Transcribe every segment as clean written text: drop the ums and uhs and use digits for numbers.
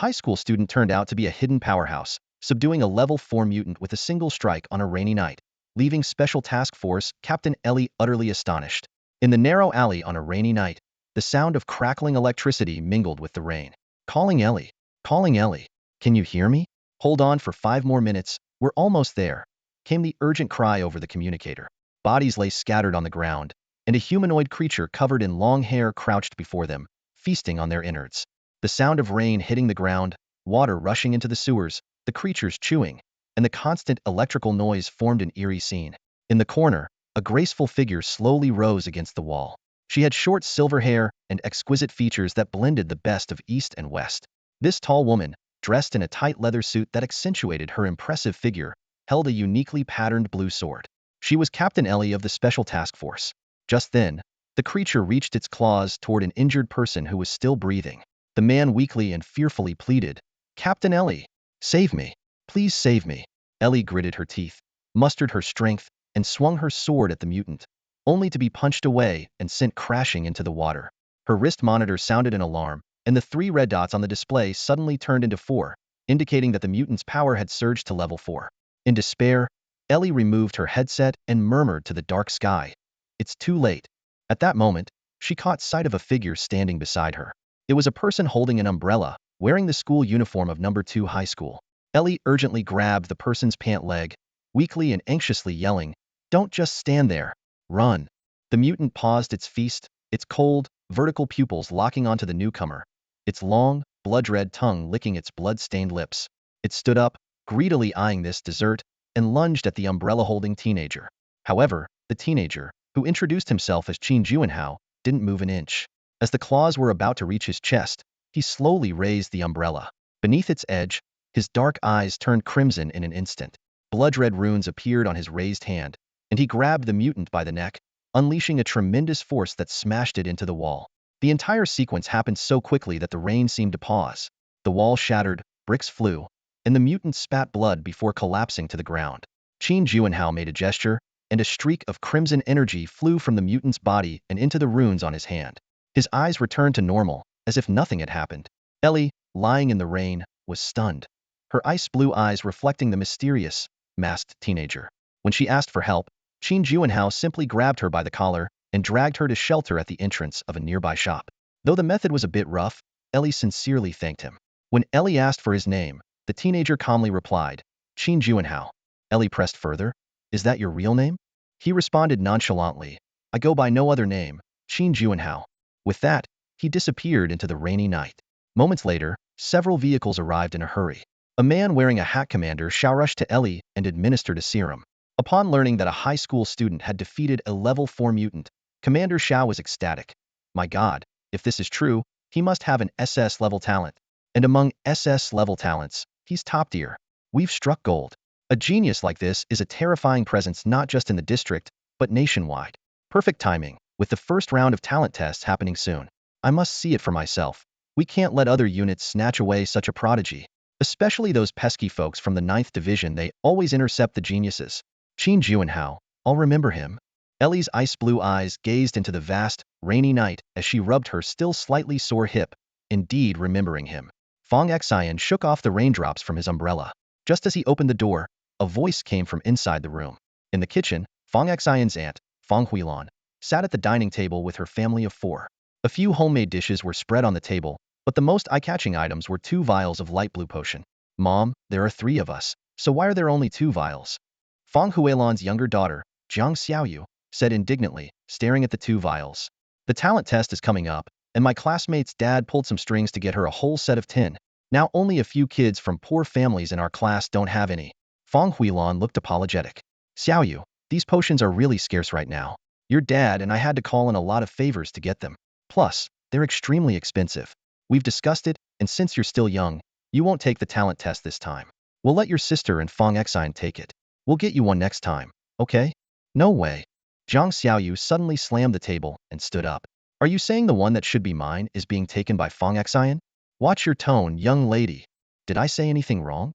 high school student turned out to be a hidden powerhouse, subduing a level 4 mutant with a single strike on a rainy night, leaving Special Task Force Captain Ellie utterly astonished. In the narrow alley on a rainy night, the sound of crackling electricity mingled with the rain. Calling Ellie. Calling Ellie. Can you hear me? Hold on for 5 more minutes, we're almost there, came the urgent cry over the communicator. Bodies lay scattered on the ground, and a humanoid creature covered in long hair crouched before them, feasting on their innards. The sound of rain hitting the ground, water rushing into the sewers, the creatures chewing, and the constant electrical noise formed an eerie scene. In the corner, a graceful figure slowly rose against the wall. She had short silver hair and exquisite features that blended the best of East and West. This tall woman, dressed in a tight leather suit that accentuated her impressive figure, held a uniquely patterned blue sword. She was Captain Ellie of the Special Task Force. Just then, the creature reached its claws toward an injured person who was still breathing. The man weakly and fearfully pleaded, "Captain Ellie, save me. Please save me." Ellie gritted her teeth, mustered her strength, and swung her sword at the mutant, only to be punched away and sent crashing into the water. Her wrist monitor sounded an alarm, and the 3 red dots on the display suddenly turned into 4, indicating that the mutant's power had surged to level 4. In despair, Ellie removed her headset and murmured to the dark sky, "It's too late." At that moment, she caught sight of a figure standing beside her. It was a person holding an umbrella, wearing the school uniform of number 2 high school. Ellie urgently grabbed the person's pant leg, weakly and anxiously yelling, "Don't just stand there. Run." The mutant paused its feast, its cold, vertical pupils locking onto the newcomer, its long, blood-red tongue licking its blood-stained lips. It stood up, greedily eyeing this dessert, and lunged at the umbrella-holding teenager. However, the teenager, who introduced himself as Qin Juanhao, didn't move an inch. As the claws were about to reach his chest, he slowly raised the umbrella. Beneath its edge, his dark eyes turned crimson in an instant. Blood-red runes appeared on his raised hand, and he grabbed the mutant by the neck, unleashing a tremendous force that smashed it into the wall. The entire sequence happened so quickly that the rain seemed to pause. The wall shattered, bricks flew, and the mutant spat blood before collapsing to the ground. Qin Juanhao made a gesture, and a streak of crimson energy flew from the mutant's body and into the runes on his hand. His eyes returned to normal, as if nothing had happened. Ellie, lying in the rain, was stunned, her ice-blue eyes reflecting the mysterious, masked teenager. When she asked for help, Qin Juanhao simply grabbed her by the collar and dragged her to shelter at the entrance of a nearby shop. Though the method was a bit rough, Ellie sincerely thanked him. When Ellie asked for his name, the teenager calmly replied, "Qin Juanhao." Ellie pressed further, "Is that your real name?" He responded nonchalantly, "I go by no other name, Qin Juanhao." With that, he disappeared into the rainy night. Moments later, several vehicles arrived in a hurry. A man wearing a hat commander rushed to Ellie and administered a serum. Upon learning that a high school student had defeated a level 4 mutant, Commander Xiao was ecstatic. My god, if this is true, he must have an SS level talent. And among SS level talents, he's top tier. We've struck gold. A genius like this is a terrifying presence not just in the district, but nationwide. Perfect timing, with the first round of talent tests happening soon. I must see it for myself. We can't let other units snatch away such a prodigy. Especially those pesky folks from the 9th Division, they always intercept the geniuses. Qin Juanhao, I'll remember him. Ellie's ice-blue eyes gazed into the vast, rainy night as she rubbed her still slightly sore hip, indeed remembering him. Fong Xion shook off the raindrops from his umbrella. Just as he opened the door, a voice came from inside the room. In the kitchen, Fong Xion's aunt, Fong Xion, sat at the dining table with her family of 4. A few homemade dishes were spread on the table, but the most eye-catching items were 2 vials of light blue potion. Mom, there are 3 of us, so why are there only 2 vials? Fong Huilon's younger daughter, Jiang Xiaoyu, said indignantly, staring at the 2 vials. The talent test is coming up, and my classmate's dad pulled some strings to get her a whole set of 10. Now only a few kids from poor families in our class don't have any. Fong Huilon looked apologetic. Xiaoyu, these potions are really scarce right now. Your dad and I had to call in a lot of favors to get them. Plus, they're extremely expensive. We've discussed it, and since you're still young, you won't take the talent test this time. We'll let your sister and Fong Xion take it. We'll get you one next time, okay? No way. Jiang Xiaoyu suddenly slammed the table and stood up. Are you saying the one that should be mine is being taken by Fong Xion? Watch your tone, young lady. Did I say anything wrong?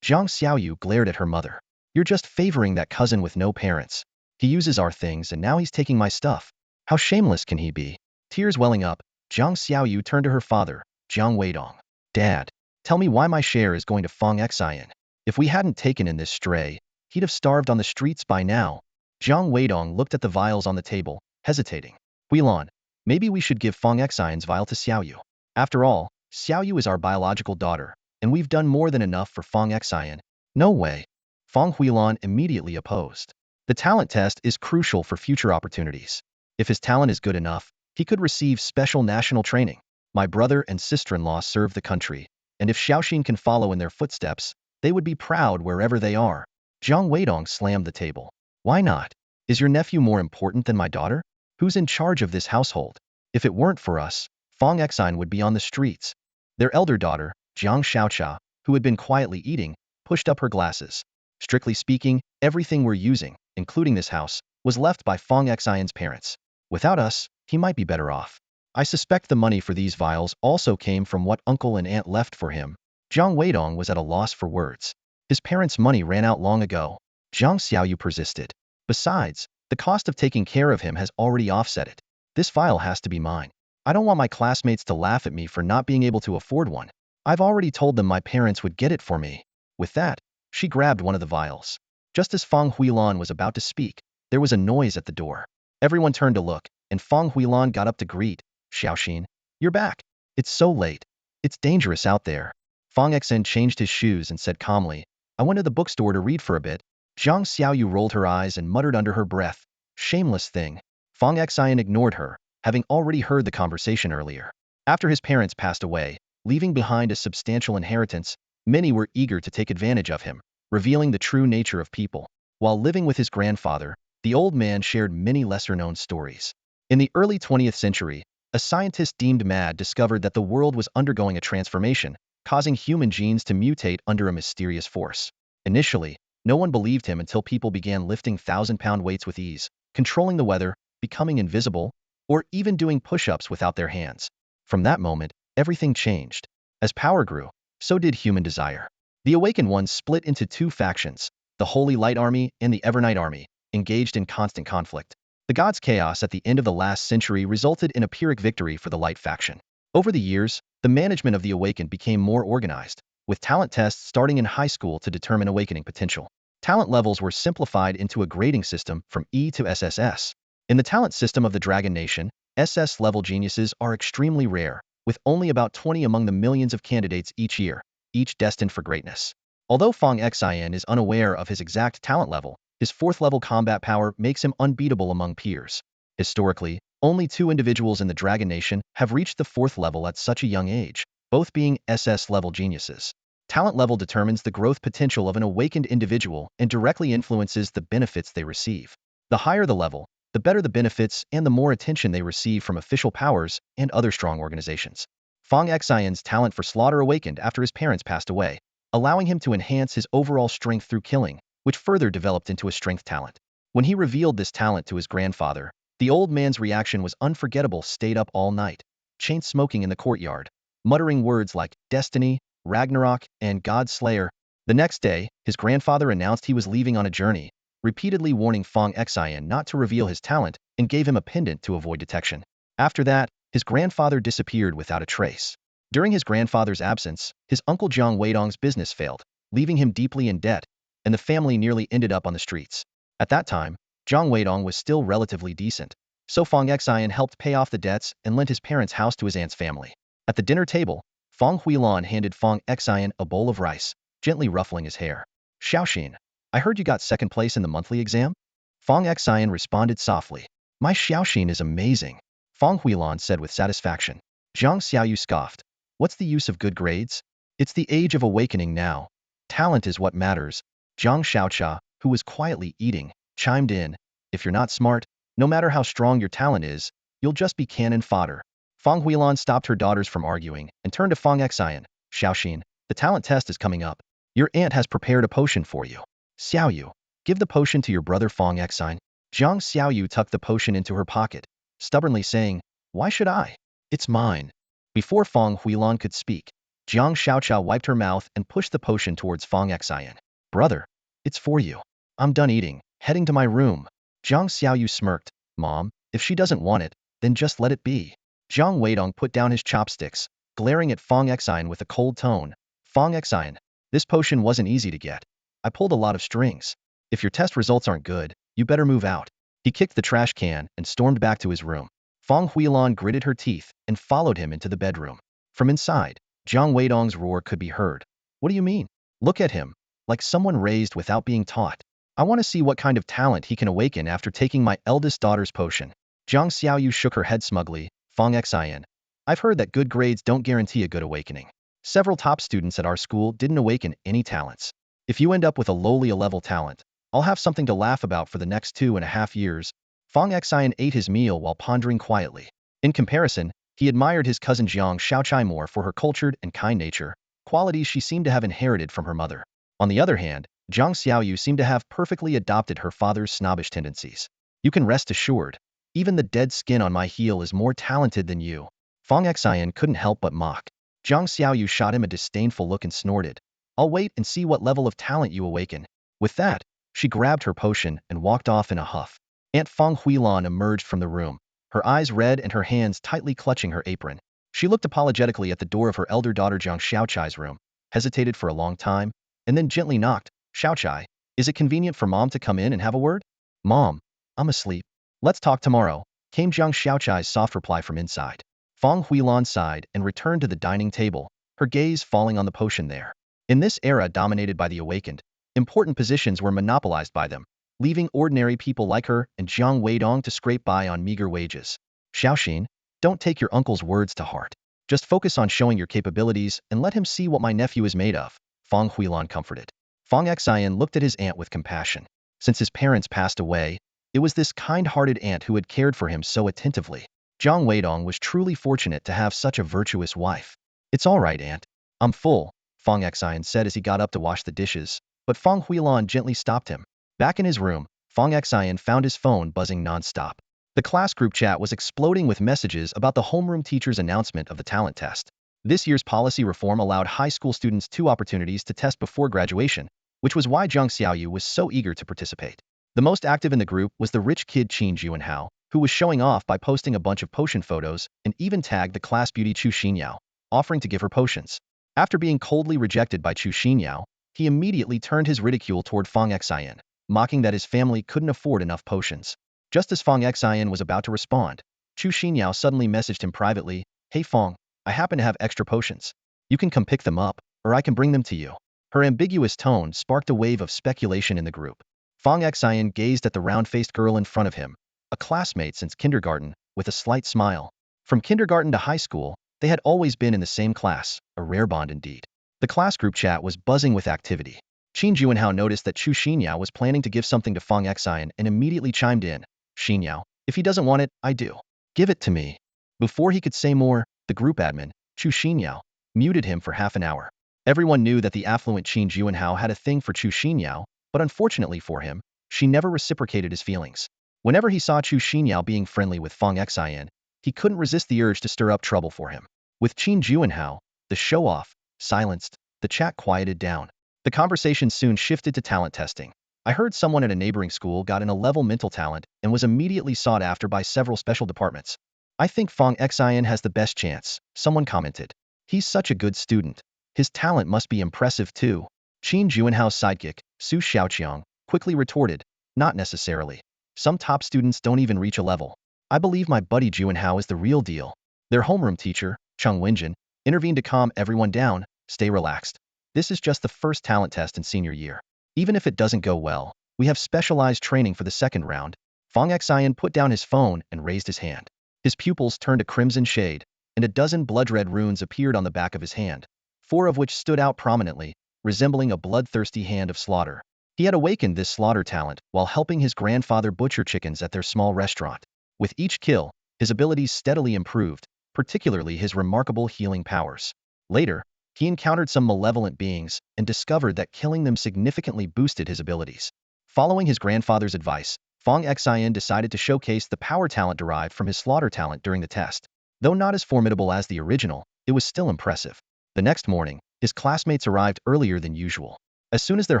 Jiang Xiaoyu glared at her mother. You're just favoring that cousin with no parents. He uses our things and now he's taking my stuff. How shameless can he be? Tears welling up, Jiang Xiaoyu turned to her father, Jiang Weidong. Dad, Tell me why my share is going to Fong Xion. If we hadn't taken in this stray, he'd have starved on the streets by now. Jiang Weidong looked at the vials on the table, hesitating. Huilan, maybe we should give Fong Xion's vial to Xiaoyu. After all, Xiaoyu is our biological daughter, and we've done more than enough for Fong Xion. No way. Fong Huilan immediately opposed. The talent test is crucial for future opportunities. If his talent is good enough, he could receive special national training. My brother and sister-in-law serve the country, and if Xiaoxin can follow in their footsteps, they would be proud wherever they are. Jiang Weidong slammed the table. Why not? Is your nephew more important than my daughter? Who's in charge of this household? If it weren't for us, Fong Xion would be on the streets. Their elder daughter, Jiang Xiaocha, who had been quietly eating, pushed up her glasses. Strictly speaking, everything we're using, including this house, was left by Fong Xion's parents. Without us, he might be better off. I suspect the money for these vials also came from what uncle and aunt left for him. Jiang Weidong was at a loss for words. His parents' money ran out long ago. Jiang Xiaoyu persisted. Besides, the cost of taking care of him has already offset it. This vial has to be mine. I don't want my classmates to laugh at me for not being able to afford one. I've already told them my parents would get it for me. With that, she grabbed one of the vials. Just as Fong Huilan was about to speak, there was a noise at the door. Everyone turned to look, and Fong Huilan got up to greet. Xiaoxin, you're back. It's so late. It's dangerous out there. Fong Xion changed his shoes and said calmly, I went to the bookstore to read for a bit. Jiang Xiaoyu rolled her eyes and muttered under her breath, shameless thing. Fong Xion ignored her, having already heard the conversation earlier. After his parents passed away, leaving behind a substantial inheritance, many were eager to take advantage of him, revealing the true nature of people. While living with his grandfather, the old man shared many lesser-known stories. In the early 20th century, a scientist deemed mad discovered that the world was undergoing a transformation, causing human genes to mutate under a mysterious force. Initially, no one believed him until people began lifting 1,000-pound weights with ease, controlling the weather, becoming invisible, or even doing push-ups without their hands. From that moment, everything changed. As power grew, so did human desire. The awakened ones split into two factions, the Holy Light Army and the Evernight Army, engaged in constant conflict. The gods' chaos at the end of the last century resulted in a Pyrrhic victory for the Light faction. Over the years, the management of the awakened became more organized, with talent tests starting in high school to determine awakening potential. Talent levels were simplified into a grading system from E to SSS. In the talent system of the Dragon Nation, SS-level geniuses are extremely rare, with only about 20 among the millions of candidates each year, each destined for greatness. Although Fong Xion is unaware of his exact talent level, his 4th-level combat power makes him unbeatable among peers. Historically, only 2 individuals in the Dragon Nation have reached the 4th level at such a young age, both being SS-level geniuses. Talent level determines the growth potential of an awakened individual and directly influences the benefits they receive. The higher the level, the better the benefits and the more attention they receive from official powers and other strong organizations. Fong Xion's talent for slaughter awakened after his parents passed away, allowing him to enhance his overall strength through killing, which further developed into a strength talent. When he revealed this talent to his grandfather, the old man's reaction was unforgettable. Stayed up all night, chain smoking in the courtyard, muttering words like destiny, Ragnarok, and God Slayer. The next day, his grandfather announced he was leaving on a journey, repeatedly warning Fong Xion not to reveal his talent and gave him a pendant to avoid detection. After that, his grandfather disappeared without a trace. During his grandfather's absence, his uncle Jiang Weidong's business failed, leaving him deeply in debt, and the family nearly ended up on the streets. At that time, Jiang Weidong was still relatively decent, so Fong Xion helped pay off the debts and lent his parents' house to his aunt's family. At the dinner table, Fong Huilan handed Fong Xion a bowl of rice, gently ruffling his hair. Xiaoxin, I heard you got second place in the monthly exam? Fong Xion responded softly. My Xiaoxin is amazing, Fong Huilan said with satisfaction. Jiang Xiaoyu scoffed. What's the use of good grades? It's the age of awakening now. Talent is what matters. Jiang Xiaocha, who was quietly eating, chimed in. If you're not smart, no matter how strong your talent is, you'll just be cannon fodder. Fong Huilan stopped her daughters from arguing and turned to Fong Xion. Xiaoxin, the talent test is coming up. Your aunt has prepared a potion for you. Xiaoyu, give the potion to your brother Fong Xion. Jiang Xiaoyu tucked the potion into her pocket, stubbornly saying, Why should I? It's mine. Before Fong Huilan could speak, Jiang Xiaocha wiped her mouth and pushed the potion towards Fong Xion. Brother, it's for you. I'm done eating, heading to my room. Jiang Xiaoyu smirked. Mom, if she doesn't want it, then just let it be. Jiang Weidong put down his chopsticks, glaring at Fong Xion with a cold tone. Fong Xion, this potion wasn't easy to get. I pulled a lot of strings. If your test results aren't good, you better move out. He kicked the trash can and stormed back to his room. Fong Xion gritted her teeth and followed him into the bedroom. From inside, Jiang Weidong's roar could be heard. What do you mean? Look at him, like someone raised without being taught. I want to see what kind of talent he can awaken after taking my eldest daughter's potion. Jiang Xiaoyu shook her head smugly. Fong Xion, I've heard that good grades don't guarantee a good awakening. Several top students at our school didn't awaken any talents. If you end up with a lowly level talent, I'll have something to laugh about for the next 2.5 years. Fong Xion ate his meal while pondering quietly. In comparison, he admired his cousin Jiang Shaochai more for her cultured and kind nature, qualities she seemed to have inherited from her mother. On the other hand, Jiang Xiaoyu seemed to have perfectly adopted her father's snobbish tendencies. You can rest assured, even the dead skin on my heel is more talented than you. Fong Xion couldn't help but mock. Jiang Xiaoyu shot him a disdainful look and snorted. I'll wait and see what level of talent you awaken. With that, she grabbed her potion and walked off in a huff. Aunt Fong Huilan emerged from the room, her eyes red and her hands tightly clutching her apron. She looked apologetically at the door of her elder daughter Jiang Xiaochai's room, hesitated for a long time, and then gently knocked. Xiaochai, is it convenient for Mom to come in and have a word? Mom, I'm asleep. Let's talk tomorrow, came Jiang Xiaochai's soft reply from inside. Fong Huilan sighed and returned to the dining table, her gaze falling on the potion there. In this era dominated by the awakened, important positions were monopolized by them, leaving ordinary people like her and Jiang Weidong to scrape by on meager wages. Xiaoxin, don't take your uncle's words to heart. Just focus on showing your capabilities and let him see what my nephew is made of, Fong Huilan comforted. Fong Xion looked at his aunt with compassion. Since his parents passed away, it was this kind-hearted aunt who had cared for him so attentively. Jiang Weidong was truly fortunate to have such a virtuous wife. It's all right, Aunt. I'm full, Fong Xion said as he got up to wash the dishes, but Fong Huilan gently stopped him. Back in his room, Fong Xion found his phone buzzing non-stop. The class group chat was exploding with messages about the homeroom teacher's announcement of the talent test. This year's policy reform allowed high school students 2 opportunities to test before graduation, which was why Jiang Xiaoyu was so eager to participate. The most active in the group was the rich kid Qin Juanhao, who was showing off by posting a bunch of potion photos and even tagged the class beauty Chu Xinyao, offering to give her potions. After being coldly rejected by Chu Xinyao, he immediately turned his ridicule toward Fong Xion, mocking that his family couldn't afford enough potions. Just as Fong Xion was about to respond, Chu Xinyao suddenly messaged him privately, Hey Fong, I happen to have extra potions. You can come pick them up, or I can bring them to you. Her ambiguous tone sparked a wave of speculation in the group. Fong Xion gazed at the round-faced girl in front of him, a classmate since kindergarten, with a slight smile. From kindergarten to high school, they had always been in the same class, a rare bond indeed. The class group chat was buzzing with activity. Qin Juanhao noticed that Chu Xinyao was planning to give something to Fong Xion and immediately chimed in. Xinyao, if he doesn't want it, I do. Give it to me. Before he could say more, the group admin, Chu Xinyao, muted him for half an hour. Everyone knew that the affluent Qin Juanhao had a thing for Chu Xinyao, but unfortunately for him, she never reciprocated his feelings. Whenever he saw Chu Xinyao being friendly with Fong Xion, he couldn't resist the urge to stir up trouble for him. With Qin Juanhao, the show-off, silenced, the chat quieted down. The conversation soon shifted to talent testing. I heard someone at a neighboring school got an A-level mental talent and was immediately sought after by several special departments. I think Fong Xion has the best chance, someone commented. He's such a good student. His talent must be impressive too. Qin Juanhao's sidekick, Su Xiaoqiang, quickly retorted, not necessarily. Some top students don't even reach a level. I believe my buddy Juanhao is the real deal. Their homeroom teacher, Cheng Wenjin, intervened to calm everyone down. Stay relaxed. This is just the first talent test in senior year. Even if it doesn't go well, we have specialized training for the second round. Fong Xion put down his phone and raised his hand. His pupils turned a crimson shade, and a dozen blood-red runes appeared on the back of his hand, 4 of which stood out prominently, resembling a bloodthirsty hand of slaughter. He had awakened this slaughter talent while helping his grandfather butcher chickens at their small restaurant. With each kill, his abilities steadily improved, particularly his remarkable healing powers. Later, he encountered some malevolent beings and discovered that killing them significantly boosted his abilities. Following his grandfather's advice, Fong Xion decided to showcase the power talent derived from his slaughter talent during the test. Though not as formidable as the original, it was still impressive. The next morning, his classmates arrived earlier than usual. As soon as their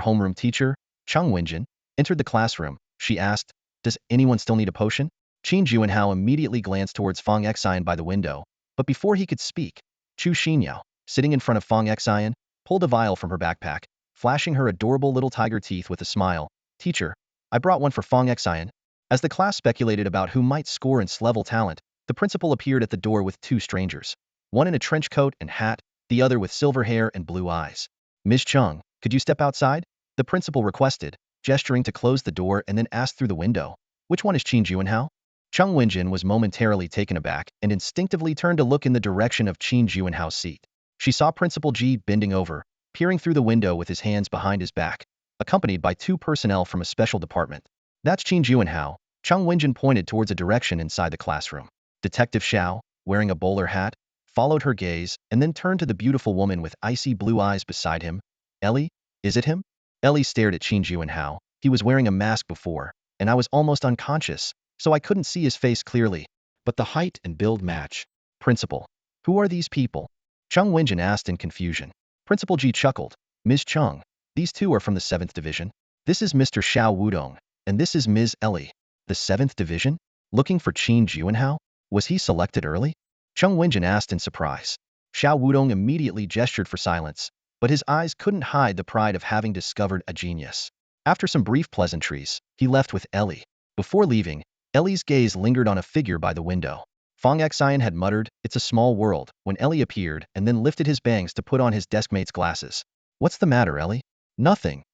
homeroom teacher, Cheng Wenjin, entered the classroom, she asked, Does anyone still need a potion? Qin Juanhao immediately glanced towards Fong Xion by the window, but before he could speak, Chu Xinyao, sitting in front of Fong Xion, pulled a vial from her backpack, flashing her adorable little tiger teeth with a smile. Teacher, I brought one for Fong Xion. As the class speculated about who might score in S-level talent, the principal appeared at the door with two strangers. One in a trench coat and hat, the other with silver hair and blue eyes. Ms. Chung, could you step outside? The principal requested, gesturing to close the door and then asked through the window. Which one is Qin Juanhao? Chung Wenjin was momentarily taken aback and instinctively turned to look in the direction of Qin Juanhao's seat. She saw Principal Ji bending over, peering through the window with his hands behind his back, accompanied by two personnel from a special department. That's Qin Juanhao. Chung Wenjin pointed towards a direction inside the classroom. Detective Xiao, wearing a bowler hat, followed her gaze and then turned to the beautiful woman with icy blue eyes beside him. Ellie, is it him? Ellie stared at Qin Juanhao. He was wearing a mask before, and I was almost unconscious, so I couldn't see his face clearly. But the height and build match. Principal, who are these people? Chung Wenjin asked in confusion. Principal Ji chuckled. Ms. Chung, these two are from the 7th Division. This is Mr. Xiao Wudong, and this is Ms. Ellie. The 7th Division? Looking for Qin Juanhao? Was he selected early? Chung Wenjin asked in surprise. Xiao Wudong immediately gestured for silence, but his eyes couldn't hide the pride of having discovered a genius. After some brief pleasantries, he left with Ellie. Before leaving, Ellie's gaze lingered on a figure by the window. Fong Xion had muttered, "It's a small world," when Ellie appeared and then lifted his bangs to put on his deskmate's glasses. What's the matter, Ellie? Nothing.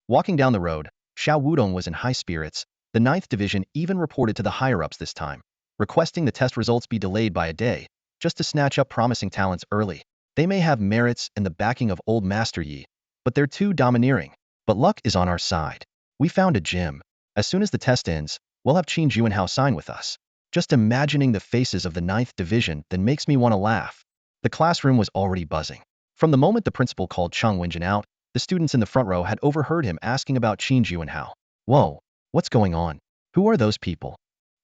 Walking down the road, Xiao Wudong was in high spirits. The 9th Division even reported to the higher-ups this time, requesting the test results be delayed by a day, just to snatch up promising talents early. They may have merits and the backing of old Master Yi, but they're too domineering. But luck is on our side. We found a gem. As soon as the test ends, we'll have Qin Juanhao sign with us. Just imagining the faces of the 9th Division then makes me want to laugh. The classroom was already buzzing. From the moment the principal called Chung Wenjin out, the students in the front row had overheard him asking about Qin Juanhao. Whoa, what's going on? Who are those people?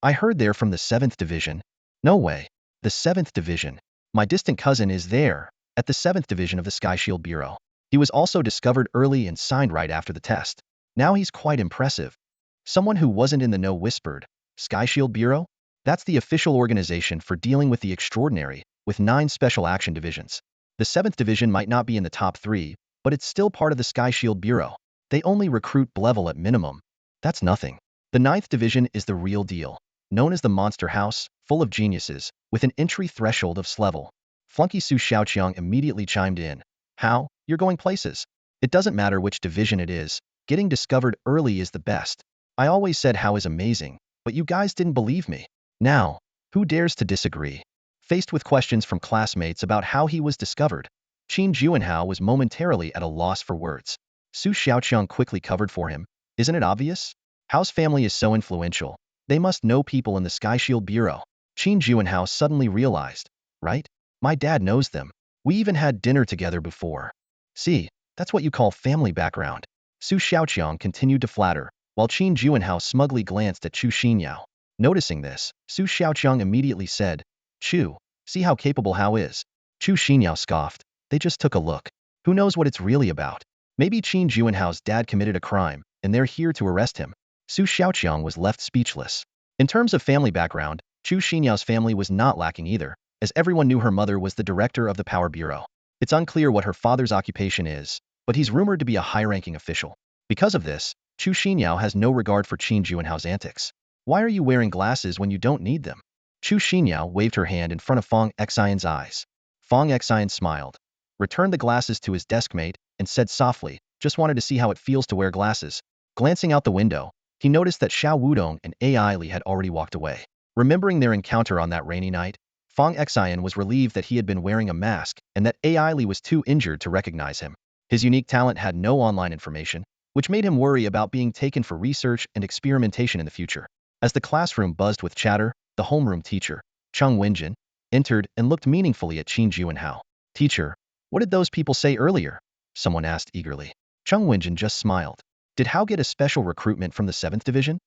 I heard they're from the 7th Division. No way. The 7th Division. My distant cousin is there, at the 7th Division of the Sky Shield Bureau. He was also discovered early and signed right after the test. Now he's quite impressive. Someone who wasn't in the know whispered, Sky Shield Bureau? That's the official organization for dealing with the extraordinary, with 9 special action divisions. The 7th Division might not be in the top 3, but it's still part of the Sky Shield Bureau. They only recruit level at minimum. That's nothing. The 9th Division is the real deal, known as the Monster House, full of geniuses, with an entry threshold of S-level. Flunky Su Xiaoqiang immediately chimed in. How? You're going places. It doesn't matter which division it is, getting discovered early is the best. I always said how is amazing, but you guys didn't believe me. Now, who dares to disagree? Faced with questions from classmates about how he was discovered, Qin Juanhao was momentarily at a loss for words. Su Xiaoqiang quickly covered for him. Isn't it obvious? Hao's family is so influential. They must know people in the Sky Shield Bureau. Qin Juanhao suddenly realized, right? My dad knows them. We even had dinner together before. See, that's what you call family background. Su Xiaoqiang continued to flatter, while Qin Juanhao smugly glanced at Chu Xinyao. Noticing this, Su Xiaoqiang immediately said, Chu, see how capable Hao is. Chu Xinyao scoffed. They just took a look. Who knows what it's really about? Maybe Qin Juanhao's dad committed a crime, and they're here to arrest him. Su Xiaoqiang was left speechless. In terms of family background, Chu Xinyao's family was not lacking either, as everyone knew her mother was the director of the Power Bureau. It's unclear what her father's occupation is, but he's rumored to be a high-ranking official. Because of this, Chu Xinyao has no regard for Qin Juanhao's antics. Why are you wearing glasses when you don't need them? Chu Xinyao waved her hand in front of Fong Xion's eyes. Fong Xion smiled, returned the glasses to his deskmate, and said softly, just wanted to see how it feels to wear glasses. Glancing out the window, he noticed that Xiao Wudong and Ai Li had already walked away. Remembering their encounter on that rainy night, Fong Xion was relieved that he had been wearing a mask and that Ai Li was too injured to recognize him. His unique talent had no online information, which made him worry about being taken for research and experimentation in the future. As the classroom buzzed with chatter, the homeroom teacher, Chung Wenjin, entered and looked meaningfully at Qin Juanhao. Teacher, what did those people say earlier? Someone asked eagerly. Chung Wenjin just smiled. Did Hao get a special recruitment from the 7th Division?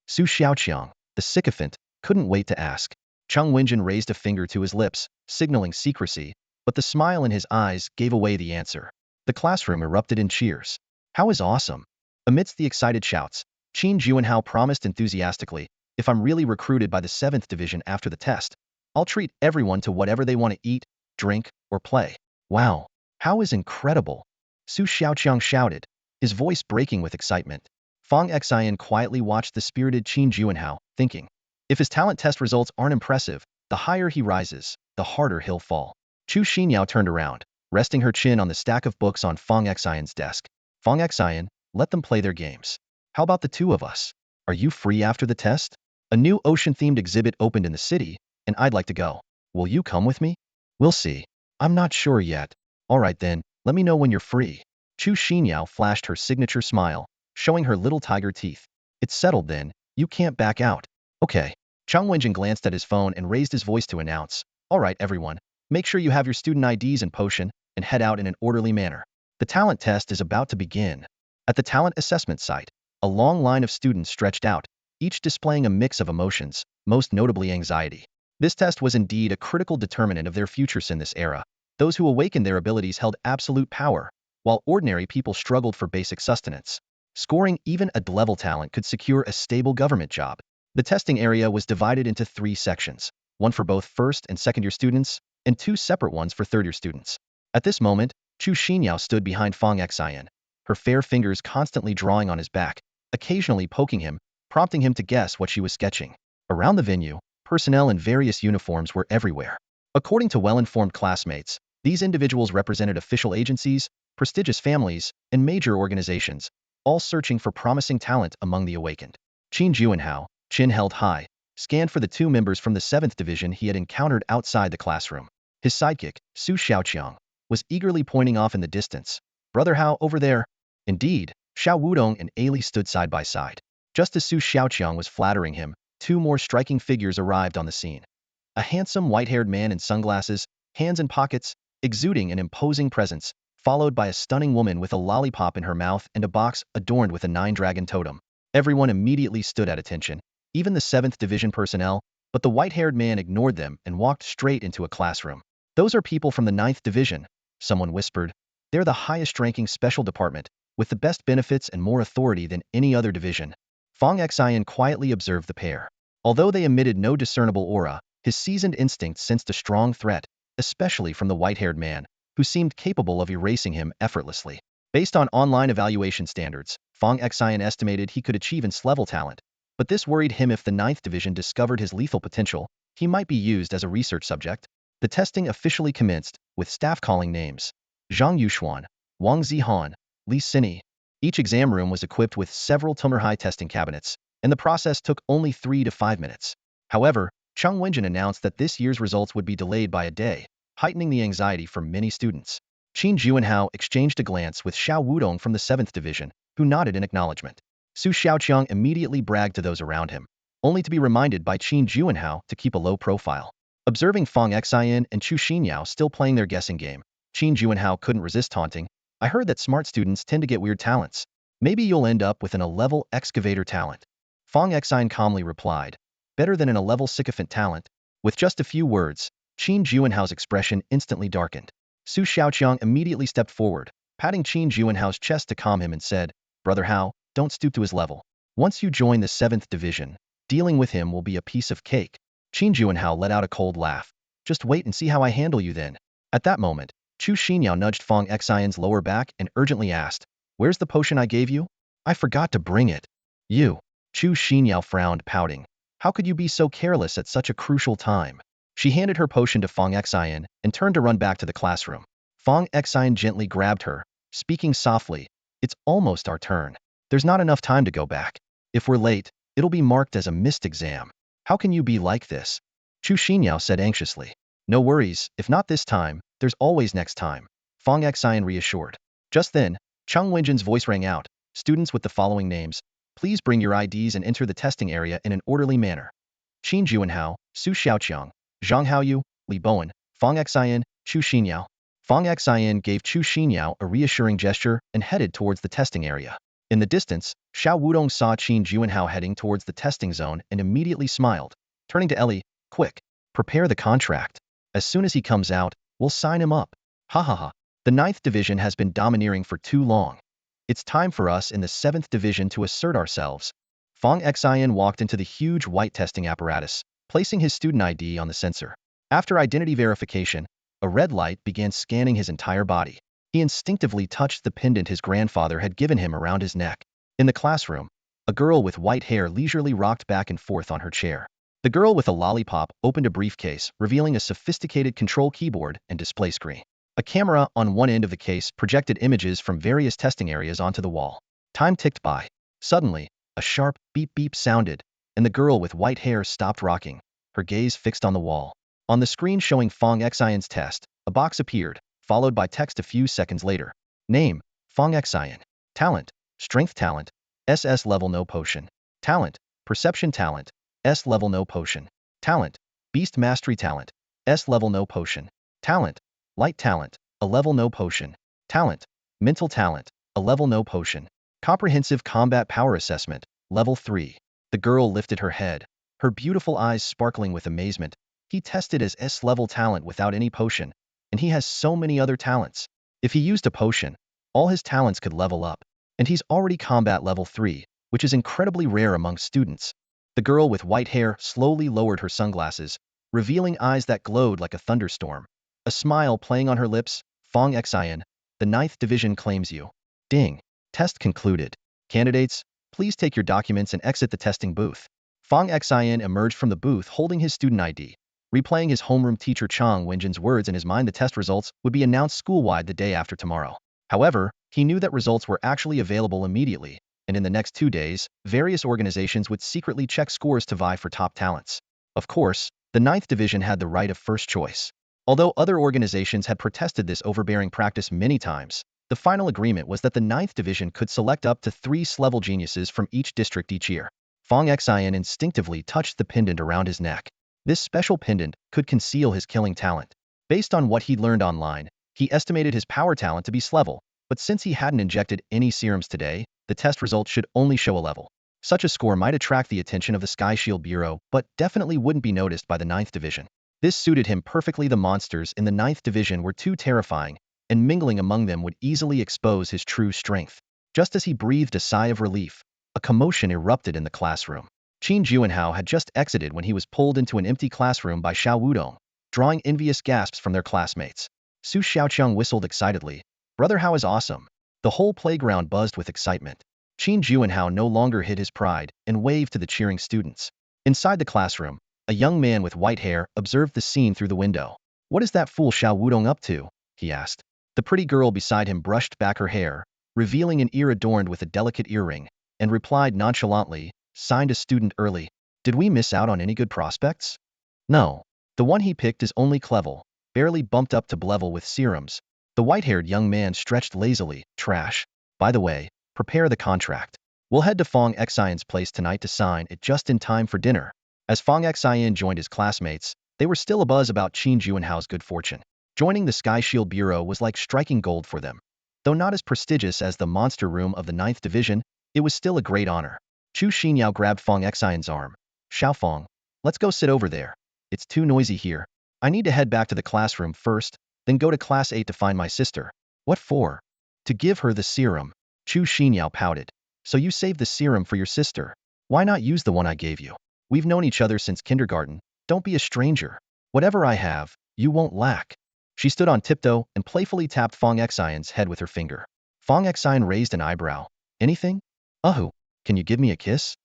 Su Xiaoqiang, the sycophant, couldn't wait to ask. Chung Wenjin raised a finger to his lips, signaling secrecy, but the smile in his eyes gave away the answer. The classroom erupted in cheers. Hao is awesome. Amidst the excited shouts, Qin Juanhao promised enthusiastically, if I'm really recruited by the 7th Division after the test, I'll treat everyone to whatever they want to eat, drink, or play. Wow, Hao is incredible. Su Xiaoqiang shouted, his voice breaking with excitement. Fong Xion quietly watched the spirited Qin Juanhao, thinking, if his talent test results aren't impressive, the higher he rises, the harder he'll fall. Chu Xinyao turned around, resting her chin on the stack of books on Fong Xion's desk. Fong Xion, let them play their games. How about the two of us? Are you free after the test? A new ocean-themed exhibit opened in the city, and I'd like to go. Will you come with me? We'll see. I'm not sure yet. All right then, let me know when you're free. Chu Xinyao flashed her signature smile, showing her little tiger teeth. It's settled then, you can't back out. Okay. Chang Wenjin glanced at his phone and raised his voice to announce, all right everyone, make sure you have your student IDs and potion, and head out in an orderly manner. The talent test is about to begin. At the talent assessment site, a long line of students stretched out, each displaying a mix of emotions, most notably anxiety. This test was indeed a critical determinant of their futures in this era. Those who awakened their abilities held absolute power, while ordinary people struggled for basic sustenance. Scoring even a level talent could secure a stable government job. The testing area was divided into 3 sections, one for both first and second-year students, and 2 separate ones for third-year students. At this moment, Chu Xinyao stood behind Fong Xion, her fair fingers constantly drawing on his back, occasionally poking him, prompting him to guess what she was sketching. Around the venue, personnel in various uniforms were everywhere. According to well-informed classmates, these individuals represented official agencies, prestigious families, and major organizations, all searching for promising talent among the awakened. Qin Juanhao, chin held high, scanned for the 2 members from the 7th Division he had encountered outside the classroom. His sidekick, Su Xiaoqiang, was eagerly pointing off in the distance. Brother Hao, over there. Indeed, Xiao Wudong and Ali stood side by side. Just as Su Xiaoqiang was flattering him, 2 more striking figures arrived on the scene. A handsome white-haired man in sunglasses, hands in pockets, exuding an imposing presence, followed by a stunning woman with a lollipop in her mouth and a box adorned with a 9-dragon totem. Everyone immediately stood at attention, even the 7th Division personnel, but the white-haired man ignored them and walked straight into a classroom. Those are people from the 9th Division, someone whispered. They're the highest-ranking special department, with the best benefits and more authority than any other division. Fong Xion quietly observed the pair. Although they emitted no discernible aura, his seasoned instinct sensed a strong threat, especially from the white-haired man, who seemed capable of erasing him effortlessly. Based on online evaluation standards, Fong Xion estimated he could achieve S-level talent, but this worried him. If the 9th Division discovered his lethal potential, he might be used as a research subject. The testing officially commenced, with staff calling names. Zhang Yuxuan, Wang Zihan, Li Sini. Each exam room was equipped with several Tumor-high testing cabinets, and the process took only 3 to 5 minutes. However, Chang Wenjin announced that this year's results would be delayed by a day, heightening the anxiety for many students. Qin Juanhao exchanged a glance with Xiao Wudong from the 7th Division, who nodded in acknowledgement. Su Xiaoqiang immediately bragged to those around him, only to be reminded by Qin Juanhao to keep a low profile. Observing Fong Xion and Chu Xinyao still playing their guessing game, Qin Juanhao couldn't resist taunting. I heard that smart students tend to get weird talents. Maybe you'll end up with an A-level excavator talent. Fong Xion calmly replied, better than an A-level sycophant talent. With just a few words, Qin Juanhao's expression instantly darkened. Su Xiaoqiang immediately stepped forward, patting Qin Juanhao's chest to calm him and said, Brother Hao, don't stoop to his level. Once you join the 7th Division, dealing with him will be a piece of cake. Qin Juanhao let out a cold laugh. Just wait and see how I handle you then. At that moment, Chu Xinyao nudged Fong Xion's lower back and urgently asked, where's the potion I gave you? I forgot to bring it. You. Chu Xinyao frowned, pouting. How could you be so careless at such a crucial time? She handed her potion to Fong Xion and turned to run back to the classroom. Fong Xion gently grabbed her, speaking softly, it's almost our turn. There's not enough time to go back. If we're late, it'll be marked as a missed exam. How can you be like this? Chu Xinyao said anxiously. No worries, if not this time, there's always next time, Fong Xion reassured. Just then, Chang Wenjin's voice rang out, students with the following names, please bring your IDs and enter the testing area in an orderly manner. Qin Juanhao, Su Xiaoqiang, Zhang Haoyu, Li Bowen, Fong Xion, Chu Xinyao. Fong Xion gave Chu Xinyao a reassuring gesture and headed towards the testing area. In the distance, Xiao Wudong saw Qin Juanhao heading towards the testing zone and immediately smiled, turning to Ellie, quick, prepare the contract. As soon as he comes out, we'll sign him up. Ha ha ha. The 9th Division has been domineering for too long. It's time for us in the 7th Division to assert ourselves. Fong Xion walked into the huge white testing apparatus, placing his student ID on the sensor. After identity verification, a red light began scanning his entire body. He instinctively touched the pendant his grandfather had given him around his neck. In the classroom, a girl with white hair leisurely rocked back and forth on her chair. The girl with a lollipop opened a briefcase, revealing a sophisticated control keyboard and display screen. A camera on one end of the case projected images from various testing areas onto the wall. Time ticked by. Suddenly, a sharp beep beep sounded, and the girl with white hair stopped rocking, her gaze fixed on the wall. On the screen showing Fong Xion's test, a box appeared, followed by text a few seconds later. Name: Fong Xion. Talent: Strength talent, SS level no potion. Talent: Perception talent, S level no potion. Talent: Beast mastery talent, S level no potion. Talent: Light talent, a level no potion. Talent: Mental talent, a level no potion. Comprehensive combat power assessment, level 3. The girl lifted her head, her beautiful eyes sparkling with amazement. He tested as S-level talent without any potion, and he has so many other talents. If he used a potion, all his talents could level up, and he's already combat level 3, which is incredibly rare among students. The girl with white hair slowly lowered her sunglasses, revealing eyes that glowed like a thunderstorm. A smile playing on her lips. Fong Xion, the 9th Division claims you. Ding. Test concluded. Candidates, please take your documents and exit the testing booth. Fong Xion emerged from the booth holding his student ID. Replaying his homeroom teacher Chang Wenjin's words in his mind, the test results would be announced school-wide the day after tomorrow. However, he knew that results were actually available immediately, and in the next 2 days, various organizations would secretly check scores to vie for top talents. Of course, the 9th Division had the right of first choice. Although other organizations had protested this overbearing practice many times, the final agreement was that the 9th Division could select up to 3 S-level geniuses from each district each year. Fong Xion instinctively touched the pendant around his neck. This special pendant could conceal his killing talent. Based on what he'd learned online, he estimated his power talent to be S-level, but since he hadn't injected any serums today, the test results should only show a level. Such a score might attract the attention of the Sky Shield Bureau, but definitely wouldn't be noticed by the 9th Division. This suited him perfectly. The monsters in the 9th Division were too terrifying, and mingling among them would easily expose his true strength. Just as he breathed a sigh of relief, a commotion erupted in the classroom. Qin Juanhao had just exited when he was pulled into an empty classroom by Xiao Wudong, drawing envious gasps from their classmates. Su Xiaoqiang whistled excitedly. Brother Hao is awesome. The whole playground buzzed with excitement. Qin Juanhao no longer hid his pride and waved to the cheering students. Inside the classroom, a young man with white hair observed the scene through the window. What is that fool Xiao Wudong up to? He asked. The pretty girl beside him brushed back her hair, revealing an ear adorned with a delicate earring, and replied nonchalantly, signed a student early. Did we miss out on any good prospects? No. The one he picked is only Clevel, barely bumped up to level with serums. The white-haired young man stretched lazily. Trash. By the way, prepare the contract. We'll head to Fong Xion's place tonight to sign it just in time for dinner. As Fong Xion joined his classmates, they were still abuzz about Qin Juanhao's good fortune. Joining the Sky Shield Bureau was like striking gold for them. Though not as prestigious as the monster room of the 9th Division, it was still a great honor. Chu Xinyao grabbed Fong Xion's arm. Xiaofeng, let's go sit over there. It's too noisy here. I need to head back to the classroom first, then go to class 8 to find my sister. What for? To give her the serum. Chu Xinyao pouted. So you saved the serum for your sister. Why not use the one I gave you? We've known each other since kindergarten. Don't be a stranger. Whatever I have, you won't lack. She stood on tiptoe and playfully tapped Fong Xion's head with her finger. Fong Xion raised an eyebrow. Anything? Uhu, can you give me a kiss?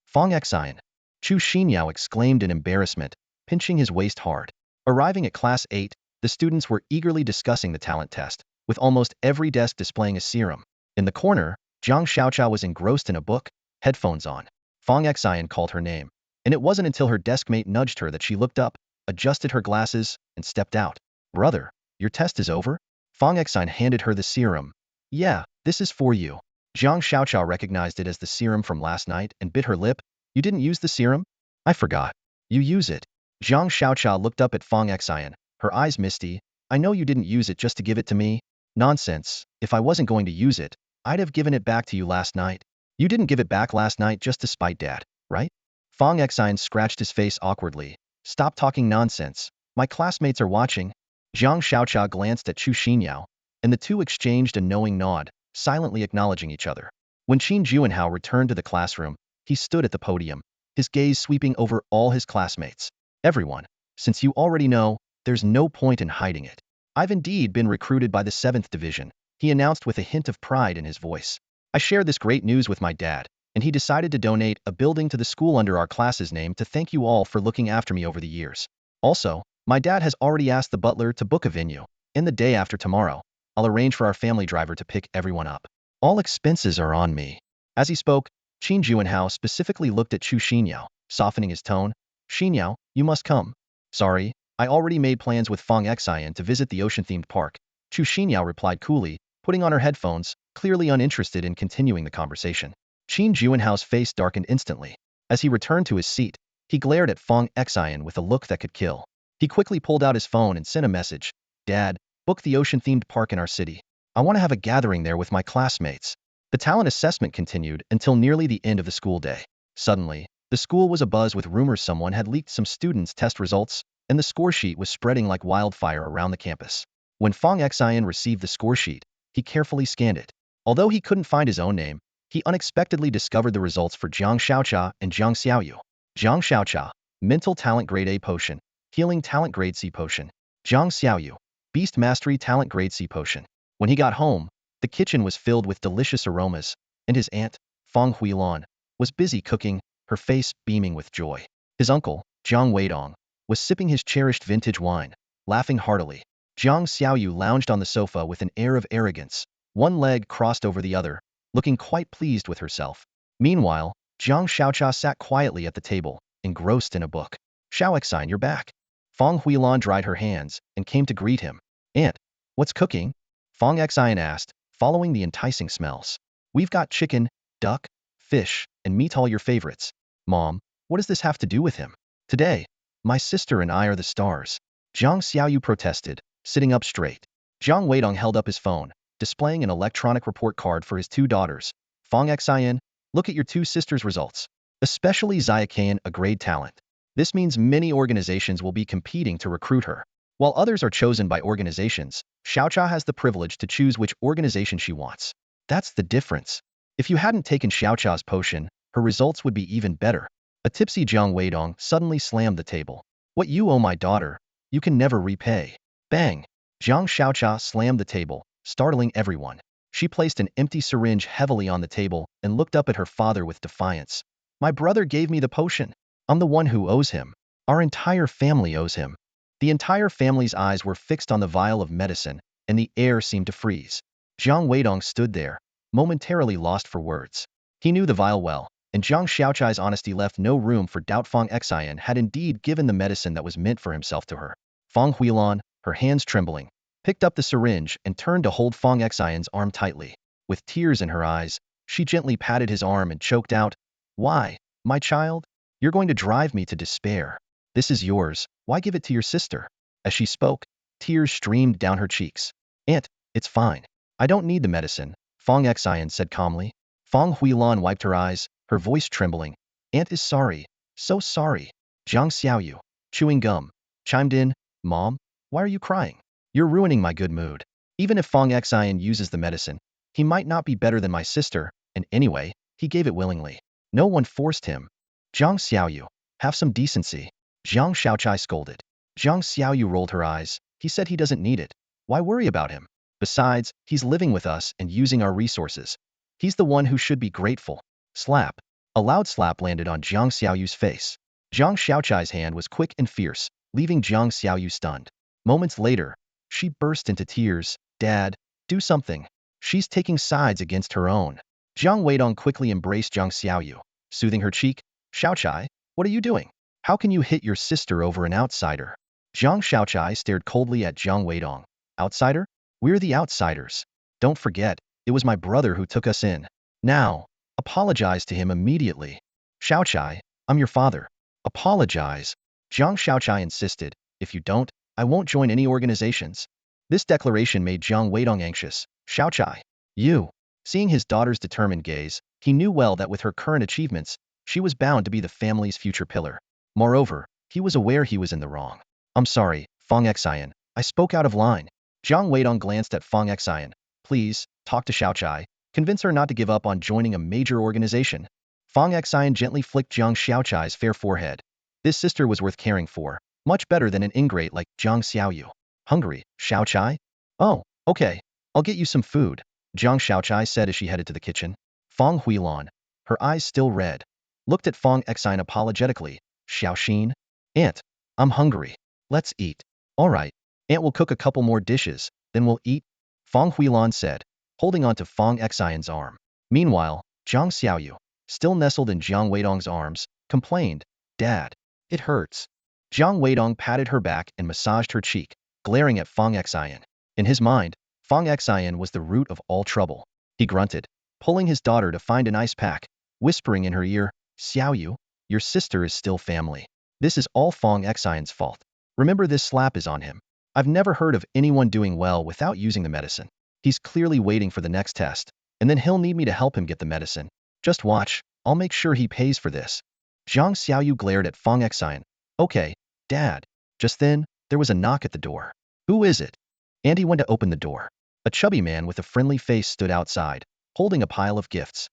Fong Xion. Chu Xinyao exclaimed in embarrassment, pinching his waist hard. Arriving at class 8, the students were eagerly discussing the talent test, with almost every desk displaying a serum. In the corner, Zhang Xiaochao was engrossed in a book, headphones on. Fong Xion called her name, and it wasn't until her deskmate nudged her that she looked up, adjusted her glasses, and stepped out. Brother, your test is over? Fong Xion handed her the serum. Yeah, this is for you. Zhang Xiaochao recognized it as the serum from last night and bit her lip. You didn't use the serum? I forgot. You use it. Zhang Xiaochao looked up at Fong Xion, her eyes misty. I know you didn't use it just to give it to me. Nonsense. If I wasn't going to use it, I'd have given it back to you last night. You didn't give it back last night just to spite Dad, right? Fong Xion scratched his face awkwardly. Stop talking nonsense. My classmates are watching. Zhang Xiaochao glanced at Chu Xinyao, and the two exchanged a knowing nod, silently acknowledging each other. When Qin Juanhao returned to the classroom, he stood at the podium, his gaze sweeping over all his classmates. Everyone, since you already know, there's no point in hiding it. I've indeed been recruited by the 7th Division, he announced with a hint of pride in his voice. I shared this great news with my dad, and he decided to donate a building to the school under our class's name to thank you all for looking after me over the years. Also, my dad has already asked the butler to book a venue, and the day after tomorrow, I'll arrange for our family driver to pick everyone up. All expenses are on me. As he spoke, Qin Juanhao specifically looked at Chu Xinyao, softening his tone. Xinyao, you must come. Sorry, I already made plans with Fong Xion to visit the ocean-themed park. Chu Xinyao replied coolly, putting on her headphones, clearly uninterested in continuing the conversation. Qin Juanhao's face darkened instantly. As he returned to his seat, he glared at Fong Xion with a look that could kill. He quickly pulled out his phone and sent a message. Dad, book the ocean-themed park in our city. I want to have a gathering there with my classmates. The talent assessment continued until nearly the end of the school day. Suddenly, the school was abuzz with rumors someone had leaked some students' test results, and the score sheet was spreading like wildfire around the campus. When Fong Xion received the score sheet, he carefully scanned it. Although he couldn't find his own name, he unexpectedly discovered the results for Jiang Xiaocha and Jiang Xiaoyu. Jiang Xiaocha, Mental Talent Grade A Potion, Healing Talent Grade C Potion. Jiang Xiaoyu, Beast Mastery Talent Grade C Potion. When he got home, the kitchen was filled with delicious aromas, and his aunt, Fong Xion, was busy cooking, her face beaming with joy. His uncle, Jiang Weidong, was sipping his cherished vintage wine, laughing heartily. Jiang Xiaoyu lounged on the sofa with an air of arrogance, one leg crossed over the other, looking quite pleased with herself. Meanwhile, Jiang Xiaocha sat quietly at the table, engrossed in a book. Xiaoxine, you're back. Fong Xion dried her hands and came to greet him. Aunt, what's cooking? Fong Xion asked, following the enticing smells. We've got chicken, duck, fish, and meat, all your favorites. Mom, what does this have to do with him? Today, my sister and I are the stars. Jiang Xiaoyu protested, sitting up straight. Jiang Weidong held up his phone, displaying an electronic report card for his two daughters. Fong Xion, look at your two sisters' results. Especially Xiaoqian, a grade talent. This means many organizations will be competing to recruit her. While others are chosen by organizations, Xiaocha has the privilege to choose which organization she wants. That's the difference. If you hadn't taken Xiaocha's potion, her results would be even better. A tipsy Jiang Weidong suddenly slammed the table. What you owe my daughter, you can never repay. Bang! Jiang Xiaocha slammed the table, startling everyone. She placed an empty syringe heavily on the table and looked up at her father with defiance. My brother gave me the potion. I'm the one who owes him. Our entire family owes him. The entire family's eyes were fixed on the vial of medicine, and the air seemed to freeze. Jiang Weidong stood there, momentarily lost for words. He knew the vial well, and Jiang Xiaochai's honesty left no room for doubt. Fong Xion had indeed given the medicine that was meant for himself to her. Fong Xion, her hands trembling, picked up the syringe and turned to hold Fong Xion's arm tightly. With tears in her eyes, she gently patted his arm and choked out, Why, my child? You're going to drive me to despair. This is yours, why give it to your sister? As she spoke, tears streamed down her cheeks. Aunt, it's fine. I don't need the medicine, Fong Xion said calmly. Fong Xion wiped her eyes, her voice trembling. Aunt is sorry, so sorry. Jiang Xiaoyu, chewing gum, chimed in, Mom, why are you crying? You're ruining my good mood. Even if Fong Xion uses the medicine, he might not be better than my sister, and anyway, he gave it willingly. No one forced him. Jiang Xiaoyu, have some decency. Jiang Xiaochai scolded. Jiang Xiaoyu rolled her eyes. He said he doesn't need it. Why worry about him? Besides, he's living with us and using our resources. He's the one who should be grateful. Slap. A loud slap landed on Jiang Xiaoyu's face. Jiang Xiaochai's hand was quick and fierce, leaving Jiang Xiaoyu stunned. Moments later, she burst into tears. Dad, do something. She's taking sides against her own. Jiang Weidong quickly embraced Jiang Xiaoyu, soothing her cheek. Xiaochai, what are you doing? How can you hit your sister over an outsider? Jiang Xiaochai stared coldly at Jiang Weidong. Outsider? We're the outsiders. Don't forget, it was my brother who took us in. Now, apologize to him immediately. Xiaochai, I'm your father. Apologize. Jiang Xiaochai insisted. If you don't, I won't join any organizations. This declaration made Jiang Weidong anxious. Xiaochai, you. Seeing his daughter's determined gaze, he knew well that with her current achievements, she was bound to be the family's future pillar. Moreover, he was aware he was in the wrong. I'm sorry, Fong Xion. I spoke out of line. Jiang Weidong glanced at Fong Xion. Please, talk to Xiaochai. Convince her not to give up on joining a major organization. Fong Xion gently flicked Jiang Xiaochai's fair forehead. This sister was worth caring for. Much better than an ingrate like Jiang Xiaoyu. Hungry, Xiaochai? Oh, okay. I'll get you some food, Jiang Shaochai said as she headed to the kitchen. Fong Huilan, her eyes still red, looked at Fong Xion apologetically. Xiaoxin? Aunt, I'm hungry. Let's eat. All right. Aunt will cook a couple more dishes, then we'll eat, Fong Huilan said, holding onto Fong Xion's arm. Meanwhile, Zhang Xiaoyu, still nestled in Jiang Weidong's arms, complained, Dad, it hurts. Jiang Weidong patted her back and massaged her cheek, glaring at Fong Xion. In his mind, Fong Xion was the root of all trouble. He grunted, pulling his daughter to find an ice pack, whispering in her ear, Xiaoyu, your sister is still family. This is all Fong Xion's fault. Remember, this slap is on him. I've never heard of anyone doing well without using the medicine. He's clearly waiting for the next test, and then he'll need me to help him get the medicine. Just watch, I'll make sure he pays for this. Zhang Xiaoyu glared at Fong Xion. Okay, Dad. Just then, there was a knock at the door. Who is it? Andy went to open the door. A chubby man with a friendly face stood outside, holding a pile of gifts.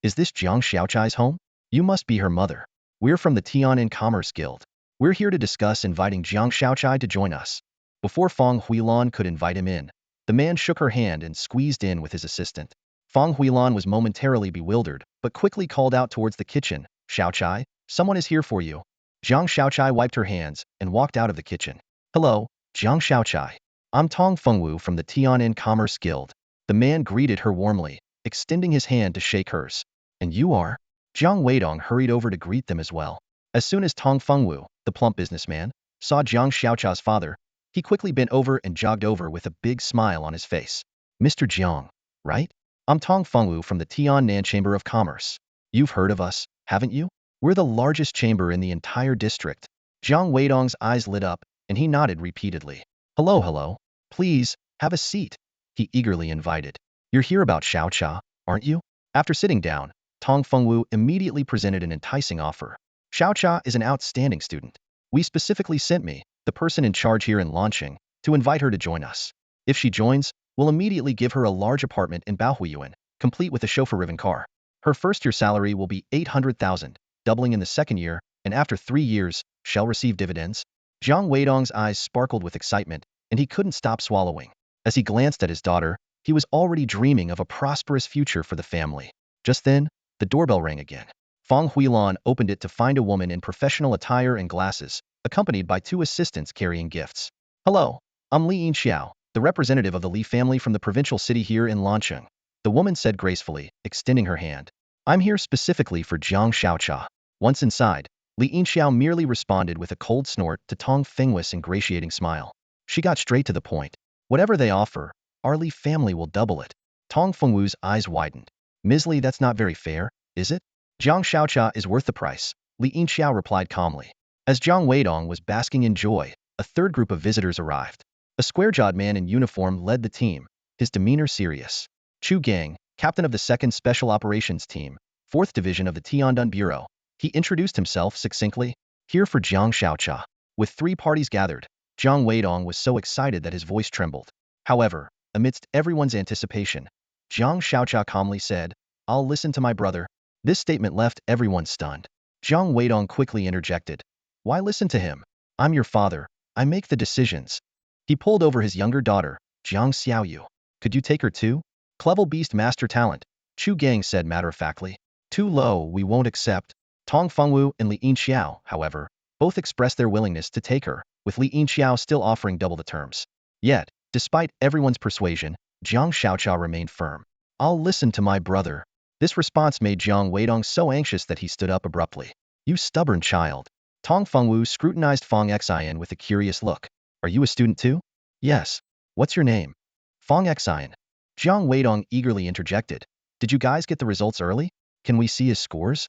Is this Jiang Xiaochai's home? You must be her mother. We're from the Tian'an Commerce Guild. We're here to discuss inviting Jiang Xiaochai to join us. Before Fong Huilan could invite him in, the man shook her hand and squeezed in with his assistant. Fong Huilan was momentarily bewildered, but quickly called out towards the kitchen, Xiaochai, someone is here for you. Jiang Xiaochai wiped her hands and walked out of the kitchen. Hello, Jiang Xiaochai. I'm Tong Fengwu from the Tian'an Commerce Guild. The man greeted her warmly, extending his hand to shake hers. And you are? Jiang Weidong hurried over to greet them as well. As soon as Tong Fengwu, the plump businessman, saw Jiang Xiaochai's father, he quickly bent over and jogged over with a big smile on his face. Mr. Jiang, right? I'm Tong Fengwu from the Tian'an Chamber of Commerce. You've heard of us, haven't you? We're the largest chamber in the entire district. Jiang Weidong's eyes lit up, and he nodded repeatedly. Hello, hello. Please, have a seat. He eagerly invited. You're here about Xiaochai, aren't you? After sitting down, Tong Fengwu immediately presented an enticing offer. Xiaochai is an outstanding student. We specifically sent me, the person in charge here in launching, to invite her to join us. If she joins, we'll immediately give her a large apartment in Baohuiyuan, complete with a chauffeur-driven car. Her first-year salary will be 800,000, doubling in the second year, and after 3 years, shall receive dividends. Jiang Weidong's eyes sparkled with excitement, and he couldn't stop swallowing. As he glanced at his daughter, he was already dreaming of a prosperous future for the family. Just then, the doorbell rang again. Fong Huilan opened it to find a woman in professional attire and glasses, accompanied by 2 assistants carrying gifts. Hello, I'm Li Yinxiao, the representative of the Li family from the provincial city here in Lancheng. The woman said gracefully, extending her hand. I'm here specifically for Jiang Xiaochai. Once inside, Li Yinxiao merely responded with a cold snort to Tong Fengwu's ingratiating smile. She got straight to the point. Whatever they offer, our Li family will double it. Tong Fengwu's eyes widened. Ms. Li, that's not very fair, is it? Jiang Xiaochai is worth the price, Li Yinxiao replied calmly. As Jiang Weidong was basking in joy, a third group of visitors arrived. A square-jawed man in uniform led the team, his demeanor serious. Chu Gang, captain of the 2nd Special Operations Team, 4th Division of the Tiandun Bureau. He introduced himself succinctly, here for Jiang Xiaochai. With 3 parties gathered, Jiang Weidong was so excited that his voice trembled. However, amidst everyone's anticipation, Jiang Xiaochai calmly said, I'll listen to my brother. This statement left everyone stunned. Jiang Weidong quickly interjected. Why listen to him? I'm your father. I make the decisions. He pulled over his younger daughter, Jiang Xiaoyu. Could you take her too? Clever beast master talent, Chu Gang said matter-of-factly. Too low, we won't accept. Tong Fengwu and Li Yinxiao, however, both expressed their willingness to take her, with Li Yinxiao still offering double the terms. Yet, despite everyone's persuasion, Jiang Xiaochai remained firm. I'll listen to my brother. This response made Jiang Weidong so anxious that he stood up abruptly. You stubborn child. Tong Fengwu scrutinized Fong Xion with a curious look. Are you a student too? Yes. What's your name? Fong Xion. Jiang Weidong eagerly interjected. Did you guys get the results early? Can we see his scores?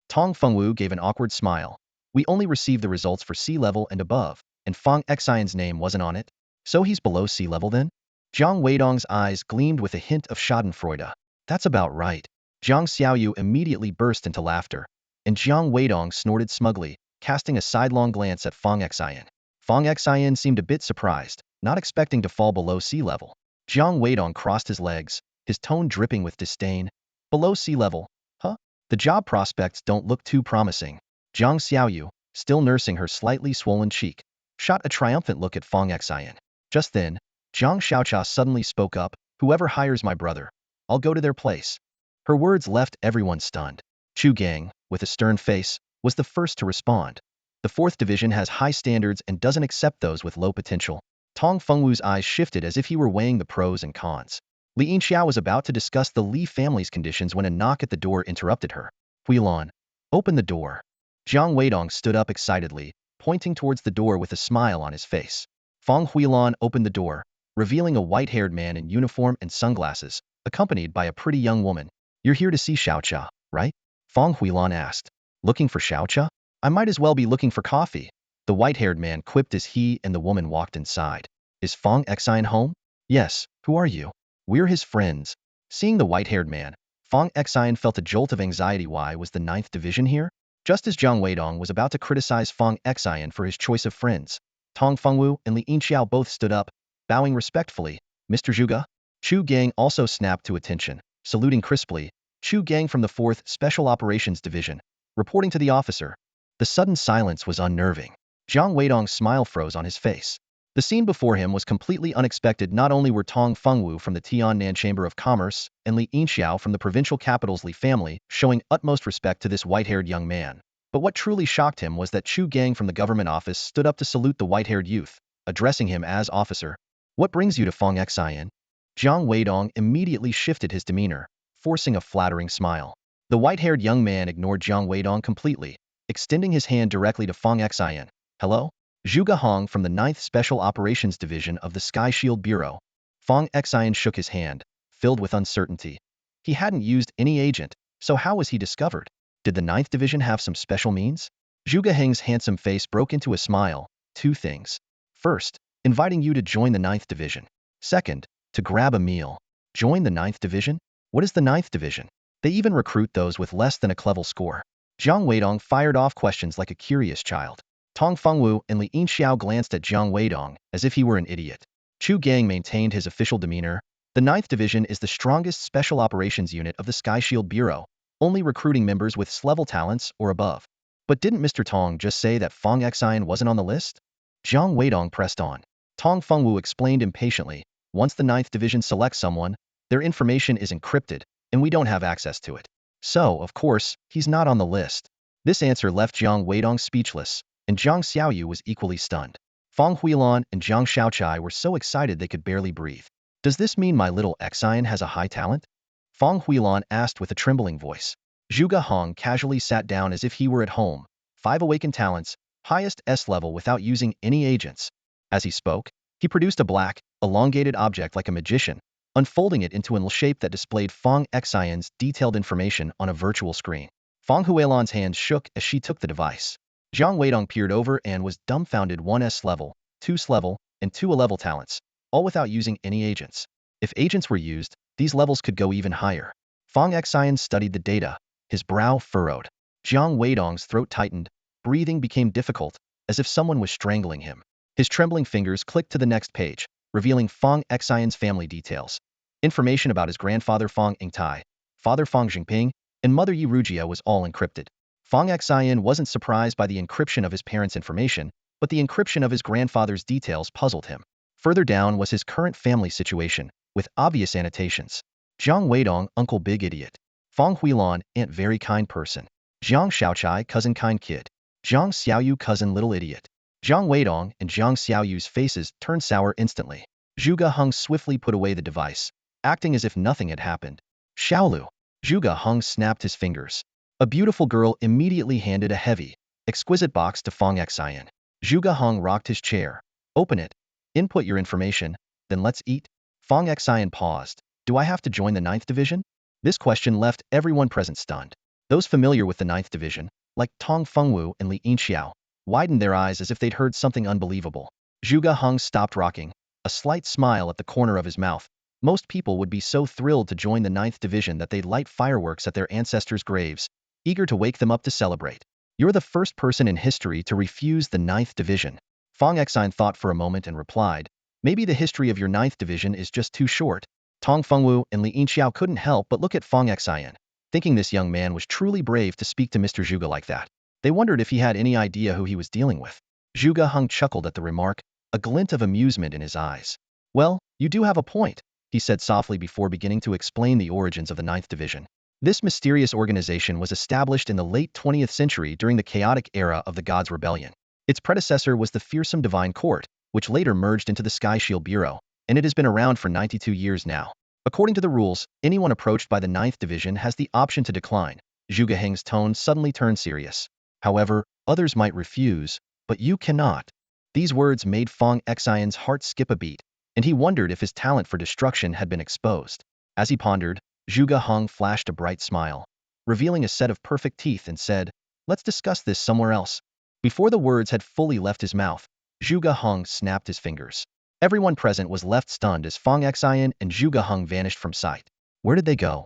Tong Fengwu gave an awkward smile. We only received the results for sea level and above, and Fong Xion's name wasn't on it. So he's below sea level then? Jiang Weidong's eyes gleamed with a hint of schadenfreude. That's about right. Jiang Xiaoyu immediately burst into laughter, and Jiang Weidong snorted smugly, casting a sidelong glance at Fong Xion. Fong Xion seemed a bit surprised, not expecting to fall below sea level. Jiang Weidong crossed his legs, his tone dripping with disdain. Below sea level, huh? The job prospects don't look too promising. Jiang Xiaoyu, still nursing her slightly swollen cheek, shot a triumphant look at Fong Xion. Just then, Jiang Xiaochai suddenly spoke up, Whoever hires my brother, I'll go to their place. Her words left everyone stunned. Chu Gang, with a stern face, was the first to respond. The 4th Division has high standards and doesn't accept those with low potential. Tong Fengwu's eyes shifted as if he were weighing the pros and cons. Li Yinxiao was about to discuss the Li family's conditions when a knock at the door interrupted her. Huilan, open the door. Jiang Weidong stood up excitedly, pointing towards the door with a smile on his face. Fong Huilan opened the door, revealing a white-haired man in uniform and sunglasses, accompanied by a pretty young woman. You're here to see Xiaocha, right? Fong Huilan asked. Looking for Xiaocha? I might as well be looking for coffee. The white-haired man quipped as he and the woman walked inside. Is Fong Xion home? Yes. Who are you? We're his friends. Seeing the white-haired man, Fong Xion felt a jolt of anxiety. Why was the 9th Division here? Just as Jiang Weidong was about to criticize Fong Xion for his choice of friends, Tong Fengwu and Li Yinxiao both stood up, bowing respectfully. Mr. Zhuge? Chu Gang also snapped to attention, saluting crisply. Chu Gang from the 4th Special Operations Division, reporting to the officer. The sudden silence was unnerving. Jiang Weidong's smile froze on his face. The scene before him was completely unexpected. Not only were Tong Fengwu from the Tiannan Chamber of Commerce and Li Yinxiao from the provincial capital's Li family showing utmost respect to this white-haired young man, but what truly shocked him was that Chu Gang from the government office stood up to salute the white-haired youth, addressing him as officer. What brings you to Fong Xion? Jiang Weidong immediately shifted his demeanor, forcing a flattering smile. The white-haired young man ignored Jiang Weidong completely, extending his hand directly to Fong Xion. Hello? Zhuge Hong from the 9th Special Operations Division of the Sky Shield Bureau. Fong Xion shook his hand, filled with uncertainty. He hadn't used any agent, so how was he discovered? Did the 9th Division have some special means? Zhuge Heng's handsome face broke into a smile. 2 things. First, inviting you to join the 9th Division. Second, to grab a meal. Join the 9th Division? What is the 9th Division? They even recruit those with less than a clevel score. Jiang Weidong fired off questions like a curious child. Tong Fengwu and Li Yinxiao glanced at Jiang Weidong as if he were an idiot. Chu Gang maintained his official demeanor. The 9th Division is the strongest special operations unit of the Sky Shield Bureau, only recruiting members with S-level talents or above. But didn't Mr. Tong just say that Fong Xion wasn't on the list? Jiang Weidong pressed on. Tong Fengwu explained impatiently. Once the 9th Division selects someone, their information is encrypted, and we don't have access to it. So, of course, he's not on the list. This answer left Jiang Weidong speechless, and Zhang Xiaoyu was equally stunned. Fong Huilan and Zhang Xiaochai were so excited they could barely breathe. Does this mean my little Xion has a high talent? Fong Huilan asked with a trembling voice. Zhuge Hong casually sat down as if he were at home. 5 awakened talents, highest S level without using any agents. As he spoke, he produced a black, elongated object like a magician, unfolding it into a shape that displayed Fong Xion's detailed information on a virtual screen. Fong Huilan's hands shook as she took the device. Jiang Weidong peered over and was dumbfounded. 1 S level, 2 S level, and 2 A level talents, all without using any agents. If agents were used, these levels could go even higher. Fong Xion studied the data, his brow furrowed. Jiang Weidong's throat tightened, breathing became difficult, as if someone was strangling him. His trembling fingers clicked to the next page, revealing Fong Xion's family details. Information about his grandfather Fong Yingtai, father Fong Jingping, and mother Yi Ruijia was all encrypted. Fong Xion wasn't surprised by the encryption of his parents' information, but the encryption of his grandfather's details puzzled him. Further down was his current family situation, with obvious annotations. Jiang Weidong, uncle big idiot. Fong Huilan, aunt very kind person. Jiang Xiaochai, cousin kind kid. Jiang Xiaoyu, cousin little idiot. Jiang Weidong and Jiang Xiaoyu's faces turned sour instantly. Zhuge Hong swiftly put away the device, acting as if nothing had happened. Xiaolu. Zhuge Hong snapped his fingers. A beautiful girl immediately handed a heavy, exquisite box to Fong Xion. Zhuge Hong rocked his chair. Open it. Input your information, then let's eat. Fong Xion paused. Do I have to join the 9th Division? This question left everyone present stunned. Those familiar with the 9th Division, like Tong Fengwu and Li Yinxiao, widened their eyes as if they'd heard something unbelievable. Zhuge Hong stopped rocking, a slight smile at the corner of his mouth. Most people would be so thrilled to join the 9th Division that they'd light fireworks at their ancestors' graves, eager to wake them up to celebrate. You're the first person in history to refuse the 9th Division. Fong Xion thought for a moment and replied, maybe the history of your 9th Division is just too short. Tong Fengwu and Li Yinxiao couldn't help but look at Fong Xion, thinking this young man was truly brave to speak to Mr. Zhuge like that. They wondered if he had any idea who he was dealing with. Zhuge Hong chuckled at the remark, a glint of amusement in his eyes. Well, you do have a point. he said softly before beginning to explain the origins of the Ninth Division. This mysterious organization was established in the late 20th century during the chaotic era of the Gods' Rebellion. Its predecessor was the fearsome Divine Court, which later merged into the Sky Shield Bureau, and it has been around for 92 years now. According to the rules, anyone approached by the Ninth Division has the option to decline. Zhuge Heng's tone suddenly turned serious. However, others might refuse, but you cannot. These words made Fong Xion's heart skip a beat, and he wondered if his talent for destruction had been exposed. As he pondered, Zhuge Heng flashed a bright smile, revealing a set of perfect teeth and said, "Let's discuss this somewhere else." Before the words had fully left his mouth, Zhuge Heng snapped his fingers. Everyone present was left stunned as Fong Xion and Zhuge Heng vanished from sight. Where did they go?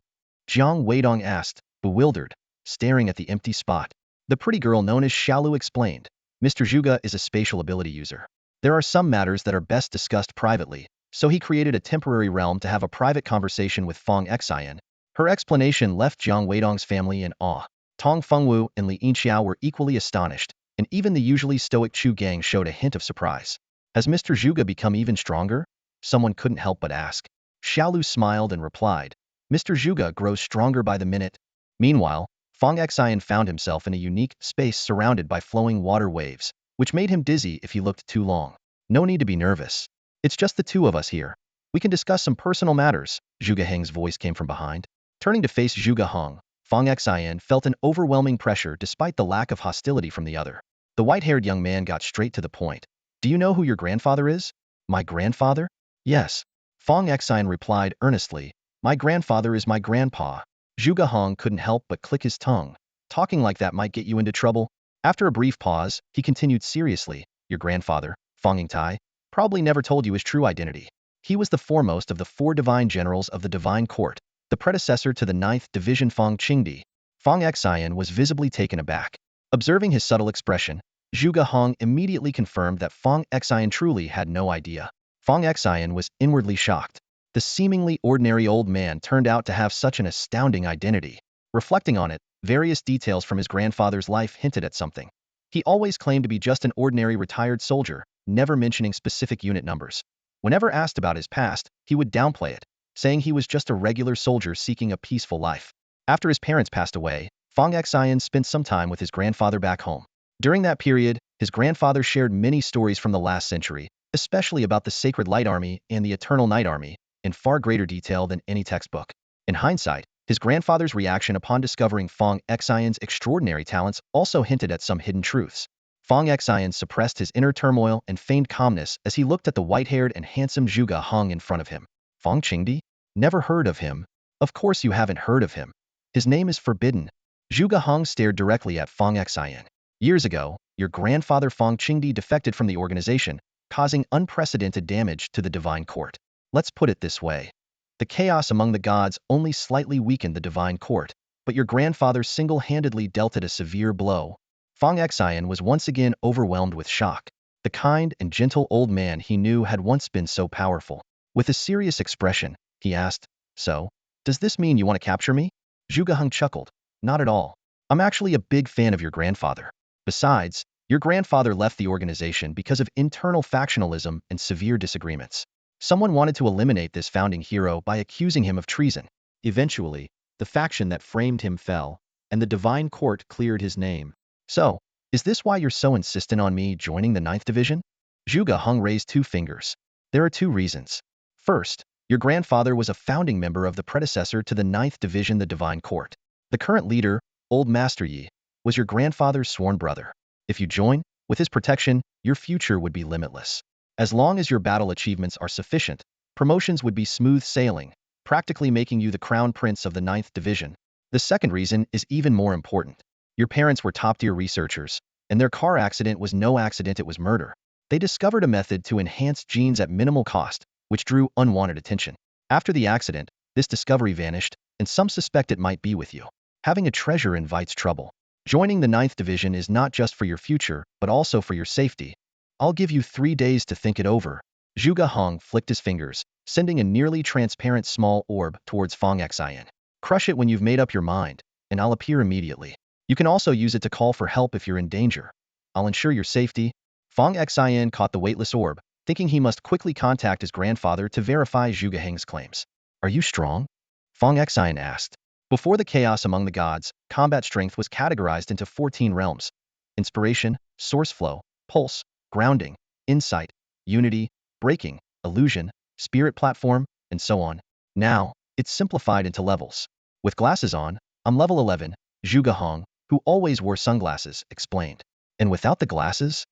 Jiang Weidong asked, bewildered, staring at the empty spot. The pretty girl known as Xiaolu explained, Mr. Zhuge is a spatial ability user. There are some matters that are best discussed privately, so he created a temporary realm to have a private conversation with Fong Xion. Her explanation left Jiang Weidong's family in awe. Tong Fengwu and Li Yinxiao were equally astonished, and even the usually stoic Chu Gang showed a hint of surprise. Has Mr. Zhuge become even stronger? Someone couldn't help but ask. Xiaolu smiled and replied, Mr. Zhuge grows stronger by the minute. Meanwhile, Fong Xion found himself in a unique space surrounded by flowing water waves, which made him dizzy if he looked too long. No need to be nervous. It's just the two of us here. We can discuss some personal matters, Zhuge Heng's voice came from behind. Turning to face Zhuge Heng, Fong Xion felt an overwhelming pressure despite the lack of hostility from the other. The white-haired young man got straight to the point. Do you know who your grandfather is? My grandfather? Yes. Fong Xion replied earnestly. My grandfather is my grandpa. Zhuge Heng couldn't help but click his tongue. Talking like that might get you into trouble. After a brief pause, he continued seriously. Your grandfather, Fong Yingtai, probably never told you his true identity. He was the foremost of the 4 divine generals of the Divine Court, the predecessor to the 9th Division Fong Qingdi. Fong Xion was visibly taken aback. Observing his subtle expression, Zhuge Heng immediately confirmed that Fong Xion truly had no idea. Fong Xion was inwardly shocked. The seemingly ordinary old man turned out to have such an astounding identity. Reflecting on it, various details from his grandfather's life hinted at something. He always claimed to be just an ordinary retired soldier, never mentioning specific unit numbers. Whenever asked about his past, he would downplay it, saying he was just a regular soldier seeking a peaceful life. After his parents passed away, Fong Xion spent some time with his grandfather back home. During that period, his grandfather shared many stories from the last century, especially about the Sacred Light Army and the Eternal Night Army, in far greater detail than any textbook. In hindsight, his grandfather's reaction upon discovering Fong Xion's extraordinary talents also hinted at some hidden truths. Fong Xion suppressed his inner turmoil and feigned calmness as he looked at the white-haired and handsome Zhuge Heng in front of him. Fong Qingdi? Never heard of him. Of course you haven't heard of him. His name is forbidden. Zhuge Heng stared directly at Fong Xion. Years ago, your grandfather Fong Qingdi defected from the organization, causing unprecedented damage to the Divine Court. Let's put it this way. The chaos among the gods only slightly weakened the Divine Court, but your grandfather single-handedly dealt it a severe blow. Fong Xion was once again overwhelmed with shock. The kind and gentle old man he knew had once been so powerful. With a serious expression, he asked, So, does this mean you want to capture me? Zhuge Heng chuckled. Not at all. I'm actually a big fan of your grandfather. Besides, your grandfather left the organization because of internal factionalism and severe disagreements. Someone wanted to eliminate this founding hero by accusing him of treason. Eventually, the faction that framed him fell, and the Divine Court cleared his name. So, is this why you're so insistent on me joining the 9th Division? Zhuge Heng raised 2 fingers. There are 2 reasons. First, your grandfather was a founding member of the predecessor to the 9th Division, the Divine Court. The current leader, Old Master Yi, was your grandfather's sworn brother. If you join, with his protection, your future would be limitless. As long as your battle achievements are sufficient, promotions would be smooth sailing, practically making you the crown prince of the 9th Division. The second reason is even more important. Your parents were top-tier researchers, and their car accident was no accident, it was murder. They discovered a method to enhance genes at minimal cost, which drew unwanted attention. After the accident, this discovery vanished, and some suspect it might be with you. Having a treasure invites trouble. Joining the 9th Division is not just for your future, but also for your safety. I'll give you 3 days to think it over. Zhuge Heng flicked his fingers, sending a nearly transparent small orb towards Fong Xion. Crush it when you've made up your mind, and I'll appear immediately. You can also use it to call for help if you're in danger. I'll ensure your safety. Fong Xion caught the weightless orb, thinking he must quickly contact his grandfather to verify Zhuge Heng's claims. Are you strong? Fong Xion asked. Before the chaos among the gods, combat strength was categorized into 14 realms: inspiration, source flow, pulse, grounding, insight, unity, breaking, illusion, spirit platform, and so on. Now, it's simplified into levels. With glasses on, I'm level 11, Zhuge Hong, who always wore sunglasses, explained. And without the glasses?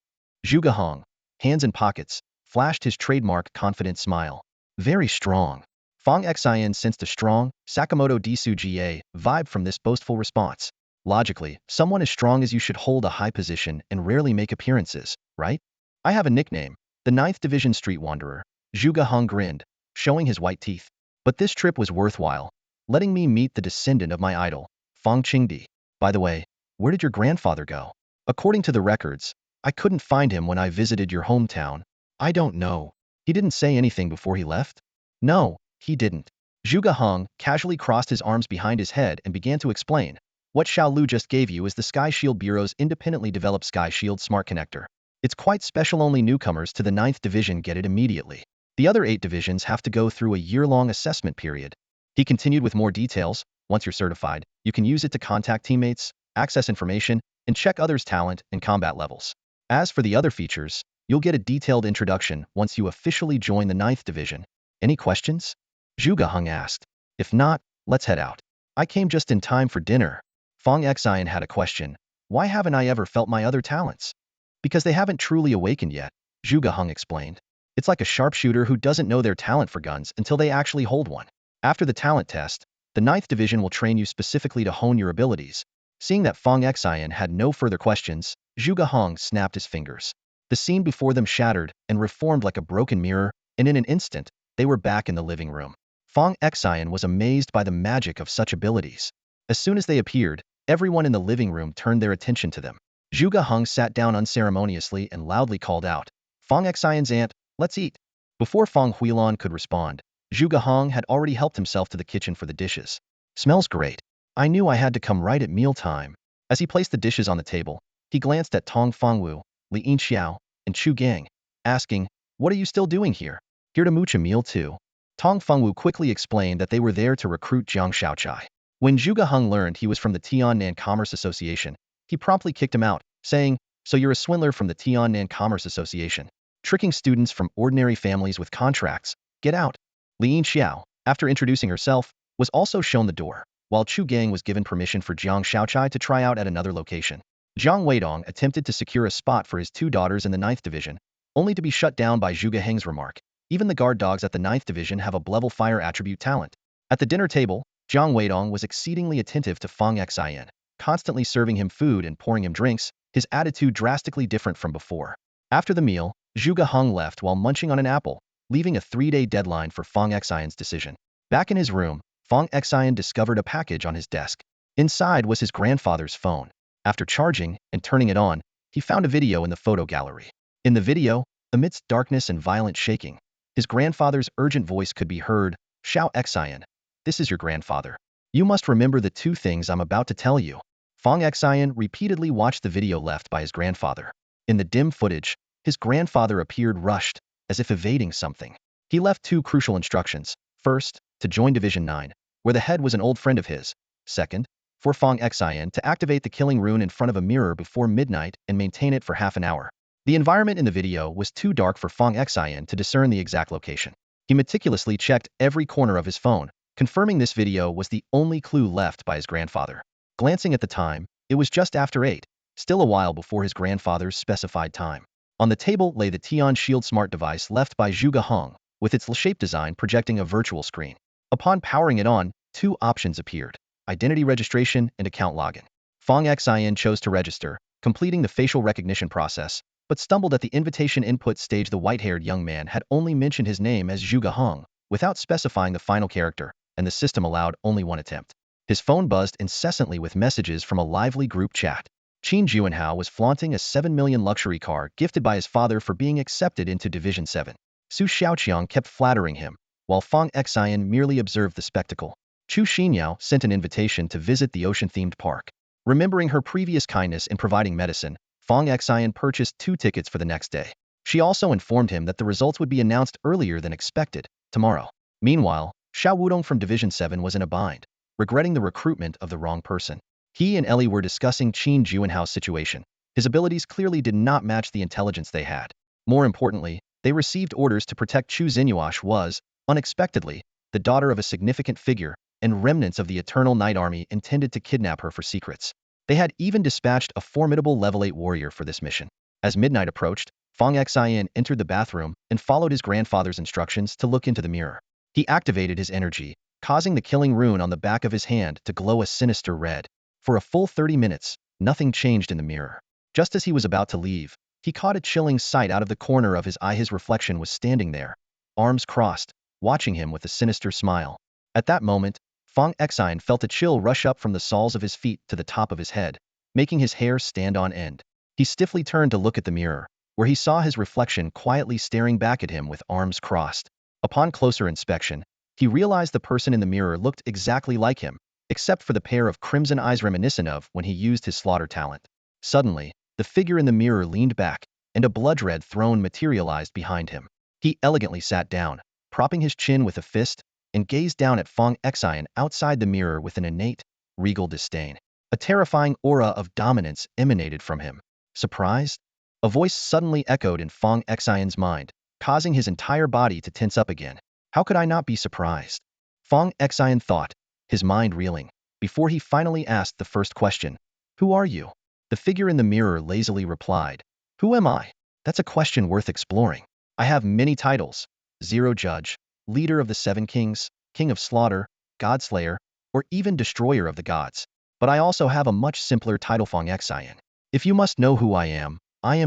Zhuge Hong, hands in pockets, flashed his trademark confident smile. Very strong. Fong Xion sensed a strong, Sakamoto Disu Ga vibe from this boastful response. Logically, someone as strong as you should hold a high position and rarely make appearances, right? I have a nickname, the 9th Division Street Wanderer. Zhuge Hong grinned, showing his white teeth. But this trip was worthwhile, letting me meet the descendant of my idol, Fong Qingdi. By the way, where did your grandfather go? According to the records, I couldn't find him when I visited your hometown. I don't know. He didn't say anything before he left? No, he didn't. Zhuge Hong casually crossed his arms behind his head and began to explain. What Xiao Lu just gave you is the Sky Shield Bureau's independently developed Sky Shield Smart Connector. It's quite special, only newcomers to the 9th Division get it immediately. The other 8 divisions have to go through a year-long assessment period. He continued with more details. Once you're certified, you can use it to contact teammates, access information, and check others' talent and combat levels. As for the other features, you'll get a detailed introduction once you officially join the 9th Division. Any questions? Zhuge Hong asked. If not, let's head out. I came just in time for dinner. Fong Xion had a question. Why haven't I ever felt my other talents? Because they haven't truly awakened yet, Zhuge Hong explained. It's like a sharpshooter who doesn't know their talent for guns until they actually hold one. After the talent test, the 9th Division will train you specifically to hone your abilities. Seeing that Fong Xion had no further questions, Zhuge Hong snapped his fingers. The scene before them shattered and reformed like a broken mirror, and in an instant, they were back in the living room. Fong Xion was amazed by the magic of such abilities. As soon as they appeared, everyone in the living room turned their attention to them. Zhuge Hong sat down unceremoniously and loudly called out, Fong Xion's aunt, let's eat. Before Fong Huilon could respond, Zhuge Hong had already helped himself to the kitchen for the dishes. Smells great. I knew I had to come right at mealtime. As he placed the dishes on the table, he glanced at Tong Fengwu, Li Yinxiao, and Chu Gang, asking, what are you still doing here? Here to mooch a meal too? Tong Fengwu quickly explained that they were there to recruit Jiang Shaochai. When Zhuge Hong learned he was from the Tiannan Commerce Association, he promptly kicked him out, saying, so you're a swindler from the Tiannan Commerce Association, tricking students from ordinary families with contracts. Get out. Li Yinxiao, after introducing herself, was also shown the door, while Chu Gang was given permission for Jiang Shaochai to try out at another location. Jiang Weidong attempted to secure a spot for his 2 daughters in the 9th Division, only to be shut down by Zhuge Heng's remark. Even the guard dogs at the 9th Division have a level fire attribute talent. At the dinner table, Jiang Weidong was exceedingly attentive to Fong Xion, constantly serving him food and pouring him drinks, his attitude drastically different from before. After the meal, Zhuge Hong left while munching on an apple, leaving a 3-day deadline for Fong Xion's decision. Back in his room, Fong Xion discovered a package on his desk. Inside was his grandfather's phone. After charging and turning it on, he found a video in the photo gallery. In the video, amidst darkness and violent shaking, his grandfather's urgent voice could be heard, Xiao Xion, this is your grandfather. You must remember the 2 things I'm about to tell you. Fong Xion repeatedly watched the video left by his grandfather. In the dim footage, his grandfather appeared rushed, as if evading something. He left 2 crucial instructions. First, to join Division 9, where the head was an old friend of his. Second, for Fong Xion to activate the killing rune in front of a mirror before midnight and maintain it for half an hour. The environment in the video was too dark for Fong Xion to discern the exact location. He meticulously checked every corner of his phone, confirming this video was the only clue left by his grandfather. Glancing at the time, it was just after 8, still a while before his grandfather's specified time. On the table lay the Tian Shield Smart device left by Zhuge Hong, with its L-shaped design projecting a virtual screen. Upon powering it on, 2 options appeared, identity registration and account login. Fong Xion chose to register, completing the facial recognition process, but stumbled at the invitation input stage. The white-haired young man had only mentioned his name as Zhuge Hong, without specifying the final character, and the system allowed only 1 attempt. His phone buzzed incessantly with messages from a lively group chat. Qin Juanhao was flaunting a 7 million luxury car gifted by his father for being accepted into Division 7. Su Xiaoqiang kept flattering him, while Fong Xion merely observed the spectacle. Chu Xinyao sent an invitation to visit the ocean-themed park. Remembering her previous kindness in providing medicine, Fong Xion purchased 2 tickets for the next day. She also informed him that the results would be announced earlier than expected, tomorrow. Meanwhile, Xiao Wudong from Division 7 was in a bind, regretting the recruitment of the wrong person. He and Ellie were discussing Qin Juanhao's situation. His abilities clearly did not match the intelligence they had. More importantly, they received orders to protect Chu Xinyuash was, unexpectedly, the daughter of a significant figure, and remnants of the Eternal Night Army intended to kidnap her for secrets. They had even dispatched a formidable level 8 warrior for this mission. As midnight approached, Fong Xion entered the bathroom and followed his grandfather's instructions to look into the mirror. He activated his energy, causing the killing rune on the back of his hand to glow a sinister red. For a full 30 minutes, nothing changed in the mirror. Just as he was about to leave, he caught a chilling sight out of the corner of his eye. His reflection was standing there, arms crossed, watching him with a sinister smile. At that moment, Fong Xion felt a chill rush up from the soles of his feet to the top of his head, making his hair stand on end. He stiffly turned to look at the mirror, where he saw his reflection quietly staring back at him with arms crossed. Upon closer inspection, he realized the person in the mirror looked exactly like him, except for the pair of crimson eyes reminiscent of when he used his slaughter talent. Suddenly, the figure in the mirror leaned back, and a blood-red throne materialized behind him. He elegantly sat down, propping his chin with a fist, and gazed down at Fong Xion outside the mirror with an innate, regal disdain. A terrifying aura of dominance emanated from him. Surprised? A voice suddenly echoed in Fong Xion's mind, causing his entire body to tense up again. How could I not be surprised? Fong Xion thought, his mind reeling, before he finally asked the first question. Who are you? The figure in the mirror lazily replied. Who am I? That's a question worth exploring. I have many titles. Zero Judge, Leader of the Seven Kings, King of Slaughter, Godslayer, or even Destroyer of the Gods. But I also have a much simpler title, Fong Xion. If you must know who I am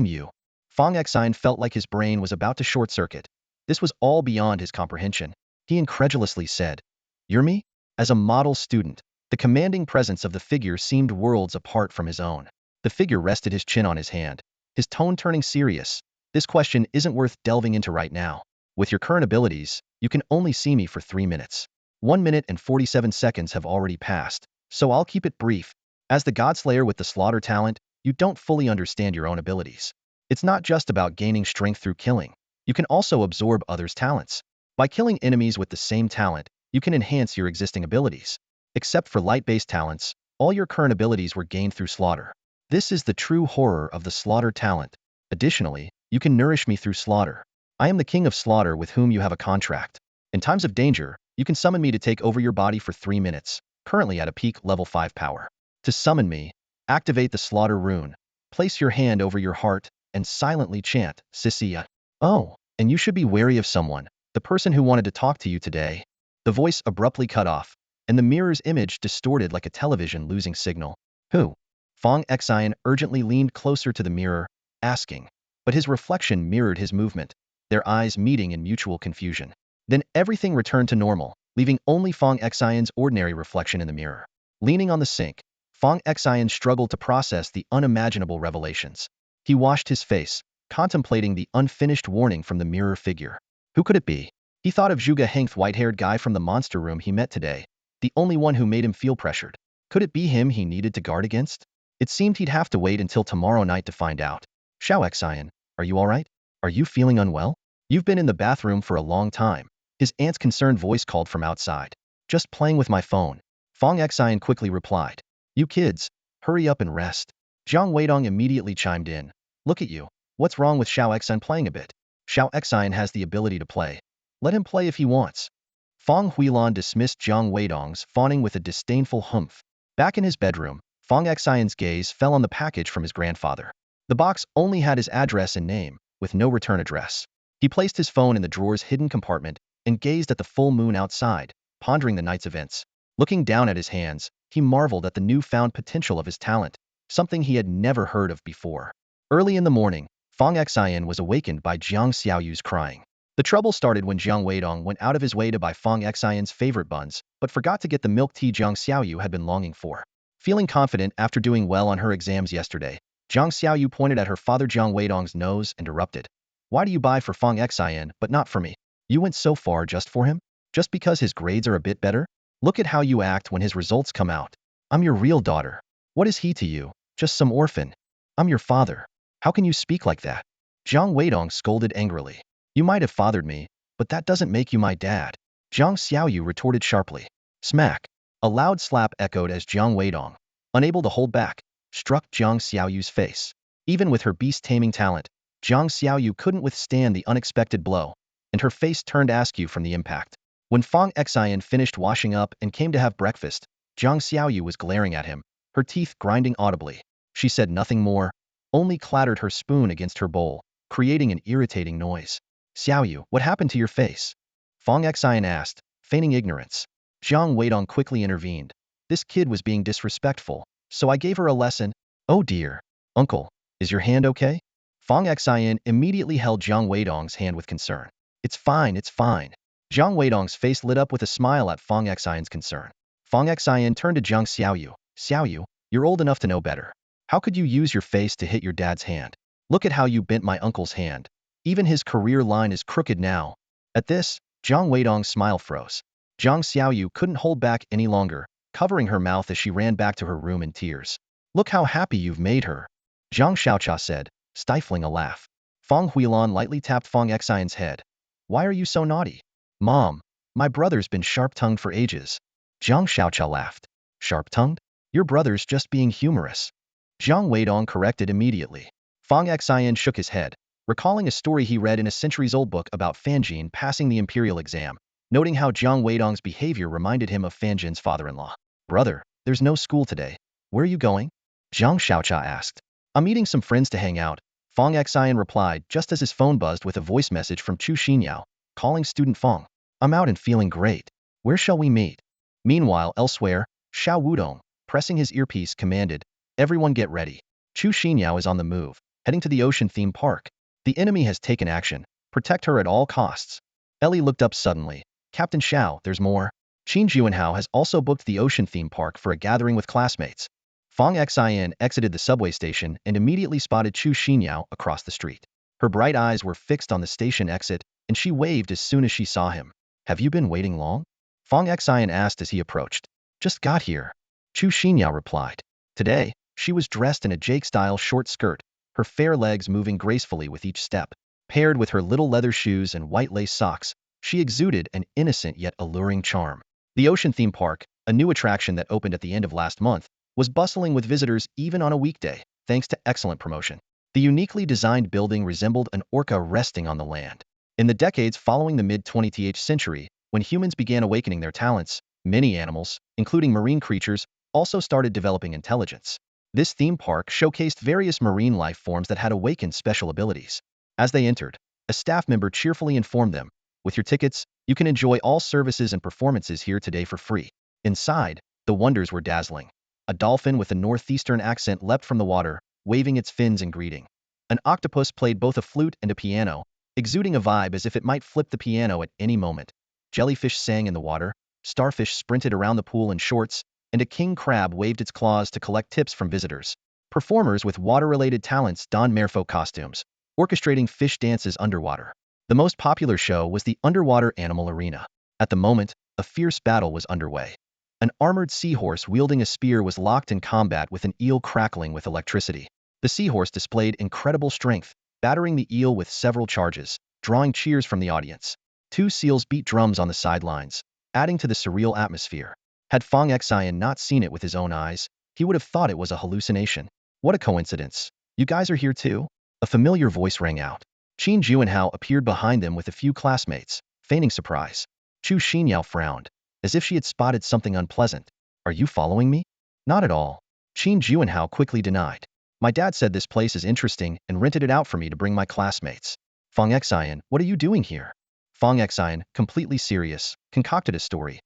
you. Fong Xion felt like his brain was about to short-circuit. This was all beyond his comprehension. He incredulously said, You're me? As a model student, the commanding presence of the figure seemed worlds apart from his own. The figure rested his chin on his hand, his tone turning serious. This question isn't worth delving into right now. With your current abilities, you can only see me for 3 minutes. 1 minute and 47 seconds have already passed, so I'll keep it brief. As the Godslayer with the slaughter talent, you don't fully understand your own abilities. It's not just about gaining strength through killing. You can also absorb others' talents. By killing enemies with the same talent, you can enhance your existing abilities. Except for light-based talents, all your current abilities were gained through slaughter. This is the true horror of the slaughter talent. Additionally, you can nourish me through slaughter. I am the king of slaughter with whom you have a contract. In times of danger, you can summon me to take over your body for 3 minutes, currently at a peak level 5 power. To summon me, activate the slaughter rune, place your hand over your heart, and silently chant, Sisia. Oh, and you should be wary of someone, the person who wanted to talk to you today. The voice abruptly cut off, and the mirror's image distorted like a television losing signal. Who? Fong Xion urgently leaned closer to the mirror, asking, but his reflection mirrored his movement, their eyes meeting in mutual confusion. Then everything returned to normal, leaving only Fong Xion's ordinary reflection in the mirror. Leaning on the sink, Fong Xion struggled to process the unimaginable revelations. He washed his face, contemplating the unfinished warning from the mirror figure. Who could it be? He thought of Zhuge Heng's white-haired guy from the monster room he met today, the only one who made him feel pressured. Could it be him he needed to guard against? It seemed he'd have to wait until tomorrow night to find out. Xiao Xion, are you alright? Are you feeling unwell? You've been in the bathroom for a long time. His aunt's concerned voice called from outside. Just playing with my phone. Fong Xion quickly replied. You kids, hurry up and rest. Jiang Weidong immediately chimed in. Look at you. What's wrong with Xiao Xion playing a bit? Xiao Xion has the ability to play. Let him play if he wants. Fong Huilan dismissed Jiang Weidong's fawning with a disdainful humph. Back in his bedroom, Fong Xion's gaze fell on the package from his grandfather. The box only had his address and name, with no return address. He placed his phone in the drawer's hidden compartment and gazed at the full moon outside, pondering the night's events. Looking down at his hands, he marveled at the newfound potential of his talent, something he had never heard of before. Early in the morning, Fong Xion was awakened by Jiang Xiaoyu's crying. The trouble started when Jiang Weidong went out of his way to buy Fong Xion's favorite buns, but forgot to get the milk tea Jiang Xiaoyu had been longing for. Feeling confident after doing well on her exams yesterday, Jiang Xiaoyu pointed at her father Jiang Weidong's nose and erupted. Why do you buy for Fong Xion but not for me? You went so far just for him? Just because his grades are a bit better? Look at how you act when his results come out. I'm your real daughter. What is he to you? Just some orphan. I'm your father. How can you speak like that? Zhang Weidong scolded angrily. You might have fathered me, but that doesn't make you my dad. Zhang Xiaoyu retorted sharply. Smack. A loud slap echoed as Zhang Weidong, unable to hold back, struck Zhang Xiaoyu's face. Even with her beast-taming talent, Zhang Xiaoyu couldn't withstand the unexpected blow, and her face turned askew from the impact. When Fong Xion finished washing up and came to have breakfast, Zhang Xiaoyu was glaring at him, her teeth grinding audibly. She said nothing more, only clattered her spoon against her bowl, creating an irritating noise. Xiaoyu, what happened to your face? Fong Xion asked, feigning ignorance. Zhang Weidong quickly intervened. This kid was being disrespectful, so I gave her a lesson. Oh dear. Uncle, is your hand okay? Fong Xion immediately held Zhang Weidong's hand with concern. It's fine, it's fine. Zhang Weidong's face lit up with a smile at Fong Xion's concern. Fong Xion turned to Zhang Xiaoyu. Xiaoyu, you're old enough to know better. How could you use your face to hit your dad's hand? Look at how you bent my uncle's hand. Even his career line is crooked now. At this, Zhang Weidong's smile froze. Zhang Xiaoyu couldn't hold back any longer, covering her mouth as she ran back to her room in tears. Look how happy you've made her, Zhang Xiaocha said, stifling a laugh. Fong Huilon lightly tapped Fong Xion's head. Why are you so naughty? Mom, my brother's been sharp-tongued for ages. Zhang Xiaocha laughed. Sharp-tongued? Your brother's just being humorous. Zhang Weidong corrected immediately. Fong Xion shook his head, recalling a story he read in a centuries-old book about Fanjin passing the imperial exam, noting how Zhang Weidong's behavior reminded him of Fanjin's father-in-law. Brother, there's no school today. Where are you going? Zhang Xiaocha asked. I'm meeting some friends to hang out, Fong Xion replied just as his phone buzzed with a voice message from Chu Xinyao, calling student Fong. I'm out and feeling great. Where shall we meet? Meanwhile, elsewhere, Xiao Wudong, pressing his earpiece, commanded, everyone get ready. Chu Xinyao is on the move, heading to the ocean theme park. The enemy has taken action. Protect her at all costs. Ellie looked up suddenly. Captain Xiao, there's more. Qin Juanhao has also booked the ocean theme park for a gathering with classmates. Fong Xion exited the subway station and immediately spotted Chu Xinyao across the street. Her bright eyes were fixed on the station exit, and she waved as soon as she saw him. Have you been waiting long? Fong Xion asked as he approached. Just got here. Chu Xinyao replied. Today, she was dressed in a Jake-style short skirt, her fair legs moving gracefully with each step. Paired with her little leather shoes and white lace socks, she exuded an innocent yet alluring charm. The ocean theme park, a new attraction that opened at the end of last month, was bustling with visitors even on a weekday, thanks to excellent promotion. The uniquely designed building resembled an orca resting on the land. In the decades following the mid-20th century, when humans began awakening their talents, many animals, including marine creatures, also started developing intelligence. This theme park showcased various marine life forms that had awakened special abilities. As they entered, a staff member cheerfully informed them, with your tickets, you can enjoy all services and performances here today for free. Inside, the wonders were dazzling. A dolphin with a northeastern accent leapt from the water, waving its fins in greeting. An octopus played both a flute and a piano, exuding a vibe as if it might flip the piano at any moment. Jellyfish sang in the water, starfish sprinted around the pool in shorts, and a king crab waved its claws to collect tips from visitors. Performers with water-related talents donned merfolk costumes, orchestrating fish dances underwater. The most popular show was the underwater animal arena. At the moment, a fierce battle was underway. An armored seahorse wielding a spear was locked in combat with an eel crackling with electricity. The seahorse displayed incredible strength, battering the eel with several charges, drawing cheers from the audience. Two seals beat drums on the sidelines, adding to the surreal atmosphere. Had Fong Xion not seen it with his own eyes, he would have thought it was a hallucination. What a coincidence. You guys are here too? A familiar voice rang out. Qin Juanhao appeared behind them with a few classmates, feigning surprise. Chu Xinyao frowned, as if she had spotted something unpleasant. Are you following me? Not at all. Qin Juanhao quickly denied. My dad said this place is interesting and rented it out for me to bring my classmates. Fong Xion, what are you doing here? Fong Xion, completely serious, concocted a story.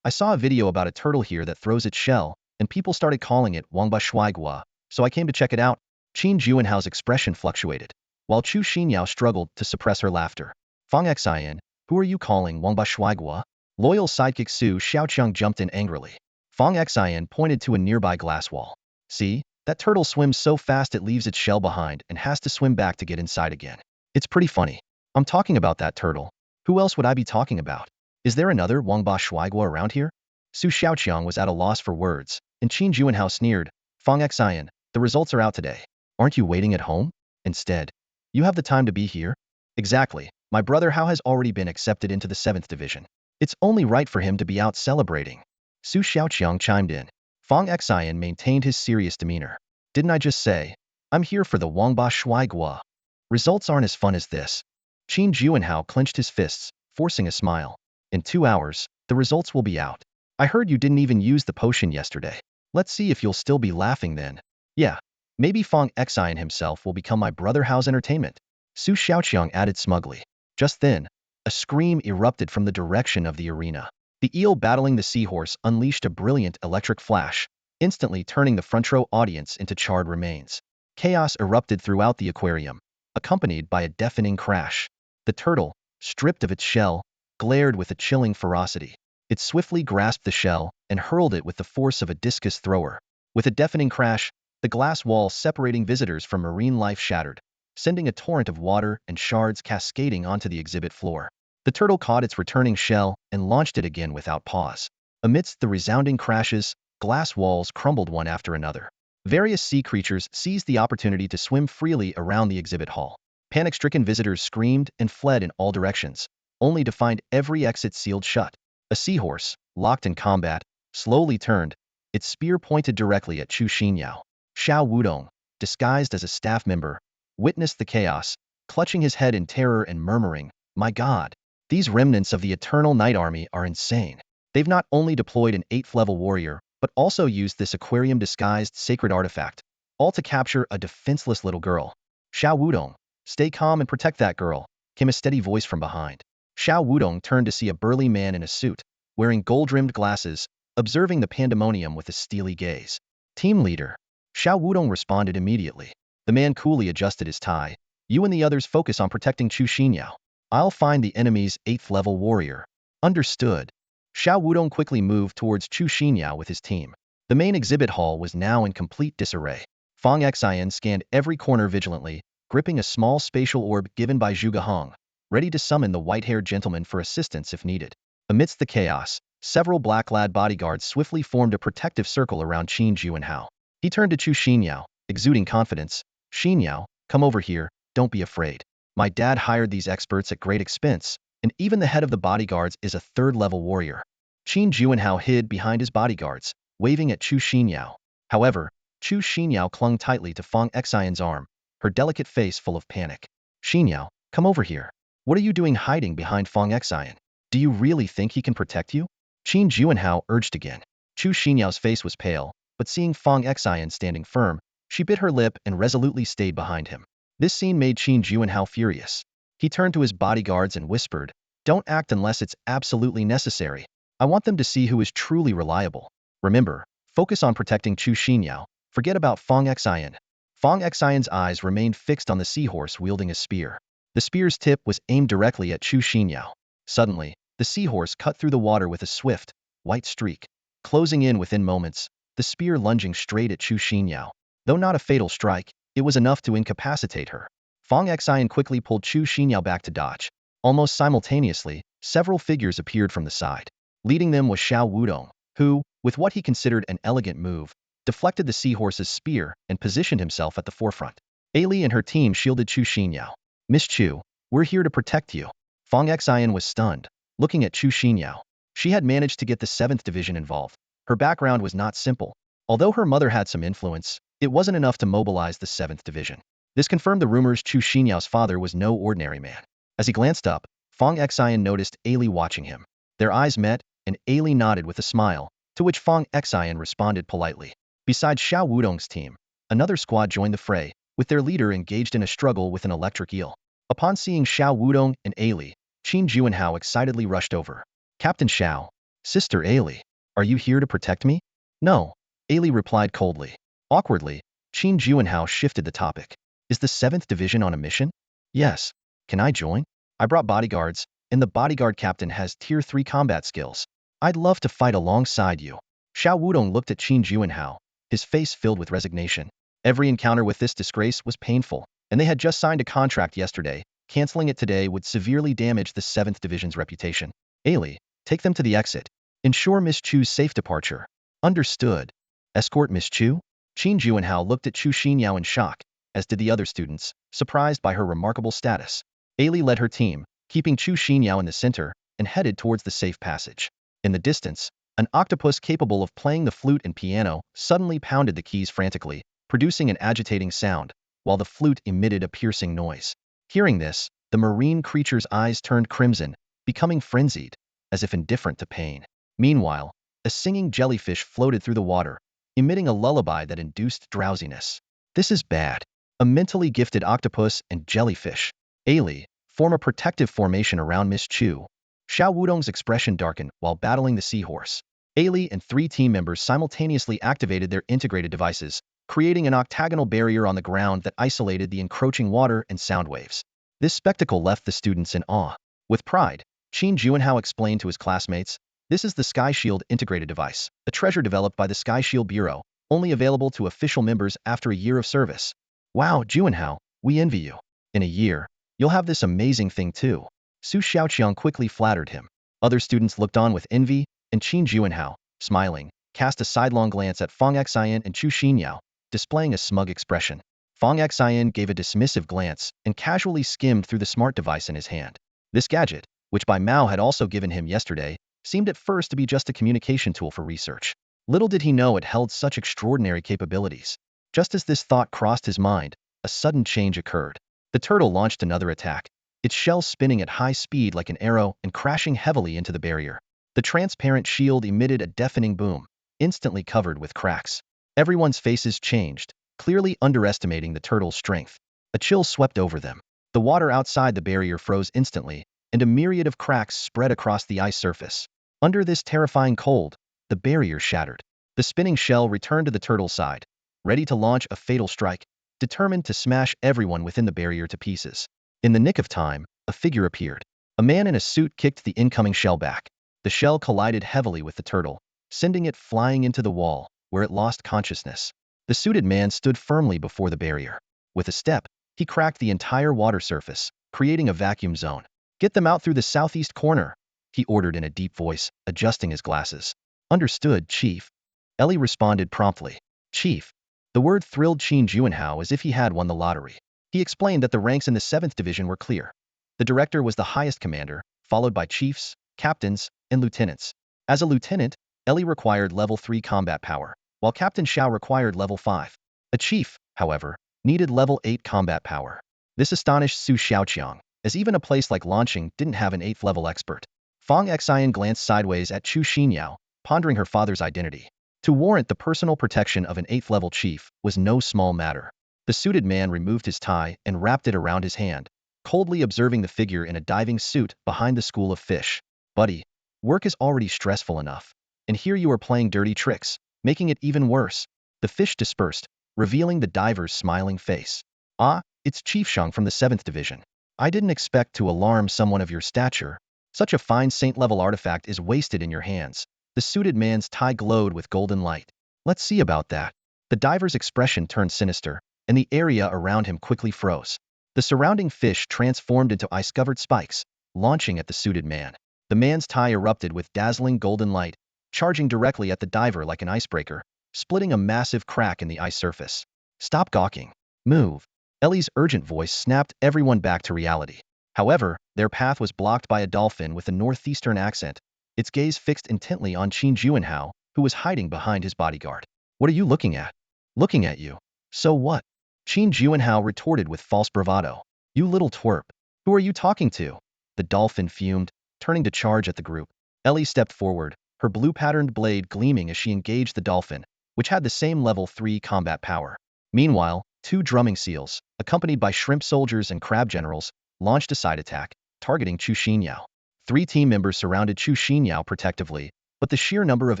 I saw a video about a turtle here that throws its shell, and people started calling it Wangba Shuaigua, so I came to check it out. Qin Juanhao's expression fluctuated, while Chu Xinyao struggled to suppress her laughter. Fong Xion, who are you calling Wangba Shuaigua? Loyal sidekick Su Xiaoqiang jumped in angrily. Fong Xion pointed to a nearby glass wall. See, that turtle swims so fast it leaves its shell behind and has to swim back to get inside again. It's pretty funny. I'm talking about that turtle. Who else would I be talking about? Is there another Wangba Shuaigua around here? Su Xiaoqiang was at a loss for words, and Qin Juanhao sneered. Fong Xion, the results are out today. Aren't you waiting at home? Instead, You have the time to be here? Exactly. My brother Hao has already been accepted into the 7th Division. It's only right for him to be out celebrating. Su Xiaoqiang chimed in. Fong Xion maintained his serious demeanor. Didn't I just say? I'm here for the Wangba Shui Gua. Results aren't as fun as this. Qin Juanhao clenched his fists, forcing a smile. In 2 hours, the results will be out. I heard you didn't even use the potion yesterday. Let's see if you'll still be laughing then. Yeah, maybe Fong Xion himself will become my brother Hao's entertainment. Su Xiaoqiang added smugly. Just then, a scream erupted from the direction of the arena. The eel battling the seahorse unleashed a brilliant electric flash, instantly turning the front row audience into charred remains. Chaos erupted throughout the aquarium, accompanied by a deafening crash. The turtle, stripped of its shell, glared with a chilling ferocity. It swiftly grasped the shell and hurled it with the force of a discus thrower. With a deafening crash, the glass wall separating visitors from marine life shattered, sending a torrent of water and shards cascading onto the exhibit floor. The turtle caught its returning shell and launched it again without pause. Amidst the resounding crashes, glass walls crumbled one after another. Various sea creatures seized the opportunity to swim freely around the exhibit hall. Panic-stricken visitors screamed and fled in all directions, only to find every exit sealed shut. A seahorse, locked in combat, slowly turned, its spear pointed directly at Chu Xinyao. Xiao Wudong, disguised as a staff member, witnessed the chaos, clutching his head in terror and murmuring, "My God, these remnants of the Eternal Night Army are insane. They've not only deployed an 8th-level warrior, but also used this aquarium-disguised sacred artifact, all to capture a defenseless little girl." Xiao Wudong, stay calm and protect that girl, came a steady voice from behind. Xiao Wudong turned to see a burly man in a suit, wearing gold-rimmed glasses, observing the pandemonium with a steely gaze. Team leader. Xiao Wudong responded immediately. The man coolly adjusted his tie. You and the others focus on protecting Chu Xinyao. I'll find the enemy's 8th-level warrior. Understood. Xiao Wudong quickly moved towards Chu Xinyao with his team. The main exhibit hall was now in complete disarray. Fong Xion scanned every corner vigilantly, gripping a small spatial orb given by Zhuge Hong, ready to summon the white-haired gentleman for assistance if needed. Amidst the chaos, several black-clad bodyguards swiftly formed a protective circle around Qin Juanhao. He turned to Chu Xinyao, exuding confidence. Xinyao, come over here, don't be afraid. My dad hired these experts at great expense, and even the head of the bodyguards is a 3rd-level warrior. Qin Juanhao hid behind his bodyguards, waving at Chu Xinyao. However, Chu Xinyao clung tightly to Fong Xion's arm, her delicate face full of panic. Xinyao, come over here. What are you doing hiding behind Fong Xion? Do you really think he can protect you? Qin Juanhao urged again. Chu Xinyao's face was pale, but seeing Fong Xion standing firm, she bit her lip and resolutely stayed behind him. This scene made Qin Juanhao furious. He turned to his bodyguards and whispered, "Don't act unless it's absolutely necessary. I want them to see who is truly reliable. Remember, focus on protecting Chu Xinyao. Forget about Fong Xion." Fong Xion's eyes remained fixed on the seahorse wielding a spear. The spear's tip was aimed directly at Chu Xinyao. Suddenly, the seahorse cut through the water with a swift, white streak, closing in within moments, the spear lunging straight at Chu Xinyao. Though not a fatal strike, it was enough to incapacitate her. Fong Xion quickly pulled Chu Xinyao back to dodge. Almost simultaneously, several figures appeared from the side. Leading them was Xiao Wudong, who, with what he considered an elegant move, deflected the seahorse's spear and positioned himself at the forefront. Ailey and her team shielded Chu Xinyao. "Miss Chu, we're here to protect you." Fong Xion was stunned, looking at Chu Xinyao. She had managed to get the 7th Division involved. Her background was not simple. Although her mother had some influence, it wasn't enough to mobilize the 7th Division. This confirmed the rumors Chu Xinyao's father was no ordinary man. As he glanced up, Fong Xion noticed Ailey watching him. Their eyes met, and Ailey nodded with a smile, to which Fong Xion responded politely. Besides Xiao Wudong's team, another squad joined the fray, with their leader engaged in a struggle with an electric eel. Upon seeing Xiao Wudong and Ailey, Qin Juanhao excitedly rushed over. "Captain Xiao, Sister Ailey, are you here to protect me?" "No," Ailey replied coldly. Awkwardly, Qin Juanhao shifted the topic. "Is the 7th Division on a mission?" "Yes. Can I join? I brought bodyguards, and the bodyguard captain has Tier 3 combat skills. I'd love to fight alongside you." Xiao Wudong looked at Qin Juanhao, his face filled with resignation. Every encounter with this disgrace was painful, and they had just signed a contract yesterday. Canceling it today would severely damage the 7th Division's reputation. "Ailey, take them to the exit. Ensure Miss Chu's safe departure." "Understood." "Escort Miss Chu?" Qin Juanhao looked at Chu Xinyao in shock. as did the other students, surprised by her remarkable status. Ailey led her team, keeping Chu Xinyao in the center, and headed towards the safe passage. In the distance, an octopus capable of playing the flute and piano suddenly pounded the keys frantically, producing an agitating sound, while the flute emitted a piercing noise. Hearing this, the marine creature's eyes turned crimson, becoming frenzied, as if indifferent to pain. Meanwhile, a singing jellyfish floated through the water, emitting a lullaby that induced drowsiness. This is bad. A mentally gifted octopus and jellyfish, Ailey, form a protective formation around Miss Chu. Xiao Wudong's expression darkened while battling the seahorse. Ailey and 3 team members simultaneously activated their integrated devices, creating an octagonal barrier on the ground that isolated the encroaching water and sound waves. This spectacle left the students in awe. With pride, Qin Juanhao explained to his classmates, "This is the Sky Shield integrated device, a treasure developed by the Sky Shield Bureau, only available to official members after a year of service." "Wow, Juanhao, we envy you. In a year, you'll have this amazing thing too." Su Xiaoqiang quickly flattered him. Other students looked on with envy, and Qin Juanhao, smiling, cast a sidelong glance at Fong Xion and Chu Xinyao, displaying a smug expression. Fong Xion gave a dismissive glance and casually skimmed through the smart device in his hand. This gadget, which Bai Mao had also given him yesterday, seemed at first to be just a communication tool for research. Little did he know it held such extraordinary capabilities. Just as this thought crossed his mind, a sudden change occurred. The turtle launched another attack, its shell spinning at high speed like an arrow and crashing heavily into the barrier. The transparent shield emitted a deafening boom, instantly covered with cracks. Everyone's faces changed, clearly underestimating the turtle's strength. A chill swept over them. The water outside the barrier froze instantly, and a myriad of cracks spread across the ice surface. Under this terrifying cold, the barrier shattered. The spinning shell returned to the turtle's side, ready to launch a fatal strike, determined to smash everyone within the barrier to pieces. In the nick of time, a figure appeared. A man in a suit kicked the incoming shell back. The shell collided heavily with the turtle, sending it flying into the wall, where it lost consciousness. The suited man stood firmly before the barrier. With a step, he cracked the entire water surface, creating a vacuum zone. "Get them out through the southeast corner," he ordered in a deep voice, adjusting his glasses. "Understood, Chief." Ellie responded promptly. "Chief." The word thrilled Qin Juanhao as if he had won the lottery. He explained that the ranks in the 7th Division were clear. The director was the highest commander, followed by chiefs, captains, and lieutenants. As a lieutenant, Ellie required level 3 combat power, while Captain Xiao required level 5. A chief, however, needed level 8 combat power. This astonished Su Xiaoqiang, as even a place like launching didn't have an 8th level expert. Fong Xion glanced sideways at Chu Xinyao, pondering her father's identity. To warrant the personal protection of an 8th level chief was no small matter. The suited man removed his tie and wrapped it around his hand, coldly observing the figure in a diving suit behind the school of fish. "Buddy, work is already stressful enough, and here you are playing dirty tricks, making it even worse." The fish dispersed, revealing the diver's smiling face. "Ah, it's Chief Shang from the 7th Division. I didn't expect to alarm someone of your stature. Such a fine saint-level artifact is wasted in your hands." The suited man's tie glowed with golden light. "Let's see about that." The diver's expression turned sinister, and the area around him quickly froze. The surrounding fish transformed into ice-covered spikes, launching at the suited man. The man's tie erupted with dazzling golden light, charging directly at the diver like an icebreaker, splitting a massive crack in the ice surface. "Stop gawking. Move." Ellie's urgent voice snapped everyone back to reality. However, their path was blocked by a dolphin with a northeastern accent, its gaze fixed intently on Qin Juanhao, who was hiding behind his bodyguard. "What are you looking at?" "Looking at you. So what?" Qin Juanhao retorted with false bravado. "You little twerp. Who are you talking to?" The dolphin fumed, turning to charge at the group. Ellie stepped forward, her blue-patterned blade gleaming as she engaged the dolphin, which had the same level 3 combat power. Meanwhile, 2 drumming seals, accompanied by shrimp soldiers and crab generals, launched a side attack, targeting Chu Xinyao. 3 team members surrounded Chu Xinyao protectively, but the sheer number of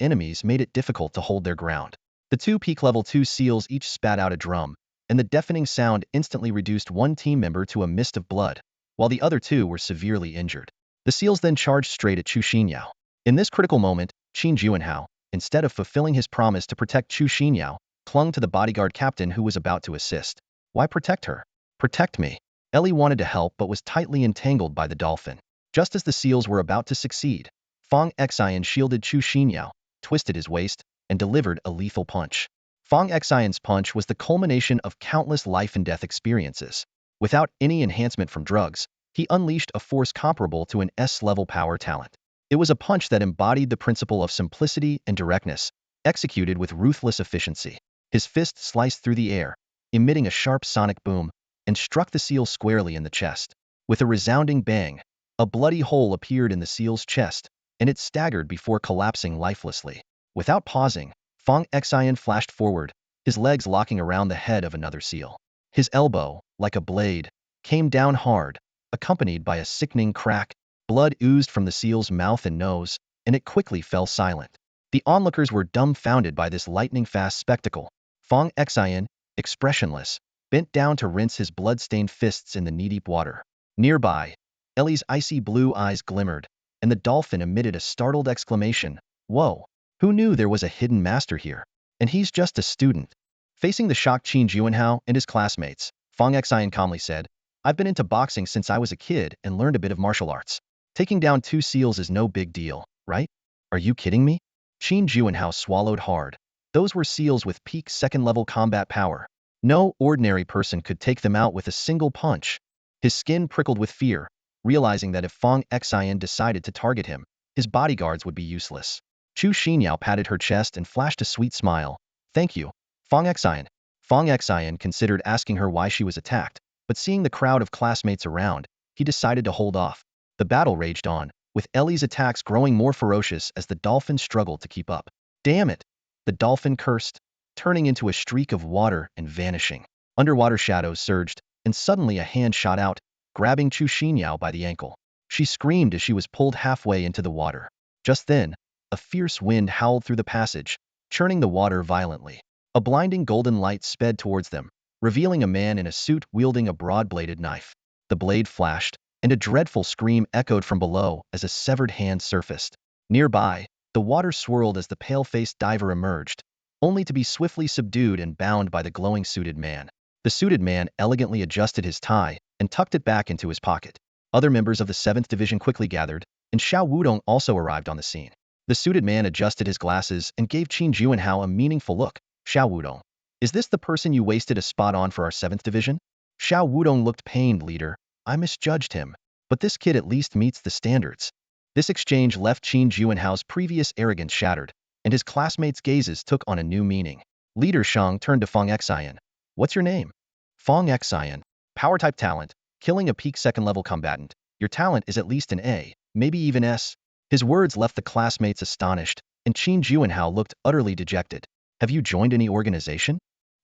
enemies made it difficult to hold their ground. The 2 peak level 2 seals each spat out a drum, and the deafening sound instantly reduced one team member to a mist of blood, while the other 2 were severely injured. The seals then charged straight at Chu Xinyao. In this critical moment, Qin Juanhao, instead of fulfilling his promise to protect Chu Xinyao, clung to the bodyguard captain who was about to assist. "Why protect her?" "Protect me." Ellie wanted to help but was tightly entangled by the dolphin. Just as the seals were about to succeed, Fong Xion shielded Chu Xinyao, twisted his waist, and delivered a lethal punch. Fong Xion's punch was the culmination of countless life and death experiences. Without any enhancement from drugs, he unleashed a force comparable to an S-level power talent. It was a punch that embodied the principle of simplicity and directness, executed with ruthless efficiency. His fist sliced through the air, emitting a sharp sonic boom, and struck the seal squarely in the chest. With a resounding bang, a bloody hole appeared in the seal's chest, and it staggered before collapsing lifelessly. Without pausing, Fong Xion flashed forward, his legs locking around the head of another seal. His elbow, like a blade, came down hard, accompanied by a sickening crack. Blood oozed from the seal's mouth and nose, and it quickly fell silent. The onlookers were dumbfounded by this lightning-fast spectacle. Fong Xion, expressionless, bent down to rinse his blood-stained fists in the knee-deep water. Nearby, Ellie's icy blue eyes glimmered, and the dolphin emitted a startled exclamation. Whoa! Who knew there was a hidden master here? And he's just a student. Facing the shocked Qin Juanhao and his classmates, Fong Xion calmly said, I've been into boxing since I was a kid and learned a bit of martial arts. Taking down 2 seals is no big deal, right? Are you kidding me? Qin Juanhao swallowed hard. Those were seals with peak second-level combat power. No ordinary person could take them out with a single punch. His skin prickled with fear, realizing that if Fong Xion decided to target him, his bodyguards would be useless. Chu Xinyao patted her chest and flashed a sweet smile. Thank you, Fong Xion. Fong Xion considered asking her why she was attacked, but seeing the crowd of classmates around, he decided to hold off. The battle raged on, with Ellie's attacks growing more ferocious as the dolphin struggled to keep up. Damn it! The dolphin cursed, turning into a streak of water and vanishing. Underwater shadows surged, and suddenly a hand shot out, grabbing Chu Xinyao by the ankle. She screamed as she was pulled halfway into the water. Just then, a fierce wind howled through the passage, churning the water violently. A blinding golden light sped towards them, revealing a man in a suit wielding a broad-bladed knife. The blade flashed, and a dreadful scream echoed from below as a severed hand surfaced. Nearby, the water swirled as the pale-faced diver emerged, only to be swiftly subdued and bound by the glowing suited man. The suited man elegantly adjusted his tie and tucked it back into his pocket. Other members of the 7th Division quickly gathered, and Xiao Wudong also arrived on the scene. The suited man adjusted his glasses and gave Qin Juanhao a meaningful look. Xiao Wudong, is this the person you wasted a spot on for our 7th Division? Xiao Wudong looked pained. Leader, I misjudged him, but this kid at least meets the standards. This exchange left Qin Juanhao's previous arrogance shattered, and his classmates' gazes took on a new meaning. Leader Shang turned to Fong Xion. What's your name? Fong Xion. Power-type talent, killing a peak second-level combatant. Your talent is at least an A, maybe even S. His words left the classmates astonished, and Qin Juanhao looked utterly dejected. Have you joined any organization?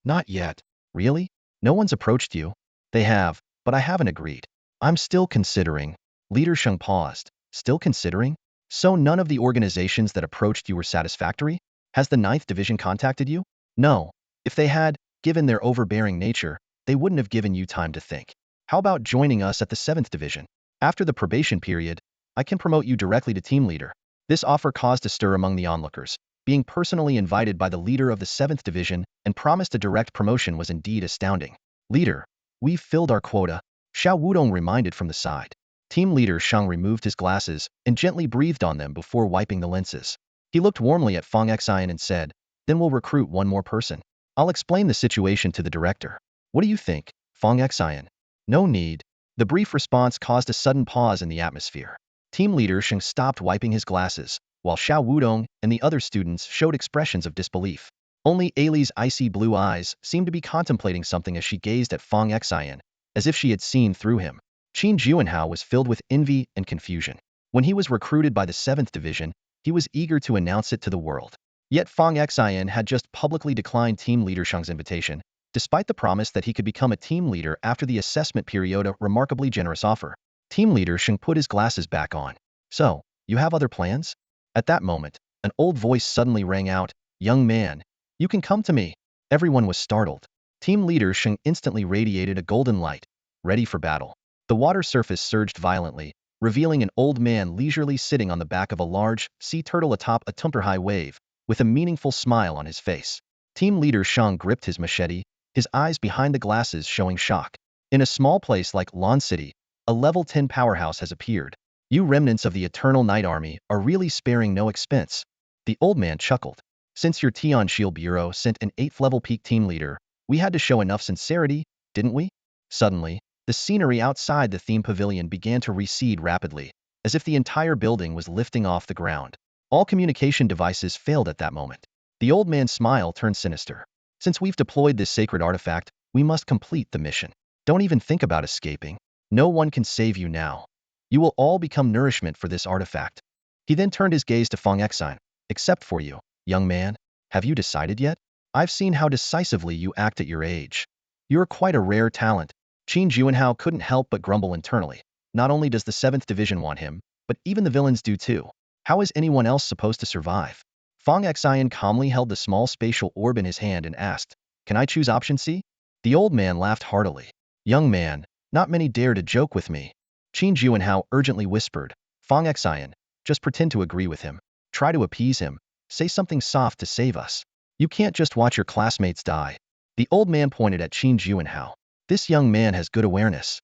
Not yet. Really? No one's approached you? They have, but I haven't agreed. I'm still considering. Leader Sheng paused. Still considering? So none of the organizations that approached you were satisfactory? Has the 9th Division contacted you? No. If they had, given their overbearing nature, they wouldn't have given you time to think. How about joining us at the 7th Division? After the probation period, I can promote you directly to team leader. This offer caused a stir among the onlookers. Being personally invited by the leader of the 7th Division and promised a direct promotion was indeed astounding. Leader, we've filled our quota, Xiao Wudong reminded from the side. Team leader Shang removed his glasses and gently breathed on them before wiping the lenses. He looked warmly at Fong Xion and said, then we'll recruit one more person. I'll explain the situation to the director. What do you think, Fong Xion? No need. The brief response caused a sudden pause in the atmosphere. Team leader Sheng stopped wiping his glasses, while Xiao Wudong and the other students showed expressions of disbelief. Only Ailey's icy blue eyes seemed to be contemplating something as she gazed at Fong Xion, as if she had seen through him. Qin Juanhao was filled with envy and confusion. When he was recruited by the 7th Division, he was eager to announce it to the world. Yet Fong Xion had just publicly declined Team Leader Sheng's invitation, despite the promise that he could become a team leader after the assessment period, a remarkably generous offer. Team leader Sheng put his glasses back on. So, you have other plans? At that moment, an old voice suddenly rang out, young man, you can come to me. Everyone was startled. Team leader Sheng instantly radiated a golden light, ready for battle. The water surface surged violently, revealing an old man leisurely sitting on the back of a large sea turtle atop a tumper-high wave, with a meaningful smile on his face. Team leader Shang gripped his machete, his eyes behind the glasses showing shock. In a small place like Lon City, a level 10 powerhouse has appeared. You remnants of the Eternal Night Army are really sparing no expense. The old man chuckled. Since your Tian Shield Bureau sent an 8th level peak team leader, we had to show enough sincerity, didn't we? Suddenly, the scenery outside the theme pavilion began to recede rapidly, as if the entire building was lifting off the ground. All communication devices failed at that moment. The old man's smile turned sinister. Since we've deployed this sacred artifact, we must complete the mission. Don't even think about escaping. No one can save you now. You will all become nourishment for this artifact. He then turned his gaze to Fong Xion. Except for you, young man, have you decided yet? I've seen how decisively you act at your age. You're quite a rare talent. Qin Juanhao couldn't help but grumble internally. Not only does the 7th Division want him, but even the villains do too. How is anyone else supposed to survive? Fong Xion calmly held the small spatial orb in his hand and asked, "Can I choose option C?" The old man laughed heartily. "Young man, not many dare to joke with me." Qin Juanhao urgently whispered, "Fong Xion, just pretend to agree with him. Try to appease him. Say something soft to save us. You can't just watch your classmates die." The old man pointed at Qin Juanhao. "This young man has good awareness."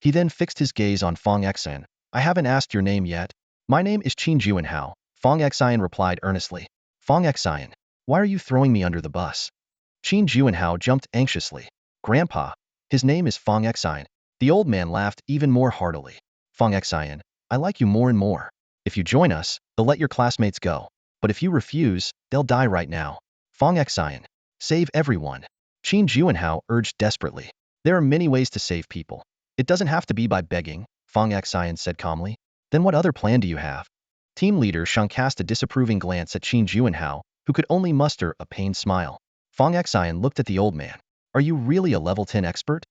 He then fixed his gaze on Fong Xion. "I haven't asked your name yet." "My name is Qin Juanhao," Fong Xion replied earnestly. "Fong Xion, why are you throwing me under the bus?" Qin Juanhao jumped anxiously. "Grandpa, his name is Fong Xion." The old man laughed even more heartily. "Fong Xion, I like you more and more. If you join us, they'll let your classmates go. But if you refuse, they'll die right now. Fong Xion, save everyone." Qin Juanhao urged desperately. "There are many ways to save people. It doesn't have to be by begging," Fong Xion said calmly. "Then what other plan do you have?" Team leader Shang cast a disapproving glance at Qin Juanhao, who could only muster a pained smile. Fong Xion looked at the old man. "Are you really a level 10 expert?"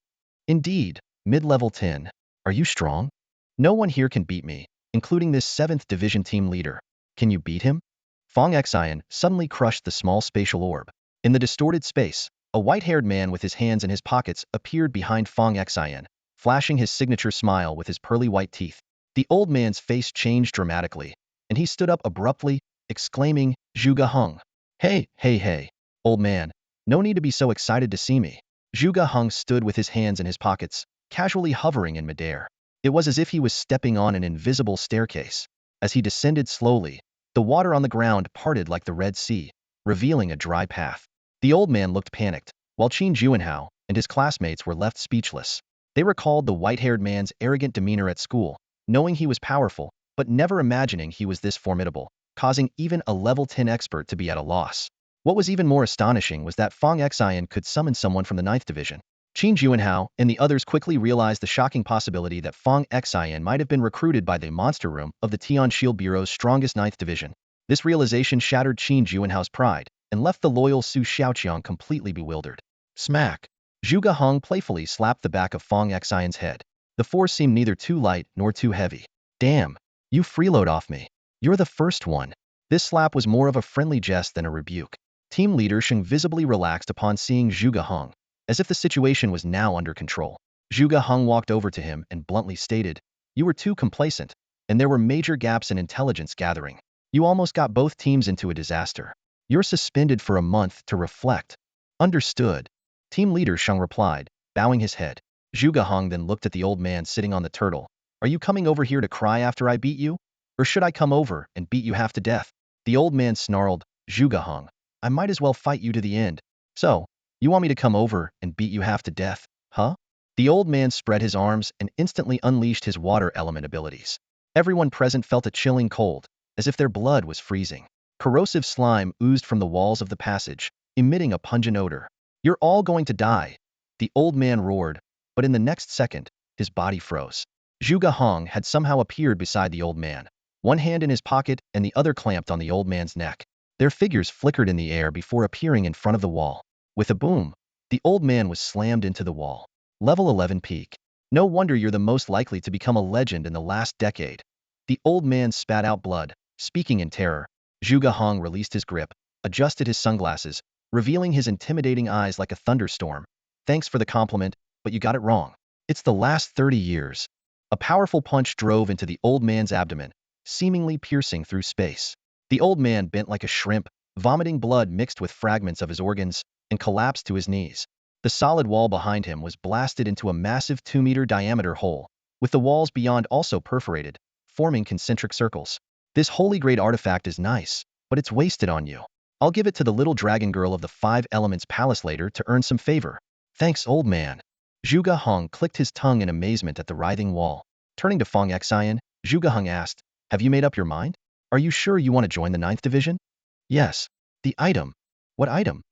"Indeed, mid-level 10. Are you strong?" "No one here can beat me, including this 7th Division team leader." "Can you beat him?" Fong Xion suddenly crushed the small spatial orb. In the distorted space, a white-haired man with his hands in his pockets appeared behind Fong Xion, flashing his signature smile with his pearly white teeth. The old man's face changed dramatically, and he stood up abruptly, exclaiming, "Zhuge Heng. Hey, old man, no need to be so excited to see me." Zhuge Heng stood with his hands in his pockets, casually hovering in midair. It was as if he was stepping on an invisible staircase. As he descended slowly, the water on the ground parted like the Red Sea, revealing a dry path. The old man looked panicked, while Qin Juanhao and his classmates were left speechless. They recalled the white-haired man's arrogant demeanor at school, knowing he was powerful, but never imagining he was this formidable, causing even a level 10 expert to be at a loss. What was even more astonishing was that Fong Xion could summon someone from the 9th Division. Qin Juanhao and the others quickly realized the shocking possibility that Fong Xion might have been recruited by the monster room of the Tian Shield Bureau's strongest 9th Division. This realization shattered Qin Juanhao's pride and left the loyal Su Xiaoqiang completely bewildered. Smack! Zhuge Heng playfully slapped the back of Fong Xion's head. The force seemed neither too light nor too heavy. "Damn! You freeload off me. You're the first one." This slap was more of a friendly jest than a rebuke. Team leader Sheng visibly relaxed upon seeing Zhuge Heng, as if the situation was now under control. Zhuge Heng walked over to him and bluntly stated, "You were too complacent, and there were major gaps in intelligence gathering. You almost got both teams into a disaster. You're suspended for a month to reflect." "Understood." Team leader Sheng replied, bowing his head. Zhuge Heng then looked at the old man sitting on the turtle. "Are you coming over here to cry after I beat you? Or should I come over and beat you half to death?" The old man snarled, "Zhuge Heng, I might as well fight you to the end. So, you want me to come over and beat you half to death, huh?" The old man spread his arms and instantly unleashed his water element abilities. Everyone present felt a chilling cold, as if their blood was freezing. Corrosive slime oozed from the walls of the passage, emitting a pungent odor. "You're all going to die," the old man roared, but in the next second, his body froze. Zhuge Heng had somehow appeared beside the old man, one hand in his pocket and the other clamped on the old man's neck. Their figures flickered in the air before appearing in front of the wall. With a boom, the old man was slammed into the wall. Level 11 peak. "No wonder you're the most likely to become a legend in the last decade." The old man spat out blood, speaking in terror. Zhuge Heng released his grip, adjusted his sunglasses, revealing his intimidating eyes like a thunderstorm. "Thanks for the compliment, but you got it wrong. It's the last 30 years. A powerful punch drove into the old man's abdomen, seemingly piercing through space. The old man bent like a shrimp, vomiting blood mixed with fragments of his organs, and collapsed to his knees. The solid wall behind him was blasted into a massive 2-meter diameter hole, with the walls beyond also perforated, forming concentric circles. "This holy great artifact is nice, but it's wasted on you." I'll give it to the little dragon girl of the 5 Elements Palace later to earn some favor. Thanks, old man. Zhuge Hong clicked his tongue in amazement at the writhing wall. Turning to Fong Xion, Zhuge Hong asked, have you made up your mind? Are you sure you want to join the 9th Division? Yes. The item. What item?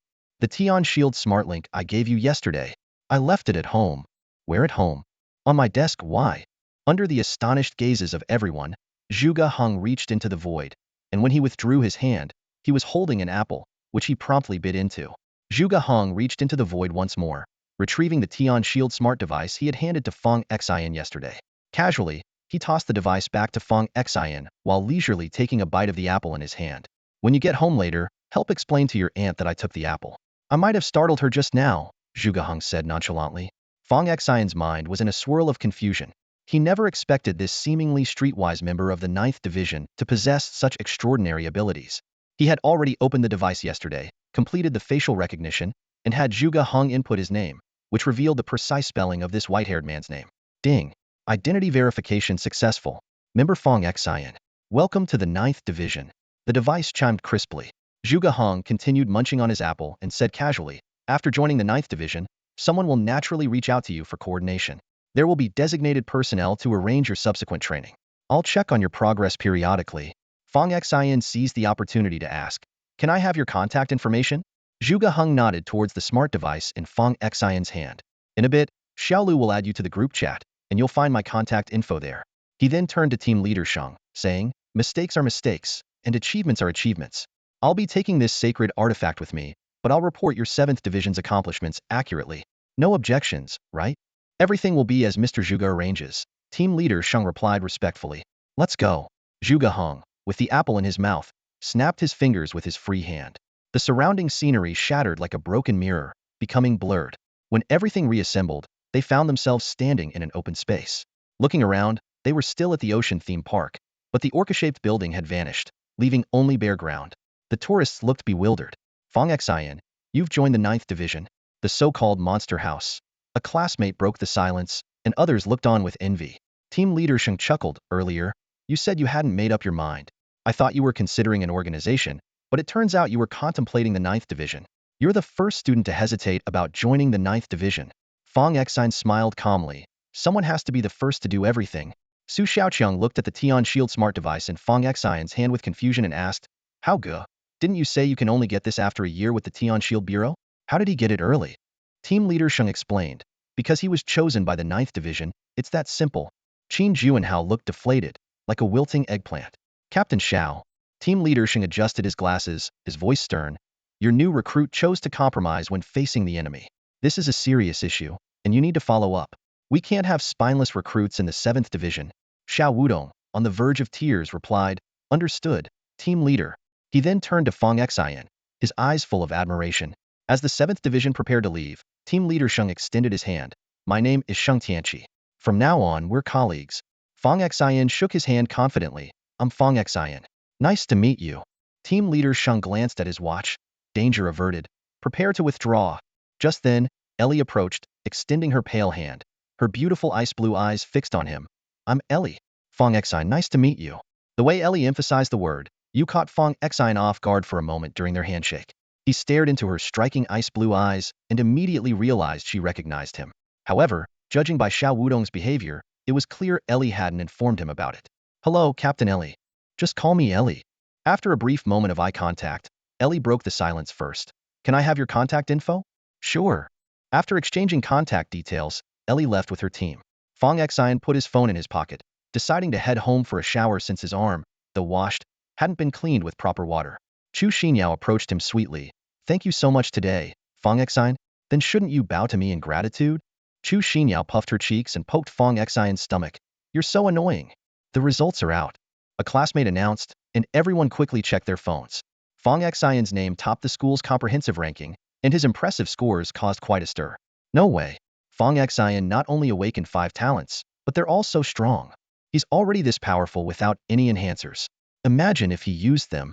The Tian Shield Smart Link I gave you yesterday. I left it at home. Where at home? On my desk. Why? Under the astonished gazes of everyone, Zhuge Hong reached into the void, and when he withdrew his hand, he was holding an apple, which he promptly bit into. Zhuge Hong reached into the void once more, retrieving the Tian Shield Smart device he had handed to Fong Xion yesterday. Casually, he tossed the device back to Fong Xion while leisurely taking a bite of the apple in his hand. When you get home later, help explain to your aunt that I took the apple. I might have startled her just now, Zhuge Hong said nonchalantly. Fong Xion's mind was in a swirl of confusion. He never expected this seemingly streetwise member of the 9th Division to possess such extraordinary abilities. He had already opened the device yesterday, completed the facial recognition, and had Zhuge Hong input his name, which revealed the precise spelling of this white-haired man's name. Ding. Identity verification successful. Member Fong Xion. Welcome to the 9th Division. The device chimed crisply. Zhuge Hong continued munching on his apple and said casually, after joining the 9th Division, someone will naturally reach out to you for coordination. There will be designated personnel to arrange your subsequent training. I'll check on your progress periodically. Fong Xion seized the opportunity to ask, can I have your contact information? Zhuge Hong nodded towards the smart device in Fong Xion's hand. In a bit, Xiaolu will add you to the group chat, and you'll find my contact info there. He then turned to team leader Sheng, saying, mistakes are mistakes, and achievements are achievements. I'll be taking this sacred artifact with me, but I'll report your 7th Division's accomplishments accurately. No objections, right? Everything will be as Mr. Zhuge arranges. Team leader Sheng replied respectfully. Let's go. Zhuge Hong, with the apple in his mouth, snapped his fingers with his free hand. The surrounding scenery shattered like a broken mirror, becoming blurred. When everything reassembled, they found themselves standing in an open space. Looking around, they were still at the ocean theme park, but the orca-shaped building had vanished, leaving only bare ground. The tourists looked bewildered. Fong Xion, you've joined the 9th Division, the so-called monster house. A classmate broke the silence, and others looked on with envy. Team leader Sheng chuckled. Earlier, you said you hadn't made up your mind. I thought you were considering an organization, but it turns out you were contemplating the 9th Division. You're the first student to hesitate about joining the 9th Division. Fong Xion smiled calmly. Someone has to be the first to do everything. Su Xiaoqiang looked at the Tian Shield smart device in Fong Xion's hand with confusion and asked, how good? Didn't you say you can only get this after a year with the Tian Shield Bureau? How did he get it early? Team leader Sheng explained. Because he was chosen by the 9th Division, it's that simple. Qin Juanhao looked deflated, like a wilting eggplant. Captain Xiao. Team leader Sheng adjusted his glasses, his voice stern. Your new recruit chose to compromise when facing the enemy. This is a serious issue, and you need to follow up. We can't have spineless recruits in the 7th Division. Xiao Wudong, on the verge of tears, replied, understood, team leader. He then turned to Fong Xion, his eyes full of admiration. As the 7th Division prepared to leave, team leader Sheng extended his hand. My name is Sheng Tianqi. From now on, we're colleagues. Fong Xion shook his hand confidently. I'm Fong Xion. Nice to meet you. Team leader Sheng glanced at his watch. Danger averted. Prepare to withdraw. Just then, Ellie approached, extending her pale hand. Her beautiful ice blue eyes fixed on him. I'm Ellie. Fong Xion, nice to meet you. The way Ellie emphasized the word, you caught Fong Xion off guard for a moment during their handshake. He stared into her striking ice blue eyes and immediately realized she recognized him. However, judging by Xiao Wudong's behavior, it was clear Ellie hadn't informed him about it. Hello, Captain Ellie. Just call me Ellie. After a brief moment of eye contact, Ellie broke the silence first. Can I have your contact info? Sure. After exchanging contact details, Ellie left with her team. Fong Xion put his phone in his pocket, deciding to head home for a shower since his arm, though washed, hadn't been cleaned with proper water. Chu Xinyao approached him sweetly. Thank you so much today, Fong Xion. Then shouldn't you bow to me in gratitude? Chu Xinyao puffed her cheeks and poked Fong Xion's stomach. You're so annoying. The results are out. A classmate announced, and everyone quickly checked their phones. Fong Xion's name topped the school's comprehensive ranking, and his impressive scores caused quite a stir. No way. Fong Xion not only awakened 5 talents, but they're all so strong. He's already this powerful without any enhancers. Imagine if he used them.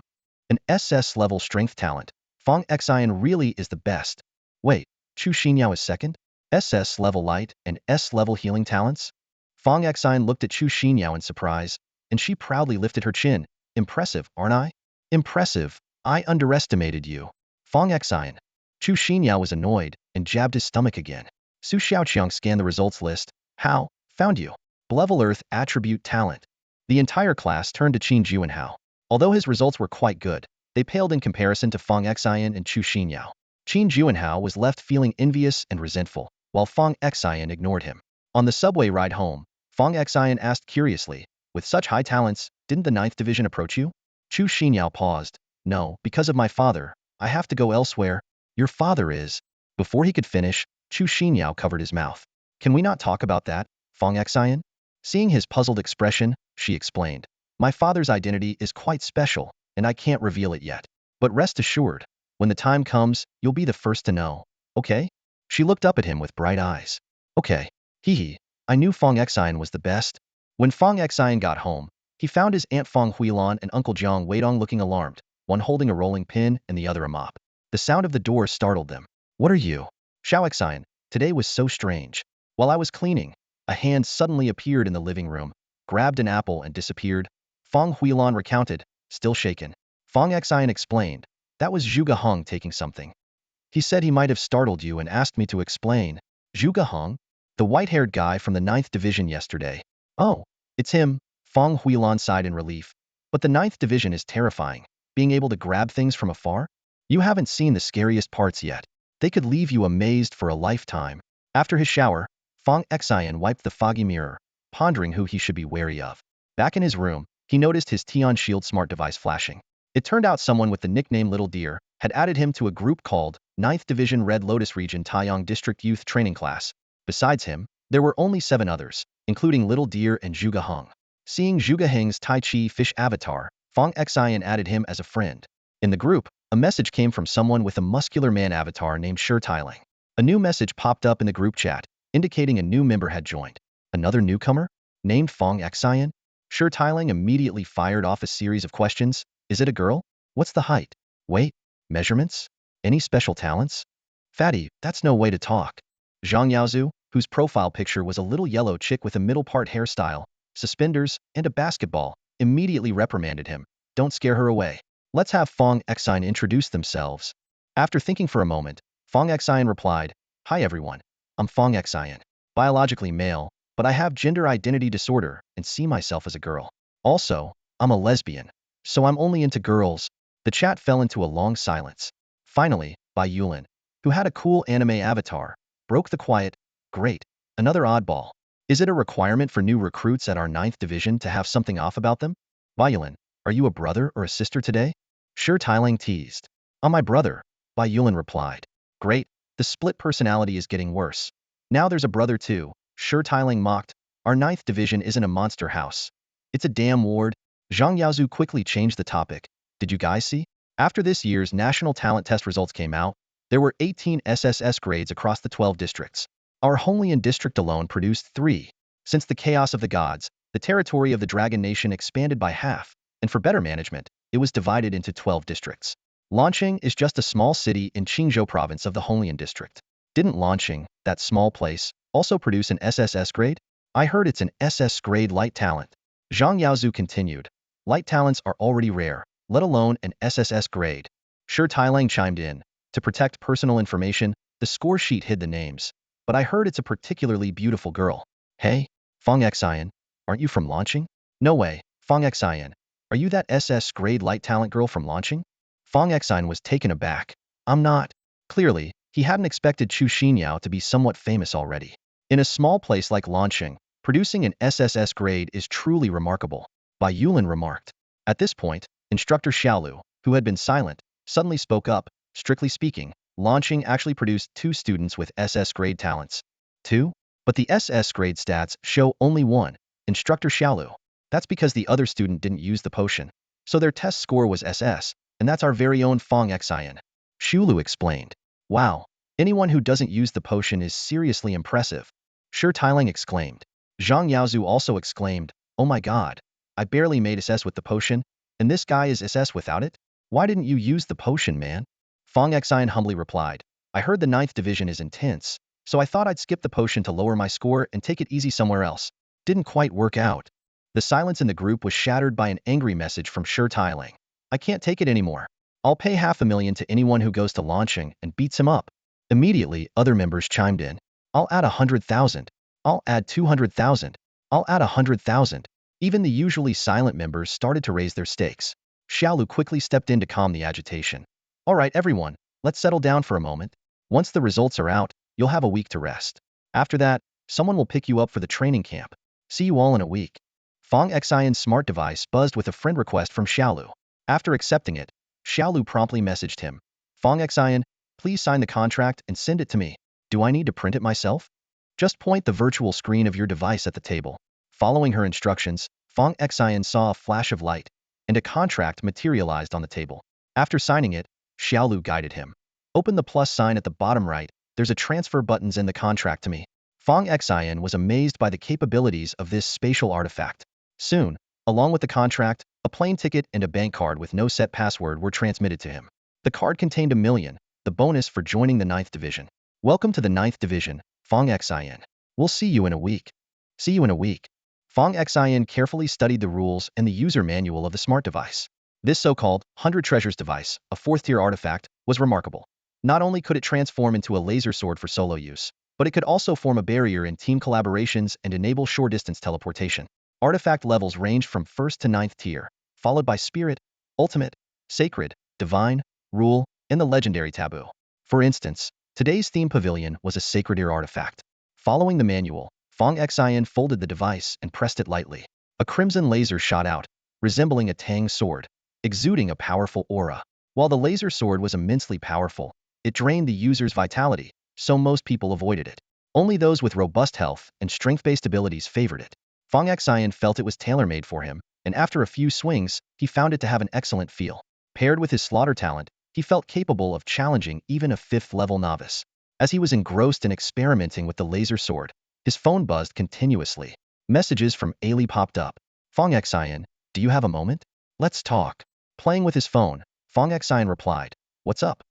An SS level strength talent. Fong Xion really is the best. Wait, Chu Xinyao is second? SS level light and S level healing talents? Fong Xion looked at Chu Xinyao in surprise, and she proudly lifted her chin. Impressive, aren't I? Impressive. I underestimated you. Fong Xion. Chu Xinyao was annoyed and jabbed his stomach again. Su Xiaoqiang scanned the results list. How? Found you. Level Earth Attribute Talent. The entire class turned to Qin Juanhao. Although his results were quite good, they paled in comparison to Fong Xion and Chu Xinyao. Qin Juanhao was left feeling envious and resentful, while Fong Xion ignored him. On the subway ride home, Fong Xion asked curiously, with such high talents, didn't the 9th Division approach you? Chu Xinyao paused. No, because of my father. I have to go elsewhere. Your father is. Before he could finish, Chu Xinyao covered his mouth. Can we not talk about that, Fong Xion? Seeing his puzzled expression, she explained. My father's identity is quite special, and I can't reveal it yet. But rest assured, when the time comes, you'll be the first to know. Okay? She looked up at him with bright eyes. Okay. Hee. I knew Fong Xion was the best. When Fong Xion got home, he found his Aunt Fong Huilan and Uncle Jiang Weidong looking alarmed, one holding a rolling pin and the other a mop. The sound of the door startled them. What are you? Xiao Xion, today was so strange. While I was cleaning, a hand suddenly appeared in the living room, grabbed an apple and disappeared. Fong Huilan recounted, still shaken. Fong Xion explained, that was Zhuge Hong taking something. He said he might have startled you and asked me to explain. Zhuge Hong? The white-haired guy from the 9th Division yesterday. Oh, it's him, Fong Huilan sighed in relief. But the 9th Division is terrifying, being able to grab things from afar. You haven't seen the scariest parts yet. They could leave you amazed for a lifetime. After his shower, Fong Xion wiped the foggy mirror, pondering who he should be wary of. Back in his room, he noticed his Tian Shield smart device flashing. It turned out someone with the nickname Little Deer had added him to a group called 9th Division Red Lotus Region Taiyang District Youth Training Class. Besides him, there were only 7 others, including Little Deer and Zhuge Hong. Seeing Zhuge Heng's Tai Chi fish avatar, Fong Xion added him as a friend. In the group, a message came from someone with a muscular man avatar named Shi Tailing. A new message popped up in the group chat, indicating a new member had joined. Another newcomer? Named Fong Xion? Shi Tailing immediately fired off a series of questions. Is it a girl? What's the height? Weight? Measurements? Any special talents? Fatty, that's no way to talk. Zhang Yaozu, whose profile picture was a little yellow chick with a middle-part hairstyle, suspenders, and a basketball, immediately reprimanded him. Don't scare her away. Let's have Fong Xion introduce themselves. After thinking for a moment, Fong Xion replied, Hi everyone. I'm Fong Xion. Biologically male, but I have gender identity disorder and see myself as a girl. Also, I'm a lesbian, so I'm only into girls. The chat fell into a long silence. Finally, Bai Yulin, who had a cool anime avatar, broke the quiet. Great. Another oddball. Is it a requirement for new recruits at our 9th Division to have something off about them? Bai Yulin, are you a brother or a sister today? Shi Tailing teased. I'm my brother, Bai Yulin replied. Great. The split personality is getting worse. Now there's a brother too, Shi Tailing mocked. Our 9th Division isn't a monster house. It's a damn ward. Zhang Yaozu quickly changed the topic. Did you guys see? After this year's national talent test results came out, there were 18 SSS grades across the 12 districts. Our Honglian district alone produced 3. Since the chaos of the gods, the territory of the Dragon Nation expanded by half, and for better management, it was divided into 12 districts. Lanqing is just a small city in Qingzhou province of the Honglian district. Didn't Lanqing, that small place, also produce an SSS grade? I heard it's an SS grade light talent. Zhang Yaozu continued. Light talents are already rare, let alone an SSS grade. Shi Tailang chimed in. To protect personal information, the score sheet hid the names. But I heard it's a particularly beautiful girl. Hey, Fong Xion, aren't you from Lanqing? No way, Fong Xion. Are you that SS grade light talent girl from Lanqing? Fong Xion was taken aback. I'm not. Clearly, he hadn't expected Chu Xinyao to be somewhat famous already. In a small place like Lanqing, producing an SSS grade is truly remarkable, Bai Yulin remarked. At this point, Instructor Xiaolu, who had been silent, suddenly spoke up. Strictly speaking, Lanqing actually produced 2 students with SS grade talents. 2? But the SS grade stats show only 1, Instructor Xiaolu. That's because the other student didn't use the potion. So their test score was SS, and that's our very own Fong Xion. Xiaolu explained. Wow, anyone who doesn't use the potion is seriously impressive. Shi Tailing exclaimed. Zhang Yaozu also exclaimed, oh my god, I barely made SS with the potion, and this guy is SS without it? Why didn't you use the potion, man? Fong Xion humbly replied, I heard the 9th Division is intense, so I thought I'd skip the potion to lower my score and take it easy somewhere else. Didn't quite work out. The silence in the group was shattered by an angry message from Shi Tailing. I can't take it anymore. I'll pay 500,000 to anyone who goes to launching and beats him up. Immediately, other members chimed in. I'll add 100,000. I'll add 200,000. I'll add 100,000. Even the usually silent members started to raise their stakes. Xiaolu quickly stepped in to calm the agitation. All right, everyone, let's settle down for a moment. Once the results are out, you'll have a week to rest. After that, someone will pick you up for the training camp. See you all in a week. Fong Xion's smart device buzzed with a friend request from Xiaolu. After accepting it, Xiaolu promptly messaged him. Fong Xion, please sign the contract and send it to me. Do I need to print it myself? Just point the virtual screen of your device at the table. Following her instructions, Fong Xion saw a flash of light, and a contract materialized on the table. After signing it, Xiaolu guided him. Open the plus sign at the bottom right. There's a transfer buttons in the contract to me. Fong Xion was amazed by the capabilities of this spatial artifact. Soon, along with the contract, a plane ticket and a bank card with no set password were transmitted to him. The card contained 1,000,000, the bonus for joining the 9th Division. Welcome to the 9th Division, Fong Xion. We'll see you in a week. See you in a week. Fong Xion carefully studied the rules and the user manual of the smart device. This so-called 100 treasures device, a 4th-tier artifact, was remarkable. Not only could it transform into a laser sword for solo use, but it could also form a barrier in team collaborations and enable short-distance teleportation. Artifact levels ranged from 1st to 9th tier, followed by Spirit, Ultimate, Sacred, Divine, Rule, and the Legendary Taboo. For instance, today's theme pavilion was a Sacred Ear artifact. Following the manual, Fong Xion folded the device and pressed it lightly. A crimson laser shot out, resembling a Tang sword, exuding a powerful aura. While the laser sword was immensely powerful, it drained the user's vitality, so most people avoided it. Only those with robust health and strength-based abilities favored it. Fong Xion felt it was tailor-made for him, and after a few swings, he found it to have an excellent feel. Paired with his slaughter talent, he felt capable of challenging even a 5th-level novice. As he was engrossed in experimenting with the laser sword, his phone buzzed continuously. Messages from Ailey popped up. Fong Xion, do you have a moment? Let's talk. Playing with his phone, Fong Xion replied, what's up?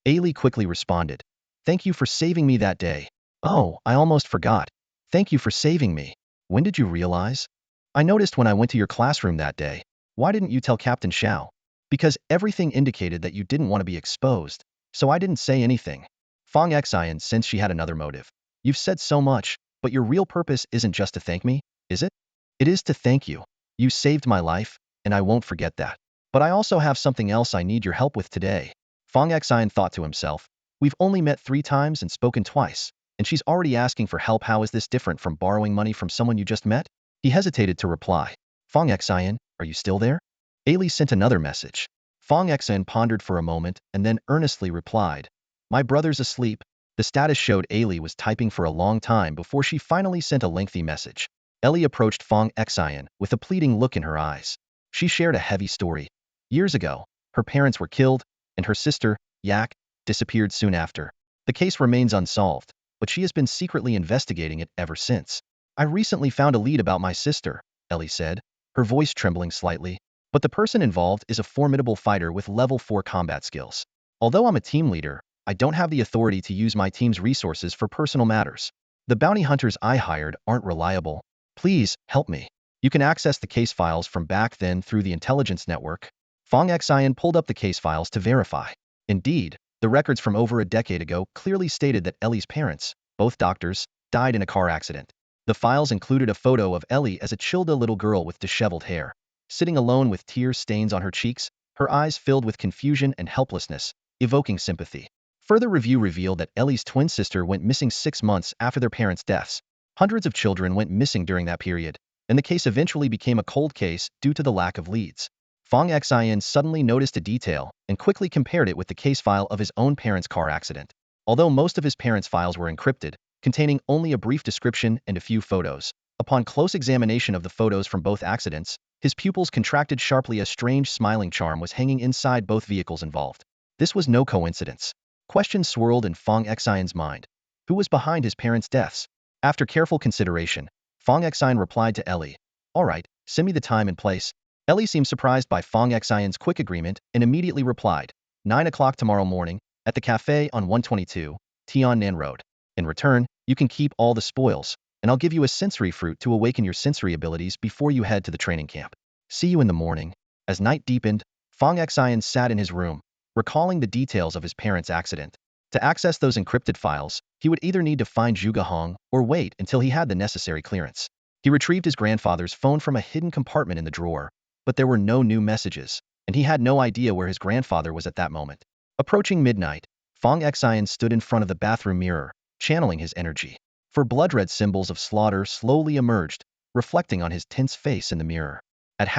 Ailey quickly responded, thank you for saving me that day. Oh, I almost forgot. Thank you for saving me. When did you realize? I noticed when I went to your classroom that day. Why didn't you tell Captain Xiao? Because everything indicated that you didn't want to be exposed, so I didn't say anything. Fong Xion sensed she had another motive. You've said so much, but your real purpose isn't just to thank me, is it? It is to thank you. You saved my life, and I won't forget that. But I also have something else I need your help with today. Fong Xion thought to himself, we've only met 3 times and spoken twice, and she's already asking for help. How is this different from borrowing money from someone you just met? He hesitated to reply. Fong Xion, are you still there? Ailey sent another message. Fong Xion pondered for a moment and then earnestly replied, my brother's asleep. The status showed Ailey was typing for a long time before she finally sent a lengthy message. Ellie approached Fong Xion with a pleading look in her eyes. She shared a heavy story. Years ago, her parents were killed, and her sister, Yak, disappeared soon after. The case remains unsolved, but she has been secretly investigating it ever since. I recently found a lead about my sister, Ellie said, her voice trembling slightly. But the person involved is a formidable fighter with level 4 combat skills. Although I'm a team leader, I don't have the authority to use my team's resources for personal matters. The bounty hunters I hired aren't reliable. Please, help me. You can access the case files from back then through the intelligence network. Fong Xion pulled up the case files to verify. Indeed, the records from over a decade ago clearly stated that Ellie's parents, both doctors, died in a car accident. The files included a photo of Ellie as a chilled little girl with disheveled hair, sitting alone with tear stains on her cheeks, her eyes filled with confusion and helplessness, evoking sympathy. Further review revealed that Ellie's twin sister went missing 6 months after their parents' deaths. Hundreds of children went missing during that period, and the case eventually became a cold case due to the lack of leads. Fong Xion suddenly noticed a detail and quickly compared it with the case file of his own parents' car accident. Although most of his parents' files were encrypted, containing only a brief description and a few photos, upon close examination of the photos from both accidents, his pupils contracted sharply. A strange smiling charm was hanging inside both vehicles involved. This was no coincidence. Questions swirled in Fong Xion's mind. Who was behind his parents' deaths? After careful consideration, Fong Xion replied to Ellie, all right, send me the time and place. Ellie seemed surprised by Fong Xion's quick agreement and immediately replied, 9 o'clock tomorrow morning, at the cafe on 122, Tiannan Road. In return, you can keep all the spoils, and I'll give you a sensory fruit to awaken your sensory abilities before you head to the training camp. See you in the morning. As night deepened, Fong Xion sat in his room, recalling the details of his parents' accident. To access those encrypted files, he would either need to find Zhuge Hong or wait until he had the necessary clearance. He retrieved his grandfather's phone from a hidden compartment in the drawer, but there were no new messages, and he had no idea where his grandfather was at that moment. Approaching midnight, Fong Xion stood in front of the bathroom mirror, channeling his energy. For blood-red symbols of slaughter slowly emerged, reflecting on his tense face in the mirror. At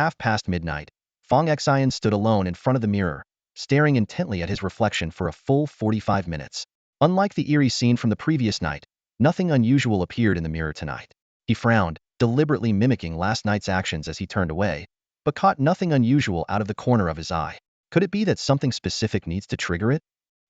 midnight, Fong Xion stood alone in front of the mirror, staring intently at his reflection for a full 45 minutes. Unlike the eerie scene from the previous night, nothing unusual appeared in the mirror tonight. He frowned, deliberately mimicking last night's actions as he turned away, but caught nothing unusual out of the corner of his eye. Could it be that something specific needs to trigger it?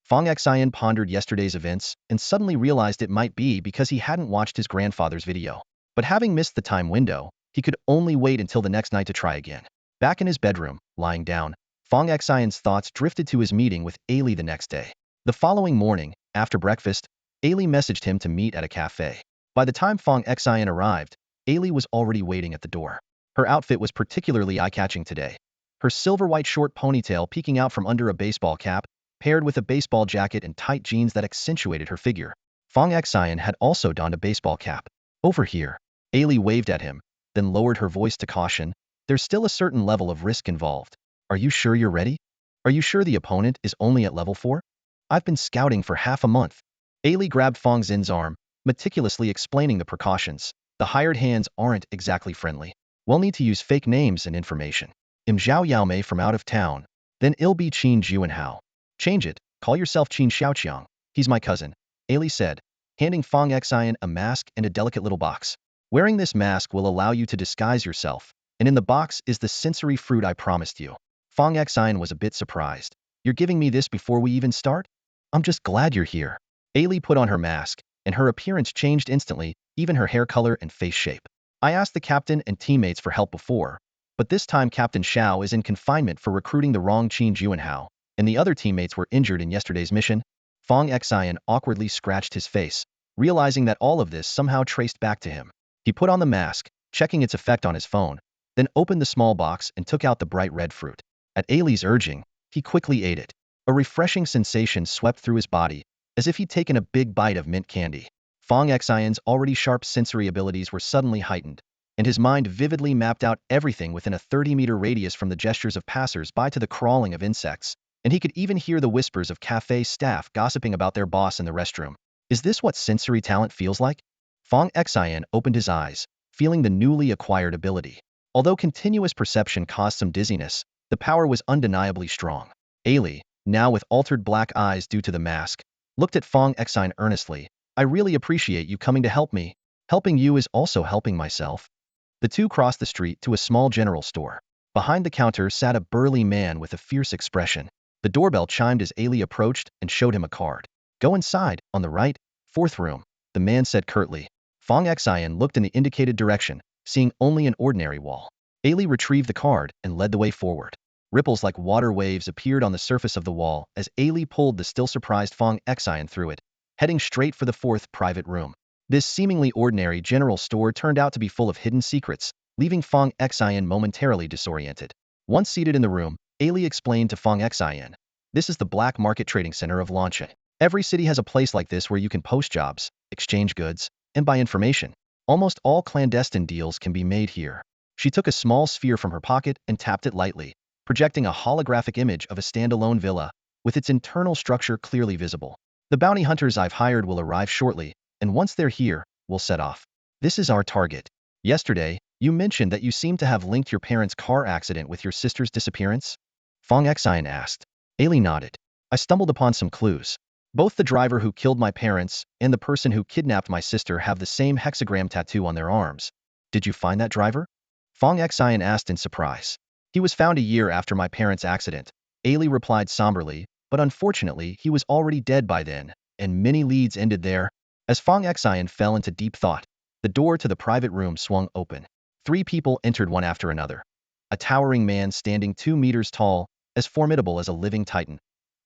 Fong Xion pondered yesterday's events and suddenly realized it might be because he hadn't watched his grandfather's video. But having missed the time window, he could only wait until the next night to try again. Back in his bedroom, lying down, Fong Xion's thoughts drifted to his meeting with Ailey the next day. The following morning, after breakfast, Ailey messaged him to meet at a cafe. By the time Fong Xion arrived, Ailey was already waiting at the door. Her outfit was particularly eye-catching today. Her silver-white short ponytail peeking out from under a baseball cap, paired with a baseball jacket and tight jeans that accentuated her figure. Fong Xion had also donned a baseball cap. Over here. Ailey waved at him, then lowered her voice to caution. There's still a certain level of risk involved. Are you sure you're ready? Are you sure the opponent is only at level 4? I've been scouting for half a month. Ailey grabbed Fong Xin's arm, meticulously explaining the precautions. The hired hands aren't exactly friendly. We'll need to use fake names and information. I'm Zhao Yaomei from out of town. Then it'll be Qin Juanhao. Change it. Call yourself Qin Xiaoqiang. He's my cousin, Ailey said, handing Fong Xion a mask and a delicate little box. Wearing this mask will allow you to disguise yourself, and in the box is the sensory fruit I promised you. Fong Xion was a bit surprised. You're giving me this before we even start? I'm just glad you're here. Ailey put on her mask, and her appearance changed instantly, even her hair color and face shape. I asked the captain and teammates for help before, but this time Captain Xiao is in confinement for recruiting the wrong Qin Juanhao, and the other teammates were injured in yesterday's mission. Fong Xion awkwardly scratched his face, realizing that all of this somehow traced back to him. He put on the mask, checking its effect on his phone, then opened the small box and took out the bright red fruit. At Ailey's urging, he quickly ate it. A refreshing sensation swept through his body, as if he'd taken a big bite of mint candy. Fong Xion's already sharp sensory abilities were suddenly heightened, and his mind vividly mapped out everything within a 30-meter radius, from the gestures of passers-by to the crawling of insects, and he could even hear the whispers of cafe staff gossiping about their boss in the restroom. Is this what sensory talent feels like? Fong Xion opened his eyes, feeling the newly acquired ability. Although continuous perception caused some dizziness, the power was undeniably strong. Ailey, now with altered black eyes due to the mask, looked at Fong Xion earnestly. I really appreciate you coming to help me. Helping you is also helping myself. The two crossed the street to a small general store. Behind the counter sat a burly man with a fierce expression. The doorbell chimed as Ailey approached and showed him a card. Go inside, on the right, 4th room, the man said curtly. Fong Xion looked in the indicated direction, seeing only an ordinary wall. Ailey retrieved the card and led the way forward. Ripples like water waves appeared on the surface of the wall as Ailey pulled the still surprised Fong Xion through it, heading straight for the 4th private room. This seemingly ordinary general store turned out to be full of hidden secrets, leaving Fong Xion momentarily disoriented. Once seated in the room, Ailey explained to Fong Xion, this is the black market trading center of Launcha. Every city has a place like this where you can post jobs, exchange goods, and buy information. Almost all clandestine deals can be made here. She took a small sphere from her pocket and tapped it lightly, projecting a holographic image of a standalone villa, with its internal structure clearly visible. The bounty hunters I've hired will arrive shortly, and once they're here, we'll set off. This is our target. Yesterday, you mentioned that you seem to have linked your parents' car accident with your sister's disappearance? Fong Xion asked. Ailey nodded. I stumbled upon some clues. Both the driver who killed my parents and the person who kidnapped my sister have the same hexagram tattoo on their arms. Did you find that driver? Fong Xion asked in surprise. He was found a year after my parents' accident, Ailey replied somberly, but unfortunately he was already dead by then, and many leads ended there. As Fong Xion fell into deep thought, the door to the private room swung open. 3 people entered one after another. A towering man standing 2 meters tall, as formidable as a living titan.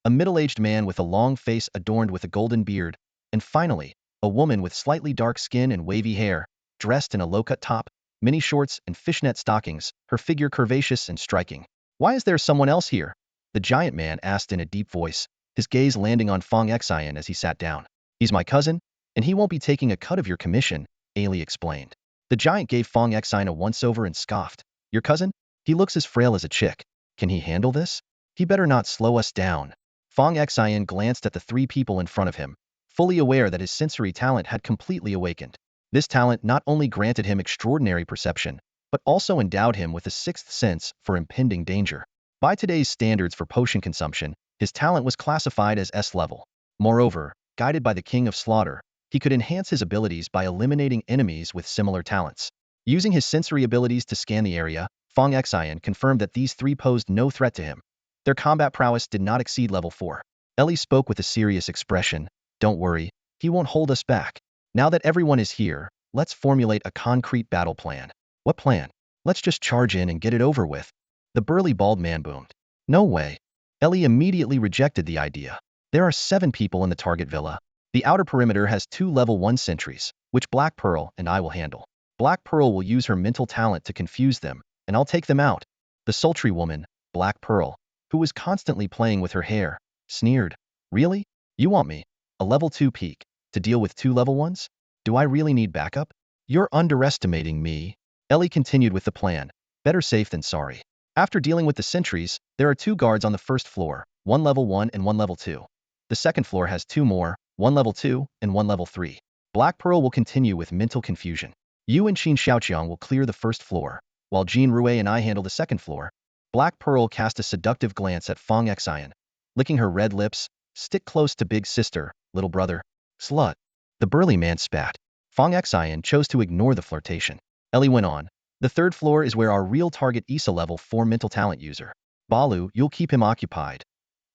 A middle-aged man with a long face adorned with a golden beard, and finally, a woman with slightly dark skin and wavy hair, dressed in a low-cut top, mini shorts, and fishnet stockings, her figure curvaceous and striking. Why is there someone else here? The giant man asked in a deep voice, his gaze landing on Fong Xion as he sat down. He's my cousin, and he won't be taking a cut of your commission, Ali explained. The giant gave Fong Xion a once-over and scoffed. Your cousin? He looks as frail as a chick. Can he handle this? He better not slow us down. Fong Xion glanced at the three people in front of him, fully aware that his sensory talent had completely awakened. This talent not only granted him extraordinary perception, but also endowed him with a sixth sense for impending danger. By today's standards for potion consumption, his talent was classified as S-level. Moreover, guided by the King of Slaughter, he could enhance his abilities by eliminating enemies with similar talents. Using his sensory abilities to scan the area, Fong Xion confirmed that these three posed no threat to him. Their combat prowess did not exceed level 4. Ellie spoke with a serious expression. Don't worry, he won't hold us back. Now that everyone is here, let's formulate a concrete battle plan. What plan? Let's just charge in and get it over with. The burly bald man boomed. No way. Ellie immediately rejected the idea. There are 7 people in the target villa. The outer perimeter has 2 level 1 sentries, which Black Pearl and I will handle. Black Pearl will use her mental talent to confuse them, and I'll take them out. The sultry woman, Black Pearl, who was constantly playing with her hair, sneered. Really? You want me, a level 2 peak, to deal with 2 level 1s? Do I really need backup? You're underestimating me. Ellie continued with the plan. Better safe than sorry. After dealing with the sentries, there are 2 guards on the first floor, 1 level 1 and 1 level 2. The second floor has 2 more, 1 level 2 and 1 level 3. Black Pearl will continue with mental confusion. You and Qin Xiaoqiang will clear the first floor, while Jean Rue and I handle the second floor. Black Pearl cast a seductive glance at Fong Xion, licking her red lips. Stick close to big sister, little brother. Slut. The burly man spat. Fong Xion chose to ignore the flirtation. Ellie went on. The third floor is where our real target is a level 4 mental talent user. Balu, you'll keep him occupied.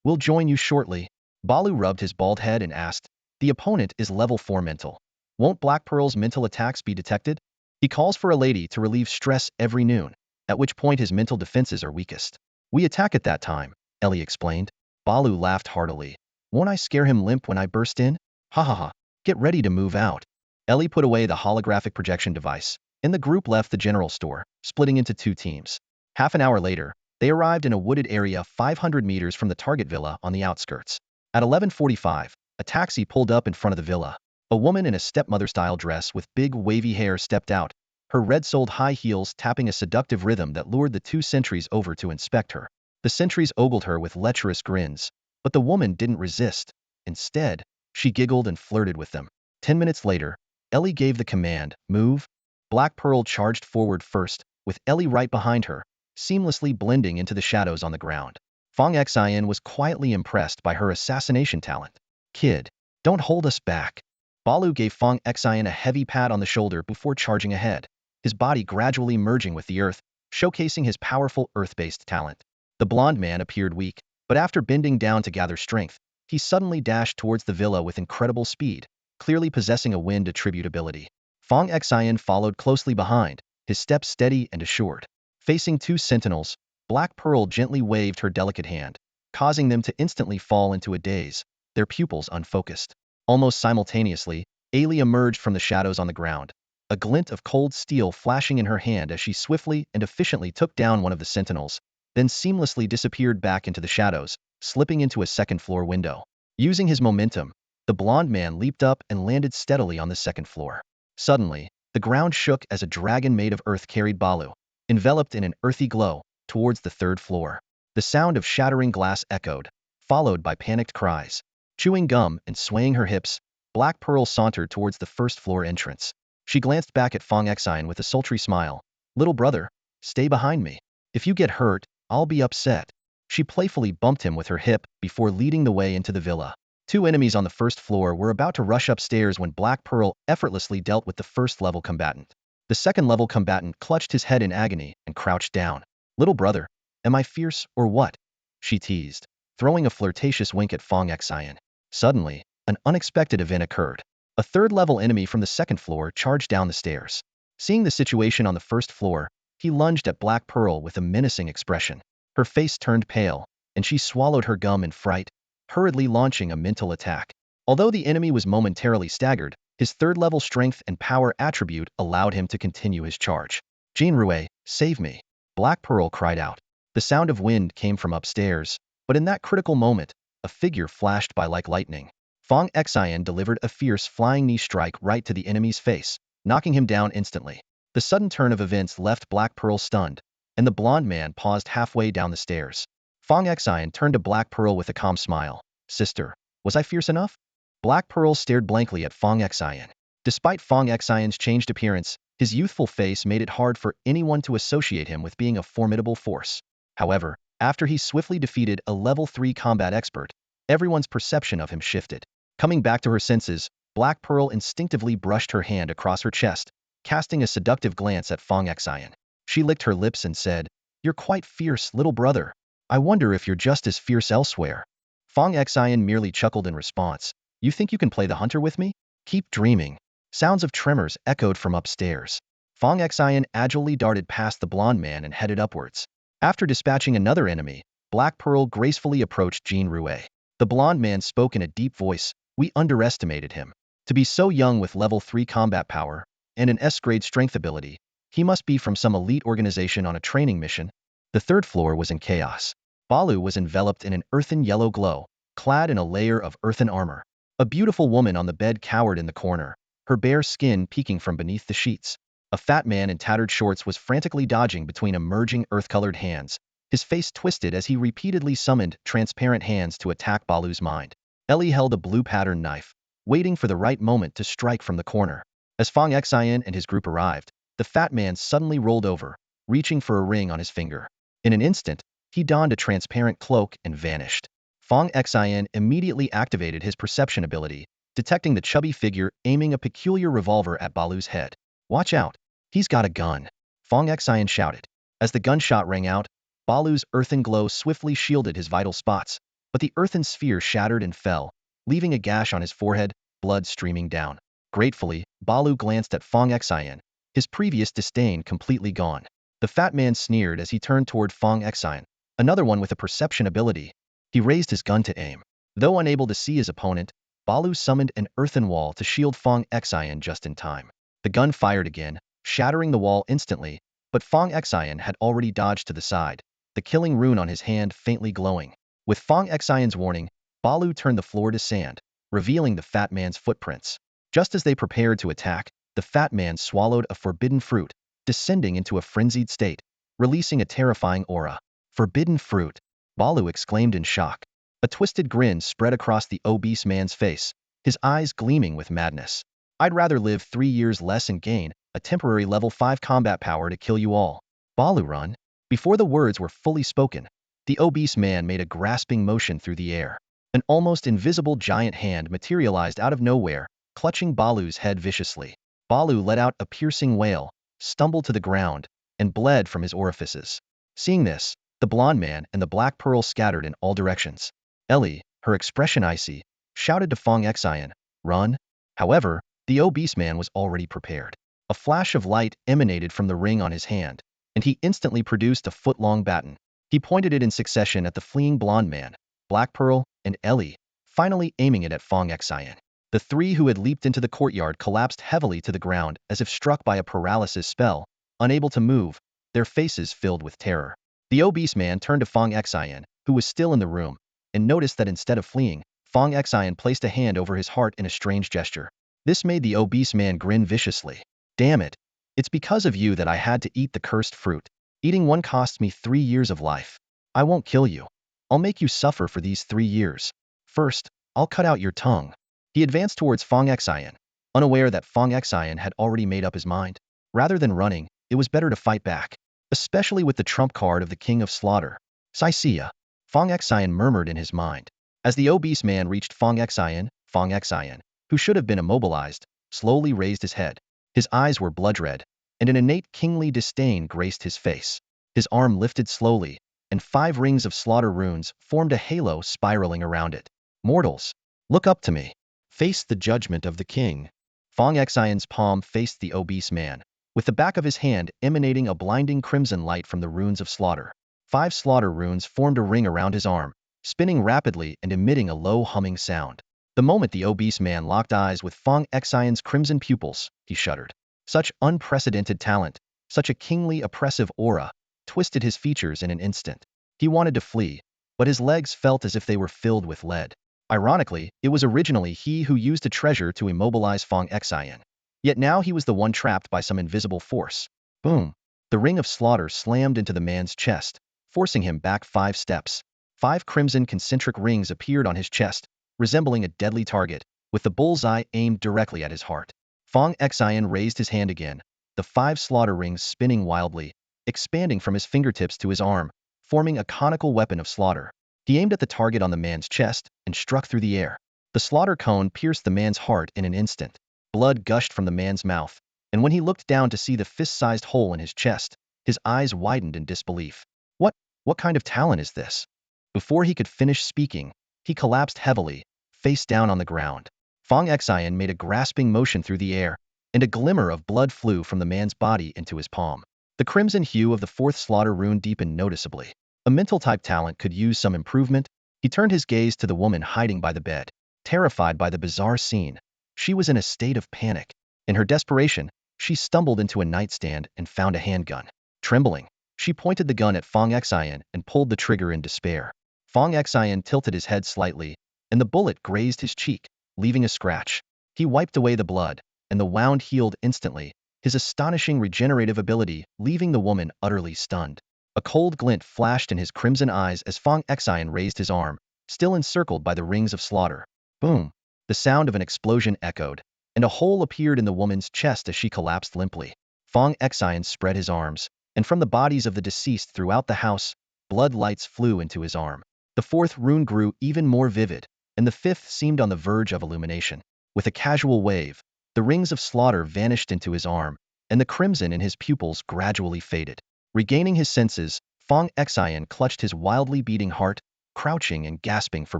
We'll join you shortly. Balu rubbed his bald head and asked, the opponent is level 4 mental. Won't Black Pearl's mental attacks be detected? He calls for a lady to relieve stress every noon, at which point his mental defenses are weakest. We attack at that time, Ellie explained. Balu laughed heartily. Won't I scare him limp when I burst in? Ha ha ha. Get ready to move out. Ellie put away the holographic projection device, and the group left the general store, splitting into 2 teams. Half an hour later, they arrived in a wooded area 500 meters from the target villa on the outskirts. At 11:45, a taxi pulled up in front of the villa. A woman in a stepmother-style dress with big wavy hair stepped out, her red-soled high heels tapping a seductive rhythm that lured the 2 sentries over to inspect her. The sentries ogled her with lecherous grins, but the woman didn't resist. Instead, she giggled and flirted with them. 10 minutes later, Ellie gave the command, move. Black Pearl charged forward first, with Ellie right behind her, seamlessly blending into the shadows on the ground. Fong Xion was quietly impressed by her assassination talent. Kid, don't hold us back. Balu gave Fong Xion a heavy pat on the shoulder before charging ahead, his body gradually merging with the earth, showcasing his powerful earth-based talent. The blonde man appeared weak, but after bending down to gather strength, he suddenly dashed towards the villa with incredible speed, clearly possessing a wind attribute ability. Fong Xion followed closely behind, his steps steady and assured. Facing 2 sentinels, Black Pearl gently waved her delicate hand, causing them to instantly fall into a daze, their pupils unfocused. Almost simultaneously, Ailey emerged from the shadows on the ground, a glint of cold steel flashing in her hand as she swiftly and efficiently took down one of the sentinels, then seamlessly disappeared back into the shadows, slipping into a second-floor window. Using his momentum, the blonde man leaped up and landed steadily on the second floor. Suddenly, the ground shook as a dragon made of earth carried Balu, enveloped in an earthy glow, towards the third floor. The sound of shattering glass echoed, followed by panicked cries. Chewing gum and swaying her hips, Black Pearl sauntered towards the first-floor entrance. She glanced back at Fong Xion with a sultry smile. Little brother, stay behind me. If you get hurt, I'll be upset. She playfully bumped him with her hip before leading the way into the villa. 2 enemies on the first floor were about to rush upstairs when Black Pearl effortlessly dealt with the first-level combatant. The second-level combatant clutched his head in agony and crouched down. Little brother, am I fierce or what? She teased, throwing a flirtatious wink at Fong Xion. Suddenly, an unexpected event occurred. A third-level enemy from the second floor charged down the stairs. Seeing the situation on the first floor, he lunged at Black Pearl with a menacing expression. Her face turned pale, and she swallowed her gum in fright, hurriedly launching a mental attack. Although the enemy was momentarily staggered, his third-level strength and power attribute allowed him to continue his charge. Jean Rue, save me! Black Pearl cried out. The sound of wind came from upstairs, But in that critical moment, a figure flashed by like lightning. Fong Xion delivered a fierce flying knee strike right to the enemy's face, knocking him down instantly. The sudden turn of events left Black Pearl stunned, and the blonde man paused halfway down the stairs. Fong Xion turned to Black Pearl with a calm smile. Sister, was I fierce enough? Black Pearl stared blankly at Fong Xion. Despite Fong Xion's changed appearance, his youthful face made it hard for anyone to associate him with being a formidable force. However, after he swiftly defeated a level 3 combat expert, everyone's perception of him shifted. Coming back to her senses, Black Pearl instinctively brushed her hand across her chest, casting a seductive glance at Fong Xion. She licked her lips and said, "You're quite fierce, little brother. I wonder if you're just as fierce elsewhere." Fong Xion merely chuckled in response. "You think you can play the hunter with me? Keep dreaming." Sounds of tremors echoed from upstairs. Fong Xion agilely darted past the blonde man and headed upwards. After dispatching another enemy, Black Pearl gracefully approached Jean Rouet. The blonde man spoke in a deep voice. "We underestimated him. To be so young with level 3 combat power and an S-grade strength ability, he must be from some elite organization on a training mission." The third floor was in chaos. Balu was enveloped in an earthen yellow glow, clad in a layer of earthen armor. A beautiful woman on the bed cowered in the corner, her bare skin peeking from beneath the sheets. A fat man in tattered shorts was frantically dodging between emerging earth-colored hands, his face twisted as he repeatedly summoned transparent hands to attack Balu's mind. Ellie held a blue pattern knife, waiting for the right moment to strike from the corner. As Fong Xion and his group arrived, the fat man suddenly rolled over, reaching for a ring on his finger. In an instant, he donned a transparent cloak and vanished. Fong Xion immediately activated his perception ability, detecting the chubby figure aiming a peculiar revolver at Balu's head. "Watch out! He's got a gun!" Fong Xion shouted. As the gunshot rang out, Balu's earthen glow swiftly shielded his vital spots, but the earthen sphere shattered and fell, leaving a gash on his forehead, blood streaming down. Gratefully, Balu glanced at Fong Xion, his previous disdain completely gone. The fat man sneered as he turned toward Fong Xion, another one with a perception ability. He raised his gun to aim. Though unable to see his opponent, Balu summoned an earthen wall to shield Fong Xion just in time. The gun fired again, shattering the wall instantly, but Fong Xion had already dodged to the side, the killing rune on his hand faintly glowing. With Fong Xion's warning, Balu turned the floor to sand, revealing the fat man's footprints. Just as they prepared to attack, the fat man swallowed a forbidden fruit, descending into a frenzied state, releasing a terrifying aura. "Forbidden fruit!" Balu exclaimed in shock. A twisted grin spread across the obese man's face, his eyes gleaming with madness. "I'd rather live 3 years less and gain a temporary level 5 combat power to kill you all. Balu, run!" Before the words were fully spoken, the obese man made a grasping motion through the air. An almost invisible giant hand materialized out of nowhere, clutching Balu's head viciously. Balu let out a piercing wail, stumbled to the ground, and bled from his orifices. Seeing this, the blonde man and the Black Pearl scattered in all directions. Ellie, her expression icy, shouted to Fong Xion, "Run!" However, the obese man was already prepared. A flash of light emanated from the ring on his hand, and he instantly produced a foot-long baton. He pointed it in succession at the fleeing blonde man, Black Pearl, and Ellie, finally aiming it at Fong Xion. The three who had leaped into the courtyard collapsed heavily to the ground as if struck by a paralysis spell, unable to move, their faces filled with terror. The obese man turned to Fong Xion, who was still in the room, and noticed that instead of fleeing, Fong Xion placed a hand over his heart in a strange gesture. This made the obese man grin viciously. "Damn it. It's because of you that I had to eat the cursed fruit. Eating one cost me 3 years of life. I won't kill you. I'll make you suffer for these 3 years. First, I'll cut out your tongue." He advanced towards Fong Xion, unaware that Fong Xion had already made up his mind. Rather than running, it was better to fight back, especially with the trump card of the King of Slaughter. "Saisia," Fong Xion murmured in his mind. As the obese man reached Fong Xion, who should have been immobilized, slowly raised his head. His eyes were blood-red, and an innate kingly disdain graced his face. His arm lifted slowly, and 5 rings of slaughter runes formed a halo spiraling around it. "Mortals, look up to me. Face the judgment of the king." Fong Xion's palm faced the obese man, with the back of his hand emanating a blinding crimson light from the runes of slaughter. 5 slaughter runes formed a ring around his arm, spinning rapidly and emitting a low humming sound. The moment the obese man locked eyes with Fong Xion's crimson pupils, he shuddered. Such unprecedented talent, such a kingly oppressive aura, twisted his features in an instant. He wanted to flee, but his legs felt as if they were filled with lead. Ironically, it was originally he who used a treasure to immobilize Fong Xion. Yet now he was the one trapped by some invisible force. Boom! The ring of slaughter slammed into the man's chest, forcing him back 5 steps. 5 crimson concentric rings appeared on his chest, resembling a deadly target, with the bullseye aimed directly at his heart. Fong Xion raised his hand again, the 5 slaughter rings spinning wildly, expanding from his fingertips to his arm, forming a conical weapon of slaughter. He aimed at the target on the man's chest and struck through the air. The slaughter cone pierced the man's heart in an instant. Blood gushed from the man's mouth, and when he looked down to see the fist-sized hole in his chest, his eyes widened in disbelief. What kind of talent is this? Before he could finish speaking, he collapsed heavily, face down on the ground. Fong Xion made a grasping motion through the air, and a glimmer of blood flew from the man's body into his palm. The crimson hue of the 4th slaughter rune deepened noticeably. A mental-type talent could use some improvement. He turned his gaze to the woman hiding by the bed. Terrified by the bizarre scene, she was in a state of panic. In her desperation, she stumbled into a nightstand and found a handgun. Trembling, she pointed the gun at Fong Xion and pulled the trigger in despair. Fong Xion tilted his head slightly, and the bullet grazed his cheek, leaving a scratch. He wiped away the blood, and the wound healed instantly, his astonishing regenerative ability leaving the woman utterly stunned. A cold glint flashed in his crimson eyes as Fong Xion raised his arm, still encircled by the rings of slaughter. Boom! The sound of an explosion echoed, and a hole appeared in the woman's chest as she collapsed limply. Fong Xion spread his arms, and from the bodies of the deceased throughout the house, blood lights flew into his arm. The 4th rune grew even more vivid, and the 5th seemed on the verge of illumination. With a casual wave, the rings of slaughter vanished into his arm, and the crimson in his pupils gradually faded. Regaining his senses, Fong Xion clutched his wildly beating heart, crouching and gasping for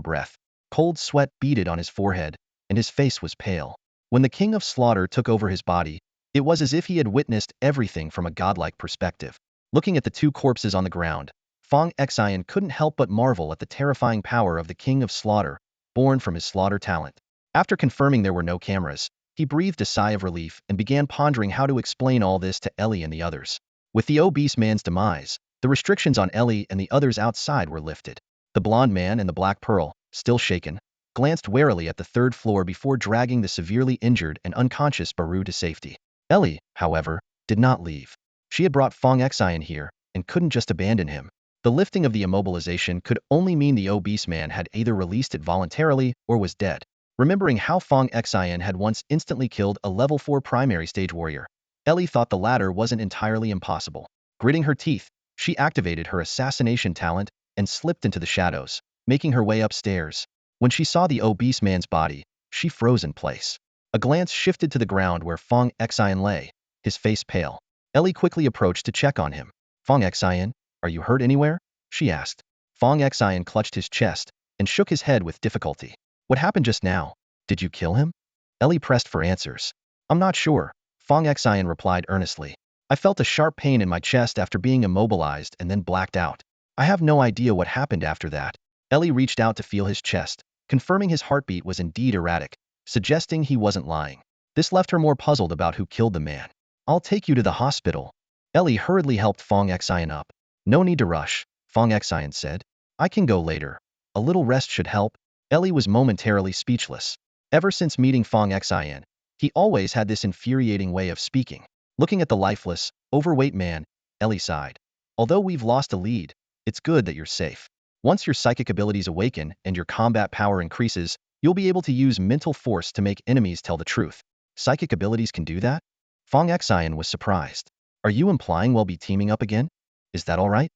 breath. Cold sweat beaded on his forehead, and his face was pale. When the king of slaughter took over his body, it was as if he had witnessed everything from a godlike perspective. Looking at the 2 corpses on the ground, Fong Xion couldn't help but marvel at the terrifying power of the king of slaughter, born from his slaughter talent. After confirming there were no cameras, he breathed a sigh of relief and began pondering how to explain all this to Ellie and the others. With the obese man's demise, the restrictions on Ellie and the others outside were lifted. The blonde man and the black pearl, still shaken, glanced warily at the 3rd floor before dragging the severely injured and unconscious Baru to safety. Ellie, however, did not leave. She had brought Fong Xion here, and couldn't just abandon him. The lifting of the immobilization could only mean the obese man had either released it voluntarily or was dead. Remembering how Fong Xion had once instantly killed a level 4 primary stage warrior, Ellie thought the latter wasn't entirely impossible. Gritting her teeth, she activated her assassination talent and slipped into the shadows, making her way upstairs. When she saw the obese man's body, she froze in place. A glance shifted to the ground where Fong Xion lay, his face pale. Ellie quickly approached to check on him. Fong Xion, are you hurt anywhere? She asked. Fong Xion clutched his chest and shook his head with difficulty. What happened just now? Did you kill him? Ellie pressed for answers. I'm not sure, Fong Xion replied earnestly. I felt a sharp pain in my chest after being immobilized and then blacked out. I have no idea what happened after that. Ellie reached out to feel his chest, confirming his heartbeat was indeed erratic, suggesting he wasn't lying. This left her more puzzled about who killed the man. I'll take you to the hospital. Ellie hurriedly helped Fong Xion up. No need to rush, Fong Xion said. I can go later. A little rest should help. Ellie was momentarily speechless. Ever since meeting Fong Xion, he always had this infuriating way of speaking. Looking at the lifeless, overweight man, Ellie sighed. Although we've lost a lead, it's good that you're safe. Once your psychic abilities awaken and your combat power increases, you'll be able to use mental force to make enemies tell the truth. Psychic abilities can do that? Fong Xion was surprised. Are you implying we'll be teaming up again? Is that all right?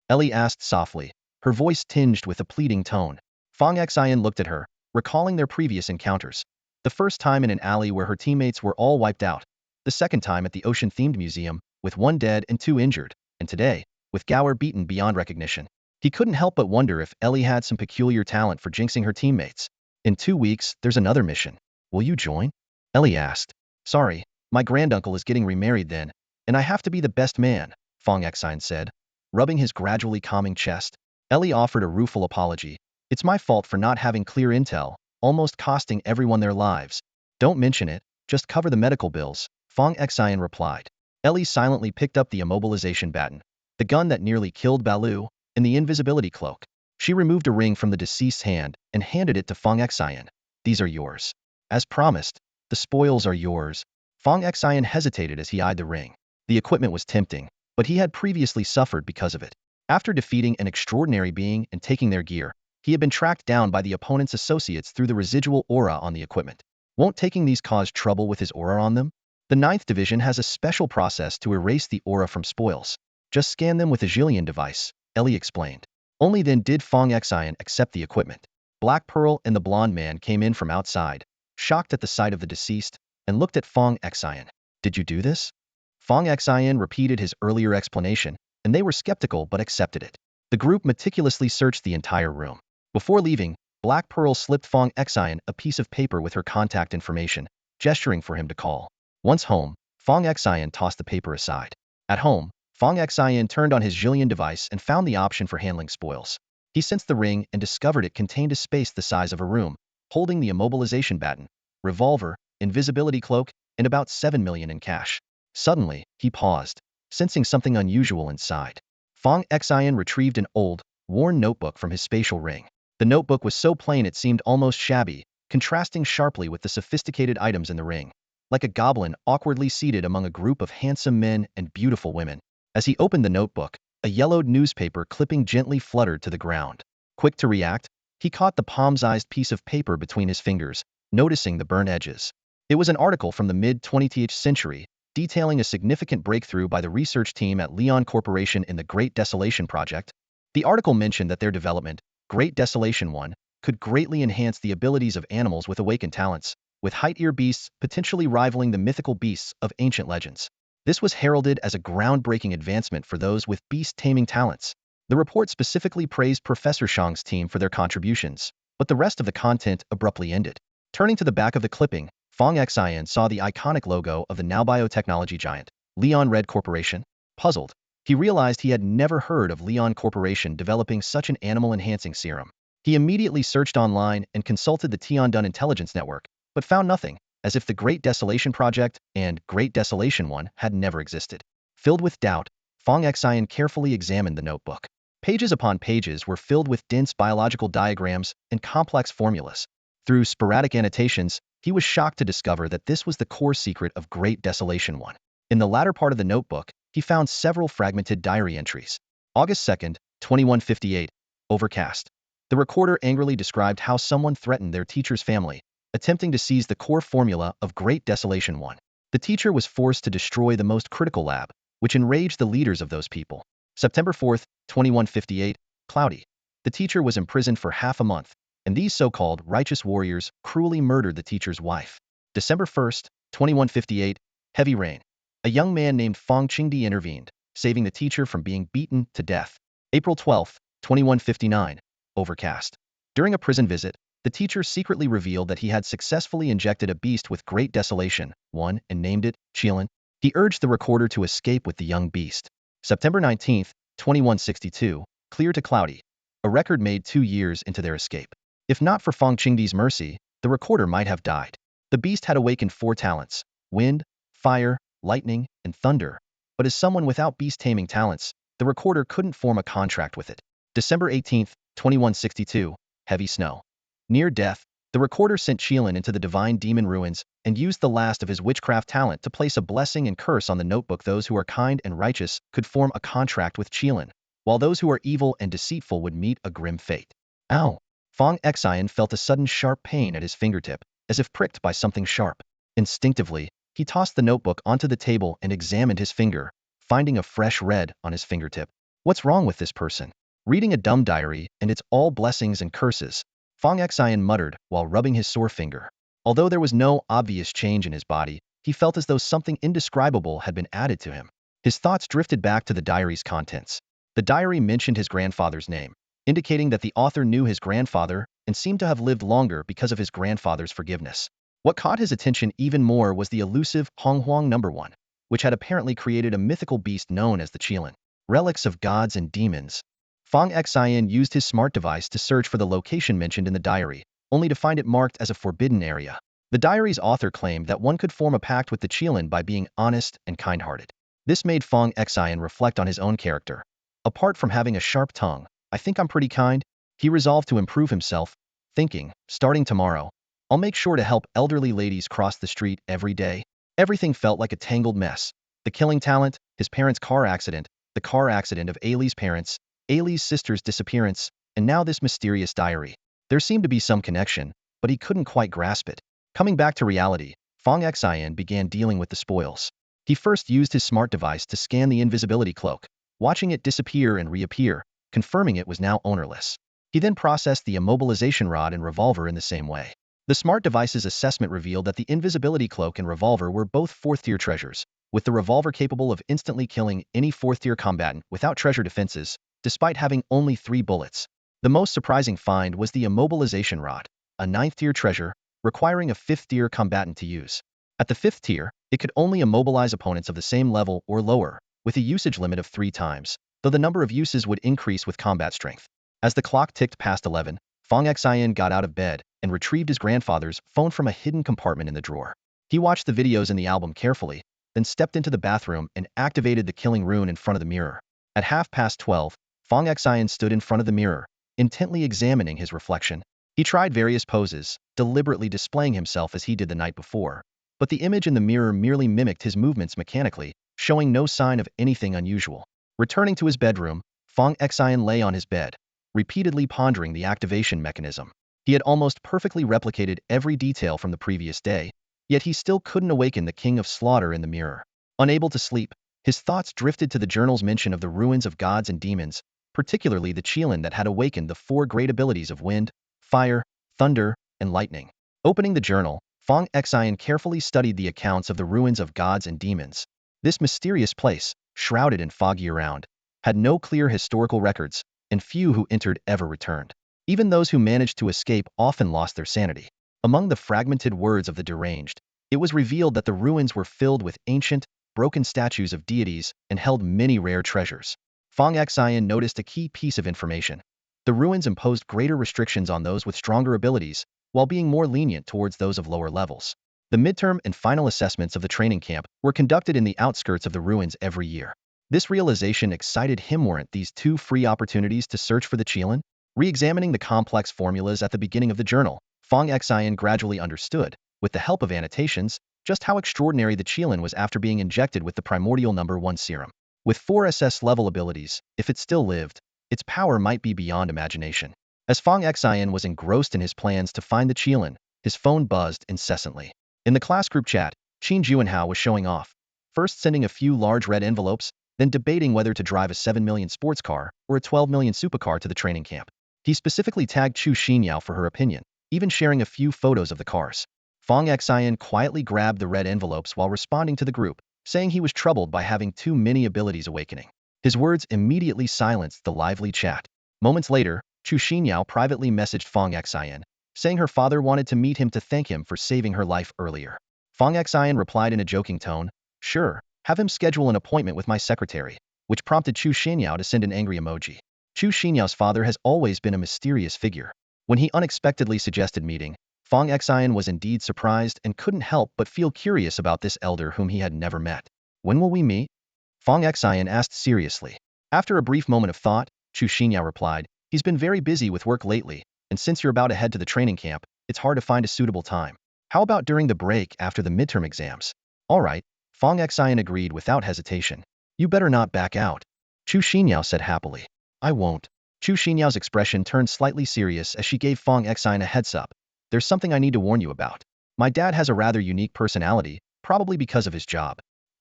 Ellie asked softly, her voice tinged with a pleading tone. Fong Xion looked at her, recalling their previous encounters. The first time in an alley where her teammates were all wiped out. The second time at the ocean-themed museum, with 1 dead and 2 injured. And today, with Gower beaten beyond recognition. He couldn't help but wonder if Ellie had some peculiar talent for jinxing her teammates. In 2 weeks, there's another mission. Will you join? Ellie asked. Sorry, my granduncle is getting remarried then, and I have to be the best man, Fong Xion said, rubbing his gradually calming chest. Ellie offered a rueful apology. It's my fault for not having clear intel, almost costing everyone their lives. Don't mention it, just cover the medical bills, Fong Xion replied. Ellie silently picked up the immobilization baton, the gun that nearly killed Baloo, and the invisibility cloak. She removed a ring from the deceased's hand and handed it to Fong Xion. These are yours. As promised, the spoils are yours. Fong Xion hesitated as he eyed the ring. The equipment was tempting, but he had previously suffered because of it. After defeating an extraordinary being and taking their gear, he had been tracked down by the opponent's associates through the residual aura on the equipment. Won't taking these cause trouble with his aura on them? The 9th Division has a special process to erase the aura from spoils. Just scan them with a Jillian device, Ellie explained. Only then did Fong Xion accept the equipment. Black Pearl and the blonde man came in from outside, shocked at the sight of the deceased, and looked at Fong Xion. Did you do this? Fong Xion repeated his earlier explanation, and they were skeptical but accepted it. The group meticulously searched the entire room. Before leaving, Black Pearl slipped Fong Xion a piece of paper with her contact information, gesturing for him to call. Once home, Fong Xion tossed the paper aside. At home, Fong Xion turned on his Jillian device and found the option for handling spoils. He sensed the ring and discovered it contained a space the size of a room, holding the immobilization baton, revolver, invisibility cloak, and about 7 million in cash. Suddenly, he paused, sensing something unusual inside. Fong Xion retrieved an old, worn notebook from his spatial ring. The notebook was so plain it seemed almost shabby, contrasting sharply with the sophisticated items in the ring. Like a goblin awkwardly seated among a group of handsome men and beautiful women. As he opened the notebook, a yellowed newspaper clipping gently fluttered to the ground. Quick to react, he caught the palm-sized piece of paper between his fingers, noticing the burnt edges. It was an article from the mid-20th century, detailing a significant breakthrough by the research team at Leon Corporation in the Great Desolation Project. The article mentioned that their development, Great Desolation 1, could greatly enhance the abilities of animals with awakened talents, with height-ear beasts potentially rivaling the mythical beasts of ancient legends. This was heralded as a groundbreaking advancement for those with beast-taming talents. The report specifically praised Professor Xiang's team for their contributions, but the rest of the content abruptly ended. Turning to the back of the clipping, Fong Xion saw the iconic logo of the now biotechnology giant, Leon Red Corporation. Puzzled, he realized he had never heard of Leon Corporation developing such an animal-enhancing serum. He immediately searched online and consulted the Tiandun intelligence network, but found nothing, as if the Great Desolation Project and Great Desolation 1 had never existed. Filled with doubt, Fong Xion carefully examined the notebook. Pages upon pages were filled with dense biological diagrams and complex formulas. Through sporadic annotations, he was shocked to discover that this was the core secret of Great Desolation 1. In the latter part of the notebook, he found several fragmented diary entries. August 2nd, 2158, overcast. The recorder angrily described how someone threatened their teacher's family, attempting to seize the core formula of Great Desolation 1. The teacher was forced to destroy the most critical lab, which enraged the leaders of those people. September 4th, 2158, cloudy. The teacher was imprisoned for half a month, and these so-called righteous warriors cruelly murdered the teacher's wife. December 1st, 2158, heavy rain. A young man named Fong Qingdi intervened, saving the teacher from being beaten to death. April 12th, 2159, overcast. During a prison visit, the teacher secretly revealed that he had successfully injected a beast with Great Desolation 1 and named it Qilin. He urged the recorder to escape with the young beast. September 19th, 2162, clear to cloudy. A record made 2 years into their escape. If not for Fong Qingdi's mercy, the recorder might have died. The beast had awakened 4 talents: wind, fire, lightning, and thunder. But as someone without beast-taming talents, the recorder couldn't form a contract with it. December 18th, 2162, heavy snow. Near death, the recorder sent Qilin into the divine demon ruins and used the last of his witchcraft talent to place a blessing and curse on the notebook. Those who are kind and righteous could form a contract with Qilin, while those who are evil and deceitful would meet a grim fate. Ow! Fong Xion felt a sudden sharp pain at his fingertip, as if pricked by something sharp. Instinctively, he tossed the notebook onto the table and examined his finger, finding a fresh red on his fingertip. What's wrong with this person? Reading a dumb diary, and it's all blessings and curses, Fong Xion muttered while rubbing his sore finger. Although there was no obvious change in his body, he felt as though something indescribable had been added to him. His thoughts drifted back to the diary's contents. The diary mentioned his grandfather's name, indicating that the author knew his grandfather and seemed to have lived longer because of his grandfather's forgiveness. What caught his attention even more was the elusive Honghuang No. 1, which had apparently created a mythical beast known as the Qilin. Relics of gods and demons. Fong Xion used his smart device to search for the location mentioned in the diary, only to find it marked as a forbidden area. The diary's author claimed that one could form a pact with the Qilin by being honest and kind-hearted. This made Fong Xion reflect on his own character. Apart from having a sharp tongue, I think I'm pretty kind. He resolved to improve himself, thinking, starting tomorrow, I'll make sure to help elderly ladies cross the street every day. Everything felt like a tangled mess. The killing talent, his parents' car accident, the car accident of Ailey's parents, Ailey's sister's disappearance, and now this mysterious diary. There seemed to be some connection, but he couldn't quite grasp it. Coming back to reality, Fong Xion began dealing with the spoils. He first used his smart device to scan the invisibility cloak, watching it disappear and reappear, confirming it was now ownerless. He then processed the immobilization rod and revolver in the same way. The smart device's assessment revealed that the invisibility cloak and revolver were both 4th-tier treasures, with the revolver capable of instantly killing any 4th-tier combatant without treasure defenses, despite having only 3 bullets. The most surprising find was the immobilization rod, a 9th-tier treasure, requiring a 5th-tier combatant to use. At the 5th tier, it could only immobilize opponents of the same level or lower, with a usage limit of 3 times, though the number of uses would increase with combat strength. As the clock ticked past 11, Fong Xion got out of bed and retrieved his grandfather's phone from a hidden compartment in the drawer. He watched the videos in the album carefully, then stepped into the bathroom and activated the killing rune in front of the mirror. At 12:30, Fong Xion stood in front of the mirror, intently examining his reflection. He tried various poses, deliberately displaying himself as he did the night before, but the image in the mirror merely mimicked his movements mechanically, showing no sign of anything unusual. Returning to his bedroom, Fong Xion lay on his bed, repeatedly pondering the activation mechanism. He had almost perfectly replicated every detail from the previous day, yet he still couldn't awaken the King of Slaughter in the mirror. Unable to sleep, his thoughts drifted to the journal's mention of the ruins of gods and demons, particularly the qilin that had awakened the 4 great abilities of wind, fire, thunder, and lightning. Opening the journal, Fong Xion carefully studied the accounts of the ruins of gods and demons. This mysterious place, shrouded in fog year-round, had no clear historical records, and few who entered ever returned. Even those who managed to escape often lost their sanity. Among the fragmented words of the deranged, it was revealed that the ruins were filled with ancient, broken statues of deities and held many rare treasures. Fong Xion noticed a key piece of information. The ruins imposed greater restrictions on those with stronger abilities, while being more lenient towards those of lower levels. The midterm and final assessments of the training camp were conducted in the outskirts of the ruins every year. This realization excited him. Weren't these 2 free opportunities to search for the qilin? Re-examining the complex formulas at the beginning of the journal, Fong Xion gradually understood, with the help of annotations, just how extraordinary the qilin was after being injected with the primordial number 1 serum. With 4 SS-level abilities, if it still lived, its power might be beyond imagination. As Fong Xion was engrossed in his plans to find the qilin, his phone buzzed incessantly. In the class group chat, Qin Juanhao was showing off, first sending a few large red envelopes, then debating whether to drive a 7 million sports car or a 12 million supercar to the training camp. He specifically tagged Chu Xinyao for her opinion, even sharing a few photos of the cars. Fong Xion quietly grabbed the red envelopes while responding to the group, saying he was troubled by having too many abilities awakening. His words immediately silenced the lively chat. Moments later, Chu Xinyao privately messaged Fong Xion, saying her father wanted to meet him to thank him for saving her life earlier. Fong Xion replied in a joking tone, "Sure, have him schedule an appointment with my secretary," which prompted Chu Xinyao to send an angry emoji. Chu Xinyao's father has always been a mysterious figure. When he unexpectedly suggested meeting, Fong Xion was indeed surprised and couldn't help but feel curious about this elder whom he had never met. "When will we meet?" Fong Xion asked seriously. After a brief moment of thought, Chu Xinyao replied, "He's been very busy with work lately, and since you're about to head to the training camp, it's hard to find a suitable time. How about during the break after the midterm exams?" "All right," Fong Xion agreed without hesitation. "You better not back out," Chu Xinyao said happily. "I won't." Chu Xinyao's expression turned slightly serious as she gave Fong Xion a heads up. "There's something I need to warn you about. My dad has a rather unique personality, probably because of his job.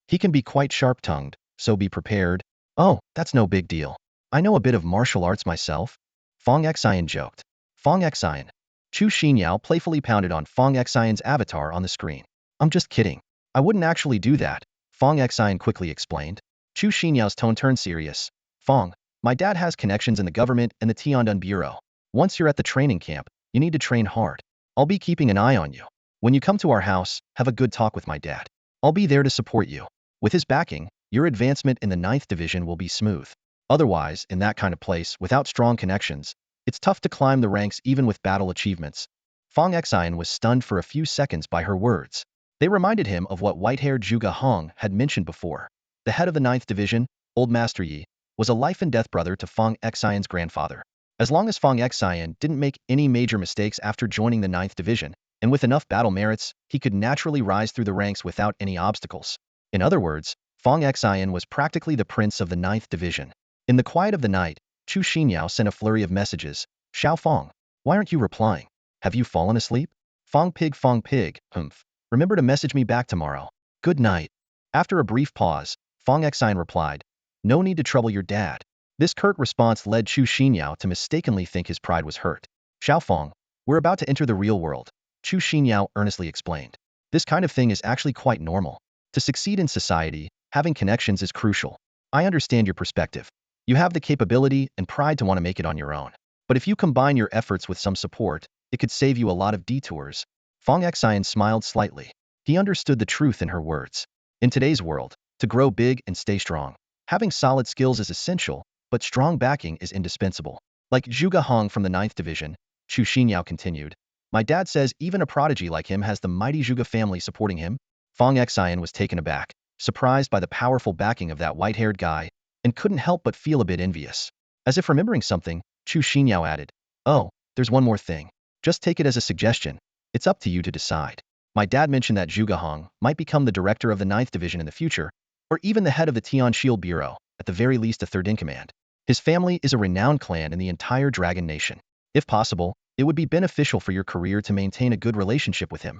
He can be quite sharp-tongued, so be prepared." "Oh, that's no big deal. I know a bit of martial arts myself," Fong Xion joked. "Fong Xion." Chu Xinyao playfully pounded on Fong Xion's avatar on the screen. "I'm just kidding. I wouldn't actually do that," Fong Xion quickly explained. Chu Xinyao's tone turned serious. "Fong, my dad has connections in the government and the Tiandun Bureau. Once you're at the training camp, you need to train hard. I'll be keeping an eye on you. When you come to our house, have a good talk with my dad. I'll be there to support you. With his backing, your advancement in the 9th division will be smooth. Otherwise, in that kind of place, without strong connections, it's tough to climb the ranks even with battle achievements." Fong Xion was stunned for a few seconds by her words. They reminded him of what white-haired Zhuge Hong had mentioned before. The head of the 9th division, Old Master Yi, was a life-and-death brother to Fong Xion's grandfather. As long as Fong Xion didn't make any major mistakes after joining the ninth division, and with enough battle merits, he could naturally rise through the ranks without any obstacles. In other words, Fong Xion was practically the prince of the ninth division. In the quiet of the night, Chu Xinyao sent a flurry of messages. Xiao Fong, why aren't you replying? Have you fallen asleep? Fong Pig, humph. Remember to message me back tomorrow. Good night. After a brief pause, Fong Xion replied, no need to trouble your dad. This curt response led Chu Xinyao to mistakenly think his pride was hurt. Xiao Fong, we're about to enter the real world, Chu Xinyao earnestly explained. This kind of thing is actually quite normal. To succeed in society, having connections is crucial. I understand your perspective. You have the capability and pride to want to make it on your own. But if you combine your efforts with some support, it could save you a lot of detours. Fong Xion smiled slightly. He understood the truth in her words. In today's world, to grow big and stay strong, having solid skills is essential, but strong backing is indispensable. Like Zhuge Hong from the ninth division, Chu Xinyao continued, my dad says even a prodigy like him has the mighty Zhuge family supporting him. Fong Xion was taken aback, surprised by the powerful backing of that white-haired guy, and couldn't help but feel a bit envious. As if remembering something, Chu Xinyao added, oh, there's one more thing. Just take it as a suggestion. It's up to you to decide. My dad mentioned that Zhuge Hong might become the director of the ninth division in the future, or even the head of the Tian Shield Bureau, at the very least a third-in-command. His family is a renowned clan in the entire Dragon Nation. If possible, it would be beneficial for your career to maintain a good relationship with him.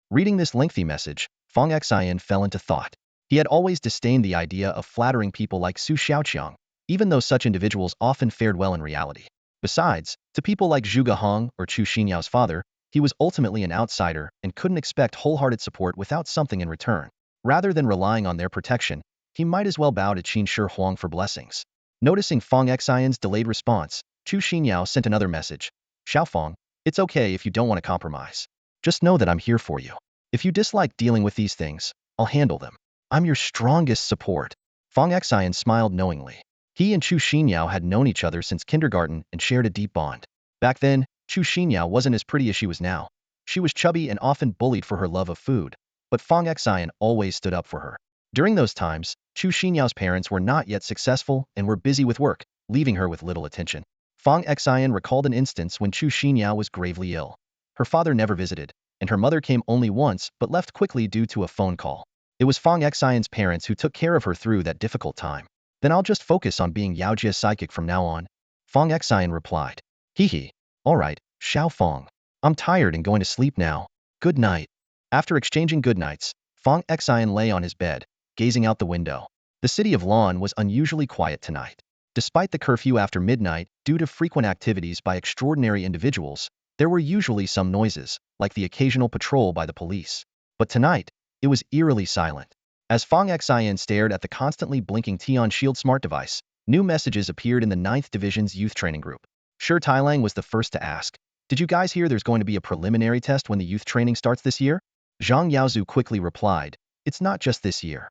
Reading this lengthy message, Fong Xion fell into thought. He had always disdained the idea of flattering people like Su Xiaoqiang, even though such individuals often fared well in reality. Besides, to people like Zhuge Hong or Chu Xinyao's father, he was ultimately an outsider and couldn't expect wholehearted support without something in return. Rather than relying on their protection, he might as well bow to Qin Shi Huang for blessings. Noticing Fong Xion's delayed response, Chu Xinyao sent another message. Xiao Fong, it's okay if you don't want to compromise. Just know that I'm here for you. If you dislike dealing with these things, I'll handle them. I'm your strongest support. Fong Xion smiled knowingly. He and Chu Xinyao had known each other since kindergarten and shared a deep bond. Back then, Chu Xinyao wasn't as pretty as she was now. She was chubby and often bullied for her love of food, but Fong Xion always stood up for her. During those times, Chu Xinyao's parents were not yet successful and were busy with work, leaving her with little attention. Fong Xion recalled an instance when Chu Xinyao was gravely ill. Her father never visited, and her mother came only once but left quickly due to a phone call. It was Fong Xion's parents who took care of her through that difficult time. Then I'll just focus on being Yaojia's psychic from now on, Fong Xion replied. Hee. All right, Xiao Fong. I'm tired and going to sleep now. Good night. After exchanging goodnights, Fong Xion lay on his bed, gazing out the window. The city of Lan was unusually quiet tonight. Despite the curfew after midnight, due to frequent activities by extraordinary individuals, there were usually some noises, like the occasional patrol by the police. But tonight, it was eerily silent. As Fong Xion stared at the constantly blinking Tian Shield smart device, new messages appeared in the 9th Division's youth training group. Shi Tailang was the first to ask, did you guys hear there's going to be a preliminary test when the youth training starts this year? Zhang Yaozu quickly replied, it's not just this year.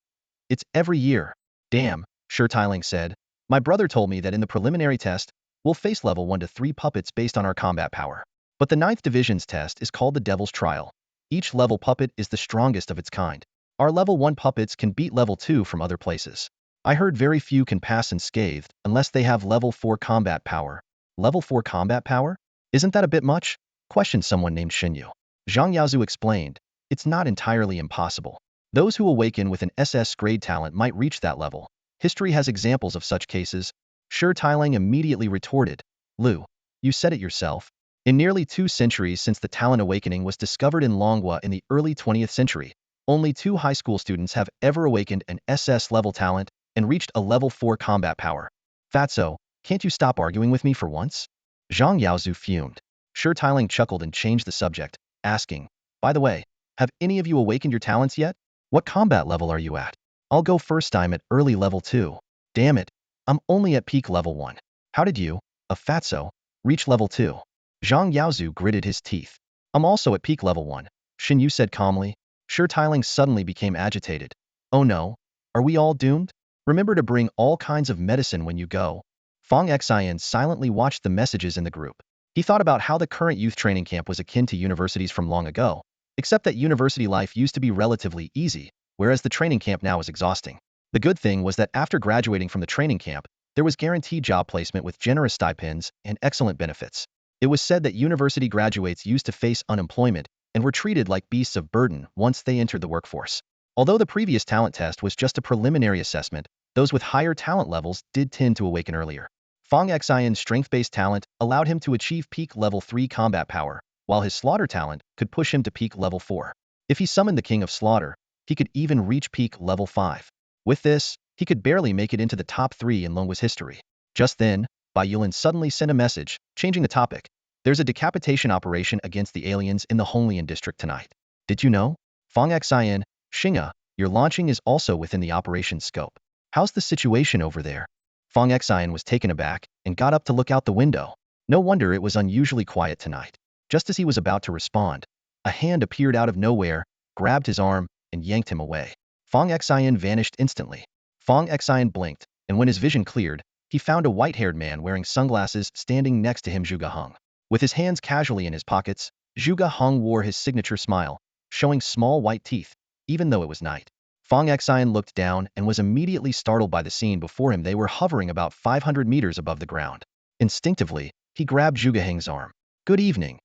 It's every year. Damn, Shi Tailang said. My brother told me that in the preliminary test, we'll face level 1 to 3 puppets based on our combat power. But the 9th Division's test is called the Devil's Trial. Each level puppet is the strongest of its kind. Our level 1 puppets can beat level 2 from other places. I heard very few can pass unscathed unless they have level 4 combat power. Level 4 combat power? Isn't that a bit much? Questioned someone named Xinyu. Zhang Yaozu explained, it's not entirely impossible. Those who awaken with an SS grade talent might reach that level. History has examples of such cases. Shi Tailang immediately retorted, Lu, you said it yourself. In nearly 2 centuries since the talent awakening was discovered in Longhua in the early 20th century, only 2 high school students have ever awakened an SS level talent and reached a level 4 combat power. Fatso, can't you stop arguing with me for once? Zhang Yaozu fumed. Shi Tailang chuckled and changed the subject, asking, by the way, have any of you awakened your talents yet? What combat level are you at? I'll go first. I'm at early level 2. Damn it, I'm only at peak level 1. How did you, a fatso, reach level 2? Zhang Yaozu gritted his teeth. I'm also at peak level 1, Xin Yu said calmly. Shi Tailang suddenly became agitated. Oh no, are we all doomed? Remember to bring all kinds of medicine when you go. Fong Xion silently watched the messages in the group. He thought about how the current youth training camp was akin to universities from long ago, except that university life used to be relatively easy, whereas the training camp now is exhausting. The good thing was that after graduating from the training camp, There was guaranteed job placement with generous stipends and excellent benefits. It was said that university graduates used to face unemployment and were treated like beasts of burden once they entered the workforce. Although the previous talent test was just a preliminary assessment, those with higher talent levels did tend to awaken earlier. Fong Xion's strength-based talent allowed him to achieve peak level 3 combat power, while his slaughter talent could push him to peak level 4. If he summoned the King of Slaughter, he could even reach peak level 5. With this, he could barely make it into the top 3 in Longwa's history. Just then, Bai Yulan suddenly sent a message, changing the topic. There's a decapitation operation against the aliens in the Honglian district tonight. Did you know? Fong Xion, Xinga, your launching is also within the operation's scope. How's the situation over there? Fong Xion was taken aback and got up to look out the window. No wonder it was unusually quiet tonight. Just as he was about to respond, a hand appeared out of nowhere, grabbed his arm, and yanked him away. Fong Xion vanished instantly. Fong Xion blinked, and when his vision cleared, he found a white-haired man wearing sunglasses standing next to him, Zhuge Heng. With his hands casually in his pockets, Zhuge Heng wore his signature smile, showing small white teeth, even though it was night. Fong Xion looked down and was immediately startled by the scene before him. They were hovering about 500 meters above the ground. Instinctively, he grabbed Zhuge Heng's arm. Good evening.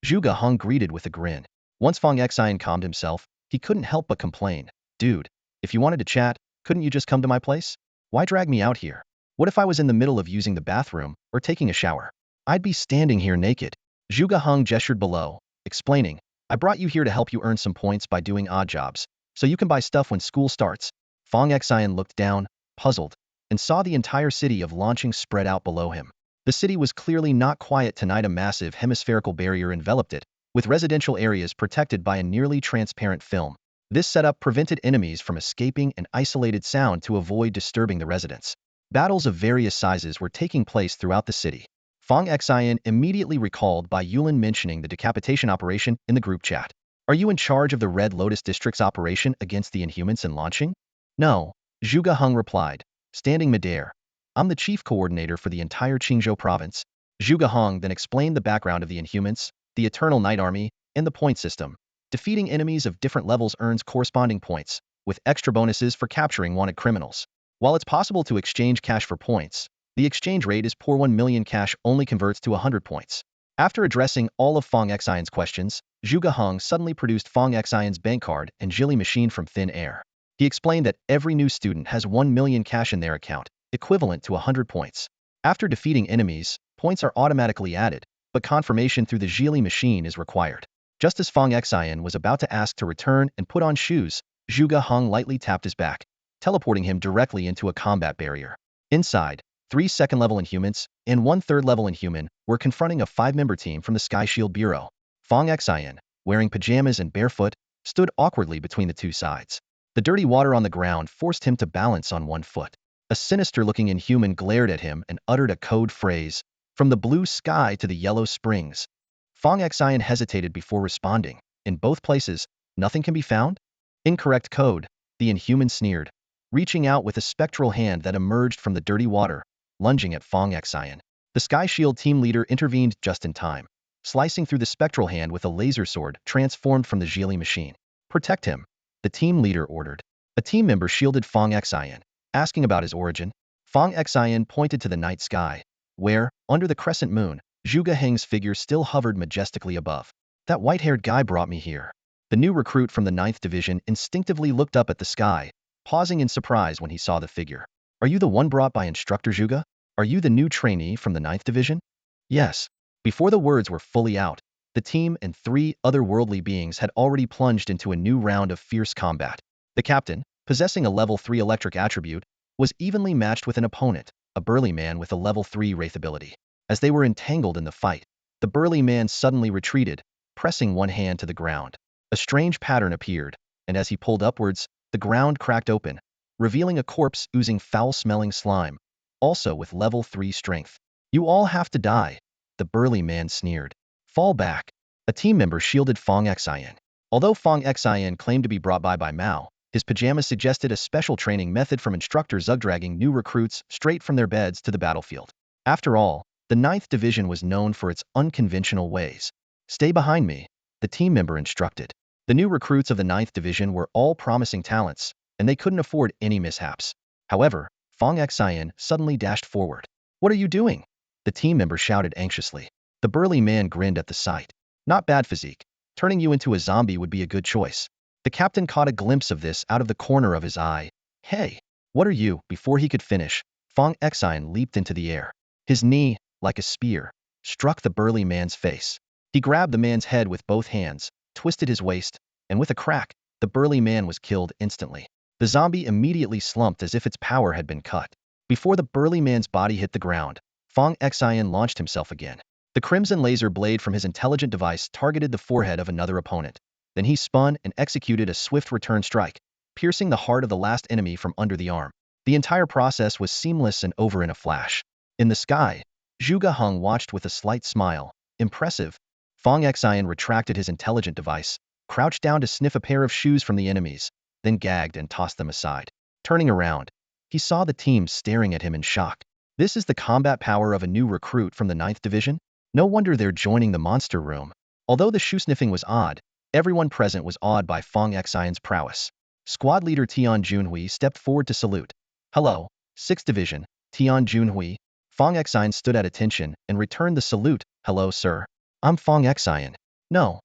Zhuge Heng greeted with a grin. Once Fong Xion calmed himself, he couldn't help but complain. Dude, if you wanted to chat, couldn't you just come to my place? Why drag me out here? What if I was in the middle of using the bathroom or taking a shower? I'd be standing here naked. Zhuge Heng gestured below, explaining, I brought you here to help you earn some points by doing odd jobs, so you can buy stuff when school starts. Fong Xion looked down, puzzled, and saw the entire city of launching spread out below him. The city was clearly not quiet tonight. A massive hemispherical barrier enveloped it, with residential areas protected by a nearly transparent film. This setup prevented enemies from escaping and isolated sound to avoid disturbing the residents. Battles of various sizes were taking place throughout the city. Fong Xion immediately recalled Bai Yulan mentioning the decapitation operation in the group chat. Are you in charge of the Red Lotus District's operation against the Inhumans in launching? No, Zhuge Heng replied, standing midair. I'm the chief coordinator for the entire Qingzhou province. Zhuge Heng then explained the background of the Inhumans, the Eternal Night Army, and the point system. Defeating enemies of different levels earns corresponding points, with extra bonuses for capturing wanted criminals. While it's possible to exchange cash for points, the exchange rate is poor. 1 million cash only converts to 100 points. After addressing all of Fong Xion's questions, Zhuge Heng suddenly produced Fong Xion's bank card and Jilly machine from thin air. He explained that every new student has 1 million cash in their account, equivalent to 100 points. After defeating enemies, points are automatically added, but confirmation through the Jilly machine is required. Just as Fong Xion was about to ask to return and put on shoes, Zhuge Heng lightly tapped his back, teleporting him directly into a combat barrier. Inside, 3 second-level Inhumans and 1 third-level Inhuman were confronting a 5-member team from the Sky Shield Bureau. Fong Xion, wearing pajamas and barefoot, stood awkwardly between the two sides. The dirty water on the ground forced him to balance on one foot. A sinister-looking Inhuman glared at him and uttered a code phrase, from the blue sky to the yellow springs. Fong Xion hesitated before responding. In both places, nothing can be found? Incorrect code, the Inhuman sneered, reaching out with a spectral hand that emerged from the dirty water, lunging at Fong Xion. The Sky Shield team leader intervened just in time, slicing through the spectral hand with a laser sword transformed from the Jilly machine. Protect him, the team leader ordered. A team member shielded Fong Xion, asking about his origin. Fong Xion pointed to the night sky, where, under the crescent moon, Zhuge Heng's figure still hovered majestically above. That white-haired guy brought me here. The new recruit from the 9th Division instinctively looked up at the sky, pausing in surprise when he saw the figure. Are you the one brought by Instructor Zhuge? Are you the new trainee from the 9th Division? Yes. Before the words were fully out, the team and 3 otherworldly beings had already plunged into a new round of fierce combat. The captain, possessing a level 3 electric attribute, was evenly matched with an opponent, a burly man with a level 3 wraith ability. As they were entangled in the fight, the burly man suddenly retreated, pressing one hand to the ground. A strange pattern appeared, and as he pulled upwards, the ground cracked open, revealing a corpse oozing foul-smelling slime, also with level 3 strength. You all have to die, the burly man sneered. Fall back. A team member shielded Fong Xion. Although Fong Xion claimed to be brought by Mao, his pajamas suggested a special training method from Instructor Zug, dragging new recruits straight from their beds to the battlefield. After all, the 9th Division was known for its unconventional ways. Stay behind me, the team member instructed. The new recruits of the 9th Division were all promising talents, and they couldn't afford any mishaps. However, Fong Xion suddenly dashed forward. "What are you doing?" the team member shouted anxiously. The burly man grinned at the sight. "Not bad physique. Turning you into a zombie would be a good choice." The captain caught a glimpse of this out of the corner of his eye. "Hey, what are you?" Before he could finish, Fong Xion leaped into the air. His knee, like a spear, struck the burly man's face. He grabbed the man's head with both hands, twisted his waist, and with a crack, the burly man was killed instantly. The zombie immediately slumped as if its power had been cut. Before the burly man's body hit the ground, Fong Xion launched himself again. The crimson laser blade from his intelligent device targeted the forehead of another opponent. Then he spun and executed a swift return strike, piercing the heart of the last enemy from under the arm. The entire process was seamless and over in a flash. In the sky, Zhuge Heng watched with a slight smile. Impressive. Fong Xion retracted his intelligent device, crouched down to sniff a pair of shoes from the enemies, then gagged and tossed them aside. Turning around, he saw the team staring at him in shock. This is the combat power of a new recruit from the 9th Division? No wonder they're joining the monster room. Although the shoe sniffing was odd, everyone present was awed by Fong Xion's prowess. Squad leader Tian Junhui stepped forward to salute. "Hello, 6th Division, Tian Junhui." Fong Xion stood at attention and returned the salute. "Hello, sir. I'm Fong Xion." No,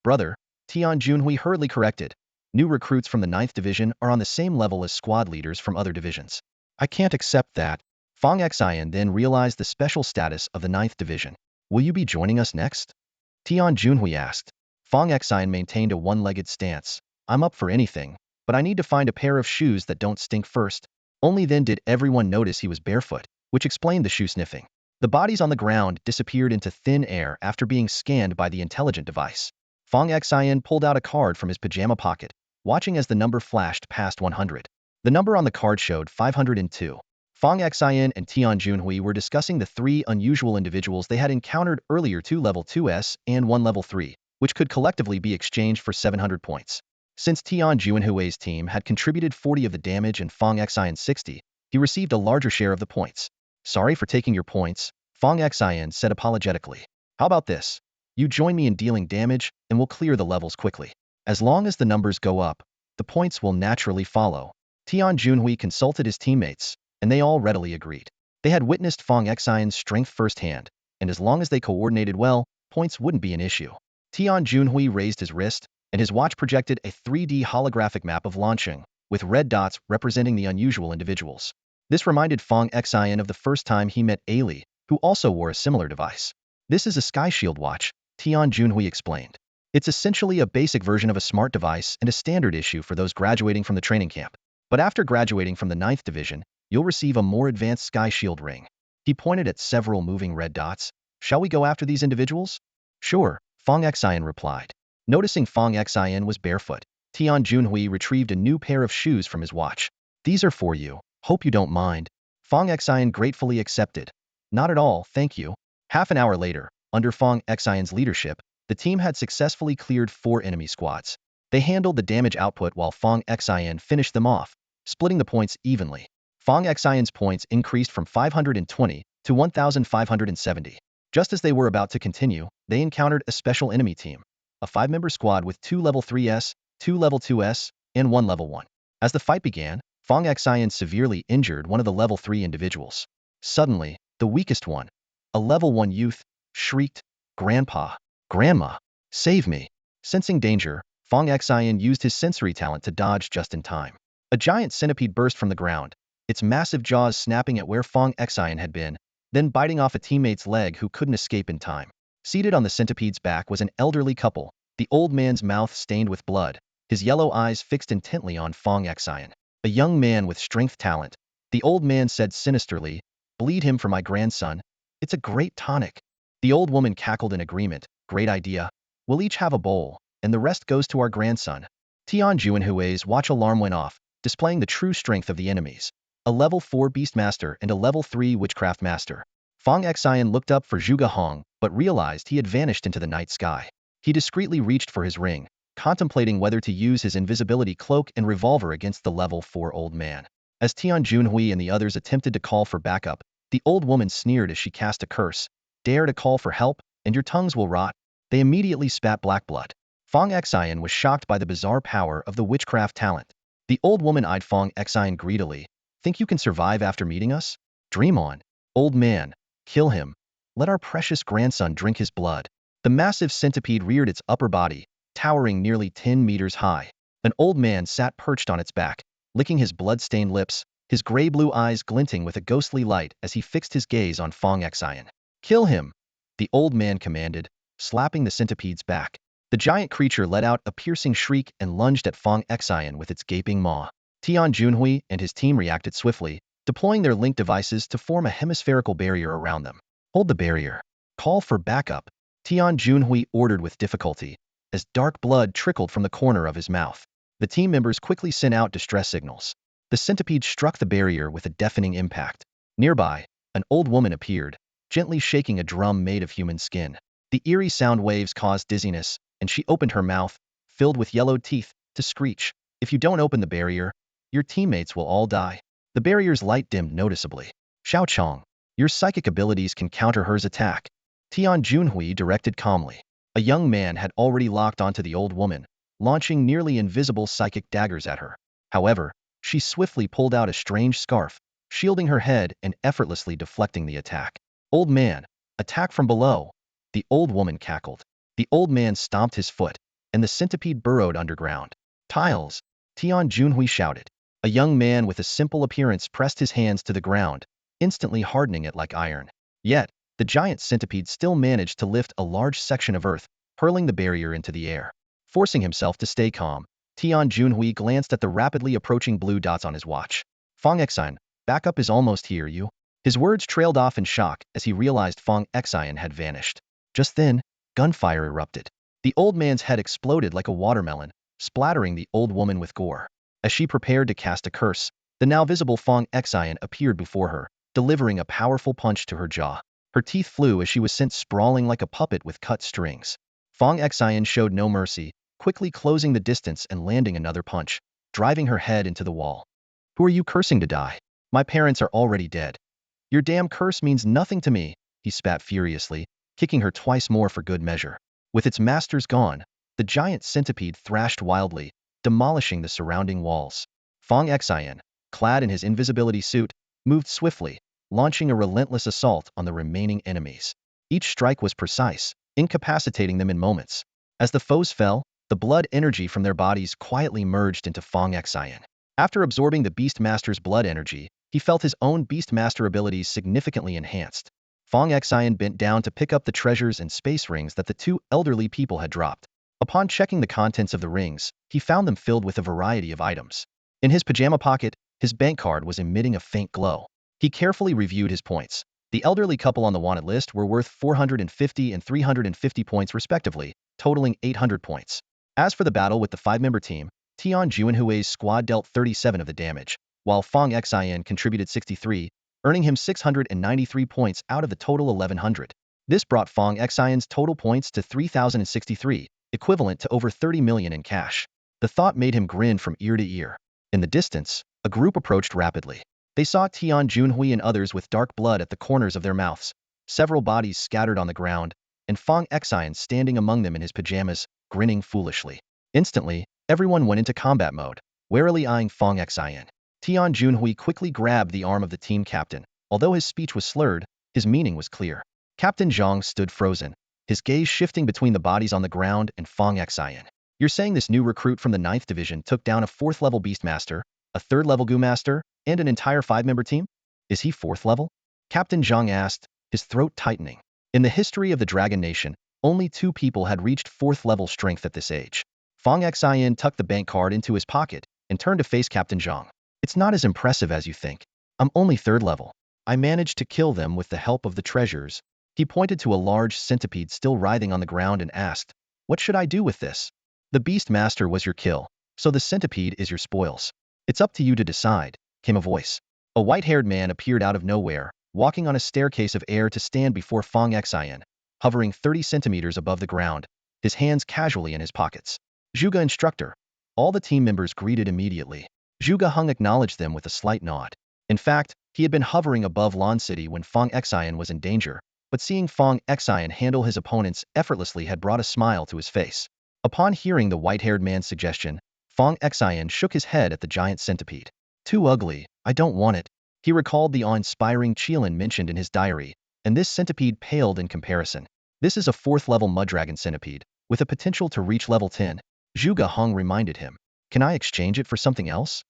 brother," Tian Junhui hurriedly corrected. "New recruits from the 9th Division are on the same level as squad leaders from other divisions. I can't accept that." Fong Xion then realized the special status of the 9th Division. "Will you be joining us next?" Tian Junhui asked. Fong Xion maintained a one-legged stance. "I'm up for anything, but I need to find a pair of shoes that don't stink first." Only then did everyone notice he was barefoot, which explained the shoe sniffing. The bodies on the ground disappeared into thin air after being scanned by the intelligent device. Fong Xion pulled out a card from his pajama pocket, watching as the number flashed past 100. The number on the card showed 502. Fong Xion and Tian Junhui were discussing the 3 unusual individuals they had encountered earlier, 2 level 2s and 1 level 3, which could collectively be exchanged for 700 points. Since Tian Junhui's team had contributed 40 of the damage and Fong Xion 60, he received a larger share of the points. "Sorry for taking your points," Fong Xion said apologetically. "How about this? You join me in dealing damage, and we'll clear the levels quickly. As long as the numbers go up, the points will naturally follow." Tian Junhui consulted his teammates, and they all readily agreed. They had witnessed Fong Xion's strength firsthand, and as long as they coordinated well, points wouldn't be an issue. Tian Junhui raised his wrist, and his watch projected a 3D holographic map of Lancheng, with red dots representing the unusual individuals. This reminded Fong Xion of the first time he met Ailey, who also wore a similar device. "This is a Sky Shield watch," Tian Junhui explained. "It's essentially a basic version of a smart device and a standard issue for those graduating from the training camp. But after graduating from the 9th Division, you'll receive a more advanced Sky Shield ring." He pointed at several moving red dots. "Shall we go after these individuals?" "Sure," Fong Xion replied. Noticing Fong Xion was barefoot, Tian Junhui retrieved a new pair of shoes from his watch. "These are for you. Hope you don't mind." Fong Xion gratefully accepted. "Not at all, thank you." Half an hour later, under Fong Xion's leadership, the team had successfully cleared 4 enemy squads. They handled the damage output while Fong Xion finished them off, splitting the points evenly. Fong Xion's points increased from 520 to 1,570. Just as they were about to continue, they encountered a special enemy team, a 5-member squad with 2 level 3s, 2 level 2s, and 1 level 1. As the fight began, Fong Xion severely injured one of the level 3 individuals. Suddenly, the weakest one, a level 1 youth, shrieked, "Grandpa! Grandma! Save me!" Sensing danger, Fong Xion used his sensory talent to dodge just in time. A giant centipede burst from the ground, its massive jaws snapping at where Fong Xion had been, then biting off a teammate's leg who couldn't escape in time. Seated on the centipede's back was an elderly couple, the old man's mouth stained with blood, his yellow eyes fixed intently on Fong Xion. "A young man with strength talent," the old man said sinisterly. "Bleed him for my grandson. It's a great tonic." The old woman cackled in agreement. "Great idea. We'll each have a bowl, and the rest goes to our grandson." Tian Junhui's watch alarm went off, displaying the true strength of the enemies. A level 4 Beastmaster and a level 3 Witchcraft Master. Fong Xion looked up for Zhuge Heng, but realized he had vanished into the night sky. He discreetly reached for his ring, contemplating whether to use his invisibility cloak and revolver against the level 4 old man. As Tian Junhui and the others attempted to call for backup, the old woman sneered as she cast a curse. "Dare to call for help, and your tongues will rot." They immediately spat black blood. Fong Xion was shocked by the bizarre power of the witchcraft talent. The old woman eyed Fong Xion greedily. Think you can survive after meeting us? Dream on. Old man, kill him. Let our precious grandson drink his blood. The massive centipede reared its upper body, towering nearly 10 meters high. An old man sat perched on its back, licking his blood-stained lips, his gray-blue eyes glinting with a ghostly light as he fixed his gaze on Fong Xion. Kill him, the old man commanded, slapping the centipede's back. The giant creature let out a piercing shriek and lunged at Fong Xion with its gaping maw. Tian Junhui and his team reacted swiftly, deploying their link devices to form a hemispherical barrier around them. Hold the barrier. Call for backup, Tian Junhui ordered with difficulty, as dark blood trickled from the corner of his mouth. The team members quickly sent out distress signals. The centipede struck the barrier with a deafening impact. Nearby, an old woman appeared, gently shaking a drum made of human skin. The eerie sound waves caused dizziness, and she opened her mouth, filled with yellowed teeth, to screech. If you don't open the barrier, your teammates will all die. The barrier's light dimmed noticeably. Xiao Chong, your psychic abilities can counter hers attack, Tian Junhui directed calmly. A young man had already locked onto the old woman, launching nearly invisible psychic daggers at her. However, she swiftly pulled out a strange scarf, shielding her head and effortlessly deflecting the attack. Old man, attack from below, the old woman cackled. The old man stomped his foot, and the centipede burrowed underground. Tiles, Tian Junhui shouted. A young man with a simple appearance pressed his hands to the ground, instantly hardening it like iron. Yet, the giant centipede still managed to lift a large section of earth, hurling the barrier into the air. Forcing himself to stay calm, Tian Junhui glanced at the rapidly approaching blue dots on his watch. Fong Xion, backup is almost here, you. His words trailed off in shock as he realized Fong Xion had vanished. Just then, gunfire erupted. The old man's head exploded like a watermelon, splattering the old woman with gore. As she prepared to cast a curse, the now visible Fong Xion appeared before her, delivering a powerful punch to her jaw. Her teeth flew as she was sent sprawling like a puppet with cut strings. Fong Xion showed no mercy, quickly closing the distance and landing another punch, driving her head into the wall. Who are you cursing to die? My parents are already dead. Your damn curse means nothing to me, he spat furiously, kicking her twice more for good measure. With its masters gone, the giant centipede thrashed wildly, demolishing the surrounding walls. Fong Xion, clad in his invisibility suit, moved swiftly, launching a relentless assault on the remaining enemies. Each strike was precise, incapacitating them in moments. As the foes fell, the blood energy from their bodies quietly merged into Fong Xion. After absorbing the Beastmaster's blood energy, he felt his own Beastmaster abilities significantly enhanced. Fong Xion bent down to pick up the treasures and space rings that the two elderly people had dropped. Upon checking the contents of the rings, he found them filled with a variety of items. In his pajama pocket, his bank card was emitting a faint glow. He carefully reviewed his points. The elderly couple on the wanted list were worth 450 and 350 points respectively, totaling 800 points. As for the battle with the 5-member team, Tian Junhui's squad dealt 37 of the damage, while Fong Xion contributed 63, earning him 693 points out of the total 1100. This brought Fong Xion's total points to 3063, equivalent to over 30 million in cash. The thought made him grin from ear to ear. In the distance, a group approached rapidly. They saw Tian Junhui and others with dark blood at the corners of their mouths, several bodies scattered on the ground, and Fong Xion standing among them in his pajamas, grinning foolishly. Instantly, everyone went into combat mode, warily eyeing Fong Xion. Tian Junhui quickly grabbed the arm of the team captain. Although his speech was slurred, his meaning was clear. Captain Zhang stood frozen, his gaze shifting between the bodies on the ground and Fong Xion. You're saying this new recruit from the 9th Division took down a 4th-level Beastmaster, a 3rd-level Goo Master, and an entire 5-member team? Is he 4th level? Captain Zhang asked, his throat tightening. In the history of the Dragon Nation, only 2 people had reached 4th-level strength at this age. Fong Xion tucked the bank card into his pocket and turned to face Captain Zhang. It's not as impressive as you think. I'm only 3rd level. I managed to kill them with the help of the treasures. He pointed to a large centipede still writhing on the ground and asked, what should I do with this? The Beastmaster was your kill, so the centipede is your spoils. It's up to you to decide, came a voice. A white-haired man appeared out of nowhere, walking on a staircase of air to stand before Fong Xion, hovering 30 centimeters above the ground, his hands casually in his pockets. Zhuge instructor. All the team members greeted immediately. Zhuge Hung acknowledged them with a slight nod. In fact, he had been hovering above Lan City when Fong Xion was in danger, but seeing Fong Xion handle his opponents effortlessly had brought a smile to his face. Upon hearing the white-haired man's suggestion, Fong Xion shook his head at the giant centipede. Too ugly, I don't want it. He recalled the awe-inspiring Qilin mentioned in his diary, and this centipede paled in comparison. This is a 4th-level mud-dragon centipede, with a potential to reach level 10. Zhuge Hong reminded him. Can I exchange it for something else?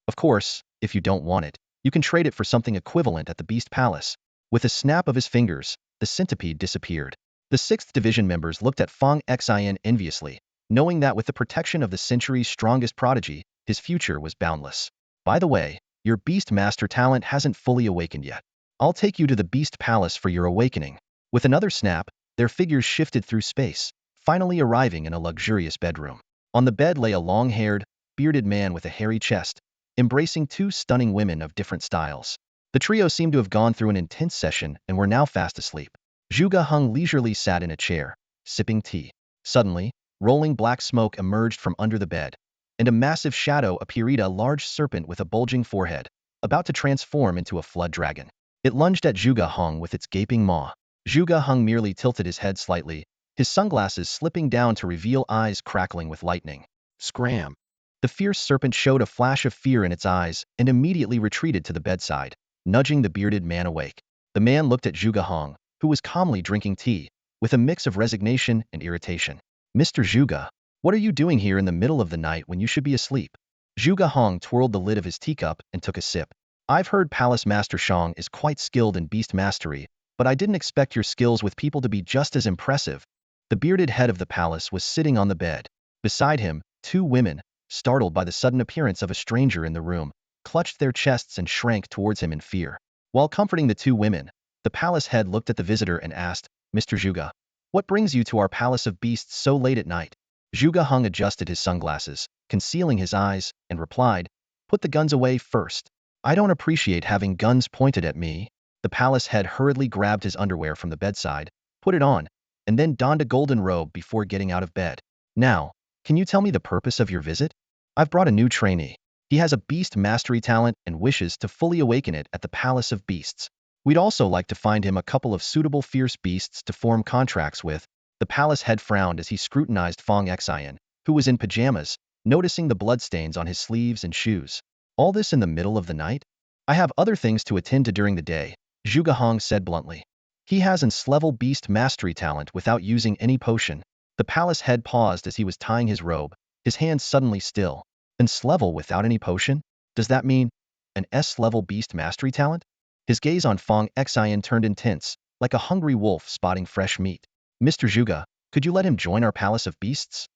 Of course, if you don't want it, you can trade it for something equivalent at the Beast Palace. With a snap of his fingers, the centipede disappeared. The 6th Division members looked at Fong Xion enviously, knowing that with the protection of the century's strongest prodigy, his future was boundless. By the way, your Beast Master talent hasn't fully awakened yet. I'll take you to the Beast Palace for your awakening. With another snap, their figures shifted through space, finally arriving in a luxurious bedroom. On the bed lay a long-haired, bearded man with a hairy chest, embracing 2 stunning women of different styles. The trio seemed to have gone through an intense session and were now fast asleep. Zhuge Hong leisurely sat in a chair, sipping tea. Suddenly, rolling black smoke emerged from under the bed, and a massive shadow appeared, a large serpent with a bulging forehead, about to transform into a flood dragon. It lunged at Zhuge Hong with its gaping maw. Zhuge Hong merely tilted his head slightly, his sunglasses slipping down to reveal eyes crackling with lightning. Scram! The fierce serpent showed a flash of fear in its eyes and immediately retreated to the bedside, nudging the bearded man awake. The man looked at Zhuge Hong, who was calmly drinking tea, with a mix of resignation and irritation. Mr. Zhuge, what are you doing here in the middle of the night when you should be asleep? Zhuge Hong twirled the lid of his teacup and took a sip. I've heard Palace Master Xiong is quite skilled in beast mastery, but I didn't expect your skills with people to be just as impressive. The bearded head of the palace was sitting on the bed. Beside him, 2 women, startled by the sudden appearance of a stranger in the room, clutched their chests and shrank towards him in fear. While comforting the 2 women, the palace head looked at the visitor and asked, Mr. Zhuge, what brings you to our palace of beasts so late at night? Zhuge Hong adjusted his sunglasses, concealing his eyes, and replied, put the guns away first. I don't appreciate having guns pointed at me. The palace head hurriedly grabbed his underwear from the bedside, put it on, and then donned a golden robe before getting out of bed. Now, can you tell me the purpose of your visit? I've brought a new trainee. He has a beast mastery talent and wishes to fully awaken it at the Palace of Beasts. We'd also like to find him a couple of suitable fierce beasts to form contracts with. The palace head frowned as he scrutinized Fong Xion, who was in pajamas, noticing the bloodstains on his sleeves and shoes. All this in the middle of the night? I have other things to attend to during the day, Zhuge Hong said bluntly. He has an S-level beast mastery talent without using any potion. The palace head paused as he was tying his robe, his hands suddenly still. An S-level without any potion? Does that mean an S-level beast mastery talent? His gaze on Fong Xion turned intense, like a hungry wolf spotting fresh meat. Mr. Zhuge, could you let him join our Palace of Beasts?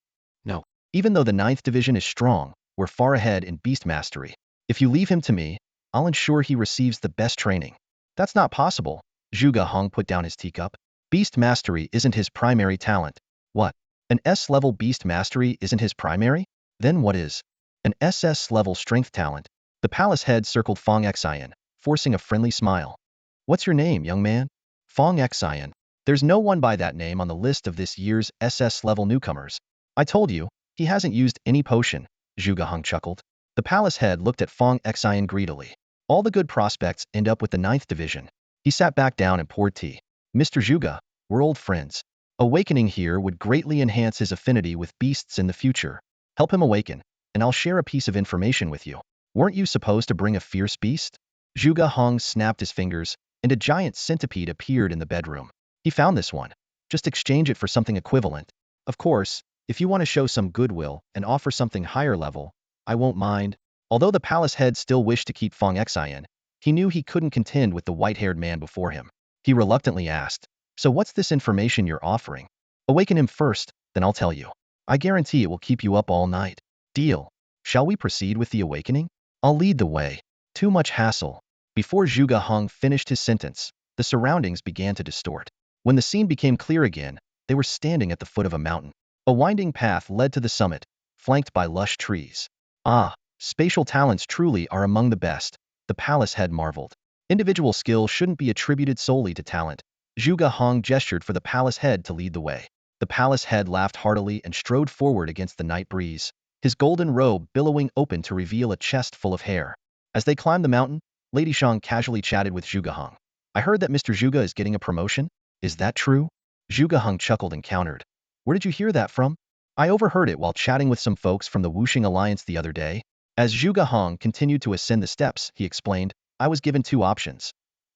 No. Even though the 9th Division is strong, we're far ahead in beast mastery. If you leave him to me, I'll ensure he receives the best training. That's not possible. Zhuge Hong put down his teacup. Beast mastery isn't his primary talent. What? An S-level beast mastery isn't his primary? Then what is? An SS-level strength talent. The palace head circled Fong Xion, forcing a friendly smile. What's your name, young man? Fong Xion. There's no one by that name on the list of this year's SS-level newcomers. I told you, he hasn't used any potion, Zhuge Hong chuckled. The palace head looked at Fong Xion greedily. All the good prospects end up with the 9th Division. He sat back down and poured tea. Mr. Zhuge, we're old friends. Awakening here would greatly enhance his affinity with beasts in the future. Help him awaken, and I'll share a piece of information with you. Weren't you supposed to bring a fierce beast? Zhuge Hong snapped his fingers, and a giant centipede appeared in the bedroom. He found this one. Just exchange it for something equivalent. Of course, if you want to show some goodwill and offer something higher level, I won't mind. Although the palace head still wished to keep Fong Xion, he knew he couldn't contend with the white-haired man before him. He reluctantly asked, so what's this information you're offering? Awaken him first, then I'll tell you. I guarantee it will keep you up all night. Deal. Shall we proceed with the awakening? I'll lead the way. Too much hassle. Before Zhuge Hong finished his sentence, the surroundings began to distort. When the scene became clear again, they were standing at the foot of a mountain. A winding path led to the summit, flanked by lush trees. Ah, spatial talents truly are among the best, the palace head marveled. Individual skill shouldn't be attributed solely to talent. Zhuge Hong gestured for the palace head to lead the way. The palace head laughed heartily and strode forward against the night breeze, his golden robe billowing open to reveal a chest full of hair. As they climbed the mountain, Lady Xiong casually chatted with Zhuge Hong. I heard that Mr. Zhuge is getting a promotion? Is that true? Zhuge Hong chuckled and countered. Where did you hear that from? I overheard it while chatting with some folks from the Wuxing Alliance the other day. As Zhuge Hong continued to ascend the steps, he explained, I was given two options.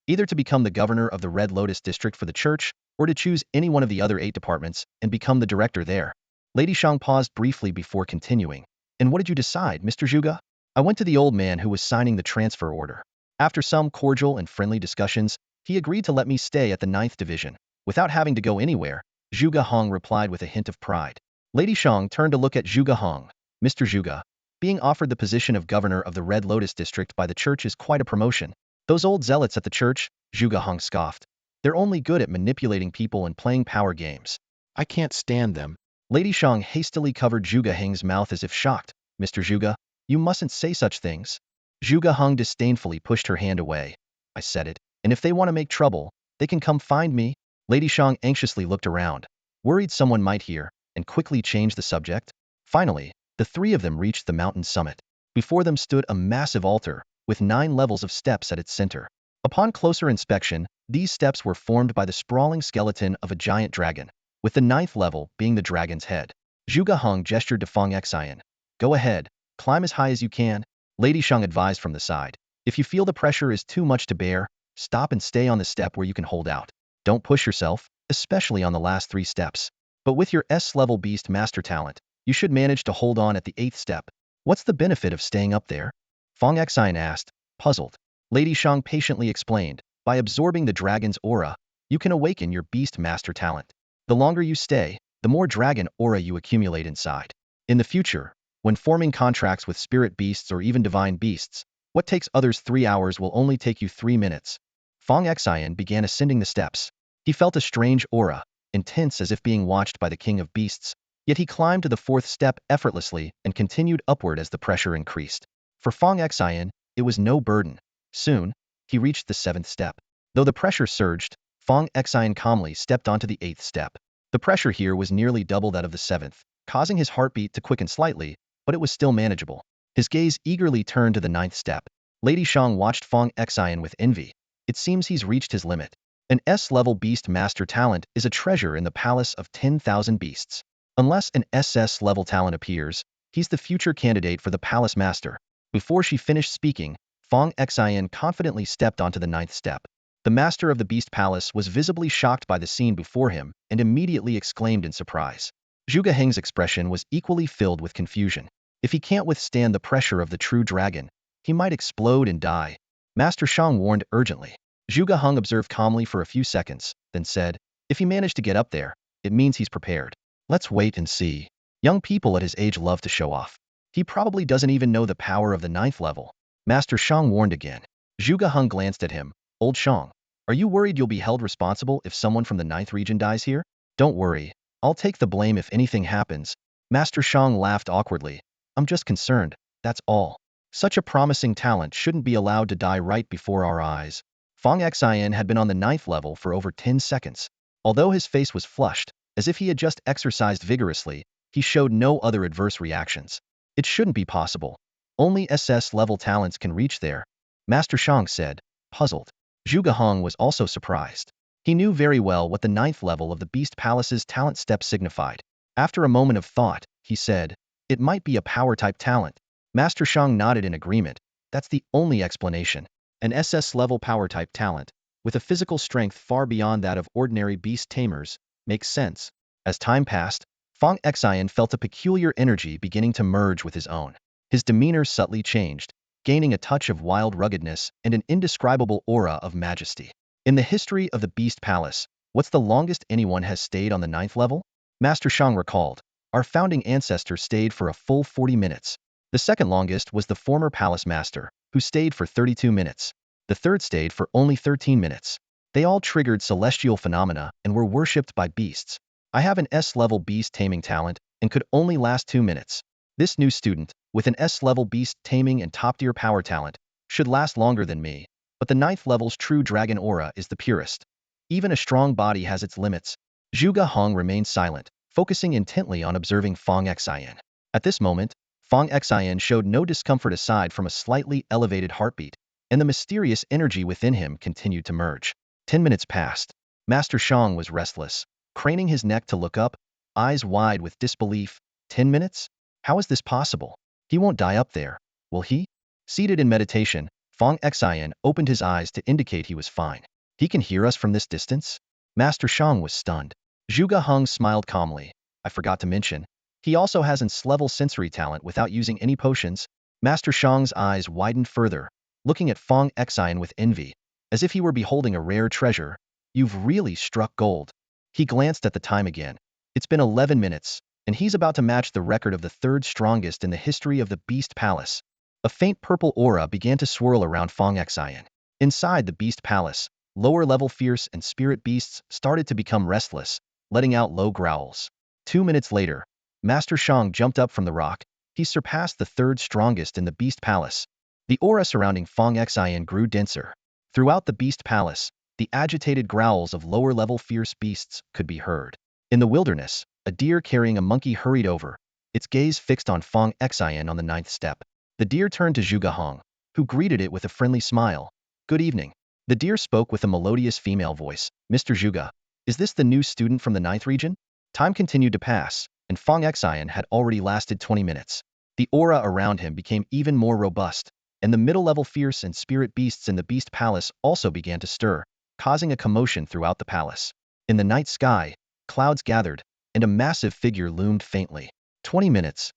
Either to become the governor of the Red Lotus district for the church, or to choose any one of the other 8 departments and become the director there. Lady Shang paused briefly before continuing. And what did you decide, Mr. Zhuge? I went to the old man who was signing the transfer order. After some cordial and friendly discussions, he agreed to let me stay at the 9th division, without having to go anywhere. Zhuge Hong replied with a hint of pride. Lady Shang turned to look at Zhuge Hong. Mr. Zhuge, being offered the position of governor of the Red Lotus district by the church is quite a promotion. Those old zealots at the church, Zhuge Hong scoffed. They're only good at manipulating people and playing power games. I can't stand them. Lady Shang hastily covered Zhuge Hong's mouth as if shocked. Mr. Zhuge, you mustn't say such things. Zhuge Hong disdainfully pushed her hand away. I said it, and if they want to make trouble, they can come find me. Lady Shang anxiously looked around, worried someone might hear, and quickly changed the subject. Finally, the 3 of them reached the mountain summit. Before them stood a massive altar, with 9 levels of steps at its center. Upon closer inspection, these steps were formed by the sprawling skeleton of a giant dragon, with the 9th level being the dragon's head. Zhuge Hong gestured to Fong Xion. Go ahead, climb as high as you can. Lady Shang advised from the side. If you feel the pressure is too much to bear, stop and stay on the step where you can hold out. Don't push yourself, especially on the last 3 steps. But with your S-level beast master talent, you should manage to hold on at the 8th step. What's the benefit of staying up there? Fong Xion asked, puzzled. Lady Shang patiently explained, by absorbing the dragon's aura, you can awaken your beast master talent. The longer you stay, the more dragon aura you accumulate inside. In the future, when forming contracts with spirit beasts or even divine beasts, what takes others 3 hours will only take you 3 minutes. Fong Xion began ascending the steps. He felt a strange aura, intense as if being watched by the king of beasts, yet he climbed to the 4th step effortlessly and continued upward as the pressure increased. For Fong Xion, it was no burden. Soon, he reached the 7th step. Though the pressure surged, Fong Xion calmly stepped onto the 8th step. The pressure here was nearly double that of the 7th, causing his heartbeat to quicken slightly, but it was still manageable. His gaze eagerly turned to the 9th step. Lady Shang watched Fong Xion with envy. It seems he's reached his limit. An S-level beast master talent is a treasure in the palace of 10,000 beasts. Unless an SS-level talent appears, he's the future candidate for the palace master. Before she finished speaking, Fong Xion confidently stepped onto the 9th step. The master of the beast palace was visibly shocked by the scene before him and immediately exclaimed in surprise. Zhuge Hong's expression was equally filled with confusion. If he can't withstand the pressure of the true dragon, he might explode and die. Master Shang warned urgently. Zhuge Hong observed calmly for a few seconds, then said, if he managed to get up there, it means he's prepared. Let's wait and see. Young people at his age love to show off. He probably doesn't even know the power of the 9th level. Master Shang warned again. Zhuge Hong glanced at him. Old Shang, are you worried you'll be held responsible if someone from the 9th region dies here? Don't worry. I'll take the blame if anything happens. Master Shang laughed awkwardly. I'm just concerned, that's all. Such a promising talent shouldn't be allowed to die right before our eyes. Fong Xion had been on the 9th level for over 10 seconds. Although his face was flushed, as if he had just exercised vigorously, he showed no other adverse reactions. It shouldn't be possible. Only SS-level talents can reach there, Master Shang said, puzzled. Zhuge Hong was also surprised. He knew very well what the 9th level of the Beast Palace's talent step signified. After a moment of thought, he said, it might be a power-type talent. Master Shang nodded in agreement. That's the only explanation. An SS-level power-type talent, with a physical strength far beyond that of ordinary beast tamers, makes sense. As time passed, Fong Xion felt a peculiar energy beginning to merge with his own. His demeanor subtly changed, gaining a touch of wild ruggedness and an indescribable aura of majesty. In the history of the Beast Palace, what's the longest anyone has stayed on the 9th level? Master Shang recalled. Our founding ancestor stayed for a full 40 minutes. The second longest was the former palace master, who stayed for 32 minutes. The third stayed for only 13 minutes. They all triggered celestial phenomena and were worshipped by beasts. I have an S-level beast taming talent and could only last 2 minutes. This new student, with an S-level beast taming and top-tier power talent, should last longer than me, but the 9th level's true dragon aura is the purest. Even a strong body has its limits. Zhuge Hong remained silent, focusing intently on observing Fong Xion. At this moment, Fong Xion showed no discomfort aside from a slightly elevated heartbeat, and the mysterious energy within him continued to merge. 10 minutes passed. Master Shang was restless, craning his neck to look up, eyes wide with disbelief. 10 minutes? How is this possible? He won't die up there. Will he? Seated in meditation, Fong Xion opened his eyes to indicate he was fine. He can hear us from this distance? Master Shang was stunned. Zhuge Heng smiled calmly. I forgot to mention, he also has an S-level sensory talent without using any potions. Master Shang's eyes widened further, looking at Fong Xion with envy, as if he were beholding a rare treasure. You've really struck gold. He glanced at the time again. It's been 11 minutes, and he's about to match the record of the third strongest in the history of the Beast Palace. A faint purple aura began to swirl around Fong Xion. Inside the Beast Palace, lower-level fierce and spirit beasts started to become restless, letting out low growls. 2 minutes later, Master Shang jumped up from the rock. He surpassed the third strongest in the Beast Palace. The aura surrounding Fong Xion grew denser. Throughout the Beast Palace, the agitated growls of lower-level fierce beasts could be heard. In the wilderness, a deer carrying a monkey hurried over, its gaze fixed on Fong Xion on the 9th step. The deer turned to Zhuge Heng, who greeted it with a friendly smile. Good evening. The deer spoke with a melodious female voice. Mr. Zhuge, is this the new student from the 9th region? Time continued to pass, and Fong Xion had already lasted 20 minutes. The aura around him became even more robust, and the middle-level fierce and spirit beasts in the Beast Palace also began to stir, causing a commotion throughout the palace. In the night sky, clouds gathered, and a massive figure loomed faintly. 20 minutes.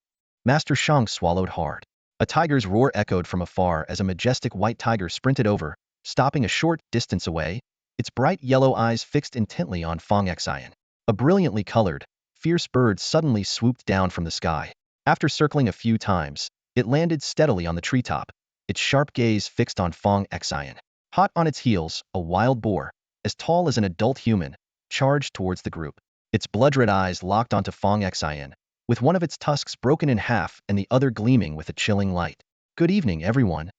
Master Shang swallowed hard. A tiger's roar echoed from afar as a majestic white tiger sprinted over, stopping a short distance away, its bright yellow eyes fixed intently on Fong Xion. A brilliantly colored, fierce bird suddenly swooped down from the sky. After circling a few times, it landed steadily on the treetop, its sharp gaze fixed on Fong Xion. Hot on its heels, a wild boar, as tall as an adult human, charged towards the group. Its blood-red eyes locked onto Fong Xion, with one of its tusks broken in half and the other gleaming with a chilling light. Good evening, everyone.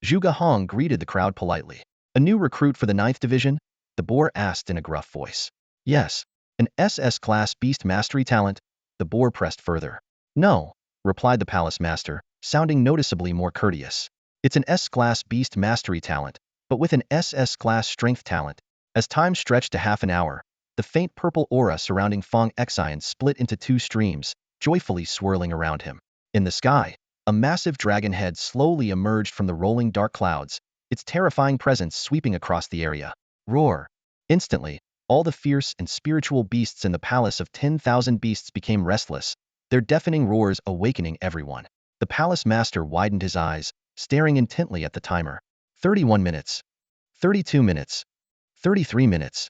Zhuge Heng greeted the crowd politely. A new recruit for the 9th division? The boar asked in a gruff voice. Yes. An SS-class beast mastery talent? The boar pressed further. No, replied the palace master, sounding noticeably more courteous. It's an S-class beast mastery talent, but with an SS-class strength talent. As time stretched to half an hour, the faint purple aura surrounding Fong Xion split into 2 streams, joyfully swirling around him. In the sky, a massive dragon head slowly emerged from the rolling dark clouds, its terrifying presence sweeping across the area. Roar! Instantly, all the fierce and spiritual beasts in the palace of 10,000 beasts became restless, their deafening roars awakening everyone. The palace master widened his eyes, staring intently at the timer. 31 minutes. 32 minutes. 33 minutes.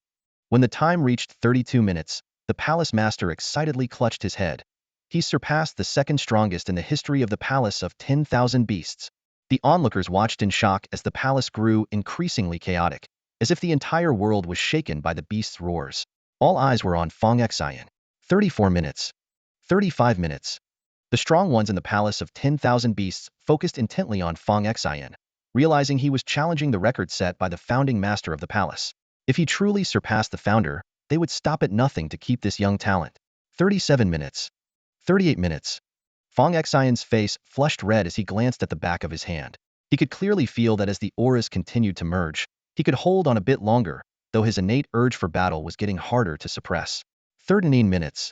When the time reached 32 minutes, the palace master excitedly clutched his head. He surpassed the second strongest in the history of the palace of 10,000 beasts. The onlookers watched in shock as the palace grew increasingly chaotic, as if the entire world was shaken by the beast's roars. All eyes were on Fong Xion. 34 minutes. 35 minutes. The strong ones in the palace of 10,000 beasts focused intently on Fong Xion, realizing he was challenging the record set by the founding master of the palace. If he truly surpassed the founder, they would stop at nothing to keep this young talent. 37 minutes. 38 minutes. Fong Xion's face flushed red as he glanced at the back of his hand. He could clearly feel that as the auras continued to merge, he could hold on a bit longer, though his innate urge for battle was getting harder to suppress. 39 minutes.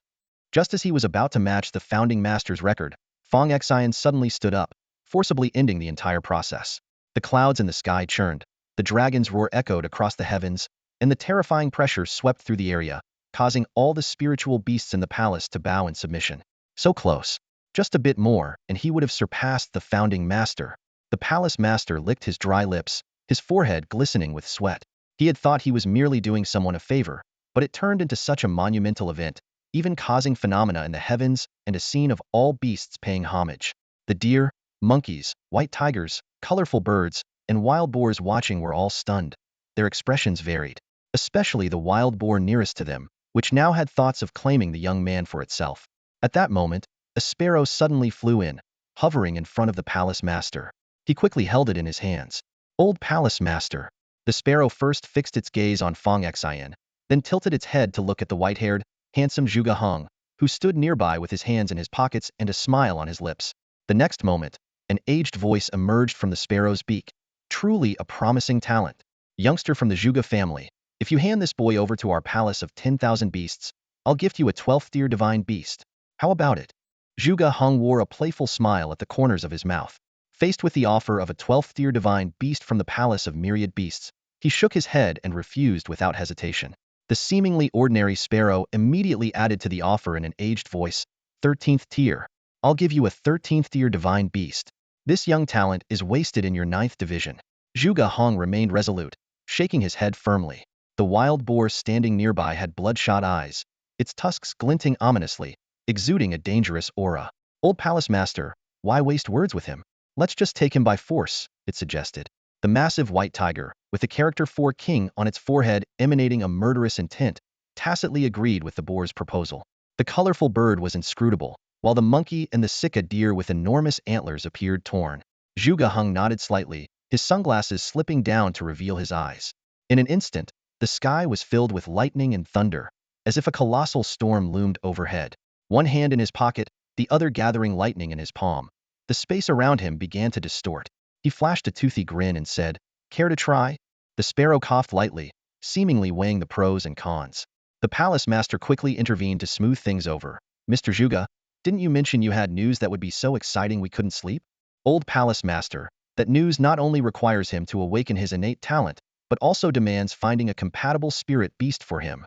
Just as he was about to match the founding master's record, Fong Xion suddenly stood up, forcibly ending the entire process. The clouds in the sky churned, the dragon's roar echoed across the heavens, and the terrifying pressure swept through the area, causing all the spiritual beasts in the palace to bow in submission. So close. Just a bit more, and he would have surpassed the founding master. The palace master licked his dry lips, his forehead glistening with sweat. He had thought he was merely doing someone a favor, but it turned into such a monumental event, even causing phenomena in the heavens and a scene of all beasts paying homage. The deer, monkeys, white tigers, colorful birds, and wild boars watching were all stunned. Their expressions varied, especially the wild boar nearest to them, which now had thoughts of claiming the young man for itself. At that moment, a sparrow suddenly flew in, hovering in front of the palace master. He quickly held it in his hands. Old palace master. The sparrow first fixed its gaze on Fong Xion, then tilted its head to look at the white-haired, handsome Zhuge Heng, who stood nearby with his hands in his pockets and a smile on his lips. The next moment, an aged voice emerged from the sparrow's beak. Truly a promising talent. Youngster from the Zhuge family, if you hand this boy over to our palace of 10,000 beasts, I'll gift you a 12th tier divine beast. How about it? Zhuge Heng wore a playful smile at the corners of his mouth. Faced with the offer of a 12th-tier divine beast from the palace of myriad beasts, he shook his head and refused without hesitation. The seemingly ordinary sparrow immediately added to the offer in an aged voice, 13th tier. I'll give you a 13th tier divine beast. This young talent is wasted in your 9th division. Zhuge Hong remained resolute, shaking his head firmly. The wild boar standing nearby had bloodshot eyes, its tusks glinting ominously, exuding a dangerous aura. Old palace master, why waste words with him? Let's just take him by force, it suggested. The massive white tiger, with the character for king on its forehead emanating a murderous intent, tacitly agreed with the boar's proposal. The colorful bird was inscrutable, while the monkey and the sika deer with enormous antlers appeared torn. Zhuge Hong nodded slightly, his sunglasses slipping down to reveal his eyes. In an instant, the sky was filled with lightning and thunder, as if a colossal storm loomed overhead. One hand in his pocket, the other gathering lightning in his palm. The space around him began to distort. He flashed a toothy grin and said, "Care to try?" The sparrow coughed lightly, seemingly weighing the pros and cons. The palace master quickly intervened to smooth things over. "Mr. Zhuge, didn't you mention you had news that would be so exciting we couldn't sleep?" Old palace master, that news not only requires him to awaken his innate talent, but also demands finding a compatible spirit beast for him.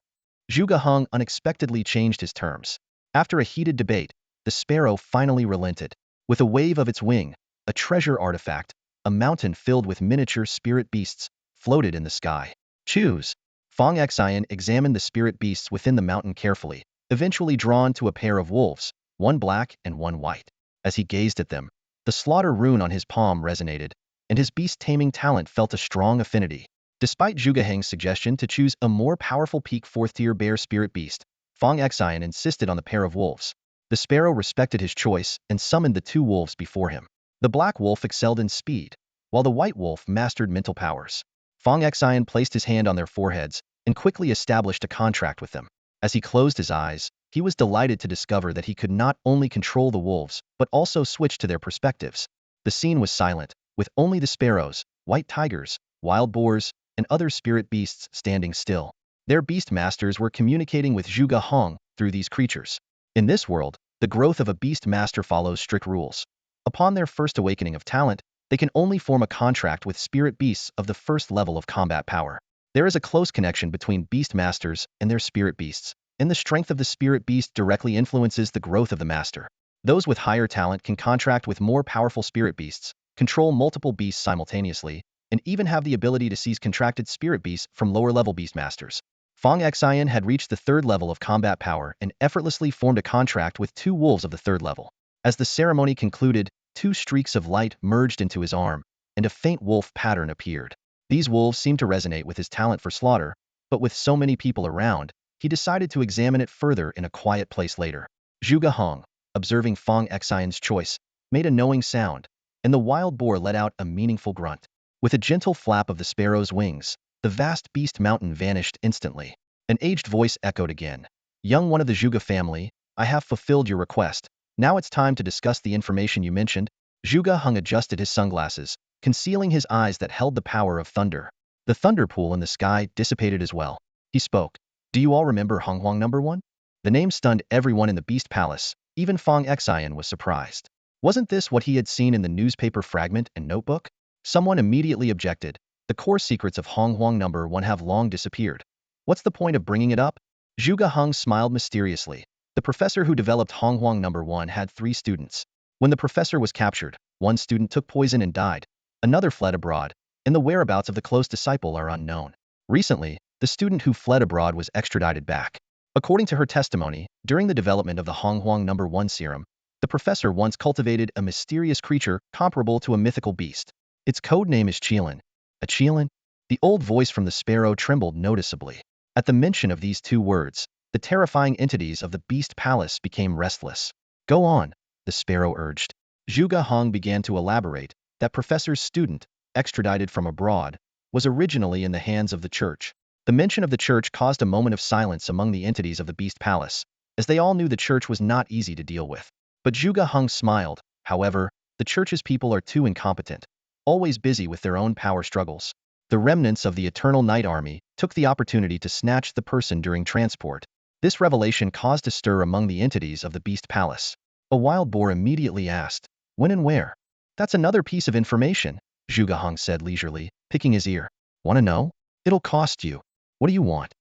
Zhuge Hong unexpectedly changed his terms. After a heated debate, the sparrow finally relented. With a wave of its wing, a treasure artifact, a mountain filled with miniature spirit beasts, floated in the sky. "Choose." Fong Xion examined the spirit beasts within the mountain carefully, eventually drawn to a pair of wolves, one black and one white. As he gazed at them, the slaughter rune on his palm resonated, and his beast-taming talent felt a strong affinity. Despite Zhuge Heng's suggestion to choose a more powerful peak 4th-tier bear spirit beast, Fong Xion insisted on the pair of wolves. The sparrow respected his choice and summoned the 2 wolves before him. The black wolf excelled in speed, while the white wolf mastered mental powers. Fong Xion placed his hand on their foreheads and quickly established a contract with them. As he closed his eyes, he was delighted to discover that he could not only control the wolves, but also switch to their perspectives. The scene was silent, with only the sparrows, white tigers, wild boars, and other spirit beasts standing still. Their beast masters were communicating with Zhuge Hong through these creatures. In this world, the growth of a beast master follows strict rules. Upon their first awakening of talent, they can only form a contract with spirit beasts of the first level of combat power. There is a close connection between beast masters and their spirit beasts, and the strength of the spirit beast directly influences the growth of the master. Those with higher talent can contract with more powerful spirit beasts, control multiple beasts simultaneously, and even have the ability to seize contracted spirit beasts from lower-level beast masters. Fong Xion had reached the 3rd level of combat power and effortlessly formed a contract with 2 wolves of the 3rd level. As the ceremony concluded, 2 streaks of light merged into his arm, and a faint wolf pattern appeared. These wolves seemed to resonate with his talent for slaughter, but with so many people around, he decided to examine it further in a quiet place later. Zhuge Hong, observing Fong Xion's choice, made a knowing sound, and the wild boar let out a meaningful grunt. With a gentle flap of the sparrow's wings, the vast beast mountain vanished instantly. An aged voice echoed again. "Young one of the Zhuge family, I have fulfilled your request. Now it's time to discuss the information you mentioned." Zhuge Hong adjusted his sunglasses, concealing his eyes that held the power of thunder. The thunder pool in the sky dissipated as well. He spoke. "Do you all remember Honghuang No. 1? The name stunned everyone in the Beast Palace. Even Fong Xion was surprised. Wasn't this what he had seen in the newspaper fragment and notebook? Someone immediately objected. The core secrets of Honghuang No. 1 have long disappeared. What's the point of bringing it up? Zhuge Hong smiled mysteriously. The professor who developed Honghuang No. 1 had 3 students. When the professor was captured, one student took poison and died. Another fled abroad, and the whereabouts of the close disciple are unknown. Recently, the student who fled abroad was extradited back. According to her testimony, during the development of the Honghuang No. 1 serum, the professor once cultivated a mysterious creature comparable to a mythical beast. Its code name is Qilin. A Qilin? The old voice from the sparrow trembled noticeably. At the mention of these 2 words, the terrifying entities of the Beast Palace became restless. "Go on," the sparrow urged. Zhuge Hong began to elaborate that professor's student, extradited from abroad, was originally in the hands of the church. The mention of the church caused a moment of silence among the entities of the Beast Palace, as they all knew the church was not easy to deal with. But Zhuge Hong smiled. However, the church's people are too incompetent, always busy with their own power struggles. The remnants of the Eternal Night Army took the opportunity to snatch the person during transport. This revelation caused a stir among the entities of the Beast Palace. A wild boar immediately asked, "When and where?" That's another piece of information, Zhuge Hong said leisurely, picking his ear. Want to know? It'll cost you. What do you want?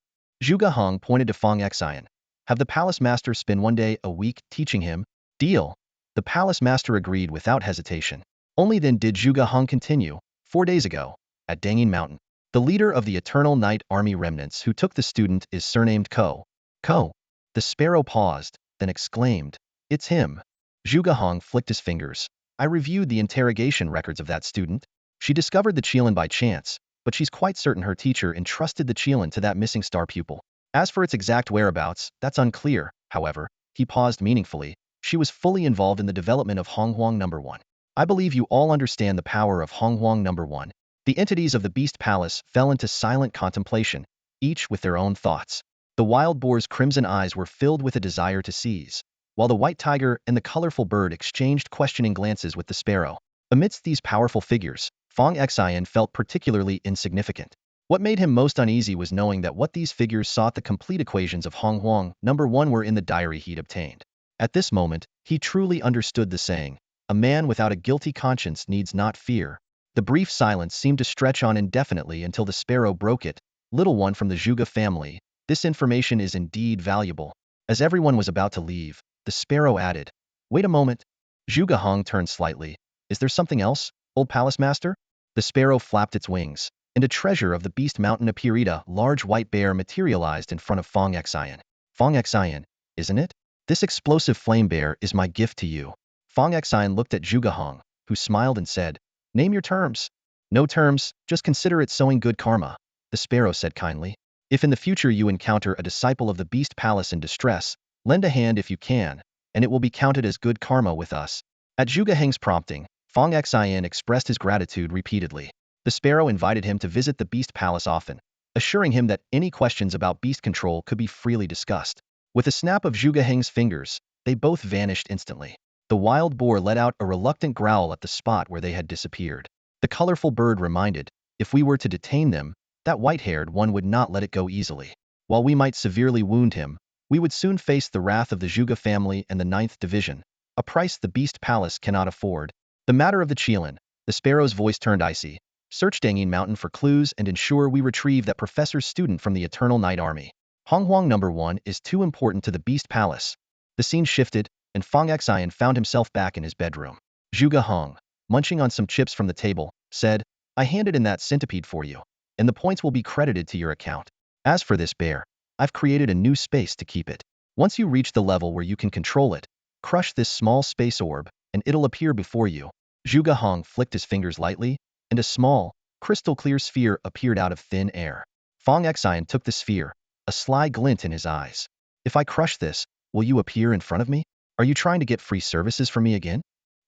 Zhuge Hong pointed to Fong Xion. Have the palace master spend 1 day a week teaching him. Deal. The palace master agreed without hesitation. Only then did Zhuge Hong continue. 4 days ago, at Dangin Mountain, the leader of the Eternal Night Army remnants who took the student is surnamed Ko. Ko. The sparrow paused, then exclaimed, It's him. Zhuge Hong flicked his fingers. I reviewed the interrogation records of that student. She discovered the Qilin by chance, but she's quite certain her teacher entrusted the Qilin to that missing star pupil. As for its exact whereabouts, that's unclear, however. He paused meaningfully. She was fully involved in the development of Honghuang No. 1. I believe you all understand the power of Honghuang No. 1. The entities of the Beast Palace fell into silent contemplation, each with their own thoughts. The wild boar's crimson eyes were filled with a desire to seize, while the white tiger and the colorful bird exchanged questioning glances with the sparrow. Amidst these powerful figures, Fong Xion felt particularly insignificant. What made him most uneasy was knowing that what these figures sought, the complete equations of Honghuang No. 1, were in the diary he'd obtained. At this moment, he truly understood the saying, a man without a guilty conscience needs not fear. The brief silence seemed to stretch on indefinitely until the sparrow broke it. Little one from the Zhuge family, this information is indeed valuable. As everyone was about to leave, the sparrow added, Wait a moment. Zhuge Hong turned slightly. Is there something else, old palace master? The sparrow flapped its wings, and a treasure of the Beast Mountain appeared. A large white bear materialized in front of Fong Xion. Fong Xion, isn't it? This explosive flame bear is my gift to you. Fong Xion looked at Zhuge Hong, who smiled and said, Name your terms. No terms, just consider it sowing good karma, the sparrow said kindly. If in the future you encounter a disciple of the Beast Palace in distress, lend a hand if you can, and it will be counted as good karma with us. At Zhuge Heng's prompting, Fong Xion expressed his gratitude repeatedly. The sparrow invited him to visit the Beast Palace often, assuring him that any questions about beast control could be freely discussed. With a snap of Zhuge Heng's fingers, they both vanished instantly. The wild boar let out a reluctant growl at the spot where they had disappeared. The colorful bird reminded, if we were to detain them, that white-haired one would not let it go easily. While we might severely wound him, we would soon face the wrath of the Zhuge family and the 9th Division, a price the Beast Palace cannot afford. The matter of the Qilin, the sparrow's voice turned icy. Search Dangin Mountain for clues and ensure we retrieve that professor's student from the Eternal Night Army. Honghuang No. 1 is too important to the Beast Palace. The scene shifted, and Fong Xion found himself back in his bedroom. Zhuge Hong, munching on some chips from the table, said, I handed in that centipede for you, and the points will be credited to your account. As for this bear, I've created a new space to keep it. Once you reach the level where you can control it, crush this small space orb, and it'll appear before you. Zhuge Hong flicked his fingers lightly, and a small, crystal-clear sphere appeared out of thin air. Fong Xion took the sphere, a sly glint in his eyes. If I crush this, will you appear in front of me? Are you trying to get free services from me again?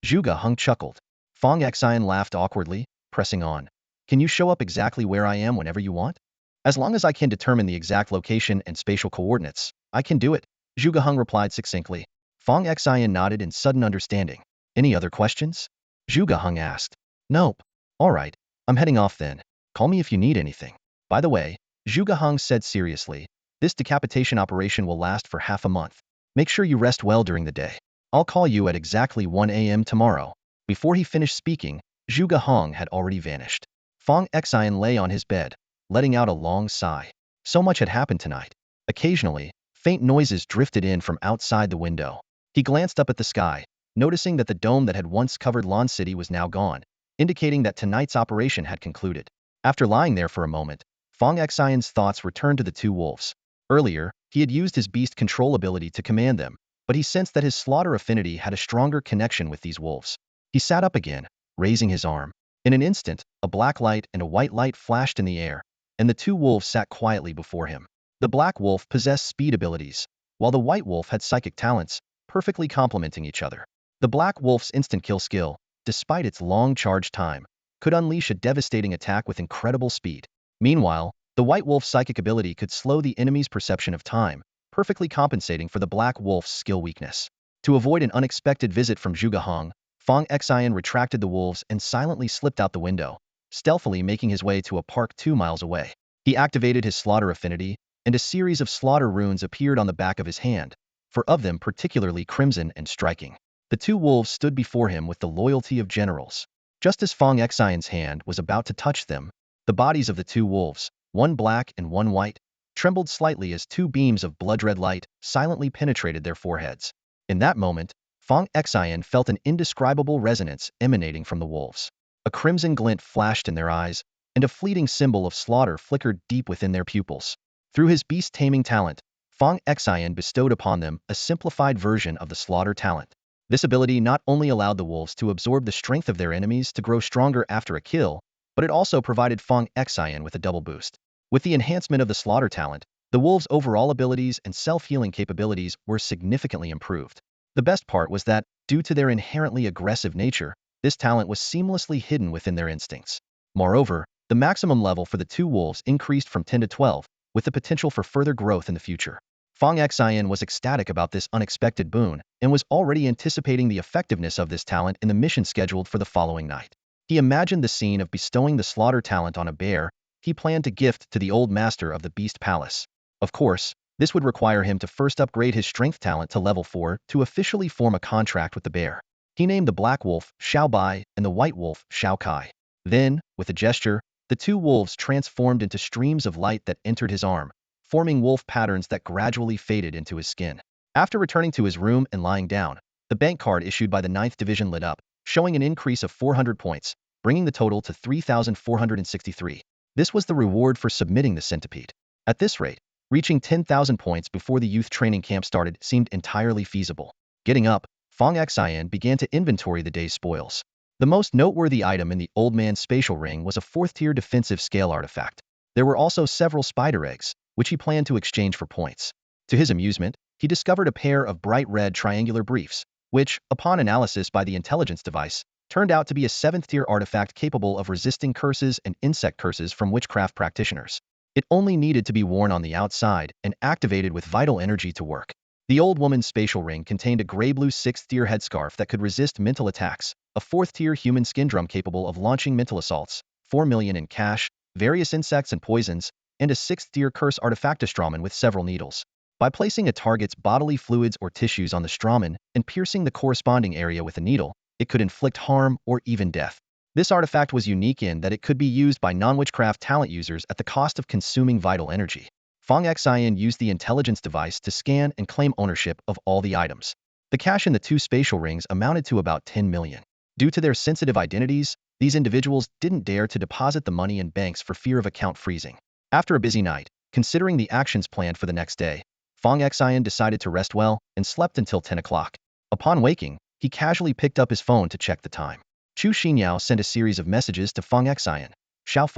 Zhuge Hong chuckled. Fong Xion laughed awkwardly, pressing on. Can you show up exactly where I am whenever you want? As long as I can determine the exact location and spatial coordinates, I can do it, Zhuge Hong replied succinctly. Fong Xion nodded in sudden understanding. Any other questions? Zhuge Hong asked. Nope. All right, I'm heading off then. Call me if you need anything. By the way, Zhuge Hong said seriously, this decapitation operation will last for half a month. Make sure you rest well during the day. I'll call you at exactly 1 a.m. tomorrow. Before he finished speaking, Zhuge Hong had already vanished. Fong Xion lay on his bed, letting out a long sigh. So much had happened tonight. Occasionally, faint noises drifted in from outside the window. He glanced up at the sky, noticing that the dome that had once covered Lon City was now gone, indicating that tonight's operation had concluded. After lying there for a moment, Fong Xion's thoughts returned to the two wolves. Earlier, he had used his beast control ability to command them, but he sensed that his slaughter affinity had a stronger connection with these wolves. He sat up again, raising his arm. In an instant, a black light and a white light flashed in the air, and the two wolves sat quietly before him. The black wolf possessed speed abilities, while the white wolf had psychic talents, perfectly complementing each other. The black wolf's instant kill skill, despite its long charge time, could unleash a devastating attack with incredible speed. Meanwhile, the white wolf's psychic ability could slow the enemy's perception of time, perfectly compensating for the black wolf's skill weakness. To avoid an unexpected visit from Zhuge Hong, Fong Xion retracted the wolves and silently slipped out the window, stealthily making his way to a park 2 miles away. He activated his slaughter affinity, and a series of slaughter runes appeared on the back of his hand, 4 of them particularly crimson and striking. The two wolves stood before him with the loyalty of generals. Just as Fong Xion's hand was about to touch them, the bodies of the two wolves, one black and one white, trembled slightly as two beams of blood-red light silently penetrated their foreheads. In that moment, Fong Xion felt an indescribable resonance emanating from the wolves. A crimson glint flashed in their eyes, and a fleeting symbol of slaughter flickered deep within their pupils. Through his beast-taming talent, Fong Xion bestowed upon them a simplified version of the slaughter talent. This ability not only allowed the wolves to absorb the strength of their enemies to grow stronger after a kill, but it also provided Fong Xion with a double boost. With the enhancement of the slaughter talent, the wolves' overall abilities and self-healing capabilities were significantly improved. The best part was that, due to their inherently aggressive nature, this talent was seamlessly hidden within their instincts. Moreover, the maximum level for the two wolves increased from 10 to 12, with the potential for further growth in the future. Fong Xion was ecstatic about this unexpected boon and was already anticipating the effectiveness of this talent in the mission scheduled for the following night. He imagined the scene of bestowing the slaughter talent on a bear he planned to gift to the old master of the Beast Palace. Of course, this would require him to first upgrade his strength talent to level 4 to officially form a contract with the bear. He named the black wolf Xiao Bai and the white wolf Xiao Kai. Then, with a gesture, the two wolves transformed into streams of light that entered his arm, forming wolf patterns that gradually faded into his skin. After returning to his room and lying down, the bank card issued by the 9th Division lit up, showing an increase of 400 points, bringing the total to 3,463. This was the reward for submitting the centipede. At this rate, reaching 10,000 points before the youth training camp started seemed entirely feasible. Getting up, Fong Xion began to inventory the day's spoils. The most noteworthy item in the old man's spatial ring was a 4th-tier defensive scale artifact. There were also several spider eggs, which he planned to exchange for points. To his amusement, he discovered a pair of bright red triangular briefs, which, upon analysis by the intelligence device, turned out to be a 7th-tier artifact capable of resisting curses and insect curses from witchcraft practitioners. It only needed to be worn on the outside and activated with vital energy to work. The old woman's spatial ring contained a gray-blue 6th-tier headscarf that could resist mental attacks, a 4th-tier human skin drum capable of launching mental assaults, 4 million in cash, various insects and poisons, and a 6th-tier curse artifactostramen with several needles. By placing a target's bodily fluids or tissues on the stramen and piercing the corresponding area with a needle, it could inflict harm or even death. This artifact was unique in that it could be used by non-witchcraft talent users at the cost of consuming vital energy. Fong Xion used the intelligence device to scan and claim ownership of all the items. The cash in the two spatial rings amounted to about 10 million. Due to their sensitive identities, these individuals didn't dare to deposit the money in banks for fear of account freezing. After a busy night, considering the actions planned for the next day, Fong Xion decided to rest well and slept until 10 o'clock. Upon waking, he casually picked up his phone to check the time. Chu Xinyao sent a series of messages to Fong Xion. Xiao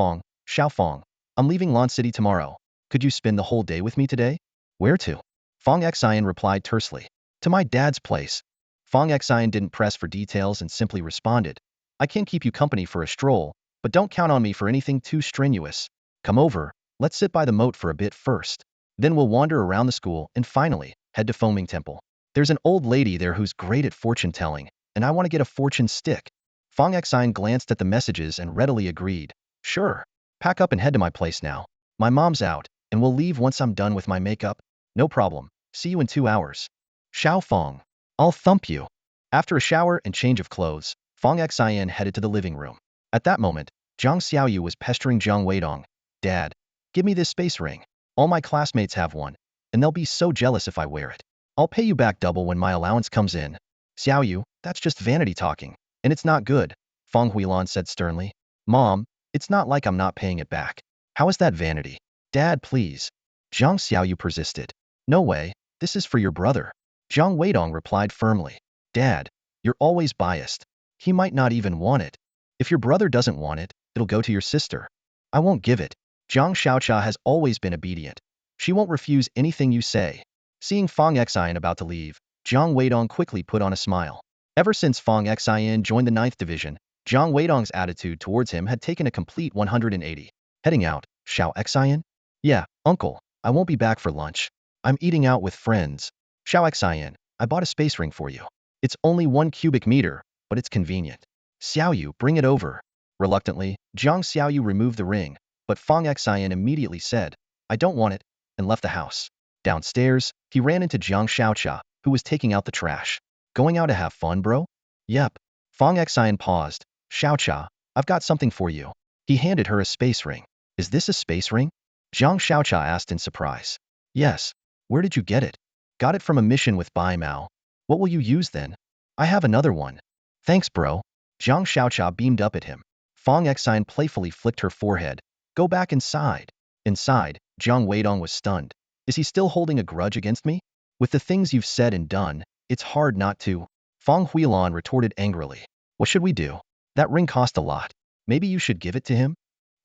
Fong, I'm leaving Lan City tomorrow. Could you spend the whole day with me today? Where to? Fong Xion replied tersely. To my dad's place. Fong Xion didn't press for details and simply responded. I can keep you company for a stroll, but don't count on me for anything too strenuous. Come over, let's sit by the moat for a bit first. Then we'll wander around the school and finally, head to Foaming Temple. There's an old lady there who's great at fortune telling, and I want to get a fortune stick. Fong Xion glanced at the messages and readily agreed. Sure. Pack up and head to my place now. My mom's out, and we'll leave once I'm done with my makeup. No problem. See you in 2 hours. Xiao Fong. I'll thump you. After a shower and change of clothes, Fong Xion headed to the living room. At that moment, Zhang Xiaoyu was pestering Zhang Weidong. Dad, give me this space ring. All my classmates have one, and they'll be so jealous if I wear it. I'll pay you back double when my allowance comes in. Xiaoyu, that's just vanity talking, and it's not good, Fong Huilan said sternly. Mom, it's not like I'm not paying it back. How is that vanity? Dad, please. Zhang Xiaoyu persisted. No way, this is for your brother. Zhang Weidong replied firmly. Dad, you're always biased. He might not even want it. If your brother doesn't want it, it'll go to your sister. I won't give it. Zhang Xiaocha has always been obedient. She won't refuse anything you say. Seeing Fong Xion about to leave, Zhang Weidong quickly put on a smile. Ever since Fong Xion joined the 9th Division, Zhang Weidong's attitude towards him had taken a complete 180. Heading out, Xiao Xion? Yeah, uncle, I won't be back for lunch. I'm eating out with friends. Xiao Xion, I bought a space ring for you. It's only 1 cubic meter, but it's convenient. Xiaoyu, bring it over. Reluctantly, Zhang Xiaoyu removed the ring, but Fong Xion immediately said, I don't want it, and left the house. Downstairs, he ran into Jiang Xiaocha, who was taking out the trash. Going out to have fun, bro? Yep. Fong Xion paused. Xiaocha, I've got something for you. He handed her a space ring. Is this a space ring? Zhang Xiaocha asked in surprise. Yes. Where did you get it? Got it from a mission with Bai Mao. What will you use then? I have another one. Thanks, bro. Zhang Xiaocha beamed up at him. Fong Xion playfully flicked her forehead. Go back inside. Inside, Zhang Weidong was stunned. Is he still holding a grudge against me? With the things you've said and done, it's hard not to. Fong Huilon retorted angrily. What should we do? That ring cost a lot. Maybe you should give it to him?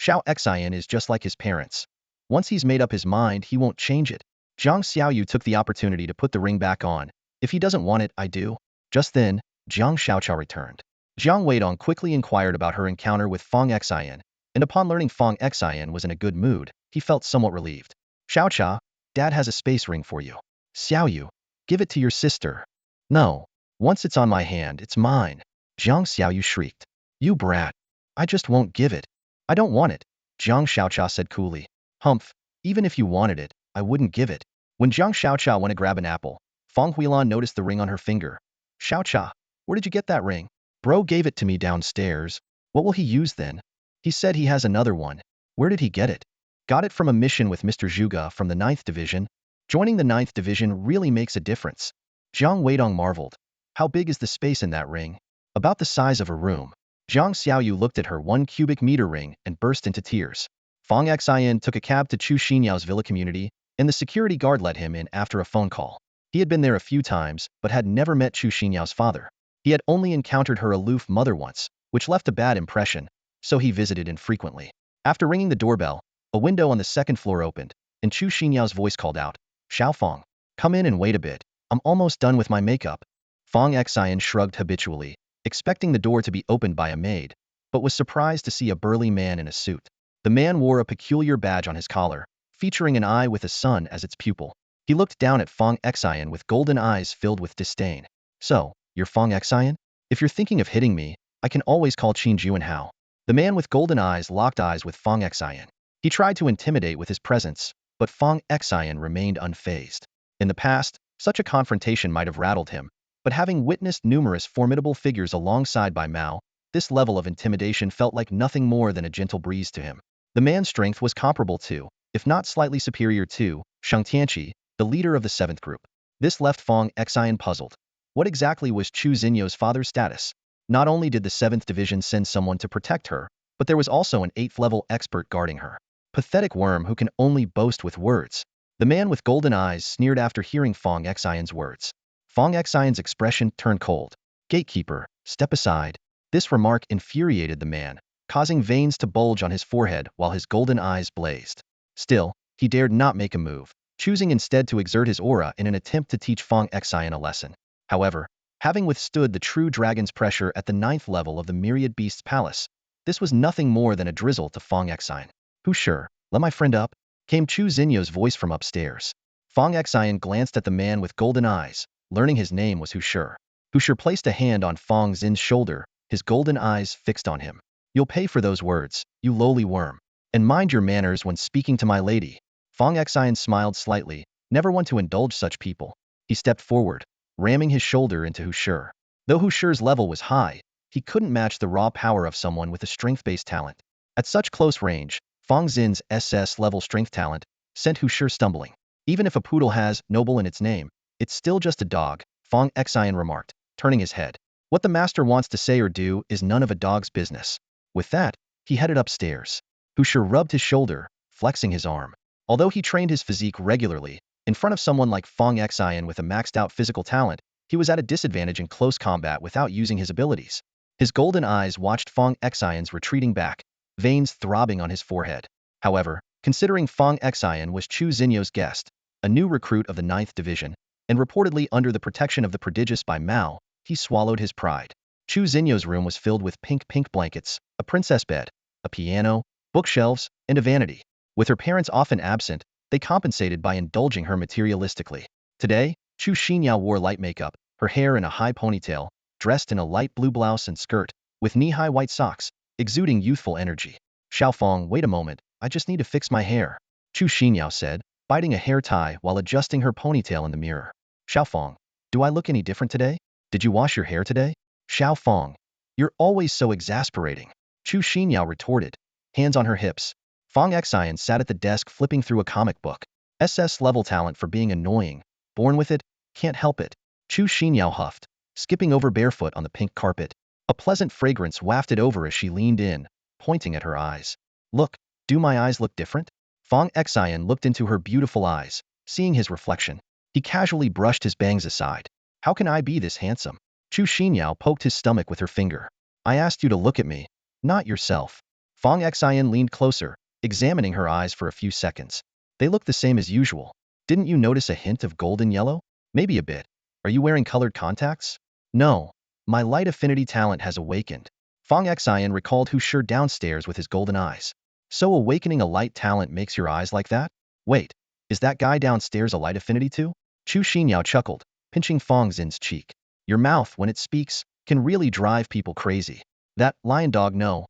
Xiao Xian is just like his parents. Once he's made up his mind, he won't change it. Zhang Xiaoyu took the opportunity to put the ring back on. If he doesn't want it, I do. Just then, Zhang Xiaocha returned. Zhang Weidong quickly inquired about her encounter with Fong Xian, and upon learning Fong Xian was in a good mood, he felt somewhat relieved. Xiaocha, Dad has a space ring for you. Xiaoyu, give it to your sister. No. Once it's on my hand, it's mine. Zhang Xiaoyu shrieked. You brat. I just won't give it. I don't want it. Zhang Xiaocha said coolly. Humph, even if you wanted it, I wouldn't give it. When Zhang Xiaocha went to grab an apple, Fong Huilon noticed the ring on her finger. Xiaocha, where did you get that ring? Bro gave it to me downstairs. What will he use then? He said he has another one. Where did he get it? Got it from a mission with Mr. Zhuge from the 9th Division. Joining the 9th Division really makes a difference. Zhang Weidong marveled. How big is the space in that ring? About the size of a room. Zhang Xiaoyu looked at her 1 cubic meter ring and burst into tears. Fong Xian took a cab to Chu Xinyao's villa community, and the security guard let him in after a phone call. He had been there a few times, but had never met Chu Xinyao's father. He had only encountered her aloof mother once, which left a bad impression, so he visited infrequently. After ringing the doorbell, a window on the 2nd floor opened, and Chu Xinyao's voice called out, Xiaofeng, come in and wait a bit. I'm almost done with my makeup. Fong Xian shrugged habitually, expecting the door to be opened by a maid, but was surprised to see a burly man in a suit. The man wore a peculiar badge on his collar, featuring an eye with a sun as its pupil. He looked down at Fong Xian with golden eyes filled with disdain. So, you're Fong Xian? If you're thinking of hitting me, I can always call Qin Juanhao. The man with golden eyes locked eyes with Fong Xian. He tried to intimidate with his presence, but Fong Xian remained unfazed. In the past, such a confrontation might have rattled him, but having witnessed numerous formidable figures alongside Bai Mao, this level of intimidation felt like nothing more than a gentle breeze to him. The man's strength was comparable to, if not slightly superior to, Shang Tianqi, the leader of the 7th group. This left Fong Xian puzzled. What exactly was Chu Xinyao's father's status? Not only did the 7th Division send someone to protect her, but there was also an 8th level expert guarding her. Pathetic worm who can only boast with words. The man with golden eyes sneered after hearing Fong Xian's words. Fong Xian's expression turned cold. Gatekeeper, step aside. This remark infuriated the man, causing veins to bulge on his forehead while his golden eyes blazed. Still, he dared not make a move, choosing instead to exert his aura in an attempt to teach Fong Xian a lesson. However, having withstood the true dragon's pressure at the 9th level of the Myriad Beasts Palace, this was nothing more than a drizzle to Fong Xian. Who sure, let my friend up? Came Chu Xinyao's voice from upstairs. Fong Xian glanced at the man with golden eyes, learning his name was Hu Sure. Hu Sure placed a hand on Fong Xin's shoulder, his golden eyes fixed on him. You'll pay for those words, you lowly worm. And mind your manners when speaking to my lady. Fong Xian smiled slightly, never one to indulge such people. He stepped forward, ramming his shoulder into Hu Sure. Though Hu Sure's level was high, he couldn't match the raw power of someone with a strength-based talent. At such close range, Fong Xin's SS level strength talent sent Hu Sure stumbling. Even if a poodle has noble in its name, it's still just a dog, Fong Xian remarked, turning his head. What the master wants to say or do is none of a dog's business. With that, he headed upstairs. Hu Sure rubbed his shoulder, flexing his arm. Although he trained his physique regularly, in front of someone like Fong Xian with a maxed-out physical talent, he was at a disadvantage in close combat without using his abilities. His golden eyes watched Fong Xian's retreating back, veins throbbing on his forehead. However, considering Fong Xian was Chu Xinyao's guest, a new recruit of the 9th Division, and reportedly under the protection of the prodigious Bai Mao, he swallowed his pride. Chu Xinyao's room was filled with pink blankets, a princess bed, a piano, bookshelves, and a vanity. With her parents often absent, they compensated by indulging her materialistically. Today, Chu Xinyao wore light makeup, her hair in a high ponytail, dressed in a light blue blouse and skirt, with knee-high white socks, exuding youthful energy. Xiaofeng, wait a moment, I just need to fix my hair, Chu Xinyao said, biting a hair tie while adjusting her ponytail in the mirror. Xiaofeng, do I look any different today? Did you wash your hair today? Xiao Fong. You're always so exasperating. Chu Xinyao retorted, hands on her hips. Fong Xion sat at the desk flipping through a comic book. SS level talent for being annoying. Born with it, can't help it. Chu Xinyao huffed, skipping over barefoot on the pink carpet. A pleasant fragrance wafted over as she leaned in, pointing at her eyes. Look, do my eyes look different? Fong Xion looked into her beautiful eyes, seeing his reflection. He casually brushed his bangs aside. How can I be this handsome? Chu Xinyao poked his stomach with her finger. I asked you to look at me, not yourself. Fong Xion leaned closer, examining her eyes for a few seconds. They look the same as usual. Didn't you notice a hint of golden yellow? Maybe a bit. Are you wearing colored contacts? No. My light affinity talent has awakened. Fong Xion recalled Hu Shi downstairs with his golden eyes. So awakening a light talent makes your eyes like that? Wait, is that guy downstairs a light affinity too? Chu Xinyao chuckled, pinching Fong Xin's cheek. Your mouth, when it speaks, can really drive people crazy. That lion dog, no.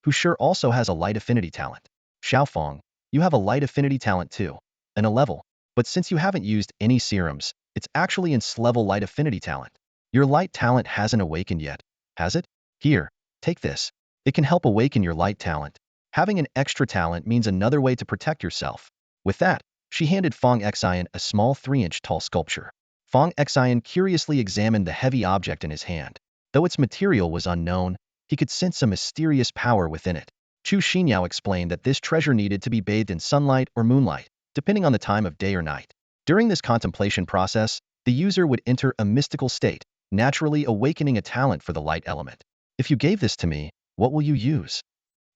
Hu Shi also has a light affinity talent. Xiaofeng, you have a light affinity talent too. And a level. But since you haven't used any serums, it's actually in S-level light affinity talent. Your light talent hasn't awakened yet, has it? Here, take this. It can help awaken your light talent. Having an extra talent means another way to protect yourself. With that, she handed Fong Xion a small 3-inch tall sculpture. Fong Xion curiously examined the heavy object in his hand. Though its material was unknown, he could sense a mysterious power within it. Chu Xinyao explained that this treasure needed to be bathed in sunlight or moonlight, depending on the time of day or night. During this contemplation process, the user would enter a mystical state, naturally awakening a talent for the light element. If you gave this to me, what will you use?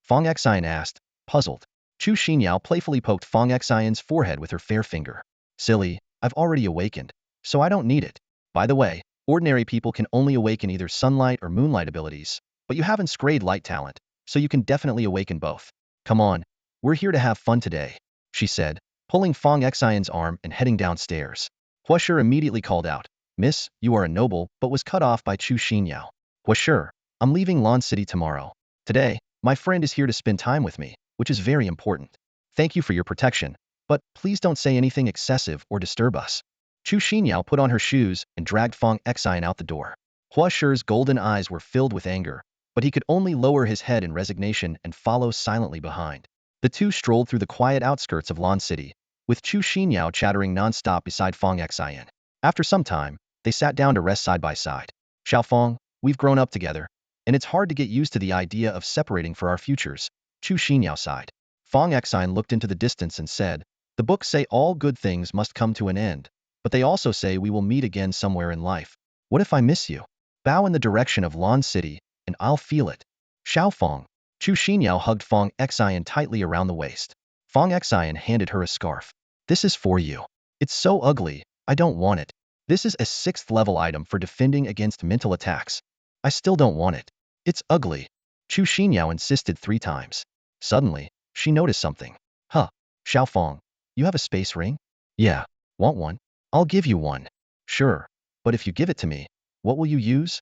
Fong Xion asked, puzzled. Chu Xinyao playfully poked Fong Xion's forehead with her fair finger. Silly, I've already awakened, so I don't need it. By the way, ordinary people can only awaken either sunlight or moonlight abilities, but you haven't scrayed light talent, so you can definitely awaken both. Come on, we're here to have fun today, she said, pulling Fong Xion's arm and heading downstairs. Hua Shi immediately called out, Miss, you are a noble, but was cut off by Chu Xinyao. Hua Shi, I'm leaving Lan City tomorrow. Today, my friend is here to spend time with me, which is very important. Thank you for your protection, but please don't say anything excessive or disturb us. Chu Xinyao put on her shoes and dragged Fong Xion out the door. Hua Shi's golden eyes were filled with anger, but he could only lower his head in resignation and follow silently behind. The two strolled through the quiet outskirts of Lan City, with Chu Xinyao chattering non-stop beside Fong Xion. After some time, they sat down to rest side by side. Xiaofeng, we've grown up together, and it's hard to get used to the idea of separating for our futures, Chu Xinyao sighed. Fong Xion looked into the distance and said, the books say all good things must come to an end, but they also say we will meet again somewhere in life. What if I miss you? Bow in the direction of Lan City, and I'll feel it. Xiaofeng. Chu Xinyao hugged Fong Xion tightly around the waist. Fong Xion handed her a scarf. This is for you. It's so ugly, I don't want it. This is a 6th level item for defending against mental attacks. I still don't want it. It's ugly. Chu Xinyao insisted 3 times. Suddenly, she noticed something. Huh. Xiaofeng, you have a space ring? Yeah. Want one? I'll give you one. Sure. But if you give it to me, what will you use?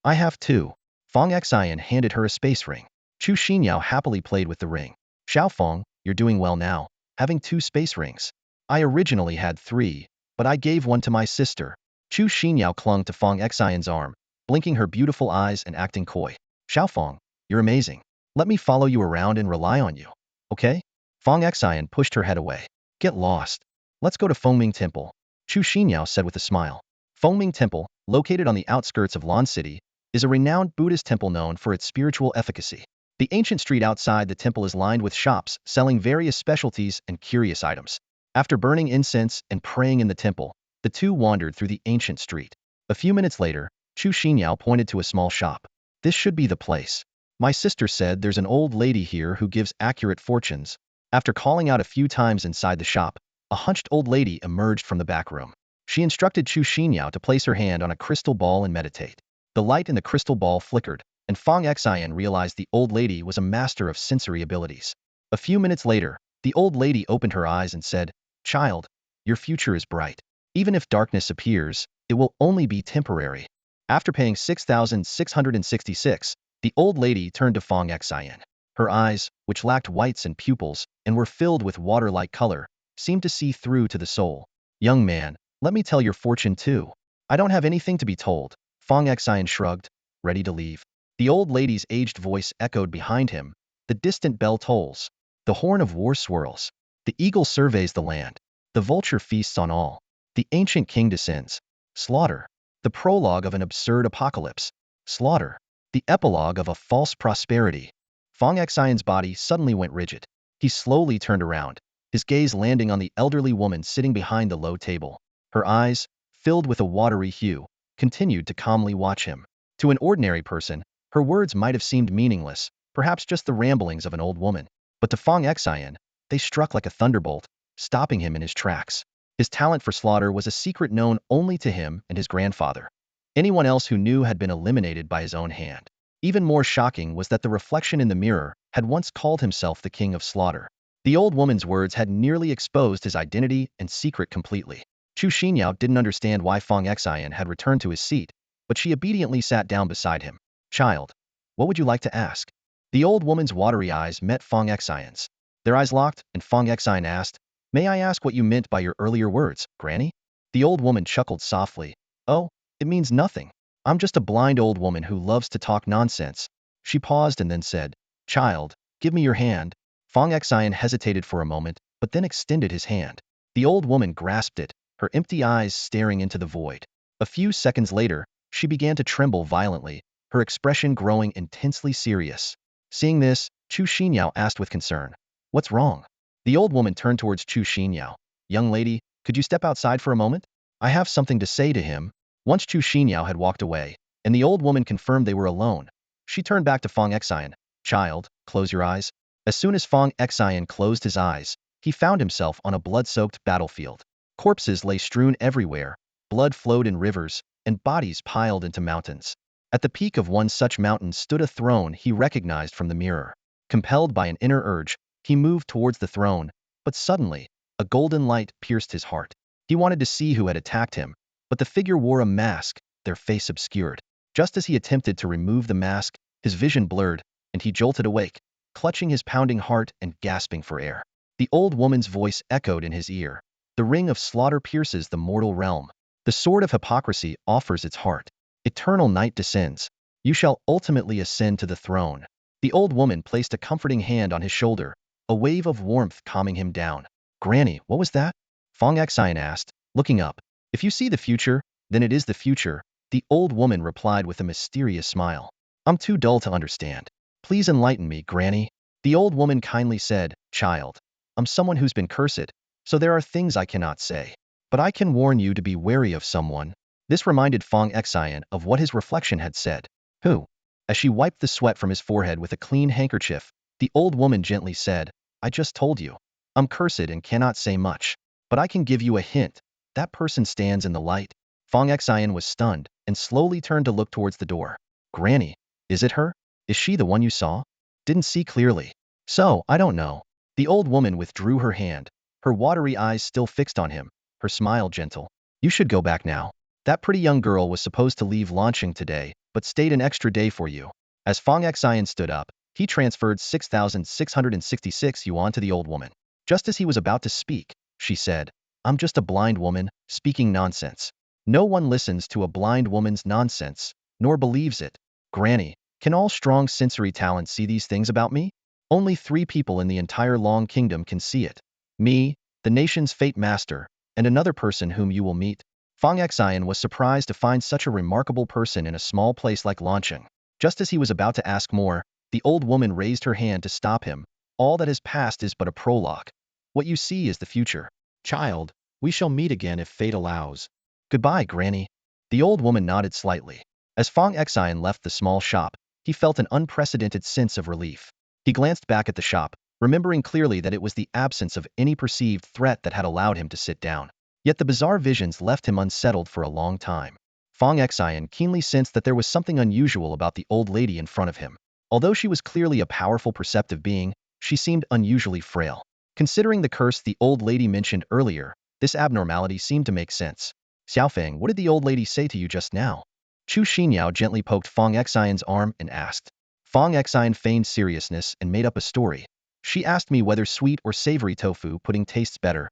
I have 2. Fong Xion handed her a space ring. Chu Xinyao happily played with the ring. Xiaofeng, you're doing well now, having 2 space rings. I originally had 3, but I gave one to my sister. Chu Xinyao clung to Fong Xion's arm, blinking her beautiful eyes and acting coy. Xiaofeng, you're amazing. Let me follow you around and rely on you. Okay? Fong Xion pushed her head away. Get lost. Let's go to Fengming Temple, Chu Xinyao said with a smile. Fengming Temple, located on the outskirts of Lan City, is a renowned Buddhist temple known for its spiritual efficacy. The ancient street outside the temple is lined with shops selling various specialties and curious items. After burning incense and praying in the temple, the two wandered through the ancient street. A few minutes later, Chu Xinyao pointed to a small shop. This should be the place. My sister said there's an old lady here who gives accurate fortunes. After calling out a few times inside the shop, a hunched old lady emerged from the back room. She instructed Chu Xinyao to place her hand on a crystal ball and meditate. The light in the crystal ball flickered, and Fong Xion realized the old lady was a master of sensory abilities. A few minutes later, the old lady opened her eyes and said, Child, your future is bright. Even if darkness appears, it will only be temporary. After paying 6,666, the old lady turned to Fong Xion. Her eyes, which lacked whites and pupils, and were filled with water-like color, seemed to see through to the soul. Young man, let me tell your fortune too. I don't have anything to be told. Fong Xion shrugged, ready to leave. The old lady's aged voice echoed behind him. The distant bell tolls. The horn of war swirls. The eagle surveys the land. The vulture feasts on all. The ancient king descends. Slaughter. The prologue of an absurd apocalypse. Slaughter. The epilogue of a false prosperity. Fong Xion's body suddenly went rigid. He slowly turned around, his gaze landing on the elderly woman sitting behind the low table. Her eyes, filled with a watery hue, continued to calmly watch him. To an ordinary person, her words might have seemed meaningless, perhaps just the ramblings of an old woman. But to Fong Xion, they struck like a thunderbolt, stopping him in his tracks. His talent for slaughter was a secret known only to him and his grandfather. Anyone else who knew had been eliminated by his own hand. Even more shocking was that the reflection in the mirror had once called himself the king of slaughter. The old woman's words had nearly exposed his identity and secret completely. Chu Xinyao didn't understand why Fong Xion had returned to his seat, but she obediently sat down beside him. Child, what would you like to ask? The old woman's watery eyes met Fong Xion's. Their eyes locked, and Fong Xion asked, May I ask what you meant by your earlier words, Granny? The old woman chuckled softly. Oh, it means nothing. I'm just a blind old woman who loves to talk nonsense. She paused and then said, Child, give me your hand. Fong Xion hesitated for a moment, but then extended his hand. The old woman grasped it, her empty eyes staring into the void. A few seconds later, she began to tremble violently, her expression growing intensely serious. Seeing this, Chu Xinyao asked with concern, What's wrong? The old woman turned towards Chu Xinyao. Young lady, could you step outside for a moment? I have something to say to him. Once Chu Xinyao had walked away, and the old woman confirmed they were alone, she turned back to Fong Xion. Child, close your eyes. As soon as Fong Xion closed his eyes, he found himself on a blood-soaked battlefield. Corpses lay strewn everywhere, blood flowed in rivers, and bodies piled into mountains. At the peak of one such mountain stood a throne he recognized from the mirror. Compelled by an inner urge, he moved towards the throne, but suddenly, a golden light pierced his heart. He wanted to see who had attacked him, but the figure wore a mask, their face obscured. Just as he attempted to remove the mask, his vision blurred, and he jolted awake, clutching his pounding heart and gasping for air. The old woman's voice echoed in his ear. The ring of slaughter pierces the mortal realm. The sword of hypocrisy offers its heart. Eternal night descends. You shall ultimately ascend to the throne. The old woman placed a comforting hand on his shoulder, a wave of warmth calming him down. Granny, what was that? Fong Xion asked, looking up. If you see the future, then it is the future, the old woman replied with a mysterious smile. I'm too dull to understand. Please enlighten me, Granny. The old woman kindly said, Child, I'm someone who's been cursed, so there are things I cannot say. But I can warn you to be wary of someone. This reminded Fong Xion of what his reflection had said. Who? As she wiped the sweat from his forehead with a clean handkerchief, the old woman gently said, I just told you. I'm cursed and cannot say much. But I can give you a hint. That person stands in the light. Fong Xion was stunned and slowly turned to look towards the door. Granny, is it her? Is she the one you saw? Didn't see clearly. So, I don't know. The old woman withdrew her hand, her watery eyes still fixed on him, her smile gentle. You should go back now. That pretty young girl was supposed to leave launching today, but stayed an extra day for you. As Fong Xion stood up, he transferred 6,666 yuan to the old woman. Just as he was about to speak, she said, I'm just a blind woman, speaking nonsense. No one listens to a blind woman's nonsense, nor believes it. Granny, can all strong sensory talents see these things about me? Only 3 people in the entire Long Kingdom can see it. Me, the nation's fate master, and another person whom you will meet. Fong Xion was surprised to find such a remarkable person in a small place like Launching. Just as he was about to ask more, the old woman raised her hand to stop him. All that has passed is but a prologue. What you see is the future. Child, we shall meet again if fate allows. Goodbye, Granny. The old woman nodded slightly. As Fong Xion left the small shop, he felt an unprecedented sense of relief. He glanced back at the shop, remembering clearly that it was the absence of any perceived threat that had allowed him to sit down. Yet the bizarre visions left him unsettled for a long time. Fong Xion keenly sensed that there was something unusual about the old lady in front of him. Although she was clearly a powerful perceptive being, she seemed unusually frail. Considering the curse the old lady mentioned earlier, this abnormality seemed to make sense. Xiaofeng, what did the old lady say to you just now? Chu Xinyao gently poked Fong Xion's arm and asked. Fong Xion feigned seriousness and made up a story. She asked me whether sweet or savory tofu pudding tastes better.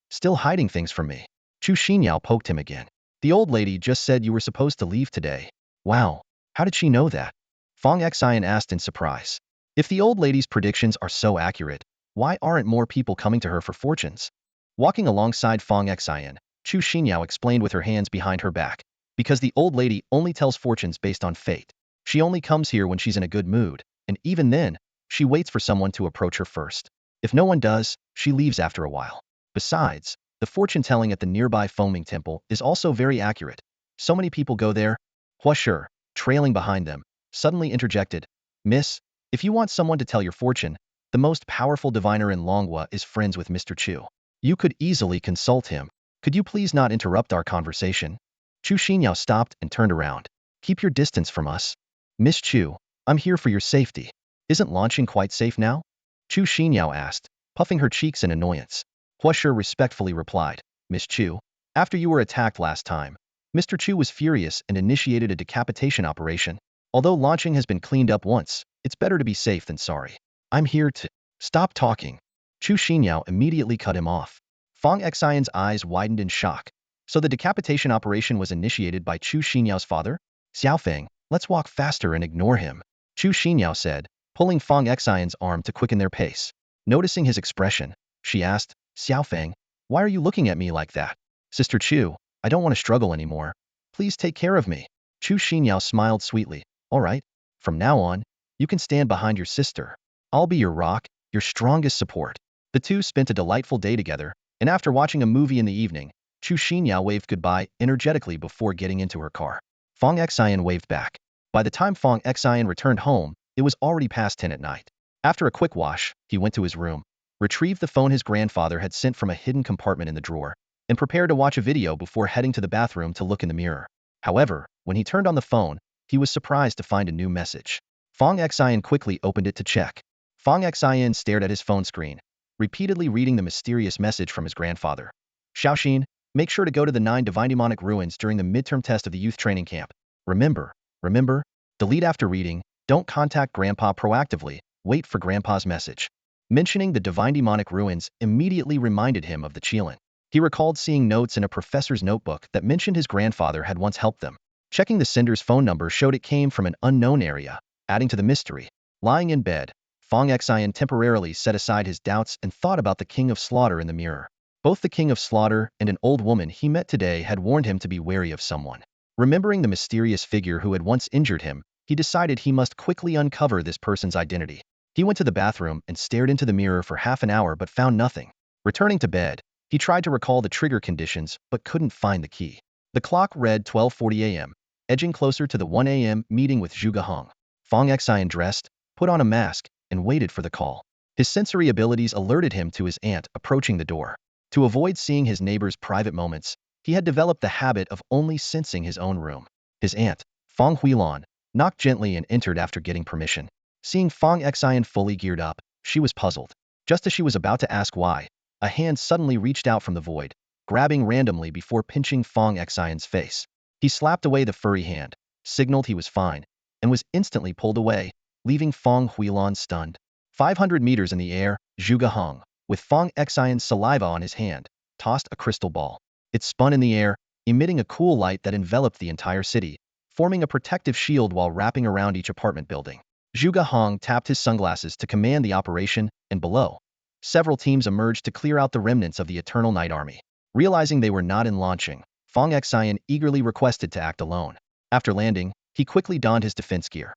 Still hiding things from me. Chu Xinyao poked him again. The old lady just said you were supposed to leave today. Wow, how did she know that? Fong Xion asked in surprise. If the old lady's predictions are so accurate, why aren't more people coming to her for fortunes? Walking alongside Fong Xion, Chu Xinyao explained with her hands behind her back. Because the old lady only tells fortunes based on fate. She only comes here when she's in a good mood, and even then, she waits for someone to approach her first. If no one does, she leaves after a while. Besides, the fortune-telling at the nearby Foaming Temple is also very accurate. So many people go there. Hua Shi, trailing behind them, suddenly interjected, Miss, if you want someone to tell your fortune, the most powerful diviner in Longhua is friends with Mr. Chu. You could easily consult him. Could you please not interrupt our conversation? Chu Xinyao stopped and turned around. Keep your distance from us. Miss Chu, I'm here for your safety. Isn't launching quite safe now? Chu Xinyao asked, puffing her cheeks in annoyance. Hua Shi respectfully replied, Miss Chu, after you were attacked last time, Mr. Chu was furious and initiated a decapitation operation. Although launching has been cleaned up once, it's better to be safe than sorry. I'm here to... Stop talking. Chu Xinyao immediately cut him off. Fong Xion's eyes widened in shock. So the decapitation operation was initiated by Chu Xinyao's father? Xiaofeng, let's walk faster and ignore him. Chu Xinyao said, pulling Fong Xion's arm to quicken their pace. Noticing his expression, she asked, Xiaofeng, why are you looking at me like that? Sister Chu, I don't want to struggle anymore. Please take care of me. Chu Xinyao smiled sweetly. All right. From now on, you can stand behind your sister. I'll be your rock, your strongest support. The two spent a delightful day together, and after watching a movie in the evening, Chu Xinyao waved goodbye energetically before getting into her car. Fong Xion waved back. By the time Fong Xion returned home, it was already past 10 at night. After a quick wash, he went to his room, retrieved the phone his grandfather had sent from a hidden compartment in the drawer, and prepared to watch a video before heading to the bathroom to look in the mirror. However, when he turned on the phone, he was surprised to find a new message. Fong Xion quickly opened it to check. Fong Xion stared at his phone screen, repeatedly reading the mysterious message from his grandfather. Xiaoxin, make sure to go to the 9 divine demonic ruins during the midterm test of the youth training camp. Remember, delete after reading, don't contact Grandpa proactively, wait for Grandpa's message. Mentioning the divine demonic ruins immediately reminded him of the Qilin. He recalled seeing notes in a professor's notebook that mentioned his grandfather had once helped them. Checking the sender's phone number showed it came from an unknown area, adding to the mystery. Lying in bed, Fong Xion temporarily set aside his doubts and thought about the King of Slaughter in the mirror. Both the King of Slaughter and an old woman he met today had warned him to be wary of someone. Remembering the mysterious figure who had once injured him, he decided he must quickly uncover this person's identity. He went to the bathroom and stared into the mirror for half an hour but found nothing. Returning to bed, he tried to recall the trigger conditions but couldn't find the key. The clock read 12:40 a.m., edging closer to the 1 a.m. meeting with Zhuge Hong. Fong Xion dressed, put on a mask, and waited for the call. His sensory abilities alerted him to his aunt approaching the door. To avoid seeing his neighbor's private moments, he had developed the habit of only sensing his own room. His aunt, Fong Huilon, knocked gently and entered after getting permission. Seeing Fong Xion fully geared up, she was puzzled. Just as she was about to ask why, a hand suddenly reached out from the void, grabbing randomly before pinching Fong Xion's face. He slapped away the furry hand, signaled he was fine, and was instantly pulled away, leaving Fong Huilon stunned. 500 meters in the air, Zhuge Hong, with Fong Xion's saliva on his hand, tossed a crystal ball. It spun in the air, emitting a cool light that enveloped the entire city, forming a protective shield while wrapping around each apartment building. Zhuge Hong tapped his sunglasses to command the operation, and below, several teams emerged to clear out the remnants of the Eternal Night Army. Realizing they were not in launching, Fong Xion eagerly requested to act alone. After landing, he quickly donned his defense gear.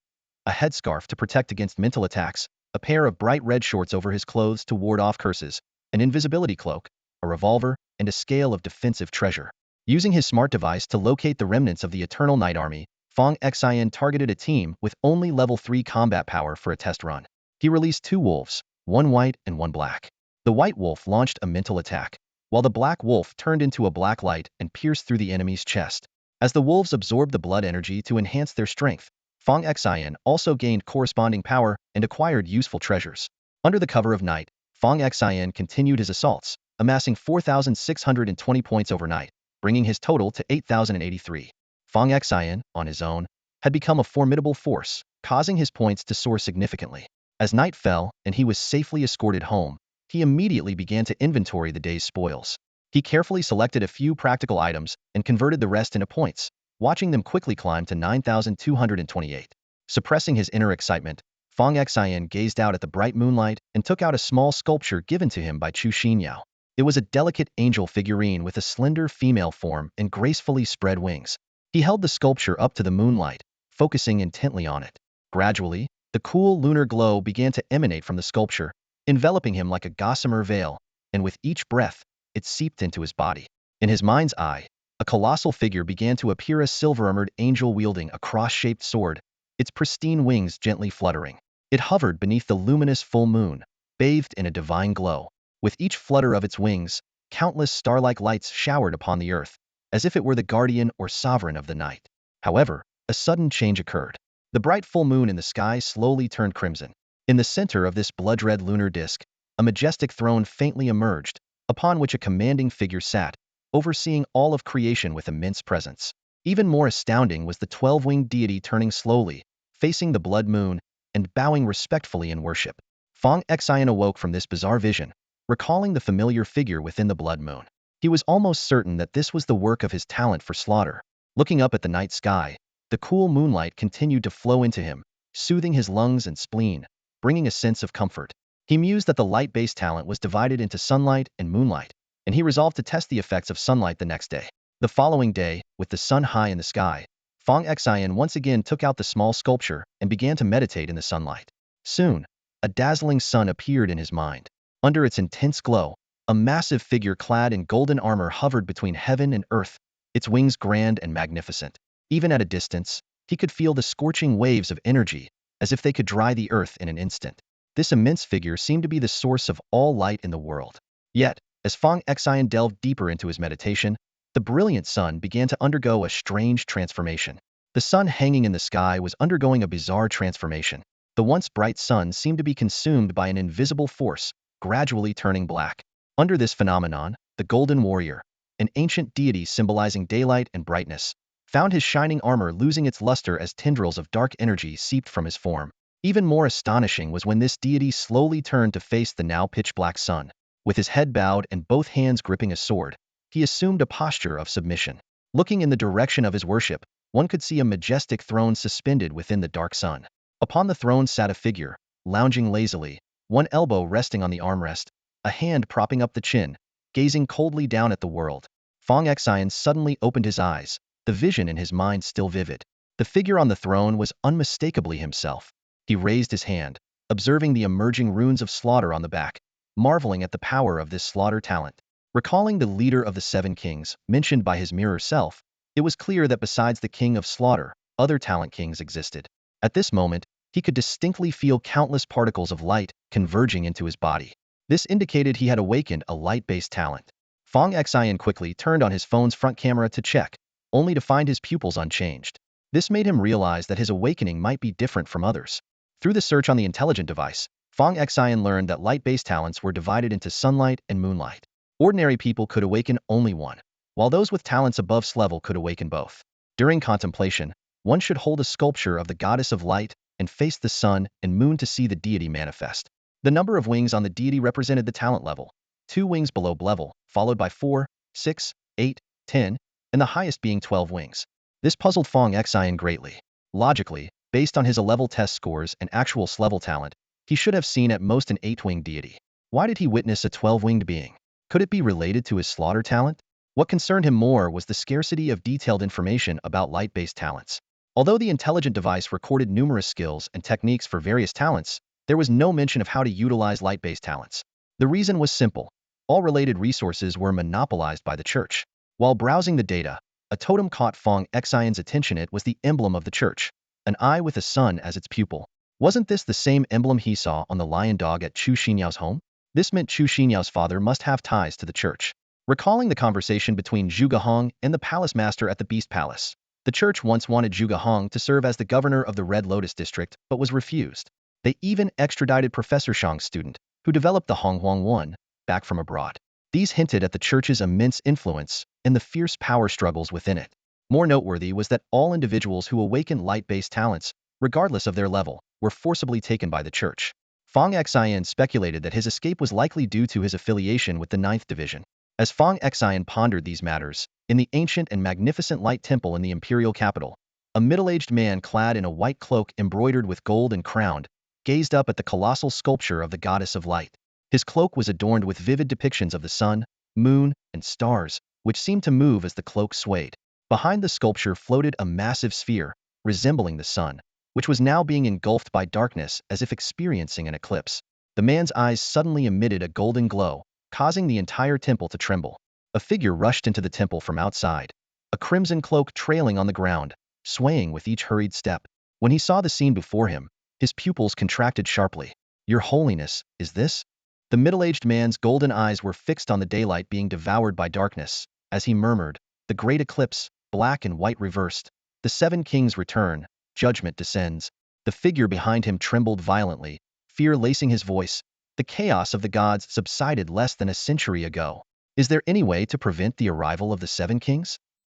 A headscarf to protect against mental attacks, a pair of bright red shorts over his clothes to ward off curses, an invisibility cloak, a revolver, and a scale of defensive treasure. Using his smart device to locate the remnants of the Eternal Night Army, Fong Xion targeted a team with only level 3 combat power for a test run. He released 2 wolves, one white and one black. The white wolf launched a mental attack, while the black wolf turned into a black light and pierced through the enemy's chest. As the wolves absorbed the blood energy to enhance their strength, Fong Xion also gained corresponding power and acquired useful treasures. Under the cover of night, Fong Xion continued his assaults, amassing 4,620 points overnight, bringing his total to 8,083. Fong Xion, on his own, had become a formidable force, causing his points to soar significantly. As night fell and he was safely escorted home, he immediately began to inventory the day's spoils. He carefully selected a few practical items and converted the rest into points, watching them quickly climb to 9,228. Suppressing his inner excitement, Fong Xion gazed out at the bright moonlight and took out a small sculpture given to him by Chu Xinyao. It was a delicate angel figurine with a slender female form and gracefully spread wings. He held the sculpture up to the moonlight, focusing intently on it. Gradually, the cool lunar glow began to emanate from the sculpture, enveloping him like a gossamer veil, and with each breath, it seeped into his body. In his mind's eye, a colossal figure began to appear, a silver-armored angel wielding a cross-shaped sword, its pristine wings gently fluttering. It hovered beneath the luminous full moon, bathed in a divine glow. With each flutter of its wings, countless star-like lights showered upon the earth, as if it were the guardian or sovereign of the night. However, a sudden change occurred. The bright full moon in the sky slowly turned crimson. In the center of this blood-red lunar disk, a majestic throne faintly emerged, upon which a commanding figure sat, overseeing all of creation with immense presence. Even more astounding was the 12-winged deity turning slowly, facing the blood moon, and bowing respectfully in worship. Fong Xion awoke from this bizarre vision, recalling the familiar figure within the blood moon. He was almost certain that this was the work of his talent for slaughter. Looking up at the night sky, the cool moonlight continued to flow into him, soothing his lungs and spleen, bringing a sense of comfort. He mused that the light-based talent was divided into sunlight and moonlight, and he resolved to test the effects of sunlight the next day. The following day, with the sun high in the sky, Fong Xion once again took out the small sculpture and began to meditate in the sunlight. Soon, a dazzling sun appeared in his mind. Under its intense glow, a massive figure clad in golden armor hovered between heaven and earth, its wings grand and magnificent. Even at a distance, he could feel the scorching waves of energy, as if they could dry the earth in an instant. This immense figure seemed to be the source of all light in the world. Yet, as Fong Xion delved deeper into his meditation, the brilliant sun began to undergo a strange transformation. The sun hanging in the sky was undergoing a bizarre transformation. The once bright sun seemed to be consumed by an invisible force, gradually turning black. Under this phenomenon, the Golden Warrior, an ancient deity symbolizing daylight and brightness, found his shining armor losing its luster as tendrils of dark energy seeped from his form. Even more astonishing was when this deity slowly turned to face the now pitch-black sun. With his head bowed and both hands gripping a sword, he assumed a posture of submission. Looking in the direction of his worship, one could see a majestic throne suspended within the dark sun. Upon the throne sat a figure, lounging lazily, one elbow resting on the armrest, a hand propping up the chin, gazing coldly down at the world. Fong Xion suddenly opened his eyes, the vision in his mind still vivid. The figure on the throne was unmistakably himself. He raised his hand, observing the emerging runes of slaughter on the back, marveling at the power of this slaughter talent. Recalling the leader of the seven kings, mentioned by his mirror self, it was clear that besides the king of slaughter, other talent kings existed. At this moment, he could distinctly feel countless particles of light converging into his body. This indicated he had awakened a light-based talent. Fong Xion quickly turned on his phone's front camera to check, only to find his pupils unchanged. This made him realize that his awakening might be different from others. Through the search on the intelligent device, Fong Xion learned that light-based talents were divided into sunlight and moonlight. Ordinary people could awaken only one, while those with talents above S level could awaken both. During contemplation, one should hold a sculpture of the goddess of light and face the sun and moon to see the deity manifest. The number of wings on the deity represented the talent level, 2 wings below B level, followed by 4, 6, 8, 10, and the highest being 12 wings. This puzzled Fong Xion greatly. Logically, based on his A-level test scores and actual S-level talent, he should have seen at most an 8-winged deity. Why did he witness a 12-winged being? Could it be related to his slaughter talent? What concerned him more was the scarcity of detailed information about light-based talents. Although the intelligent device recorded numerous skills and techniques for various talents, there was no mention of how to utilize light-based talents. The reason was simple. All related resources were monopolized by the church. While browsing the data, a totem caught Fong Xion's attention. It was the emblem of the church, an eye with a sun as its pupil. Wasn't this the same emblem he saw on the lion dog at Chu Xinyao's home? This meant Chu Xinyao's father must have ties to the church. Recalling the conversation between Zhuge Hong and the palace master at the Beast Palace, the church once wanted Zhuge Hong to serve as the governor of the Red Lotus district, but was refused. They even extradited Professor Shang's student, who developed the Honghuang One, back from abroad. These hinted at the church's immense influence and the fierce power struggles within it. More noteworthy was that all individuals who awakened light-based talents, regardless of their level, were forcibly taken by the church. Fong Xion speculated that his escape was likely due to his affiliation with the 9th Division. As Fong Xion pondered these matters, in the ancient and magnificent Light Temple in the imperial capital, a middle-aged man clad in a white cloak embroidered with gold and crowned, gazed up at the colossal sculpture of the goddess of light. His cloak was adorned with vivid depictions of the sun, moon, and stars, which seemed to move as the cloak swayed. Behind the sculpture floated a massive sphere, resembling the sun, which was now being engulfed by darkness as if experiencing an eclipse. The man's eyes suddenly emitted a golden glow, causing the entire temple to tremble. A figure rushed into the temple from outside, a crimson cloak trailing on the ground, swaying with each hurried step. When he saw the scene before him, his pupils contracted sharply. "Your Holiness, is this?" The middle-aged man's golden eyes were fixed on the daylight being devoured by darkness, as he murmured, "The great eclipse, black and white reversed. The seven kings return, judgment descends." The figure behind him trembled violently, fear lacing his voice. The chaos of the gods subsided less than a century ago. Is there any way to prevent the arrival of the seven kings?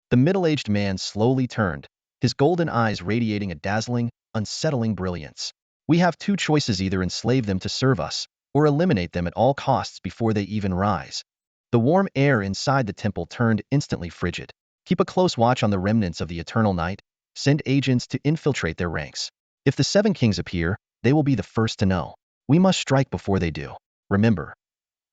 The middle-aged man slowly turned, his golden eyes radiating a dazzling, unsettling brilliance. "We have two choices: either enslave them to serve us, or eliminate them at all costs before they even rise." The warm air inside the temple turned instantly frigid. "Keep a close watch on the remnants of the eternal night. Send agents to infiltrate their ranks. If the seven kings appear, they will be the first to know. We must strike before they do. Remember,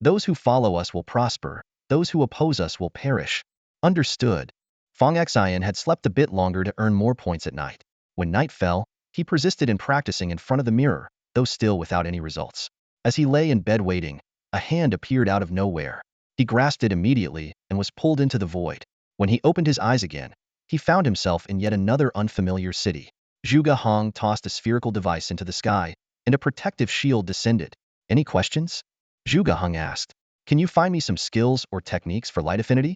those who follow us will prosper, those who oppose us will perish." Understood. Fong Xion had slept a bit longer to earn more points at night. When night fell, he persisted in practicing in front of the mirror, though still without any results. As he lay in bed waiting, a hand appeared out of nowhere. He grasped it immediately and was pulled into the void. When he opened his eyes again, he found himself in yet another unfamiliar city. Zhuge Hong tossed a spherical device into the sky, and a protective shield descended. "Any questions?" Zhuge Hong asked. "Can you find me some skills or techniques for light affinity?"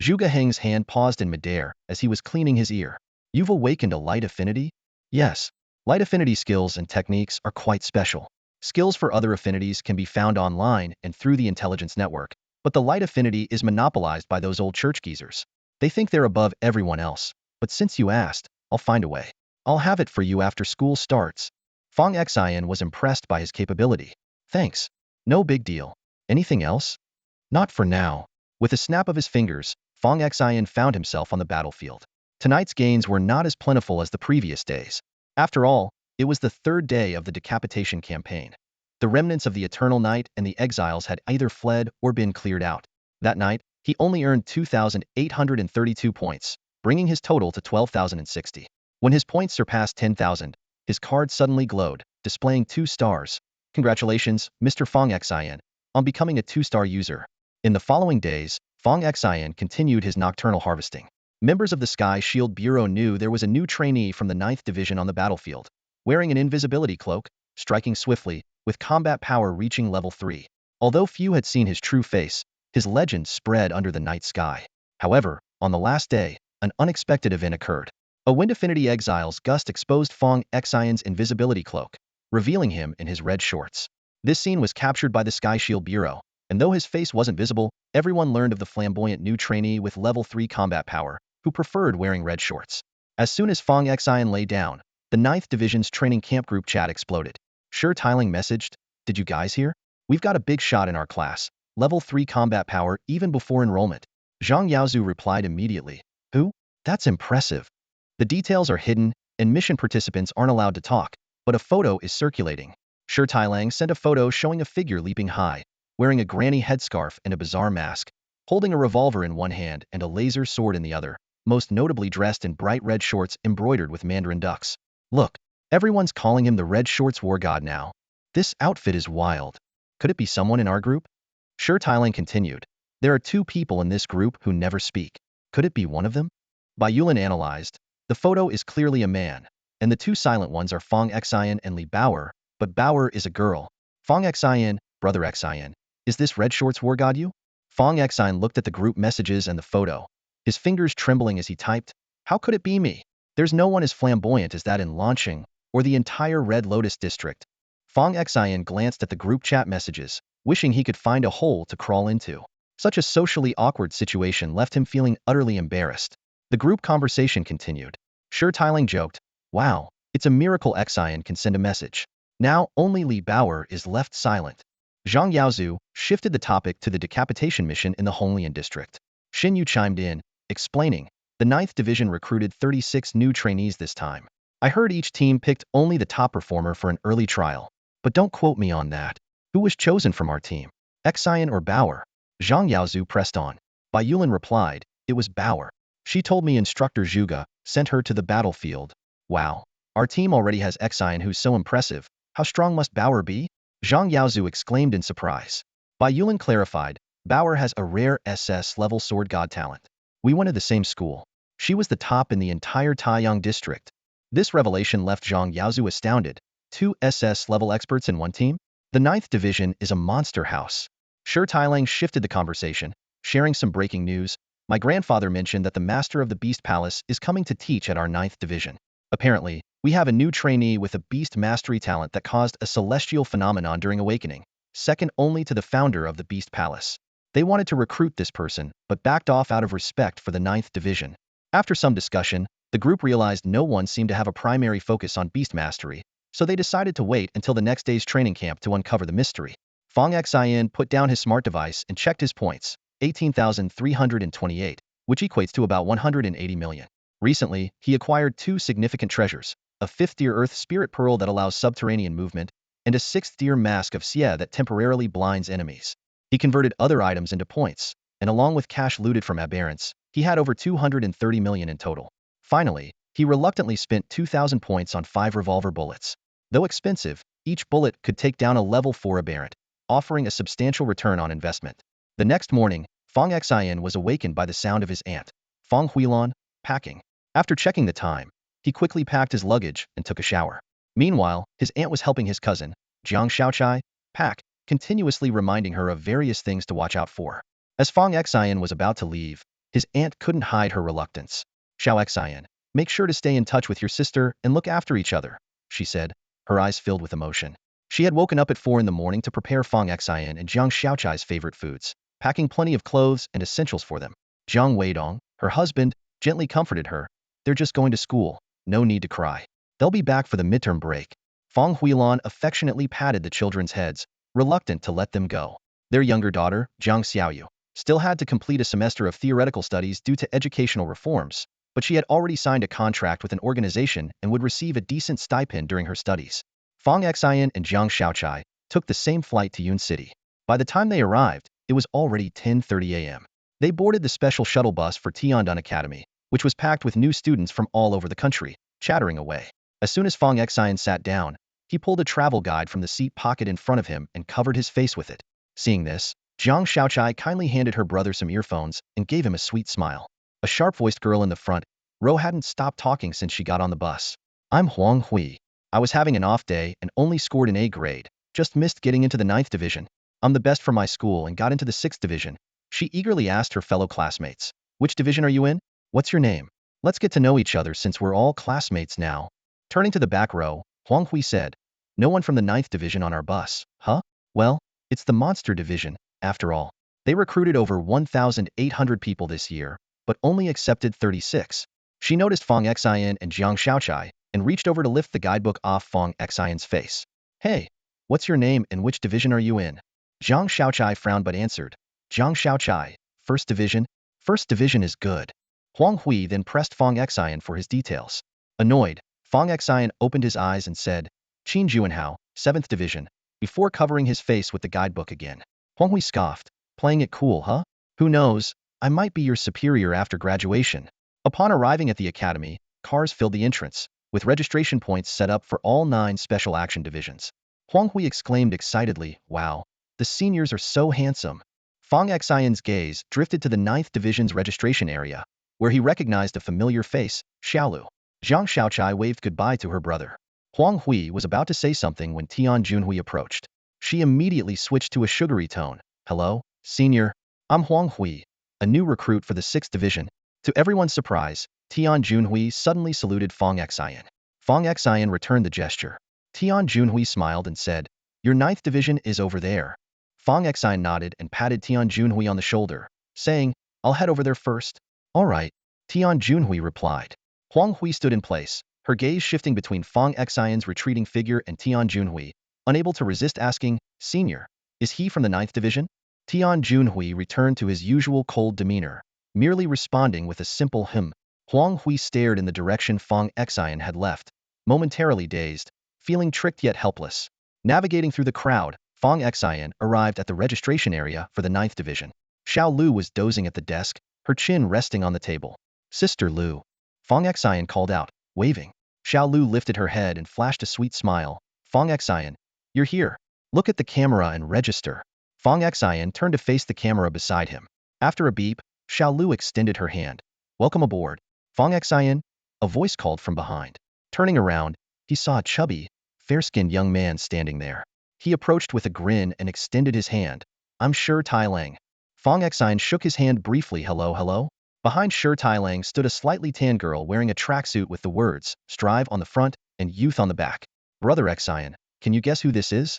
Zhuge Heng's hand paused in midair as he was cleaning his ear. "You've awakened a light affinity?" "Yes. Light affinity skills and techniques are quite special. Skills for other affinities can be found online and through the intelligence network, but the light affinity is monopolized by those old church geezers. They think they're above everyone else, but since you asked, I'll find a way. I'll have it for you after school starts." Fong Xion was impressed by his capability. "Thanks. No big deal. Anything else?" "Not for now." With a snap of his fingers, Fong Xion found himself on the battlefield. Tonight's gains were not as plentiful as the previous days. After all, it was the third day of the decapitation campaign. The remnants of the Eternal Night and the exiles had either fled or been cleared out. That night, he only earned 2,832 points, bringing his total to 12,060. When his points surpassed 10,000, his card suddenly glowed, displaying 2 stars. "Congratulations, Mr. Fong Xion, on becoming a 2-star user." In the following days, Fong Xion continued his nocturnal harvesting. Members of the Sky Shield Bureau knew there was a new trainee from the 9th Division on the battlefield, wearing an invisibility cloak, striking swiftly, with combat power reaching level 3. Although few had seen his true face, his legend spread under the night sky. However, on the last day, an unexpected event occurred. A Wind Affinity Exile's gust exposed Fong Xion's invisibility cloak, revealing him in his red shorts. This scene was captured by the Sky Shield Bureau, and though his face wasn't visible, everyone learned of the flamboyant new trainee with level 3 combat power, who preferred wearing red shorts. As soon as Fong Xion lay down, the 9th Division's training camp group chat exploded. Sure Tiling messaged, "Did you guys hear? We've got a big shot in our class, level 3 combat power even before enrollment." Zhang Yaozu replied immediately. "Who? That's impressive." The details are hidden, and mission participants aren't allowed to talk, but a photo is circulating. Sure Tailang sent a photo showing a figure leaping high, wearing a granny headscarf and a bizarre mask, holding a revolver in one hand and a laser sword in the other, most notably dressed in bright red shorts embroidered with mandarin ducks. "Look, everyone's calling him the Red Shorts War God now. This outfit is wild. Could it be someone in our group?" Sure Tailang continued. "There are 2 people in this group who never speak. Could it be one of them?" By Yulin analyzed, the photo is clearly a man, and the 2 silent ones are Fong Xion and Li Bauer, but Bauer is a girl. "Fong Xion, Brother Xion, is this Red Shorts War God you?" Fong Xion looked at the group messages and the photo, his fingers trembling as he typed, "How could it be me? There's no one as flamboyant as that in Launching, or the entire Red Lotus district." Fong Xion glanced at the group chat messages, wishing he could find a hole to crawl into. Such a socially awkward situation left him feeling utterly embarrassed. The group conversation continued. Sure Tiling joked, "Wow, it's a miracle Xion can send a message." Now only Li Bauer is left silent. Zhang Yaozu shifted the topic to the decapitation mission in the Honglian district. Xin Yu chimed in, explaining, the ninth Division recruited 36 new trainees this time. I heard each team picked only the top performer for an early trial. But don't quote me on that. Who was chosen from our team? Xian or Bauer? Zhang Yaozu pressed on. Bai Yulin replied, it was Bauer. She told me instructor Zhuge sent her to the battlefield. Wow. Our team already has Xian who's so impressive. How strong must Bauer be? Zhang Yaozu exclaimed in surprise. Bai Yulin clarified, Bauer has a rare SS-level sword god talent. We went to the same school. She was the top in the entire Taiyang district. This revelation left Zhang Yaozu astounded. 2 SS-level experts in one team? The ninth division is a monster house. Shi Tailang shifted the conversation, sharing some breaking news. My grandfather mentioned that the master of the Beast Palace is coming to teach at our ninth division. Apparently, we have a new trainee with a beast mastery talent that caused a celestial phenomenon during awakening, second only to the founder of the Beast Palace. They wanted to recruit this person, but backed off out of respect for the ninth division. After some discussion, the group realized no one seemed to have a primary focus on beast mastery, so they decided to wait until the next day's training camp to uncover the mystery. Fong Xion put down his smart device and checked his points, 18,328, which equates to about 180 million. Recently, he acquired 2 significant treasures, a 5th-tier Earth Spirit Pearl that allows subterranean movement, and a 6th-tier Mask of Xie that temporarily blinds enemies. He converted other items into points, and along with cash looted from aberrants, he had over 230 million in total. Finally, he reluctantly spent 2,000 points on 5 revolver bullets. Though expensive, each bullet could take down a level 4 aberrant, offering a substantial return on investment. The next morning, Fong Xion was awakened by the sound of his aunt, Fong Xion, packing. After checking the time, he quickly packed his luggage and took a shower. Meanwhile, his aunt was helping his cousin, Jiang Xiaochai, pack, continuously reminding her of various things to watch out for. As Fong Xion was about to leave, his aunt couldn't hide her reluctance. Xiao Xion, make sure to stay in touch with your sister and look after each other, she said, her eyes filled with emotion. She had woken up at 4 in the morning to prepare Fong Xion and Jiang Xiaochai's favorite foods, packing plenty of clothes and essentials for them. Jiang Weidong, her husband, gently comforted her. They're just going to school, no need to cry. They'll be back for the midterm break. Fong Huilan affectionately patted the children's heads, reluctant to let them go. Their younger daughter, Jiang Xiaoyu, still had to complete a semester of theoretical studies due to educational reforms, but she had already signed a contract with an organization and would receive a decent stipend during her studies. Fong Xian and Jiang Xiaochai took the same flight to Yun City. By the time they arrived, it was already 10:30 a.m. They boarded the special shuttle bus for Tiandun Academy, which was packed with new students from all over the country, chattering away. As soon as Fong Xian sat down, he pulled a travel guide from the seat pocket in front of him and covered his face with it. Seeing this, Jiang Xiaochai kindly handed her brother some earphones and gave him a sweet smile. A sharp-voiced girl in the front row hadn't stopped talking since she got on the bus. I'm Huang Hui. I was having an off day and only scored an A grade, just missed getting into the 9th division. I'm the best from my school and got into the 6th division. She eagerly asked her fellow classmates, which division are you in? What's your name? Let's get to know each other since we're all classmates now. Turning to the back row, Huang Hui said, no one from the 9th division on our bus, huh? Well, it's the monster division, after all. They recruited over 1,800 people this year, but only accepted 36. She noticed Fong Xian and Jiang Xiaochai and reached over to lift the guidebook off Fong Xian's face. Hey, what's your name and which division are you in? Jiang Xiaochai frowned but answered, Jiang Xiaochai, 1st division. 1st division is good. Huang Hui then pressed Fong Xian for his details. Annoyed, Fong Xian opened his eyes and said, Qin Juanhao, 7th division, before covering his face with the guidebook again. Huang Hui scoffed, playing it cool, huh? Who knows, I might be your superior after graduation. Upon arriving at the academy, cars filled the entrance, with registration points set up for all 9 special action divisions. Huang Hui exclaimed excitedly, wow, the seniors are so handsome. Fong Xian's gaze drifted to the 9th division's registration area, where he recognized a familiar face, Xiaolu. Jiang Xiaochai waved goodbye to her brother. Huang Hui was about to say something when Tian Junhui approached. She immediately switched to a sugary tone. Hello, senior. I'm Huang Hui, a new recruit for the 6th division. To everyone's surprise, Tian Junhui suddenly saluted Fong Xian. Fong Xian returned the gesture. Tian Junhui smiled and said, your 9th division is over there. Fong Xian nodded and patted Tian Junhui on the shoulder, saying, I'll head over there first. All right, Tian Junhui replied. Huang Hui stood in place, her gaze shifting between Fong Xian's retreating figure and Tian Junhui, unable to resist asking, Senior, Is he from the ninth division? Tian Junhui returned to his usual cold demeanor, merely responding with a simple "hm." Huang Hui stared in the direction Fong Xion had left, momentarily dazed, feeling tricked yet helpless. Navigating through the crowd, Fong Xion arrived at the registration area for the ninth division. Xiao Lu was dozing at the desk, her chin resting on the table. Sister Lu. Fong Xion called out, waving. Xiao Lu lifted her head and flashed a sweet smile. Fong Xion, you're here. Look at the camera and register. Fong Xion turned to face the camera beside him. After a beep, Xiao Lu extended her hand. Welcome aboard. Fong Xion, a voice called from behind. Turning around, he saw a chubby, fair-skinned young man standing there. He approached with a grin and extended his hand. I'm Shi Tailang. Fong Xion shook his hand briefly. Hello, hello. Behind Shi Tailang stood a slightly tan girl wearing a tracksuit with the words, Strive on the front and Youth on the back. Brother Xion, can you guess who this is?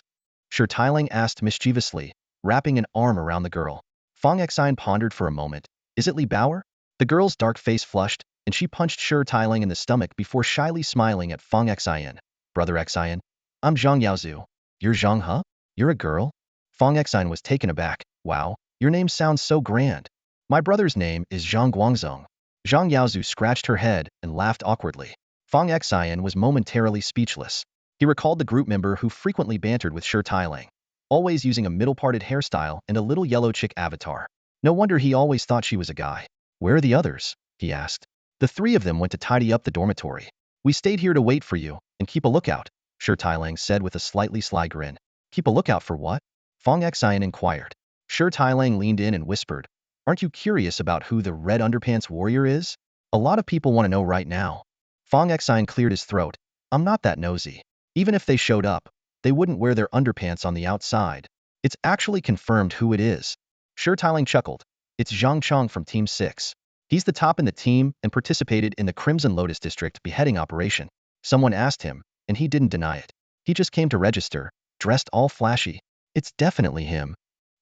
Shi Tailang asked mischievously, wrapping an arm around the girl. Fong Xion pondered for a moment. Is it Li Bauer? The girl's dark face flushed, and she punched Shi Tailang in the stomach before shyly smiling at Fong Xion. Brother Xion, I'm Zhang Yaozu. You're Zhang, huh? You're a girl? Fong Xion was taken aback. Wow, your name sounds so grand. My brother's name is Zhang Guangzong. Zhang Yaozu scratched her head and laughed awkwardly. Fong Xion was momentarily speechless. He recalled the group member who frequently bantered with Shi Tailang, always using a middle-parted hairstyle and a little yellow chick avatar. No wonder he always thought she was a guy. Where are the others? He asked. The three of them went to tidy up the dormitory. We stayed here to wait for you and keep a lookout, Shi Tailang said with a slightly sly grin. Keep a lookout for what? Fong Xion inquired. Shi Tailang leaned in and whispered, aren't you curious about who the red underpants warrior is? A lot of people want to know right now. Fong Xion cleared his throat. I'm not that nosy. Even if they showed up, they wouldn't wear their underpants on the outside. It's actually confirmed who it is. Shi Tailang chuckled. It's Zhang Chong from Team 6. He's the top in the team and participated in the Crimson Lotus District beheading operation. Someone asked him, and he didn't deny it. He just came to register, dressed all flashy. It's definitely him.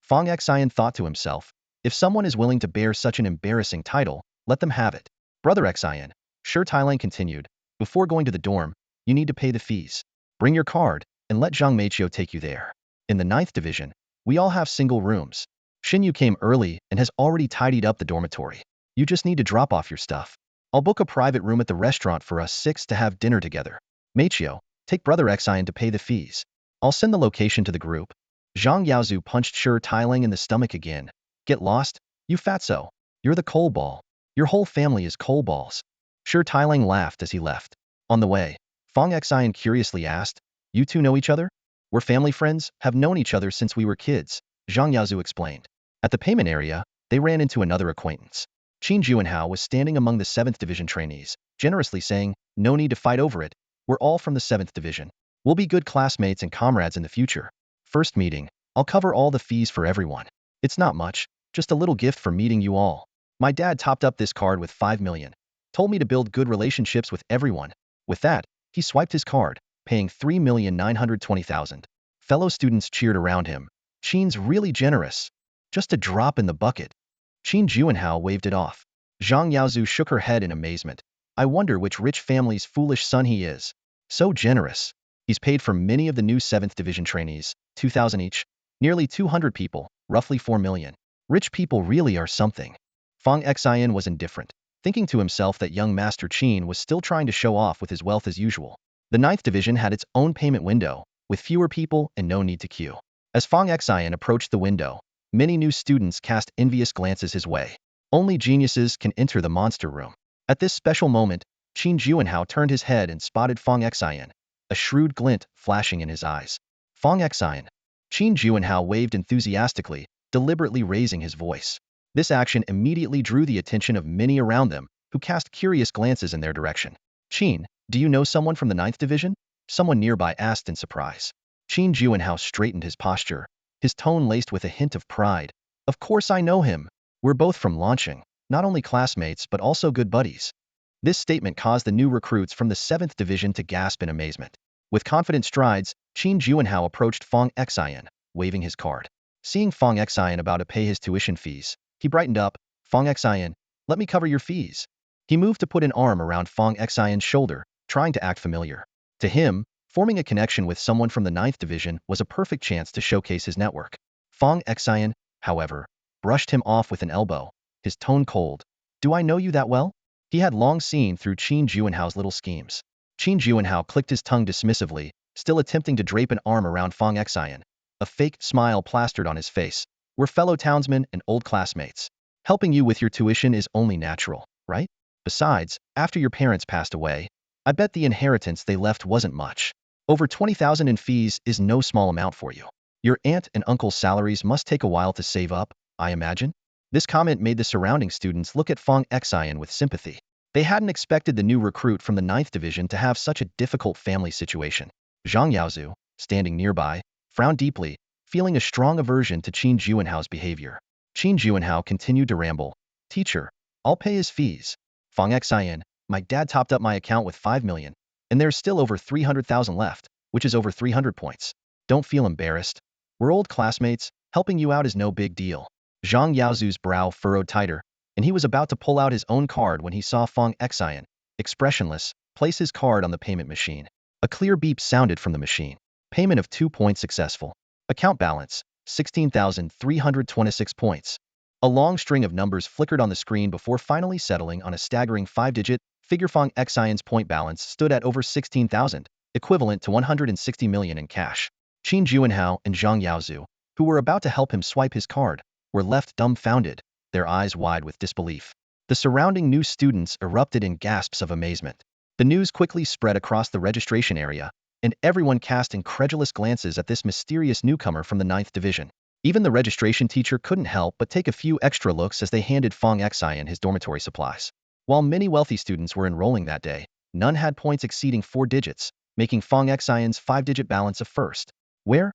Fong Xion thought to himself, if someone is willing to bear such an embarrassing title, let them have it. Brother Xion, Shi Tailang continued, before going to the dorm, you need to pay the fees. Bring your card, and let Zhang Meiqiu take you there. In the ninth division, we all have single rooms. Xinyu came early and has already tidied up the dormitory. You just need to drop off your stuff. I'll book a private room at the restaurant for us 6 to have dinner together. Meiqiu, take Brother Xion to pay the fees. I'll send the location to the group. Zhang Yaozu punched Shi Tailang in the stomach again. Get lost, you fatso. You're the coal ball. Your whole family is coal balls. Shi Tailang laughed as he left. On the way, Fong Xion curiously asked, you two know each other? We're family friends, have known each other since we were kids, Zhang Yaozu explained. At the payment area, they ran into another acquaintance. Qin Juanhao was standing among the 7th Division trainees, generously saying, no need to fight over it, we're all from the 7th Division. We'll be good classmates and comrades in the future. First meeting, I'll cover all the fees for everyone. It's not much, just a little gift for meeting you all. My dad topped up this card with 5 million. Told me to build good relationships with everyone. With that, he swiped his card, paying 3,920,000. Fellow students cheered around him. Qin's really generous. Just a drop in the bucket. Qin Juanhao waved it off. Zhang Yaozu shook her head in amazement. I wonder which rich family's foolish son he is. So generous. He's paid for many of the new 7th Division trainees, 2,000 each. Nearly 200 people, roughly 4 million. Rich people really are something. Fong Xion was indifferent, thinking to himself that young Master Qin was still trying to show off with his wealth as usual. The 9th Division had its own payment window, with fewer people and no need to queue. As Fong Xion approached the window, many new students cast envious glances his way. Only geniuses can enter the monster room. At this special moment, Qin Juanhao turned his head and spotted Fong Xion, a shrewd glint flashing in his eyes. Fong Xion. Qin Juanhao waved enthusiastically, deliberately raising his voice. This action immediately drew the attention of many around them, who cast curious glances in their direction. Qin, do you know someone from the 9th Division? Someone nearby asked in surprise. Qin Juanhao straightened his posture, his tone laced with a hint of pride. Of course I know him. We're both from launching, not only classmates but also good buddies. This statement caused the new recruits from the 7th Division to gasp in amazement. With confident strides, Qin Juanhao approached Fong Xion, waving his card. Seeing Fong Xion about to pay his tuition fees, he brightened up. Fong Xion, let me cover your fees. He moved to put an arm around Fong Xion's shoulder, trying to act familiar. To him, forming a connection with someone from the 9th Division was a perfect chance to showcase his network. Fong Xion, however, brushed him off with an elbow, his tone cold. Do I know you that well? He had long seen through Qin Juanhao's little schemes. Qin Juanhao clicked his tongue dismissively, still attempting to drape an arm around Fong Xion. A fake smile plastered on his face. We're fellow townsmen and old classmates. Helping you with your tuition is only natural, right? Besides, after your parents passed away, I bet the inheritance they left wasn't much. Over 20,000 in fees is no small amount for you. Your aunt and uncle's salaries must take a while to save up, I imagine? This comment made the surrounding students look at Fong Xion with sympathy. They hadn't expected the new recruit from the 9th Division to have such a difficult family situation. Zhang Yaozu, standing nearby, frowned deeply, feeling a strong aversion to Qin Juanhao's behavior. Qin Juanhao continued to ramble. Teacher, I'll pay his fees. Fong Xion, my dad topped up my account with 5 million, and there's still over 300,000 left, which is over 300 points. Don't feel embarrassed. We're old classmates, helping you out is no big deal. Zhang Yaozu's brow furrowed tighter, and he was about to pull out his own card when he saw Fong Xion, expressionless, place his card on the payment machine. A clear beep sounded from the machine. Payment of 2 points successful. Account balance, 16,326 points. A long string of numbers flickered on the screen before finally settling on a staggering 5-digit figure. Fong Xion's point balance stood at over 16,000, equivalent to 160 million in cash. Qin Juanhao and Zhang Yaozu, who were about to help him swipe his card, were left dumbfounded, their eyes wide with disbelief. The surrounding new students erupted in gasps of amazement. The news quickly spread across the registration area, and everyone cast incredulous glances at this mysterious newcomer from the 9th Division. Even the registration teacher couldn't help but take a few extra looks as they handed Fong Xion his dormitory supplies. While many wealthy students were enrolling that day, none had points exceeding 4 digits, making Fong Xion's 5-digit balance a first. Where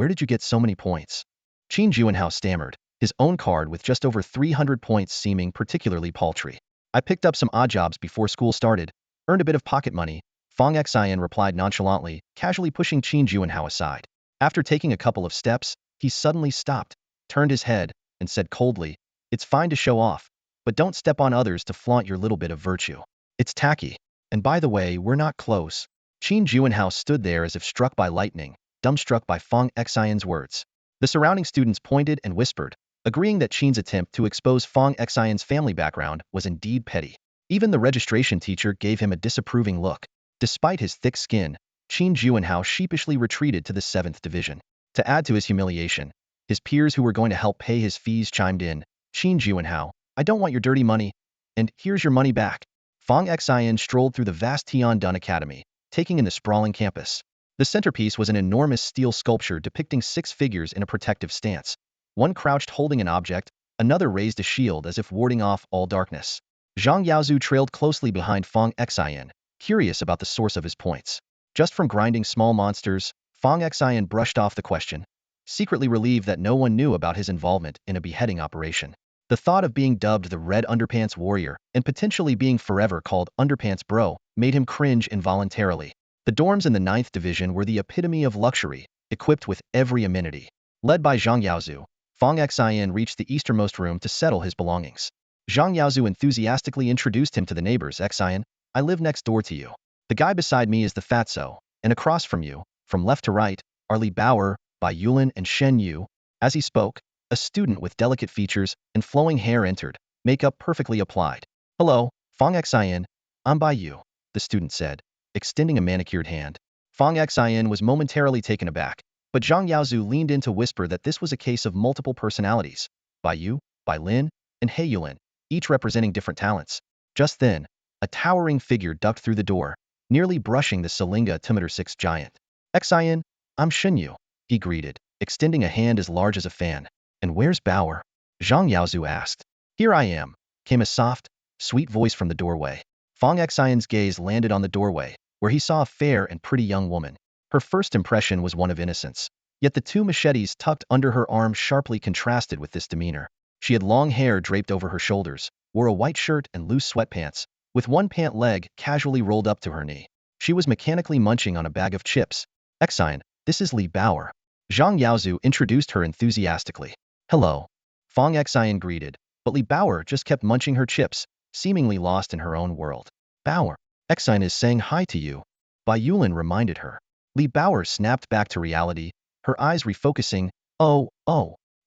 did you get so many points? Qin Juanhao stammered, his own card with just over 300 points seeming particularly paltry. I picked up some odd jobs before school started, earned a bit of pocket money, Fong Xion replied nonchalantly, casually pushing Qin Juanhao aside. After taking a couple of steps, he suddenly stopped, turned his head, and said coldly, it's fine to show off, but don't step on others to flaunt your little bit of virtue. It's tacky. And by the way, we're not close. Qin Juanhao stood there as if struck by lightning, dumbstruck by Fong Xion's words. The surrounding students pointed and whispered, agreeing that Qin's attempt to expose Fong Xion's family background was indeed petty. Even the registration teacher gave him a disapproving look. Despite his thick skin, Qin Juanhao sheepishly retreated to the 7th Division. To add to his humiliation, his peers who were going to help pay his fees chimed in, Qin Juanhao, I don't want your dirty money, and here's your money back. Fong Xion strolled through the vast Tiandun Academy, taking in the sprawling campus. The centerpiece was an enormous steel sculpture depicting 6 figures in a protective stance. One crouched holding an object, another raised a shield as if warding off all darkness. Zhang Yaozu trailed closely behind Fong Xion, curious about the source of his points. Just from grinding small monsters, Fong Xion brushed off the question, secretly relieved that no one knew about his involvement in a beheading operation. The thought of being dubbed the Red Underpants Warrior and potentially being forever called Underpants Bro made him cringe involuntarily. The dorms in the 9th Division were the epitome of luxury, equipped with every amenity. Led by Zhang Yaozu, Fong Xion reached the easternmost room to settle his belongings. Zhang Yaozu enthusiastically introduced him to the neighbors. Xion, I live next door to you. The guy beside me is the fatso, and across from you, from left to right, are Li Baoer, Bai Yulin and Shen Yu. As he spoke, a student with delicate features and flowing hair entered, makeup perfectly applied. Hello, Fong Xion, I'm Bai Yu, the student said, extending a manicured hand. Fong Xion was momentarily taken aback, but Zhang Yaozu leaned in to whisper that this was a case of multiple personalities, Bai Yu, Bai Lin, and He Yulin, each representing different talents. Just then, a towering figure ducked through the door, nearly brushing the Salinga Timeter 6 giant. Xion, I'm Shen Yu, he greeted, extending a hand as large as a fan. And where's Baoer? Zhang Yaozu asked. Here I am, came a soft, sweet voice from the doorway. Fong Xion's gaze landed on the doorway, where he saw a fair and pretty young woman. Her first impression was one of innocence. Yet the 2 machetes tucked under her arm sharply contrasted with this demeanor. She had long hair draped over her shoulders, wore a white shirt and loose sweatpants, with one pant leg casually rolled up to her knee. She was mechanically munching on a bag of chips. Xion, this is Li Baoer. Zhang Yaozu introduced her enthusiastically. Hello. Fong Xion greeted, but Li Baoer just kept munching her chips, seemingly lost in her own world. Baoer, Xion is saying hi to you. Bai Yulin reminded her. Li Baoer snapped back to reality, her eyes refocusing. Oh.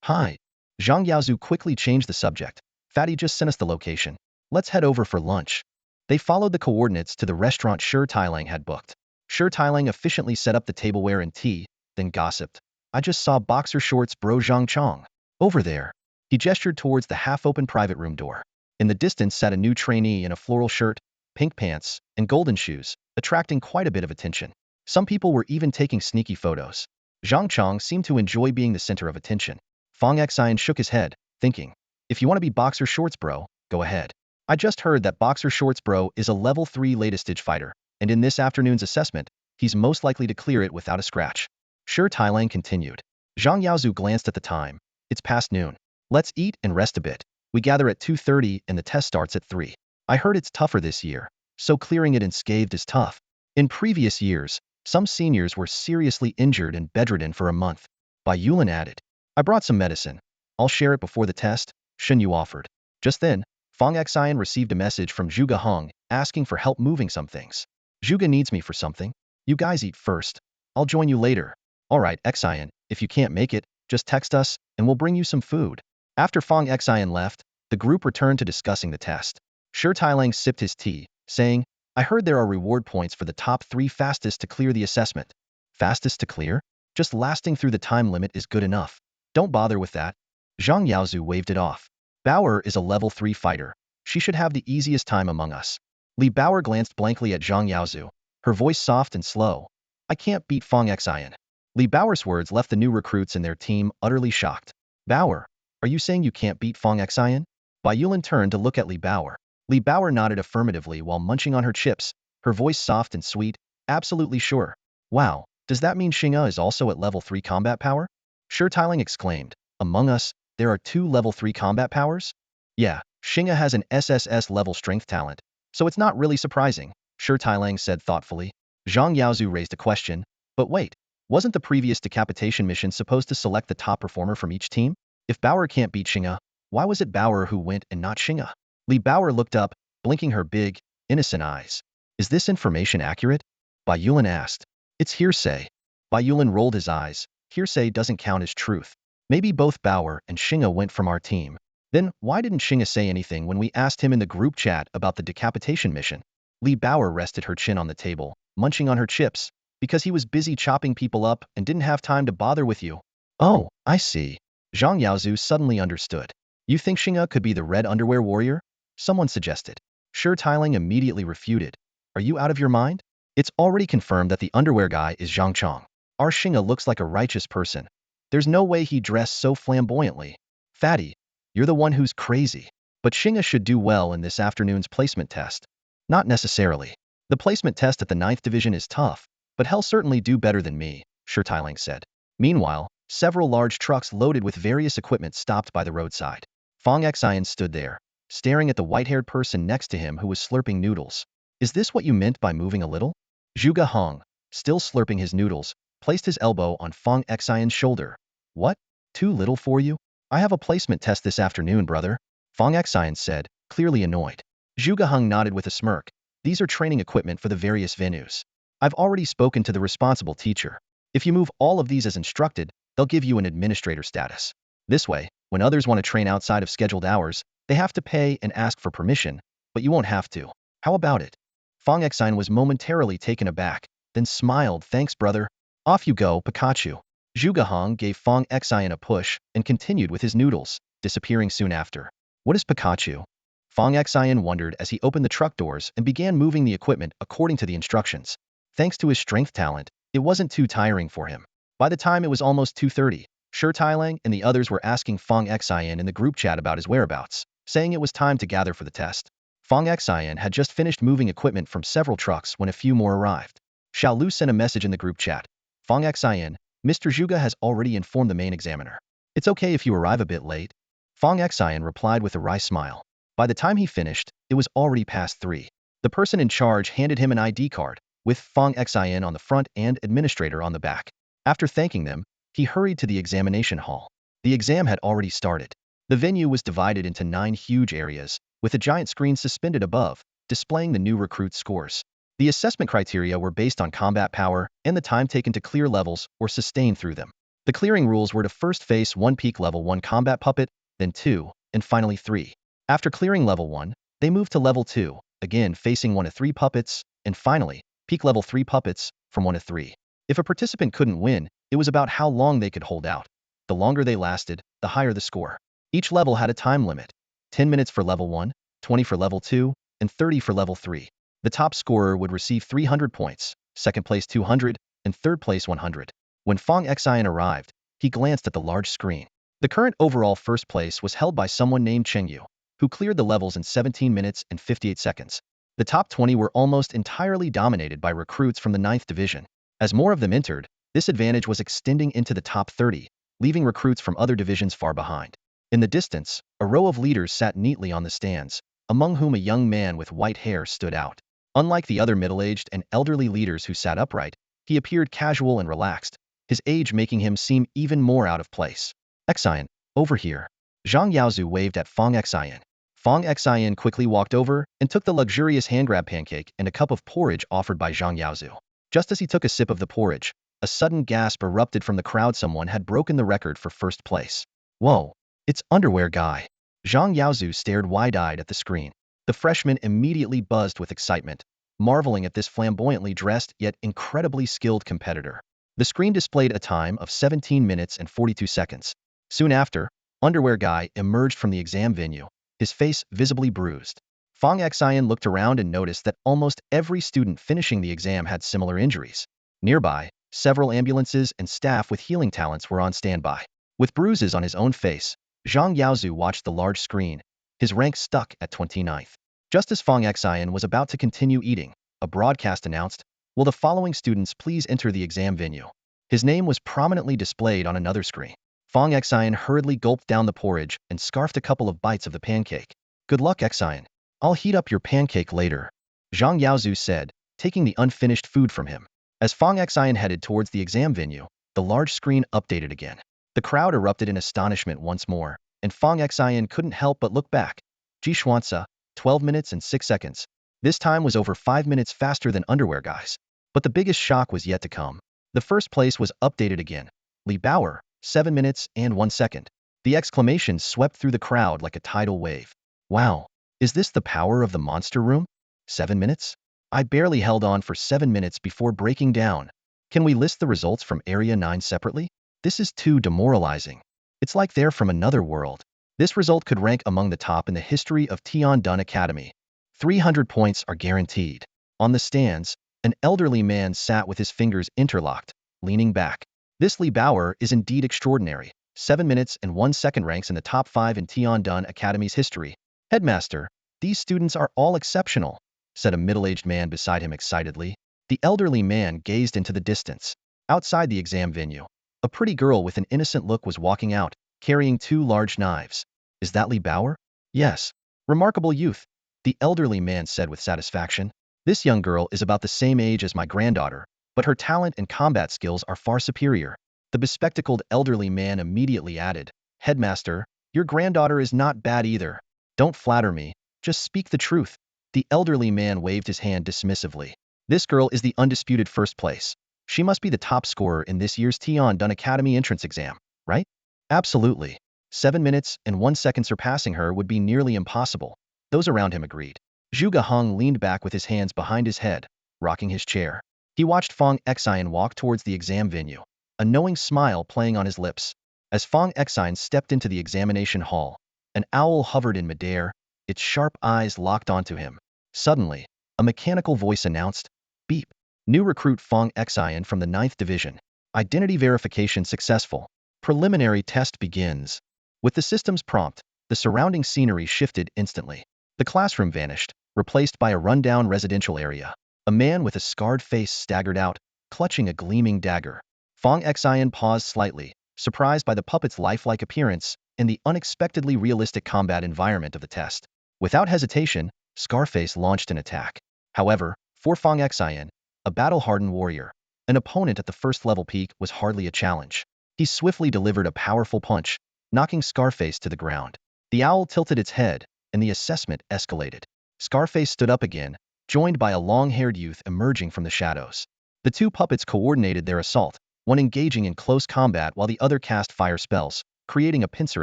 Hi. Zhang Yaozu quickly changed the subject. Fatty just sent us the location. Let's head over for lunch. They followed the coordinates to the restaurant Shi Tailang had booked. Shi Tailang efficiently set up the tableware and tea, then gossiped. I just saw boxer shorts bro Zhang Chong. Over there. He gestured towards the half-open private room door. In the distance sat a new trainee in a floral shirt, pink pants, and golden shoes, attracting quite a bit of attention. Some people were even taking sneaky photos. Zhang Chong seemed to enjoy being the center of attention. Fong Xion shook his head, thinking, if you want to be boxer shorts bro, go ahead. I just heard that boxer shorts bro is a level 3 latest stage fighter, and in this afternoon's assessment, he's most likely to clear it without a scratch. Shi Tailang continued. Zhang Yaozu glanced at the time. It's past noon. Let's eat and rest a bit. We gather at 2:30 and the test starts at 3. I heard it's tougher this year, so clearing it unscathed is tough. In previous years, some seniors were seriously injured and bedridden for a month. Bai Yulin added. I brought some medicine. I'll share it before the test, Shen Yu offered. Just then, Fong Xian received a message from Zhuge Hong asking for help moving some things. Zhuge needs me for something. You guys eat first. I'll join you later. Alright, Xian, if you can't make it, just text us, and we'll bring you some food. After Fong Xian left, the group returned to discussing the test. Shi Tailang sipped his tea, saying, I heard there are reward points for the top 3 fastest to clear the assessment. Fastest to clear? Just lasting through the time limit is good enough. Don't bother with that. Zhang Yaozu waved it off. Bauer is a level 3 fighter. She should have the easiest time among us. Li Bauer glanced blankly at Zhang Yaozu, her voice soft and slow. I can't beat Fong Xian. Li Bauer's words left the new recruits and their team utterly shocked. Bauer, are you saying you can't beat Fong Xian? Bai Yulin turned to look at Li Bauer. Li Bauer nodded affirmatively while munching on her chips, her voice soft and sweet, absolutely sure. Wow, does that mean Xing'e is also at level 3 combat power? Shi Tailang exclaimed. Among us, there are 2 level 3 combat powers? Yeah, Xing'e has an SSS level strength talent, so it's not really surprising, Shi Tailang said thoughtfully. Zhang Yaozu raised a question, but wait, wasn't the previous decapitation mission supposed to select the top performer from each team? If Bauer can't beat Xing'e, why was it Bauer who went and not Xing'e? Li Bauer looked up, blinking her big, innocent eyes. Is this information accurate? Bai Yulin asked. It's hearsay. Bai Yulin rolled his eyes. Hearsay doesn't count as truth. Maybe both Bauer and Xing'e went from our team. Then, why didn't Xing'e say anything when we asked him in the group chat about the decapitation mission? Li Bauer rested her chin on the table, munching on her chips, because he was busy chopping people up and didn't have time to bother with you. Oh, I see. Zhang Yaozu suddenly understood. You think Xing'e could be the red underwear warrior? Someone suggested. Shi Tailang immediately refuted. Are you out of your mind? It's already confirmed that the underwear guy is Zhang Chong. Our Xing'e looks like a righteous person. There's no way he dressed so flamboyantly. Fatty, you're the one who's crazy. But Xing'e should do well in this afternoon's placement test. Not necessarily. The placement test at the 9th division is tough, but he'll certainly do better than me, Shi Tailang said. Meanwhile, several large trucks loaded with various equipment stopped by the roadside. Fong Xian stood there, staring at the white-haired person next to him who was slurping noodles. Is this what you meant by moving a little? Zhuge Hong, still slurping his noodles, placed his elbow on Fong Xian's shoulder. What? Too little for you? I have a placement test this afternoon, brother, Fong Xian said, clearly annoyed. Zhuge Hong nodded with a smirk. These are training equipment for the various venues. I've already spoken to the responsible teacher. If you move all of these as instructed, they'll give you an administrator status. This way, when others want to train outside of scheduled hours, they have to pay and ask for permission, but you won't have to. How about it? Fong Xian was momentarily taken aback, then smiled. Thanks, brother. Off you go, Pikachu. Zhuge Hong gave Fong Xian a push and continued with his noodles, disappearing soon after. What is Pikachu? Fong Xian wondered as he opened the truck doors and began moving the equipment according to the instructions. Thanks to his strength talent, it wasn't too tiring for him. By the time it was almost 2:30, Shi Tailang and the others were asking Fong Xian in the group chat about his whereabouts, saying it was time to gather for the test. Fong Xian had just finished moving equipment from several trucks when a few more arrived. Xiao Lu sent a message in the group chat. Fong Xian, Mr. Zhuge has already informed the main examiner. It's okay if you arrive a bit late. Fong Xian replied with a wry smile. By the time he finished, it was already past 3. The person in charge handed him an ID card, with Fong Xian on the front and administrator on the back. After thanking them, he hurried to the examination hall. The exam had already started. The venue was divided into 9 huge areas, with a giant screen suspended above, displaying the new recruits' scores. The assessment criteria were based on combat power and the time taken to clear levels or sustain through them. The clearing rules were to first face 1 peak level 1 combat puppet, then 2, and finally 3. After clearing level 1, they moved to level 2, again facing 1 to 3 puppets, and finally, peak level 3 puppets from 1 to 3. If a participant couldn't win, it was about how long they could hold out. The longer they lasted, the higher the score. Each level had a time limit: 10 minutes for level 1, 20 for level 2, and 30 for level 3. The top scorer would receive 300 points, second place 200, and third place 100. When Fong Xion arrived, he glanced at the large screen. The current overall first place was held by someone named Cheng Yu, who cleared the levels in 17 minutes and 58 seconds. The top 20 were almost entirely dominated by recruits from the 9th division. As more of them entered, this advantage was extending into the top 30, leaving recruits from other divisions far behind. In the distance, a row of leaders sat neatly on the stands, among whom a young man with white hair stood out. Unlike the other middle-aged and elderly leaders who sat upright, he appeared casual and relaxed, his age making him seem even more out of place. Xion, over here. Zhang Yaozu waved at Fong Xion. Fong Xion quickly walked over and took the luxurious hand-grab pancake and a cup of porridge offered by Zhang Yaozu. Just as he took a sip of the porridge, a sudden gasp erupted from the crowd. Someone had broken the record for first place. Whoa, it's Underwear Guy. Zhang Yaozu stared wide-eyed at the screen. The freshman immediately buzzed with excitement, marveling at this flamboyantly dressed yet incredibly skilled competitor. The screen displayed a time of 17 minutes and 42 seconds. Soon after, Underwear Guy emerged from the exam venue, his face visibly bruised. Fong Xion looked around and noticed that almost every student finishing the exam had similar injuries. Nearby, several ambulances and staff with healing talents were on standby. With bruises on his own face, Zhang Yaozu watched the large screen, his rank stuck at 29th. Just as Fong Xion was about to continue eating, a broadcast announced, "Will the following students please enter the exam venue?" His name was prominently displayed on another screen. Fong Xion hurriedly gulped down the porridge and scarfed a couple of bites of the pancake. "Good luck, Xion. I'll heat up your pancake later," Zhang Yaozu said, taking the unfinished food from him. As Fong Xion headed towards the exam venue, the large screen updated again. The crowd erupted in astonishment once more, and Fong Xion couldn't help but look back. Ji Xuanza, 12 minutes and 6 seconds. This time was over 5 minutes faster than Underwear Guy's. But the biggest shock was yet to come. The first place was updated again. Li Bauer, 7 minutes and 1 second. The exclamations swept through the crowd like a tidal wave. Wow, is this the power of the monster room? 7 minutes? I barely held on for 7 minutes before breaking down. Can we list the results from Area 9 separately? This is too demoralizing. It's like they're from another world. This result could rank among the top in the history of Tiandun Academy. 300 points are guaranteed. On the stands, an elderly man sat with his fingers interlocked, leaning back. This Li Bauer is indeed extraordinary. 7 minutes and 1 second ranks in the top 5 in Tiandun Academy's history. "Headmaster, these students are all exceptional," said a middle-aged man beside him excitedly. The elderly man gazed into the distance. Outside the exam venue, a pretty girl with an innocent look was walking out, carrying 2 large knives. "Is that Li Bauer?" "Yes. Remarkable youth," the elderly man said with satisfaction. "This young girl is about the same age as my granddaughter, but her talent and combat skills are far superior." The bespectacled elderly man immediately added, "Headmaster, your granddaughter is not bad either. Don't flatter me, just speak the truth." The elderly man waved his hand dismissively. "This girl is the undisputed first place. She must be the top scorer in this year's Tiandun Academy entrance exam, right?" "Absolutely. 7 minutes and 1 second surpassing her would be nearly impossible." Those around him agreed. Zhu Gahong leaned back with his hands behind his head, rocking his chair. He watched Fong Xion walk towards the exam venue, a knowing smile playing on his lips. As Fong Xion stepped into the examination hall, an owl hovered in midair, its sharp eyes locked onto him. Suddenly, a mechanical voice announced, "Beep. New recruit Fong Xion from the 9th division. Identity verification successful. Preliminary test begins." With the system's prompt, the surrounding scenery shifted instantly. The classroom vanished, replaced by a rundown residential area. A man with a scarred face staggered out, clutching a gleaming dagger. Fong Xion paused slightly, surprised by the puppet's lifelike appearance and the unexpectedly realistic combat environment of the test. Without hesitation, Scarface launched an attack. However, for Fong Xion, a battle-hardened warrior, an opponent at the first-level peak was hardly a challenge. He swiftly delivered a powerful punch, knocking Scarface to the ground. The owl tilted its head, and the assessment escalated. Scarface stood up again, joined by a long-haired youth emerging from the shadows. The two puppets coordinated their assault, one engaging in close combat while the other cast fire spells, creating a pincer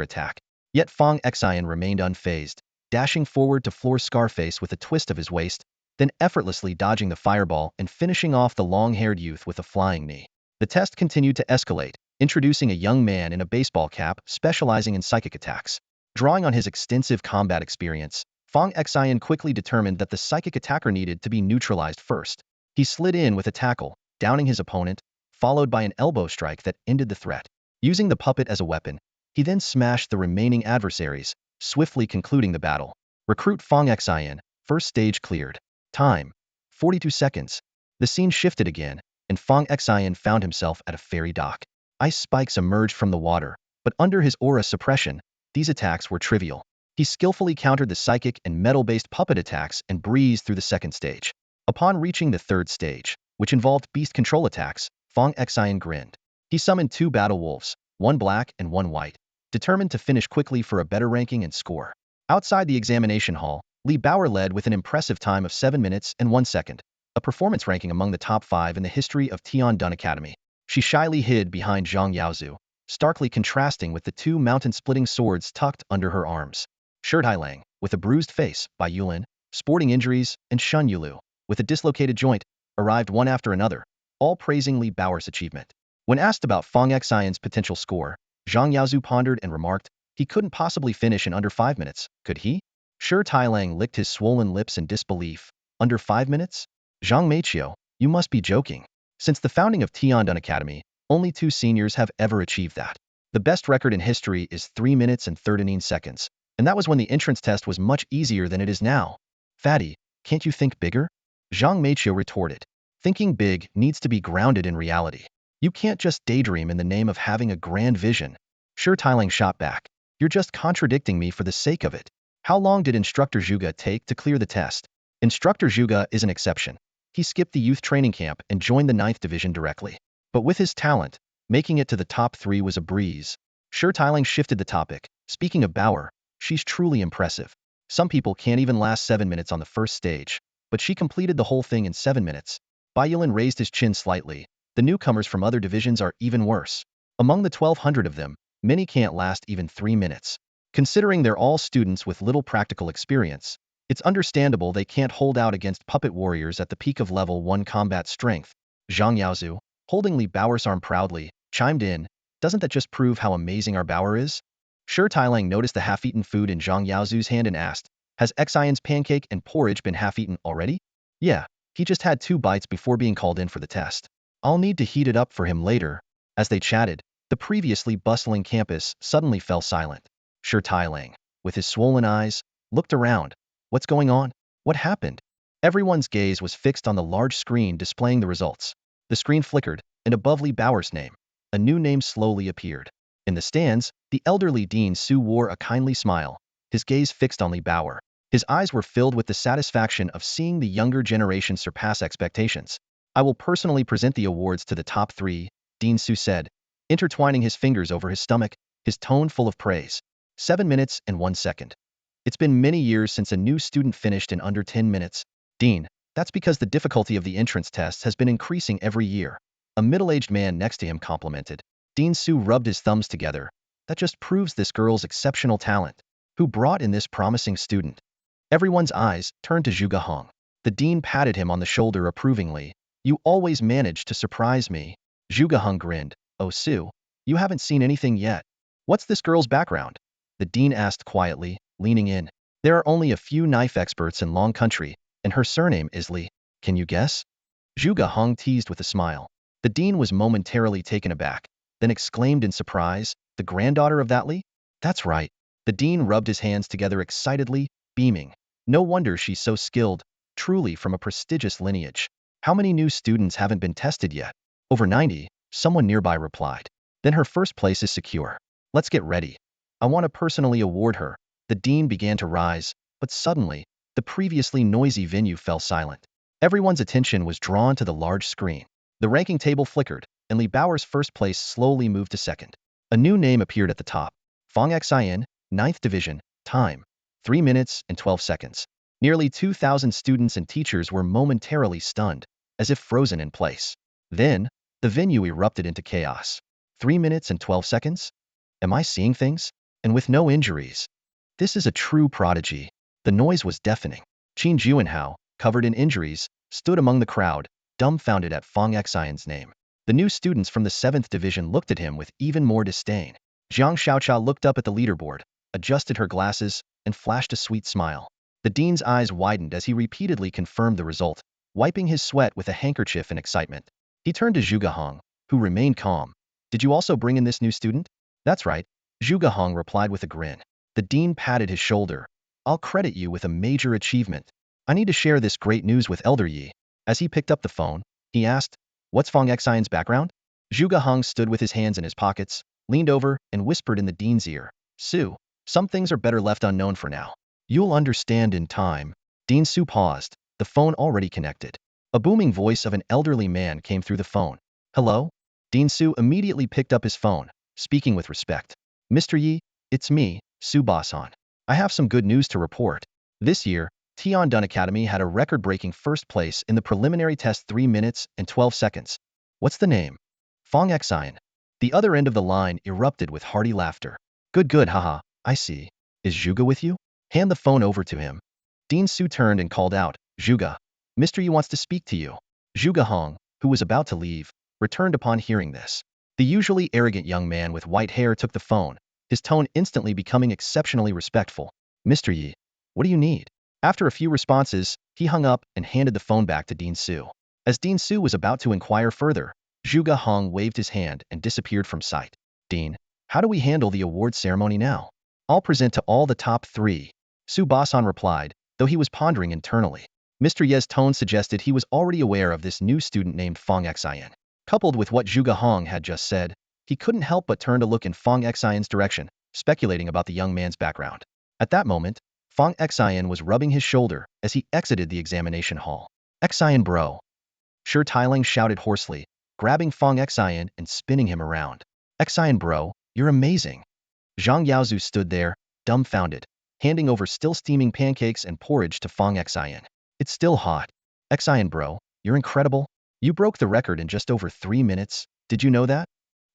attack. Yet Fong Xion remained unfazed, dashing forward to floor Scarface with a twist of his waist, then effortlessly dodging the fireball and finishing off the long-haired youth with a flying knee. The test continued to escalate, introducing a young man in a baseball cap specializing in psychic attacks. Drawing on his extensive combat experience, Fong Xion quickly determined that the psychic attacker needed to be neutralized first. He slid in with a tackle, downing his opponent, followed by an elbow strike that ended the threat. Using the puppet as a weapon, he then smashed the remaining adversaries, swiftly concluding the battle. Recruit Fong Xion, first stage cleared. Time: 42 seconds. The scene shifted again, and Fong Xion found himself at a ferry dock. Ice spikes emerged from the water, but under his aura suppression, these attacks were trivial. He skillfully countered the psychic and metal-based puppet attacks and breezed through the second stage. Upon reaching the third stage, which involved beast control attacks, Fong Xion grinned. He summoned 2 battle wolves, one black and one white, determined to finish quickly for a better ranking and score. Outside the examination hall, Li Bauer led with an impressive time of 7 minutes and 1 second, a performance ranking among the top 5 in the history of Tiandun Academy. She shyly hid behind Zhang Yaozu, starkly contrasting with the 2 mountain-splitting swords tucked under her arms. Shi Tailang, with a bruised face, Bai Yulin, sporting injuries, and Shun Yulu, with a dislocated joint, arrived one after another, all praising Li Bauer's achievement. When asked about Fong Xion's potential score, Zhang Yaozu pondered and remarked, he couldn't possibly finish in under 5 minutes, could he? Shi Tailang licked his swollen lips in disbelief. Under 5 minutes? Zhang Meiqiu, you must be joking. Since the founding of Tiandun Academy, only 2 seniors have ever achieved that. The best record in history is 3 minutes and 39 seconds, and that was when the entrance test was much easier than it is now. Fatty, can't you think bigger? Zhang Meiqiu retorted. Thinking big needs to be grounded in reality. You can't just daydream in the name of having a grand vision. Shi Tailang shot back. You're just contradicting me for the sake of it. How long did Instructor Zhuge take to clear the test? Instructor Zhuge is an exception. He skipped the youth training camp and joined the 9th division directly. But with his talent, making it to the top 3 was a breeze. Shi Tailang shifted the topic. Speaking of Bauer, she's truly impressive. Some people can't even last 7 minutes on the first stage, but she completed the whole thing in 7 minutes. Bai Yulin raised his chin slightly. The newcomers from other divisions are even worse. Among the 1,200 of them, many can't last even 3 minutes. Considering they're all students with little practical experience, it's understandable they can't hold out against puppet warriors at the peak of level 1 combat strength. Zhang Yaozu, holding Li Bauer's arm proudly, chimed in, doesn't that just prove how amazing our Bauer is? Shi Tailang noticed the half-eaten food in Zhang Yaozu's hand and asked, has Xion's pancake and porridge been half-eaten already? Yeah, he just had 2 bites before being called in for the test. I'll need to heat it up for him later. As they chatted, the previously bustling campus suddenly fell silent. Shi Tailang, with his swollen eyes, looked around. What's going on? What happened? Everyone's gaze was fixed on the large screen displaying the results. The screen flickered, and above Li Bauer's name, a new name slowly appeared. In the stands, the elderly Dean Su wore a kindly smile, his gaze fixed on Li Bauer. His eyes were filled with the satisfaction of seeing the younger generation surpass expectations. I will personally present the awards to the top 3, Dean Su said, intertwining his fingers over his stomach, his tone full of praise. 7 minutes and 1 second. It's been many years since a new student finished in under 10 minutes. Dean, that's because the difficulty of the entrance tests has been increasing every year. A middle-aged man next to him complimented. Dean Su rubbed his thumbs together. That just proves this girl's exceptional talent. Who brought in this promising student? Everyone's eyes turned to Zhuge Hong. The dean patted him on the shoulder approvingly. You always manage to surprise me. Zhuge Hong grinned. Oh Su, you haven't seen anything yet. What's this girl's background? The dean asked quietly, leaning in. There are only a few knife experts in Long Country, and her surname is Li. Can you guess? Zhuge Hong teased with a smile. The dean was momentarily taken aback, then exclaimed in surprise, the granddaughter of that Li? That's right. The dean rubbed his hands together excitedly, beaming. No wonder she's so skilled, truly from a prestigious lineage. How many new students haven't been tested yet? Over 90, someone nearby replied. Then her first place is secure. Let's get ready. I want to personally award her. The dean began to rise, but suddenly, the previously noisy venue fell silent. Everyone's attention was drawn to the large screen. The ranking table flickered, and Li Bauer's first place slowly moved to second. A new name appeared at the top. Fong Xion, 9th Division, time, 3 minutes and 12 seconds. Nearly 2,000 students and teachers were momentarily stunned, as if frozen in place. Then, The venue erupted into chaos. 3 minutes and 12 seconds? Am I seeing things? And with no injuries. This is a true prodigy. The noise was deafening. Qin Juanhao, covered in injuries, stood among the crowd, dumbfounded at Fong Xion's name. The new students from the 7th Division looked at him with even more disdain. Jiang Xiaocha looked up at the leaderboard, adjusted her glasses, and flashed a sweet smile. The dean's eyes widened as he repeatedly confirmed the result, wiping his sweat with a handkerchief in excitement. He turned to Zhuge Hong, who remained calm. Did you also bring in this new student? That's right, Zhuge Hong replied with a grin. The dean patted his shoulder. I'll credit you with a major achievement. I need to share this great news with Elder Yi. As he picked up the phone, he asked, what's Fong Xion's background? Zhuge Hong stood with his hands in his pockets, leaned over, and whispered in the dean's ear. Su, some things are better left unknown for now. You'll understand in time. Dean Su paused, the phone already connected. A booming voice of an elderly man came through the phone. Hello? Dean Su immediately picked up his phone, speaking with respect. Mr. Yi, it's me, Su Basan. I have some good news to report. This year, Tiandun Academy had a record-breaking first place in the preliminary test 3 minutes and 12 seconds. What's the name? Fong Xion. The other end of the line erupted with hearty laughter. Good, haha, I see. Is Zhuge with you? Hand the phone over to him. Dean Su turned and called out, Zhuge. Mr. Yi wants to speak to you. Zhuge Hong, who was about to leave, returned upon hearing this. The usually arrogant young man with white hair took the phone, his tone instantly becoming exceptionally respectful. Mr. Yi, what do you need? After a few responses, he hung up and handed the phone back to Dean Su. As Dean Su was about to inquire further, Zhuge Hong waved his hand and disappeared from sight. Dean, how do we handle the award ceremony now? I'll present to all the top 3. Su Basan replied, though he was pondering internally. Mr. Ye's tone suggested he was already aware of this new student named Fong Xion. Coupled with what Zhuge Hong had just said, he couldn't help but turn to look in Fong Xion's direction, speculating about the young man's background. At that moment, Fong Xion was rubbing his shoulder as he exited the examination hall. Xion bro. Shi Tailing shouted hoarsely, grabbing Fong Xion and spinning him around. Xion bro, you're amazing. Zhang Yaozu stood there, dumbfounded, handing over still steaming pancakes and porridge to Fong Xion. It's still hot. Xion bro, you're incredible. You broke the record in just over 3 minutes. Did you know that?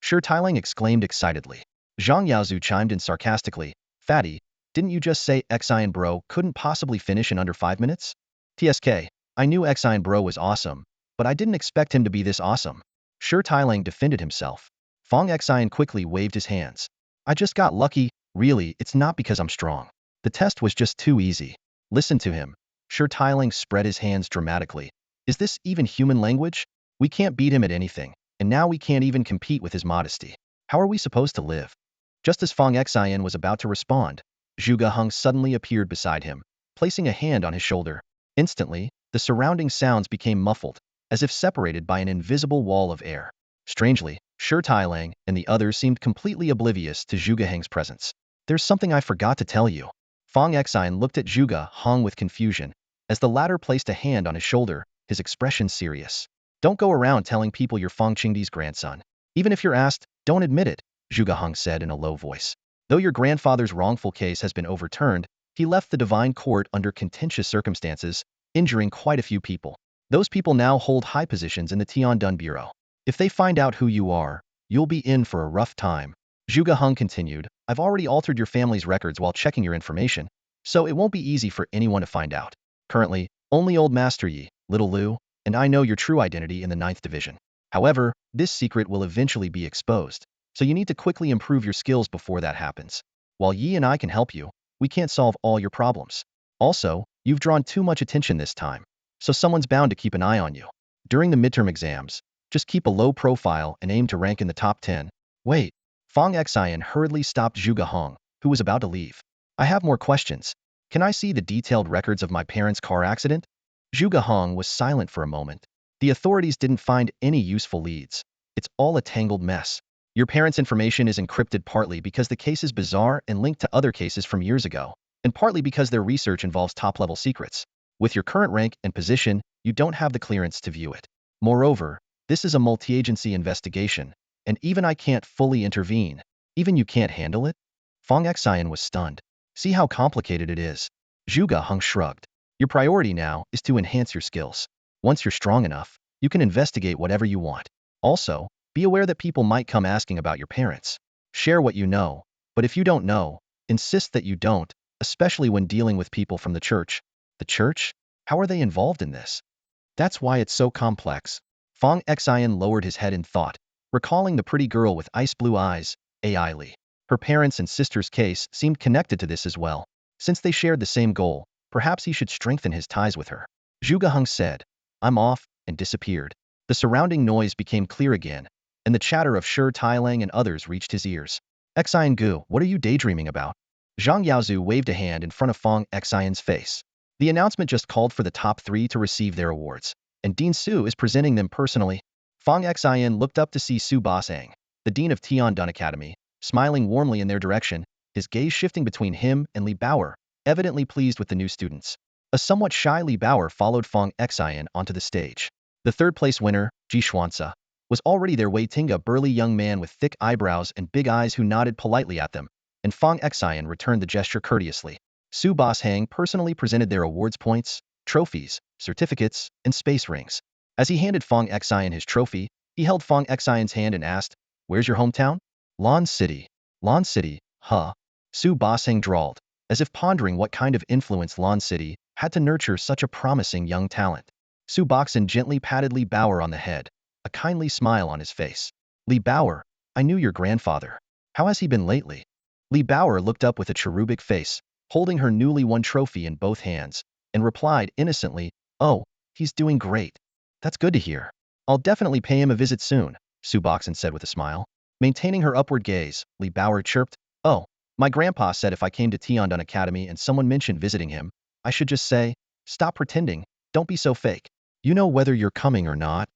Shi Tailing exclaimed excitedly. Zhang Yaozu chimed in sarcastically, Fatty, didn't you just say Xion bro couldn't possibly finish in under 5 minutes? TSK, I knew Xion bro was awesome, but I didn't expect him to be this awesome. Shi Tailing defended himself. Fong Xion quickly waved his hands. I just got lucky, really, it's not because I'm strong. The test was just too easy. Listen to him. Shi Tailing spread his hands dramatically. Is this even human language? We can't beat him at anything, and now we can't even compete with his modesty. How are we supposed to live? Just as Fong Xion was about to respond, Zhuge Hong suddenly appeared beside him, placing a hand on his shoulder. Instantly, the surrounding sounds became muffled, as if separated by an invisible wall of air. Strangely, Shi Tailing and the others seemed completely oblivious to Zhuge Hong's presence. There's something I forgot to tell you. Fong Xion looked at Zhuge Hong with confusion, as the latter placed a hand on his shoulder, his expression serious. Don't go around telling people you're Fong Qingdi's grandson. Even if you're asked, don't admit it, Zhuge Hong said in a low voice. Though your grandfather's wrongful case has been overturned, he left the divine court under contentious circumstances, injuring quite a few people. Those people now hold high positions in the Tiandun Bureau. If they find out who you are, you'll be in for a rough time. Zhuge Hong continued, I've already altered your family's records while checking your information, so it won't be easy for anyone to find out. Currently, only Old Master Yi, Little Lu, and I know your true identity in the 9th Division. However, this secret will eventually be exposed, so you need to quickly improve your skills before that happens. While Yi and I can help you, we can't solve all your problems. Also, you've drawn too much attention this time, so someone's bound to keep an eye on you. During the midterm exams, just keep a low profile and aim to rank in the top 10. Wait. Fong Xion hurriedly stopped Zhuge Hong, who was about to leave. I have more questions. Can I see the detailed records of my parents' car accident? Zhuge Hong was silent for a moment. The authorities didn't find any useful leads. It's all a tangled mess. Your parents' information is encrypted partly because the case is bizarre and linked to other cases from years ago, and partly because their research involves top-level secrets. With your current rank and position, you don't have the clearance to view it. Moreover, this is a multi-agency investigation, and even I can't fully intervene. Even you can't handle it? Fong Xion was stunned. See how complicated it is. Zhuge Hong shrugged. Your priority now is to enhance your skills. Once you're strong enough, you can investigate whatever you want. Also, be aware that people might come asking about your parents. Share what you know, but if you don't know, insist that you don't, especially when dealing with people from the church. The church? How are they involved in this? That's why it's so complex. Fong Xion lowered his head in thought, recalling the pretty girl with ice blue eyes, Ai Li. Her parents' and sister's case seemed connected to this as well. Since they shared the same goal, perhaps he should strengthen his ties with her. Zhuge Heng said, "I'm off," and disappeared. The surrounding noise became clear again, and the chatter of Shi Tailang and others reached his ears. Xian Gu, what are you daydreaming about? Zhang Yaozu waved a hand in front of Fong Xion's face. The announcement just called for the top 3 to receive their awards, and Dean Su is presenting them personally. Fong Xion looked up to see Su Basang, the dean of Tiandun Academy, smiling warmly in their direction, his gaze shifting between him and Li Bauer, evidently pleased with the new students. A somewhat shy Li Bauer followed Fong Xion onto the stage. The third-place winner, Ji Xuanzi, was already there waiting, a burly young man with thick eyebrows and big eyes who nodded politely at them, and Fong Xion returned the gesture courteously. Su Basang personally presented their awards points, trophies, certificates, and space rings. As he handed Fong Xion his trophy, he held Fong Xion's hand and asked, "Where's your hometown?" "Lon City." "Lon City, huh?" Su Basang drawled, as if pondering what kind of influence Lon City had to nurture such a promising young talent. Su Basang gently patted Li Bauer on the head, a kindly smile on his face. "Li Bauer, I knew your grandfather. How has he been lately?" Li Bauer looked up with a cherubic face, holding her newly won trophy in both hands, and replied innocently, "Oh, he's doing great. That's good to hear. I'll definitely pay him a visit soon," Su Basang said with a smile. Maintaining her upward gaze, Li Bauer chirped, "Oh, my grandpa said if I came to Tiandun Academy and someone mentioned visiting him, I should just say, stop pretending, don't be so fake. You know whether you're coming or not."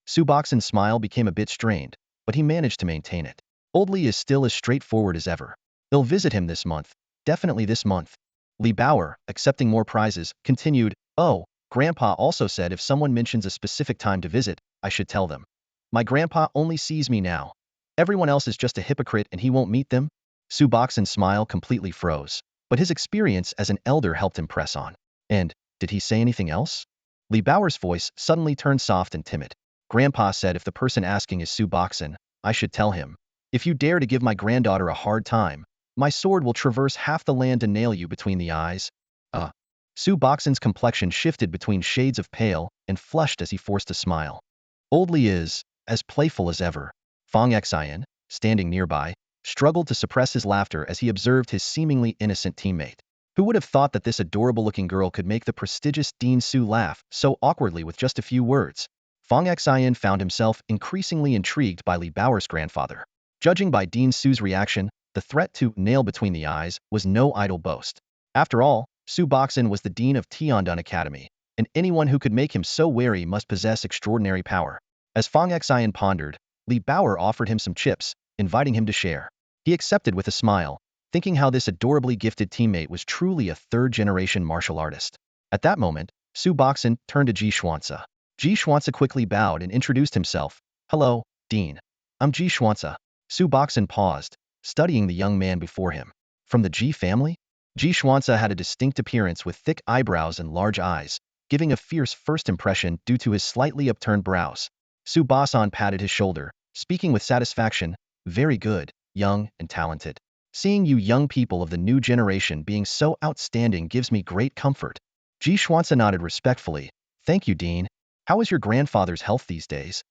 Su Basang's smile became a bit strained, but he managed to maintain it. Old Li is still as straightforward as ever. "They'll visit him this month. Definitely this month." Li Bauer, accepting more prizes, continued, "Oh, Grandpa also said if someone mentions a specific time to visit, I should tell them. My grandpa only sees me now. Everyone else is just a hypocrite and he won't meet them." Su Basang's smile completely froze, but his experience as an elder helped him press on. "And, did he say anything else?" Li Bauer's voice suddenly turned soft and timid. "Grandpa said if the person asking is Su Basang, I should tell him. If you dare to give my granddaughter a hard time, my sword will traverse half the land to nail you between the eyes." Su Basang's complexion shifted between shades of pale and flushed as he forced a smile. Old Li is as playful as ever. Fong Xion, standing nearby, struggled to suppress his laughter as he observed his seemingly innocent teammate. Who would have thought that this adorable-looking girl could make the prestigious Dean Su laugh so awkwardly with just a few words? Fong Xion found himself increasingly intrigued by Li Bauer's grandfather. Judging by Dean Su's reaction, the threat to nail between the eyes was no idle boast. After all, Su Basang was the dean of Tiandun Academy, and anyone who could make him so wary must possess extraordinary power. As Fong Xion pondered, Li Bauer offered him some chips, inviting him to share. He accepted with a smile, thinking how this adorably gifted teammate was truly a third-generation martial artist. At that moment, Su Basang turned to Ji Xuanzi. Ji Xuanzi quickly bowed and introduced himself. "Hello, Dean. I'm Ji Xuanzi." Su Basang paused, studying the young man before him. "From the Ji family?" Ji Xuanzi had a distinct appearance with thick eyebrows and large eyes, giving a fierce first impression due to his slightly upturned brows. Su Basang patted his shoulder, speaking with satisfaction, "Very good, young and talented. Seeing you young people of the new generation being so outstanding gives me great comfort." Ji Xuanzi nodded respectfully. "Thank you, Dean. How is your grandfather's health these days?"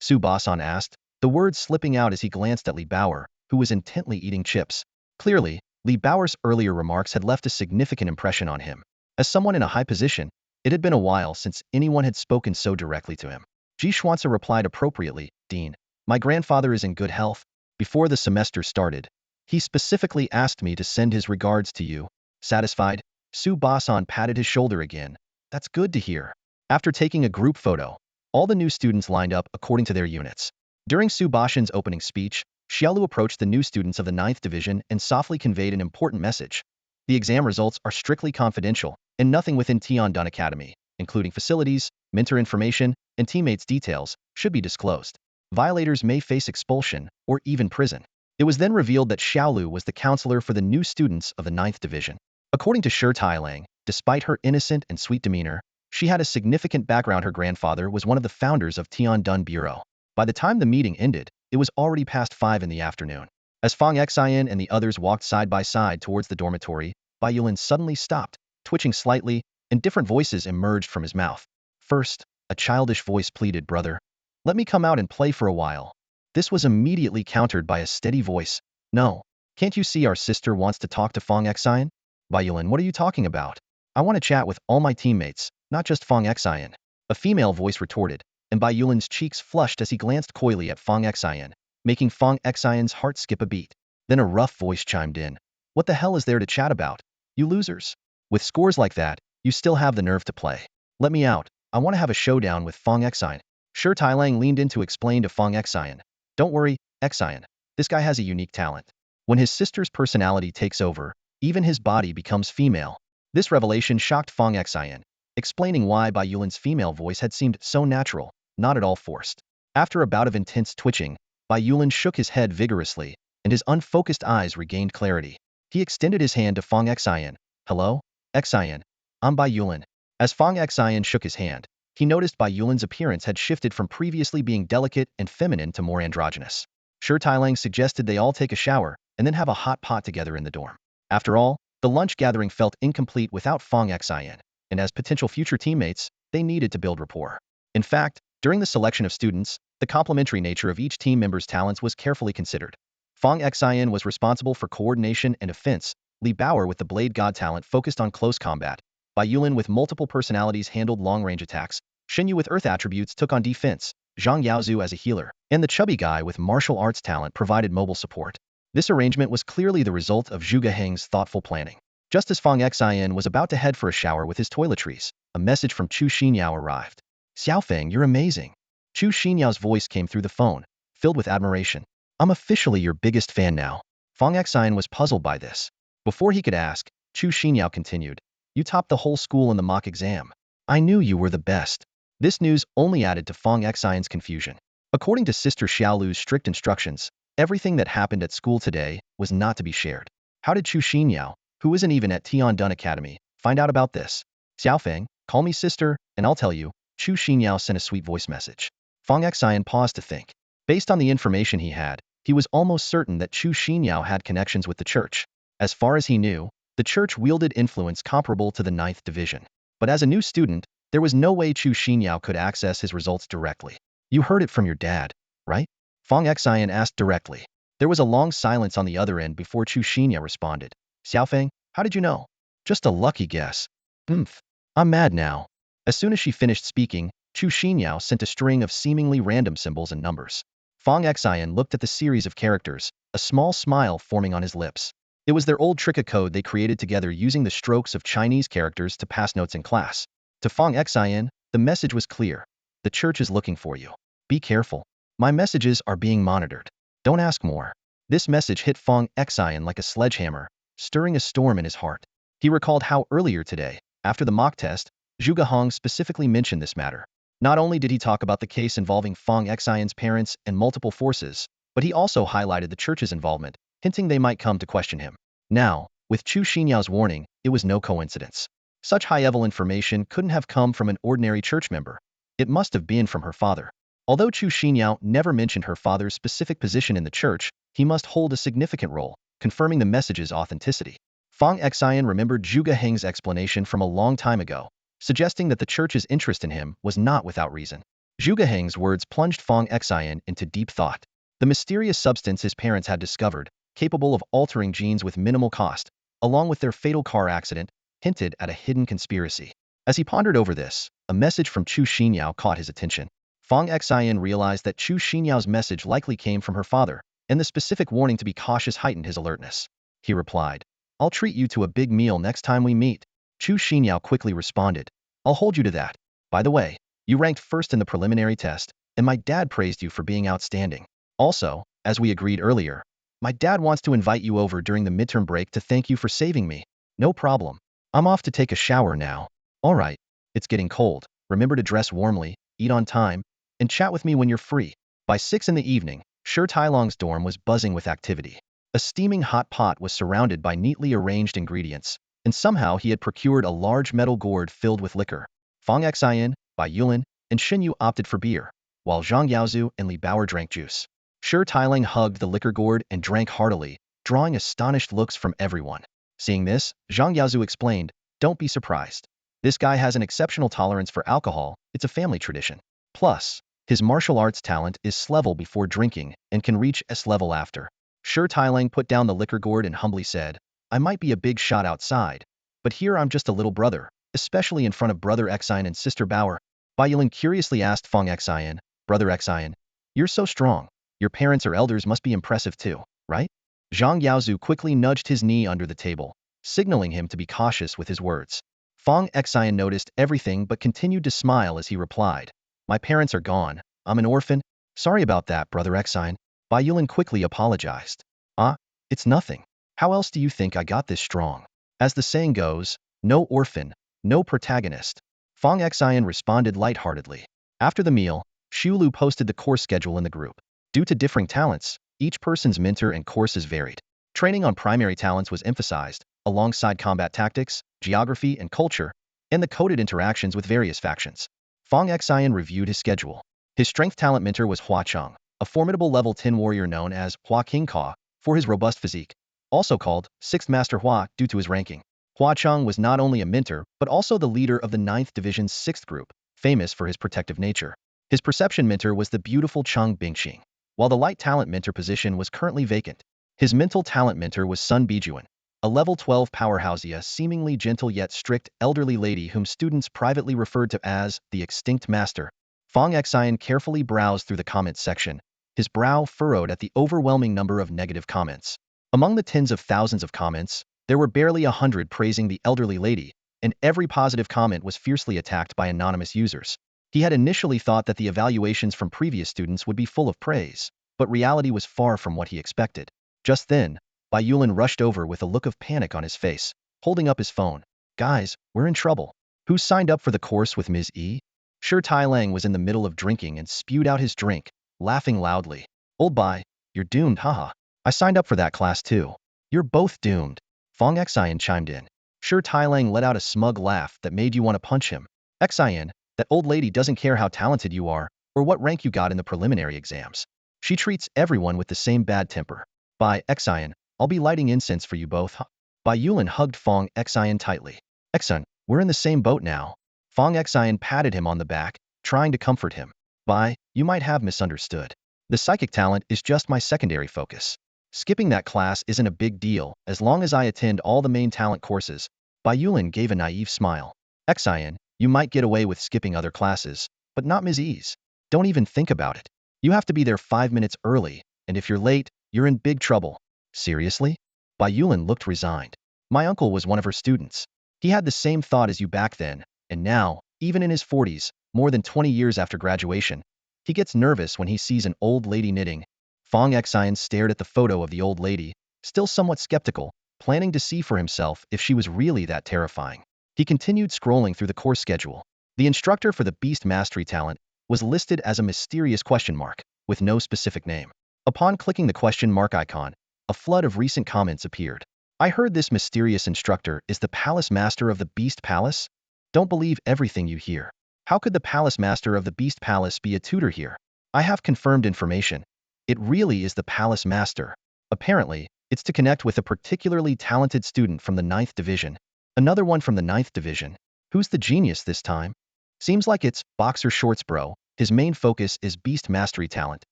Su Basang asked, the words slipping out as he glanced at Li Bauer, who was intently eating chips. Clearly, Li Bauer's earlier remarks had left a significant impression on him. As someone in a high position, it had been a while since anyone had spoken so directly to him. Ji Xuanzi replied appropriately, "Dean, my grandfather is in good health. Before the semester started, he specifically asked me to send his regards to you." Satisfied, Su Basang patted his shoulder again. "That's good to hear." After taking a group photo, all the new students lined up according to their units. During Su Basang's opening speech, Xiaolu approached the new students of the 9th Division and softly conveyed an important message. The exam results are strictly confidential, and nothing within Tiandun Academy, including facilities, mentor information, and teammates' details, should be disclosed. Violators may face expulsion or even prison. It was then revealed that Xiaolu was the counselor for the new students of the 9th Division. According to Shi Tailang, despite her innocent and sweet demeanor, she had a significant background. Her grandfather was one of the founders of Tiandun Bureau. By the time the meeting ended, it was already past 5 in the afternoon. As Fong Xion and the others walked side by side towards the dormitory, Bai Yulin suddenly stopped, twitching slightly, and different voices emerged from his mouth. First, a childish voice pleaded, "Brother, let me come out and play for a while." This was immediately countered by a steady voice, "No, can't you see our sister wants to talk to Fong Xion?" Bai Yulin, what are you talking about? I want to chat with all my teammates, not just Fong Xion. A female voice retorted, and Bai Yulin's cheeks flushed as he glanced coyly at Fong Xion, making Fong Xion's heart skip a beat. Then a rough voice chimed in, "What the hell is there to chat about, you losers? With scores like that, you still have the nerve to play. Let me out, I want to have a showdown with Fong Xion." Shi Tailang leaned in to explain to Fong Xion, "Don't worry, Xion, this guy has a unique talent. When his sister's personality takes over, even his body becomes female." This revelation shocked Fong Xion, explaining why Bai Yulin's female voice had seemed so natural, not at all forced. After a bout of intense twitching, Bai Yulin shook his head vigorously, and his unfocused eyes regained clarity. He extended his hand to Fong Xion. "Hello, Xion. I'm Bai Yulin." As Fong Xion shook his hand, he noticed Bai Yulin's appearance had shifted from previously being delicate and feminine to more androgynous. Shi Tailang suggested they all take a shower and then have a hot pot together in the dorm. After all, the lunch gathering felt incomplete without Fong Xion, and as potential future teammates, they needed to build rapport. In fact, during the selection of students, the complementary nature of each team member's talents was carefully considered. Fong Xion was responsible for coordination and offense, Li Bauer with the Blade God talent focused on close combat, Bai Yulin with multiple personalities handled long-range attacks, Shen Yu with earth attributes took on defense, Zhang Yaozu as a healer, and the chubby guy with martial arts talent provided mobile support. This arrangement was clearly the result of Zhuge Heng's thoughtful planning. Just as Fong Xion was about to head for a shower with his toiletries, a message from Chu Xinyao arrived. "Xiaofeng, you're amazing." Chu Xinyao's voice came through the phone, filled with admiration. "I'm officially your biggest fan now." Fong Xion was puzzled by this. Before he could ask, Chu Xinyao continued, "You topped the whole school in the mock exam. I knew you were the best." This news only added to Fong Xion's confusion. According to Sister Xiaolu's strict instructions, everything that happened at school today was not to be shared. How did Chu Xinyao, who isn't even at Tiandun Academy, find out about this? "Xiaofeng, call me sister, and I'll tell you." Chu Xinyao sent a sweet voice message. Fong Xion paused to think. Based on the information he had, he was almost certain that Chu Xinyao had connections with the church. As far as he knew, the church wielded influence comparable to the 9th division. But as a new student, there was no way Chu Xinyao could access his results directly. "You heard it from your dad, right?" Fong Xion asked directly. There was a long silence on the other end before Chu Xinyao responded. "Xiaofeng, how did you know?" "Just a lucky guess." "Oomph. I'm mad now." As soon as she finished speaking, Chu Xinyao sent a string of seemingly random symbols and numbers. Fong Xion looked at the series of characters, a small smile forming on his lips. It was their old trick of code they created together using the strokes of Chinese characters to pass notes in class. To Fong Xion, the message was clear. "The church is looking for you. Be careful. My messages are being monitored. Don't ask more." This message hit Fong Xion like a sledgehammer, stirring a storm in his heart. He recalled how earlier today, after the mock test, Zhuge Hong specifically mentioned this matter. Not only did he talk about the case involving Fong Xion's parents and multiple forces, but he also highlighted the church's involvement, hinting they might come to question him. Now, with Chu Xinyao's warning, it was no coincidence. Such high-level information couldn't have come from an ordinary church member. It must have been from her father. Although Chu Xinyao never mentioned her father's specific position in the church, he must hold a significant role, confirming the message's authenticity. Fong Xion remembered Zhuge Heng's explanation from a long time ago, suggesting that the church's interest in him was not without reason. Zhuge Heng's words plunged Fong Xion into deep thought. The mysterious substance his parents had discovered, capable of altering genes with minimal cost, along with their fatal car accident, hinted at a hidden conspiracy. As he pondered over this, a message from Chu Xinyao caught his attention. Fong Xion realized that Chu Xinyao's message likely came from her father, and the specific warning to be cautious heightened his alertness. He replied, "I'll treat you to a big meal next time we meet." Chu Xinyao quickly responded, "I'll hold you to that. By the way, you ranked first in the preliminary test, and my dad praised you for being outstanding. Also, as we agreed earlier, my dad wants to invite you over during the midterm break to thank you for saving me." "No problem. I'm off to take a shower now." "All right. It's getting cold. Remember to dress warmly, eat on time, and chat with me when you're free." By 6 in the evening, Shi Tailong's dorm was buzzing with activity. A steaming hot pot was surrounded by neatly arranged ingredients, and somehow he had procured a large metal gourd filled with liquor. Fong Xion, Bai Yulin, and Shen Yu opted for beer. while Zhang Yaozu and Li Bauer drank juice. Shi Tailing hugged the liquor gourd and drank heartily, drawing astonished looks from everyone. Seeing this, Zhang Yaozu explained, "Don't be surprised. This guy has an exceptional tolerance for alcohol, it's a family tradition. Plus, his martial arts talent is S-level before drinking and can reach S-level after." Shi Tailing put down the liquor gourd and humbly said, "I might be a big shot outside, but here I'm just a little brother, especially in front of Brother Xion and Sister Bauer." Bai Yulin curiously asked Fong Xion, "Brother Xion, you're so strong. Your parents or elders must be impressive too, right?" Zhang Yaozu quickly nudged his knee under the table, signaling him to be cautious with his words. Fong Xion noticed everything but continued to smile as he replied, "My parents are gone. I'm an orphan. Sorry about that, Brother Xion." Bai Yulin quickly apologized. "Ah, it's nothing. How else do you think I got this strong? As the saying goes, no orphan, no protagonist." Fong Xion responded lightheartedly. After the meal, Xiulu posted the course schedule in the group. Due to differing talents, each person's mentor and courses varied. Training on primary talents was emphasized, alongside combat tactics, geography and culture, and the coded interactions with various factions. Fong Xion reviewed his schedule. His strength talent mentor was Hua Cheng, a formidable level 10 warrior known as Hua King Ka for his robust physique, also called 6th Master Hua due to his ranking. Hua Cheng was not only a mentor but also the leader of the 9th Division's 6th group, famous for his protective nature. His perception mentor was the beautiful Cheng Bingxing, while the light talent mentor position was currently vacant. His mental talent mentor was Sun Bijuan, a level 12 powerhouse, a seemingly gentle yet strict elderly lady whom students privately referred to as the Extinct Master. Fong Xion carefully browsed through the comments section, his brow furrowed at the overwhelming number of negative comments. Among the tens of thousands of comments, there were barely 100 praising the elderly lady, and every positive comment was fiercely attacked by anonymous users. He had initially thought that the evaluations from previous students would be full of praise, but reality was far from what he expected. Just then, Bai Yulin rushed over with a look of panic on his face, holding up his phone. "Guys, we're in trouble. Who's signed up for the course with Ms. E?" Shi Tailang was in the middle of drinking and spewed out his drink, laughing loudly. "Old Bai, you're doomed, haha. I signed up for that class too." "You're both doomed," Fong Xion chimed in. Shi Tailang let out a smug laugh that made you want to punch him. "Xion, that old lady doesn't care how talented you are, or what rank you got in the preliminary exams. She treats everyone with the same bad temper. Bai Xion, I'll be lighting incense for you both." Bai Yulin hugged Fong Xion tightly. "Xion, we're in the same boat now." Fong Xion patted him on the back, trying to comfort him. "Bai, you might have misunderstood. The psychic talent is just my secondary focus. Skipping that class isn't a big deal as long as I attend all the main talent courses." Bai Yulin gave a naive smile. "Xion, you might get away with skipping other classes, but not Ms. E's. Don't even think about it. You have to be there 5 minutes early, and if you're late, you're in big trouble." "Seriously?" Bai Yulin looked resigned. "My uncle was one of her students. He had the same thought as you back then, and now, even in his 40s, more than 20 years after graduation, he gets nervous when he sees an old lady knitting." Fong Xion stared at the photo of the old lady, still somewhat skeptical, planning to see for himself if she was really that terrifying. He continued scrolling through the course schedule. The instructor for the Beast Mastery talent was listed as a mysterious question mark, with no specific name. Upon clicking the question mark icon, a flood of recent comments appeared. "I heard this mysterious instructor is the Palace Master of the Beast Palace? Don't believe everything you hear. How could the Palace Master of the Beast Palace be a tutor here? I have confirmed information. It really is the Palace Master. Apparently, it's to connect with a particularly talented student from the 9th Division. Another one from the 9th Division. Who's the genius this time? Seems like it's Boxer Shorts bro. His main focus is Beast Mastery talent.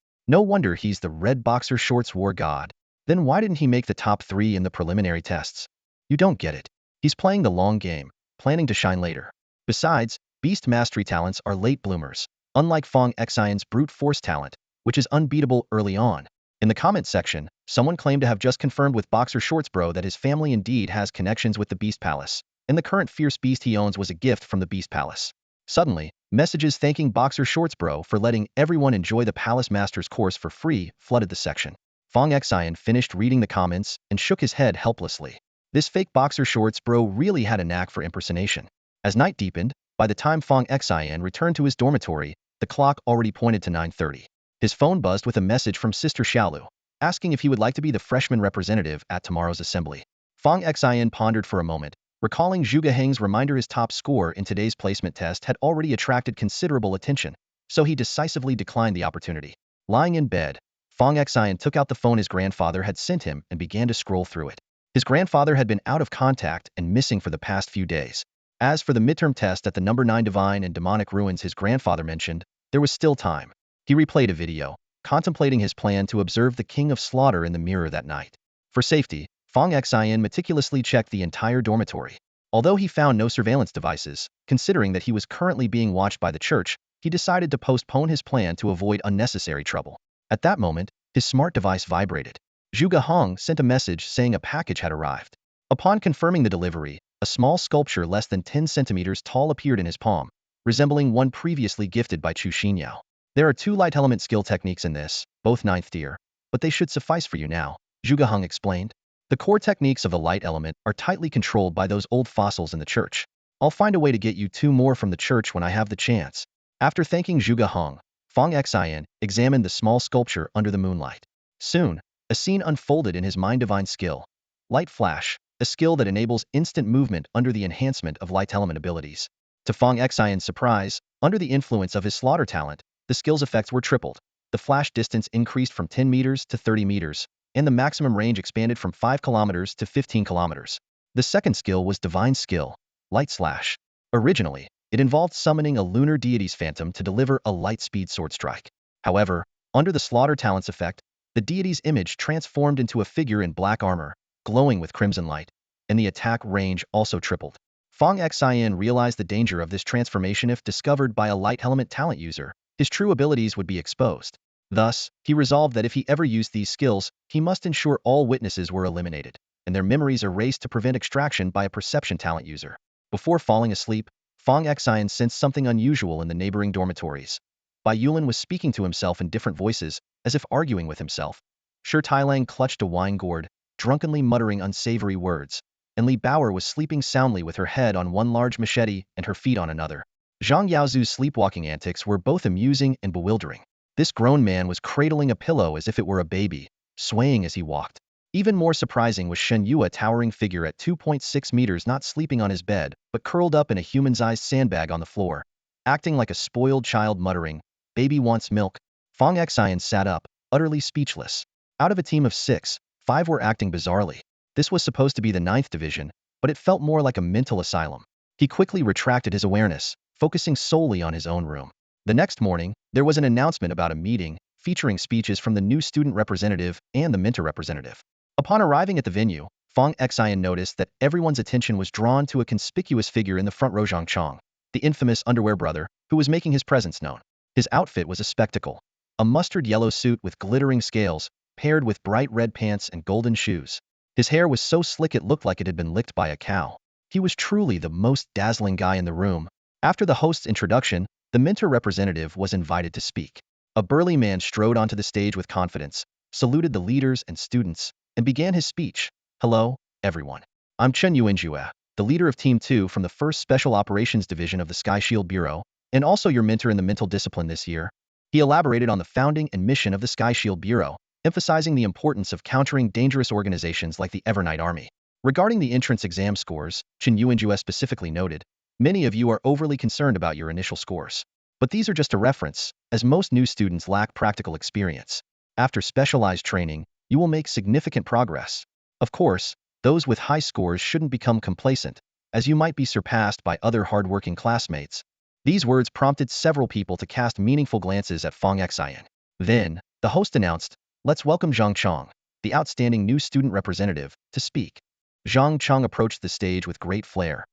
No wonder he's the Red Boxer Shorts War God. Then why didn't he make the top 3 in the preliminary tests? You don't get it. He's playing the long game, planning to shine later. Besides, Beast Mastery talents are late bloomers, unlike Fong Xion's brute force talent, which is unbeatable early on." In the comments section, someone claimed to have just confirmed with Boxer Shorts bro that his family indeed has connections with the Beast Palace, and the current fierce beast he owns was a gift from the Beast Palace. Suddenly, messages thanking Boxer Shorts bro for letting everyone enjoy the Palace Master's course for free flooded the section. Fong Xion finished reading the comments and shook his head helplessly. This fake Boxer Shorts bro really had a knack for impersonation. As night deepened, by the time Fong Xion returned to his dormitory, the clock already pointed to 9:30. His phone buzzed with a message from Sister Xiaolu, asking if he would like to be the freshman representative at tomorrow's assembly. Fong Xion pondered for a moment, recalling Zhuge Heng's reminder his top score in today's placement test had already attracted considerable attention. so he decisively declined the opportunity. Lying in bed, Fong Xion took out the phone his grandfather had sent him and began to scroll through it. His grandfather had been out of contact and missing for the past few days. As for the midterm test at the number 9 divine and demonic ruins his grandfather mentioned, there was still time. He replayed a video, contemplating his plan to observe the King of Slaughter in the mirror that night. For safety, Fong Xion meticulously checked the entire dormitory. Although he found no surveillance devices, considering that he was currently being watched by the church, he decided to postpone his plan to avoid unnecessary trouble. At that moment, his smart device vibrated. Zhuge Hong sent a message saying a package had arrived. Upon confirming the delivery, a small sculpture less than 10 centimeters tall appeared in his palm, resembling one previously gifted by Chu Xinyao. There are 2 light element skill techniques in this, both 9th tier, but they should suffice for you now, Zhuge Hong explained. The core techniques of the light element are tightly controlled by those old fossils in the church. I'll find a way to get you 2 more from the church when I have the chance. After thanking Zhuge Hong, Fong Xion examined the small sculpture under the moonlight. Soon, a scene unfolded in his mind divine skill. Light Flash, a skill that enables instant movement under the enhancement of light element abilities. To Fong Xion's surprise, under the influence of his slaughter talent, the skill's effects were tripled. The flash distance increased from 10 meters to 30 meters, and the maximum range expanded from 5 kilometers to 15 kilometers. The second skill was Divine Skill, Light Slash. Originally, it involved summoning a lunar deity's phantom to deliver a light-speed sword strike. However, under the slaughter talent's effect, the deity's image transformed into a figure in black armor, glowing with crimson light, and the attack range also tripled. Fong Xion realized the danger of this transformation if discovered by a light element talent user. His true abilities would be exposed. Thus, he resolved that if he ever used these skills, he must ensure all witnesses were eliminated, and their memories erased to prevent extraction by a perception talent user. Before falling asleep, Fong Xion sensed something unusual in the neighboring dormitories. Bai Yulin was speaking to himself in different voices, as if arguing with himself. Shi Tailang clutched a wine gourd, drunkenly muttering unsavory words, and Li Bauer was sleeping soundly with her head on one large machete and her feet on another. Zhang Yaozu's sleepwalking antics were both amusing and bewildering. This grown man was cradling a pillow as if it were a baby, swaying as he walked. Even more surprising was Shen Yu's towering figure at 2.6 meters not sleeping on his bed, but curled up in a human-sized sandbag on the floor, acting like a spoiled child muttering, "Baby wants milk." Fong Xion sat up, utterly speechless. Out of a team of 6, 5 were acting bizarrely. This was supposed to be the 9th division, but it felt more like a mental asylum. He quickly retracted his awareness, focusing solely on his own room. The next morning, there was an announcement about a meeting, featuring speeches from the new student representative and the mentor representative. Upon arriving at the venue, Fong Xion noticed that everyone's attention was drawn to a conspicuous figure in the front row, Zhang Chong, the infamous underwear brother, who was making his presence known. His outfit was a spectacle. A mustard yellow suit with glittering scales, paired with bright red pants and golden shoes. His hair was so slick it looked like it had been licked by a cow. He was truly the most dazzling guy in the room. After the host's introduction, the mentor representative was invited to speak. A burly man strode onto the stage with confidence, saluted the leaders and students, and began his speech. "Hello, everyone. I'm Chen Yuanjue, the leader of Team 2 from the 1st Special Operations Division of the Sky Shield Bureau, and also your mentor in the mental discipline this year." He elaborated on the founding and mission of the Sky Shield Bureau, emphasizing the importance of countering dangerous organizations like the Evernight Army. Regarding the entrance exam scores, Chen Yuanjue specifically noted, "Many of you are overly concerned about your initial scores. But these are just a reference, as most new students lack practical experience. After specialized training, you will make significant progress. Of course, those with high scores shouldn't become complacent, as you might be surpassed by other hardworking classmates." These words prompted several people to cast meaningful glances at Fong Xion. Then, the host announced, "Let's welcome Zhang Chong, the outstanding new student representative, to speak." Zhang Chong approached the stage with great flair.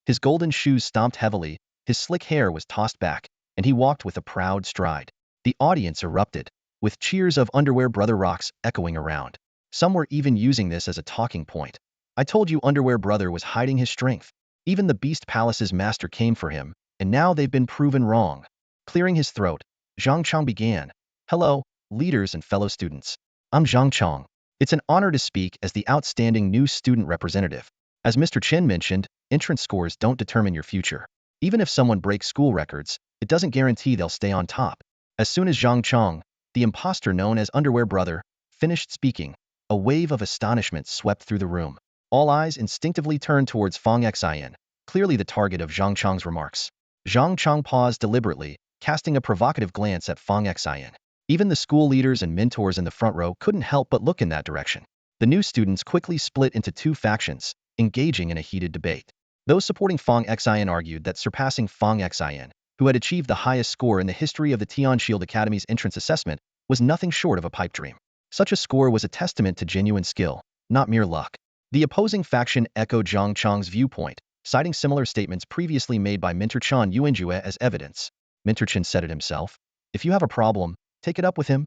His golden shoes stomped heavily, his slick hair was tossed back, and he walked with a proud stride. The audience erupted, with cheers of "Underwear Brother Rocks" echoing around. Some were even using this as a talking point. "I told you Underwear Brother was hiding his strength. Even the Beast Palace's master came for him, and now they've been proven wrong." Clearing his throat, Zhang Chong began, "Hello, leaders and fellow students. I'm Zhang Chong. It's an honor to speak as the outstanding new student representative. As Mr. Chen mentioned, entrance scores don't determine your future. Even if someone breaks school records, it doesn't guarantee they'll stay on top." As soon as Zhang Chong, the imposter known as Underwear Brother, finished speaking, a wave of astonishment swept through the room. All eyes instinctively turned towards Fong Xion, clearly the target of Zhang Chong's remarks. Zhang Chong paused deliberately, casting a provocative glance at Fong Xion. Even the school leaders and mentors in the front row couldn't help but look in that direction. The new students quickly split into two factions, engaging in a heated debate. Those supporting Fong Xion argued that surpassing Fong Xion, who had achieved the highest score in the history of the Tian Shield Academy's entrance assessment, was nothing short of a pipe dream. Such a score was a testament to genuine skill, not mere luck. The opposing faction echoed Zhang Chang's viewpoint, citing similar statements previously made by Mentor Chan Yuanjue as evidence. Mentor Chen said it himself. If you have a problem, take it up with him.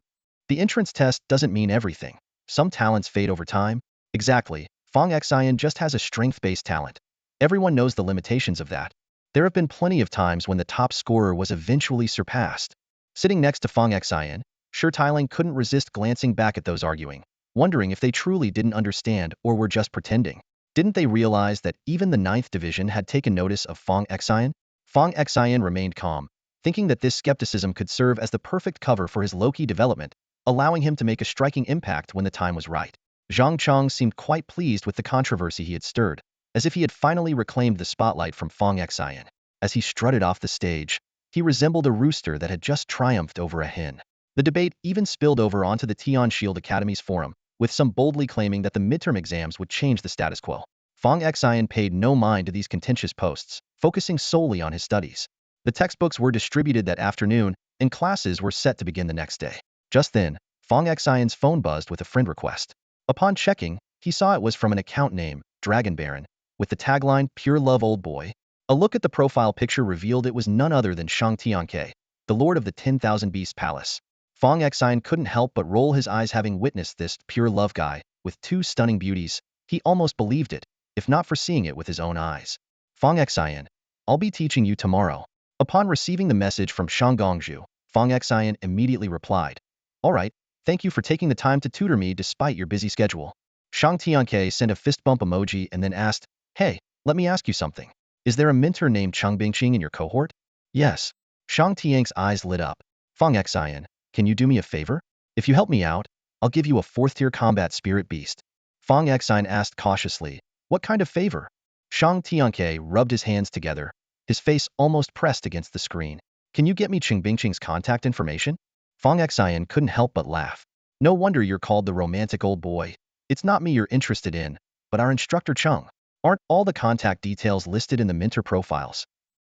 The entrance test doesn't mean everything. Some talents fade over time. Exactly, Fong Xion just has a strength-based talent. Everyone knows the limitations of that. There have been plenty of times when the top scorer was eventually surpassed. Sitting next to Fong Xion, Shi Tailing couldn't resist glancing back at those arguing, wondering if they truly didn't understand or were just pretending. Didn't they realize that even the 9th Division had taken notice of Fong Xion? Fong Xion remained calm, thinking that this skepticism could serve as the perfect cover for his low-key development, allowing him to make a striking impact when the time was right. Zhang Chang seemed quite pleased with the controversy he had stirred, as if he had finally reclaimed the spotlight from Fong Xion. As he strutted off the stage, he resembled a rooster that had just triumphed over a hen. The debate even spilled over onto the Tian Shield Academy's forum, with some boldly claiming that the midterm exams would change the status quo. Fong Xion paid no mind to these contentious posts, focusing solely on his studies. The textbooks were distributed that afternoon, and classes were set to begin the next day. Just then, Fong Xion's phone buzzed with a friend request. Upon checking, he saw it was from an account name, Dragon Baron, with the tagline, Pure Love Old Boy. A look at the profile picture revealed it was none other than Shang Tianke, the lord of the 10,000 Beast Palace. Fong Xion couldn't help but roll his eyes having witnessed this pure love guy, with two stunning beauties. He almost believed it, if not for seeing it with his own eyes. Fong Xion, I'll be teaching you tomorrow. Upon receiving the message from Shang Gongzhu, Fong Xion immediately replied, All right, thank you for taking the time to tutor me despite your busy schedule. Shang Tianke sent a fist bump emoji and then asked, Hey, let me ask you something. Is there a mentor named Cheng Bingqing in your cohort? Yes. Shang Tiang's eyes lit up. Fong Xion, can you do me a favor? If you help me out, I'll give you a 4th-tier combat spirit beast. Fong Xion asked cautiously, What kind of favor? Shang Tianke rubbed his hands together, his face almost pressed against the screen. Can you get me Cheng Bingqing's contact information? Fong Xion couldn't help but laugh. No wonder you're called the romantic old boy. It's not me you're interested in, but our instructor Cheng. Aren't all the contact details listed in the mentor profiles?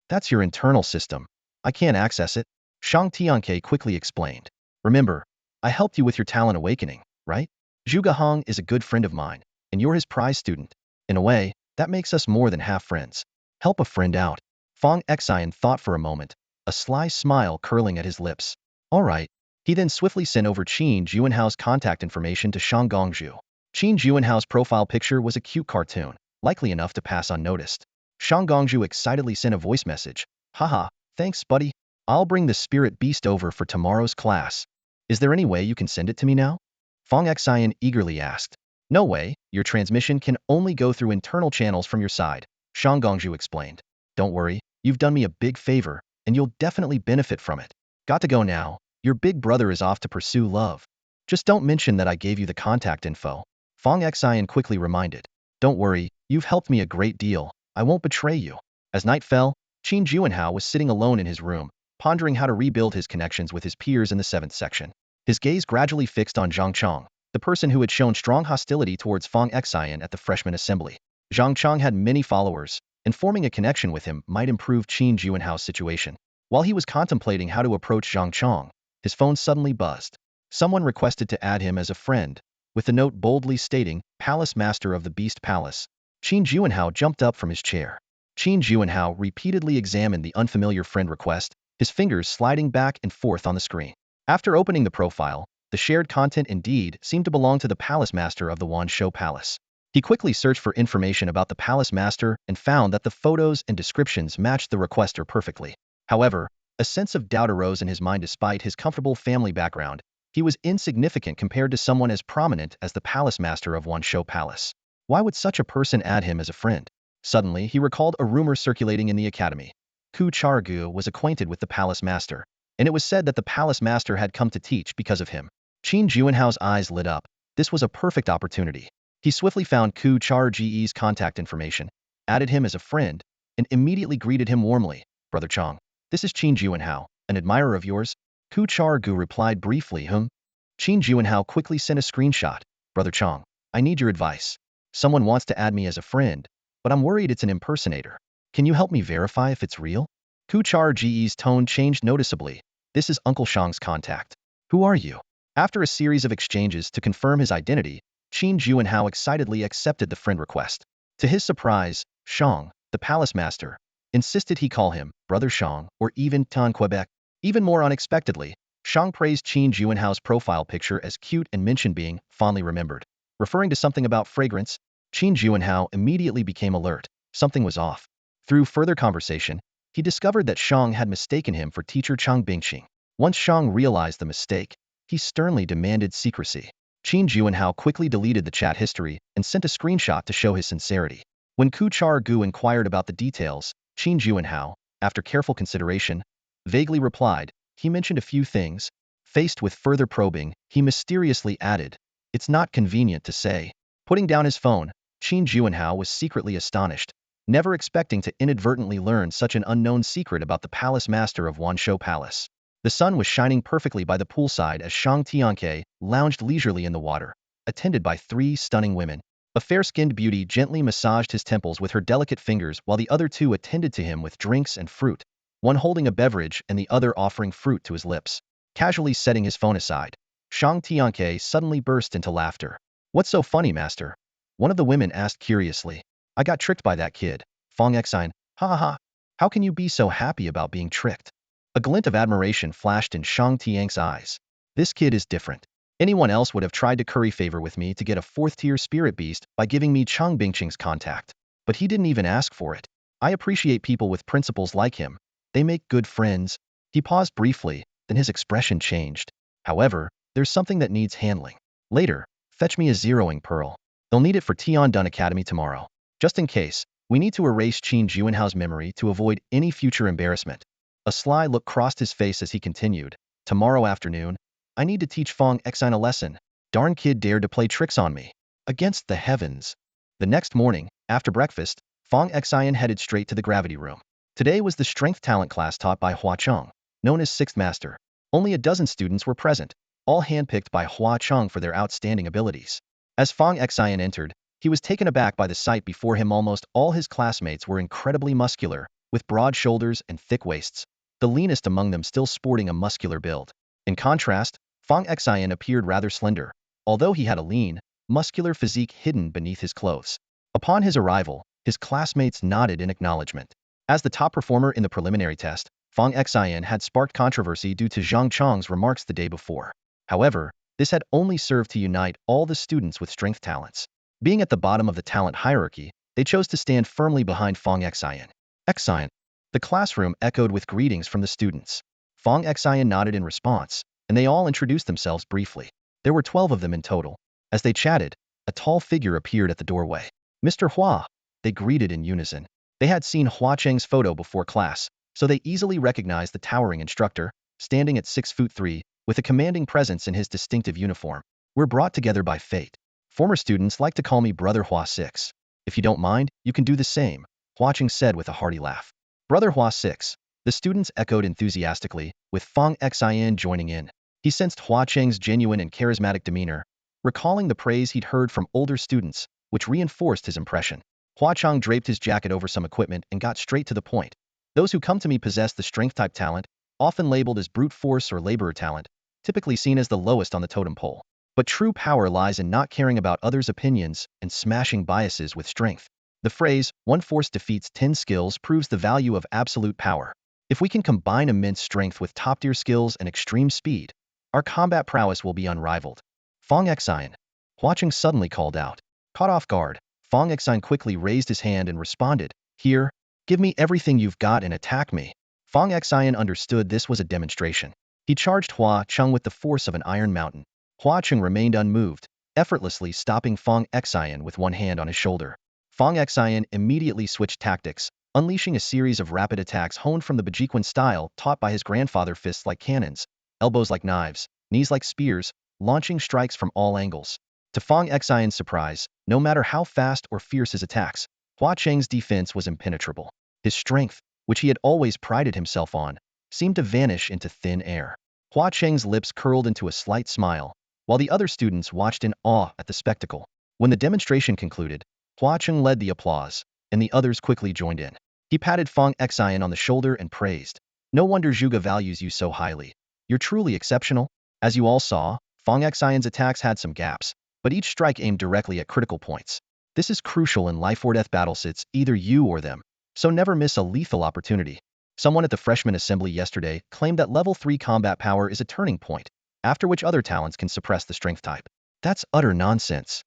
That's your internal system. I can't access it. Shang Tianke quickly explained. Remember, I helped you with your talent awakening, right? Zhuge Hong is a good friend of mine, and you're his prize student. In a way, that makes us more than half friends. Help a friend out. Fong Xion thought for a moment, a sly smile curling at his lips. All right. He then swiftly sent over Qin Juanhao's contact information to Shang Gongzhu. Qin Juanhao's profile picture was a cute cartoon, likely enough to pass unnoticed. Shang Gongzhu excitedly sent a voice message. Haha, thanks buddy. I'll bring the spirit beast over for tomorrow's class. Is there any way you can send it to me now? Fong Xion eagerly asked. No way, your transmission can only go through internal channels from your side, Shang Gongzhu explained. Don't worry, you've done me a big favor, and you'll definitely benefit from it. Got to go now, your big brother is off to pursue love. Just don't mention that I gave you the contact info. Fong Xion quickly reminded. Don't worry, you've helped me a great deal, I won't betray you. As night fell, Qin Juanhao was sitting alone in his room, pondering how to rebuild his connections with his peers in the 7th section. His gaze gradually fixed on Zhang Chang, the person who had shown strong hostility towards Fong Xion at the freshman assembly. Zhang Chang had many followers, and forming a connection with him might improve Qin Juanhao's situation. While he was contemplating how to approach Zhang Chang, his phone suddenly buzzed. Someone requested to add him as a friend, with the note boldly stating, Palace Master of the Beast Palace. Qin Juanhao jumped up from his chair. Qin Juanhao repeatedly examined the unfamiliar friend request, his fingers sliding back and forth on the screen. After opening the profile, the shared content indeed seemed to belong to the Palace Master of the Wanshou Palace. He quickly searched for information about the Palace Master and found that the photos and descriptions matched the requester perfectly. However, a sense of doubt arose in his mind despite his comfortable family background. He was insignificant compared to someone as prominent as the Palace Master of Wanshou Palace. Why would such a person add him as a friend? Suddenly, he recalled a rumor circulating in the academy. Ku Chargu was acquainted with the Palace Master, and it was said that the Palace Master had come to teach because of him. Qin Juanhao's eyes lit up. This was a perfect opportunity. He swiftly found Ku Chargu's contact information, added him as a friend, and immediately greeted him warmly. Brother Chang, this is Qin Juanhao, An admirer of yours? Ku Char-gu replied briefly, Qin Juanhao quickly sent a screenshot. Brother Chong, I need your advice. Someone wants to add me as a friend, but I'm worried it's an impersonator. Can you help me verify if it's real? Ku Char-ge's tone changed noticeably. This is Uncle Shang's contact. Who are you? After a series of exchanges to confirm his identity, Qin Juanhao excitedly accepted the friend request. To his surprise, Shang, the palace master, insisted he call him Brother Shang or even Tan Quebec. Even more unexpectedly, Shang praised Qin Juanhao's profile picture as cute and mentioned being fondly remembered. Referring to something about fragrance, Qin Juanhao immediately became alert. Something was off. Through further conversation, he discovered that Shang had mistaken him for teacher Chang Bingqing. Once Shang realized the mistake, he sternly demanded secrecy. Qin Juanhao quickly deleted the chat history and sent a screenshot to show his sincerity. When Ku Char-gu inquired about the details, Qin Juanhao, after careful consideration, vaguely replied. He mentioned a few things. Faced with further probing, he mysteriously added, "It's not convenient to say." Putting down his phone, Qin Juanhao was secretly astonished, never expecting to inadvertently learn such an unknown secret about the palace master of Wanshou Palace. The sun was shining perfectly by the poolside as Shang Tianke lounged leisurely in the water, attended by 3 stunning women. A fair-skinned beauty gently massaged his temples with her delicate fingers while the other 2 attended to him with drinks and fruit, one holding a beverage and the other offering fruit to his lips. Casually setting his phone aside, Shang Tianke suddenly burst into laughter. "What's so funny, master?" One of the women asked curiously. "I got tricked by that kid, Fong Xion. Ha ha ha. How can you be so happy about being tricked?" A glint of admiration flashed in Shang Tianke's eyes. "This kid is different. Anyone else would have tried to curry favor with me to get a 4th-tier spirit beast by giving me Chang Bingqing's contact. But he didn't even ask for it. I appreciate people with principles like him. They make good friends." He paused briefly, then his expression changed. "However, there's something that needs handling. Later, fetch me a zeroing pearl. They'll need it for Tiandun Academy tomorrow. Just in case, we need to erase Qin Juanhao's memory to avoid any future embarrassment." A sly look crossed his face as he continued. "Tomorrow afternoon, I need to teach Fong Xion a lesson. Darn kid dared to play tricks on me. Against the heavens." The next morning, after breakfast, Fong Xion headed straight to the gravity room. Today was the strength talent class taught by Hua Cheng, known as 6th Master. Only a dozen students were present, all handpicked by Hua Cheng for their outstanding abilities. As Fong Xion entered, he was taken aback by the sight before him. Almost all his classmates were incredibly muscular, with broad shoulders and thick waists, the leanest among them still sporting a muscular build. In contrast, Fong Xion appeared rather slender, although he had a lean, muscular physique hidden beneath his clothes. Upon his arrival, his classmates nodded in acknowledgement. As the top performer in the preliminary test, Fong Xion had sparked controversy due to Zhang Chong's remarks the day before. However, this had only served to unite all the students with strength talents. Being at the bottom of the talent hierarchy, they chose to stand firmly behind Fong Xion. "Xion." The classroom echoed with greetings from the students. Fong Xion nodded in response, and they all introduced themselves briefly. There were 12 of them in total. As they chatted, a tall figure appeared at the doorway. "Mr. Hua," they greeted in unison. They had seen Hua Cheng's photo before class, so they easily recognized the towering instructor, standing at 6'3", with a commanding presence in his distinctive uniform. "We're brought together by fate. Former students like to call me Brother Hua 6. If you don't mind, you can do the same," Hua Cheng said with a hearty laugh. "Brother Hua 6. The students echoed enthusiastically, with Fong Xion joining in. He sensed Hua Cheng's genuine and charismatic demeanor, recalling the praise he'd heard from older students, which reinforced his impression. Hua Cheng draped his jacket over some equipment and got straight to the point. "Those who come to me possess the strength-type talent, often labeled as brute force or laborer talent, typically seen as the lowest on the totem pole. But true power lies in not caring about others' opinions and smashing biases with strength. The phrase, 1 force defeats 10 skills, proves the value of absolute power. If we can combine immense strength with top-tier skills and extreme speed, our combat prowess will be unrivaled." "Fong Xion," Hua Cheng suddenly called out. Caught off guard, Fong Xion quickly raised his hand and responded, "Here, give me everything you've got and attack me." Fong Xion understood this was a demonstration. He charged Hua Cheng with the force of an iron mountain. Hua Cheng remained unmoved, effortlessly stopping Fong Xion with one hand on his shoulder. Fong Xion immediately switched tactics, unleashing a series of rapid attacks honed from the Bejiquan style taught by his grandfather. Fists like cannons, elbows like knives, knees like spears, launching strikes from all angles. To Fong Xion's surprise, no matter how fast or fierce his attacks, Hua Cheng's defense was impenetrable. His strength, which he had always prided himself on, seemed to vanish into thin air. Hua Cheng's lips curled into a slight smile, while the other students watched in awe at the spectacle. When the demonstration concluded, Hua Cheng led the applause, and the others quickly joined in. He patted Fong Xion on the shoulder and praised. No wonder Zhuge values you so highly. You're truly exceptional. As you all saw, Fong Xion's attacks had some gaps, but each strike aimed directly at critical points. This is crucial in life or death battles. It's either you or them, so never miss a lethal opportunity. Someone at the freshman assembly yesterday claimed that level 3 combat power is a turning point, after which other talents can suppress the strength type. That's utter nonsense.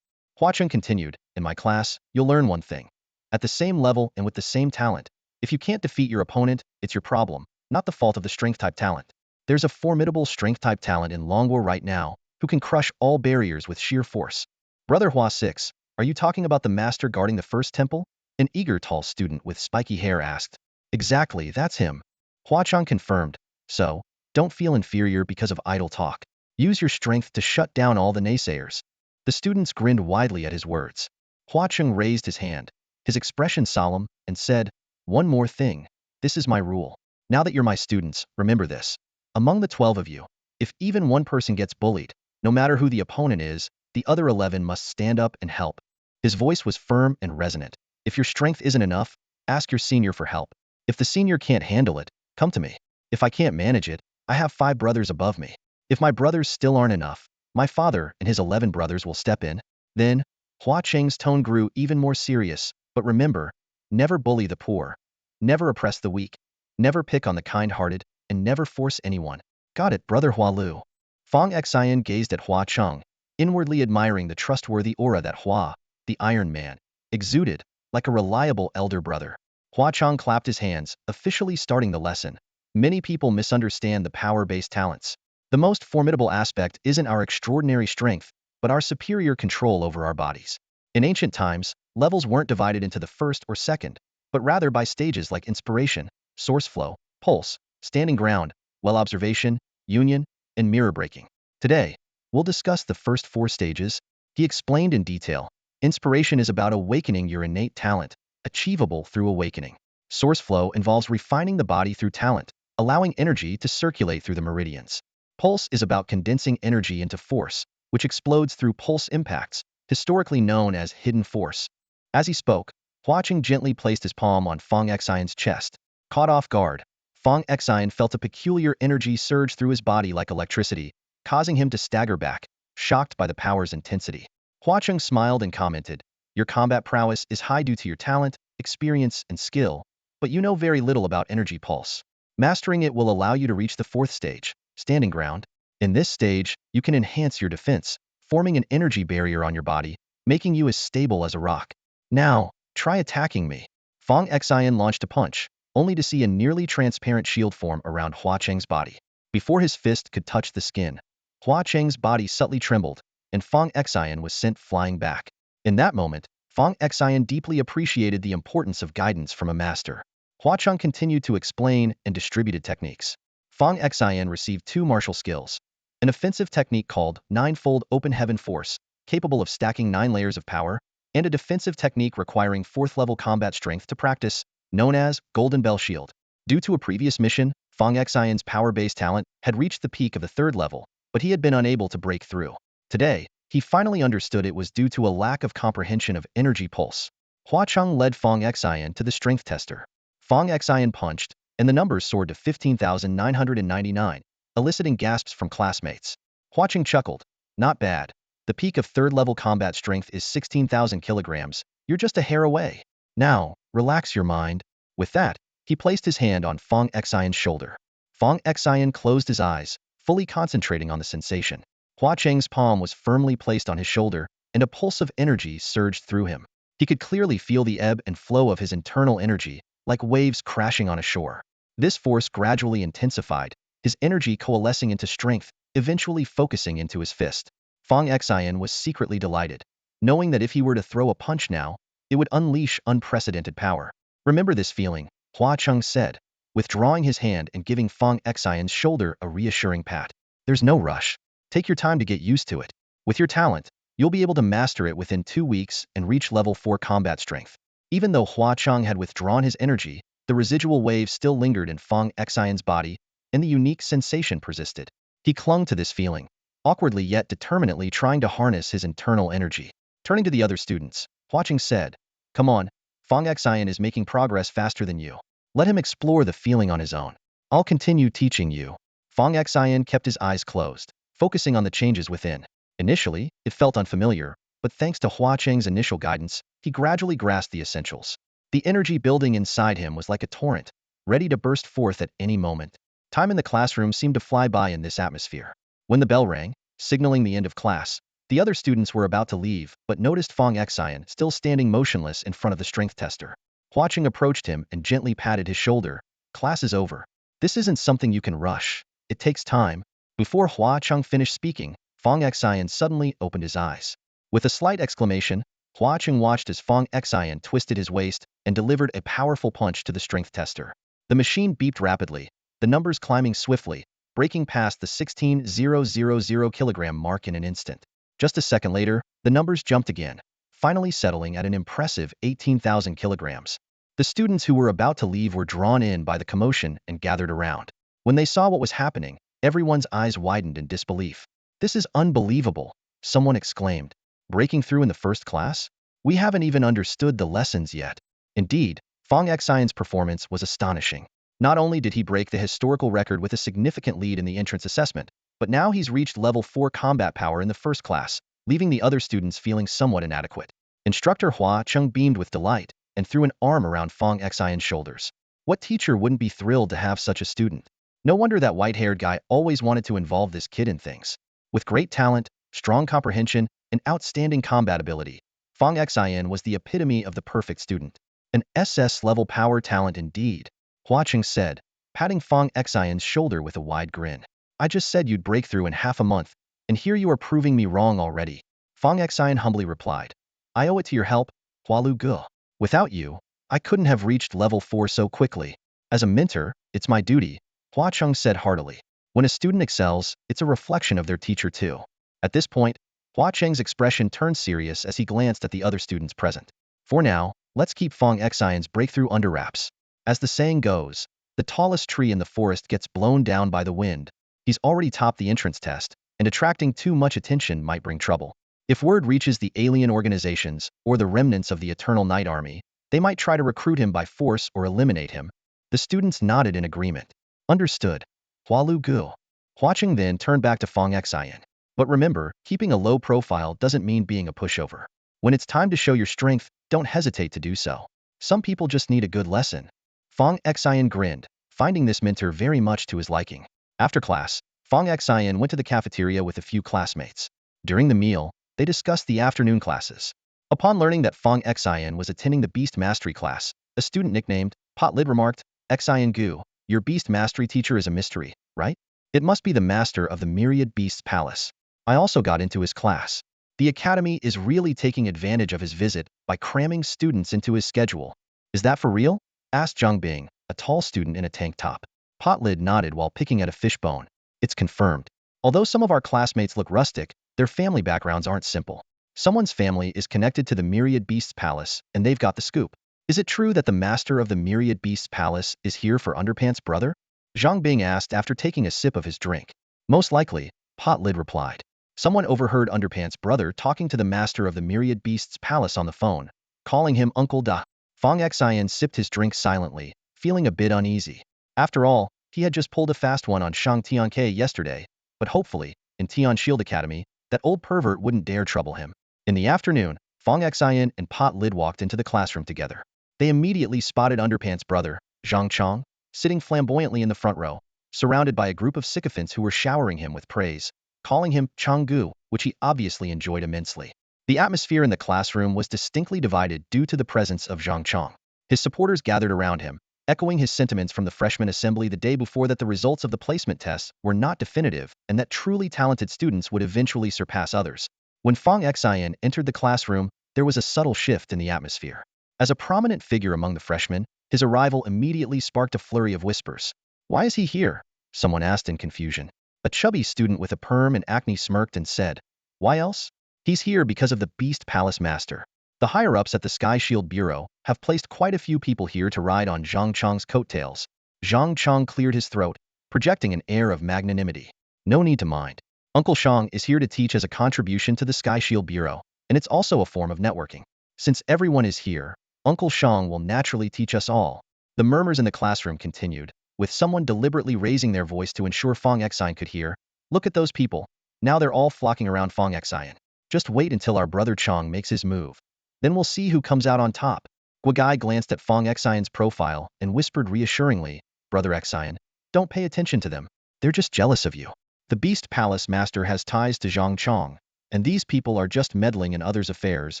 Hua Cheng continued, in my class, you'll learn one thing. At the same level and with the same talent, if you can't defeat your opponent, it's your problem, not the fault of the strength type talent. There's a formidable strength type talent in Longwo right now who can crush all barriers with sheer force. Brother Hua 6, are you talking about the master guarding the first temple? An eager tall student with spiky hair asked. Exactly, that's him. Hua Cheng confirmed. So, don't feel inferior because of idle talk. Use your strength to shut down all the naysayers. The students grinned widely at his words. Hua Cheng raised his hand, his expression solemn, and said, one more thing. This is my rule. Now that you're my students, remember this. Among the 12 of you, if even one person gets bullied, no matter who the opponent is, the other 11 must stand up and help. His voice was firm and resonant. If your strength isn't enough, ask your senior for help. If the senior can't handle it, come to me. If I can't manage it, I have 5 brothers above me. If my brothers still aren't enough, my father and his 11 brothers will step in. Then, Hua Cheng's tone grew even more serious, but remember, never bully the poor, never oppress the weak, never pick on the kind-hearted, and never force anyone. Got it, Brother Hua Lu. Fong Xion gazed at Hua Cheng, inwardly admiring the trustworthy aura that Hua, the Iron Man, exuded, like a reliable elder brother. Hua Cheng clapped his hands, officially starting the lesson. Many people misunderstand the power-based talents. The most formidable aspect isn't our extraordinary strength, but our superior control over our bodies. In ancient times, levels weren't divided into the first or second, but rather by stages like inspiration, source flow, pulse, standing ground, well observation, union, and mirror breaking. Today, we'll discuss the first 4 stages. He explained in detail. Inspiration is about awakening your innate talent, achievable through awakening. Source flow involves refining the body through talent, allowing energy to circulate through the meridians. Pulse is about condensing energy into force, which explodes through pulse impacts, historically known as hidden force. As he spoke, Hua Cheng gently placed his palm on Fong Xion's chest. Caught off guard, Fong Xion felt a peculiar energy surge through his body like electricity, causing him to stagger back, shocked by the power's intensity. Hua Cheng smiled and commented, your combat prowess is high due to your talent, experience, and skill, but you know very little about energy pulse. Mastering it will allow you to reach the 4th stage, standing ground. In this stage, you can enhance your defense, forming an energy barrier on your body, making you as stable as a rock. Now, try attacking me. Fong Xion launched a punch, only to see a nearly transparent shield form around Hua Cheng's body. Before his fist could touch the skin, Hua Cheng's body subtly trembled, and Fong Xion was sent flying back. In that moment, Fong Xion deeply appreciated the importance of guidance from a master. Hua Cheng continued to explain and distributed techniques. Fong Xion received 2 martial skills. An offensive technique called Ninefold Open Heaven Force, capable of stacking 9 layers of power, and a defensive technique requiring 4th-level combat strength to practice, known as Golden Bell Shield. Due to a previous mission, Fong Xion's power-based talent had reached the peak of the 3rd level, but he had been unable to break through. Today, he finally understood it was due to a lack of comprehension of energy pulse. Hua Cheng led Fong Xion to the strength tester. Fong Xion punched, and the numbers soared to 15,999, eliciting gasps from classmates. Hua Cheng chuckled. Not bad. The peak of 3rd-level combat strength is 16,000 kilograms. You're just a hair away. Now, relax your mind. With that, he placed his hand on Fong Xion's shoulder. Fong Xion closed his eyes, fully concentrating on the sensation. Hua Cheng's palm was firmly placed on his shoulder, and a pulse of energy surged through him. He could clearly feel the ebb and flow of his internal energy, like waves crashing on a shore. This force gradually intensified, his energy coalescing into strength, eventually focusing into his fist. Fong Xion was secretly delighted, knowing that if he were to throw a punch now, it would unleash unprecedented power. Remember this feeling, Hua Cheng said, withdrawing his hand and giving Fong Xion's shoulder a reassuring pat. There's no rush. Take your time to get used to it. With your talent, you'll be able to master it within 2 weeks and reach level 4 combat strength. Even though Hua Cheng had withdrawn his energy, the residual wave still lingered in Fong Xion's body, and the unique sensation persisted. He clung to this feeling, awkwardly yet determinedly trying to harness his internal energy. Turning to the other students, Huaqing said, "Come on, Fong Xion is making progress faster than you. Let him explore the feeling on his own. I'll continue teaching you." Fong Xion kept his eyes closed, focusing on the changes within. Initially, it felt unfamiliar, but thanks to Huaqing's initial guidance, he gradually grasped the essentials. The energy building inside him was like a torrent, ready to burst forth at any moment. Time in the classroom seemed to fly by in this atmosphere. When the bell rang, signaling the end of class, the other students were about to leave, but noticed Fong Xion still standing motionless in front of the strength tester. Huaqing approached him and gently patted his shoulder. "Class is over. This isn't something you can rush. It takes time." Before Huaqing finished speaking, Fong Xion suddenly opened his eyes. With a slight exclamation, Huaqing watched as Fong Xion twisted his waist and delivered a powerful punch to the strength tester. The machine beeped rapidly, the numbers climbing swiftly, breaking past the 16,000 kilogram mark in an instant. Just a second later, the numbers jumped again, finally settling at an impressive 18,000 kilograms. The students who were about to leave were drawn in by the commotion and gathered around. When they saw what was happening, everyone's eyes widened in disbelief. "This is unbelievable," someone exclaimed. "Breaking through in the first class? We haven't even understood the lessons yet." Indeed, Fong Xion's performance was astonishing. Not only did he break the historical record with a significant lead in the entrance assessment, but now he's reached level 4 combat power in the first class, leaving the other students feeling somewhat inadequate. Instructor Huaqing beamed with delight and threw an arm around Fong Xion's shoulders. What teacher wouldn't be thrilled to have such a student? No wonder that white-haired guy always wanted to involve this kid in things. With great talent, strong comprehension, and outstanding combat ability, Fong Xion was the epitome of the perfect student. An SS-level power talent indeed, Huaqing said, patting Fong Xion's shoulder with a wide grin. "I just said you'd break through in half a month, and here you are proving me wrong already." Fong Xion humbly replied, "I owe it to your help, Hualu Ge. Without you, I couldn't have reached level 4 so quickly. As a mentor, it's my duty," Huaqing said heartily. When a student excels, it's a reflection of their teacher too. At this point, Huaqing's expression turned serious as he glanced at the other students present. "For now, let's keep Fong Xion's breakthrough under wraps. As the saying goes, the tallest tree in the forest gets blown down by the wind. He's already topped the entrance test, and attracting too much attention might bring trouble. If word reaches the alien organizations or the remnants of the Eternal Night Army, they might try to recruit him by force or eliminate him." The students nodded in agreement. "Understood, Hualu Ge." Huaqing then turned back to Fong Xion. "But remember, keeping a low profile doesn't mean being a pushover. When it's time to show your strength, don't hesitate to do so. Some people just need a good lesson." Fong Xion grinned, finding this mentor very much to his liking. After class, Fong Xion went to the cafeteria with a few classmates. During the meal, they discussed the afternoon classes. Upon learning that Fong Xion was attending the Beast Mastery class, a student nicknamed Potlid remarked, "Xion Gu, your Beast Mastery teacher is a mystery, right? It must be the master of the Myriad Beasts Palace. I also got into his class. The academy is really taking advantage of his visit by cramming students into his schedule." "Is that for real?" asked Zhang Bing, a tall student in a tank top. Potlid nodded while picking at a fishbone. "It's confirmed. Although some of our classmates look rustic, their family backgrounds aren't simple. Someone's family is connected to the Myriad Beasts Palace, and they've got the scoop. Is it true that the master of the Myriad Beasts Palace is here for Underpants' brother?" Zhang Bing asked after taking a sip of his drink. "Most likely," Potlid replied. "Someone overheard Underpants' brother talking to the master of the Myriad Beasts Palace on the phone, calling him Uncle Da." Fong Xion sipped his drink silently, feeling a bit uneasy. After all, he had just pulled a fast one on Shang Tianke yesterday, but hopefully, in Tian Shield Academy, that old pervert wouldn't dare trouble him. In the afternoon, Fong Xion and Potlid walked into the classroom together. They immediately spotted Underpants' brother, Zhang Chong, sitting flamboyantly in the front row, surrounded by a group of sycophants who were showering him with praise, calling him Changgu, which he obviously enjoyed immensely. The atmosphere in the classroom was distinctly divided due to the presence of Zhang Chong. His supporters gathered around him, echoing his sentiments from the freshman assembly the day before that the results of the placement tests were not definitive and that truly talented students would eventually surpass others. When Fong Xion entered the classroom, there was a subtle shift in the atmosphere. As a prominent figure among the freshmen, his arrival immediately sparked a flurry of whispers. "Why is he here?" someone asked in confusion. A chubby student with a perm and acne smirked and said, "Why else? He's here because of the Beast Palace Master. The higher-ups at the Sky Shield Bureau have placed quite a few people here to ride on Zhang Chong's coattails." Zhang Chong cleared his throat, projecting an air of magnanimity. No need to mind. Uncle Xiong is here to teach as a contribution to the Sky Shield Bureau, and it's also a form of networking. Since everyone is here, Uncle Xiong will naturally teach us all. The murmurs in the classroom continued, with someone deliberately raising their voice to ensure Fong Xion could hear. Look at those people. Now they're all flocking around Fong Xion. Just wait until our brother Chong makes his move. Then we'll see who comes out on top. Guogai glanced at Fong Xion's profile and whispered reassuringly, Brother Xion, don't pay attention to them. They're just jealous of you. The Beast Palace Master has ties to Zhang Chong, and these people are just meddling in others' affairs.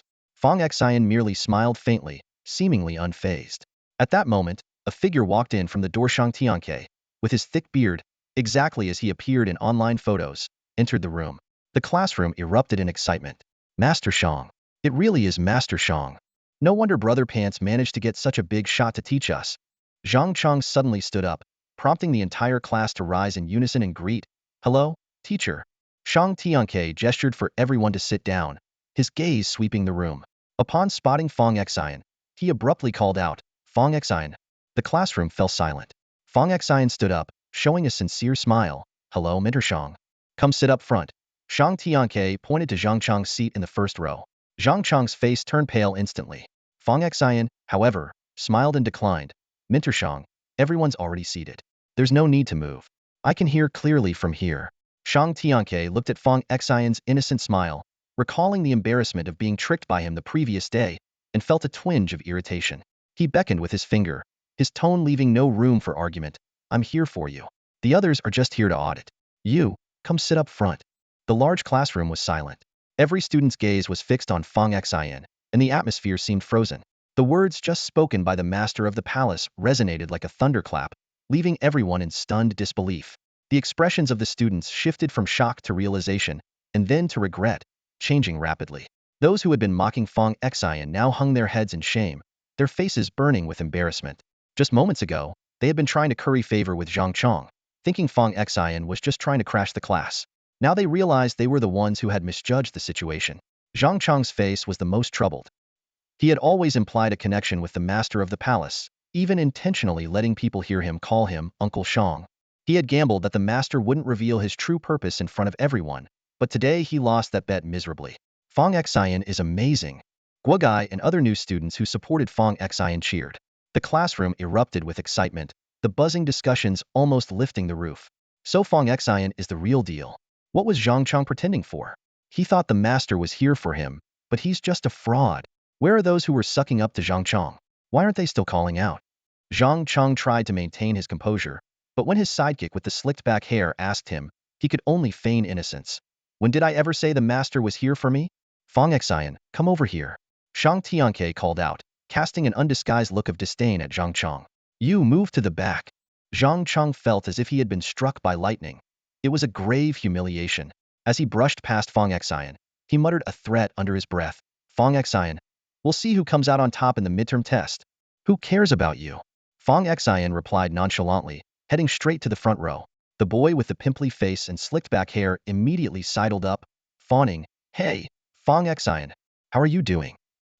Fong Xion merely smiled faintly, seemingly unfazed. At that moment, a figure walked in from the door. Shang Tianke, with his thick beard, exactly as he appeared in online photos, entered the room. The classroom erupted in excitement. Master Xiong. It really is Master Xiong. No wonder Brother Pants managed to get such a big shot to teach us. Zhang Chong suddenly stood up, prompting the entire class to rise in unison and greet. Hello, teacher. Shang Tianke gestured for everyone to sit down, his gaze sweeping the room. Upon spotting Fong Xion, he abruptly called out, Fong Xion. The classroom fell silent. Fong Xion stood up, showing a sincere smile. Hello, Mentor Xiong. Come sit up front. Shang Tianke pointed to Zhang Chong's seat in the first row. Zhang Chong's face turned pale instantly. Fong Xion, however, smiled and declined. Mentor Xiong, everyone's already seated. There's no need to move. I can hear clearly from here. Shang Tianke looked at Fong Xion's innocent smile, recalling the embarrassment of being tricked by him the previous day, and felt a twinge of irritation. He beckoned with his finger, his tone leaving no room for argument. I'm here for you. The others are just here to audit. You, come sit up front. The large classroom was silent. Every student's gaze was fixed on Fong Xion, and the atmosphere seemed frozen. The words just spoken by the master of the palace resonated like a thunderclap, leaving everyone in stunned disbelief. The expressions of the students shifted from shock to realization, and then to regret, changing rapidly. Those who had been mocking Fong Xion now hung their heads in shame, their faces burning with embarrassment. Just moments ago, they had been trying to curry favor with Zhang Chong, thinking Fong Xion was just trying to crash the class. Now they realized they were the ones who had misjudged the situation. Zhang Chong's face was the most troubled. He had always implied a connection with the master of the palace, even intentionally letting people hear him call him Uncle Xiong. He had gambled that the master wouldn't reveal his true purpose in front of everyone, but today he lost that bet miserably. Fong Xion is amazing. Guogai and other new students who supported Fong Xion cheered. The classroom erupted with excitement, the buzzing discussions almost lifting the roof. So Fong Xion is the real deal. What was Zhang Chong pretending for? He thought the master was here for him, but he's just a fraud. Where are those who were sucking up to Zhang Chong? Why aren't they still calling out? Zhang Chong tried to maintain his composure, but when his sidekick with the slicked back hair asked him, he could only feign innocence. When did I ever say the master was here for me? Fong Xion, come over here. Shang Tianke called out, casting an undisguised look of disdain at Zhang Chong. You move to the back. Zhang Chong felt as if he had been struck by lightning. It was a grave humiliation. As he brushed past Fong Xion, he muttered a threat under his breath. Fong Xion, we'll see who comes out on top in the midterm test. Who cares about you? Fong Xion replied nonchalantly, heading straight to the front row. The boy with the pimply face and slicked back hair immediately sidled up, fawning, Hey, Fong Xion, how are you doing?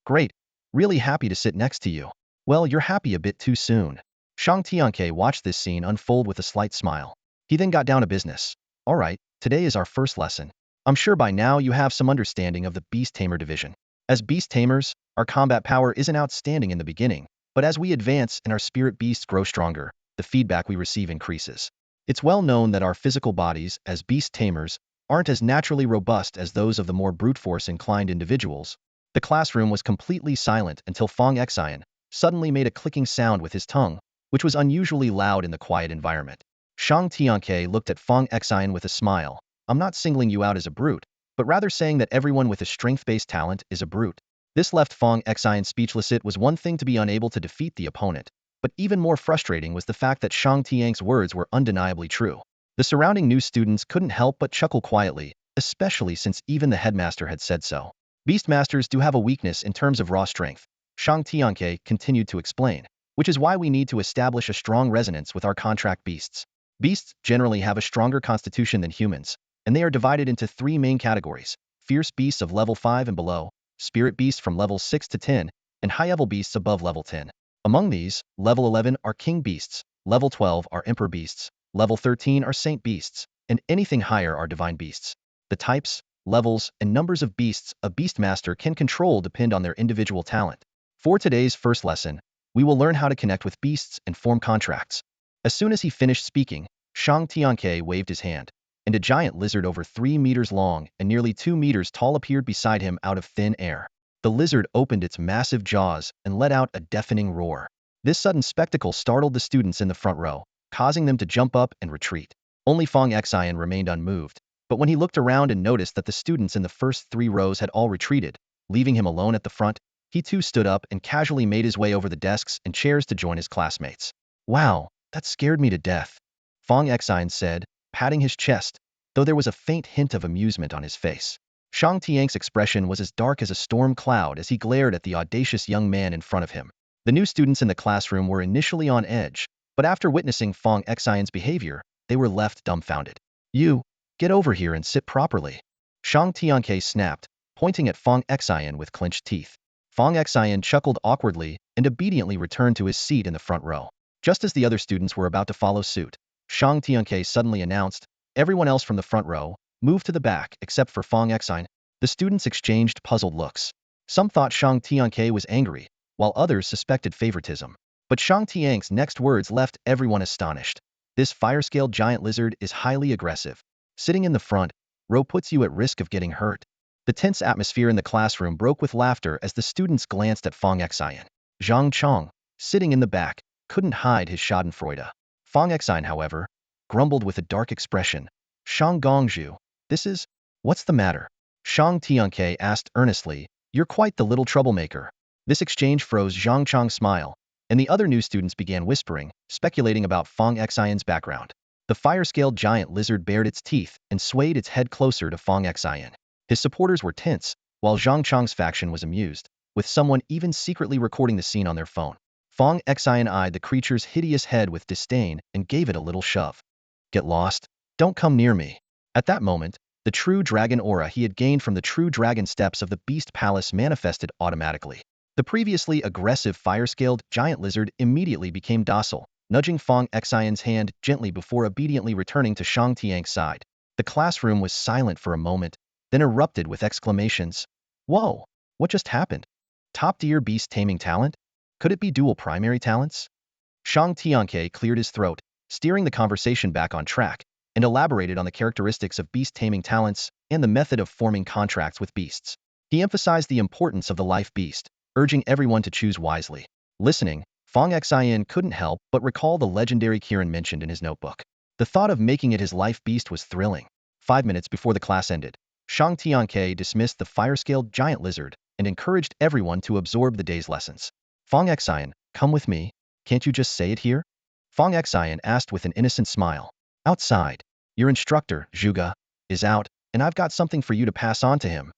Great. Really happy to sit next to you. Well, you're happy a bit too soon. Shang Tianke watched this scene unfold with a slight smile. He then got down to business. All right, today is our first lesson. I'm sure by now you have some understanding of the Beast Tamer division. As Beast Tamers, our combat power isn't outstanding in the beginning, but as we advance and our spirit beasts grow stronger, the feedback we receive increases. It's well known that our physical bodies, as Beast Tamers, aren't as naturally robust as those of the more brute force inclined individuals. The classroom was completely silent until Fong Xion suddenly made a clicking sound with his tongue, which was unusually loud in the quiet environment. Shang Tianke looked at Fong Xion with a smile. I'm not singling you out as a brute, but rather saying that everyone with a strength-based talent is a brute. This left Fong Xion speechless. It was one thing to be unable to defeat the opponent, but even more frustrating was the fact that Shang Tianke's words were undeniably true. The surrounding new students couldn't help but chuckle quietly, especially since even the headmaster had said so. Beastmasters do have a weakness in terms of raw strength, Shang Tianke continued to explain, which is why we need to establish a strong resonance with our contract beasts. Beasts generally have a stronger constitution than humans, and they are divided into three main categories: fierce beasts of level 5 and below, spirit beasts from level 6 to 10, and high-level beasts above level 10. Among these, level 11 are king beasts, level 12 are emperor beasts, Level 13 are saint beasts, and anything higher are divine beasts. The types, levels, and numbers of beasts a beastmaster can control depend on their individual talent. For today's first lesson, we will learn how to connect with beasts and form contracts. As soon as he finished speaking, Shang Tianke waved his hand, and a giant lizard over 3 meters long and nearly 2 meters tall appeared beside him out of thin air. The lizard opened its massive jaws and let out a deafening roar. This sudden spectacle startled the students in the front row, causing them to jump up and retreat. Only Fong Xion remained unmoved, but when he looked around and noticed that the students in the first 3 rows had all retreated, leaving him alone at the front, he too stood up and casually made his way over the desks and chairs to join his classmates. "Wow, that scared me to death," Fong Xion said, patting his chest, though there was a faint hint of amusement on his face. Shang Tiang's expression was as dark as a storm cloud as he glared at the audacious young man in front of him. The new students in the classroom were initially on edge, but after witnessing Fong Xion's behavior, they were left dumbfounded. "You, get over here and sit properly," Shang Tianke snapped, pointing at Fong Xion with clenched teeth. Fong Xion chuckled awkwardly and obediently returned to his seat in the front row. Just as the other students were about to follow suit, Shang Tianke suddenly announced, "Everyone else from the front row, move to the back except for Fong Xion." The students exchanged puzzled looks. Some thought Shang Tianke was angry, while others suspected favoritism. But Shang Tiang's next words left everyone astonished. "This fire-scaled giant lizard is highly aggressive. Sitting in the front row puts you at risk of getting hurt." The tense atmosphere in the classroom broke with laughter as the students glanced at Fong Xion. Zhang Chong, sitting in the back, couldn't hide his schadenfreude. Fong Xion, however, grumbled with a dark expression. "Shang Gongzhu, what's the matter?" Shang Tianke asked earnestly. "You're quite the little troublemaker." This exchange froze Zhang Chong's smile, and the other new students began whispering, speculating about Fong Xion's background. The fire-scaled giant lizard bared its teeth and swayed its head closer to Fong Xion. His supporters were tense, while Zhang Chong's faction was amused, with someone even secretly recording the scene on their phone. Fong Xion eyed the creature's hideous head with disdain and gave it a little shove. "Get lost. Don't come near me." At that moment, the true dragon aura he had gained from the true dragon steps of the Beast Palace manifested automatically. The previously aggressive fire-scaled giant lizard immediately became docile, nudging Fong Xion's hand gently before obediently returning to Shang Tiang's side. The classroom was silent for a moment, then erupted with exclamations. "Whoa! What just happened? Top-tier beast taming talent? Could it be dual primary talents?" Shang Tianke cleared his throat, steering the conversation back on track, and elaborated on the characteristics of beast taming talents and the method of forming contracts with beasts. He emphasized the importance of the life beast, urging everyone to choose wisely. Listening, Fong Xion couldn't help but recall the legendary Kirin mentioned in his notebook. The thought of making it his life beast was thrilling. 5 minutes before the class ended, Shang Tianke dismissed the fire-scaled giant lizard and encouraged everyone to absorb the day's lessons. "Fong Xion, come with me. Can't you just say it here?" Fong Xion asked with an innocent smile. "Outside. Your instructor, Zhuge, is out, and I've got something for you to pass on to him."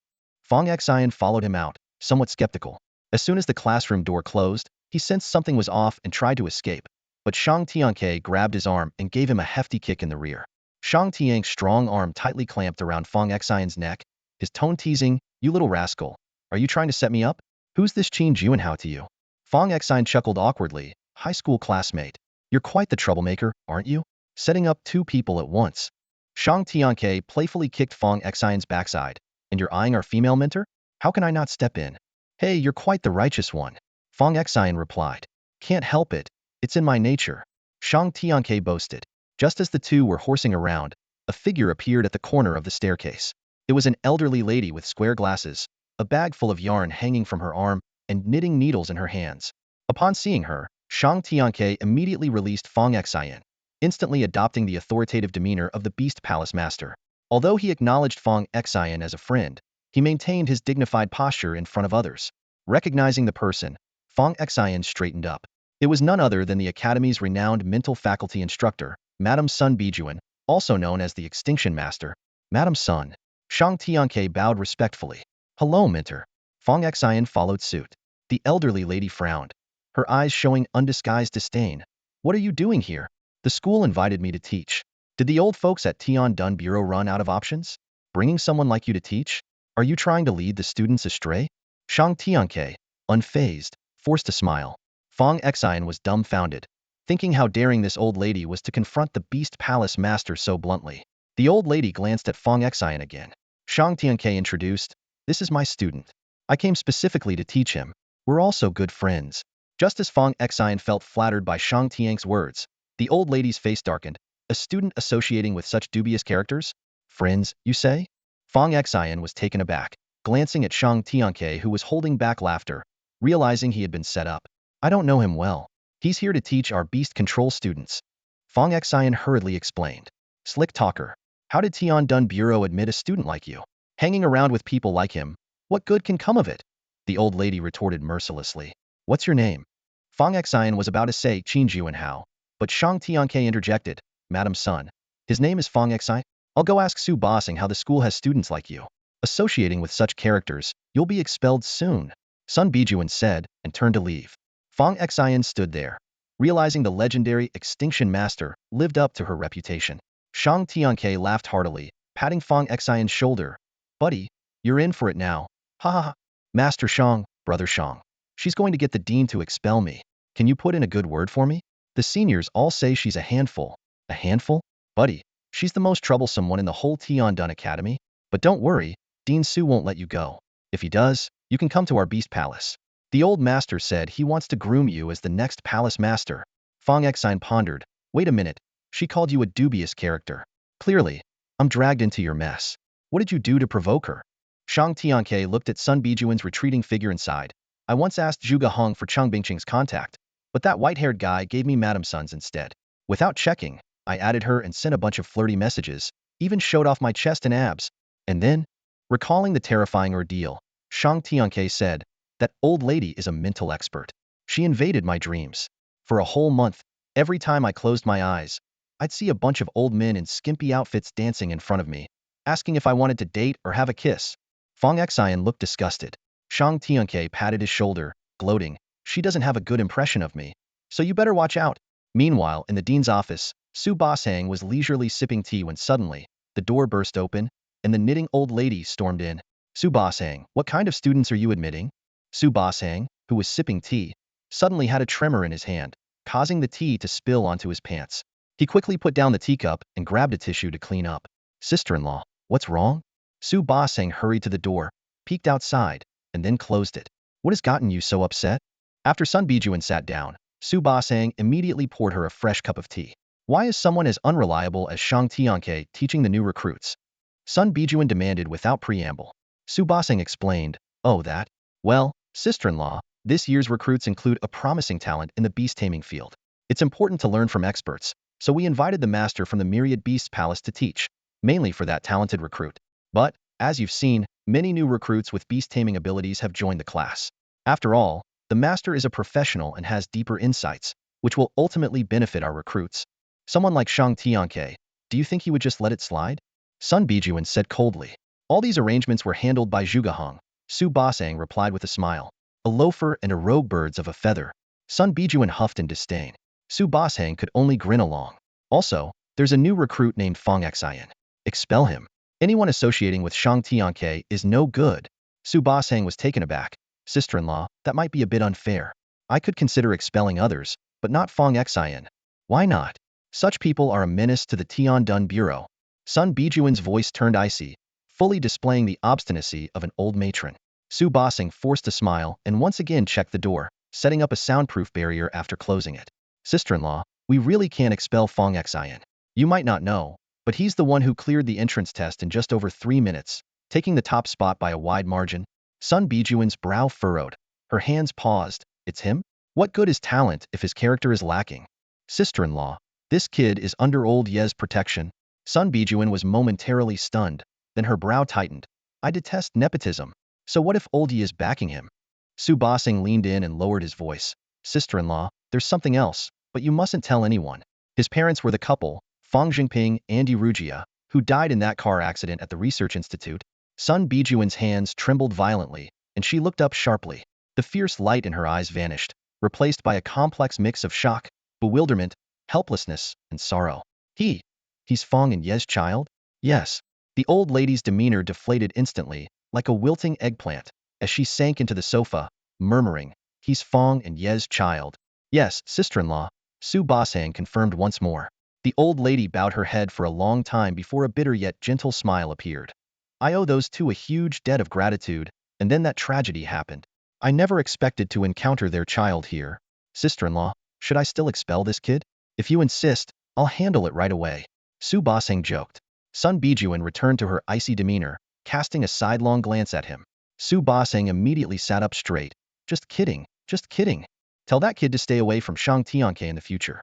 Fong Xion followed him out, somewhat skeptical. As soon as the classroom door closed, he sensed something was off and tried to escape, but Shang Tianke grabbed his arm and gave him a hefty kick in the rear. Shang Tiang's strong arm tightly clamped around Fong Xion's neck, his tone teasing, "You little rascal, are you trying to set me up? Who's this Qin Juanhao to you?" Fong Xion chuckled awkwardly. "High school classmate. You're quite the troublemaker, aren't you? Setting up 2 people at once." Shang Tianke playfully kicked Fong Xion's backside. "And you're eyeing our female mentor? How can I not step in?" "Hey, you're quite the righteous one," Fong Xion replied. "Can't help it. It's in my nature," Shang Tianke boasted. Just as the two were horsing around, a figure appeared at the corner of the staircase. It was an elderly lady with square glasses, a bag full of yarn hanging from her arm, and knitting needles in her hands. Upon seeing her, Shang Tianke immediately released Fong Xion, instantly adopting the authoritative demeanor of the Beast Palace master. Although he acknowledged Fong Xion as a friend, he maintained his dignified posture in front of others. Recognizing the person, Fong Xion straightened up. It was none other than the Academy's renowned mental faculty instructor, Madame Sun Bijuan, also known as the Extinction Master. "Madame Sun." Shang Tianke bowed respectfully. "Hello, mentor." Fong Xion followed suit. The elderly lady frowned, her eyes showing undisguised disdain. "What are you doing here? The school invited me to teach. Did the old folks at Tian Dun Bureau run out of options? Bringing someone like you to teach? Are you trying to lead the students astray?" Shang Tianke, unfazed, forced a smile. Fong Xion was dumbfounded. thinking how daring this old lady was to confront the Beast Palace master so bluntly. The old lady glanced at Fong Xion again. Shang Tianke introduced, "This is my student. I came specifically to teach him. We're also good friends." Just as Fong Xion felt flattered by Shang Tianke's words, the old lady's face darkened. A student associating with such dubious characters? Friends, you say? Fong Xion was taken aback, glancing at Shang Tianke, who was holding back laughter, realizing he had been set up. "I don't know him well. He's here to teach our beast control students." Fong Xion hurriedly explained. "Slick talker. How did Tiandun Bureau admit a student like you? Hanging around with people like him, what good can come of it?" The old lady retorted mercilessly. "What's your name?" Fong Xion was about to say Qinju and Hao, but Shang Tianke interjected, "Madam Sun. His name is Fong Xion. I'll go ask Su Bossing how the school has students like you. Associating with such characters, you'll be expelled soon," Sun Bijuan said, and turned to leave. Fong Xion stood there, realizing the legendary Extinction Master lived up to her reputation. Shang Tianke laughed heartily, patting Fong Xion's shoulder. "Buddy, you're in for it now. Ha ha ha. Master Shang, Brother Shang. She's going to get the dean to expel me. Can you put in a good word for me? The seniors all say she's a handful." "A handful? Buddy, she's the most troublesome one in the whole Tiandun Academy. But don't worry, Dean Su won't let you go. If he does, you can come to our Beast Palace. The old master said he wants to groom you as the next palace master." Fong Xion pondered. "Wait a minute, she called you a dubious character. Clearly, I'm dragged into your mess. What did you do to provoke her?" Shang Tianke looked at Sun Bijuan's retreating figure and sighed. "I once asked Zhuge Hong for Cheng Bingqing's contact, but that white-haired guy gave me Madame Sun's instead. Without checking, I added her and sent a bunch of flirty messages, even showed off my chest and abs. And then," recalling the terrifying ordeal, Shang Tianke said, "that old lady is a mental expert. She invaded my dreams. For a whole month, every time I closed my eyes, I'd see a bunch of old men in skimpy outfits dancing in front of me, asking if I wanted to date or have a kiss." Fong Xion looked disgusted. Shang Tianke patted his shoulder, gloating, "She doesn't have a good impression of me, so you better watch out." Meanwhile, in the dean's office, Su Bossang was leisurely sipping tea when suddenly, the door burst open, and the knitting old lady stormed in. "Su Bossang, what kind of students are you admitting?" Su Bossang, who was sipping tea, suddenly had a tremor in his hand, causing the tea to spill onto his pants. He quickly put down the teacup and grabbed a tissue to clean up. "Sister-in-law, what's wrong?" Su Bossang hurried to the door, peeked outside, and then closed it. "What has gotten you so upset?" After Sun Bijuan sat down, Su Bossang immediately poured her a fresh cup of tea. "Why is someone as unreliable as Shang Tianke teaching the new recruits?" Sun Bijuan demanded without preamble. Su Bossang explained, "Oh, that? Well, sister-in-law, this year's recruits include a promising talent in the beast-taming field. It's important to learn from experts, so we invited the master from the Myriad Beasts Palace to teach, mainly for that talented recruit. But, as you've seen, many new recruits with beast-taming abilities have joined the class. After all, the master is a professional and has deeper insights, which will ultimately benefit our recruits. Someone like Shang Tianke, do you think he would just let it slide?" Sun Bijuan said coldly. "All these arrangements were handled by Zhuge Hong," Su Bossang replied with a smile. "A loafer and a rogue birds of a feather." Sun Bijuan huffed in disdain. Su Bossang could only grin along. "Also, there's a new recruit named Fong Xion. Expel him. Anyone associating with Shang Tianke is no good." Su Bossang was taken aback. "Sister-in-law, that might be a bit unfair. I could consider expelling others, but not Fong Xion." "Why not? Such people are a menace to the Tiandun Bureau." Sun Bijuan's voice turned icy, fully displaying the obstinacy of an old matron. Su Bossang forced a smile and once again checked the door, setting up a soundproof barrier after closing it. "Sister-in-law, we really can't expel Fong Xion. You might not know, but he's the one who cleared the entrance test in just over 3 minutes, taking the top spot by a wide margin." Sun Bijuan's brow furrowed. Her hands paused. "It's him? What good is talent if his character is lacking?" "Sister-in-law, this kid is under old Ye's protection." Sun Bijuan was momentarily stunned, then her brow tightened. "I detest nepotism. So what if old Ye is backing him?" Su Bossing leaned in and lowered his voice. "Sister-in-law, there's something else, but you mustn't tell anyone. His parents were the couple, Fong Jingping and Rugia, who died in that car accident at the Research Institute." Sun Bijuan's hands trembled violently, and she looked up sharply. The fierce light in her eyes vanished, replaced by a complex mix of shock, bewilderment, helplessness, and sorrow. He's Fong and Ye's child?" "Yes." The old lady's demeanor deflated instantly, like a wilting eggplant, as she sank into the sofa, murmuring, "He's Fong and Ye's child." "Yes, sister-in-law. Su Basang confirmed once more. The old lady bowed her head for a long time before a bitter yet gentle smile appeared. I owe those two a huge debt of gratitude, and then that tragedy happened. I never expected to encounter their child here. Sister-in-law, should I still expel this kid? If you insist, I'll handle it right away. Su Basang joked. Sun Bijuan returned to her icy demeanor, casting a sidelong glance at him. Su Basang immediately sat up straight. Just kidding, just kidding. Tell that kid to stay away from Shang Tianke in the future.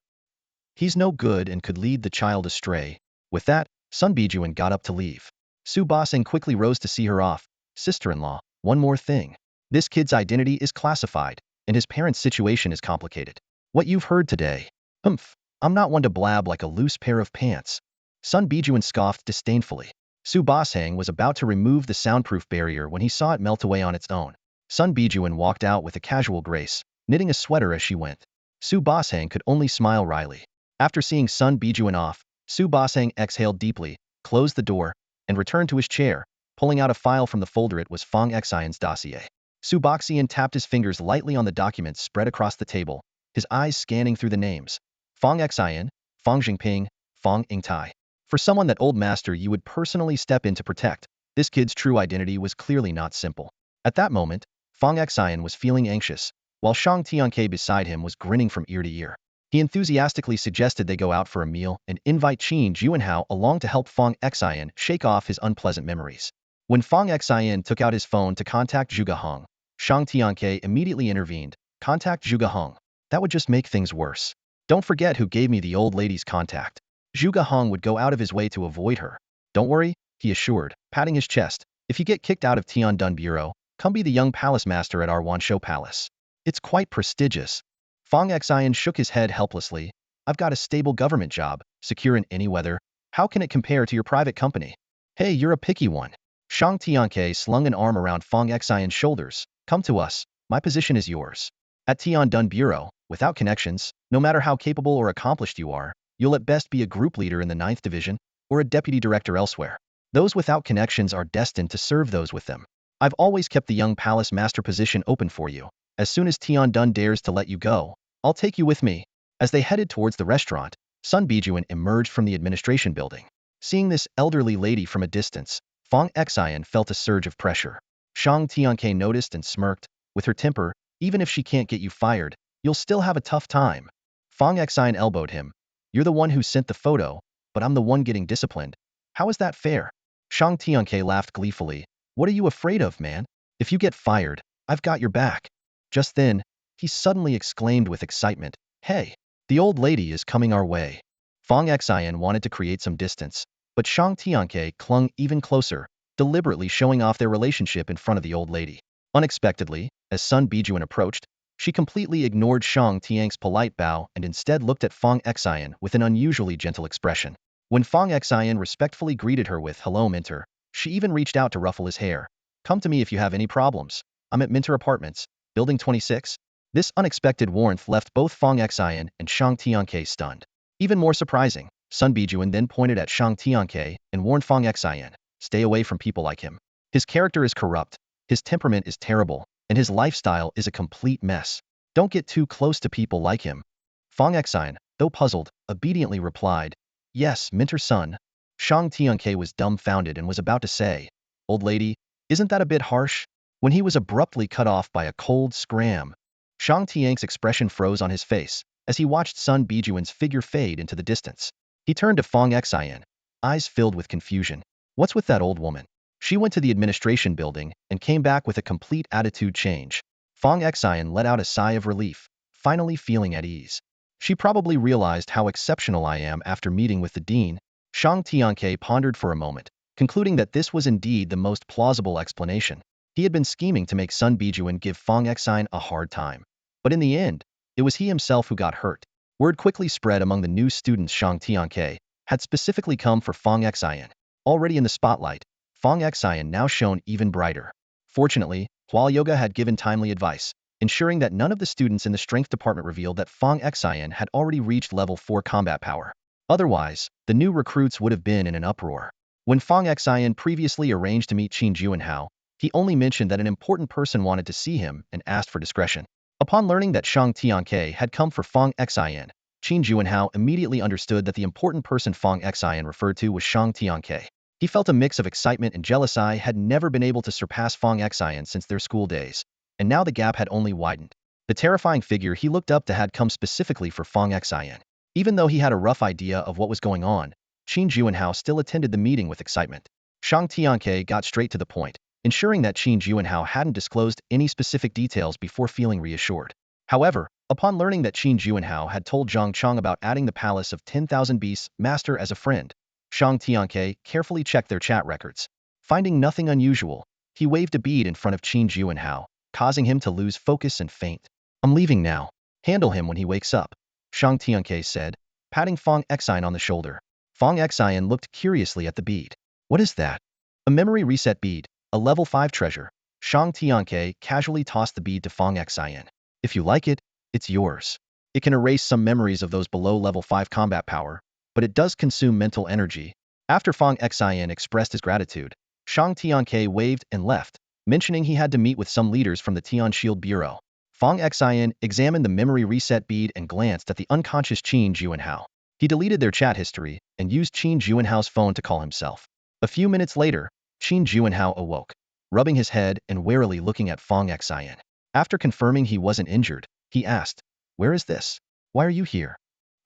He's no good and could lead the child astray. With that, Sun Bijuan got up to leave. Su Basang quickly rose to see her off. Sister-in-law, one more thing. This kid's identity is classified, and his parents' situation is complicated. What you've heard today. I'm not one to blab like a loose pair of pants. Sun Bijuan scoffed disdainfully. Su Basang was about to remove the soundproof barrier when he saw it melt away on its own. Sun Bijuan walked out with a casual grace, knitting a sweater as she went. Su Basang could only smile wryly. After seeing Sun Bijuan off, Su Basang exhaled deeply, closed the door, and returned to his chair, pulling out a file from the folder. It was Fong Xion's dossier. Su Xion tapped his fingers lightly on the documents spread across the table, his eyes scanning through the names. Fong Xion, Fong Jingping, Fong Yingtai. For someone that old master you would personally step in to protect, this kid's true identity was clearly not simple. At that moment, Fong Xion was feeling anxious, while Shang Tianke beside him was grinning from ear to ear. He enthusiastically suggested they go out for a meal and invite Qin Juanhao along to help Fong Xion shake off his unpleasant memories. When Fong Xion took out his phone to contact Zhuge Hong, Shang Tianke immediately intervened. Contact Zhuge Hong. That would just make things worse. Don't forget who gave me the old lady's contact. Zhuge Hong would go out of his way to avoid her. Don't worry, he assured, patting his chest. If you get kicked out of Tiandun Bureau, come be the young palace master at our Wanshou Palace. It's quite prestigious. Fong Xion shook his head helplessly. I've got a stable government job, secure in any weather. How can it compare to your private company? Hey, you're a picky one. Shang Tianke slung an arm around Fong Xion's shoulders. Come to us. My position is yours. At Tiandun Bureau, without connections, no matter how capable or accomplished you are, you'll at best be a group leader in the 9th Division, or a deputy director elsewhere. Those without connections are destined to serve those with them. I've always kept the young palace master position open for you. As soon as Tiandun dares to let you go, I'll take you with me. As they headed towards the restaurant, Sun Bijuan emerged from the administration building. Seeing this elderly lady from a distance, Fong Xion felt a surge of pressure. Shang Tianke noticed and smirked. With her temper, even if she can't get you fired, you'll still have a tough time. Fong Xion elbowed him. You're the one who sent the photo, but I'm the one getting disciplined. How is that fair? Shang Tianke laughed gleefully. What are you afraid of, man? If you get fired, I've got your back. Just then, he suddenly exclaimed with excitement, Hey, the old lady is coming our way. Fong Xion wanted to create some distance, but Shang Tianke clung even closer, deliberately showing off their relationship in front of the old lady. Unexpectedly, as Sun Bijuan approached, she completely ignored Shang Tianke's polite bow and instead looked at Fong Xion with an unusually gentle expression. When Fong Xion respectfully greeted her with Hello Minter, she even reached out to ruffle his hair. Come to me if you have any problems. I'm at Minter Apartments, Building 26. This unexpected warmth left both Fong Xion and Shang Tianke stunned. Even more surprising, Sun Bijuan then pointed at Shang Tianke and warned Fong Xion, stay away from people like him. His character is corrupt, his temperament is terrible, and his lifestyle is a complete mess. Don't get too close to people like him. Fong Xion, though puzzled, obediently replied, Yes, Minter son. Shang Tianke was dumbfounded and was about to say, Old lady, isn't that a bit harsh? When he was abruptly cut off by a cold scram. Shang Tianke's expression froze on his face as he watched Sun Bijuan's figure fade into the distance. He turned to Fong Xion, eyes filled with confusion. What's with that old woman? She went to the administration building and came back with a complete attitude change. Fong Xion let out a sigh of relief, finally feeling at ease. She probably realized how exceptional I am after meeting with the dean. Shang Tianke pondered for a moment, concluding that this was indeed the most plausible explanation. He had been scheming to make Sun Bijuan give Fong Xion a hard time. But in the end, it was he himself who got hurt. Word quickly spread among the new students Shang Tianke had specifically come for Fong Xion. Already in the spotlight, Fong Xion now shone even brighter. Fortunately, Hua Yoga had given timely advice, ensuring that none of the students in the strength department revealed that Fong Xion had already reached level 4 combat power. Otherwise, the new recruits would have been in an uproar. When Fong Xion previously arranged to meet Qin Juanhao, he only mentioned that an important person wanted to see him and asked for discretion. Upon learning that Shang Tianke had come for Fong Xion, Qin Juanhao immediately understood that the important person Fong Xion referred to was Shang Tianke. He felt a mix of excitement and jealousy, had never been able to surpass Fong Xion since their school days, and now the gap had only widened. The terrifying figure he looked up to had come specifically for Fong Xion. Even though he had a rough idea of what was going on, Qin Juanhao still attended the meeting with excitement. Shang Tianke got straight to the point, ensuring that Qin Juanhao hadn't disclosed any specific details before feeling reassured. However, upon learning that Qin Juanhao had told Zhang Chang about adding the Palace of 10,000 Beasts Master as a friend, Shang Tianke carefully checked their chat records. Finding nothing unusual, he waved a bead in front of Qin Juanhao, causing him to lose focus and faint. "I'm leaving now. Handle him when he wakes up," Shang Tianke said, patting Fong Xion on the shoulder. Fong Xion looked curiously at the bead. "What is that?" "A memory reset bead, a level 5 treasure." Shang Tianke casually tossed the bead to Fong Xion. "If you like it, it's yours. It can erase some memories of those below level 5 combat power, but it does consume mental energy." After Fong Xion expressed his gratitude, Shang Tianke waved and left, mentioning he had to meet with some leaders from the Tian Shield Bureau. Fong Xion examined the memory reset bead and glanced at the unconscious Qin Juanhao. He deleted their chat history and used Qin Juanhao's phone to call himself. A few minutes later, Qin Juanhao awoke, rubbing his head and warily looking at Fong Xion. After confirming he wasn't injured, he asked, "Where is this? Why are you here?"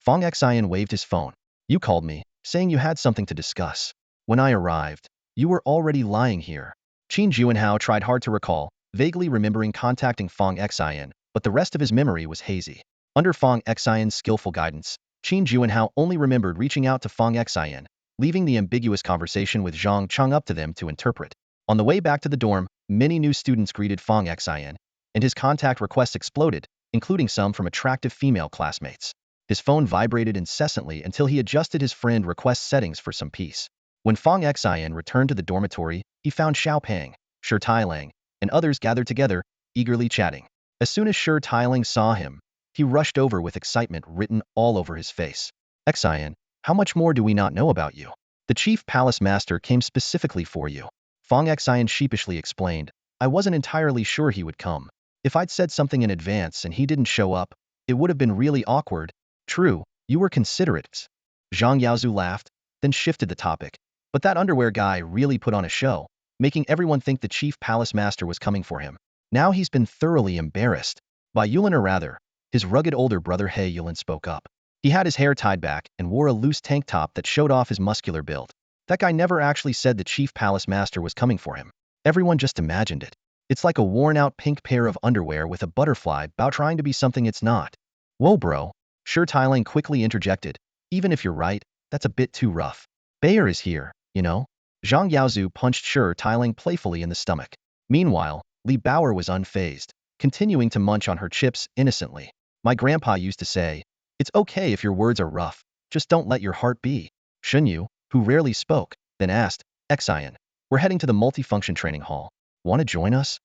Fong Xion waved his phone. "You called me, saying you had something to discuss. When I arrived, you were already lying here." Qin Juanhao tried hard to recall, vaguely remembering contacting Fong Xion, but the rest of his memory was hazy. Under Fong Xion's skillful guidance, Qin Juanhao only remembered reaching out to Fong Xion, leaving the ambiguous conversation with Zhang Chang up to them to interpret. On the way back to the dorm, many new students greeted Fong Xion, and his contact requests exploded, including some from attractive female classmates. His phone vibrated incessantly until he adjusted his friend request settings for some peace. When Fong Xion returned to the dormitory, he found Xiao Pang, Shi Tailang, and others gathered together, eagerly chatting. As soon as Shi Tailang saw him, he rushed over with excitement written all over his face. "Xion, how much more do we not know about you? The chief palace master came specifically for you." Fong Xion sheepishly explained, "I wasn't entirely sure he would come. If I'd said something in advance and he didn't show up, it would have been really awkward." "True, you were considerate." Zhang Yaozu laughed, then shifted the topic. "But that underwear guy really put on a show, making everyone think the chief palace master was coming for him. Now he's been thoroughly embarrassed." By Yulin, or rather, his rugged older brother He Yulin spoke up. He had his hair tied back and wore a loose tank top that showed off his muscular build. "That guy never actually said the chief palace master was coming for him. Everyone just imagined it. It's like a worn-out pink pair of underwear with a butterfly bow trying to be something it's not." "Whoa, bro," Shi Tailang quickly interjected. "Even if you're right, that's a bit too rough. Bayer is here, you know." Zhang Yaozu punched Shi Tailang playfully in the stomach. Meanwhile, Li Bauer was unfazed, continuing to munch on her chips innocently. "My grandpa used to say, it's okay if your words are rough, just don't let your heart be." Shunyu, who rarely spoke, then asked, "Xion, we're heading to the multifunction training hall. Want to join us?"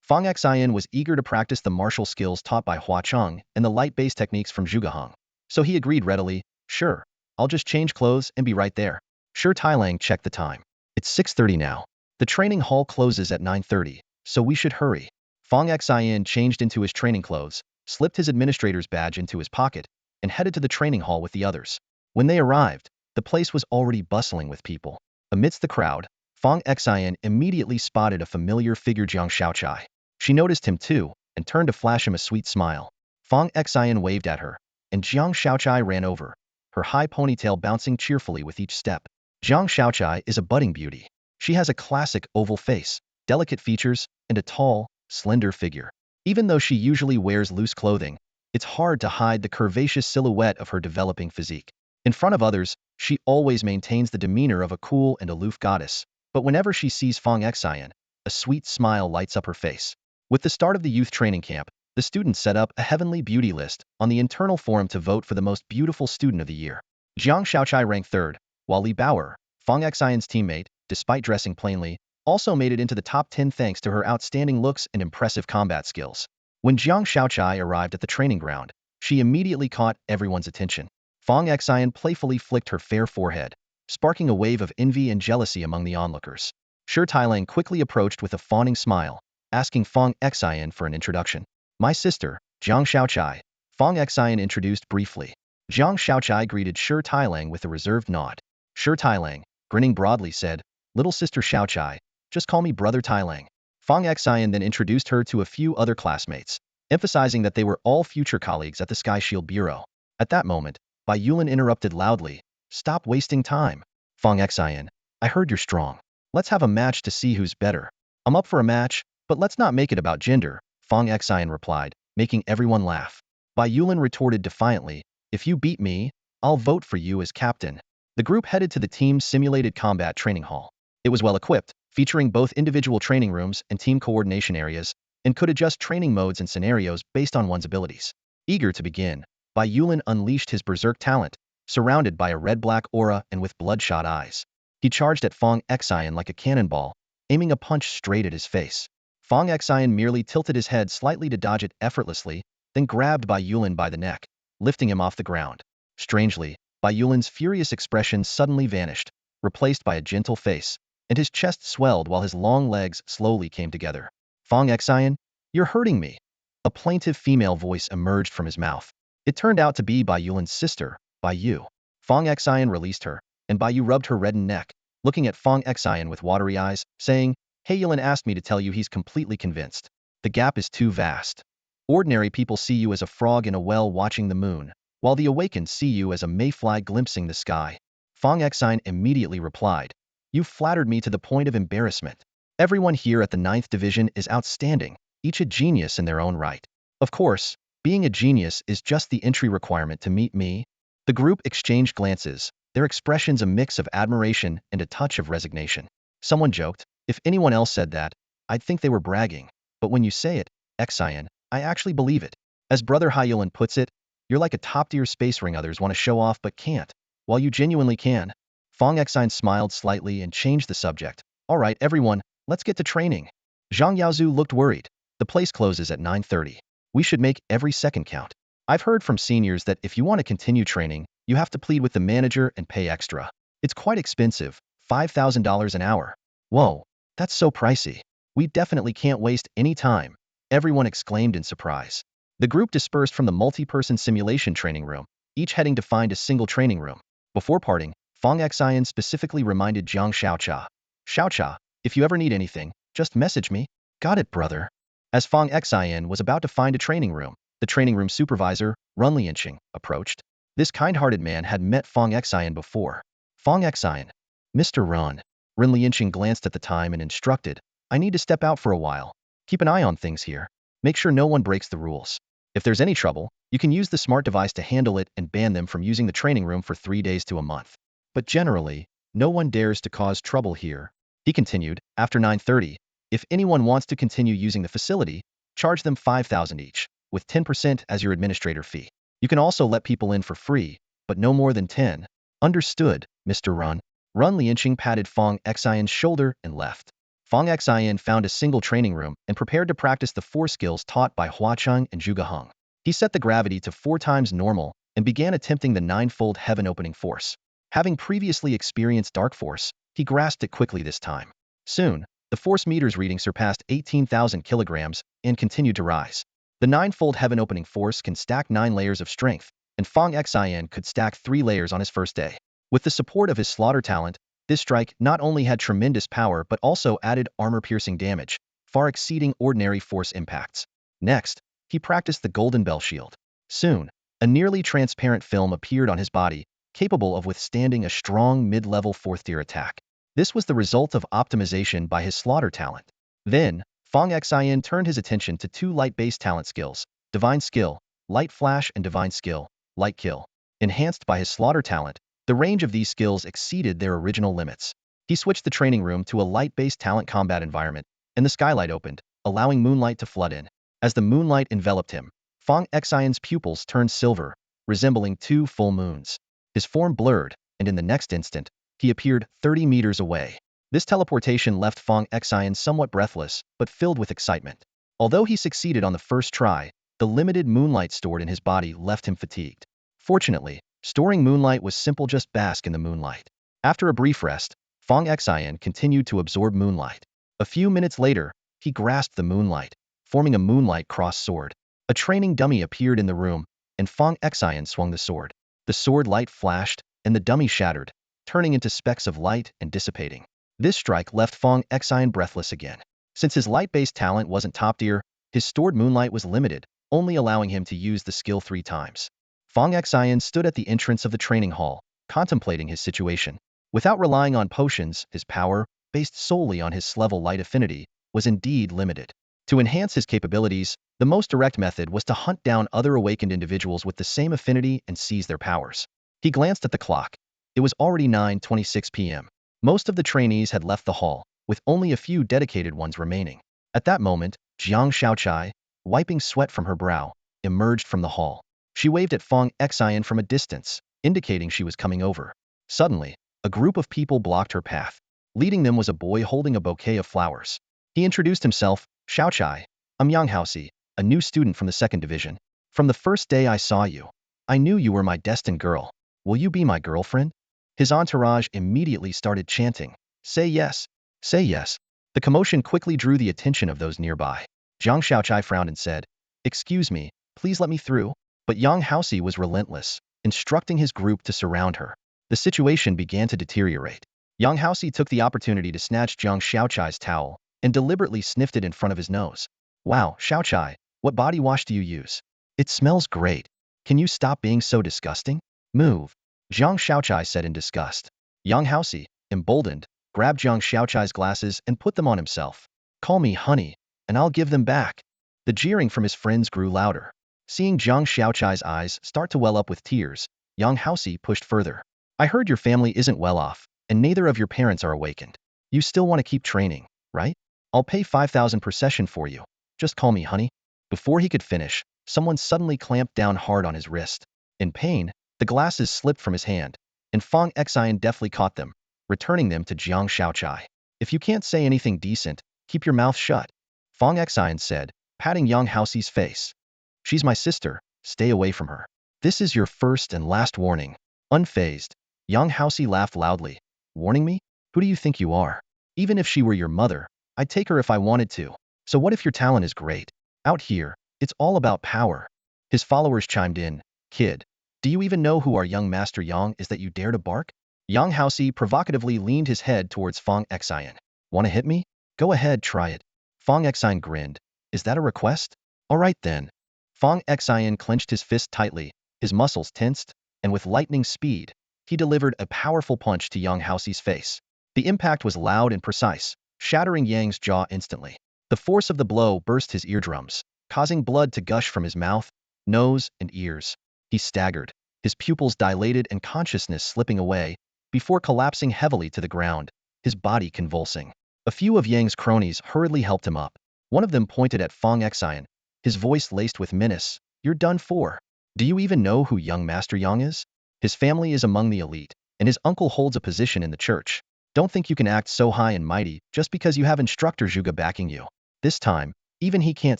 Fong Xion was eager to practice the martial skills taught by Hua Cheng and the light-based techniques from Zhugahong, so he agreed readily, "Sure, I'll just change clothes and be right there." Shi Tailang checked the time. "It's 6:30 now. The training hall closes at 9:30, so we should hurry." Fong Xion changed into his training clothes, slipped his administrator's badge into his pocket, and headed to the training hall with the others. When they arrived, the place was already bustling with people. Amidst the crowd, Fong Xion immediately spotted a familiar figure, Jiang Shaochai. She noticed him too, and turned to flash him a sweet smile. Fong Xion waved at her, and Jiang Shaochai ran over, her high ponytail bouncing cheerfully with each step. Jiang Shaochai is a budding beauty. She has a classic oval face, delicate features, and a tall, slender figure. Even though she usually wears loose clothing, it's hard to hide the curvaceous silhouette of her developing physique. In front of others, she always maintains the demeanor of a cool and aloof goddess, but whenever she sees Fong Xion, a sweet smile lights up her face. With the start of the youth training camp, the students set up a heavenly beauty list on the internal forum to vote for the most beautiful student of the year. Jiang Shaochai ranked third, while Li Bauer, Fong Xion's teammate, despite dressing plainly, also made it into the top 10 thanks to her outstanding looks and impressive combat skills. When Jiang Shaochai arrived at the training ground, she immediately caught everyone's attention. Fong Xion playfully flicked her fair forehead, sparking a wave of envy and jealousy among the onlookers. Shi Tailang quickly approached with a fawning smile, asking Fong Xion for an introduction. "My sister, Jiang Shaochai." Fong Xion introduced briefly. Jiang Shaochai greeted Shi Tailang with a reserved nod. Shi Tailang, grinning broadly, said, "Little sister Shaochai, just call me brother Tailang." Fong Xion then introduced her to a few other classmates, emphasizing that they were all future colleagues at the Sky Shield Bureau. At that moment, Bai Yulin interrupted loudly, "Stop wasting time. Fong Xion, I heard you're strong. Let's have a match to see who's better." "I'm up for a match, but let's not make it about gender," Fong Xion replied, making everyone laugh. Bai Yulin retorted defiantly, "If you beat me, I'll vote for you as captain." The group headed to the team's simulated combat training hall. It was well equipped, featuring both individual training rooms and team coordination areas, and could adjust training modes and scenarios based on one's abilities. Eager to begin, Bai Yulin unleashed his berserk talent, surrounded by a red-black aura and with bloodshot eyes. He charged at Fong Xion like a cannonball, aiming a punch straight at his face. Fong Xion merely tilted his head slightly to dodge it effortlessly, then grabbed Bai Yulin by the neck, lifting him off the ground. Strangely, Bai Yulin's furious expression suddenly vanished, replaced by a gentle face, and his chest swelled while his long legs slowly came together. "Fong Xion, you're hurting me." A plaintive female voice emerged from his mouth. It turned out to be Bai Yulin's sister, Bai Yu. Fong Xion released her, and Bai Yu rubbed her reddened neck, looking at Fong Xion with watery eyes, saying, "Hey, Yulin asked me to tell you he's completely convinced. The gap is too vast. Ordinary people see you as a frog in a well watching the moon, while the awakens see you as a mayfly glimpsing the sky." Fong Xion immediately replied, "You flattered me to the point of embarrassment. Everyone here at the 9th Division is outstanding, each a genius in their own right. Of course, being a genius is just the entry requirement to meet me." The group exchanged glances, their expressions a mix of admiration and a touch of resignation. Someone joked, "If anyone else said that, I'd think they were bragging. But when you say it, Xion, I actually believe it. As Brother Hyulin puts it, you're like a top-tier space ring others want to show off but can't, while you genuinely can." Fong Xion smiled slightly and changed the subject. "All right, everyone, let's get to training." Zhang Yaozu looked worried. "The place closes at 9:30. We should make every second count. I've heard from seniors that if you want to continue training, you have to plead with the manager and pay extra. It's quite expensive, $5,000 an hour." "Whoa, that's so pricey. We definitely can't waste any time," everyone exclaimed in surprise. The group dispersed from the multi-person simulation training room, each heading to find a single training room. Before parting, Fong Xion specifically reminded Jiang Shaocha, "Shaocha, if you ever need anything, just message me." "Got it, brother." As Fong Xion was about to find a training room, the training room supervisor, Run Lianqing, approached. This kind-hearted man had met Fong Xion before. "Fong Xion." "Mr. Run." Run Lianqing glanced at the time and instructed, "I need to step out for a while. Keep an eye on things here. Make sure no one breaks the rules. If there's any trouble, you can use the smart device to handle it and ban them from using the training room for 3 days to a month. But generally, no one dares to cause trouble here." He continued, "After 9:30, if anyone wants to continue using the facility, charge them 5,000 each, with 10% as your administrator fee. You can also let people in for free, but no more than 10. "Understood, Mr. Run." Run Lianqing patted Fong Xion's shoulder and left. Fong Xion found a single training room and prepared to practice the 4 skills taught by Huacheng and Zhuge Heng. He set the gravity to 4 times normal and began attempting the 9-fold heaven opening force. Having previously experienced dark force, he grasped it quickly this time. Soon, the force meters reading surpassed 18,000 kilograms and continued to rise. The 9-fold heaven opening force can stack 9 layers of strength, and Fong Xion could stack 3 layers on his first day. With the support of his slaughter talent, this strike not only had tremendous power but also added armor-piercing damage, far exceeding ordinary force impacts. Next, he practiced the Golden Bell Shield. Soon, a nearly transparent film appeared on his body, capable of withstanding a strong mid-level 4th-tier attack. This was the result of optimization by his slaughter talent. Then, Fong Xion turned his attention to 2 light-based talent skills, Divine Skill, Light Flash, and Divine Skill, Light Kill. Enhanced by his slaughter talent, the range of these skills exceeded their original limits. He switched the training room to a light-based talent combat environment, and the skylight opened, allowing moonlight to flood in. As the moonlight enveloped him, Fong Xion's pupils turned silver, resembling 2 full moons. His form blurred, and in the next instant, he appeared 30 meters away. This teleportation left Fong Xion somewhat breathless, but filled with excitement. Although he succeeded on the first try, the limited moonlight stored in his body left him fatigued. Fortunately, storing moonlight was simple, just bask in the moonlight. After a brief rest, Fong Xion continued to absorb moonlight. A few minutes later, he grasped the moonlight, forming a moonlight cross sword. A training dummy appeared in the room, and Fong Xion swung the sword. The sword light flashed, and the dummy shattered, turning into specks of light and dissipating. This strike left Fong Xion breathless again. Since his light-based talent wasn't top tier, his stored moonlight was limited, only allowing him to use the skill 3 times. Fong Xion stood at the entrance of the training hall, contemplating his situation. Without relying on potions, his power, based solely on his level light affinity, was indeed limited. To enhance his capabilities, the most direct method was to hunt down other awakened individuals with the same affinity and seize their powers. He glanced at the clock. It was already 9:26 p.m. Most of the trainees had left the hall, with only a few dedicated ones remaining. At that moment, Jiang Shaochai, wiping sweat from her brow, emerged from the hall. She waved at Fong Xion from a distance, indicating she was coming over. Suddenly, a group of people blocked her path. Leading them was a boy holding a bouquet of flowers. He introduced himself, Shaochai. I'm Yang Haoxi, a new student from the 2nd Division. From the first day I saw you, I knew you were my destined girl. Will you be my girlfriend? His entourage immediately started chanting, say yes, say yes. The commotion quickly drew the attention of those nearby. Jiang Shaochai frowned and said, excuse me, please let me through. But Yang Haoxi was relentless, instructing his group to surround her. The situation began to deteriorate. Yang Haoxi took the opportunity to snatch Jiang Shaochai's towel and deliberately sniffed it in front of his nose. Wow, Shaochai, what body wash do you use? It smells great. Can you stop being so disgusting? Move. Jiang Shaochai said in disgust. Yang Haoxi, emboldened, grabbed Jiang Shaochai's glasses and put them on himself. Call me honey, and I'll give them back. The jeering from his friends grew louder. Seeing Jiang Shaochai's eyes start to well up with tears, Yang Haoxi pushed further. I heard your family isn't well off, and neither of your parents are awakened. You still want to keep training, right? I'll pay 5,000 per session for you. Just call me honey. Before he could finish, someone suddenly clamped down hard on his wrist. In pain, the glasses slipped from his hand, and Fong Xion deftly caught them, returning them to Jiang Shaochai. If you can't say anything decent, keep your mouth shut, Fong Xion said, patting Yang Haoxi's face. She's my sister, stay away from her. This is your first and last warning. Unfazed, Yang Haoxi laughed loudly. Warning me? Who do you think you are? Even if she were your mother, I'd take her if I wanted to. So what if your talent is great? Out here, it's all about power. His followers chimed in. Kid, do you even know who our young Master Yang is that you dare to bark? Yang Haoxi provocatively leaned his head towards Fong Xion. Want to hit me? Go ahead, try it. Fong Xion grinned. Is that a request? All right then. Fong Xion clenched his fist tightly, his muscles tensed, and with lightning speed, he delivered a powerful punch to Yang Haoxi's face. The impact was loud and precise, shattering Yang's jaw instantly. The force of the blow burst his eardrums, causing blood to gush from his mouth, nose, and ears. He staggered, his pupils dilated and consciousness slipping away, before collapsing heavily to the ground, his body convulsing. A few of Yang's cronies hurriedly helped him up. One of them pointed at Fong Xion, his voice laced with menace. You're done for. Do you even know who young Master Yang is? His family is among the elite, and his uncle holds a position in the church. Don't think you can act so high and mighty just because you have instructor Zhuge backing you. This time, even he can't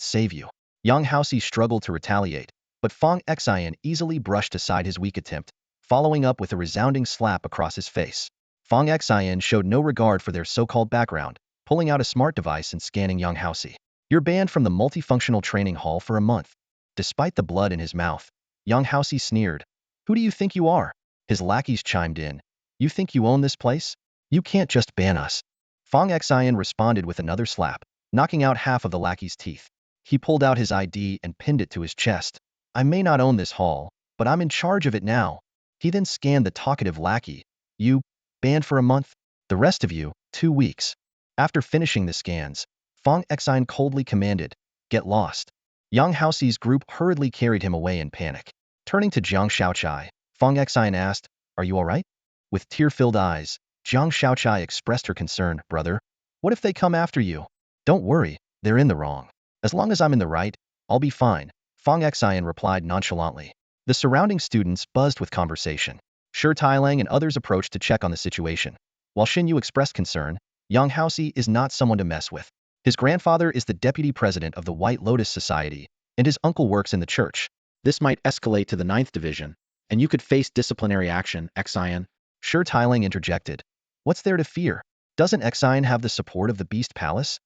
save you. Yang Haoxi struggled to retaliate, but Fong Xion easily brushed aside his weak attempt, following up with a resounding slap across his face. Fong Xion showed no regard for their so-called background, pulling out a smart device and scanning Yang Haoxi. You're banned from the multifunctional training hall for a month. Despite the blood in his mouth, Yang Haoxi sneered. Who do you think you are? His lackeys chimed in. You think you own this place? You can't just ban us. Fong Xion responded with another slap, knocking out half of the lackey's teeth. He pulled out his ID and pinned it to his chest. I may not own this hall, but I'm in charge of it now. He then scanned the talkative lackey. You, banned for a month? The rest of you, 2 weeks. After finishing the scans, Fong Xion coldly commanded, get lost. Yang Haoxi's group hurriedly carried him away in panic. Turning to Jiang Shaochai, Fong Xion asked, are you all right? With tear-filled eyes, Jiang Shaochai expressed her concern. Brother, what if they come after you? Don't worry, they're in the wrong. As long as I'm in the right, I'll be fine, Fong Xion replied nonchalantly. The surrounding students buzzed with conversation. Shi Tailang and others approached to check on the situation. While Xin Yu expressed concern, Yang Haoxi is not someone to mess with. His grandfather is the deputy president of the White Lotus Society, and his uncle works in the church. This might escalate to the 9th Division, and you could face disciplinary action, Xion. Shi Tailang interjected. What's there to fear? Doesn't Xion have the support of the Beast Palace?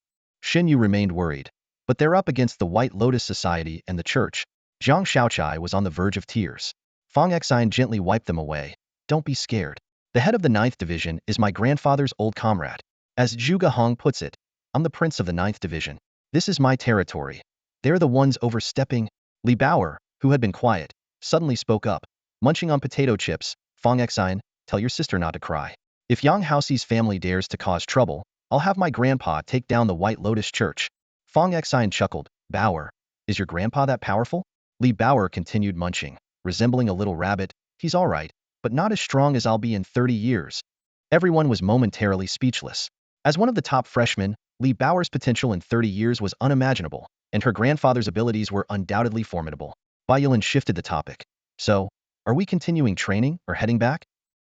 Xin Yu remained worried. But they're up against the White Lotus Society and the church. Jiang Shaochai was on the verge of tears. Fong Xion gently wiped them away. Don't be scared. The head of the Ninth Division is my grandfather's old comrade. As Zhuge Hong puts it, I'm the prince of the Ninth Division. This is my territory. They're the ones overstepping. Li Bauer, who had been quiet, suddenly spoke up. Munching on potato chips, Fong Xion, tell your sister not to cry. If Yang Haoxi's family dares to cause trouble, I'll have my grandpa take down the White Lotus Church. Fong Xion chuckled. Bauer, is your grandpa that powerful? Li Bauer continued munching, resembling a little rabbit. He's all right, but not as strong as I'll be in 30 years. Everyone was momentarily speechless. As one of the top freshmen, Li Bauer's potential in 30 years was unimaginable, and her grandfather's abilities were undoubtedly formidable. Bai Yulin shifted the topic. So, are we continuing training or heading back?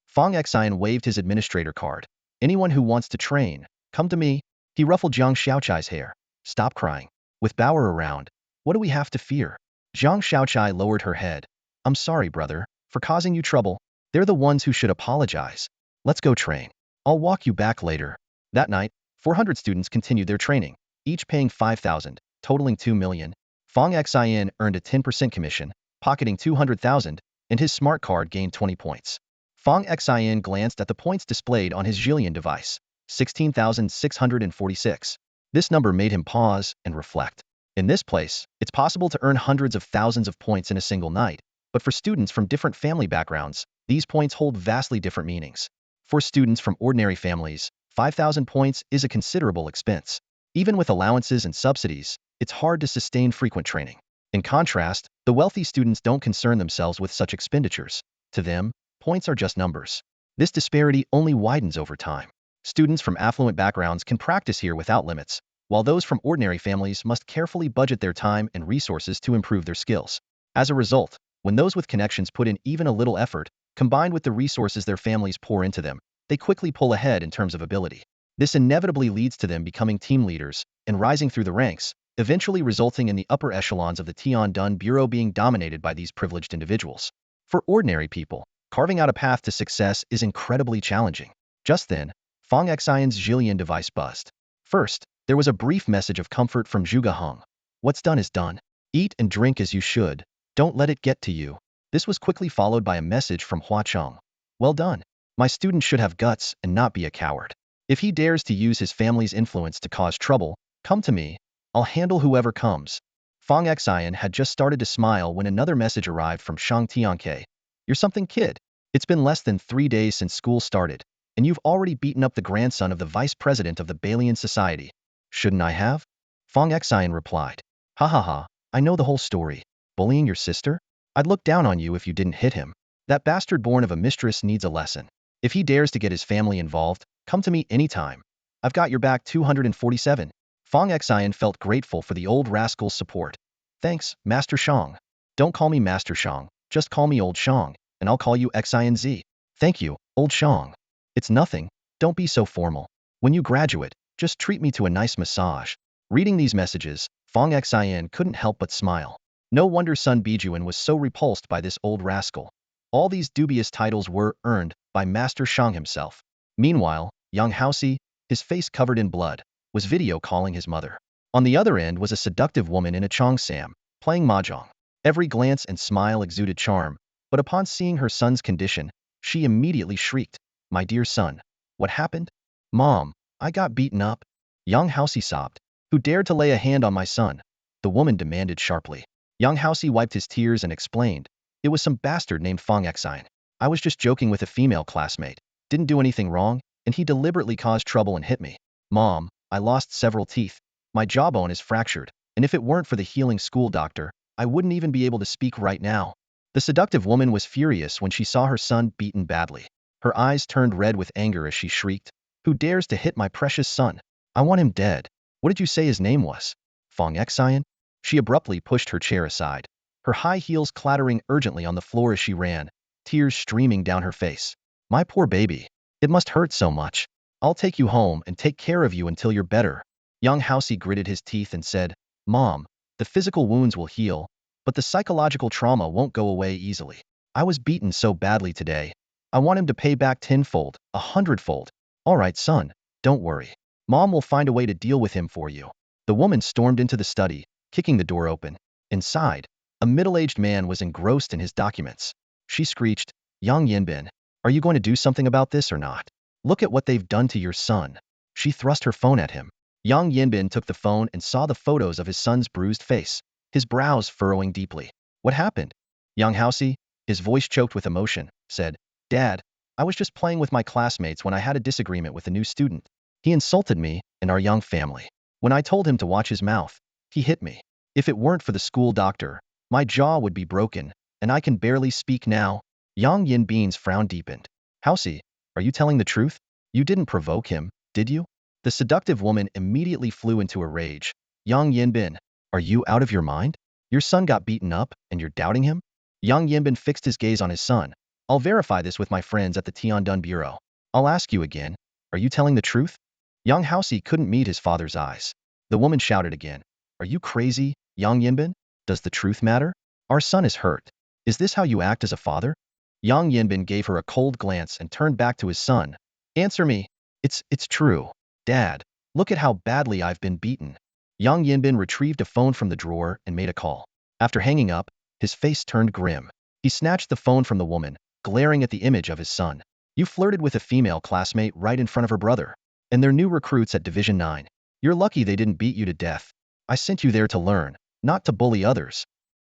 Fong Xion waved his administrator card. Anyone who wants to train, come to me. He ruffled Jiang Xiaochai's hair. Stop crying. With Bauer around, what do we have to fear? Jiang Xiaochai lowered her head. I'm sorry, brother, for causing you trouble. They're the ones who should apologize. Let's go train. I'll walk you back later. That night, 400 students continued their training, each paying 5,000, totaling 2 million. Fong Xion earned a 10% commission, pocketing 200,000, and his smart card gained 20 points. Fong Xion glanced at the points displayed on his Jillian device, 16,646. This number made him pause and reflect. In this place, it's possible to earn hundreds of thousands of points in a single night, but for students from different family backgrounds, these points hold vastly different meanings. For students from ordinary families, 5,000 points is a considerable expense. Even with allowances and subsidies, it's hard to sustain frequent training. In contrast, the wealthy students don't concern themselves with such expenditures. To them, points are just numbers. This disparity only widens over time. Students from affluent backgrounds can practice here without limits, while those from ordinary families must carefully budget their time and resources to improve their skills. As a result, when those with connections put in even a little effort, combined with the resources their families pour into them, they quickly pull ahead in terms of ability. This inevitably leads to them becoming team leaders and rising through the ranks, eventually resulting in the upper echelons of the Tiandun Bureau being dominated by these privileged individuals. For ordinary people, carving out a path to success is incredibly challenging. Just then, Fong Xion's Jillian device buzzed. First, there was a brief message of comfort from Zhuge Hong. What's done is done. Eat and drink as you should. Don't let it get to you. This was quickly followed by a message from Hua Cheng. Well done. My student should have guts and not be a coward. If he dares to use his family's influence to cause trouble, come to me. I'll handle whoever comes. Fong Xion had just started to smile when another message arrived from Shang Tianke. You're something, kid. It's been less than 3 days since school started, and you've already beaten up the grandson of the vice president of the Balian Society. Shouldn't I have? Fong Xion replied. Ha ha ha, I know the whole story. Bullying your sister? I'd look down on you if you didn't hit him. That bastard born of a mistress needs a lesson. If he dares to get his family involved, come to me anytime. I've got your back. 247. Fong Xion felt grateful for the old rascal's support. Thanks, Master Shang. Don't call me Master Shang, just call me Old Shang, and I'll call you Xinz. Thank you, Old Shang. It's nothing, don't be so formal. When you graduate, just treat me to a nice massage. Reading these messages, Fong Xion couldn't help but smile. No wonder Sun Bijuan was so repulsed by this old rascal. All these dubious titles were earned by Master Shang himself. Meanwhile, Yang Haoxi, his face covered in blood, was video calling his mother. On the other end was a seductive woman in a cheongsam, playing mahjong. Every glance and smile exuded charm, but upon seeing her son's condition, she immediately shrieked, My dear son, what happened? Mom, I got beaten up. Yang Haoxi sobbed. Who dared to lay a hand on my son? The woman demanded sharply. Yang Haoxi wiped his tears and explained, It was some bastard named Fong Xion. I was just joking with a female classmate, didn't do anything wrong, and he deliberately caused trouble and hit me. Mom, I lost several teeth. My jawbone is fractured, and if it weren't for the healing school doctor, I wouldn't even be able to speak right now. The seductive woman was furious when she saw her son beaten badly. Her eyes turned red with anger as she shrieked, Who dares to hit my precious son? I want him dead. What did you say his name was? Fong Xion? She abruptly pushed her chair aside, her high heels clattering urgently on the floor as she ran, tears streaming down her face. My poor baby. It must hurt so much. I'll take you home and take care of you until you're better. Yang Haoxi gritted his teeth and said, Mom, the physical wounds will heal, but the psychological trauma won't go away easily. I was beaten so badly today. I want him to pay back tenfold, 100-fold. All right, son, don't worry. Mom will find a way to deal with him for you. The woman stormed into the study, kicking the door open. Inside, a middle-aged man was engrossed in his documents. She screeched, Yang Yinbin, are you going to do something about this or not? Look at what they've done to your son. She thrust her phone at him. Yang Yinbin took the phone and saw the photos of his son's bruised face, his brows furrowing deeply. What happened? Young Housey, his voice choked with emotion, said, Dad, I was just playing with my classmates when I had a disagreement with a new student. He insulted me and our young family. When I told him to watch his mouth, he hit me. If it weren't for the school doctor, my jaw would be broken, and I can barely speak now. Yang Yinbin's frown deepened. Housey, are you telling the truth? You didn't provoke him, did you? The seductive woman immediately flew into a rage. Yang Yinbin, are you out of your mind? Your son got beaten up, and you're doubting him? Yang Yinbin fixed his gaze on his son. I'll verify this with my friends at the Tiandun Bureau. I'll ask you again, are you telling the truth? Yang Housey couldn't meet his father's eyes. The woman shouted again. Are you crazy, Yang Yinbin? Does the truth matter? Our son is hurt. Is this how you act as a father? Yang Yinbin gave her a cold glance and turned back to his son. Answer me. It's true. Dad, look at how badly I've been beaten. Yang Yinbin retrieved a phone from the drawer and made a call. After hanging up, his face turned grim. He snatched the phone from the woman, glaring at the image of his son. You flirted with a female classmate right in front of her brother. And they're new recruits at Division 9. You're lucky they didn't beat you to death. I sent you there to learn, not to bully others.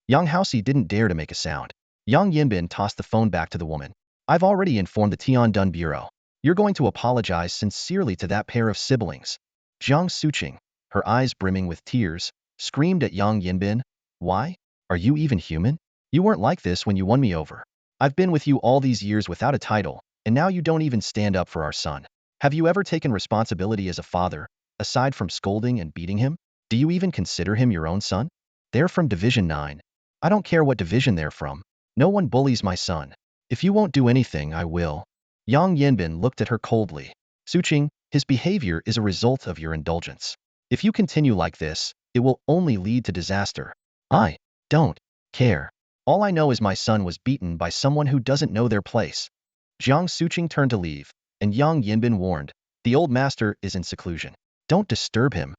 Yang Housey didn't dare to make a sound. Yang Yinbin tossed the phone back to the woman. I've already informed the Tiandun Bureau. You're going to apologize sincerely to that pair of siblings. Jiang Suqing, her eyes brimming with tears, screamed at Yang Yinbin. Why? Are you even human? You weren't like this when you won me over. I've been with you all these years without a title, and now you don't even stand up for our son. Have you ever taken responsibility as a father, aside from scolding and beating him? Do you even consider him your own son? They're from Division 9. I don't care what division they're from. No one bullies my son. If you won't do anything, I will. Yang Yinbin looked at her coldly. Suqing, his behavior is a result of your indulgence. If you continue like this, it will only lead to disaster. I don't care. All I know is my son was beaten by someone who doesn't know their place. Jiang Suqing turned to leave, and Yang Yinbin warned, the old master is in seclusion. Don't disturb him.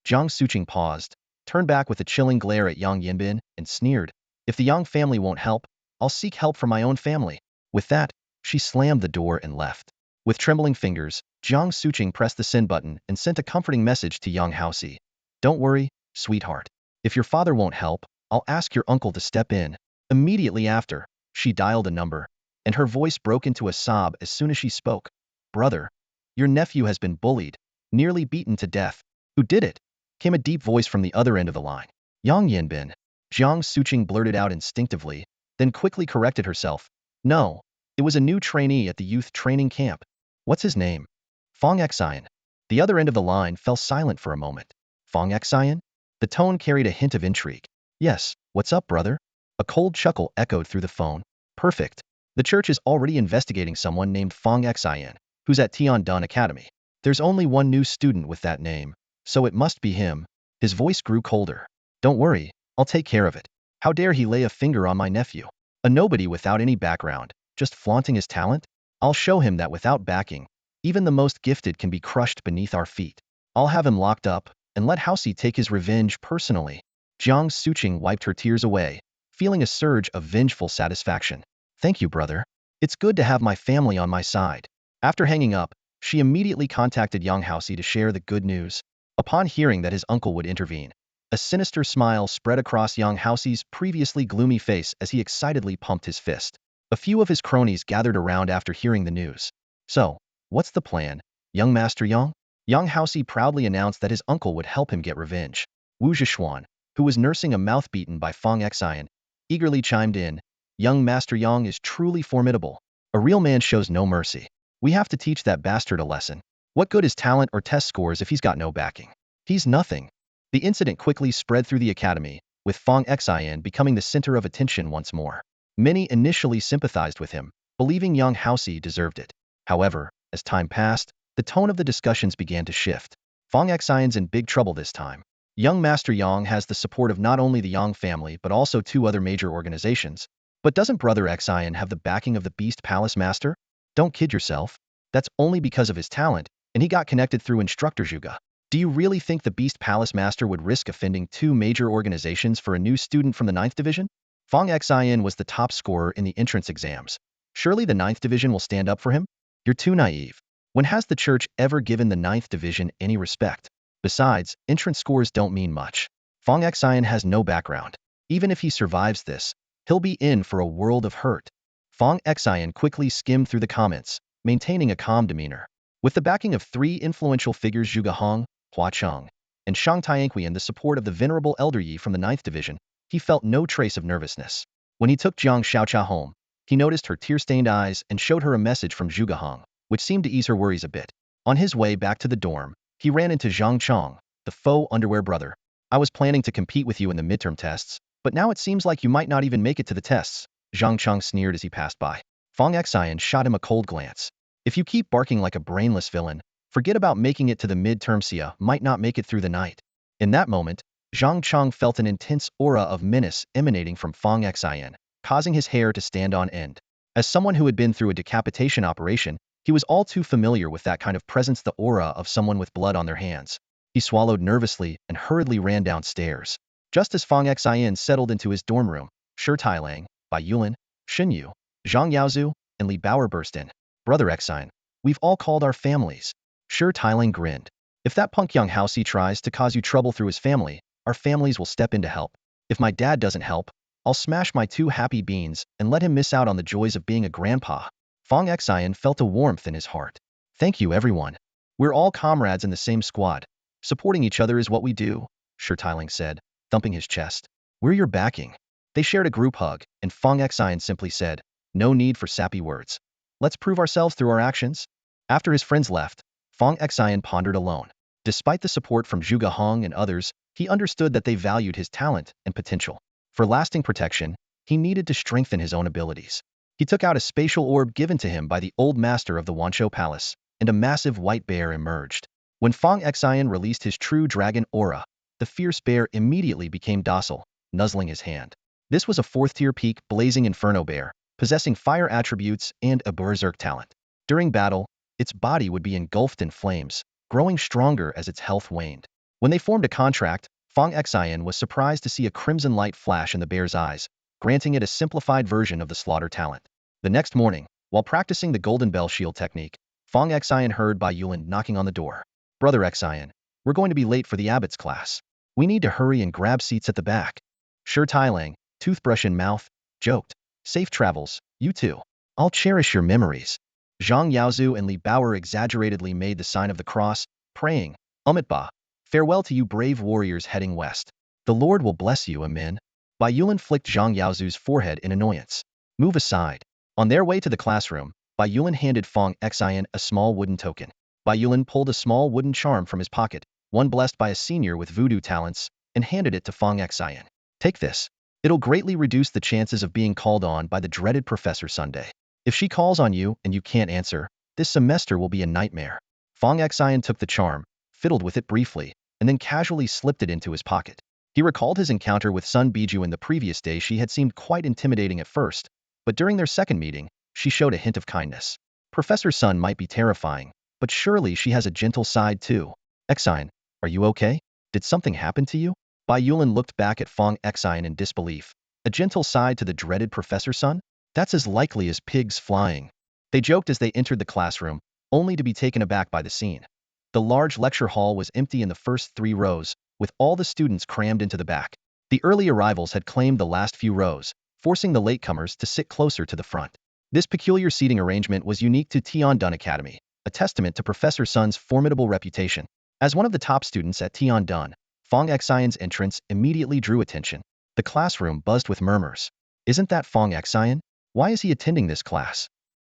Jiang Suqing paused, turned back with a chilling glare at Yang Yinbin, and sneered. If the Yang family won't help, I'll seek help from my own family. With that, she slammed the door and left. With trembling fingers, Jiang Suqing pressed the send button and sent a comforting message to Yang Housey. Don't worry, sweetheart. If your father won't help, I'll ask your uncle to step in. Immediately after, she dialed a number, and her voice broke into a sob as soon as she spoke. Brother, your nephew has been bullied, nearly beaten to death. Who did it? Came a deep voice from the other end of the line. Yang Yinbin. Jiang Suqing blurted out instinctively, then quickly corrected herself. No, it was a new trainee at the youth training camp. What's his name? Fong Xion. The other end of the line fell silent for a moment. Fong Xion? The tone carried a hint of intrigue. Yes, what's up, brother? A cold chuckle echoed through the phone. Perfect. The church is already investigating someone named Fong Xion, who's at Tiandun Academy. There's only one new student with that name, so it must be him. His voice grew colder. Don't worry, I'll take care of it. How dare he lay a finger on my nephew? A nobody without any background, just flaunting his talent? I'll show him that without backing, even the most gifted can be crushed beneath our feet. I'll have him locked up, and let Housey take his revenge personally. Jiang Suqing wiped her tears away, feeling a surge of vengeful satisfaction. Thank you, brother. It's good to have my family on my side. After hanging up, she immediately contacted Yang Housey to share the good news. Upon hearing that his uncle would intervene, a sinister smile spread across Yang Housey's previously gloomy face as he excitedly pumped his fist. A few of his cronies gathered around after hearing the news. So, what's the plan, young Master Yang? Yang Housey proudly announced that his uncle would help him get revenge. Wu Zhishuan, who was nursing a mouth beaten by Fong Xion, eagerly chimed in. Young Master Yang is truly formidable. A real man shows no mercy. We have to teach that bastard a lesson. What good is talent or test scores if he's got no backing? He's nothing. The incident quickly spread through the academy, with Fong Xion becoming the center of attention once more. Many initially sympathized with him, believing Yang Housey deserved it. However, as time passed, the tone of the discussions began to shift. Fong Xion's in big trouble this time. Young Master Yang has the support of not only the Yang family but also two other major organizations. But doesn't Brother Xion have the backing of the Beast Palace Master? Don't kid yourself. That's only because of his talent, and he got connected through Instructor Zhuge. Do you really think the Beast Palace Master would risk offending two major organizations for a new student from the 9th Division? Fong Xion was the top scorer in the entrance exams. Surely the ninth division will stand up for him? You're too naive. When has the church ever given the ninth division any respect? Besides, entrance scores don't mean much. Fong Xion has no background. Even if he survives this, he'll be in for a world of hurt. Fong Xion quickly skimmed through the comments, maintaining a calm demeanor. With the backing of three influential figures Zhuge Hong, Hua Cheng, and Shang Tianqi and the support of the venerable Elder Yi from the ninth division, he felt no trace of nervousness. When he took Jiang Xiaocha home, he noticed her tear-stained eyes and showed her a message from Zhuge Hong, which seemed to ease her worries a bit. On his way back to the dorm, he ran into Zhang Chong, the faux underwear brother. I was planning to compete with you in the midterm tests, but now it seems like you might not even make it to the tests, Zhang Chong sneered as he passed by. Fong Xion shot him a cold glance. If you keep barking like a brainless villain, forget about making it to the midterm. Sia might not make it through the night. In that moment, Zhang Chong felt an intense aura of menace emanating from Fong Xion, causing his hair to stand on end. As someone who had been through a decapitation operation, he was all too familiar with that kind of presence, the aura of someone with blood on their hands. He swallowed nervously and hurriedly ran downstairs. Just as Fong Xion settled into his dorm room, Shi Tailang, Bai Yulin, Shin Yu, Zhang Yaozu, and Li Bauer burst in. Brother Xion, we've all called our families. Shi Tailang grinned. If that punk young housey tries to cause you trouble through his family, our families will step in to help. If my dad doesn't help, I'll smash my two happy beans and let him miss out on the joys of being a grandpa. Fong Xion felt a warmth in his heart. Thank you, everyone. We're all comrades in the same squad. Supporting each other is what we do, Shi Tailang said, thumping his chest. We're your backing. They shared a group hug, and Fong Xion simply said, no need for sappy words. Let's prove ourselves through our actions. After his friends left, Fong Xion pondered alone. Despite the support from Zhuge Hong and others, he understood that they valued his talent and potential. For lasting protection, he needed to strengthen his own abilities. He took out a spatial orb given to him by the old master of the Wanshou Palace, and a massive white bear emerged. When Fong Xion released his true dragon aura, the fierce bear immediately became docile, nuzzling his hand. This was a fourth-tier peak blazing inferno bear, possessing fire attributes and a berserk talent. During battle, its body would be engulfed in flames, growing stronger as its health waned. When they formed a contract, Fong Xion was surprised to see a crimson light flash in the bear's eyes, granting it a simplified version of the slaughter talent. The next morning, while practicing the golden bell shield technique, Fong Xion heard Bai Yulin knocking on the door. Brother Xion, we're going to be late for the abbot's class. We need to hurry and grab seats at the back. Shi Tailang, toothbrush in mouth, joked. Safe travels, you too. I'll cherish your memories. Zhang Yaozu and Li Bauer exaggeratedly made the sign of the cross, praying, Umitba, farewell to you brave warriors heading west. The Lord will bless you, amen. Bai Yulin flicked Zhang Yaozu's forehead in annoyance. Move aside. On their way to the classroom, Bai Yulin handed Fong Xion a small wooden token. Bai Yulin pulled a small wooden charm from his pocket, one blessed by a senior with voodoo talents, and handed it to Fong Xion. Take this. It'll greatly reduce the chances of being called on by the dreaded Professor Sunday. If she calls on you and you can't answer, this semester will be a nightmare. Fong Xion took the charm, fiddled with it briefly, and then casually slipped it into his pocket. He recalled his encounter with Sun Biju in the previous day. She had seemed quite intimidating at first, but during their second meeting, she showed a hint of kindness. Professor Sun might be terrifying, but surely she has a gentle side too. Xion, are you okay? Did something happen to you? Bai Yulin looked back at Fong Xion in disbelief. A gentle side to the dreaded Professor Sun? That's as likely as pigs flying. They joked as they entered the classroom, only to be taken aback by the scene. The large lecture hall was empty in the first 3 rows, with all the students crammed into the back. The early arrivals had claimed the last few rows, forcing the latecomers to sit closer to the front. This peculiar seating arrangement was unique to Tiandun Academy, a testament to Professor Sun's formidable reputation. As one of the top students at Tiandun, Fong Xion's entrance immediately drew attention. The classroom buzzed with murmurs. Isn't that Fong Xion? Why is he attending this class?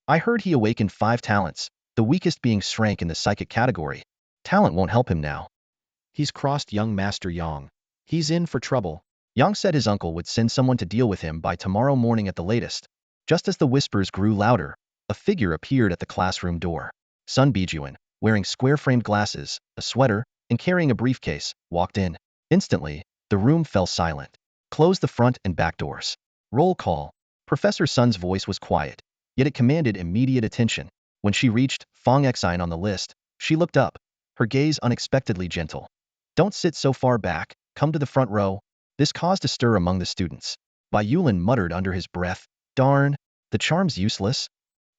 I heard he awakened 5 talents, the weakest being rank in the psychic category. Talent won't help him now. He's crossed young Master Yang. He's in for trouble. Yang said his uncle would send someone to deal with him by tomorrow morning at the latest. Just as the whispers grew louder, a figure appeared at the classroom door. Sun Bijuan, wearing square-framed glasses, a sweater, and carrying a briefcase, walked in. Instantly, the room fell silent. Close the front and back doors. Roll call. Professor Sun's voice was quiet, yet it commanded immediate attention. When she reached Fong Xion on the list, she looked up, her gaze unexpectedly gentle. Don't sit so far back, come to the front row. This caused a stir among the students. Bai Yulin muttered under his breath, "Darn, the charm's useless."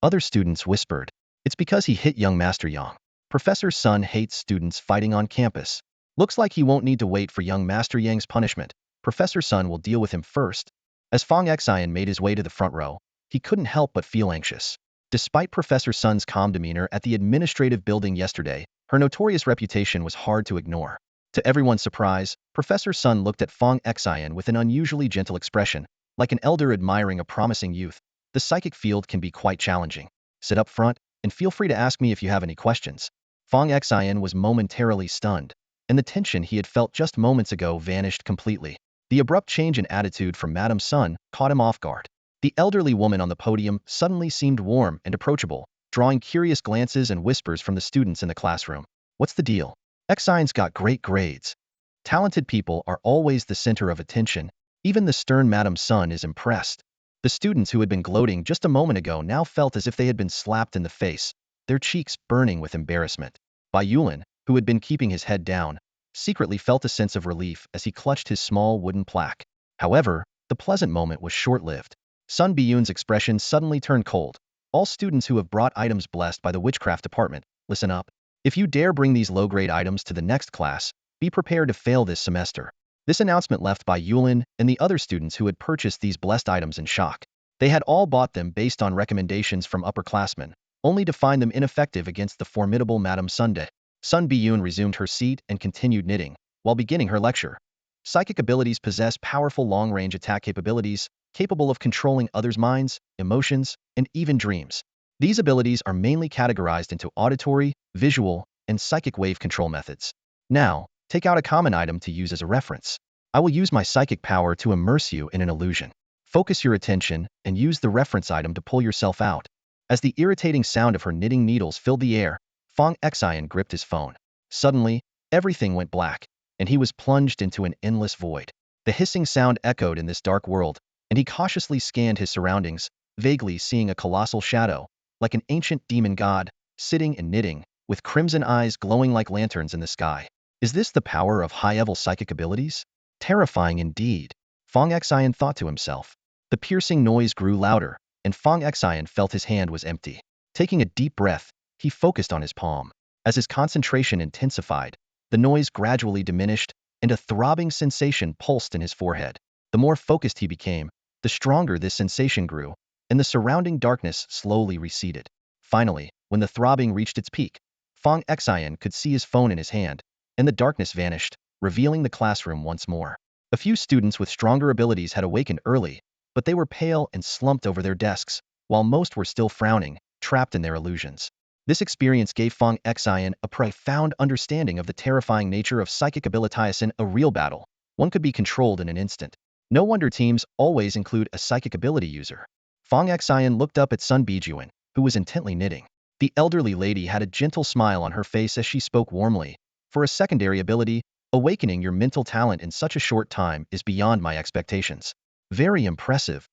Other students whispered, "It's because he hit young Master Yang. Professor Sun hates students fighting on campus. Looks like he won't need to wait for young Master Yang's punishment. Professor Sun will deal with him first." As Fong Xion made his way to the front row, he couldn't help but feel anxious. Despite Professor Sun's calm demeanor at the administrative building yesterday, her notorious reputation was hard to ignore. To everyone's surprise, Professor Sun looked at Fong Xion with an unusually gentle expression, like an elder admiring a promising youth. "The psychic field can be quite challenging. Sit up front, and feel free to ask me if you have any questions." Fong Xion was momentarily stunned, and the tension he had felt just moments ago vanished completely. The abrupt change in attitude from Madame Sun caught him off guard. The elderly woman on the podium suddenly seemed warm and approachable, drawing curious glances and whispers from the students in the classroom. "What's the deal? Xion's got great grades." Talented people are always the center of attention. Even the stern Madame Sun is impressed. The students who had been gloating just a moment ago now felt as if they had been slapped in the face, their cheeks burning with embarrassment. Bai Yulin, who had been keeping his head down, secretly felt a sense of relief as he clutched his small wooden plaque. However, the pleasant moment was short-lived. Sun Biyun's expression suddenly turned cold. "All students who have brought items blessed by the witchcraft department, listen up. If you dare bring these low-grade items to the next class, be prepared to fail this semester." This announcement left Bai Yulin and the other students who had purchased these blessed items in shock. They had all bought them based on recommendations from upperclassmen, only to find them ineffective against the formidable Madame Sunday. Sun Biyun resumed her seat and continued knitting, while beginning her lecture. Psychic abilities possess powerful long-range attack capabilities, capable of controlling others' minds, emotions, and even dreams. These abilities are mainly categorized into auditory, visual, and psychic wave control methods. Now, take out a common item to use as a reference. I will use my psychic power to immerse you in an illusion. Focus your attention and use the reference item to pull yourself out. As the irritating sound of her knitting needles filled the air, Fong Xion gripped his phone. Suddenly, everything went black, and he was plunged into an endless void. The hissing sound echoed in this dark world, and he cautiously scanned his surroundings, vaguely seeing a colossal shadow, like an ancient demon god, sitting and knitting, with crimson eyes glowing like lanterns in the sky. Is this the power of high-level psychic abilities? Terrifying indeed, Fong Xion thought to himself. The piercing noise grew louder, and Fong Xion felt his hand was empty. Taking a deep breath, he focused on his palm. As his concentration intensified, the noise gradually diminished, and a throbbing sensation pulsed in his forehead. The more focused he became, the stronger this sensation grew, and the surrounding darkness slowly receded. Finally, when the throbbing reached its peak, Fong Xion could see his phone in his hand, and the darkness vanished, revealing the classroom once more. A few students with stronger abilities had awakened early, but they were pale and slumped over their desks, while most were still frowning, trapped in their illusions. This experience gave Fong Xion a profound understanding of the terrifying nature of psychic abilities in a real battle. One could be controlled in an instant. No wonder teams always include a psychic ability user. Fong Xion looked up at Sun Bijun, who was intently knitting. The elderly lady had a gentle smile on her face as she spoke warmly. "For a secondary ability, awakening your mental talent in such a short time is beyond my expectations." Very impressive.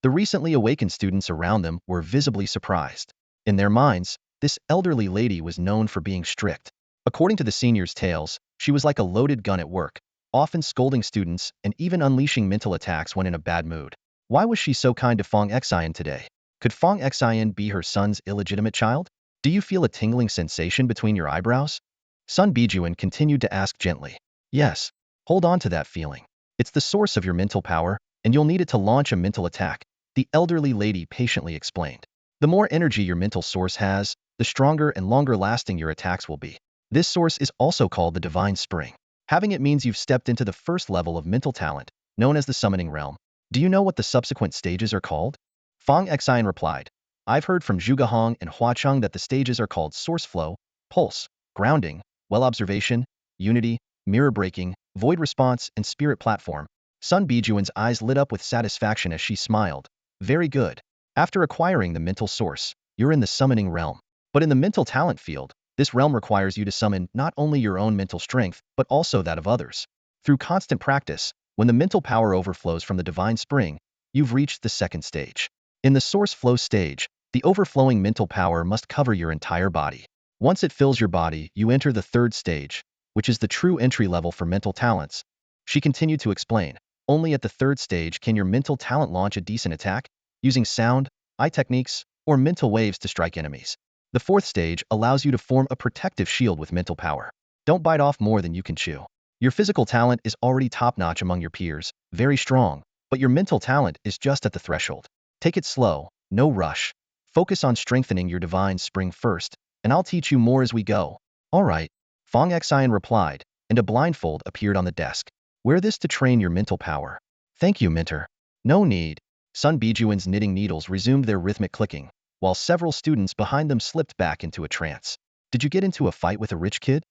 The recently awakened students around them were visibly surprised. In their minds, this elderly lady was known for being strict. According to the seniors' tales, she was like a loaded gun at work, often scolding students and even unleashing mental attacks when in a bad mood. Why was she so kind to Fong Xion today? Could Fong Xion be her son's illegitimate child? Do you feel a tingling sensation between your eyebrows? Sun Bijun continued to ask gently. Yes. Hold on to that feeling. It's the source of your mental power, and you'll need it to launch a mental attack, the elderly lady patiently explained. The more energy your mental source has, the stronger and longer lasting your attacks will be. This source is also called the divine spring. Having it means you've stepped into the first level of mental talent, known as the summoning realm. Do you know what the subsequent stages are called? Fong Xion replied. I've heard from Zhuge Hong and Hua Cheng that the stages are called source flow, pulse, grounding, well observation, unity, mirror breaking, void response, and spirit platform. Sun Bijun's eyes lit up with satisfaction as she smiled. Very good. After acquiring the mental source, you're in the summoning realm. But in the mental talent field, this realm requires you to summon not only your own mental strength, but also that of others. Through constant practice, when the mental power overflows from the divine spring, you've reached the second stage. In the source flow stage, the overflowing mental power must cover your entire body. Once it fills your body, you enter the third stage, which is the true entry level for mental talents. She continued to explain. Only at the third stage can your mental talent launch a decent attack, using sound, eye techniques, or mental waves to strike enemies. The fourth stage allows you to form a protective shield with mental power. Don't bite off more than you can chew. Your physical talent is already top-notch among your peers, very strong, but your mental talent is just at the threshold. Take it slow, no rush. Focus on strengthening your divine spring first, and I'll teach you more as we go. All right, Fong Xion replied, and a blindfold appeared on the desk. Wear this to train your mental power. Thank you, mentor. No need. Sun Bijuan's knitting needles resumed their rhythmic clicking, while several students behind them slipped back into a trance. Did you get into a fight with a rich kid?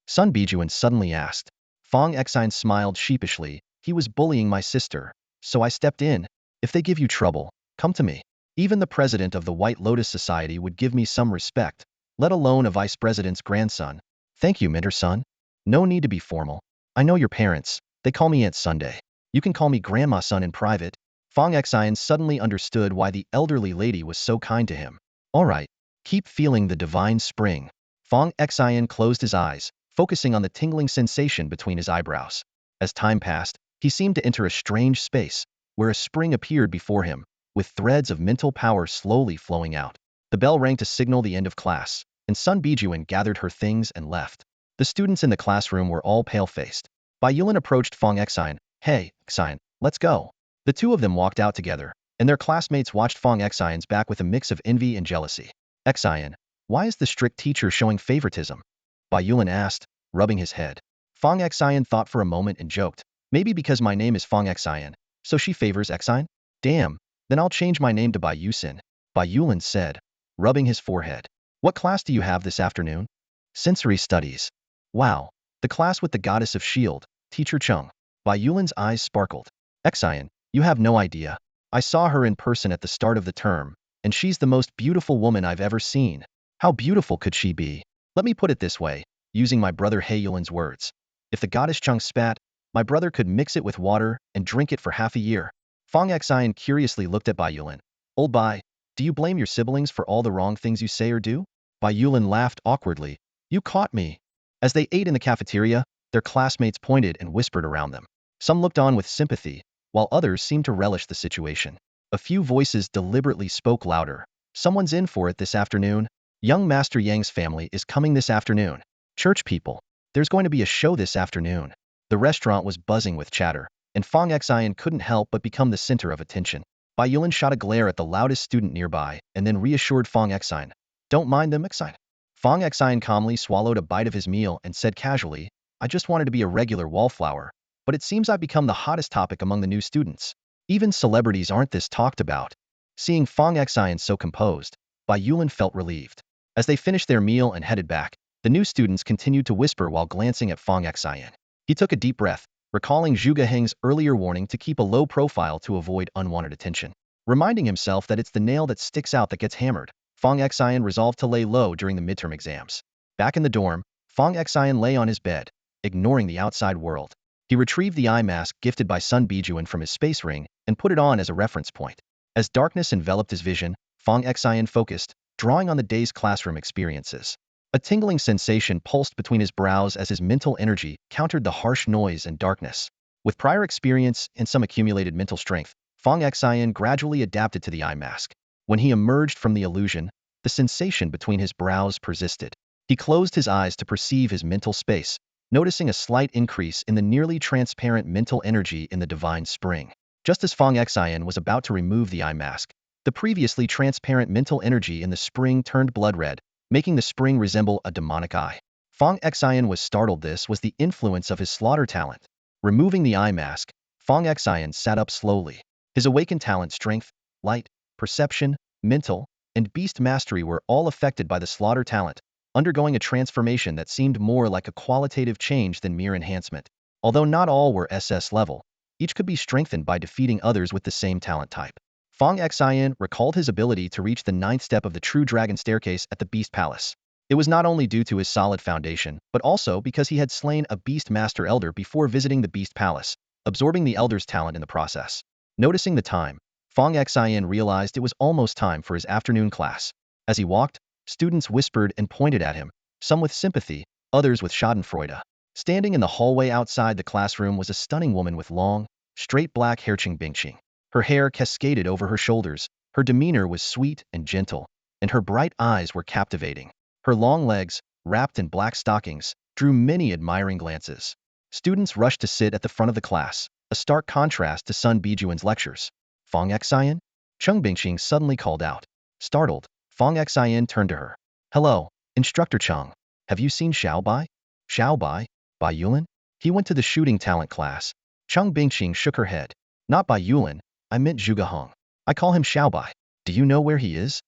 Sun Bijuan suddenly asked. Fong Xion smiled sheepishly. He was bullying my sister, so I stepped in. If they give you trouble, come to me. Even the president of the White Lotus Society would give me some respect, let alone a vice president's grandson. Thank you, mentor son. No need to be formal. I know your parents. They call me Aunt Sunday. You can call me Grandma Son in private. Fong Xion suddenly understood why the elderly lady was so kind to him. All right, keep feeling the divine spring. Fong Xion closed his eyes, focusing on the tingling sensation between his eyebrows. As time passed, he seemed to enter a strange space, where a spring appeared before him, with threads of mental power slowly flowing out. The bell rang to signal the end of class, and Sun Bijuan gathered her things and left. The students in the classroom were all pale-faced. Bai Yulin approached Fong Xion. Hey, Xion, let's go. The two of them walked out together, and their classmates watched Fong Xion's back with a mix of envy and jealousy. Xion, why is the strict teacher showing favoritism? Bai Yulin asked, rubbing his head. Fong Xion thought for a moment and joked. Maybe because my name is Fong Xion, so she favors Xion? Damn, then I'll change my name to Bai Yusin. Bai Yulin said, rubbing his forehead. What class do you have this afternoon? Sensory studies. Wow, the class with the goddess of shield, Teacher Chung. Bai Yulin's eyes sparkled. Xion, you have no idea. I saw her in person at the start of the term, and she's the most beautiful woman I've ever seen. How beautiful could she be? Let me put it this way, using my brother He Yulin's words. If the goddess Chung spat, my brother could mix it with water and drink it for half a year. Fong Xion curiously looked at Bai Yulin. Old Bai, do you blame your siblings for all the wrong things you say or do? Bai Yulin laughed awkwardly. You caught me. As they ate in the cafeteria, their classmates pointed and whispered around them. Some looked on with sympathy, while others seemed to relish the situation. A few voices deliberately spoke louder. Someone's in for it this afternoon. Young Master Yang's family is coming this afternoon. Church people, there's going to be a show this afternoon. The restaurant was buzzing with chatter, and Fong Xion couldn't help but become the center of attention. Bai Yulin shot a glare at the loudest student nearby, and then reassured Fong Xion. Don't mind them, Xion. Fong Xion calmly swallowed a bite of his meal and said casually, I just wanted to be a regular wallflower, but it seems I've become the hottest topic among the new students. Even celebrities aren't this talked about. Seeing Fong Xion so composed, Bai Yulin felt relieved. As they finished their meal and headed back, the new students continued to whisper while glancing at Fong Xion. He took a deep breath, recalling Zhuge Heng's earlier warning to keep a low profile to avoid unwanted attention. Reminding himself that it's the nail that sticks out that gets hammered, Fong Xion resolved to lay low during the midterm exams. Back in the dorm, Fong Xion lay on his bed, ignoring the outside world. He retrieved the eye mask gifted by Sun Bijuan from his space ring and put it on as a reference point. As darkness enveloped his vision, Fong Xion focused, drawing on the day's classroom experiences. A tingling sensation pulsed between his brows as his mental energy countered the harsh noise and darkness. With prior experience and some accumulated mental strength, Fong Xion gradually adapted to the eye mask. When he emerged from the illusion, the sensation between his brows persisted. He closed his eyes to perceive his mental space, noticing a slight increase in the nearly transparent mental energy in the divine spring. Just as Fong Xion was about to remove the eye mask, the previously transparent mental energy in the spring turned blood red, making the spring resemble a demonic eye. Fong Xion was startled. This was the influence of his slaughter talent. Removing the eye mask, Fong Xion sat up slowly. His awakened talent strength, light, perception, mental, and beast mastery were all affected by the slaughter talent, undergoing a transformation that seemed more like a qualitative change than mere enhancement. Although not all were SS level, each could be strengthened by defeating others with the same talent type. Fong Xion recalled his ability to reach the 9th step of the True Dragon Staircase at the Beast Palace. It was not only due to his solid foundation, but also because he had slain a Beast Master Elder before visiting the Beast Palace, absorbing the Elder's talent in the process. Noticing the time, Fong Xion realized it was almost time for his afternoon class. As he walked, students whispered and pointed at him, some with sympathy, others with schadenfreude. Standing in the hallway outside the classroom was a stunning woman with long, straight black hair Qing Bingqing. Her hair cascaded over her shoulders, her demeanor was sweet and gentle, and her bright eyes were captivating. Her long legs, wrapped in black stockings, drew many admiring glances. Students rushed to sit at the front of the class, a stark contrast to Sun Bijuan's lectures. Fong Xion? Cheng Bingqing suddenly called out. Startled, Fong Xion turned to her. Hello, Instructor Cheng. Have you seen Xiao Bai? Xiao Bai? Bai Yulin? He went to the shooting talent class. Cheng Bingqing shook her head. Not Bai Yulin, I meant Zhuge Hong. I call him Xiao Bai. Do you know where he is?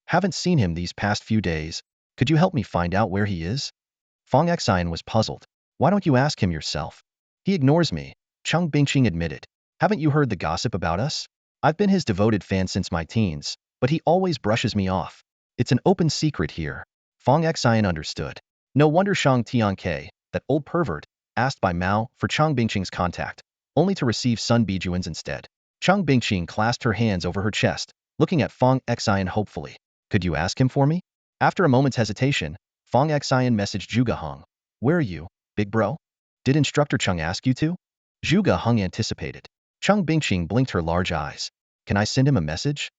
Haven't seen him these past few days. Could you help me find out where he is? Fong Xion was puzzled. Why don't you ask him yourself? He ignores me, Cheng Bingqing admitted. Haven't you heard the gossip about us? I've been his devoted fan since my teens, but he always brushes me off. It's an open secret here. Fong Xion understood. No wonder Shang Tianke, that old pervert, asked by Mao for Cheng Bingqing's contact, only to receive Sun Bijuan's instead. Cheng Bingqing clasped her hands over her chest, looking at Fong Xion hopefully. Could you ask him for me? After a moment's hesitation, Fong Xion messaged Zhuge Hong. Where are you, big bro? Did Instructor Cheng ask you to? Zhuge Hong anticipated. Cheng Bingqing blinked her large eyes. Can I send him a message?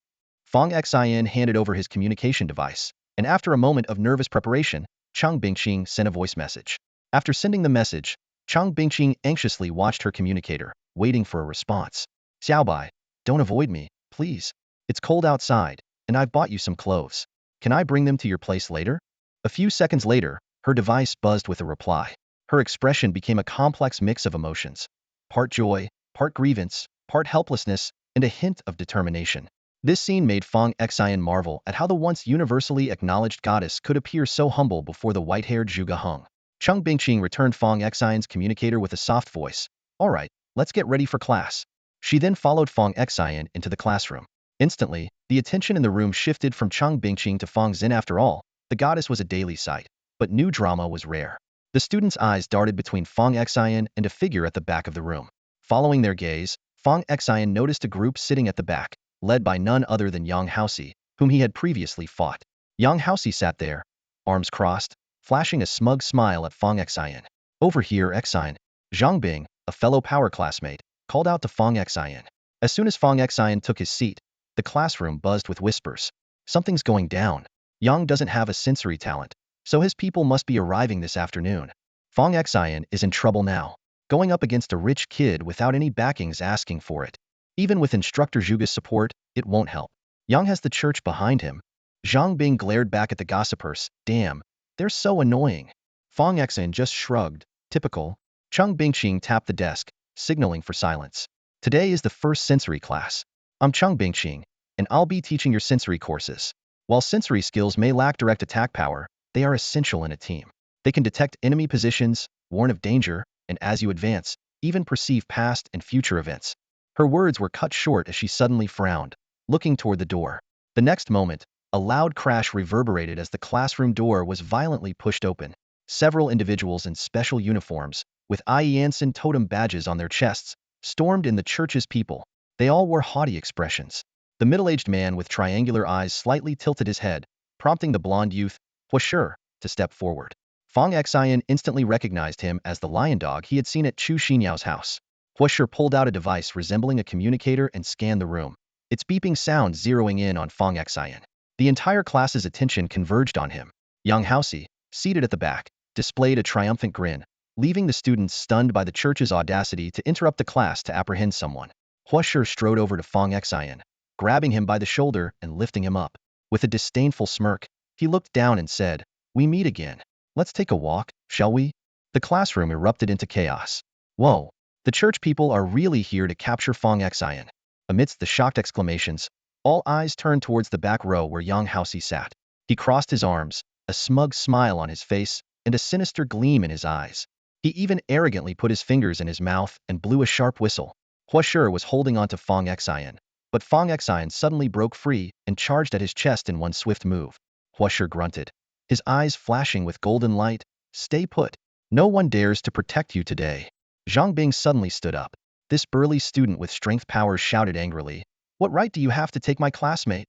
Fong Xion handed over his communication device, and after a moment of nervous preparation, Cheng Bingqing sent a voice message. After sending the message, Cheng Bingqing anxiously watched her communicator, waiting for a response. Xiaobai, don't avoid me, please. It's cold outside, and I've bought you some clothes. Can I bring them to your place later? A few seconds later, her device buzzed with a reply. Her expression became a complex mix of emotions. Part joy, part grievance, part helplessness, and a hint of determination. This scene made Fong Xion marvel at how the once universally acknowledged goddess could appear so humble before the white-haired Zhuge Hong. Cheng Bingqing returned Fong Xion's communicator with a soft voice. All right, let's get ready for class. She then followed Fong Xion into the classroom. Instantly, the attention in the room shifted from Cheng Bingqing to Fong Xin. After all, the goddess was a daily sight, but new drama was rare. The students' eyes darted between Fong Xion and a figure at the back of the room. Following their gaze, Fong Xion noticed a group sitting at the back, led by none other than Yang Haoxi, whom he had previously fought. Yang Haoxi sat there, arms crossed, flashing a smug smile at Fong Xion. Over here, Xion. Zhang Bing, a fellow power classmate, called out to Fong Xion. As soon as Fong Xion took his seat, the classroom buzzed with whispers. Something's going down. Yang doesn't have a sensory talent, so his people must be arriving this afternoon. Fong Xion is in trouble now, going up against a rich kid without any backings asking for it. Even with Instructor Zhuge's support, it won't help. Yang has the church behind him. Zhang Bing glared back at the gossipers. Damn, they're so annoying. Fong Xion just shrugged. Typical. Cheng Bingqing tapped the desk, signaling for silence. Today is the first sensory class. I'm Cheng Bingqing, and I'll be teaching your sensory courses. While sensory skills may lack direct attack power, they are essential in a team. They can detect enemy positions, warn of danger, and as you advance, even perceive past and future events. Her words were cut short as she suddenly frowned, looking toward the door. The next moment, a loud crash reverberated as the classroom door was violently pushed open. Several individuals in special uniforms, with Ianson totem badges on their chests, stormed in the church's people. They all wore haughty expressions. The middle-aged man with triangular eyes slightly tilted his head, prompting the blonde youth, Huasher, to step forward. Fong Xion instantly recognized him as the lion dog he had seen at Chu Xinyao's house. Huasher pulled out a device resembling a communicator and scanned the room, its beeping sound zeroing in on Fong Xion. The entire class's attention converged on him. Yang Haoxi, seated at the back, displayed a triumphant grin, leaving the students stunned by the church's audacity to interrupt the class to apprehend someone. Huasher strode over to Fong Xion, grabbing him by the shoulder and lifting him up. With a disdainful smirk, he looked down and said, "We meet again. Let's take a walk, shall we?" The classroom erupted into chaos. Whoa, the church people are really here to capture Fong Xion. Amidst the shocked exclamations, all eyes turned towards the back row where Yang Haoxi sat. He crossed his arms, a smug smile on his face, and a sinister gleam in his eyes. He even arrogantly put his fingers in his mouth and blew a sharp whistle. Huasher was holding on to Fong Xion, but Fong Xion suddenly broke free and charged at his chest in one swift move. Huasher grunted, his eyes flashing with golden light. "Stay put. No one dares to protect you today." Zhang Bing suddenly stood up. This burly student with strength powers shouted angrily, "What right do you have to take my classmate?"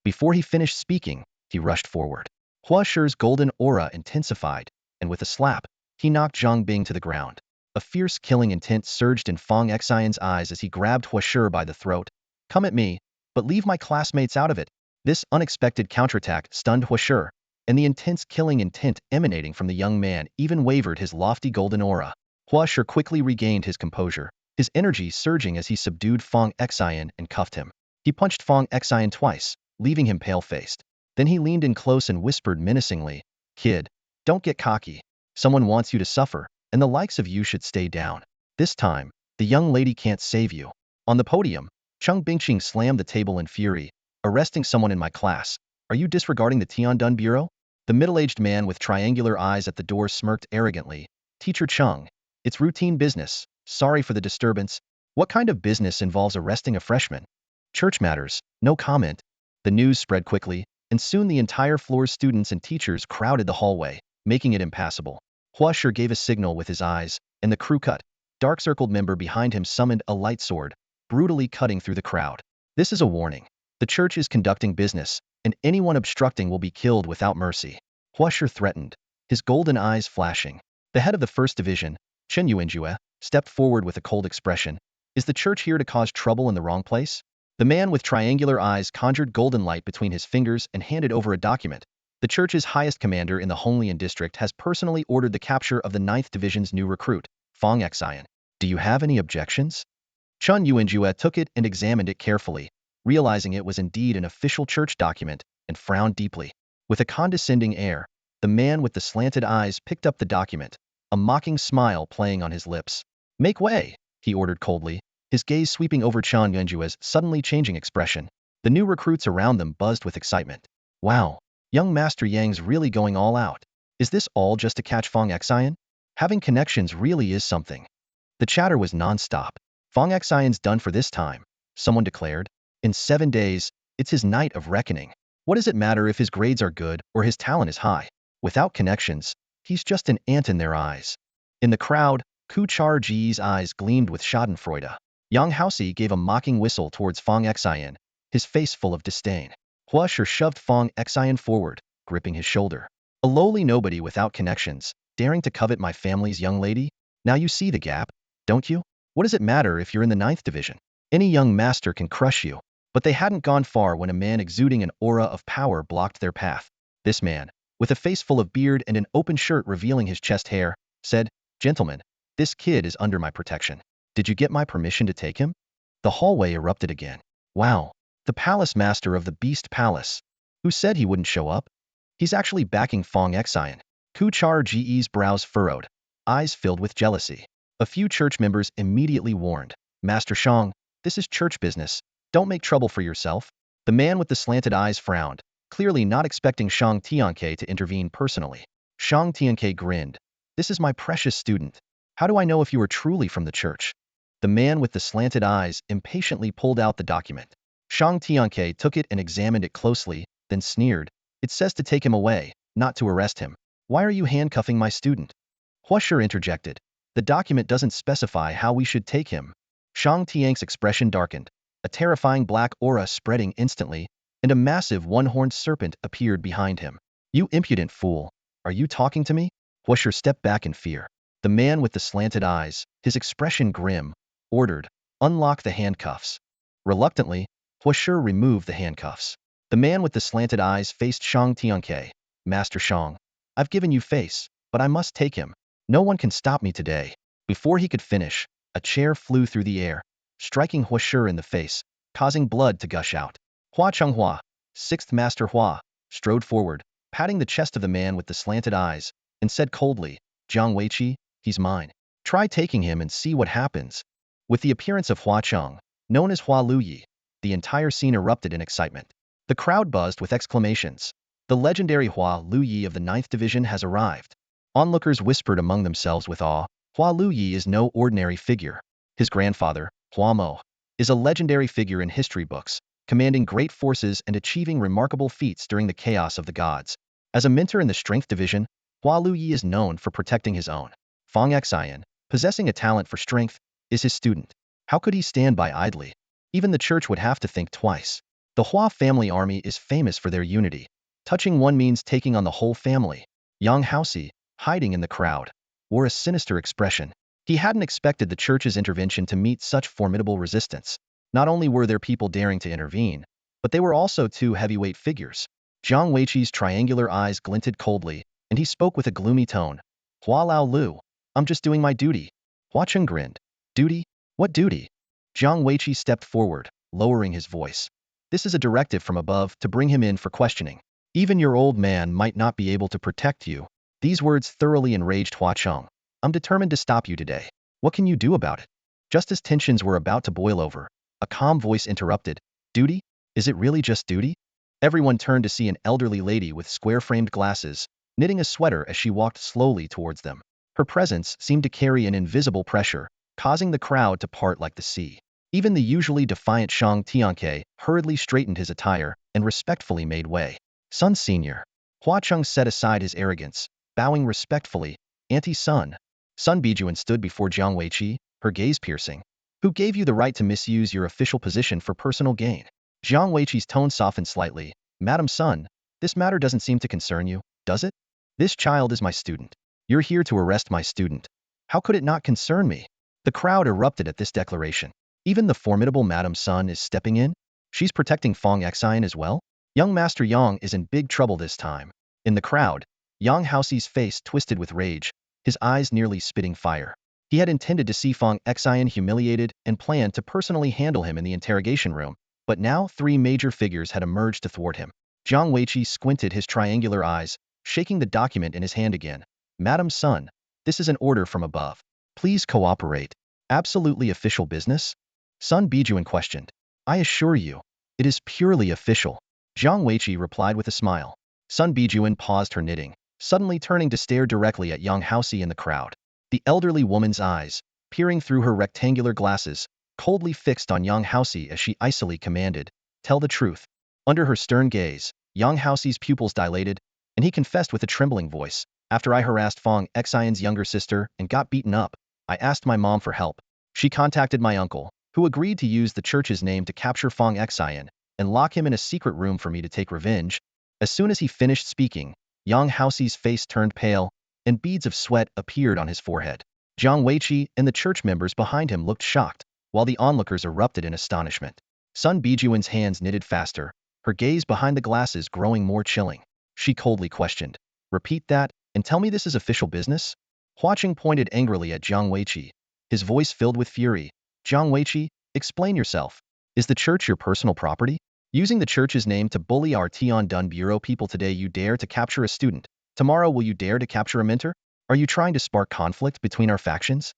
Before he finished speaking, he rushed forward. Huasher's golden aura intensified, and with a slap, he knocked Zhang Bing to the ground. A fierce killing intent surged in Fong Xion's eyes as he grabbed Huashur by the throat. Come at me, but leave my classmates out of it. This unexpected counterattack stunned Huashur, and the intense killing intent emanating from the young man even wavered his lofty golden aura. Huashur quickly regained his composure, his energy surging as he subdued Fong Xion and cuffed him. He punched Fong Xion twice, leaving him pale-faced. Then he leaned in close and whispered menacingly, "Kid, don't get cocky. Someone wants you to suffer, and the likes of you should stay down. This time, the young lady can't save you." On the podium, Chung Bingqing slammed the table in fury. "Arresting someone in my class. Are you disregarding the Tiandun Bureau?" The middle-aged man with triangular eyes at the door smirked arrogantly. "Teacher Chung, it's routine business. Sorry for the disturbance. What kind of business involves arresting a freshman?" "Church matters, no comment." The news spread quickly, and soon the entire floor's students and teachers crowded the hallway, making it impassable. Huashur gave a signal with his eyes, and the crew cut. Dark-circled member behind him summoned a light sword, brutally cutting through the crowd. "This is a warning. The church is conducting business, and anyone obstructing will be killed without mercy." Huashur threatened, his golden eyes flashing. The head of the First Division, Chen Yuanjue, stepped forward with a cold expression. "Is the church here to cause trouble in the wrong place?" The man with triangular eyes conjured golden light between his fingers and handed over a document. "The church's highest commander in the Honglian district has personally ordered the capture of the 9th Division's new recruit, Fong Xion. Do you have any objections?" Chen Yuanjue took it and examined it carefully, realizing it was indeed an official church document, and frowned deeply. With a condescending air, the man with the slanted eyes picked up the document, a mocking smile playing on his lips. "Make way," he ordered coldly, his gaze sweeping over Chen Yuanjue's suddenly changing expression. The new recruits around them buzzed with excitement. "Wow, young Master Yang's really going all out. Is this all just to catch Fong Xion? Having connections really is something." The chatter was non-stop. "Fong Xion's done for this time," someone declared. "In 7 days, it's his night of reckoning. What does it matter if his grades are good or his talent is high? Without connections, he's just an ant in their eyes." In the crowd, Ku Char-ji's eyes gleamed with schadenfreude. Yang Haoxi gave a mocking whistle towards Fong Xion, his face full of disdain. Huashur shoved Fong Xion forward, gripping his shoulder. "A lowly nobody without connections, daring to covet my family's young lady? Now you see the gap, don't you? What does it matter if you're in the 9th Division? Any young master can crush you." But they hadn't gone far when a man exuding an aura of power blocked their path. This man, with a face full of beard and an open shirt revealing his chest hair, said, "Gentlemen, this kid is under my protection. Did you get my permission to take him?" The hallway erupted again. "Wow, the palace master of the Beast Palace. Who said he wouldn't show up? He's actually backing Fong Xion." Ku Char-ji's brows furrowed, eyes filled with jealousy. A few church members immediately warned, "Master Shang, this is church business. Don't make trouble for yourself." The man with the slanted eyes frowned, clearly not expecting Shang Tianke to intervene personally. Shang Tianke grinned. "This is my precious student. How do I know if you are truly from the church?" The man with the slanted eyes impatiently pulled out the document. Shang Tianke took it and examined it closely, then sneered. "It says to take him away, not to arrest him. Why are you handcuffing my student?" Huashur interjected. "The document doesn't specify how we should take him." Shang Tianke's expression darkened, a terrifying black aura spreading instantly, and a massive one-horned serpent appeared behind him. "You impudent fool, are you talking to me?" Huashur stepped back in fear. The man with the slanted eyes, his expression grim, ordered, "Unlock the handcuffs." Reluctantly, Huashur removed the handcuffs. The man with the slanted eyes faced Shang Tianke. "Master Shang, I've given you face, but I must take him. No one can stop me today." Before he could finish, a chair flew through the air, striking Huashur in the face, causing blood to gush out. Hua Chonghua, 6th Master Hua, strode forward, patting the chest of the man with the slanted eyes, and said coldly, "Jiang Weiqi, he's mine. Try taking him and see what happens." With the appearance of Hua Cheng, known as Hua Luyi, the entire scene erupted in excitement. The crowd buzzed with exclamations. "The legendary Hua Luyi of the 9th Division has arrived." Onlookers whispered among themselves with awe. Hua Luyi is no ordinary figure. His grandfather, Hua Mo, is a legendary figure in history books, commanding great forces and achieving remarkable feats during the chaos of the gods. As a mentor in the Strength Division, Hua Luyi is known for protecting his own. Fong Xion, possessing a talent for strength, is his student. How could he stand by idly? Even the church would have to think twice. The Hua family army is famous for their unity. Touching one means taking on the whole family. Yang Haoxi, hiding in the crowd, wore a sinister expression. He hadn't expected the church's intervention to meet such formidable resistance. Not only were there people daring to intervene, but they were also two heavyweight figures. Jiang Weiqi's triangular eyes glinted coldly, and he spoke with a gloomy tone. Hua Lao Lu, I'm just doing my duty. Hua Cheng grinned. Duty? What duty? Jiang Weiqi stepped forward, lowering his voice. This is a directive from above to bring him in for questioning. Even your old man might not be able to protect you. These words thoroughly enraged Hua Cheng. I'm determined to stop you today. What can you do about it? Just as tensions were about to boil over, a calm voice interrupted. Duty? Is it really just duty? Everyone turned to see an elderly lady with square-framed glasses, knitting a sweater as she walked slowly towards them. Her presence seemed to carry an invisible pressure, causing the crowd to part like the sea. Even the usually defiant Shang Tianke hurriedly straightened his attire and respectfully made way. Sun Senior. Hua Cheng set aside his arrogance, bowing respectfully. Auntie Sun. Sun Bijuan stood before Jiang Weiqi, her gaze piercing. Who gave you the right to misuse your official position for personal gain? Jiang Weiqi's tone softened slightly. Madam Sun, this matter doesn't seem to concern you, does it? This child is my student. You're here to arrest my student. How could it not concern me? The crowd erupted at this declaration. Even the formidable Madam Sun is stepping in? She's protecting Fong Xion as well? Young Master Yang is in big trouble this time. In the crowd, Yang Haoxi's face twisted with rage, his eyes nearly spitting fire. He had intended to see Fong Xion humiliated and planned to personally handle him in the interrogation room, but now three major figures had emerged to thwart him. Jiang Weiqi squinted his triangular eyes, shaking the document in his hand again. Madam Sun, this is an order from above. Please cooperate. Absolutely official business? Sun Bijuan questioned. I assure you, it is purely official. Jiang Weiqi replied with a smile. Sun Bijuan paused her knitting, suddenly turning to stare directly at Yang Haoxi in the crowd. The elderly woman's eyes, peering through her rectangular glasses, coldly fixed on Yang Haoxi as she icily commanded, tell the truth. Under her stern gaze, Yang Haoxi's pupils dilated, and he confessed with a trembling voice. After I harassed Fong Xion's younger sister and got beaten up, I asked my mom for help. She contacted my uncle, who agreed to use the church's name to capture Fong Xion and lock him in a secret room for me to take revenge. As soon as he finished speaking, Yang Haoxi's face turned pale, and beads of sweat appeared on his forehead. Jiang Weiqi and the church members behind him looked shocked, while the onlookers erupted in astonishment. Sun Bijuan's hands knitted faster, her gaze behind the glasses growing more chilling. She coldly questioned. Repeat that, and tell me this is official business? Hua Cheng pointed angrily at Jiang Weiqi, his voice filled with fury. Jiang Weiqi, explain yourself. Is the church your personal property? Using the church's name to bully our Tiandun Bureau people today you dare to capture a student. Tomorrow will you dare to capture a mentor? Are you trying to spark conflict between our factions?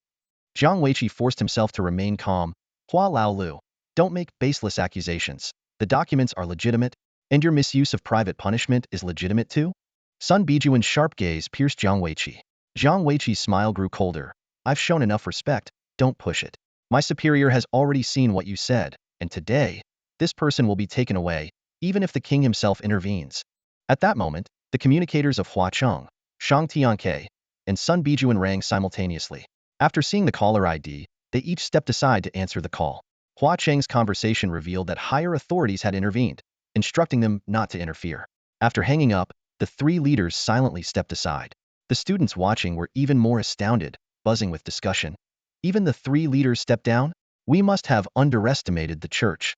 Jiang Weiqi forced himself to remain calm. Hua Lao Lu, don't make baseless accusations. The documents are legitimate, and your misuse of private punishment is legitimate too? Sun Bijuan's sharp gaze pierced Jiang Weiqi. Jiang Weiqi's smile grew colder. I've shown enough respect, don't push it. My superior has already seen what you said, and today, this person will be taken away, even if the king himself intervenes. At that moment, the communicators of Hua Cheng, Shang Tianke, and Sun Bijuan rang simultaneously. After seeing the caller ID, they each stepped aside to answer the call. Hua Cheng's conversation revealed that higher authorities had intervened, instructing them not to interfere. After hanging up, the three leaders silently stepped aside. The students watching were even more astounded, buzzing with discussion. Even the three leaders stepped down? We must have underestimated the church.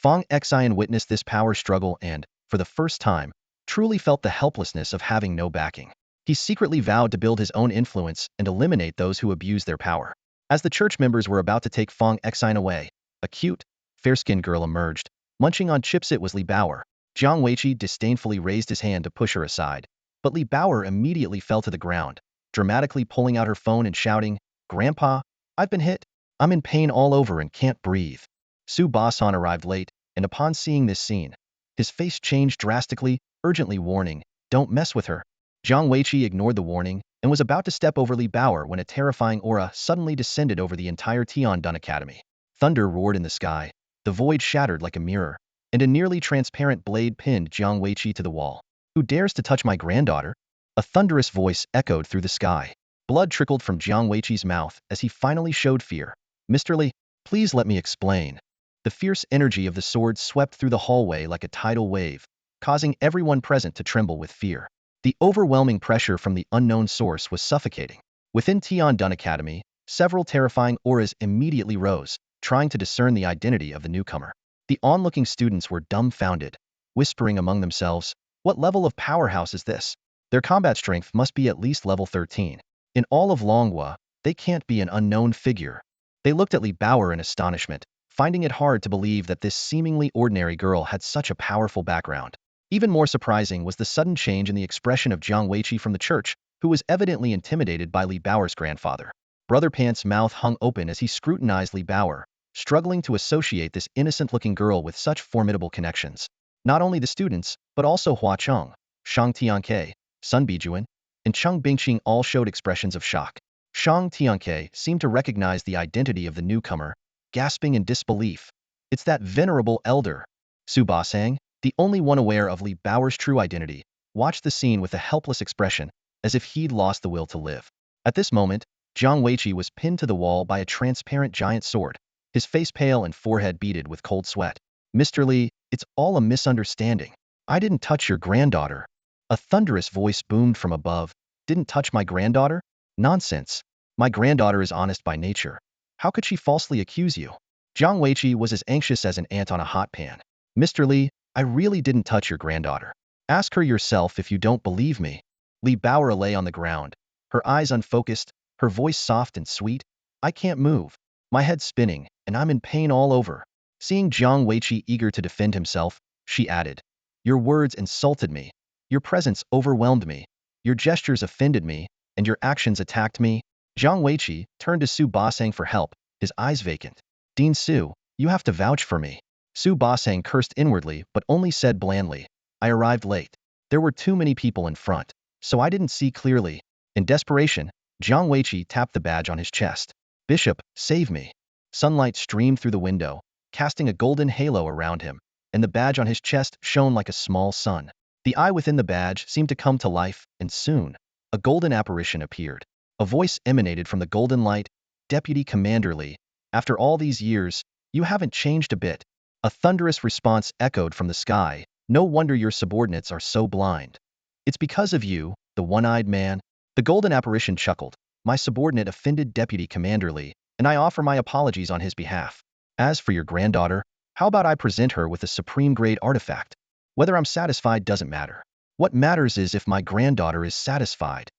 Fong Xion witnessed this power struggle and, for the first time, truly felt the helplessness of having no backing. He secretly vowed to build his own influence and eliminate those who abused their power. As the church members were about to take Fong Xion away, a cute, fair-skinned girl emerged. Munching on chips it was Li Bauer. Jiang Weiqi disdainfully raised his hand to push her aside, but Li Bauer immediately fell to the ground, dramatically pulling out her phone and shouting, Grandpa, I've been hit. I'm in pain all over and can't breathe. Su Basan arrived late, and upon seeing this scene, his face changed drastically, urgently warning, don't mess with her. Jiang Weiqi ignored the warning and was about to step over Li Bauer when a terrifying aura suddenly descended over the entire Tiandun Academy. Thunder roared in the sky, the void shattered like a mirror, and a nearly transparent blade pinned Jiang Weiqi to the wall. Who dares to touch my granddaughter? A thunderous voice echoed through the sky. Blood trickled from Jiang Weiqi's mouth as he finally showed fear. Mr. Li, please let me explain. The fierce energy of the sword swept through the hallway like a tidal wave, causing everyone present to tremble with fear. The overwhelming pressure from the unknown source was suffocating. Within Tiandun Academy, Several terrifying auras immediately rose, trying to discern the identity of the newcomer. The onlooking students were dumbfounded, whispering among themselves, "What level of powerhouse is this? Their combat strength must be at least level 13. In all of Longhua, they can't be an unknown figure." They looked at Li Bauer in astonishment, finding it hard to believe that this seemingly ordinary girl had such a powerful background. Even more surprising was the sudden change in the expression of Jiang Weiqi from the church, who was evidently intimidated by Li Bauer's grandfather. Brother Pant's mouth hung open as he scrutinized Li Bauer, struggling to associate this innocent-looking girl with such formidable connections. Not only the students, but also Hua Cheng, Shang Tianke, Sun Bijuan, and Cheng Bingqing all showed expressions of shock. Shang Tianke seemed to recognize the identity of the newcomer, gasping in disbelief. "It's that venerable elder." Su Basang, the only one aware of Li Bauer's true identity, watched the scene with a helpless expression, as if he'd lost the will to live. At this moment, Jiang Weiqi was pinned to the wall by a transparent giant sword, his face pale and forehead beaded with cold sweat. "Mr. Li, it's all a misunderstanding. I didn't touch your granddaughter." A thunderous voice boomed from above. "Didn't touch my granddaughter? Nonsense. My granddaughter is honest by nature. How could she falsely accuse you?" Jiang Weiqi was as anxious as an ant on a hot pan. "Mr. Li, I really didn't touch your granddaughter. Ask her yourself if you don't believe me." Li Bauer lay on the ground, her eyes unfocused, her voice soft and sweet. "I can't move. My head's spinning, and I'm in pain all over." Seeing Jiang Weiqi eager to defend himself, she added, "Your words insulted me. Your presence overwhelmed me. Your gestures offended me, and your actions attacked me." Jiang Weiqi turned to Su Basang for help, his eyes vacant. "Dean Su, you have to vouch for me." Su Basang cursed inwardly but only said blandly, "I arrived late. There were too many people in front, so I didn't see clearly." In desperation, Jiang Weiqi tapped the badge on his chest. "Bishop, save me." Sunlight streamed through the window, casting a golden halo around him, and the badge on his chest shone like a small sun. The eye within the badge seemed to come to life, and soon, a golden apparition appeared. A voice emanated from the golden light, "Deputy Commander Li, after all these years, you haven't changed a bit." A thunderous response echoed from the sky, "No wonder your subordinates are so blind. It's because of you, the one-eyed man." The golden apparition chuckled, "My subordinate offended Deputy Commander Li, and I offer my apologies on his behalf. As for your granddaughter, how about I present her with a supreme-grade artifact? Whether I'm satisfied doesn't matter. What matters is if my granddaughter is satisfied."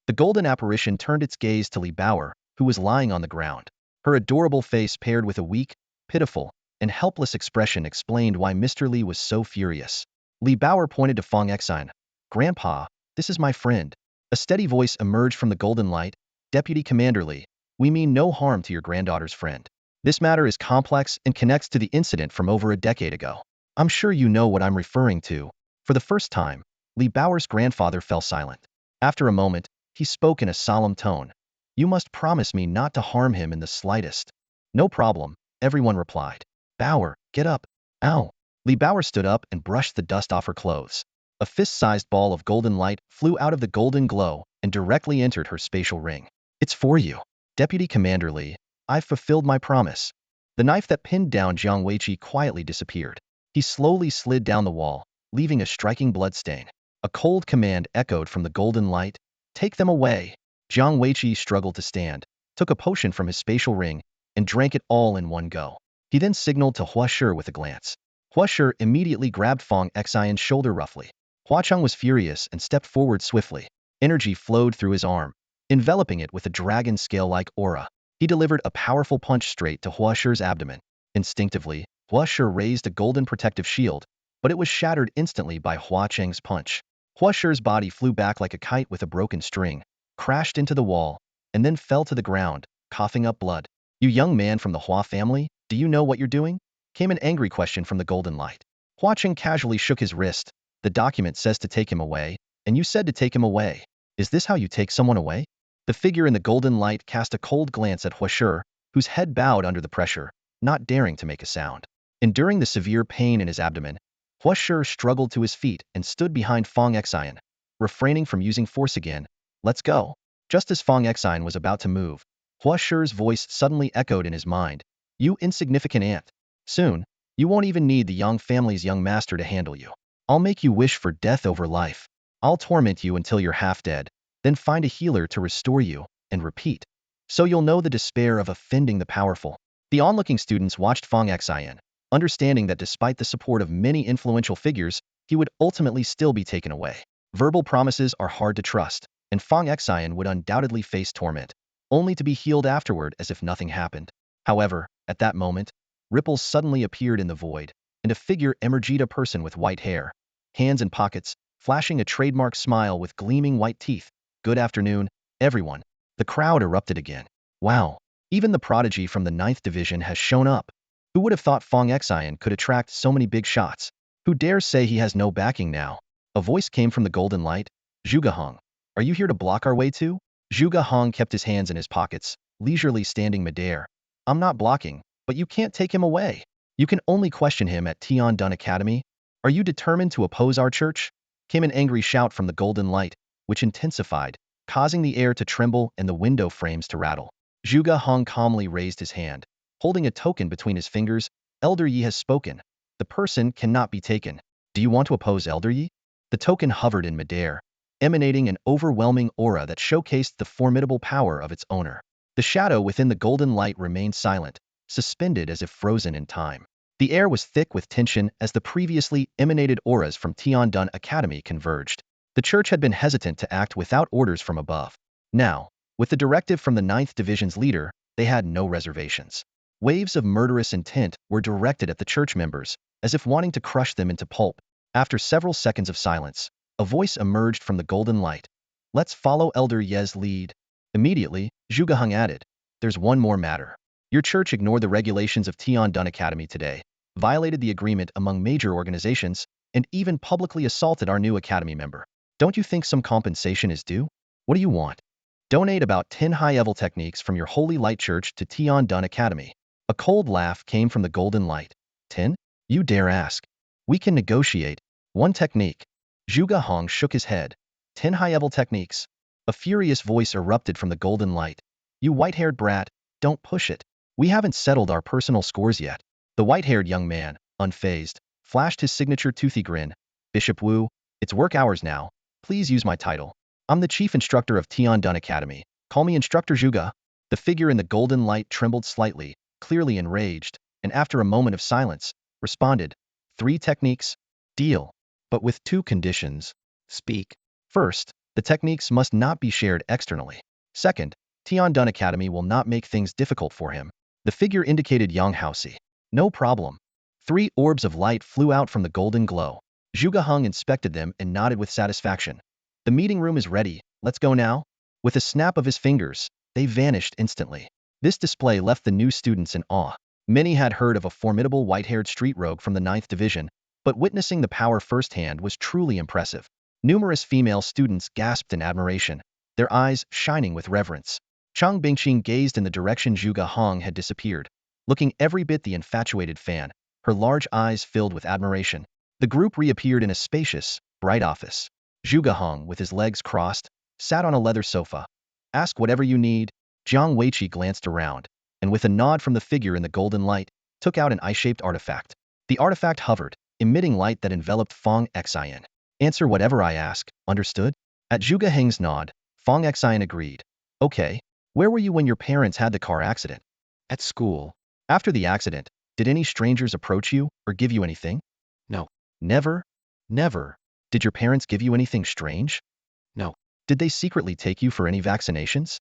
The golden apparition turned its gaze to Li Bauer, who was lying on the ground. Her adorable face paired with a weak, pitiful, and helpless expression explained why Mr. Li was so furious. Li Bauer pointed to Fong Xion. "Grandpa, this is my friend." A steady voice emerged from the golden light, "Deputy Commander Li, we mean no harm to your granddaughter's friend. This matter is complex and connects to the incident from over a decade ago. I'm sure you know what I'm referring to." For the first time, Li Bauer's grandfather fell silent. After a moment, he spoke in a solemn tone. "You must promise me not to harm him in the slightest." "No problem," everyone replied. "Bauer, get up." "Ow." Li Bauer stood up and brushed the dust off her clothes. A fist-sized ball of golden light flew out of the golden glow and directly entered her spatial ring. "It's for you. Deputy Commander Li, I've fulfilled my promise." The knife that pinned down Jiang Weiqi quietly disappeared. He slowly slid down the wall, leaving a striking bloodstain. A cold command echoed from the golden light, "Take them away." Jiang Weiqi struggled to stand, took a potion from his spatial ring, and drank it all in one go. He then signaled to Hua Shi with a glance. Hua Shi immediately grabbed Fong Xion's shoulder roughly. Hua Cheng was furious and stepped forward swiftly. Energy flowed through his arm, enveloping it with a dragon scale-like aura. He delivered a powerful punch straight to Hua Shi's abdomen. Instinctively, Hua Shi raised a golden protective shield, but it was shattered instantly by Hua Cheng's punch. Hua Shi's body flew back like a kite with a broken string, crashed into the wall, and then fell to the ground, coughing up blood. "You young man from the Hua family, do you know what you're doing?" came an angry question from the golden light. Hua Cheng casually shook his wrist. "The document says to take him away, and you said to take him away. Is this how you take someone away?" The figure in the golden light cast a cold glance at Hua Shi, whose head bowed under the pressure, not daring to make a sound. Enduring the severe pain in his abdomen, Hua Shi struggled to his feet and stood behind Fong Xion, refraining from using force again. "Let's go." Just as Fong Xion was about to move, Hua Shi's voice suddenly echoed in his mind. "You insignificant ant. Soon, you won't even need the Yang family's young master to handle you. I'll make you wish for death over life. I'll torment you until you're half dead, then find a healer to restore you, and repeat." So you'll know the despair of offending the powerful. The onlooking students watched Fong Xion, understanding that despite the support of many influential figures, he would ultimately still be taken away. Verbal promises are hard to trust, and Fong Xion would undoubtedly face torment, only to be healed afterward as if nothing happened. However, at that moment, ripples suddenly appeared in the void, and a figure emerged, a person with white hair, hands in pockets, flashing a trademark smile with gleaming white teeth. Good afternoon, everyone. The crowd erupted again. Wow, even the prodigy from the ninth division has shown up. Who would have thought Fong Xion could attract so many big shots? Who dares say he has no backing now? A voice came from the golden light. Zhuge Hong, are you here to block our way too? Zhuge Hong kept his hands in his pockets, leisurely standing midair. I'm not blocking, but you can't take him away. You can only question him at Tiandun Academy. Are you determined to oppose our church? Came an angry shout from the golden light, which intensified, causing the air to tremble and the window frames to rattle. Zhuge Hong calmly raised his hand, holding a token between his fingers. Elder Yi has spoken. The person cannot be taken. Do you want to oppose Elder Yi? The token hovered in midair, emanating an overwhelming aura that showcased the formidable power of its owner. The shadow within the golden light remained silent, suspended as if frozen in time. The air was thick with tension as the previously emanated auras from Tiandun Academy converged. The church had been hesitant to act without orders from above. Now, with the directive from the ninth division's leader, they had no reservations. Waves of murderous intent were directed at the church members, as if wanting to crush them into pulp. After several seconds of silence, a voice emerged from the golden light. Let's follow Elder Ye's lead. Immediately, Zhuge Hong added, there's one more matter. Your church ignored the regulations of Tiandun Academy today, violated the agreement among major organizations, and even publicly assaulted our new academy member. Don't you think some compensation is due? What do you want? Donate about 10 high-level techniques from your Holy Light Church to Tiandun Academy. A cold laugh came from the golden light. 10? You dare ask? We can negotiate. One technique. Zhuge Hong shook his head. 10 high-level techniques. A furious voice erupted from the golden light. You white-haired brat, don't push it. We haven't settled our personal scores yet. The white-haired young man, unfazed, flashed his signature toothy grin. Bishop Wu, it's work hours now. Please use my title. I'm the chief instructor of Tiandun Academy. Call me Instructor Zhuge. The figure in the golden light trembled slightly, clearly enraged, and after a moment of silence, responded, 3 techniques? Deal. But with 2 conditions. Speak. First, the techniques must not be shared externally. Second, Tiandun Academy will not make things difficult for him. The figure indicated Yang Haoxi. No problem. 3 orbs of light flew out from the golden glow. Zhuge Hong inspected them and nodded with satisfaction. The meeting room is ready, let's go now. With a snap of his fingers, they vanished instantly. This display left the new students in awe. Many had heard of a formidable white-haired street rogue from the ninth division, but witnessing the power firsthand was truly impressive. Numerous female students gasped in admiration, their eyes shining with reverence. Chang Bingqing gazed in the direction Zhuge Hong had disappeared, looking every bit the infatuated fan, her large eyes filled with admiration. The group reappeared in a spacious, bright office. Zhuge Hong, with his legs crossed, sat on a leather sofa. Ask whatever you need. Jiang Weiqi glanced around, and with a nod from the figure in the golden light, took out an eye-shaped artifact. The artifact hovered, emitting light that enveloped Fong Xion. Answer whatever I ask, understood? At Zhuge Heng's nod, Fong Xion agreed. Okay. Where were you when your parents had the car accident? At school. After the accident, did any strangers approach you or give you anything? No. Never? Never. Did your parents give you anything strange? No. Did they secretly take you for any vaccinations?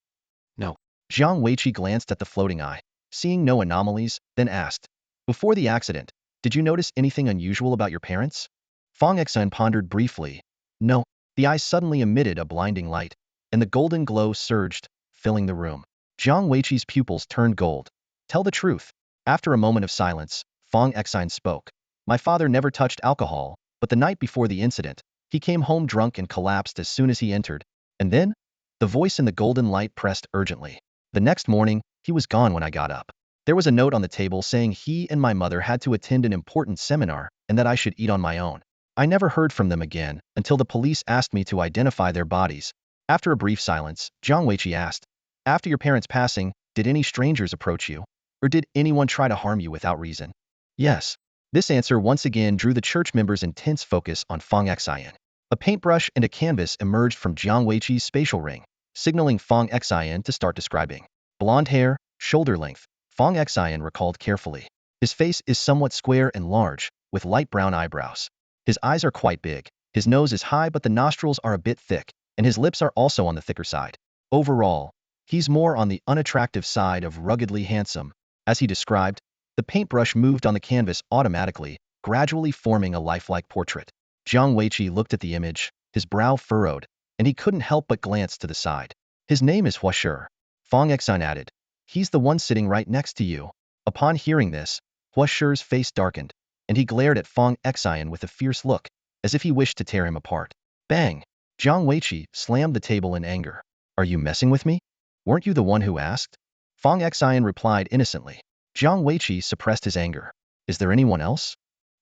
No. Jiang Weiqi glanced at the floating eye, seeing no anomalies, then asked, before the accident, did you notice anything unusual about your parents? Fong Xion pondered briefly. No. The eye suddenly emitted a blinding light, and the golden glow surged, filling the room. Jiang Weiqi's pupils turned gold. Tell the truth. After a moment of silence, Fong Xion spoke. My father never touched alcohol, but the night before the incident, he came home drunk and collapsed as soon as he entered. And then? The voice in the golden light pressed urgently. The next morning, he was gone when I got up. There was a note on the table saying he and my mother had to attend an important seminar and that I should eat on my own. I never heard from them again until the police asked me to identify their bodies. After a brief silence, Jiang Weiqi asked, after your parents' passing, did any strangers approach you? Or did anyone try to harm you without reason? Yes. This answer once again drew the church members' intense focus on Fong Xion. A paintbrush and a canvas emerged from Jiang Weiqi's spatial ring, signaling Fong Xion to start describing. Blonde hair, shoulder length, Fong Xion recalled carefully. His face is somewhat square and large, with light brown eyebrows. His eyes are quite big, his nose is high but the nostrils are a bit thick, and his lips are also on the thicker side. Overall, he's more on the unattractive side of ruggedly handsome. As he described, the paintbrush moved on the canvas automatically, gradually forming a lifelike portrait. Jiang Weiqi looked at the image, his brow furrowed, and he couldn't help but glance to the side. His name is Huashi, Fong Xion added. He's the one sitting right next to you. Upon hearing this, Huashi's face darkened, and he glared at Fong Xion with a fierce look, as if he wished to tear him apart. Bang! Jiang Weiqi slammed the table in anger. Are you messing with me? Weren't you the one who asked? Fong Xion replied innocently. Jiang Weiqi suppressed his anger. Is there anyone else?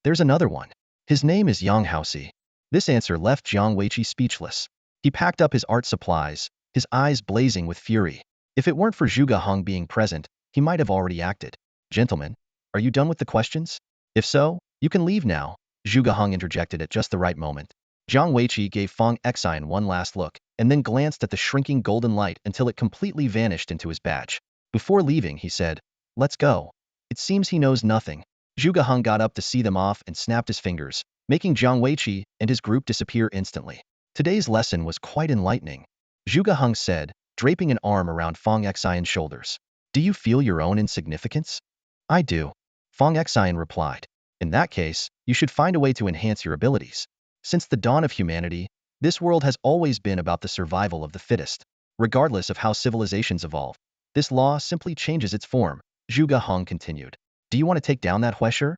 There's another one. His name is Yang Haoxi. This answer left Jiang Weiqi speechless. He packed up his art supplies, his eyes blazing with fury. If it weren't for Zhuge Heng being present, he might have already acted. Gentlemen, are you done with the questions? If so, you can leave now, Zhuge Heng interjected at just the right moment. Jiang Weiqi gave Fong Xion one last look, and then glanced at the shrinking golden light until it completely vanished into his badge. Before leaving, he said, "Let's go." It seems he knows nothing. Zhuge Heng got up to see them off and snapped his fingers, making Jiang Weiqi and his group disappear instantly. Today's lesson was quite enlightening, Zhuge Heng said, draping an arm around Fong Xion's shoulders. Do you feel your own insignificance? I do, Fong Xion replied. In that case, you should find a way to enhance your abilities. Since the dawn of humanity, this world has always been about the survival of the fittest. Regardless of how civilizations evolve, this law simply changes its form, Zhuge Heng continued. Do you want to take down that Huashi?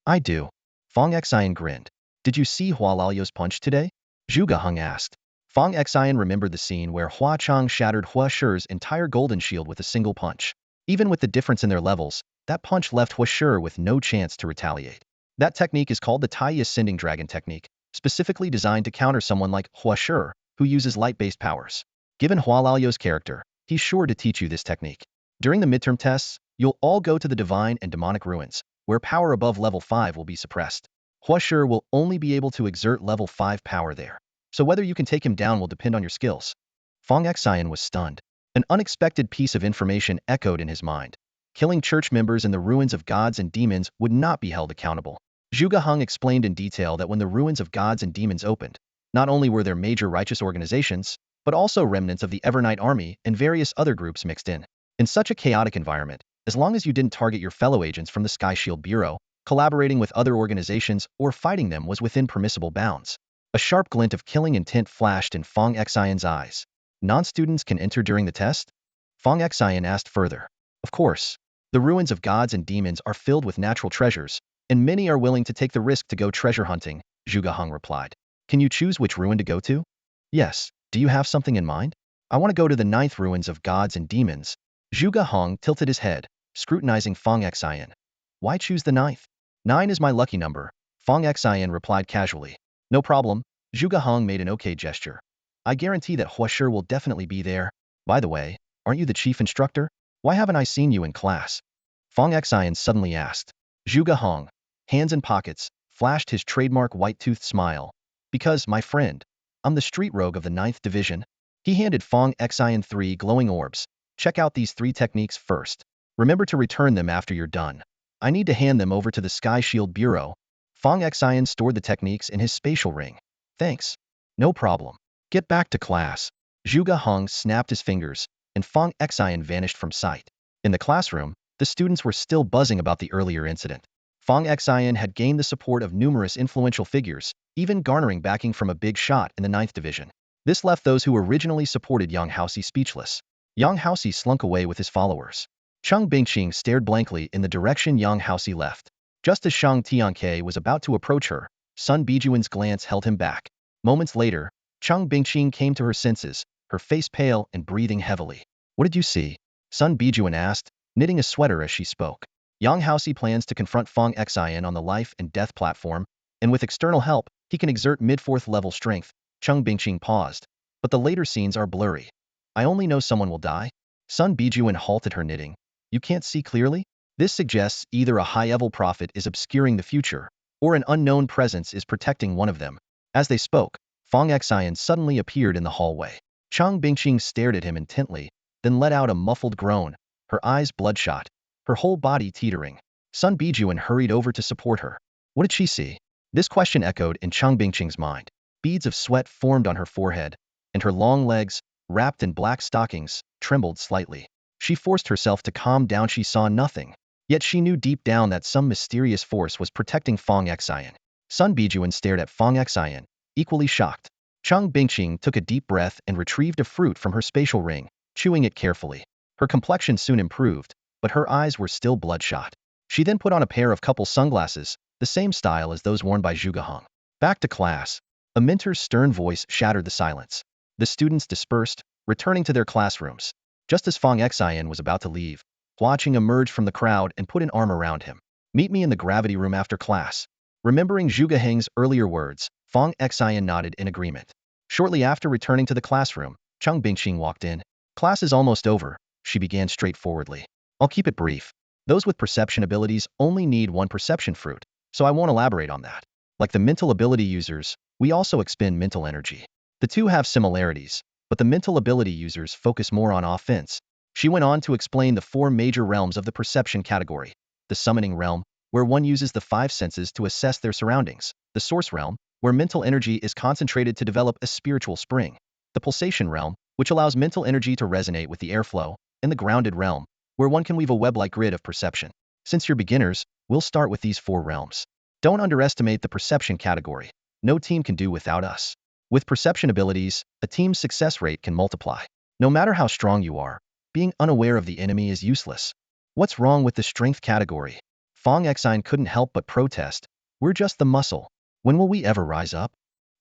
I do. Fong Xion grinned. Did you see Hua Lalio's punch today? Zhuge Heng asked. Fong Xion remembered the scene where Hua Chang shattered Huashi's entire golden shield with a single punch. Even with the difference in their levels, that punch left Huashi with no chance to retaliate. That technique is called the Tai Ascending Dragon technique, specifically designed to counter someone like Huashi, who uses light-based powers. Given Hua Lalio's character, he's sure to teach you this technique. During the midterm tests, you'll all go to the divine and demonic ruins, where power above level 5 will be suppressed. Huashi will only be able to exert level 5 power there, so whether you can take him down will depend on your skills. Fong Xion was stunned. An unexpected piece of information echoed in his mind. Killing church members in the ruins of gods and demons would not be held accountable. Zhuge Heng explained in detail that when the ruins of gods and demons opened, not only were there major righteous organizations, but also remnants of the Evernight army and various other groups mixed in. In such a chaotic environment, as long as you didn't target your fellow agents from the Sky Shield Bureau, collaborating with other organizations or fighting them was within permissible bounds. A sharp glint of killing intent flashed in Fong Xion's eyes. Non-students can enter during the test? Fong Xion asked further. Of course. The ruins of gods and demons are filled with natural treasures, and many are willing to take the risk to go treasure hunting, Zhuge Heng replied. Can you choose which ruin to go to? Yes. Do you have something in mind? I want to go to the 9th ruins of gods and demons. Zhuge Heng tilted his head, scrutinizing Fong Xion. Why choose the 9th? 9 is my lucky number, Fong Xion replied casually. No problem, Zhuge Heng made an okay gesture. I guarantee that Huashi will definitely be there. By the way, aren't you the chief instructor? Why haven't I seen you in class? Fong Xion suddenly asked. Zhuge Heng, hands in pockets, flashed his trademark white-toothed smile. Because, my friend, I'm the street rogue of the 9th division. He handed Fong Xion 3 glowing orbs. Check out these 3 techniques first. Remember to return them after you're done. I need to hand them over to the Sky Shield Bureau. Fong Xion stored the techniques in his spatial ring. Thanks. No problem. Get back to class. Zhuge Heng snapped his fingers, and Fong Xion vanished from sight. In the classroom, the students were still buzzing about the earlier incident. Fong Xion had gained the support of numerous influential figures, even garnering backing from a big shot in the 9th division. This left those who originally supported Yang Haoxi speechless. Yang Haoxi slunk away with his followers. Cheng Bingqing stared blankly in the direction Yang Haoxi left. Just as Shang Tianke was about to approach her, Sun Bijuan's glance held him back. Moments later, Cheng Bingqing came to her senses, her face pale and breathing heavily. What did you see? Sun Bijuan asked, knitting a sweater as she spoke. Yang Haoxi plans to confront Fong Xion on the life and death platform, and with external help, he can exert mid-4th level strength. Cheng Bingqing paused. But the later scenes are blurry. I only know someone will die. Sun Bijuan halted her knitting. You can't see clearly? This suggests either a high-level prophet is obscuring the future, or an unknown presence is protecting one of them. As they spoke, Fong Xion suddenly appeared in the hallway. Cheng Bingqing stared at him intently, then let out a muffled groan. her eyes bloodshot, her whole body teetering. Sun Bijuan hurried over to support her. What did she see? This question echoed in Chang Bingqing's mind. Beads of sweat formed on her forehead, and her long legs, wrapped in black stockings, trembled slightly. She forced herself to calm down. She saw nothing. Yet she knew deep down that some mysterious force was protecting Fong Xion. Sun Bijuan stared at Fong Xion, equally shocked. Chang Bingqing took a deep breath and retrieved a fruit from her spatial ring, chewing it carefully. Her complexion soon improved, but her eyes were still bloodshot. She then put on a pair of couple sunglasses, the same style as those worn by Zhuge Heng. Back to class. A mentor's stern voice shattered the silence. The students dispersed, returning to their classrooms. Just as Fong Xion was about to leave, Hua Qing emerged from the crowd and put an arm around him. Meet me in the gravity room after class. Remembering Zhuge Heng's earlier words, Fong Xion nodded in agreement. Shortly after returning to the classroom, Chang Bingqing walked in. Class is almost over, she began straightforwardly. I'll keep it brief. Those with perception abilities only need one perception fruit, so I won't elaborate on that. Like the mental ability users, we also expend mental energy. The two have similarities, but the mental ability users focus more on offense. She went on to explain the four major realms of the perception category. The summoning realm, where one uses the five senses to assess their surroundings. The source realm, where mental energy is concentrated to develop a spiritual spring. The pulsation realm, which allows mental energy to resonate with the airflow. And the grounded realm, where one can weave a web-like grid of perception. Since you're beginners, we'll start with these four realms. Don't underestimate the perception category. No team can do without us. With perception abilities, a team's success rate can multiply. No matter how strong you are, being unaware of the enemy is useless. What's wrong with the strength category? Fong Xion couldn't help but protest. We're just the muscle. When will we ever rise up?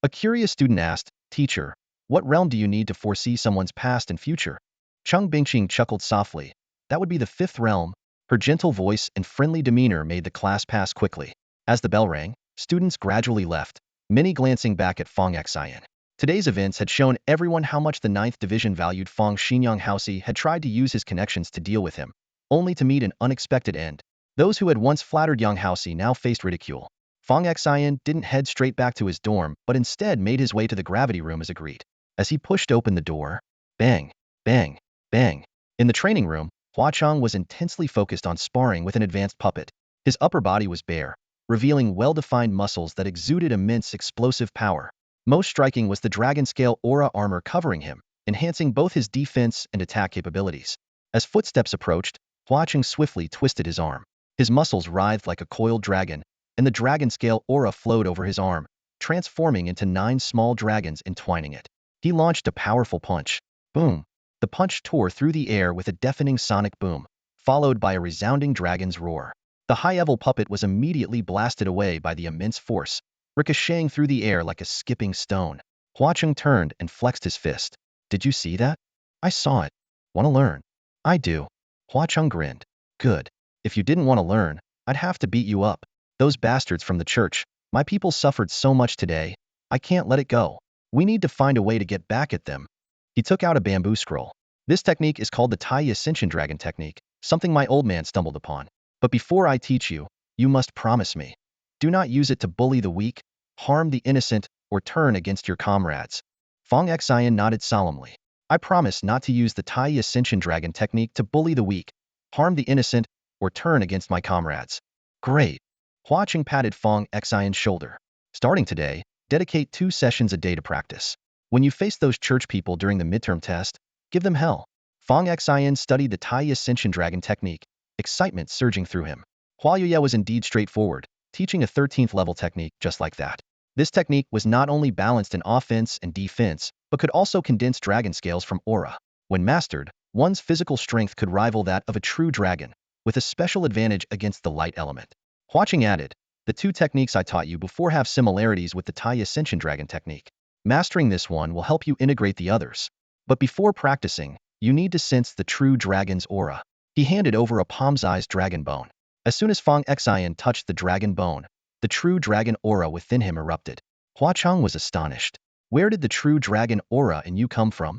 A curious student asked, Teacher, what realm do you need to foresee someone's past and future? Chang Bingqing chuckled softly. That would be the fifth realm. Her gentle voice and friendly demeanor made the class pass quickly. As the bell rang, students gradually left, many glancing back at Fong Xion. Today's events had shown everyone how much the 9th Division valued Fong Xion. Housey had tried to use his connections to deal with him, only to meet an unexpected end. Those who had once flattered young Housey now faced ridicule. Fong Xion didn't head straight back to his dorm, but instead made his way to the gravity room as agreed. As he pushed open the door, bang, bang, bang. In the training room, Hua Chang was intensely focused on sparring with an advanced puppet. His upper body was bare, revealing well-defined muscles that exuded immense explosive power. Most striking was the dragon scale aura armor covering him, enhancing both his defense and attack capabilities. As footsteps approached, Hua Chang swiftly twisted his arm. His muscles writhed like a coiled dragon, and the dragon scale aura flowed over his arm, transforming into 9 small dragons entwining it. He launched a powerful punch. Boom! The punch tore through the air with a deafening sonic boom, followed by a resounding dragon's roar. The high-level puppet was immediately blasted away by the immense force, ricocheting through the air like a skipping stone. Hua Chang turned and flexed his fist. Did you see that? I saw it. Want to learn? I do. Hua Chang grinned. Good. If you didn't want to learn, I'd have to beat you up. Those bastards from the church, my people suffered so much today, I can't let it go. We need to find a way to get back at them. He took out a bamboo scroll. This technique is called the Tai Ascension Dragon Technique, something my old man stumbled upon. But before I teach you, you must promise me. Do not use it to bully the weak, harm the innocent, or turn against your comrades. Fong Xion nodded solemnly. I promise not to use the Tai Ascension Dragon Technique to bully the weak, harm the innocent, or turn against my comrades. Great. Hua Chang patted Fong Xion's shoulder. Starting today, dedicate 2 sessions a day to practice. When you face those church people during the midterm test, give them hell. Fong Xion studied the Tai Ascension Dragon Technique, excitement surging through him. Hua Yuye was indeed straightforward, teaching a 13th level technique just like that. This technique was not only balanced in offense and defense, but could also condense dragon scales from aura. When mastered, one's physical strength could rival that of a true dragon, with a special advantage against the light element. Hua Chang added, the 2 techniques I taught you before have similarities with the Tai Ascension Dragon Technique. Mastering this one will help you integrate the others. But before practicing, you need to sense the true dragon's aura. He handed over a palm-sized dragon bone. As soon as Fong Xion touched the dragon bone, the true dragon aura within him erupted. Hua Chang was astonished. Where did the true dragon aura in you come from?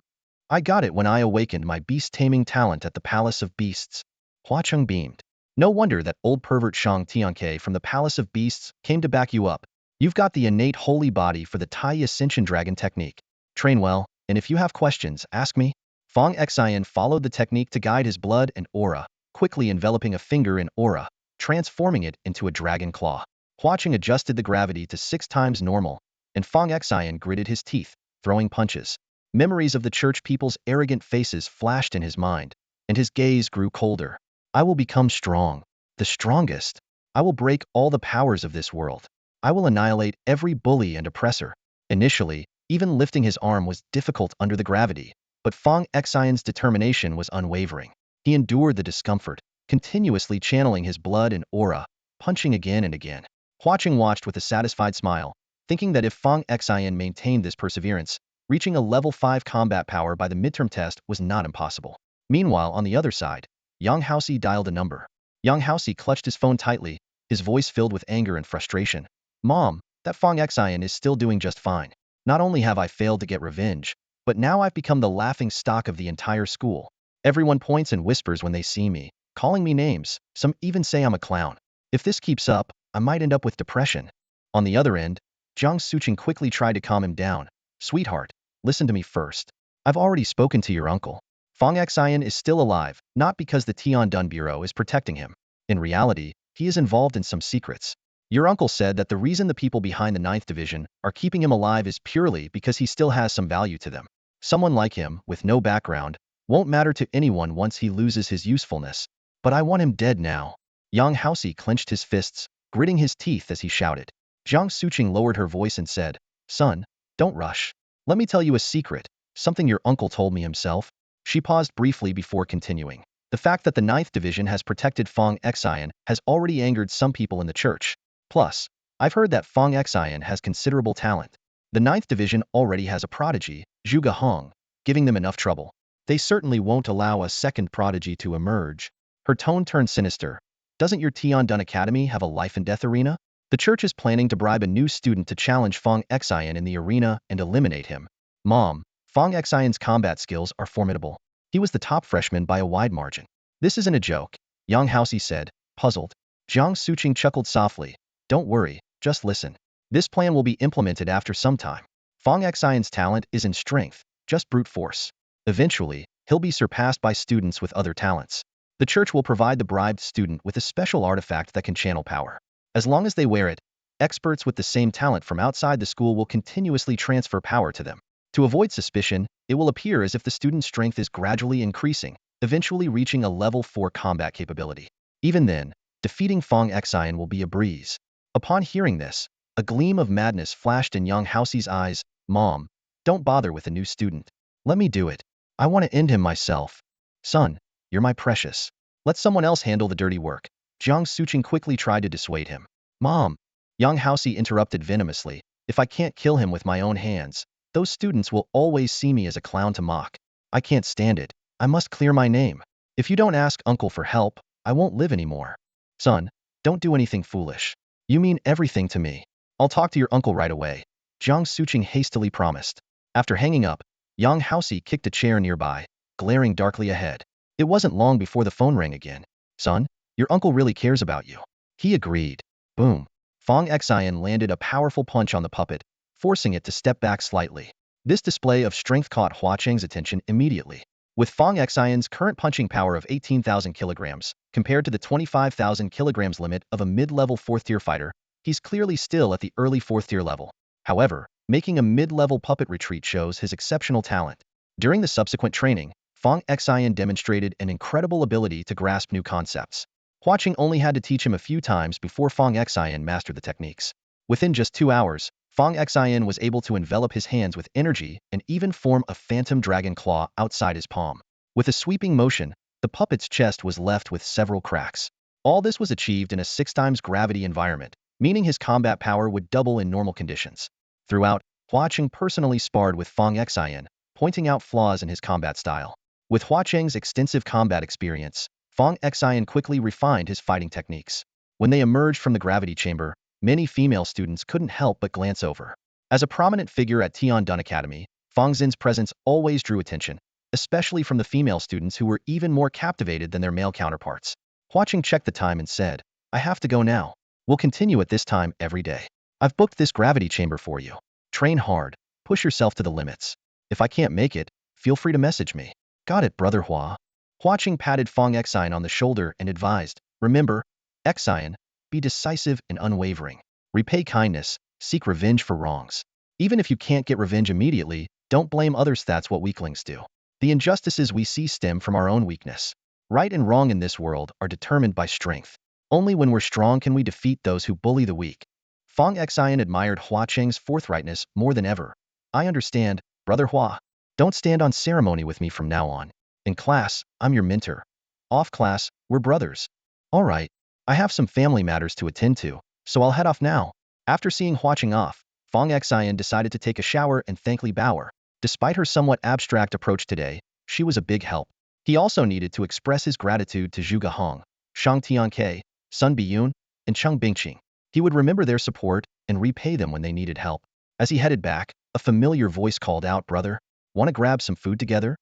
I got it when I awakened my beast-taming talent at the Palace of Beasts. Hua Chang beamed. No wonder that old pervert Shang Tianke from the Palace of Beasts came to back you up. You've got the innate holy body for the Tai Ascension Dragon Technique. Train well, and if you have questions, ask me. Fong Xion followed the technique to guide his blood and aura, quickly enveloping a finger in aura, transforming it into a dragon claw. Huaqing adjusted the gravity to 6 times normal, and Fong Xion gritted his teeth, throwing punches. Memories of the church people's arrogant faces flashed in his mind, and his gaze grew colder. I will become strong, the strongest. I will break all the powers of this world. I will annihilate every bully and oppressor. Initially, even lifting his arm was difficult under the gravity, but Fong Xion's determination was unwavering. He endured the discomfort, continuously channeling his blood and aura, punching again and again. Huaqing watched with a satisfied smile, thinking that if Fong Xion maintained this perseverance, reaching a level 5 combat power by the midterm test was not impossible. Meanwhile, on the other side, Yang Haoxi dialed a number. Yang Haoxi clutched his phone tightly, his voice filled with anger and frustration. Mom, that Fong Xion is still doing just fine. Not only have I failed to get revenge, but now I've become the laughing stock of the entire school. Everyone points and whispers when they see me, calling me names. Some even say I'm a clown. If this keeps up, I might end up with depression. On the other end, Jiang Suqing quickly tried to calm him down. Sweetheart, listen to me first. I've already spoken to your uncle. Fong Xion is still alive, not because the Tiandun Bureau is protecting him. In reality, he is involved in some secrets. Your uncle said that the reason the people behind the 9th Division are keeping him alive is purely because he still has some value to them. Someone like him, with no background, won't matter to anyone once he loses his usefulness. But I want him dead now. Yang Haoxi clenched his fists, gritting his teeth as he shouted. Jiang Suqing lowered her voice and said, Son, don't rush. Let me tell you a secret, something your uncle told me himself. She paused briefly before continuing. The fact that the 9th Division has protected Fong Xion has already angered some people in the church. Plus, I've heard that Fong Xion has considerable talent. The 9th Division already has a prodigy, Zhuge Hong, giving them enough trouble. They certainly won't allow a second prodigy to emerge. Her tone turned sinister. Doesn't your Tiandun Academy have a life and death arena? The church is planning to bribe a new student to challenge Fong Xion in the arena and eliminate him. Mom, Fong Xion's combat skills are formidable. He was the top freshman by a wide margin. This isn't a joke, Yang Haoxi said, puzzled. Jiang Suqing chuckled softly. Don't worry, just listen. This plan will be implemented after some time. Fong Xion's talent is in strength, just brute force. Eventually, he'll be surpassed by students with other talents. The church will provide the bribed student with a special artifact that can channel power. As long as they wear it, experts with the same talent from outside the school will continuously transfer power to them. To avoid suspicion, it will appear as if the student's strength is gradually increasing, eventually reaching a level 4 combat capability. Even then, defeating Fong Xion will be a breeze. Upon hearing this, a gleam of madness flashed in Yang Haoxi's eyes. Mom, don't bother with a new student. Let me do it. I want to end him myself. Son, you're my precious. Let someone else handle the dirty work. Jiang Suqing quickly tried to dissuade him. Mom, Yang Haoxi interrupted venomously. If I can't kill him with my own hands, those students will always see me as a clown to mock. I can't stand it. I must clear my name. If you don't ask Uncle for help, I won't live anymore. Son, don't do anything foolish. You mean everything to me. I'll talk to your uncle right away. Jiang Suqing hastily promised. After hanging up, Yang Haoxi kicked a chair nearby, glaring darkly ahead. It wasn't long before the phone rang again. Son, your uncle really cares about you. He agreed. Boom. Fong Xion landed a powerful punch on the puppet, forcing it to step back slightly. This display of strength caught Huaqing's attention immediately. With Fong Xion's current punching power of 18,000 kilograms, compared to the 25,000 kilograms limit of a mid-level 4th-tier fighter, he's clearly still at the early 4th-tier level. However, making a mid-level puppet retreat shows his exceptional talent. During the subsequent training, Fong Xion demonstrated an incredible ability to grasp new concepts. Huaqing only had to teach him a few times before Fong Xion mastered the techniques. Within just 2 hours, Fong Xion was able to envelop his hands with energy and even form a phantom dragon claw outside his palm. With a sweeping motion, the puppet's chest was left with several cracks. All this was achieved in a 6 times gravity environment, meaning his combat power would double in normal conditions. Throughout, Huaqing personally sparred with Fong Xion, pointing out flaws in his combat style. With Huaqing's extensive combat experience, Fong Xion quickly refined his fighting techniques. When they emerged from the gravity chamber, many female students couldn't help but glance over. As a prominent figure at Tiandun Academy, Fong Xin's presence always drew attention, especially from the female students who were even more captivated than their male counterparts. Huaqing checked the time and said, I have to go now. We'll continue at this time every day. I've booked this gravity chamber for you. Train hard, push yourself to the limits. If I can't make it, feel free to message me. Got it, brother Hua. Hua Qing patted Fong Xion on the shoulder and advised, remember, Xion, be decisive and unwavering. Repay kindness, seek revenge for wrongs. Even if you can't get revenge immediately, don't blame others. That's what weaklings do. The injustices we see stem from our own weakness. Right and wrong in this world are determined by strength. Only when we're strong can we defeat those who bully the weak. Fong Xion admired Hua Qing's forthrightness more than ever. I understand, brother Hua. Don't stand on ceremony with me from now on. In class, I'm your mentor. Off class, we're brothers. All right. I have some family matters to attend to, so I'll head off now. After seeing Hua Qing off, Fong Xion decided to take a shower and thank Li Baoer. Despite her somewhat abstract approach today, she was a big help. He also needed to express his gratitude to Zhuge Hong, Shang Tianke, Sun Biyun, and Cheng Bingqing. He would remember their support and repay them when they needed help. As he headed back, a familiar voice called out, brother, want to grab some food together?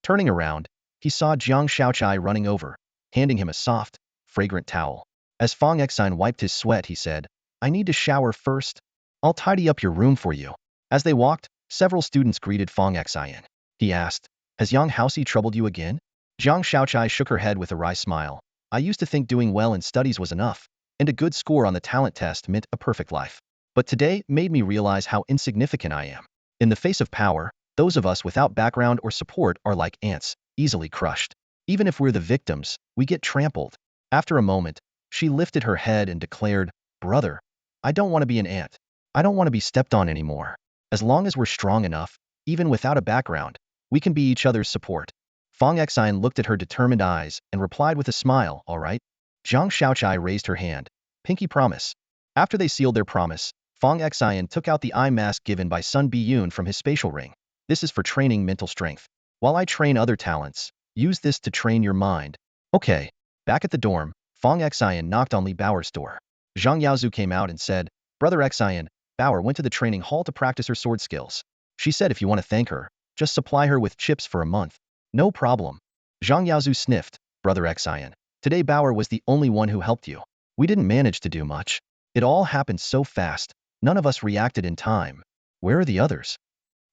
Turning around, he saw Jiang Shaochai running over, handing him a soft, fragrant towel. As Fong Xion wiped his sweat, he said, I need to shower first. I'll tidy up your room for you. As they walked, several students greeted Fong Xion. He asked, has Yang Haoxi troubled you again? Jiang Shaochai shook her head with a wry smile. I used to think doing well in studies was enough, and a good score on the talent test meant a perfect life. But today made me realize how insignificant I am. In the face of power, those of us without background or support are like ants, easily crushed. Even if we're the victims, we get trampled. After a moment, she lifted her head and declared, brother, I don't want to be an ant. I don't want to be stepped on anymore. As long as we're strong enough, even without a background, we can be each other's support. Fong Xion looked at her determined eyes and replied with a smile, all right. Jiang Shaochai raised her hand. Pinky promise. After they sealed their promise, Fong Xion took out the eye mask given by Sun Biyun from his spatial ring. This is for training mental strength. While I train other talents, use this to train your mind. Okay. Back at the dorm, Fong Xion knocked on Li Baoer's door. Zhang Yaozu came out and said, brother Xion, Baoer went to the training hall to practice her sword skills. She said if you want to thank her, just supply her with chips for a month. No problem. Zhang Yaozu sniffed, brother Xion. Today Baoer was the only one who helped you. We didn't manage to do much. It all happened so fast, none of us reacted in time. Where are the others?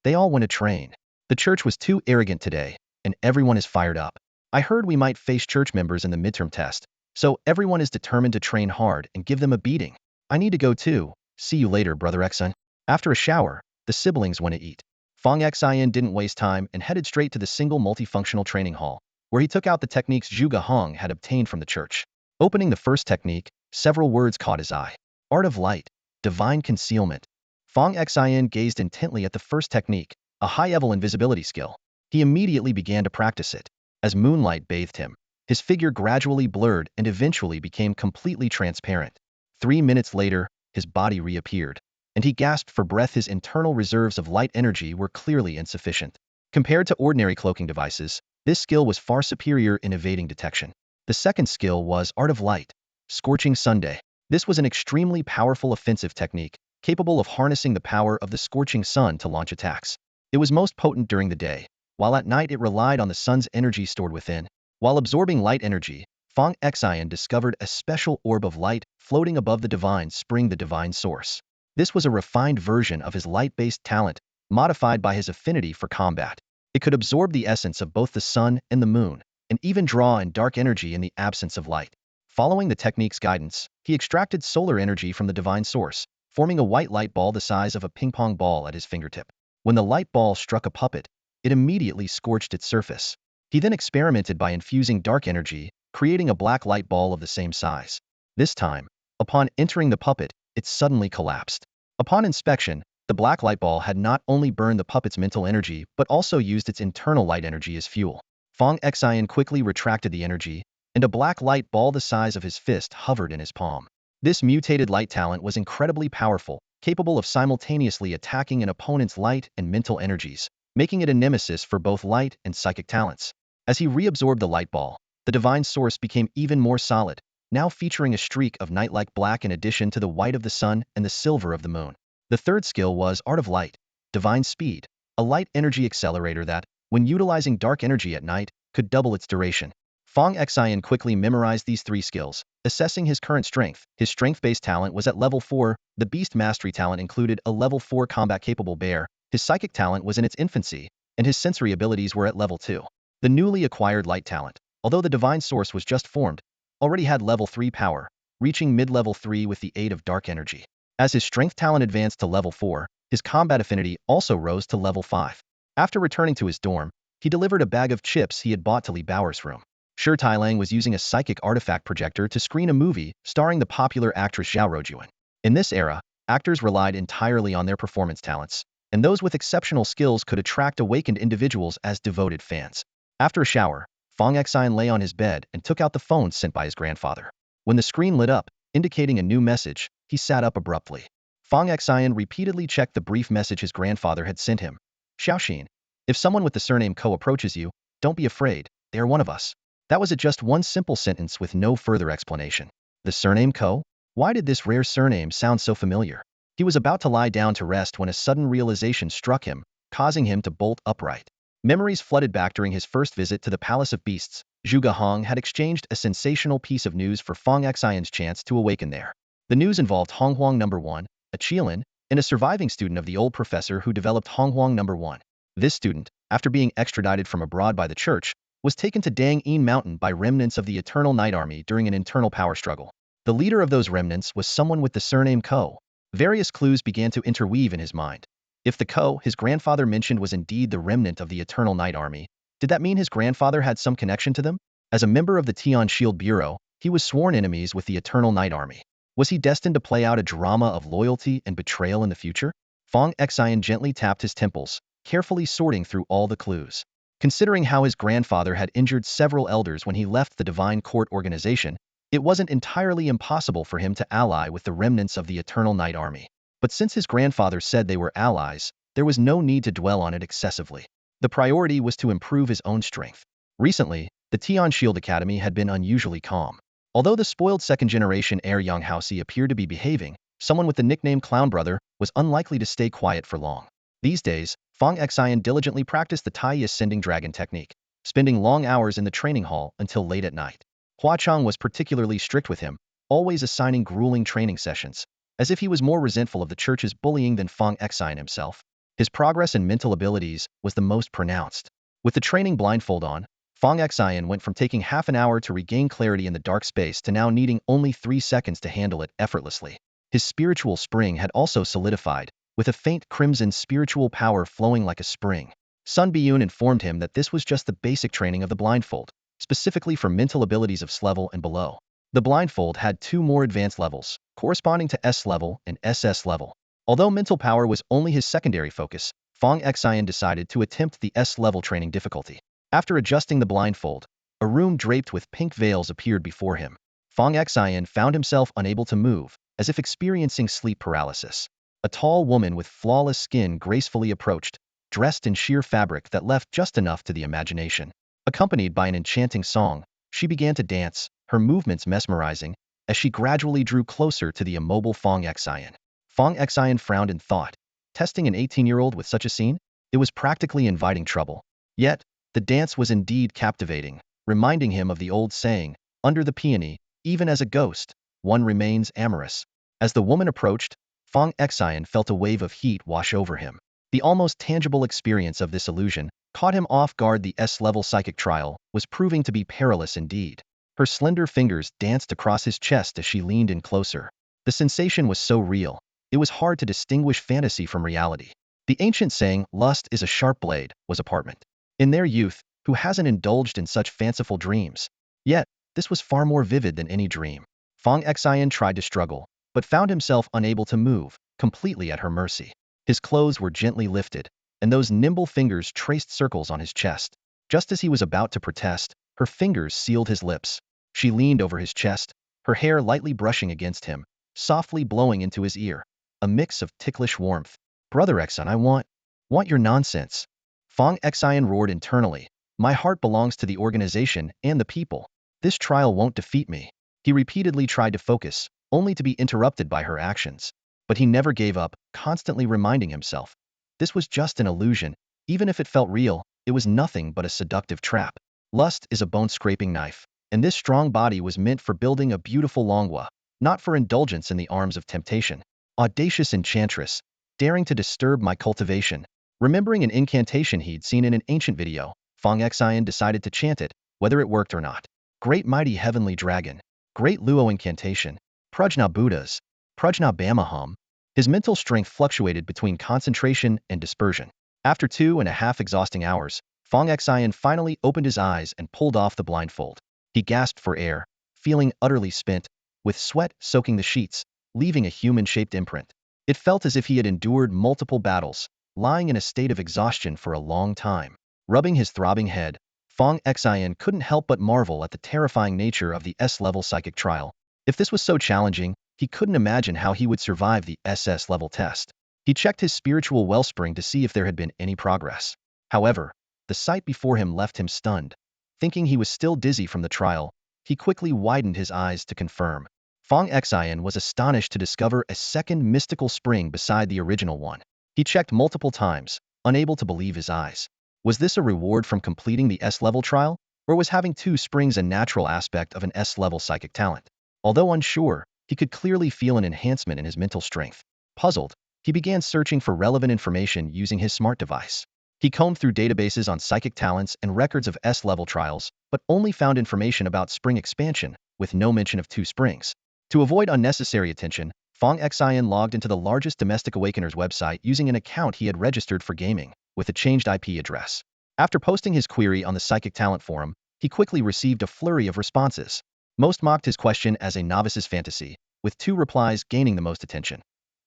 They all went to train. The church was too arrogant today, and everyone is fired up. I heard we might face church members in the midterm test, so everyone is determined to train hard and give them a beating. I need to go too. See you later, brother Xion. After a shower, the siblings went to eat. Fong Xion didn't waste time and headed straight to the single multifunctional training hall, where he took out the techniques Zhuge Hong had obtained from the church. Opening the first technique, several words caught his eye. Art of light, divine concealment. Fong Xion gazed intently at the first technique, a high-level invisibility skill. He immediately began to practice it. As moonlight bathed him, his figure gradually blurred and eventually became completely transparent. 3 minutes later, his body reappeared, and he gasped for breath. His internal reserves of light energy were clearly insufficient. Compared to ordinary cloaking devices, this skill was far superior in evading detection. The second skill was Art of Light, Scorching Sunday. This was an extremely powerful offensive technique, capable of harnessing the power of the scorching sun to launch attacks. It was most potent during the day, while at night it relied on the sun's energy stored within. While absorbing light energy, Fong Xion discovered a special orb of light floating above the divine spring, the divine source. This was a refined version of his light-based talent, modified by his affinity for combat. It could absorb the essence of both the sun and the moon, and even draw in dark energy in the absence of light. Following the technique's guidance, he extracted solar energy from the divine source, forming a white light ball the size of a ping-pong ball at his fingertip. When the light ball struck a puppet, it immediately scorched its surface. He then experimented by infusing dark energy, creating a black light ball of the same size. This time, upon entering the puppet, it suddenly collapsed. Upon inspection, the black light ball had not only burned the puppet's mental energy but also used its internal light energy as fuel. Fong Xion quickly retracted the energy, and a black light ball the size of his fist hovered in his palm. This mutated light talent was incredibly powerful, capable of simultaneously attacking an opponent's light and mental energies, making it a nemesis for both light and psychic talents. As he reabsorbed the light ball, the divine source became even more solid, now featuring a streak of night-like black in addition to the white of the sun and the silver of the moon. The third skill was Art of Light, Divine Speed, a light energy accelerator that, when utilizing dark energy at night, could double its duration. Fong Xion quickly memorized these 3 skills, assessing his current strength. His strength-based talent was at level 4, the Beast Mastery talent included a level 4 combat-capable bear, his psychic talent was in its infancy, and his sensory abilities were at level 2. The newly acquired light talent, although the divine source was just formed, already had level 3 power, reaching mid-level 3 with the aid of dark energy. As his strength talent advanced to level 4, his combat affinity also rose to level 5. After returning to his dorm, he delivered a bag of chips he had bought to Li Baoer's room. Shi Tailang was using a psychic artifact projector to screen a movie starring the popular actress Zhao Ruojuan. In this era, actors relied entirely on their performance talents, and those with exceptional skills could attract awakened individuals as devoted fans. After a shower, Fong Xion lay on his bed and took out the phone sent by his grandfather. When the screen lit up, indicating a new message, he sat up abruptly. Fong Xion repeatedly checked the brief message his grandfather had sent him. Xiaoxin, if someone with the surname Ko approaches you, don't be afraid, they are one of us. That was just one simple sentence with no further explanation. The surname Ko? Why did this rare surname sound so familiar? He was about to lie down to rest when a sudden realization struck him, causing him to bolt upright. Memories flooded back during his first visit to the Palace of Beasts. Zhuge Hong had exchanged a sensational piece of news for Fong Xion's chance to awaken there. The news involved Honghuang No. 1, a Qilin, and a surviving student of the old professor who developed Honghuang No. 1. This student, after being extradited from abroad by the church, was taken to Dang Yin Mountain by remnants of the Eternal Night Army during an internal power struggle. The leader of those remnants was someone with the surname Ko. Various clues began to interweave in his mind. If the Ko his grandfather mentioned was indeed the remnant of the Eternal Night Army, did that mean his grandfather had some connection to them? As a member of the Tian Shield Bureau, he was sworn enemies with the Eternal Night Army. Was he destined to play out a drama of loyalty and betrayal in the future? Fong Xion gently tapped his temples, carefully sorting through all the clues. Considering how his grandfather had injured several elders when he left the Divine Court organization, it wasn't entirely impossible for him to ally with the remnants of the Eternal Night Army. But since his grandfather said they were allies, there was no need to dwell on it excessively. The priority was to improve his own strength. Recently, the Tian Shield Academy had been unusually calm. Although the spoiled second-generation heir Yang Haoxi appeared to be behaving, someone with the nickname Clown Brother was unlikely to stay quiet for long. These days, Fong Xion diligently practiced the Tai Ascending Dragon technique, spending long hours in the training hall until late at night. Hua Chang was particularly strict with him, always assigning grueling training sessions, as if he was more resentful of the church's bullying than Fong Xion himself. His progress in mental abilities was the most pronounced. With the training blindfold on, Fong Xion went from taking half an hour to regain clarity in the dark space to now needing only 3 seconds to handle it effortlessly. His spiritual spring had also solidified, with a faint crimson spiritual power flowing like a spring. Sun Biyun informed him that this was just the basic training of the blindfold, specifically for mental abilities of S level and below. The blindfold had 2 more advanced levels, corresponding to S level and SS level. Although mental power was only his secondary focus, Fong Xion decided to attempt the S level training difficulty. After adjusting the blindfold, a room draped with pink veils appeared before him. Fong Xion found himself unable to move, as if experiencing sleep paralysis. A tall woman with flawless skin gracefully approached, dressed in sheer fabric that left just enough to the imagination. Accompanied by an enchanting song, she began to dance, her movements mesmerizing, as she gradually drew closer to the immobile Fong Xion. Fong Xion frowned in thought. Testing an 18-year-old with such a scene? It was practically inviting trouble. Yet, the dance was indeed captivating, reminding him of the old saying, under the peony, even as a ghost, one remains amorous. As the woman approached, Fong Xion felt a wave of heat wash over him. The almost tangible experience of this illusion caught him off guard. The S-level psychic trial was proving to be perilous indeed. Her slender fingers danced across his chest as she leaned in closer. The sensation was so real, it was hard to distinguish fantasy from reality. The ancient saying, lust is a sharp blade, was apparent. In their youth, who hasn't indulged in such fanciful dreams? Yet, this was far more vivid than any dream. Fong Xion tried to struggle, but found himself unable to move, completely at her mercy. His clothes were gently lifted, and those nimble fingers traced circles on his chest. Just as he was about to protest, her fingers sealed his lips. She leaned over his chest, her hair lightly brushing against him, softly blowing into his ear. A mix of ticklish warmth. Brother Xun, I want your nonsense. Fong Xion roared internally. My heart belongs to the organization and the people. This trial won't defeat me. He repeatedly tried to focus, only to be interrupted by her actions. But he never gave up, constantly reminding himself. This was just an illusion. Even if it felt real, it was nothing but a seductive trap. Lust is a bone-scraping knife, and this strong body was meant for building a beautiful longwa, not for indulgence in the arms of temptation. Audacious enchantress, daring to disturb my cultivation. Remembering an incantation he'd seen in an ancient video, Fong Xion decided to chant it, whether it worked or not. Great mighty heavenly dragon. Great Luo incantation. Prajna Buddhas. Prajna Bamahum. His mental strength fluctuated between concentration and dispersion. After 2.5 exhausting hours, Fong Xion finally opened his eyes and pulled off the blindfold. He gasped for air, feeling utterly spent, with sweat soaking the sheets, leaving a human-shaped imprint. It felt as if he had endured multiple battles, lying in a state of exhaustion for a long time. Rubbing his throbbing head, Fong Xion couldn't help but marvel at the terrifying nature of the S-level psychic trial. If this was so challenging, he couldn't imagine how he would survive the SS-level test. He checked his spiritual wellspring to see if there had been any progress. However, the sight before him left him stunned. Thinking he was still dizzy from the trial, he quickly widened his eyes to confirm. Fong Xion was astonished to discover a second mystical spring beside the original one. He checked multiple times, unable to believe his eyes. Was this a reward from completing the S-level trial, or was having 2 springs a natural aspect of an S-level psychic talent? Although unsure, he could clearly feel an enhancement in his mental strength. Puzzled, he began searching for relevant information using his smart device. He combed through databases on psychic talents and records of S-level trials, but only found information about spring expansion, with no mention of 2 springs. To avoid unnecessary attention, Fong Xion logged into the largest domestic awakeners website using an account he had registered for gaming, with a changed IP address. After posting his query on the Psychic Talent Forum, he quickly received a flurry of responses. Most mocked his question as a novice's fantasy, with 2 replies gaining the most attention.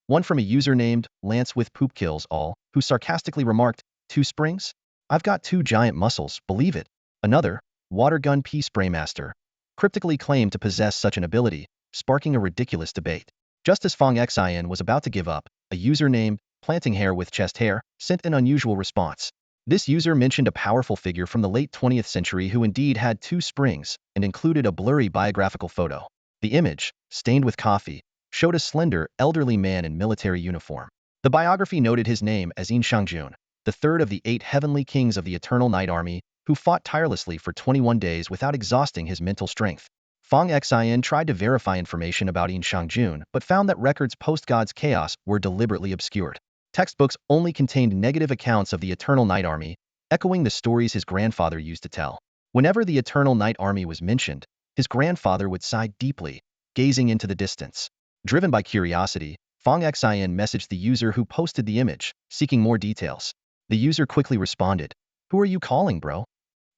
One from a user named Lance with Poop Kills All, who sarcastically remarked, 2 springs? I've got 2 giant muscles, believe it. Another, Watergun P Spraymaster, cryptically claimed to possess such an ability, sparking a ridiculous debate. Just as Fong Xion was about to give up, a user named Planting Hair with Chest Hair sent an unusual response. This user mentioned a powerful figure from the late 20th century who indeed had 2 springs and included a blurry biographical photo. The image, stained with coffee, showed a slender, elderly man in military uniform. The biography noted his name as Yin Shangjun, the 3rd of the 8 heavenly kings of the Eternal Night Army, who fought tirelessly for 21 days without exhausting his mental strength. Fong Xion tried to verify information about Yin Shangjun, but found that records post-God's chaos were deliberately obscured. Textbooks only contained negative accounts of the Eternal Night Army, echoing the stories his grandfather used to tell. Whenever the Eternal Night Army was mentioned, his grandfather would sigh deeply, gazing into the distance. Driven by curiosity, Fong Xion messaged the user who posted the image, seeking more details. The user quickly responded, "Who are you calling, bro?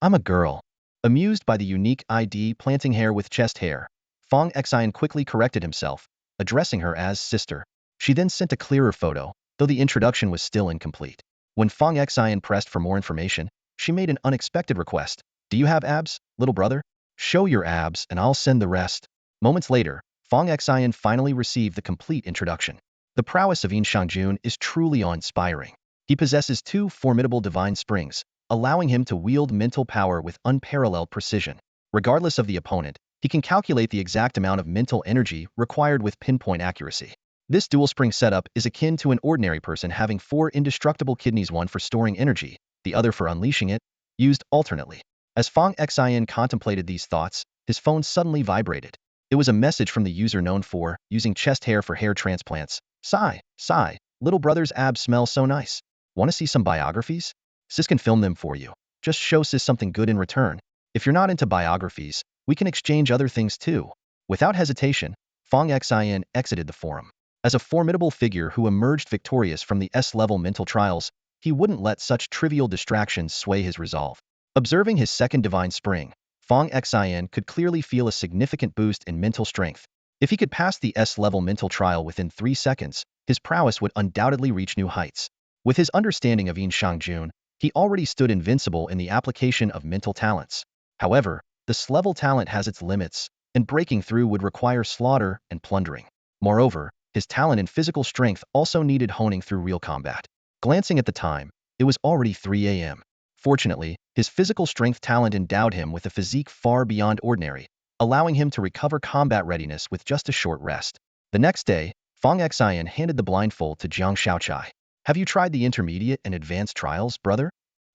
I'm a girl." Amused by the unique ID Planting Hair with Chest Hair, Fong Xion quickly corrected himself, addressing her as sister. She then sent a clearer photo, though the introduction was still incomplete. When Fong Xion pressed for more information, she made an unexpected request. "Do you have abs, little brother? Show your abs and I'll send the rest." Moments later, Fong Xion finally received the complete introduction. The prowess of Yin Shangjun is truly awe-inspiring. He possesses 2 formidable divine springs, allowing him to wield mental power with unparalleled precision. Regardless of the opponent, he can calculate the exact amount of mental energy required with pinpoint accuracy. This dual spring setup is akin to an ordinary person having 4 indestructible kidneys, one for storing energy, the other for unleashing it, used alternately. As Fong Xion contemplated these thoughts, his phone suddenly vibrated. It was a message from the user known for using chest hair for hair transplants. "Sigh, sigh, little brother's abs smell so nice. Want to see some biographies? Sis can film them for you. Just show Sis something good in return. If you're not into biographies, we can exchange other things too." Without hesitation, Fong Xion exited the forum. As a formidable figure who emerged victorious from the S-level mental trials, he wouldn't let such trivial distractions sway his resolve. Observing his second divine spring, Fong Xion could clearly feel a significant boost in mental strength. If he could pass the S-level mental trial within 3 seconds, his prowess would undoubtedly reach new heights. With his understanding of Yin Shangjun, he already stood invincible in the application of mental talents. However, this level talent has its limits, and breaking through would require slaughter and plundering. Moreover, his talent in physical strength also needed honing through real combat. Glancing at the time, it was already 3 a.m. Fortunately, his physical strength talent endowed him with a physique far beyond ordinary, allowing him to recover combat readiness with just a short rest. The next day, Fong Xion handed the blindfold to Jiang Shaochai. "Have you tried the intermediate and advanced trials, brother?"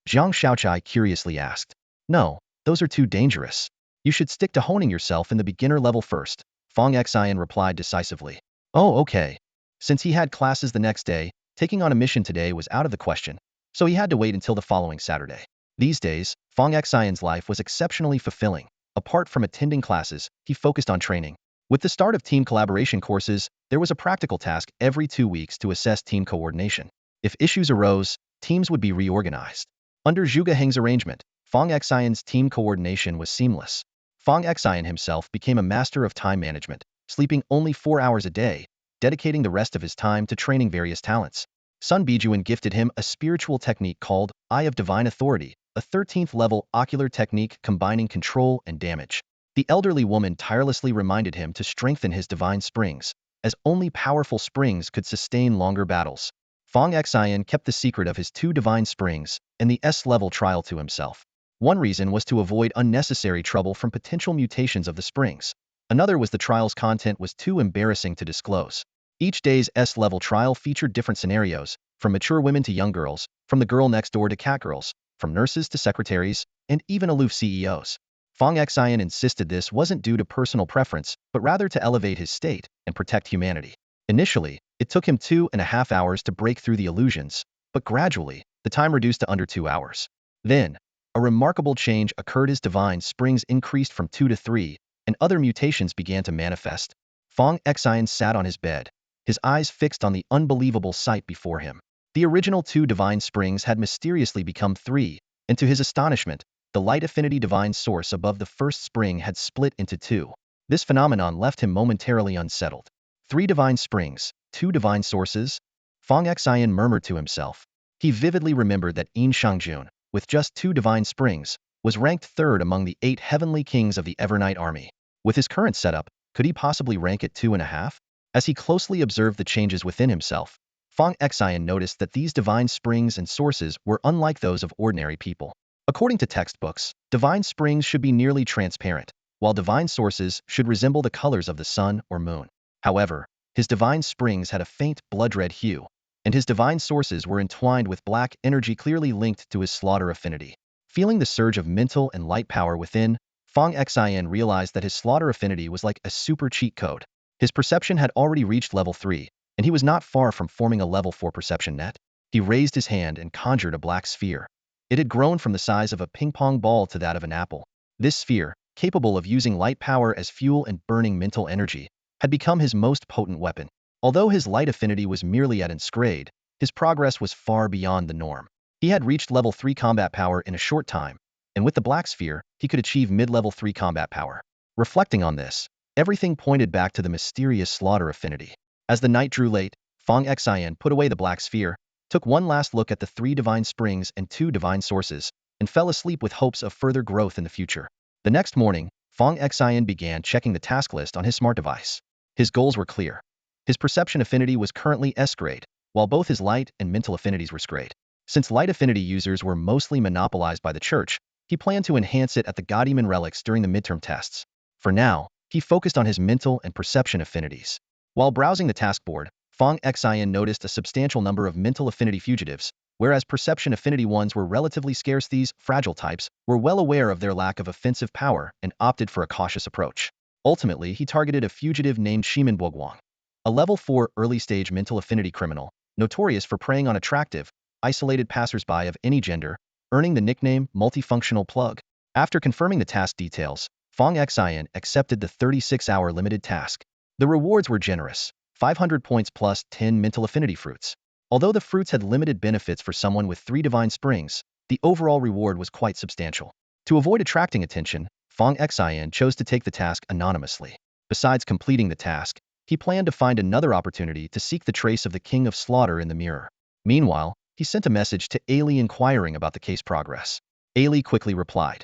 Jiang Shaochai curiously asked. "No, those are too dangerous. You should stick to honing yourself in the beginner level first," Fong Xion replied decisively. "Oh, okay." Since he had classes the next day, taking on a mission today was out of the question, so he had to wait until the following Saturday. These days, Fong Xion's life was exceptionally fulfilling. Apart from attending classes, he focused on training. With the start of team collaboration courses, there was a practical task every 2 weeks to assess team coordination. If issues arose, teams would be reorganized. Under Zhuge Heng's arrangement, Fong Xion's team coordination was seamless. Fong Xion himself became a master of time management, sleeping only 4 hours a day, dedicating the rest of his time to training various talents. Sun Bijuan gifted him a spiritual technique called Eye of Divine Authority, a 13th level ocular technique combining control and damage. The elderly woman tirelessly reminded him to strengthen his divine springs, as only powerful springs could sustain longer battles. Fong Xion kept the secret of his 2 divine springs and the S-level trial to himself. One reason was to avoid unnecessary trouble from potential mutations of the springs. Another was the trial's content was too embarrassing to disclose. Each day's S-level trial featured different scenarios, from mature women to young girls, from the girl next door to catgirls, from nurses to secretaries, and even aloof CEOs. Fong Xion insisted this wasn't due to personal preference, but rather to elevate his state and protect humanity. Initially, it took him 2.5 hours to break through the illusions, but gradually, the time reduced to under 2 hours. Then, a remarkable change occurred. His divine springs increased from 2 to 3, and other mutations began to manifest. Fong Xion sat on his bed, his eyes fixed on the unbelievable sight before him. The original 2 divine springs had mysteriously become 3, and to his astonishment, the light affinity divine source above the first spring had split into 2. This phenomenon left him momentarily unsettled. 3 divine springs, 2 divine sources? Fong Xion murmured to himself. He vividly remembered that Yin Shangjun, with just 2 divine springs, was ranked 3rd among the 8 heavenly kings of the Evernight army. With his current setup, could he possibly rank at 2.5? As he closely observed the changes within himself, Fong Xion noticed that these divine springs and sources were unlike those of ordinary people. According to textbooks, divine springs should be nearly transparent, while divine sources should resemble the colors of the sun or moon. However, his divine springs had a faint blood-red hue, and his divine sources were entwined with black energy clearly linked to his slaughter affinity. Feeling the surge of mental and light power within, Fong Xion realized that his slaughter affinity was like a super cheat code. His perception had already reached level 3, and he was not far from forming a level 4 perception net. He raised his hand and conjured a black sphere. It had grown from the size of a ping-pong ball to that of an apple. This sphere, capable of using light power as fuel and burning mental energy, had become his most potent weapon. Although his light affinity was merely at its grade, his progress was far beyond the norm. He had reached level 3 combat power in a short time, and with the black sphere, he could achieve mid-level 3 combat power. Reflecting on this, everything pointed back to the mysterious slaughter affinity. As the night drew late, Fong Xion put away the black sphere, took one last look at the 3 divine springs and 2 divine sources, and fell asleep with hopes of further growth in the future. The next morning, Fong Xion began checking the task list on his smart device. His goals were clear. His perception affinity was currently S-grade, while both his light and mental affinities were S-grade. Since light affinity users were mostly monopolized by the church, he planned to enhance it at the Godiman relics during the midterm tests. For now, he focused on his mental and perception affinities. While browsing the task board, Fong Xion noticed a substantial number of mental affinity fugitives, whereas perception affinity ones were relatively scarce. These fragile types were well aware of their lack of offensive power and opted for a cautious approach. Ultimately, he targeted a fugitive named Shimin Boguang, a level 4 early-stage mental affinity criminal, notorious for preying on attractive, isolated passersby of any gender, earning the nickname Multifunctional Plug. After confirming the task details, Fong Xion accepted the 36-hour limited task. The rewards were generous, 500 points plus 10 mental affinity fruits. Although the fruits had limited benefits for someone with 3 divine springs, the overall reward was quite substantial. To avoid attracting attention, Fong Xion chose to take the task anonymously. Besides completing the task, he planned to find another opportunity to seek the trace of the King of Slaughter in the mirror. Meanwhile, he sent a message to Ailey inquiring about the case progress. Ailey quickly replied.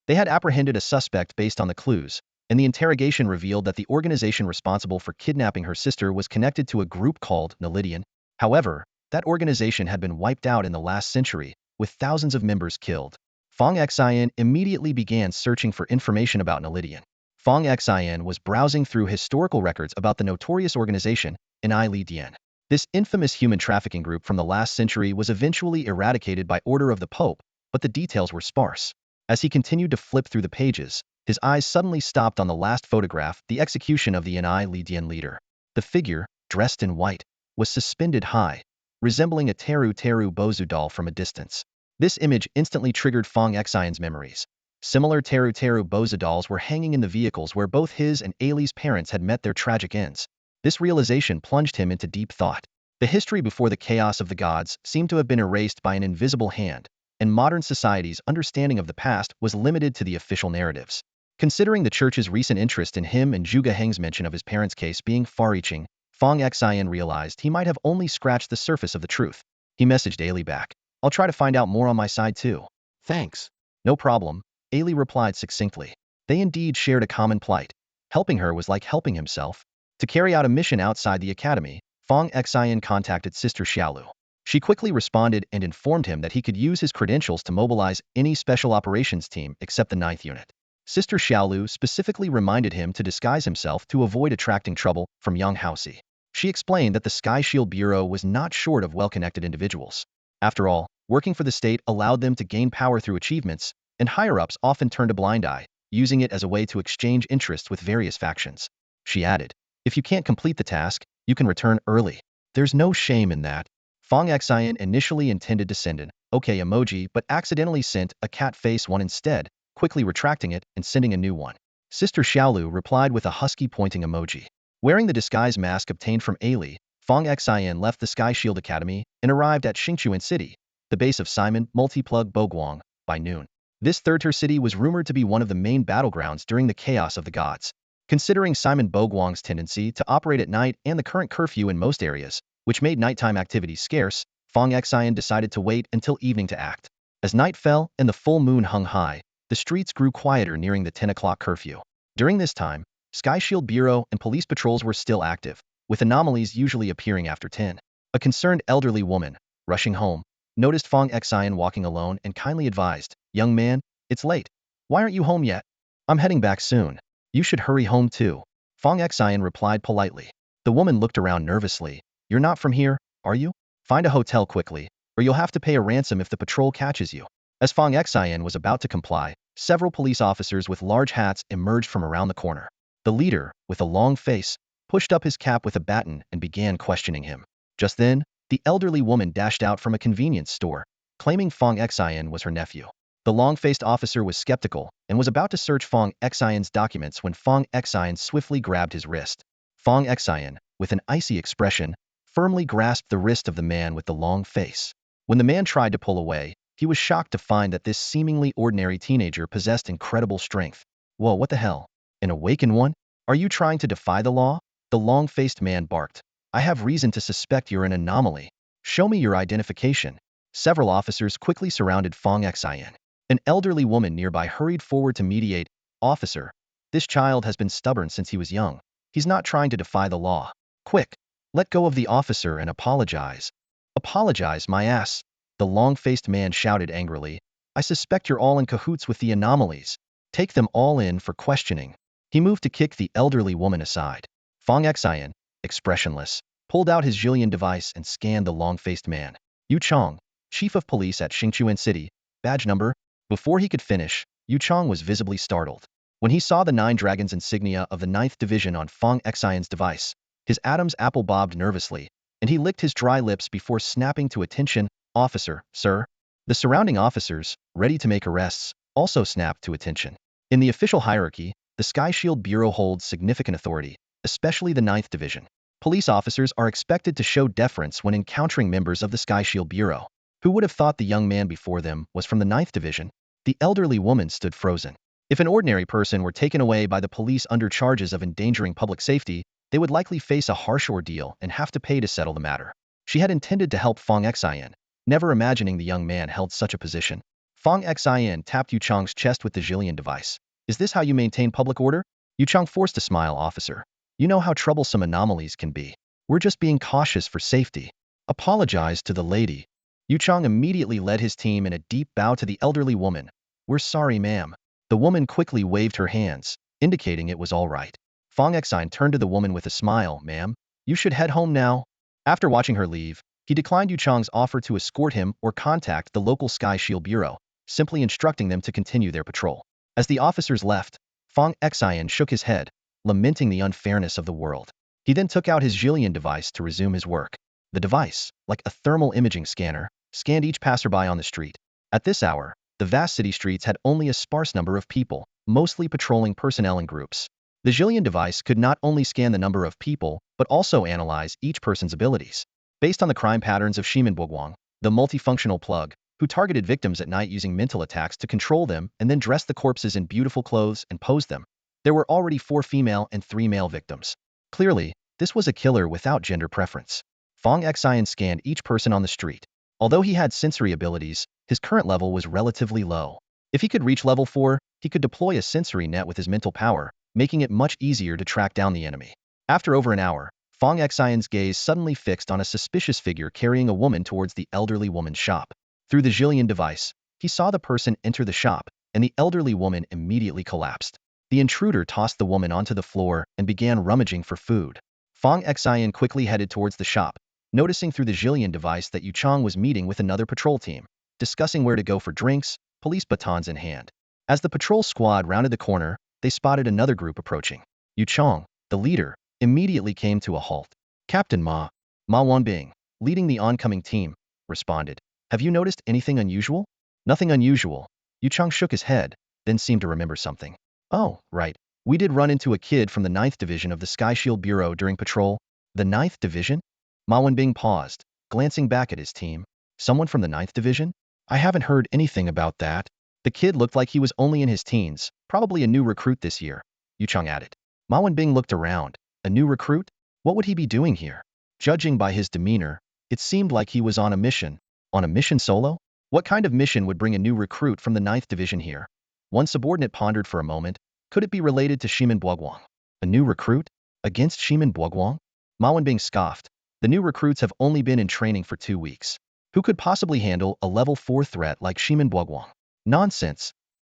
They had apprehended a suspect based on the clues, and the interrogation revealed that the organization responsible for kidnapping her sister was connected to a group called Nelidian. However, that organization had been wiped out in the last century, with thousands of members killed. Fong Xion immediately began searching for information about Nelidian. Fong Xion was browsing through historical records about the notorious organization, Enlightenment. This infamous human trafficking group from the last century was eventually eradicated by order of the Pope, but the details were sparse. As he continued to flip through the pages, his eyes suddenly stopped on the last photograph, the execution of the Enlightenment leader. The figure, dressed in white, was suspended high, resembling a Teru Bozu doll from a distance. This image instantly triggered Fong Xion's memories. Similar Teru Teru Boza dolls were hanging in the vehicles where both his and Ailey's parents had met their tragic ends. This realization plunged him into deep thought. The history before the chaos of the gods seemed to have been erased by an invisible hand, and modern society's understanding of the past was limited to the official narratives. Considering the church's recent interest in him and Zhuge Heng's mention of his parents' case being far-reaching, Fong Xion realized he might have only scratched the surface of the truth. He messaged Ailey back. "I'll try to find out more on my side too." "Thanks." "No problem," Ailey replied succinctly. They indeed shared a common plight. Helping her was like helping himself. To carry out a mission outside the academy, Fong Xion contacted Sister Xiaolu. She quickly responded and informed him that he could use his credentials to mobilize any special operations team except the 9th unit. Sister Xiaolu specifically reminded him to disguise himself to avoid attracting trouble from Yang Haoxi. She explained that the Sky Shield Bureau was not short of well-connected individuals. After all, working for the state allowed them to gain power through achievements, and higher-ups often turned a blind eye, using it as a way to exchange interests with various factions. She added, "If you can't complete the task, you can return early. There's no shame in that." Fong Xion initially intended to send an "okay" emoji but accidentally sent a cat face one instead, quickly retracting it and sending a new one. Sister Xiaolu replied with a husky pointing emoji. Wearing the disguise mask obtained from Ailey, Fong Xion left the Sky Shield Academy and arrived at Xingchuan City, the base of Simon Multiplug Boguang, by noon. This third-tier city was rumored to be one of the main battlegrounds during the chaos of the gods. Considering Simon Boguang's tendency to operate at night and the current curfew in most areas, which made nighttime activities scarce, Fong Xion decided to wait until evening to act. As night fell and the full moon hung high, the streets grew quieter nearing the 10 o'clock curfew. During this time, Sky Shield Bureau and police patrols were still active, with anomalies usually appearing after 10. A concerned elderly woman, rushing home, noticed Fong Xion walking alone and kindly advised, "Young man, it's late. Why aren't you home yet?" "I'm heading back soon. You should hurry home too." Fong Xion replied politely. The woman looked around nervously. "You're not from here, are you? Find a hotel quickly, or you'll have to pay a ransom if the patrol catches you." As Fong Xion was about to comply, several police officers with large hats emerged from around the corner. The leader, with a long face, pushed up his cap with a baton and began questioning him. Just then, the elderly woman dashed out from a convenience store, claiming Fong Xion was her nephew. The long-faced officer was skeptical and was about to search Fong Xion's documents when Fong Xion swiftly grabbed his wrist. Fong Xion, with an icy expression, firmly grasped the wrist of the man with the long face. When the man tried to pull away, he was shocked to find that this seemingly ordinary teenager possessed incredible strength. "Whoa, what the hell? An awakened one? Are you trying to defy the law?" The long-faced man barked. "I have reason to suspect you're an anomaly. Show me your identification." Several officers quickly surrounded Fong Xion. An elderly woman nearby hurried forward to mediate. "Officer, this child has been stubborn since he was young. He's not trying to defy the law. Quick, let go of the officer and apologize." "Apologize, my ass," the long-faced man shouted angrily. "I suspect you're all in cahoots with the anomalies. Take them all in for questioning." He moved to kick the elderly woman aside. Fong Xion, expressionless, pulled out his Jillian device and scanned the long-faced man. "Yu Chong, chief of police at Xingchuan City, badge number." Before he could finish, Yu Chong was visibly startled. When he saw the 9 dragons insignia of the 9th Division on Fong Xion's device, his Adam's apple bobbed nervously, and he licked his dry lips before snapping to attention. "Officer, sir." The surrounding officers, ready to make arrests, also snapped to attention. In the official hierarchy, the Sky Shield Bureau holds significant authority, especially the 9th Division. Police officers are expected to show deference when encountering members of the Sky Shield Bureau. Who would have thought the young man before them was from the 9th Division? The elderly woman stood frozen. If an ordinary person were taken away by the police under charges of endangering public safety, they would likely face a harsh ordeal and have to pay to settle the matter. She had intended to help Fong Xion, never imagining the young man held such a position. Fong Xion tapped Yu Chong's chest with the Jillian device. "Is this how you maintain public order?" Yu Chong forced a smile. "Officer, you know how troublesome anomalies can be. We're just being cautious for safety." "Apologize to the lady." Yu Chong immediately led his team in a deep bow to the elderly woman. "We're sorry, ma'am." The woman quickly waved her hands, indicating it was all right. Fong Xion turned to the woman with a smile. "Ma'am, you should head home now." After watching her leave, he declined Yu Chong's offer to escort him or contact the local Sky Shield Bureau, simply instructing them to continue their patrol. As the officers left, Fong Xion shook his head, lamenting the unfairness of the world. He then took out his Jillian device to resume his work. The device, like a thermal imaging scanner, scanned each passerby on the street. At this hour, the vast city streets had only a sparse number of people, mostly patrolling personnel in groups. The Zillion device could not only scan the number of people, but also analyze each person's abilities. Based on the crime patterns of Shimin Bogwang, the multifunctional plug, who targeted victims at night using mental attacks to control them and then dressed the corpses in beautiful clothes and posed them, there were already 4 female and 3 male victims. Clearly, this was a killer without gender preference. Fong Xion scanned each person on the street. Although he had sensory abilities, his current level was relatively low. If he could reach level 4, he could deploy a sensory net with his mental power, making it much easier to track down the enemy. After over an hour, Fong Xion's gaze suddenly fixed on a suspicious figure carrying a woman towards the elderly woman's shop. Through the Zillion device, he saw the person enter the shop, and the elderly woman immediately collapsed. The intruder tossed the woman onto the floor and began rummaging for food. Fong Xion quickly headed towards the shop, noticing through the Zillion device that Yu Chang was meeting with another patrol team, discussing where to go for drinks, police batons in hand. As the patrol squad rounded the corner, they spotted another group approaching. Yu Chang, the leader, immediately came to a halt. Captain Ma Wanbing, leading the oncoming team, responded. Have you noticed anything unusual? Nothing unusual. Yu Chang shook his head, then seemed to remember something. Oh, right. We did run into a kid from the 9th Division of the Sky Shield Bureau during patrol. The 9th Division? Ma Wenbing paused, glancing back at his team. Someone from the 9th Division? I haven't heard anything about that. The kid looked like he was only in his teens, probably a new recruit this year, Yu Chang added. Ma Wenbing looked around. A new recruit? What would he be doing here? Judging by his demeanor, it seemed like he was on a mission. On a mission solo? What kind of mission would bring a new recruit from the 9th Division here? One subordinate pondered for a moment. Could it be related to Shimin Bogwang? A new recruit? Against Shimin Bogwang? Ma Wenbing scoffed. The new recruits have only been in training for 2 weeks. Who could possibly handle a level 4 threat like Shimin Bogwang? Nonsense.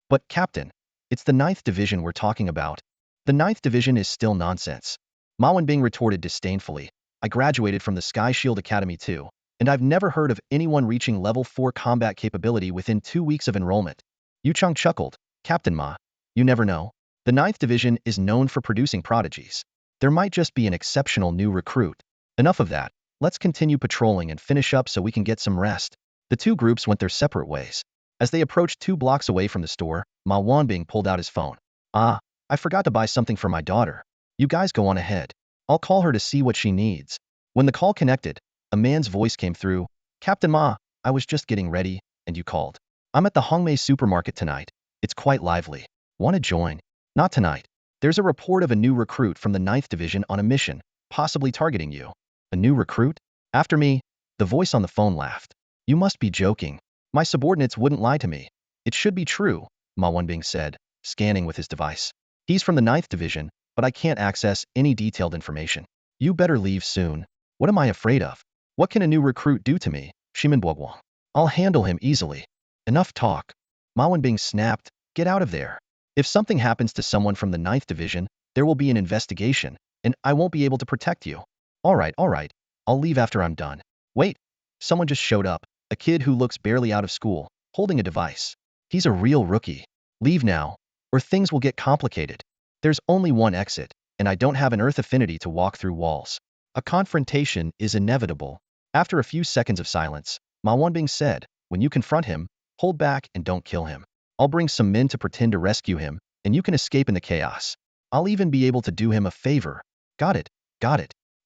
But, Captain, it's the 9th Division we're talking about. The 9th Division is still nonsense. Ma Wenbing retorted disdainfully. I graduated from the Sky Shield Academy too, and I've never heard of anyone reaching level 4 combat capability within 2 weeks of enrollment. Yu Chang chuckled. Captain Ma, you never know. The 9th Division is known for producing prodigies. There might just be an exceptional new recruit. Enough of that. Let's continue patrolling and finish up so we can get some rest. The two groups went their separate ways. As they approached 2 blocks away from the store, Ma Wanbing pulled out his phone. Ah, I forgot to buy something for my daughter. You guys go on ahead. I'll call her to see what she needs. When the call connected, a man's voice came through. Captain Ma, I was just getting ready, and you called. I'm at the Hongmei supermarket tonight. It's quite lively. Want to join? Not tonight. There's a report of a new recruit from the 9th Division on a mission, possibly targeting you. A new recruit? After me? The voice on the phone laughed. You must be joking. My subordinates wouldn't lie to me. It should be true, Ma Wenbing said, scanning with his device. He's from the 9th Division, but I can't access any detailed information. You better leave soon. What am I afraid of? What can a new recruit do to me, Shimin Bogwang? I'll handle him easily. Enough talk. Ma Wenbing snapped. Get out of there. If something happens to someone from the 9th Division, there will be an investigation, and I won't be able to protect you. All right. I'll leave after I'm done. Wait. Someone just showed up, a kid who looks barely out of school, holding a device. He's a real rookie. Leave now, or things will get complicated. There's only one exit, and I don't have an earth affinity to walk through walls. A confrontation is inevitable. After a few seconds of silence, Ma Wanbing said, when you confront him, hold back and don't kill him. I'll bring some men to pretend to rescue him, and you can escape in the chaos. I'll even be able to do him a favor. Got it.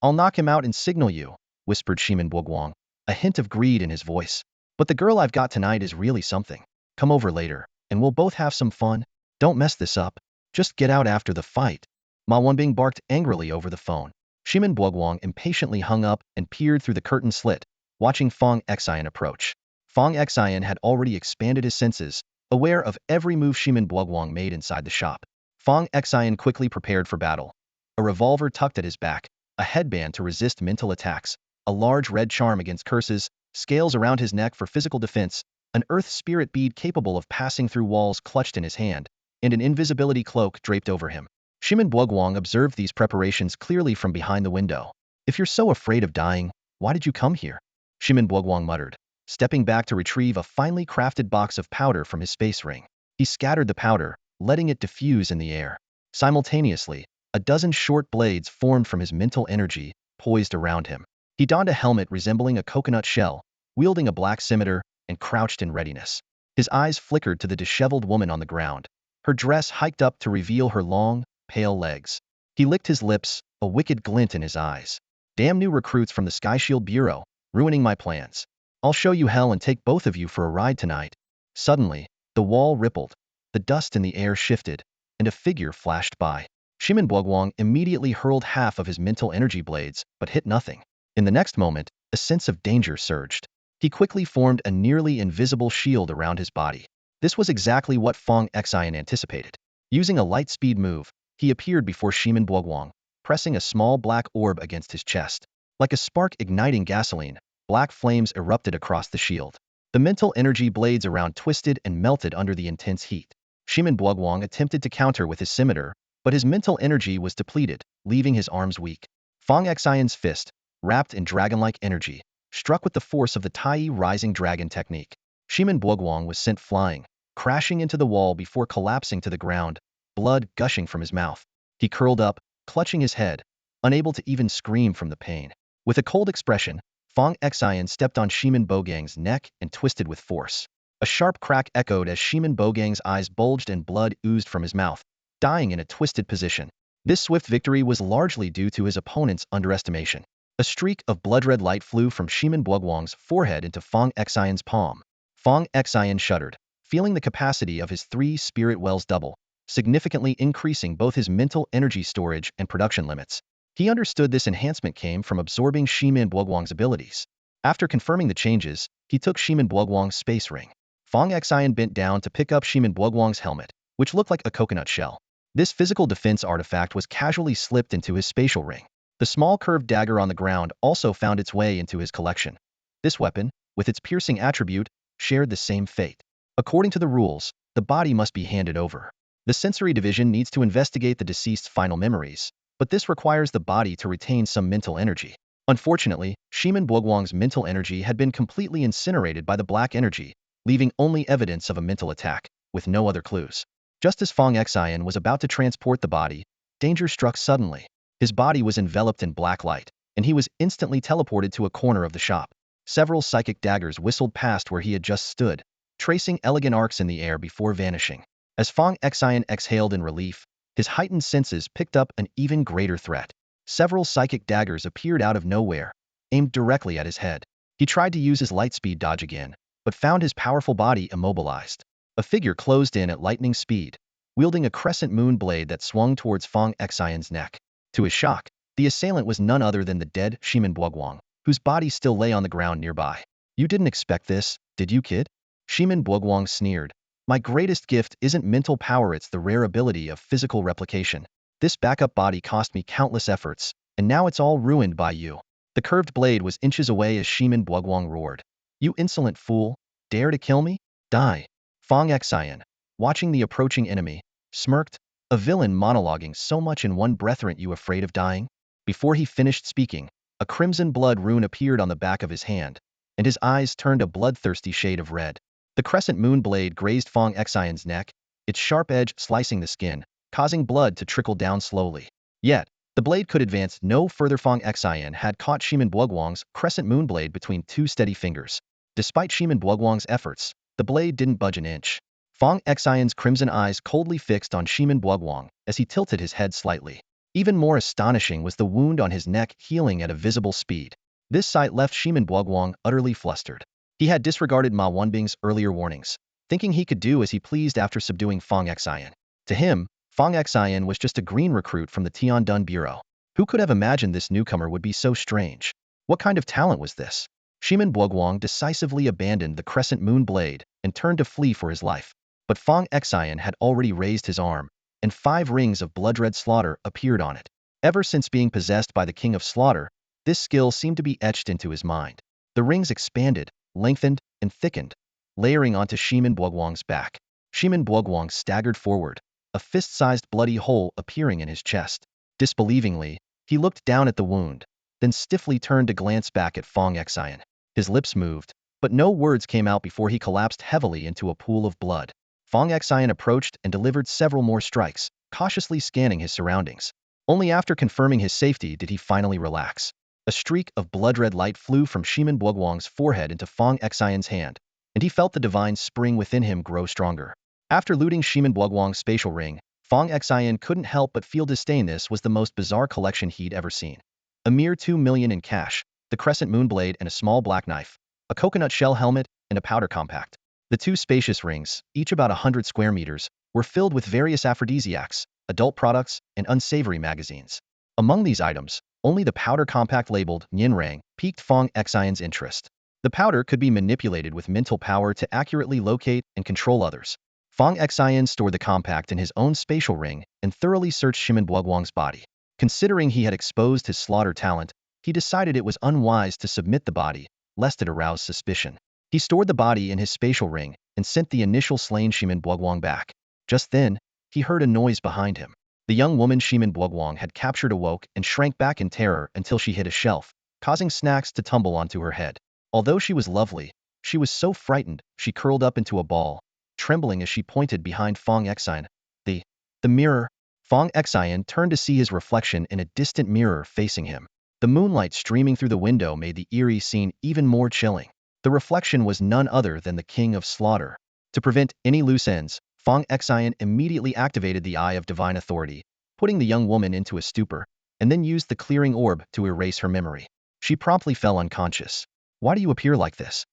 I'll knock him out and signal you, whispered Shimin Bogwang, a hint of greed in his voice. But the girl I've got tonight is really something. Come over later, and we'll both have some fun. Don't mess this up. Just get out after the fight. Ma Wanbing barked angrily over the phone. Shimin Bogwang impatiently hung up and peered through the curtain slit, watching Fong Xion approach. Fong Xion had already expanded his senses, aware of every move Shimin Bogwang made inside the shop. Fong Xion quickly prepared for battle. A revolver tucked at his back, a headband to resist mental attacks, a large red charm against curses, scales around his neck for physical defense, an earth spirit bead capable of passing through walls clutched in his hand, and an invisibility cloak draped over him. Shimin Bogwang observed these preparations clearly from behind the window. If you're so afraid of dying, why did you come here? Shimin Bogwang muttered, stepping back to retrieve a finely crafted box of powder from his space ring. He scattered the powder, letting it diffuse in the air. Simultaneously, a dozen short blades formed from his mental energy, poised around him. He donned a helmet resembling a coconut shell, wielding a black scimitar, and crouched in readiness. His eyes flickered to the disheveled woman on the ground, her dress hiked up to reveal her long, pale legs. He licked his lips, a wicked glint in his eyes. Damn new recruits from the Sky Shield Bureau, ruining my plans. I'll show you hell and take both of you for a ride tonight. Suddenly, the wall rippled, the dust in the air shifted, and a figure flashed by. Shimin Buogwang immediately hurled half of his mental energy blades, but hit nothing. In the next moment, a sense of danger surged. He quickly formed a nearly invisible shield around his body. This was exactly what Fong Xion anticipated. Using a light speed move, he appeared before Shimin Buogwang, pressing a small black orb against his chest. Like a spark igniting gasoline, black flames erupted across the shield. The mental energy blades around twisted and melted under the intense heat. Shimin Buogwang attempted to counter with his scimitar, but his mental energy was depleted, leaving his arms weak. Fong Xion's fist, wrapped in dragon-like energy, struck with the force of the Tai Rising Dragon technique. Shimin Buogwang was sent flying, crashing into the wall before collapsing to the ground, blood gushing from his mouth. He curled up, clutching his head, unable to even scream from the pain. With a cold expression, Fong Xion stepped on Shimin Bogang's neck and twisted with force. A sharp crack echoed as Shimin Bogang's eyes bulged and blood oozed from his mouth, dying in a twisted position. This swift victory was largely due to his opponent's underestimation. A streak of blood-red light flew from Shimin Buogwang's forehead into Fong Xion's palm. Fong Xion shuddered, feeling the capacity of his 3 spirit wells double, significantly increasing both his mental energy storage and production limits. He understood this enhancement came from absorbing Shimin Buogwang's abilities. After confirming the changes, he took Shimin Buogwang's space ring. Fong Xion bent down to pick up Shimin Buogwang's helmet, which looked like a coconut shell. This physical defense artifact was casually slipped into his spatial ring. The small curved dagger on the ground also found its way into his collection. This weapon, with its piercing attribute, shared the same fate. According to the rules, the body must be handed over. The sensory division needs to investigate the deceased's final memories, but this requires the body to retain some mental energy. Unfortunately, Shimin Buogwang's mental energy had been completely incinerated by the black energy, leaving only evidence of a mental attack, with no other clues. Just as Fong Xion was about to transport the body, danger struck suddenly. His body was enveloped in black light, and he was instantly teleported to a corner of the shop. Several psychic daggers whistled past where he had just stood, tracing elegant arcs in the air before vanishing. As Fong Xion exhaled in relief, his heightened senses picked up an even greater threat. Several psychic daggers appeared out of nowhere, aimed directly at his head. He tried to use his lightspeed dodge again, but found his powerful body immobilized. A figure closed in at lightning speed, wielding a crescent moon blade that swung towards Fong Xion's neck. To his shock, the assailant was none other than the dead Shimin Buogwang, whose body still lay on the ground nearby. "You didn't expect this, did you, kid?" Shimin Buogwang sneered. "My greatest gift isn't mental power, it's the rare ability of physical replication. This backup body cost me countless efforts, and now it's all ruined by you." The curved blade was inches away as Shimin Buogwang roared. "You insolent fool, dare to kill me? Die." Fong Xion, watching the approaching enemy, smirked, a villain monologuing so much in one breath. "Aren't you afraid of dying?" Before he finished speaking, a crimson blood rune appeared on the back of his hand, and his eyes turned a bloodthirsty shade of red. The crescent moon blade grazed Fong Xion's neck, its sharp edge slicing the skin, causing blood to trickle down slowly. Yet, the blade could advance no further. Fong Xion had caught Shimin Buogwang's crescent moon blade between 2 steady fingers. Despite Shimin Buogwang's efforts, the blade didn't budge an inch. Fong Xion's crimson eyes coldly fixed on Shimin Buogwang as he tilted his head slightly. Even more astonishing was the wound on his neck healing at a visible speed. This sight left Shimin Buogwang utterly flustered. He had disregarded Ma Wunbing's earlier warnings, thinking he could do as he pleased after subduing Fong Xion. To him, Fong Xion was just a green recruit from the Tiandun Bureau. Who could have imagined this newcomer would be so strange? What kind of talent was this? Shimin Buogwang decisively abandoned the crescent moon blade and turned to flee for his life. But Fong Xion had already raised his arm, and 5 rings of blood-red slaughter appeared on it. Ever since being possessed by the King of Slaughter, this skill seemed to be etched into his mind. The rings expanded, lengthened, and thickened, layering onto Shimin Buogwang's back. Shimin Buogwang staggered forward, a fist-sized bloody hole appearing in his chest. Disbelievingly, he looked down at the wound, then stiffly turned to glance back at Fong Xion. His lips moved, but no words came out before he collapsed heavily into a pool of blood. Fong Xion approached and delivered several more strikes, cautiously scanning his surroundings. Only after confirming his safety did he finally relax. A streak of blood-red light flew from Shimin Buogwang's forehead into Fong Xion's hand, and he felt the divine spring within him grow stronger. After looting Shimin Buogwang's spatial ring, Fong Xion couldn't help but feel disdain. This was the most bizarre collection he'd ever seen. A mere 2 million in cash, the crescent moon blade and a small black knife, a coconut shell helmet, and a powder compact. The 2 spacious rings, each about 100 square meters, were filled with various aphrodisiacs, adult products, and unsavory magazines. Among these items, only the powder compact labeled Rang piqued Fong Xion's interest. The powder could be manipulated with mental power to accurately locate and control others. Fong Xion stored the compact in his own spatial ring and thoroughly searched Shimin Buogwang's body. Considering he had exposed his slaughter talent, he decided it was unwise to submit the body, lest it arouse suspicion. He stored the body in his spatial ring and sent the initial slain Shimin Buogwang back. Just then, he heard a noise behind him. The young woman Shimin Buogwang had captured awoke and shrank back in terror until she hit a shelf, causing snacks to tumble onto her head. Although she was lovely, she was so frightened she curled up into a ball, trembling as she pointed behind Fong Xion. The mirror. Fong Xion turned to see his reflection in a distant mirror facing him. The moonlight streaming through the window made the eerie scene even more chilling. The reflection was none other than the King of Slaughter. To prevent any loose ends, Fong Xion immediately activated the Eye of Divine Authority, putting the young woman into a stupor, and then used the clearing orb to erase her memory. She promptly fell unconscious. "Why do you appear like this?"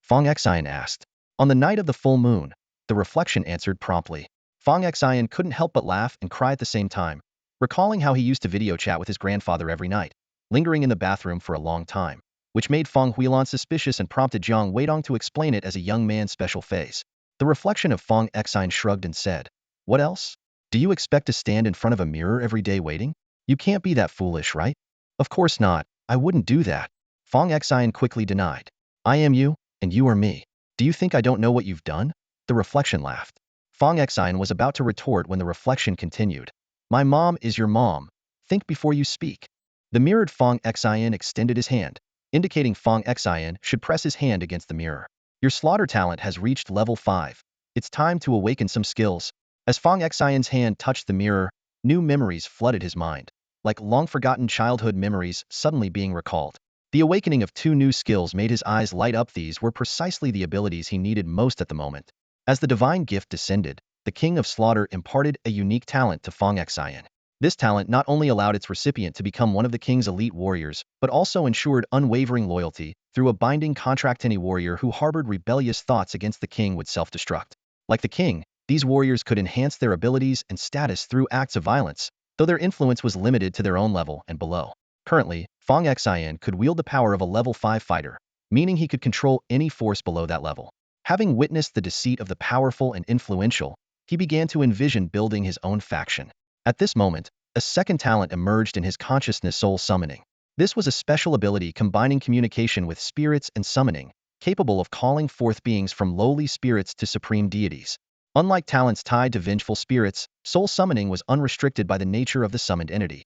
Fong Xion asked. "On the night of the full moon," the reflection answered promptly. Fong Xion couldn't help but laugh and cry at the same time, recalling how he used to video chat with his grandfather every night, lingering in the bathroom for a long time, which made Fong Huilon suspicious and prompted Jiang Weidong to explain it as a young man's special phase. The reflection of Fong Xion shrugged and said, "What else? Do you expect to stand in front of a mirror every day waiting? You can't be that foolish, right?" "Of course not, I wouldn't do that," Fong Xion quickly denied. "I am you, and you are me. Do you think I don't know what you've done?" The reflection laughed. Fong Xion was about to retort when the reflection continued. "My mom is your mom. Think before you speak." The mirrored Fong Xion extended his hand, indicating Fong Xion should press his hand against the mirror. "Your slaughter talent has reached level 5. It's time to awaken some skills." As Fong Xion's hand touched the mirror, new memories flooded his mind, like long-forgotten childhood memories suddenly being recalled. The awakening of 2 new skills made his eyes light up. These were precisely the abilities he needed most at the moment. As the divine gift descended, the King of Slaughter imparted a unique talent to Fong Xion. This talent not only allowed its recipient to become one of the king's elite warriors, but also ensured unwavering loyalty through a binding contract. Any warrior who harbored rebellious thoughts against the king would self-destruct. Like the king, these warriors could enhance their abilities and status through acts of violence, though their influence was limited to their own level and below. Currently, Fong Xion could wield the power of a level 5 fighter, meaning he could control any force below that level. Having witnessed the deceit of the powerful and influential, he began to envision building his own faction. At this moment, a second talent emerged in his consciousness: soul summoning. This was a special ability combining communication with spirits and summoning, capable of calling forth beings from lowly spirits to supreme deities. Unlike talents tied to vengeful spirits, soul summoning was unrestricted by the nature of the summoned entity.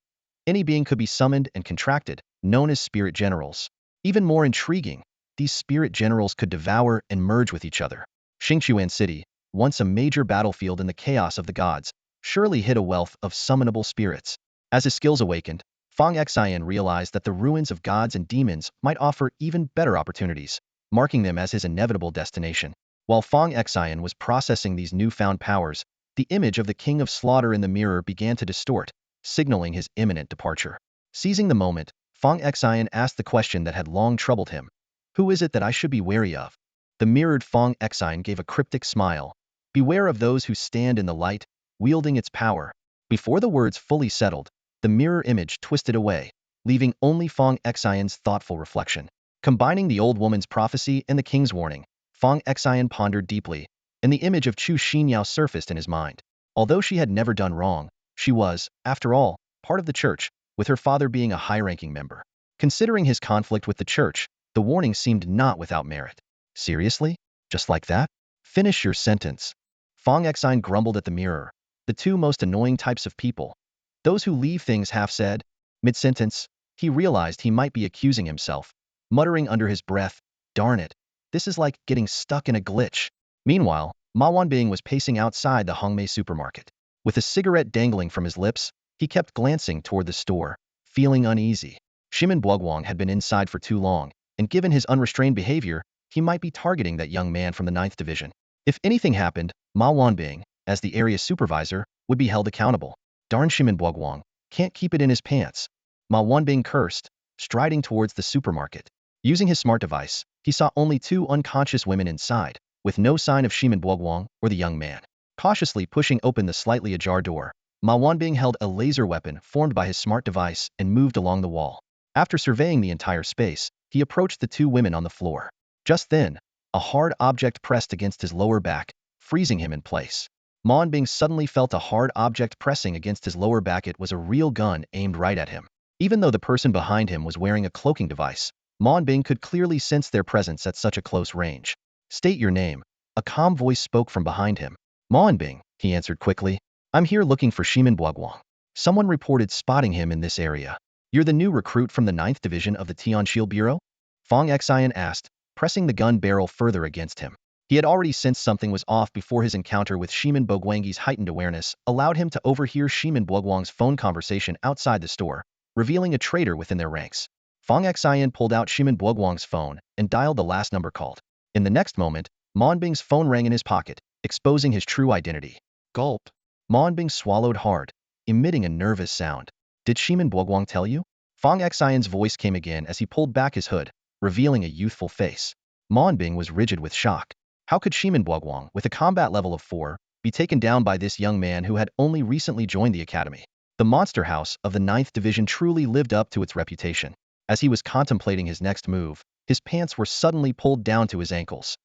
Any being could be summoned and contracted, known as spirit generals. Even more intriguing, these spirit generals could devour and merge with each other. Xingchuan City, once a major battlefield in the chaos of the gods, surely hid a wealth of summonable spirits. As his skills awakened, Fong Xion realized that the ruins of gods and demons might offer even better opportunities, marking them as his inevitable destination. While Fong Xion was processing these newfound powers, the image of the King of Slaughter in the mirror began to distort, signaling his imminent departure. Seizing the moment, Fong Xion asked the question that had long troubled him. "Who is it that I should be wary of?" The mirrored Fong Xion gave a cryptic smile. "Beware of those who stand in the light, wielding its power." Before the words fully settled, the mirror image twisted away, leaving only Fong Xion's thoughtful reflection. Combining the old woman's prophecy and the king's warning, Fong Xion pondered deeply, and the image of Chu Xinyao surfaced in his mind. Although she had never done wrong, she was, after all, part of the church, with her father being a high-ranking member. Considering his conflict with the church, the warning seemed not without merit. "Seriously? Just like that? Finish your sentence." Fong Xion grumbled at the mirror. The 2 most annoying types of people: those who leave things half-said. Mid-sentence, he realized he might be accusing himself, muttering under his breath, "Darn it, this is like getting stuck in a glitch." Meanwhile, Ma Wanbing was pacing outside the Hongmei supermarket. With a cigarette dangling from his lips, he kept glancing toward the store, feeling uneasy. Shimin Buogwang had been inside for too long, and given his unrestrained behavior, he might be targeting that young man from the ninth division. If anything happened, Ma Wanbing, as the area supervisor, would be held accountable. Darn Shimin Buoguang, can't keep it in his pants. Ma Wanbing cursed, striding towards the supermarket. Using his smart device, he saw only two unconscious women inside, with no sign of Shimin Buoguang or the young man. Cautiously pushing open the slightly ajar door, Ma Wanbing held a laser weapon formed by his smart device and moved along the wall. After surveying the entire space, he approached the two women on the floor. Just then, a hard object pressed against his lower back, freezing him in place. Ma Wanbing suddenly felt a hard object pressing against his lower back. It was a real gun aimed right at him. Even though the person behind him was wearing a cloaking device, Ma Wanbing could clearly sense their presence at such a close range. State your name. A calm voice spoke from behind him. Ma Wanbing, he answered quickly. I'm here looking for Shimin Buoguang. Someone reported spotting him in this area. You're the new recruit from the 9th Division of the Tianqiu Bureau? Fong Xion asked, pressing the gun barrel further against him. He had already sensed something was off before his encounter with Shimin Buoguang's heightened awareness allowed him to overhear Shimin Buoguang's phone conversation outside the store, revealing a traitor within their ranks. Fong Xion pulled out Shimin Buoguang's phone and dialed the last number called. In the next moment, Ma Wanbing's phone rang in his pocket, exposing his true identity. Gulp. Ma Wanbing swallowed hard, emitting a nervous sound. Did Shimin Buoguang tell you? Fong Xion's voice came again as he pulled back his hood, revealing a youthful face. Ma Wanbing was rigid with shock. How could Shimin Buoguang, with a combat level of 4, be taken down by this young man who had only recently joined the academy? The monster house of the 9th Division truly lived up to its reputation. As he was contemplating his next move, his pants were suddenly pulled down to his ankles.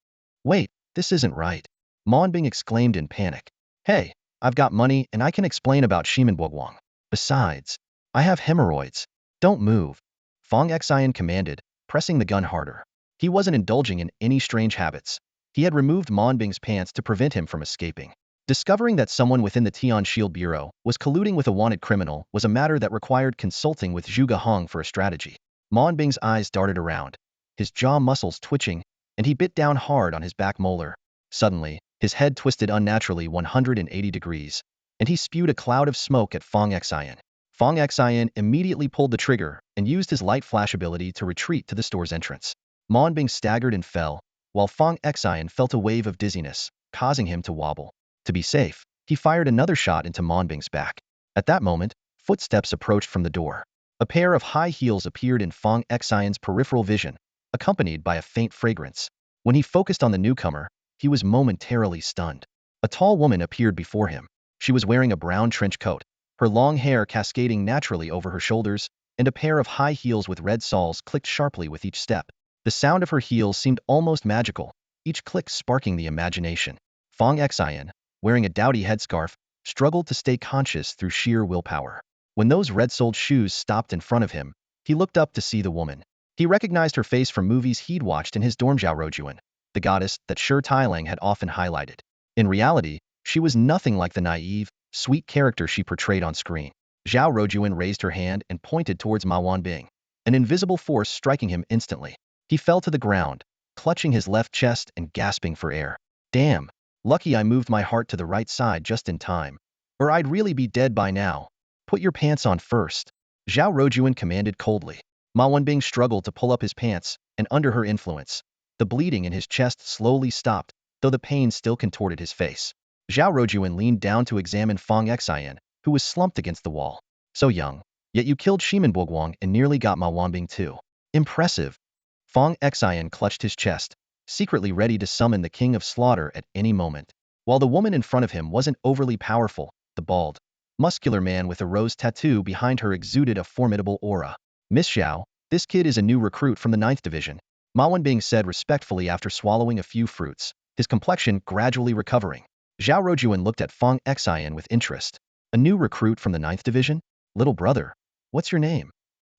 Wait, this isn't right. Ma Wanbing exclaimed in panic. Hey, I've got money and I can explain about Shimin Buoguang. Besides, I have hemorrhoids. Don't move. Fong Xion commanded, pressing the gun harder. He wasn't indulging in any strange habits. He had removed Ma Wanbing's pants to prevent him from escaping. Discovering that someone within the Tianqiu Bureau was colluding with a wanted criminal was a matter that required consulting with Zhuge Hong for a strategy. Ma Wanbing's eyes darted around, his jaw muscles twitching, and he bit down hard on his back molar. Suddenly, his head twisted unnaturally 180 degrees, and he spewed a cloud of smoke at Fong Xion. Fong Xion immediately pulled the trigger and used his light flash ability to retreat to the store's entrance. Ma Wanbing staggered and fell, while Fong Xion felt a wave of dizziness, causing him to wobble. To be safe, he fired another shot into Ma Wanbing's back. At that moment, footsteps approached from the door. A pair of high heels appeared in Fong Xion's peripheral vision, accompanied by a faint fragrance. When he focused on the newcomer, he was momentarily stunned. A tall woman appeared before him. She was wearing a brown trench coat, her long hair cascading naturally over her shoulders, and a pair of high heels with red soles clicked sharply with each step. The sound of her heels seemed almost magical, each click sparking the imagination. Fong Xion, wearing a dowdy headscarf, struggled to stay conscious through sheer willpower. When those red-soled shoes stopped in front of him, he looked up to see the woman. He recognized her face from movies he'd watched in his dorm. Zhao Rojuan, the goddess that Shi Tailang had often highlighted. In reality, she was nothing like the naive, sweet character she portrayed on screen. Zhao Rojuan raised her hand and pointed towards Ma Wanbing, an invisible force striking him instantly. He fell to the ground, clutching his left chest and gasping for air. Damn, lucky I moved my heart to the right side just in time, or I'd really be dead by now. Put your pants on first. Zhao Rojuan commanded coldly. Ma Wanbing struggled to pull up his pants, and under her influence, the bleeding in his chest slowly stopped, though the pain still contorted his face. Zhao Rojuan leaned down to examine Fong Xion, who was slumped against the wall. So young, yet you killed Shimin Buoguang and nearly got Ma Wanbing too. Impressive. Fong Xion clutched his chest, secretly ready to summon the king of slaughter at any moment. While the woman in front of him wasn't overly powerful, the bald, muscular man with a rose tattoo behind her exuded a formidable aura. Miss Xiao, this kid is a new recruit from the 9th Division, Ma Wanbing said respectfully after swallowing a few fruits, his complexion gradually recovering. Zhao Rojuan looked at Fong Xion with interest. A new recruit from the 9th Division? Little brother, what's your name?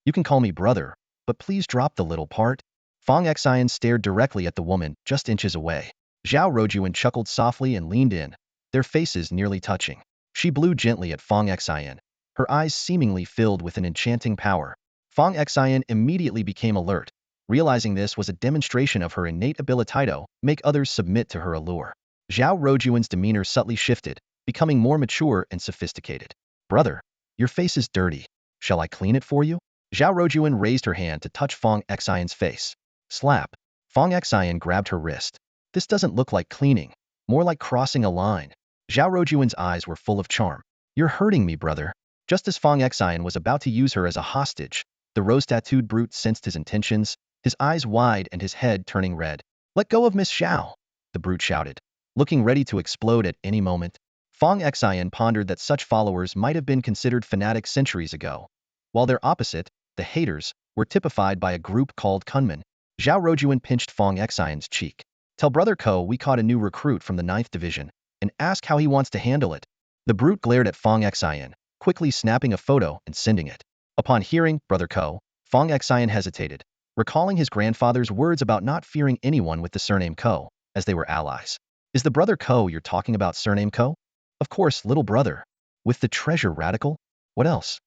You can call me brother, but please drop the little part. Fong Xion stared directly at the woman just inches away. Zhao Rojuan chuckled softly and leaned in, their faces nearly touching. She blew gently at Fong Xion, her eyes seemingly filled with an enchanting power. Fong Xion immediately became alert, realizing this was a demonstration of her innate ability to make others submit to her allure. Zhao Rojuan's demeanor subtly shifted, becoming more mature and sophisticated. Brother, your face is dirty. Shall I clean it for you? Zhao Rojuan raised her hand to touch Fong Xion's face. Slap. Fong Xion grabbed her wrist. This doesn't look like cleaning, more like crossing a line. Zhao Ruojuan's eyes were full of charm. You're hurting me, brother. Just as Fong Xion was about to use her as a hostage, the rose-tattooed brute sensed his intentions, his eyes wide and his head turning red. Let go of Miss Xiao, the brute shouted, looking ready to explode at any moment. Fong Xion pondered that such followers might have been considered fanatics centuries ago, while their opposite, the haters, were typified by a group called Kunmen. Zhao Ruojuan pinched Fong Xion's cheek. Tell Brother Ko we caught a new recruit from the 9th Division, and ask how he wants to handle it. The brute glared at Fong Xion, quickly snapping a photo and sending it. Upon hearing Brother Ko, Fong Xion hesitated, recalling his grandfather's words about not fearing anyone with the surname Ko, as they were allies. Is the Brother Ko you're talking about surname Ko? Of course, little brother. With the treasure radical? What else?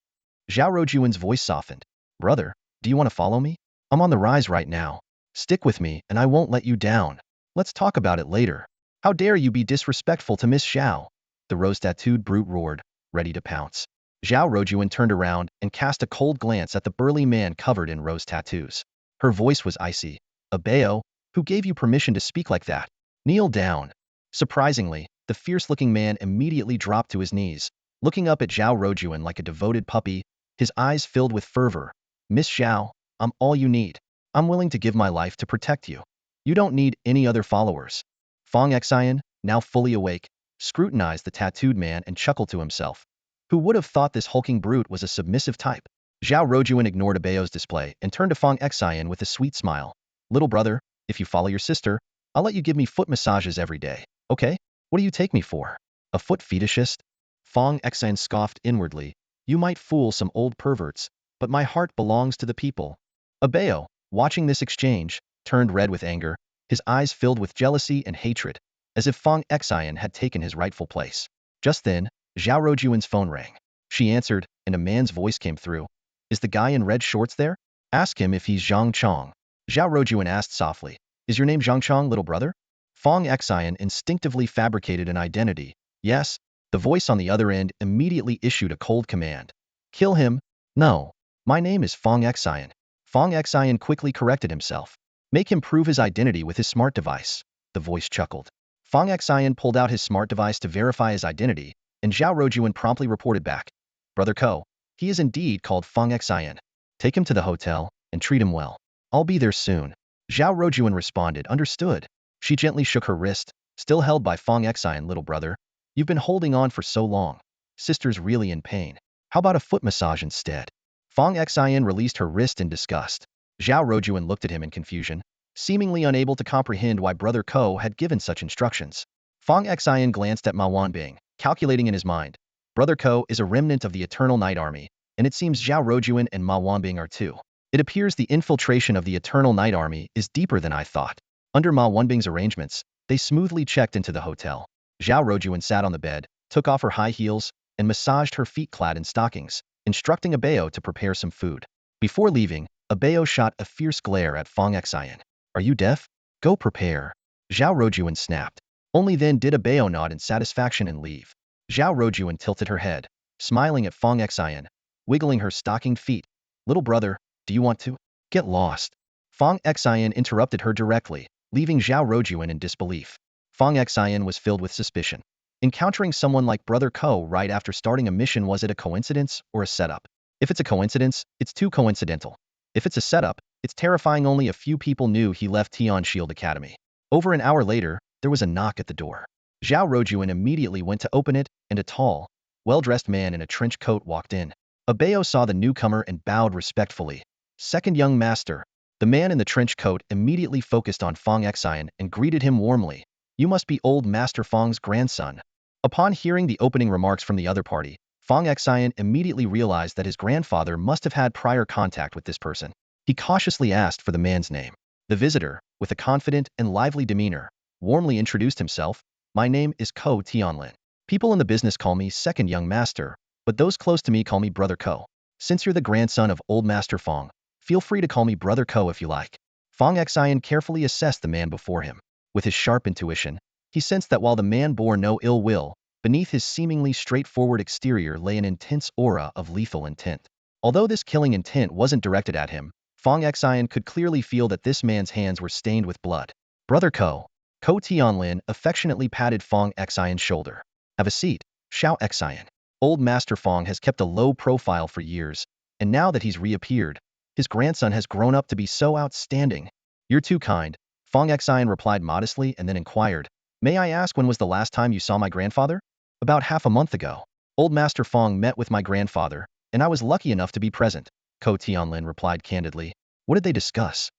Zhao Ruojuan's voice softened. Brother, do you want to follow me? I'm on the rise right now. Stick with me and I won't let you down. Let's talk about it later. How dare you be disrespectful to Miss Xiao? The rose-tattooed brute roared, ready to pounce. Zhao Ruojuan turned around and cast a cold glance at the burly man covered in rose tattoos. Her voice was icy. Abeo, who gave you permission to speak like that? Kneel down. Surprisingly, the fierce-looking man immediately dropped to his knees, looking up at Zhao Ruojuan like a devoted puppy, his eyes filled with fervor. Miss Xiao, I'm all you need. I'm willing to give my life to protect you. You don't need any other followers. Fong Xion, now fully awake, scrutinized the tattooed man and chuckled to himself. Who would have thought this hulking brute was a submissive type? Zhao Ruojuan ignored Abeo's display and turned to Fong Xion with a sweet smile. Little brother, if you follow your sister, I'll let you give me foot massages every day, okay? What do you take me for? A foot fetishist? Fong Xion scoffed inwardly. You might fool some old perverts, but my heart belongs to the people. Abeo, watching this exchange, turned red with anger, his eyes filled with jealousy and hatred, as if Fong Xion had taken his rightful place. Just then, Zhao Ruojuan's phone rang. She answered, and a man's voice came through. Is the guy in red shorts there? Ask him if he's Zhang Chong. Zhao Ruojuan asked softly. Is your name Zhang Chong, little brother? Fong Xion instinctively fabricated an identity. Yes. The voice on the other end immediately issued a cold command. Kill him. No. My name is Fong Xion. Fong Xion quickly corrected himself. Make him prove his identity with his smart device. The voice chuckled. Fong Xion pulled out his smart device to verify his identity, and Zhao Ruojuan promptly reported back. Brother Ko, he is indeed called Fong Xion. Take him to the hotel and treat him well. I'll be there soon. Zhao Ruojuan responded, understood. She gently shook her wrist, still held by Fong Xion. Little brother, you've been holding on for so long. Sister's really in pain. How about a foot massage instead? Fong Xion released her wrist in disgust. Zhao Ruojuan looked at him in confusion, seemingly unable to comprehend why Brother Ko had given such instructions. Fong Xion glanced at Ma Wanbing, calculating in his mind. Brother Ko is a remnant of the Eternal Night Army, and it seems Zhao Ruojuan and Ma Wanbing are too. It appears the infiltration of the Eternal Night Army is deeper than I thought. Under Ma Wanbing's arrangements, they smoothly checked into the hotel. Zhao Ruojuan sat on the bed, took off her high heels, and massaged her feet clad in stockings, instructing Abeo to prepare some food. Before leaving, Abeo shot a fierce glare at Fong Xion. Are you deaf? Go prepare. Zhao Ruojuan snapped. Only then did Abeo nod in satisfaction and leave. Zhao Ruojuan tilted her head, smiling at Fong Xion, wiggling her stockinged feet. Little brother, do you want to? Get lost. Fong Xion interrupted her directly, leaving Zhao Ruojuan in disbelief. Fong Xion was filled with suspicion. Encountering someone like Brother Ko right after starting a mission, was it a coincidence or a setup? If it's a coincidence, it's too coincidental. If it's a setup, it's terrifying. Only a few people knew he left Tian Shield Academy. Over an hour later, there was a knock at the door. Zhao Ruojuan immediately went to open it, and a tall, well-dressed man in a trench coat walked in. Abeo saw the newcomer and bowed respectfully. Second young master. The man in the trench coat immediately focused on Fong Xion and greeted him warmly. You must be old Master Fong's grandson. Upon hearing the opening remarks from the other party, Fong Xion immediately realized that his grandfather must have had prior contact with this person. He cautiously asked for the man's name. The visitor, with a confident and lively demeanor, warmly introduced himself. My name is Ko Tianlin. People in the business call me second young master, but those close to me call me Brother Ko. Since you're the grandson of old Master Fong, feel free to call me Brother Ko if you like. Fong Xion carefully assessed the man before him. With his sharp intuition, he sensed that while the man bore no ill will, beneath his seemingly straightforward exterior lay an intense aura of lethal intent. Although this killing intent wasn't directed at him, Fong Xion could clearly feel that this man's hands were stained with blood. Brother Ko. Ko Tianlin affectionately patted Fong Xion's shoulder. Have a seat, Xiao Xion. Old Master Fong has kept a low profile for years, and now that he's reappeared, his grandson has grown up to be so outstanding. You're too kind, Fong Xion replied modestly and then inquired, may I ask when was the last time you saw my grandfather? About half a month ago. Old Master Fong met with my grandfather, and I was lucky enough to be present, Ko Tianlin replied candidly. What did they discuss?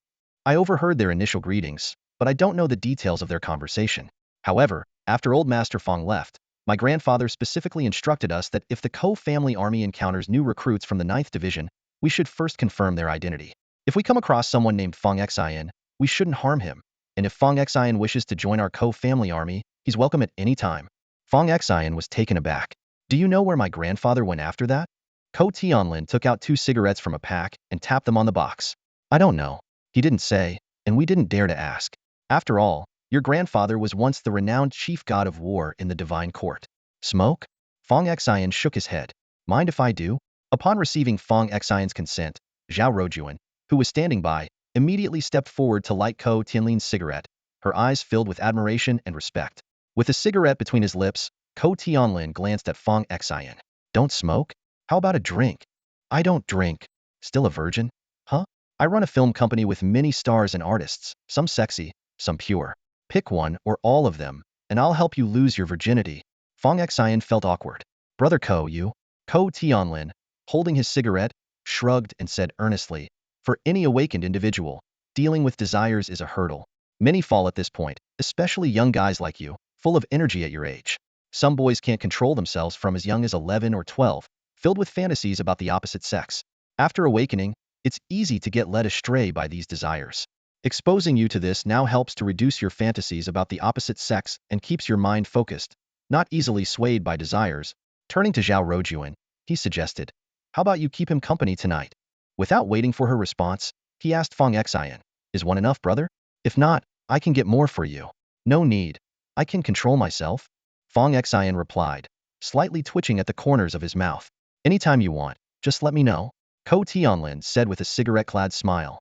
I overheard their initial greetings, but I don't know the details of their conversation. However, after Old Master Fong left, my grandfather specifically instructed us that if the Ko family army encounters new recruits from the 9th Division, we should first confirm their identity. If we come across someone named Fong Xion, we shouldn't harm him, and if Fong Xion wishes to join our Ko family army, he's welcome at any time. Fong Xion was taken aback. Do you know where my grandfather went after that? Ko Tianlin took out 2 cigarettes from a pack and tapped them on the box. I don't know. He didn't say, and we didn't dare to ask. After all, your grandfather was once the renowned chief god of war in the divine court. Smoke? Fong Xion shook his head. Mind if I do? Upon receiving Fong Xion's consent, Zhao Rojuan, who was standing by, immediately stepped forward to light Ko Tianlin's cigarette, her eyes filled with admiration and respect. With a cigarette between his lips, Ko Tianlin glanced at Fong Xion. Don't smoke? How about a drink? I don't drink. Still a virgin? Huh? I run a film company with many stars and artists, some sexy, some pure. Pick one or all of them, and I'll help you lose your virginity. Fong Xion felt awkward. Brother Ko, you? Ko Tianlin, holding his cigarette, shrugged and said earnestly, for any awakened individual, dealing with desires is a hurdle. Many fall at this point, especially young guys like you, full of energy at your age. Some boys can't control themselves from as young as 11 or 12, filled with fantasies about the opposite sex. After awakening, it's easy to get led astray by these desires. Exposing you to this now helps to reduce your fantasies about the opposite sex and keeps your mind focused, not easily swayed by desires. Turning to Zhao Rojuan, he suggested, how about you keep him company tonight? Without waiting for her response, he asked Fong Xion, is one enough, brother? If not, I can get more for you. No need. I can control myself. Fong Xion replied, slightly twitching at the corners of his mouth. Anytime you want, just let me know. Ko Tianlin said with a cigarette-clad smile.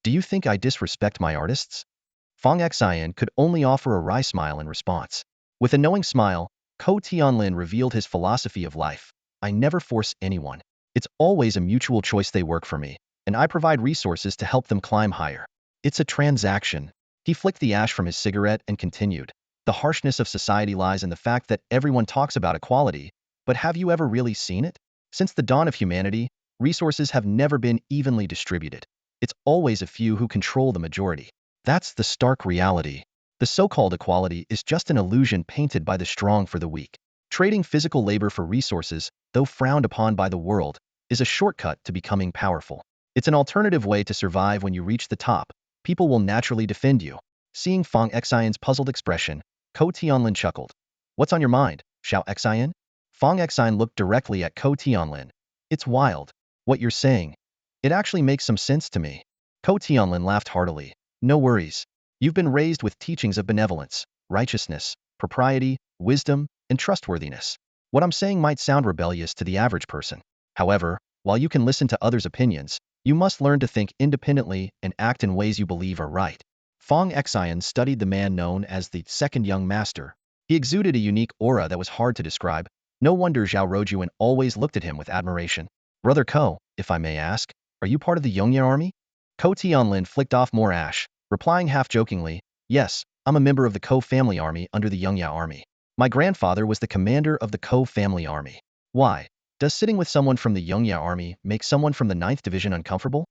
Do you think I disrespect my artists? Fong Xion could only offer a wry smile in response. With a knowing smile, Ko Tianlin revealed his philosophy of life. I never force anyone. It's always a mutual choice. They work for me, and I provide resources to help them climb higher. It's a transaction. He flicked the ash from his cigarette and continued. The harshness of society lies in the fact that everyone talks about equality, but have you ever really seen it? Since the dawn of humanity, resources have never been evenly distributed. It's always a few who control the majority. That's the stark reality. The so-called equality is just an illusion painted by the strong for the weak. Trading physical labor for resources, though frowned upon by the world, is a shortcut to becoming powerful. It's an alternative way to survive. When you reach the top, people will naturally defend you. Seeing Fong Xion's puzzled expression, Ko Tianlin chuckled. What's on your mind, Xiao Xion? Fong Xion looked directly at Ko Tianlin. It's wild. What you're saying. It actually makes some sense to me. Ko Tianlin laughed heartily. No worries. You've been raised with teachings of benevolence, righteousness, propriety, wisdom, and trustworthiness. What I'm saying might sound rebellious to the average person. However, while you can listen to others' opinions, you must learn to think independently and act in ways you believe are right. Fong Xion studied the man known as the second young master. He exuded a unique aura that was hard to describe. No wonder Zhao Rojuan always looked at him with admiration. Brother Ko, if I may ask, are you part of the Yongye army? Ko Tianlin flicked off more ash, replying half-jokingly, yes, I'm a member of the Ko family army under the Yongye army. My grandfather was the commander of the Ko family army. Why? Does sitting with someone from the Yongye army make someone from the 9th Division uncomfortable?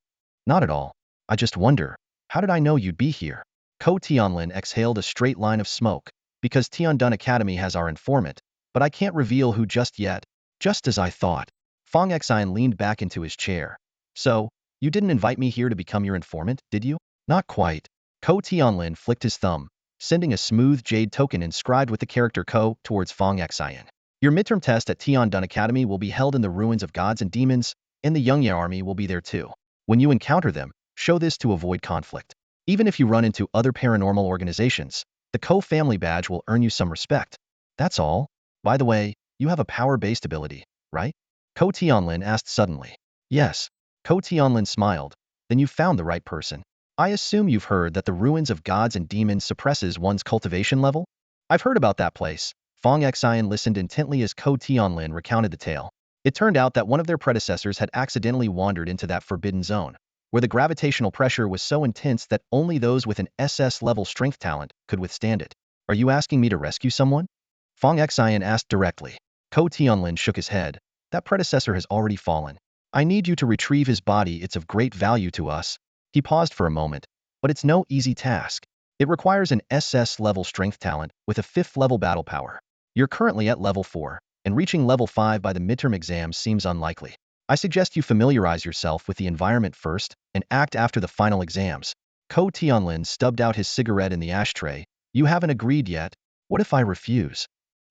Not at all. I just wonder, how did I know you'd be here? Ko Tianlin exhaled a straight line of smoke, because Tiandun Academy has our informant, but I can't reveal who just yet. Just as I thought. Fong Xion leaned back into his chair. So, you didn't invite me here to become your informant, did you? Not quite. Ko Tianlin flicked his thumb, sending a smooth jade token inscribed with the character Ko towards Fong Xion. Your midterm test at Tiandun Academy will be held in the ruins of gods and demons, and the Yongye army will be there too. When you encounter them, show this to avoid conflict. Even if you run into other paranormal organizations, the Ko family badge will earn you some respect. That's all. By the way, you have a power-based ability, right? Ko Tianlin asked suddenly. Yes. Ko Tianlin smiled. Then you've found the right person. I assume you've heard that the ruins of gods and demons suppresses one's cultivation level? I've heard about that place. Fong Xion listened intently as Ko Tianlin recounted the tale. It turned out that one of their predecessors had accidentally wandered into that forbidden zone, where the gravitational pressure was so intense that only those with an SS-level strength talent could withstand it. Are you asking me to rescue someone? Fong Xian asked directly. Ko Tianlin shook his head. That predecessor has already fallen. I need you to retrieve his body. It's of great value to us. He paused for a moment, but it's no easy task. It requires an SS-level strength talent with a 5th level battle power. You're currently at level 4, and reaching level 5 by the midterm exams seems unlikely. I suggest you familiarize yourself with the environment first and act after the final exams. Ko Tianlin stubbed out his cigarette in the ashtray. You haven't agreed yet. What if I refuse?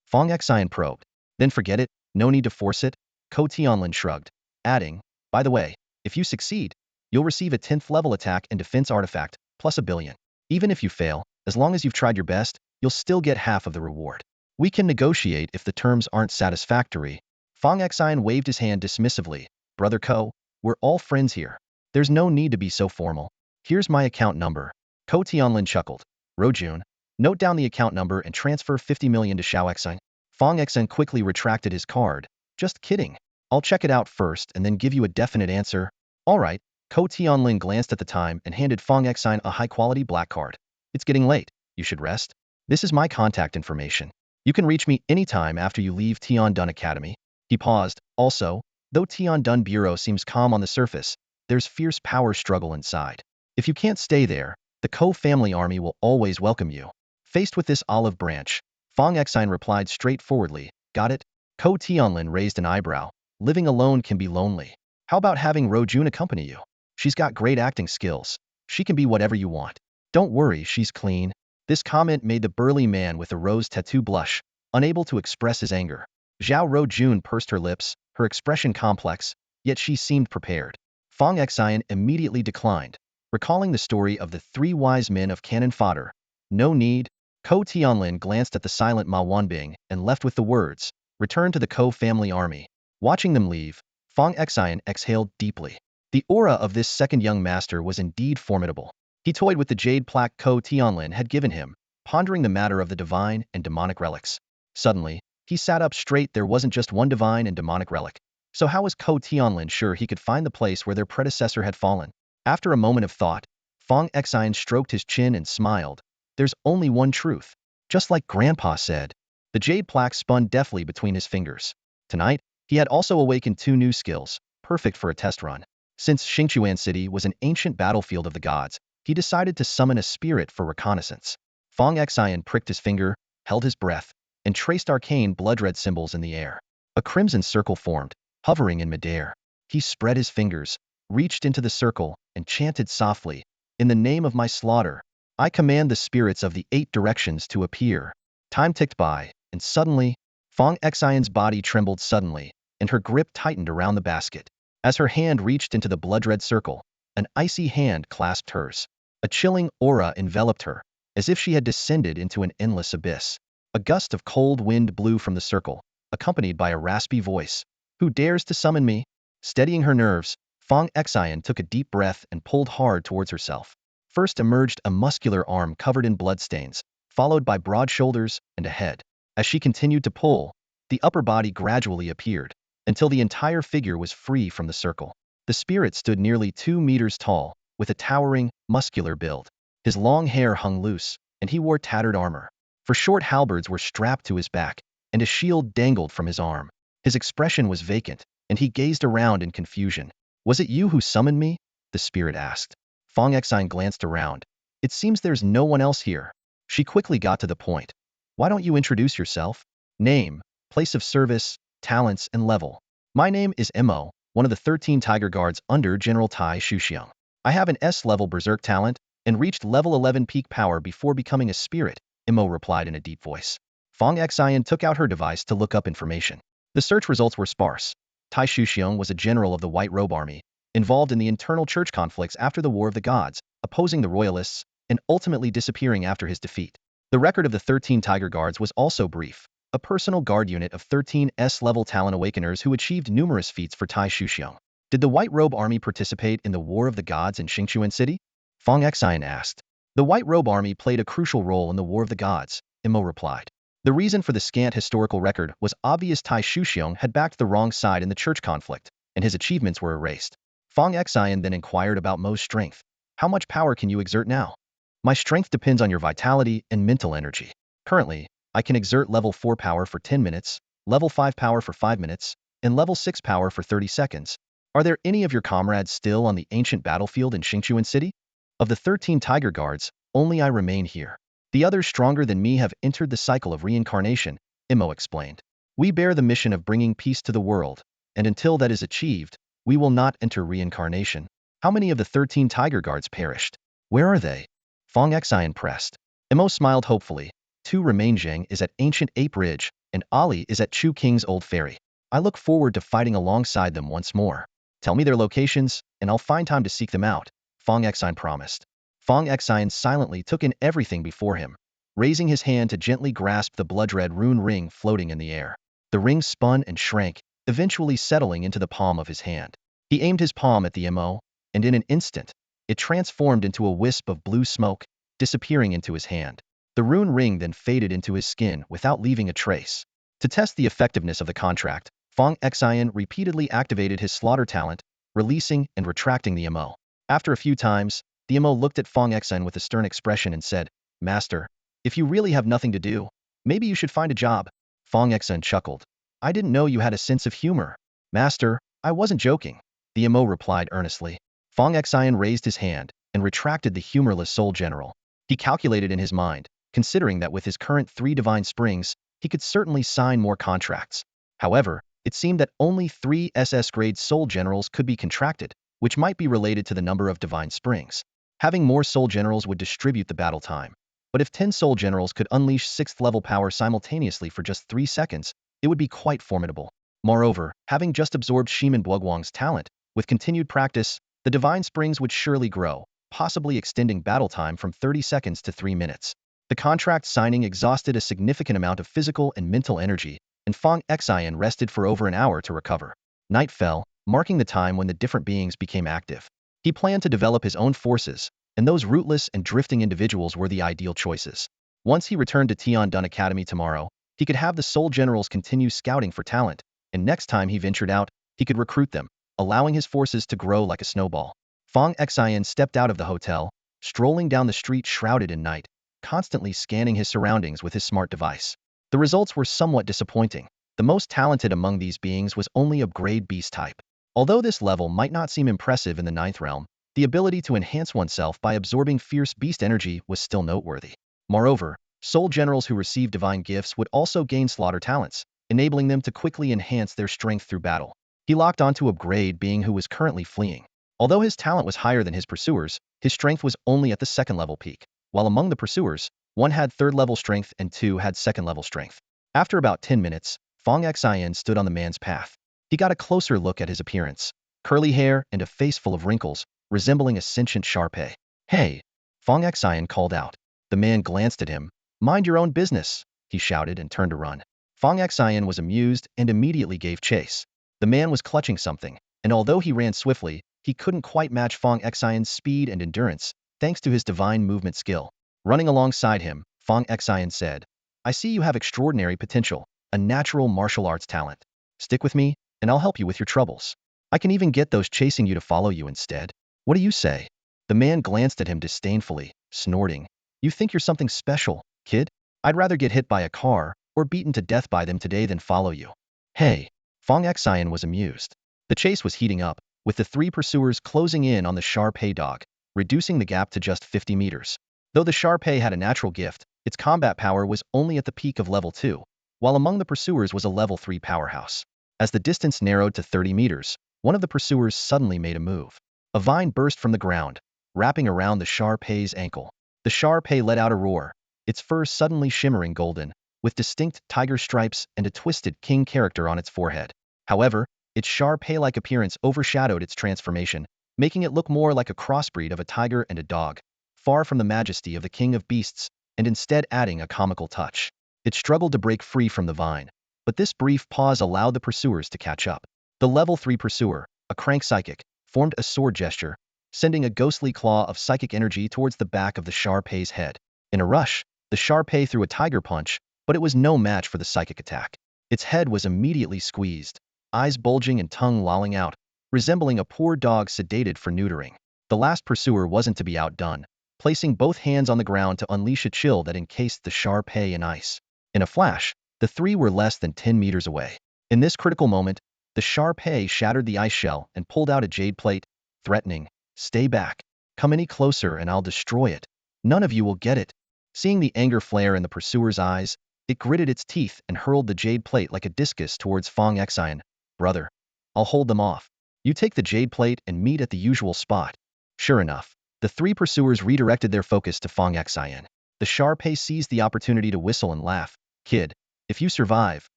Fong Xian probed. Then forget it, no need to force it. Ko Tianlin shrugged, adding, by the way, if you succeed, you'll receive a 10th level attack and defense artifact, plus 1 billion. Even if you fail, as long as you've tried your best, you'll still get half of the reward. We can negotiate if the terms aren't satisfactory. Fong Xian waved his hand dismissively. Brother Ko, we're all friends here. There's no need to be so formal. Here's my account number. Ko Tianlin chuckled. Rojun, note down the account number and transfer 50 million to Xiao Xian. Fong Xian quickly retracted his card. Just kidding. I'll check it out first and then give you a definite answer. All right. Ko Tianlin glanced at the time and handed Fong Xian a high-quality black card. It's getting late. You should rest. This is my contact information. You can reach me anytime after you leave Tiandun Academy. He paused. Also, though Tiandun Bureau seems calm on the surface, there's fierce power struggle inside. If you can't stay there, the Ko family army will always welcome you. Faced with this olive branch, Fong Xian replied straightforwardly, got it? Ko Tianlin raised an eyebrow. Living alone can be lonely. How about having Rojun accompany you? She's got great acting skills. She can be whatever you want. Don't worry, she's clean. This comment made the burly man with the rose tattoo blush, unable to express his anger. Zhao Rojun pursed her lips, her expression complex, yet she seemed prepared. Fong Xian immediately declined, recalling the story of the 3 wise men of cannon fodder. No need. Ko Tianlin glanced at the silent Ma Wanbing and left with the words, return to the Ko family army. Watching them leave, Fong Xian exhaled deeply. The aura of this second young master was indeed formidable. He toyed with the jade plaque Ko Tianlin had given him, pondering the matter of the divine and demonic relics. Suddenly, he sat up straight. There wasn't just one divine and demonic relic. So how was Ko Tianlin sure he could find the place where their predecessor had fallen? After a moment of thought, Fong Xian stroked his chin and smiled. There's only one truth. Just like Grandpa said. The jade plaque spun deftly between his fingers. Tonight, he had also awakened 2 new skills, perfect for a test run. Since Xingchuan City was an ancient battlefield of the gods, he decided to summon a spirit for reconnaissance. Fong Xian pricked his finger, held his breath, and traced arcane blood-red symbols in the air. A crimson circle formed, hovering in midair. He spread his fingers, reached into the circle, and chanted softly, in the name of my slaughter, I command the spirits of the 8 directions to appear. Time ticked by, and suddenly, Fong Xian's body trembled suddenly, and her grip tightened around the basket. As her hand reached into the blood-red circle, an icy hand clasped hers. A chilling aura enveloped her, as if she had descended into an endless abyss. A gust of cold wind blew from the circle, accompanied by a raspy voice. Who dares to summon me? Steadying her nerves, Fong Xian took a deep breath and pulled hard towards herself. First emerged a muscular arm covered in bloodstains, followed by broad shoulders and a head. As she continued to pull, the upper body gradually appeared, until the entire figure was free from the circle. The spirit stood nearly 2 meters tall, with a towering, muscular build. His long hair hung loose, and he wore tattered armor. For short halberds were strapped to his back, and a shield dangled from his arm. His expression was vacant, and he gazed around in confusion. Was it you who summoned me? The spirit asked. Fong Xian glanced around. It seems there's no one else here. She quickly got to the point. Why don't you introduce yourself? Name, place of service, talents, and level. My name is Mo, one of the 13 Tiger Guards under General Tai Shuxiang. I have an S-level berserk talent, and reached level 11 peak power before becoming a spirit, Mo replied in a deep voice. Fong Xian took out her device to look up information. The search results were sparse. Tai Shuxiang was a general of the White Robe Army, involved in the internal church conflicts after the War of the Gods, opposing the royalists, and ultimately disappearing after his defeat. The record of the 13 Tiger Guards was also brief, a personal guard unit of 13 S-level talent awakeners who achieved numerous feats for Tai Shuxiang. Did the White Robe Army participate in the War of the Gods in Xingchuan City? Fong Xion asked. The White Robe Army played a crucial role in the War of the Gods, Imo replied. The reason for the scant historical record was obvious. Tai Shuxiong had backed the wrong side in the church conflict, and his achievements were erased. Fong Xion then inquired about Mo's strength. How much power can you exert now? My strength depends on your vitality and mental energy. Currently, I can exert level 4 power for 10 minutes, level 5 power for 5 minutes, and level 6 power for 30 seconds. Are there any of your comrades still on the ancient battlefield in Xingchuan City? Of the 13 Tiger Guards, only I remain here. The others stronger than me have entered the cycle of reincarnation, Imo explained. We bear the mission of bringing peace to the world, and until that is achieved, we will not enter reincarnation. How many of the 13 Tiger Guards perished? Where are they? Fong Xion pressed. Imo smiled hopefully. 2 remain. Zheng is at Ancient Ape Ridge, and Ali is at Chu King's Old Ferry. I look forward to fighting alongside them once more. Tell me their locations, and I'll find time to seek them out, Fong Xion promised. Fong Xion silently took in everything before him, raising his hand to gently grasp the blood-red rune ring floating in the air. The ring spun and shrank, eventually settling into the palm of his hand. He aimed his palm at the Mo, and in an instant, it transformed into a wisp of blue smoke, disappearing into his hand. The rune ring then faded into his skin without leaving a trace. To test the effectiveness of the contract, Fong Xion repeatedly activated his slaughter talent, releasing and retracting the Mo. After a few times, the Mo looked at Fong Xion with a stern expression and said, Master, if you really have nothing to do, maybe you should find a job. Fong Xion chuckled. I didn't know you had a sense of humor. Master, I wasn't joking, the Mo replied earnestly. Fong Xion raised his hand and retracted the humorless Soul General. He calculated in his mind, considering that with his current 3 divine springs, he could certainly sign more contracts. However, it seemed that only 3 SS-grade Soul Generals could be contracted, which might be related to the number of divine springs. Having more Soul Generals would distribute the battle time. But if 10 Soul Generals could unleash 6th level power simultaneously for just 3 seconds, it would be quite formidable. Moreover, having just absorbed Shiman Buoguang's talent, with continued practice, the divine springs would surely grow, possibly extending battle time from 30 seconds to 3 minutes. The contract signing exhausted a significant amount of physical and mental energy, and Fong Xion rested for over an hour to recover. Night fell, marking the time when the different beings became active. He planned to develop his own forces, and those rootless and drifting individuals were the ideal choices. Once he returned to Tiandun Academy tomorrow, he could have the Soul Generals continue scouting for talent, and next time he ventured out, he could recruit them, allowing his forces to grow like a snowball. Fong Xion stepped out of the hotel, strolling down the street shrouded in night, constantly scanning his surroundings with his smart device. The results were somewhat disappointing. The most talented among these beings was only upgrade beast type. Although this level might not seem impressive in the 9th realm, the ability to enhance oneself by absorbing fierce beast energy was still noteworthy. Moreover, Soul Generals who received divine gifts would also gain slaughter talents, enabling them to quickly enhance their strength through battle. He locked onto upgrade being who was currently fleeing. Although his talent was higher than his pursuers, his strength was only at the 2nd level peak, while among the pursuers, 1 had 3rd level strength and 2 had 2nd level strength. After about 10 minutes, Fong Xion stood on the man's path. He got a closer look at his appearance. Curly hair and a face full of wrinkles, resembling a sentient Shar-Pei. Hey! Fong Xion called out. The man glanced at him. Mind your own business, he shouted and turned to run. Fong Xion was amused and immediately gave chase. The man was clutching something, and although he ran swiftly, he couldn't quite match Fong Xion's speed and endurance, thanks to his divine movement skill. Running alongside him, Fong Xion said, I see you have extraordinary potential, a natural martial arts talent. Stick with me, and I'll help you with your troubles. I can even get those chasing you to follow you instead. What do you say? The man glanced at him disdainfully, snorting. You think you're something special, kid? I'd rather get hit by a car, or beaten to death by them today than follow you. Hey! Fong Xion was amused. The chase was heating up, with the 3 pursuers closing in on the Shar-Pei dog, reducing the gap to just 50 meters. Though the Shar-Pei had a natural gift, its combat power was only at the peak of level 2, while among the pursuers was a level 3 powerhouse. As the distance narrowed to 30 meters, one of the pursuers suddenly made a move. A vine burst from the ground, wrapping around the Shar-Pei's ankle. The Shar-Pei let out a roar, its fur suddenly shimmering golden, with distinct tiger stripes and a twisted king character on its forehead. However, its Shar-Pei-like appearance overshadowed its transformation, making it look more like a crossbreed of a tiger and a dog, far from the majesty of the king of beasts, and instead adding a comical touch. It struggled to break free from the vine, but this brief pause allowed the pursuers to catch up. The level 3 pursuer, a crank psychic, formed a sword gesture, sending a ghostly claw of psychic energy towards the back of the Sharpei's head. In a rush, the Sharpei threw a tiger punch, but it was no match for the psychic attack. Its head was immediately squeezed, eyes bulging and tongue lolling out, resembling a poor dog sedated for neutering. The last pursuer wasn't to be outdone, placing both hands on the ground to unleash a chill that encased the Sharpei in ice. In a flash, the three were less than 10 meters away. In this critical moment, the Sharpei shattered the ice shell and pulled out a jade plate, threatening, "Stay back. Come any closer and I'll destroy it. None of you will get it." Seeing the anger flare in the pursuer's eyes, it gritted its teeth and hurled the jade plate like a discus towards Fong Xion. "Brother, I'll hold them off. You take the jade plate and meet at the usual spot." Sure enough, the three pursuers redirected their focus to Fong Xion. The Sharpei seized the opportunity to whistle and laugh. "Kid, if you survive,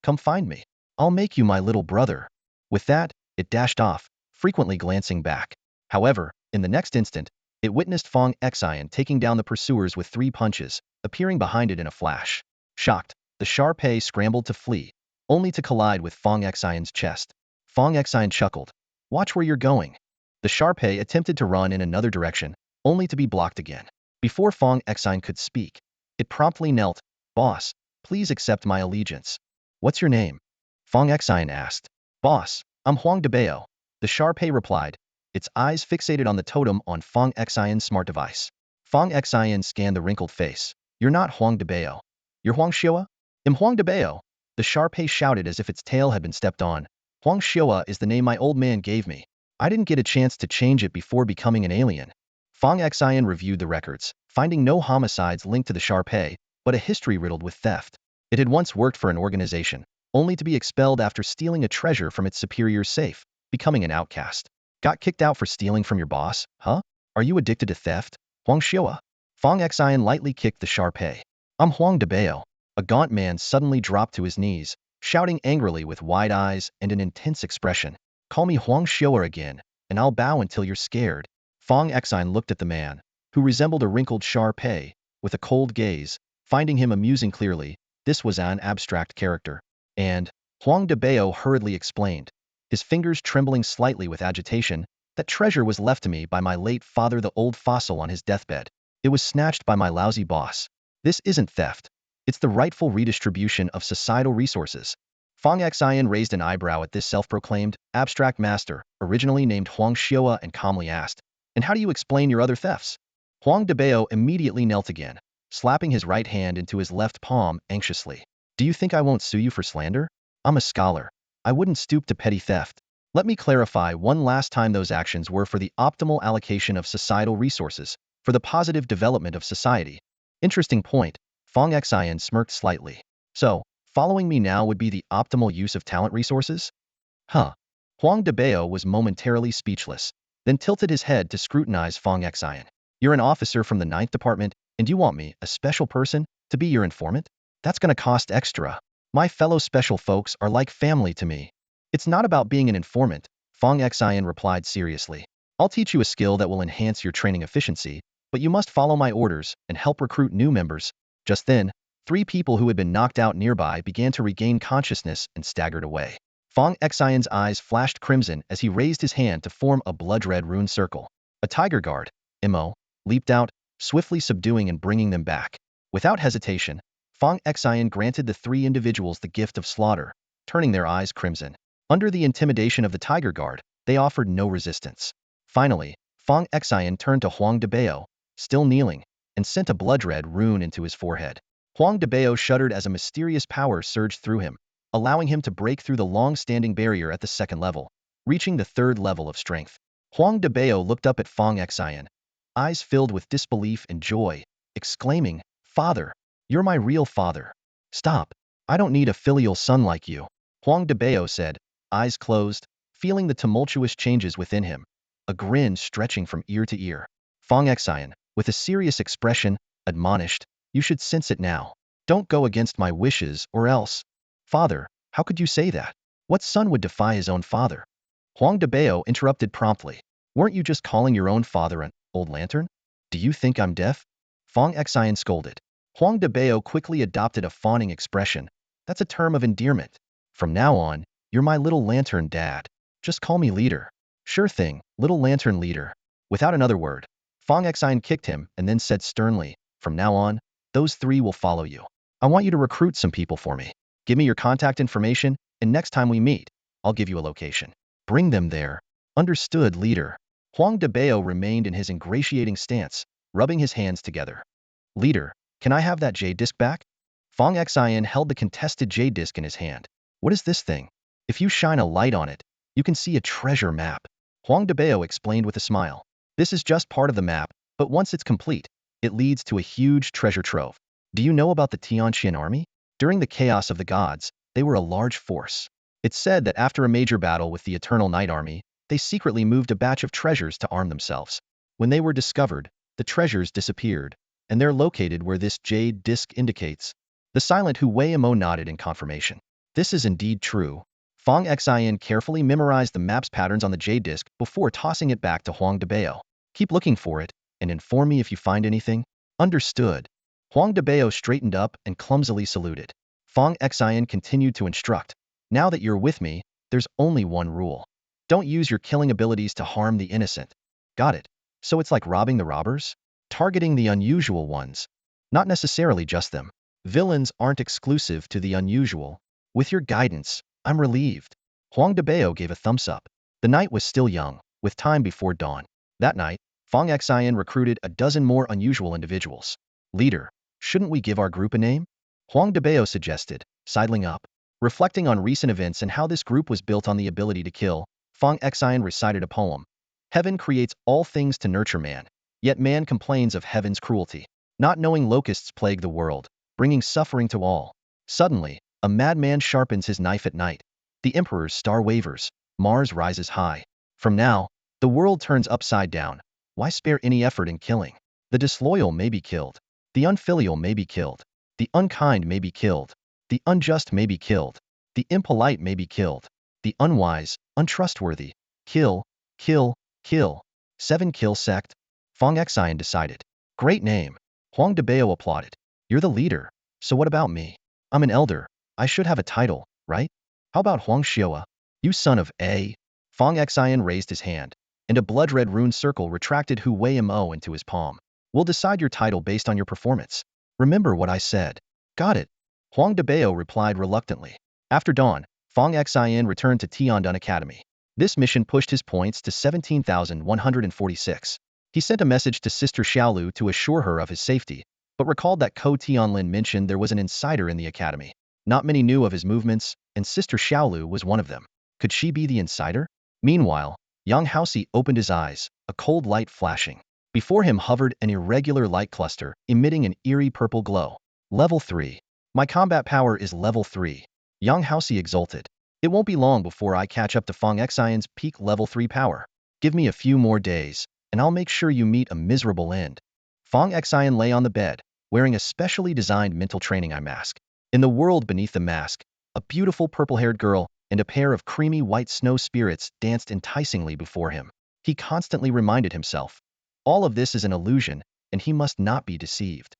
come find me. I'll make you my little brother." With that, it dashed off, frequently glancing back. However, in the next instant, it witnessed Fong Xion taking down the pursuers with 3 punches, appearing behind it in a flash. Shocked, the Sharpei scrambled to flee, only to collide with Fong Xion's chest. Fong Xion chuckled. "Watch where you're going." The Sharpei attempted to run in another direction, only to be blocked again. Before Fong Xion could speak, it promptly knelt. "Boss, please accept my allegiance." "What's your name?" Fong Xion asked. "Boss, I'm Huang Debao," the Sharpei replied, its eyes fixated on the totem on Fong Xion's smart device. Fong Xion scanned the wrinkled face. "You're not Huang Debao. You're Huang Xiao?" "I'm Huang Debao," the Sharpei shouted as if its tail had been stepped on. "Huang Xiao is the name my old man gave me. I didn't get a chance to change it before becoming an alien." Fong Xion reviewed the records, finding no homicides linked to the Sharpei, but a history riddled with theft. It had once worked for an organization, only to be expelled after stealing a treasure from its superior's safe, becoming an outcast. "Got kicked out for stealing from your boss, huh? Are you addicted to theft, Huang Xiao?" Fong Xion lightly kicked the Sharpei. "I'm Huang Debao." A gaunt man suddenly dropped to his knees, shouting angrily with wide eyes and an intense expression. "Call me Huang Xiao again, and I'll bow until you're scared." Fong Xion looked at the man, who resembled a wrinkled Sharpei, with a cold gaze, finding him amusing. Clearly, this was an abstract character. "And," Huang Debao hurriedly explained, his fingers trembling slightly with agitation, "that treasure was left to me by my late father, the old fossil, on his deathbed. It was snatched by my lousy boss. This isn't theft. It's the rightful redistribution of societal resources." Fong Xion raised an eyebrow at this self-proclaimed, abstract master, originally named Huang Xiao, and calmly asked, "And how do you explain your other thefts?" Huang Debao immediately knelt again, slapping his right hand into his left palm anxiously. "Do you think I won't sue you for slander? I'm a scholar. I wouldn't stoop to petty theft. Let me clarify one last time, those actions were for the optimal allocation of societal resources, for the positive development of society." "Interesting point," Fong Xion smirked slightly. "So, following me now would be the optimal use of talent resources?" Huh. Huang Debao was momentarily speechless, then tilted his head to scrutinize Fong Xion. "You're an officer from the 9th Department, and you want me, a special person, to be your informant? That's gonna cost extra. My fellow special folks are like family to me." "It's not about being an informant," Fong Xion replied seriously. "I'll teach you a skill that will enhance your training efficiency, but you must follow my orders and help recruit new members." Just then, 3 people who had been knocked out nearby began to regain consciousness and staggered away. Fong Xion's eyes flashed crimson as he raised his hand to form a blood-red rune circle. A tiger guard, Mo, leaped out, swiftly subduing and bringing them back. Without hesitation, Fong Xion granted the 3 individuals the gift of slaughter, turning their eyes crimson. Under the intimidation of the tiger guard, they offered no resistance. Finally, Fong Xion turned to Huang Debao, still kneeling, and sent a blood-red rune into his forehead. Huang Debao shuddered as a mysterious power surged through him, allowing him to break through the long-standing barrier at the 2nd level, reaching the 3rd level of strength. Huang Debao looked up at Fong Xion, eyes filled with disbelief and joy, exclaiming, "Father, you're my real father. Stop. I don't need a filial son like you," Huang Debao said, eyes closed, feeling the tumultuous changes within him, a grin stretching from ear to ear. Fong Xion, with a serious expression, admonished, "You should sense it now. Don't go against my wishes or else." "Father, how could you say that? What son would defy his own father?" Huang Debao interrupted promptly. "Weren't you just calling your own father an old lantern? Do you think I'm deaf?" Fong Xion scolded. Huang Debao quickly adopted a fawning expression. "That's a term of endearment. From now on, you're my little lantern dad. Just call me leader." Sure thing, little lantern leader. Without another word, Fong Xion kicked him and then said sternly, from now on, those three will follow you. I want you to recruit some people for me. Give me your contact information, and next time we meet, I'll give you a location. Bring them there. Understood, leader. Huang Debao remained in his ingratiating stance, rubbing his hands together. Leader, can I have that jade disc back? Fong Xian held the contested jade disc in his hand. What is this thing? If you shine a light on it, you can see a treasure map. Huang Debao explained with a smile. This is just part of the map, but once it's complete, it leads to a huge treasure trove. Do you know about the Tianqian army? During the chaos of the gods, they were a large force. It's said that after a major battle with the Eternal Night Army, they secretly moved a batch of treasures to arm themselves. When they were discovered, the treasures disappeared, and they're located where this jade disc indicates. The silent Hu Weimo nodded in confirmation. This is indeed true. Fong Xian carefully memorized the map's patterns on the jade disc before tossing it back to Huang Debao. Keep looking for it, and inform me if you find anything. Understood. Huang Debao straightened up and clumsily saluted. Fong Xian continued to instruct. Now that you're with me, there's only one rule. Don't use your killing abilities to harm the innocent. Got it. So it's like robbing the robbers? Targeting the unusual ones. Not necessarily just them. Villains aren't exclusive to the unusual. With your guidance, I'm relieved. Huang Debao gave a thumbs up. The night was still young, with time before dawn. That night, Fong Xian recruited a dozen more unusual individuals. Leader, shouldn't we give our group a name? Huang Debao suggested, sidling up. Reflecting on recent events and how this group was built on the ability to kill, Fong Xian recited a poem. Heaven creates all things to nurture man, yet man complains of heaven's cruelty. Not knowing locusts plague the world, bringing suffering to all. Suddenly, a madman sharpens his knife at night. The emperor's star wavers, Mars rises high. From now, the world turns upside down. Why spare any effort in killing? The disloyal may be killed. The unfilial may be killed. The unkind may be killed. The unjust may be killed. The impolite may be killed. The unwise, untrustworthy. Kill, kill, kill. 7 kill sect. Fong Xian decided. Great name. Huang Debao applauded. You're the leader, so what about me? I'm an elder. I should have a title, right? How about Huang Xiao? You son of a... Fong Xian raised his hand, and a blood-red rune circle retracted Hu Weimo into his palm. We'll decide your title based on your performance. Remember what I said. Got it. Huang Debao replied reluctantly. After dawn, Fong Xian returned to Tiandun Academy. This mission pushed his points to 17,146. He sent a message to Sister Xiaolu to assure her of his safety, but recalled that Ko Tianlin mentioned there was an insider in the academy. Not many knew of his movements, and Sister Xiaolu was one of them. Could she be the insider? Meanwhile, Yang Haoxi opened his eyes, a cold light flashing. Before him hovered an irregular light cluster, emitting an eerie purple glow. Level 3. My combat power is level 3. Yang Haoxi exulted. It won't be long before I catch up to Fong Xian's peak level 3 power. Give me a few more days, and I'll make sure you meet a miserable end. Fong Xian lay on the bed, wearing a specially designed mental training eye mask. In the world beneath the mask, a beautiful purple-haired girl and a pair of creamy white snow spirits danced enticingly before him. He constantly reminded himself, all of this is an illusion, and he must not be deceived.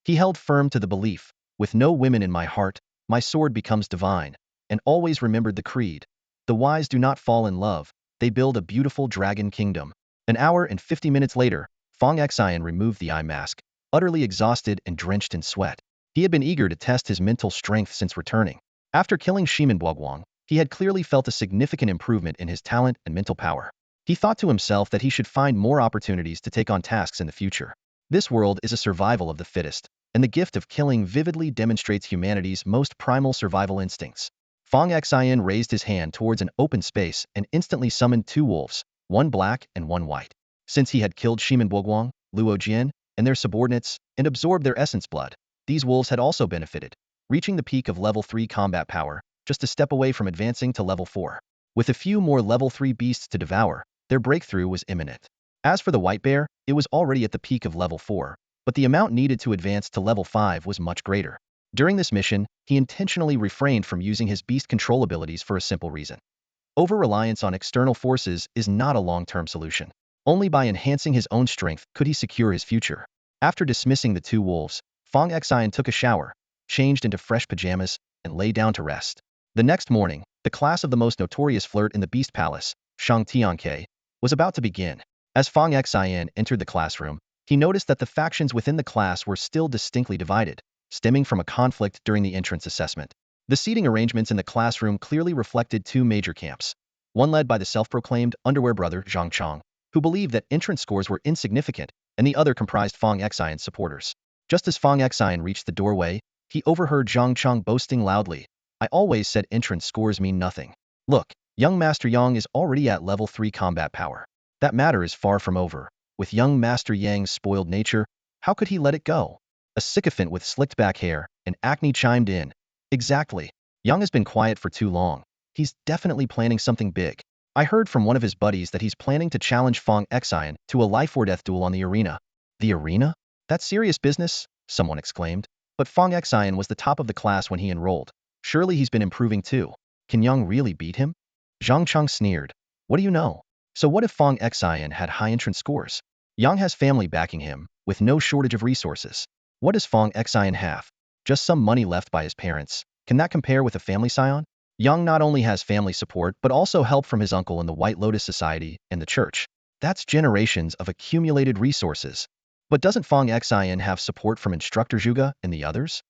He held firm to the belief, with no women in my heart, my sword becomes divine, and always remembered the creed. The wise do not fall in love, they build a beautiful dragon kingdom. An hour and 50 minutes later, Fong Xian removed the eye mask, utterly exhausted and drenched in sweat. He had been eager to test his mental strength since returning. After killing Shimin Buoguang, he had clearly felt a significant improvement in his talent and mental power. He thought to himself that he should find more opportunities to take on tasks in the future. This world is a survival of the fittest, and the gift of killing vividly demonstrates humanity's most primal survival instincts. Fong Xian raised his hand towards an open space and instantly summoned 2 wolves, one black and one white. Since he had killed Shimin Buoguang, Luo Jian, and their subordinates, and absorbed their essence blood, these wolves had also benefited, reaching the peak of level 3 combat power, just a step away from advancing to level 4. With a few more level 3 beasts to devour, their breakthrough was imminent. As for the white bear, it was already at the peak of level 4, but the amount needed to advance to level 5 was much greater. During this mission, he intentionally refrained from using his beast control abilities for a simple reason. Over-reliance on external forces is not a long-term solution. Only by enhancing his own strength could he secure his future. After dismissing the 2 wolves, Fong Xian took a shower, changed into fresh pajamas, and lay down to rest. The next morning, the class of the most notorious flirt in the Beast Palace, Shang Tianke, was about to begin. As Fong Xian entered the classroom, he noticed that the factions within the class were still distinctly divided, stemming from a conflict during the entrance assessment. The seating arrangements in the classroom clearly reflected two major camps, one led by the self-proclaimed underwear brother Zhang Chong, who believed that entrance scores were insignificant, and the other comprised Fong Xian's supporters. Just as Fong Xian reached the doorway, he overheard Zhang Chong boasting loudly, "I always said entrance scores mean nothing. Look, young Master Yang is already at level 3 combat power. That matter is far from over. With young Master Yang's spoiled nature, how could he let it go?" A sycophant with slicked back hair and acne chimed in. "Exactly. Yang has been quiet for too long. He's definitely planning something big. I heard from one of his buddies that he's planning to challenge Fong Xian to a life-or-death duel on the arena." "The arena? That's serious business," someone exclaimed. But Fong Xian was the top of the class when he enrolled. Surely he's been improving too. Can Yang really beat him? Zhang Chong sneered. "What do you know? So what if Fong Xian had high entrance scores? Yang has family backing him, with no shortage of resources. What does Fong Xian have? Just some money left by his parents. Can that compare with a family scion? Yang not only has family support but also help from his uncle in the White Lotus Society and the church. That's generations of accumulated resources. But doesn't Fong Xian have support from Instructor Zhuge and the others?"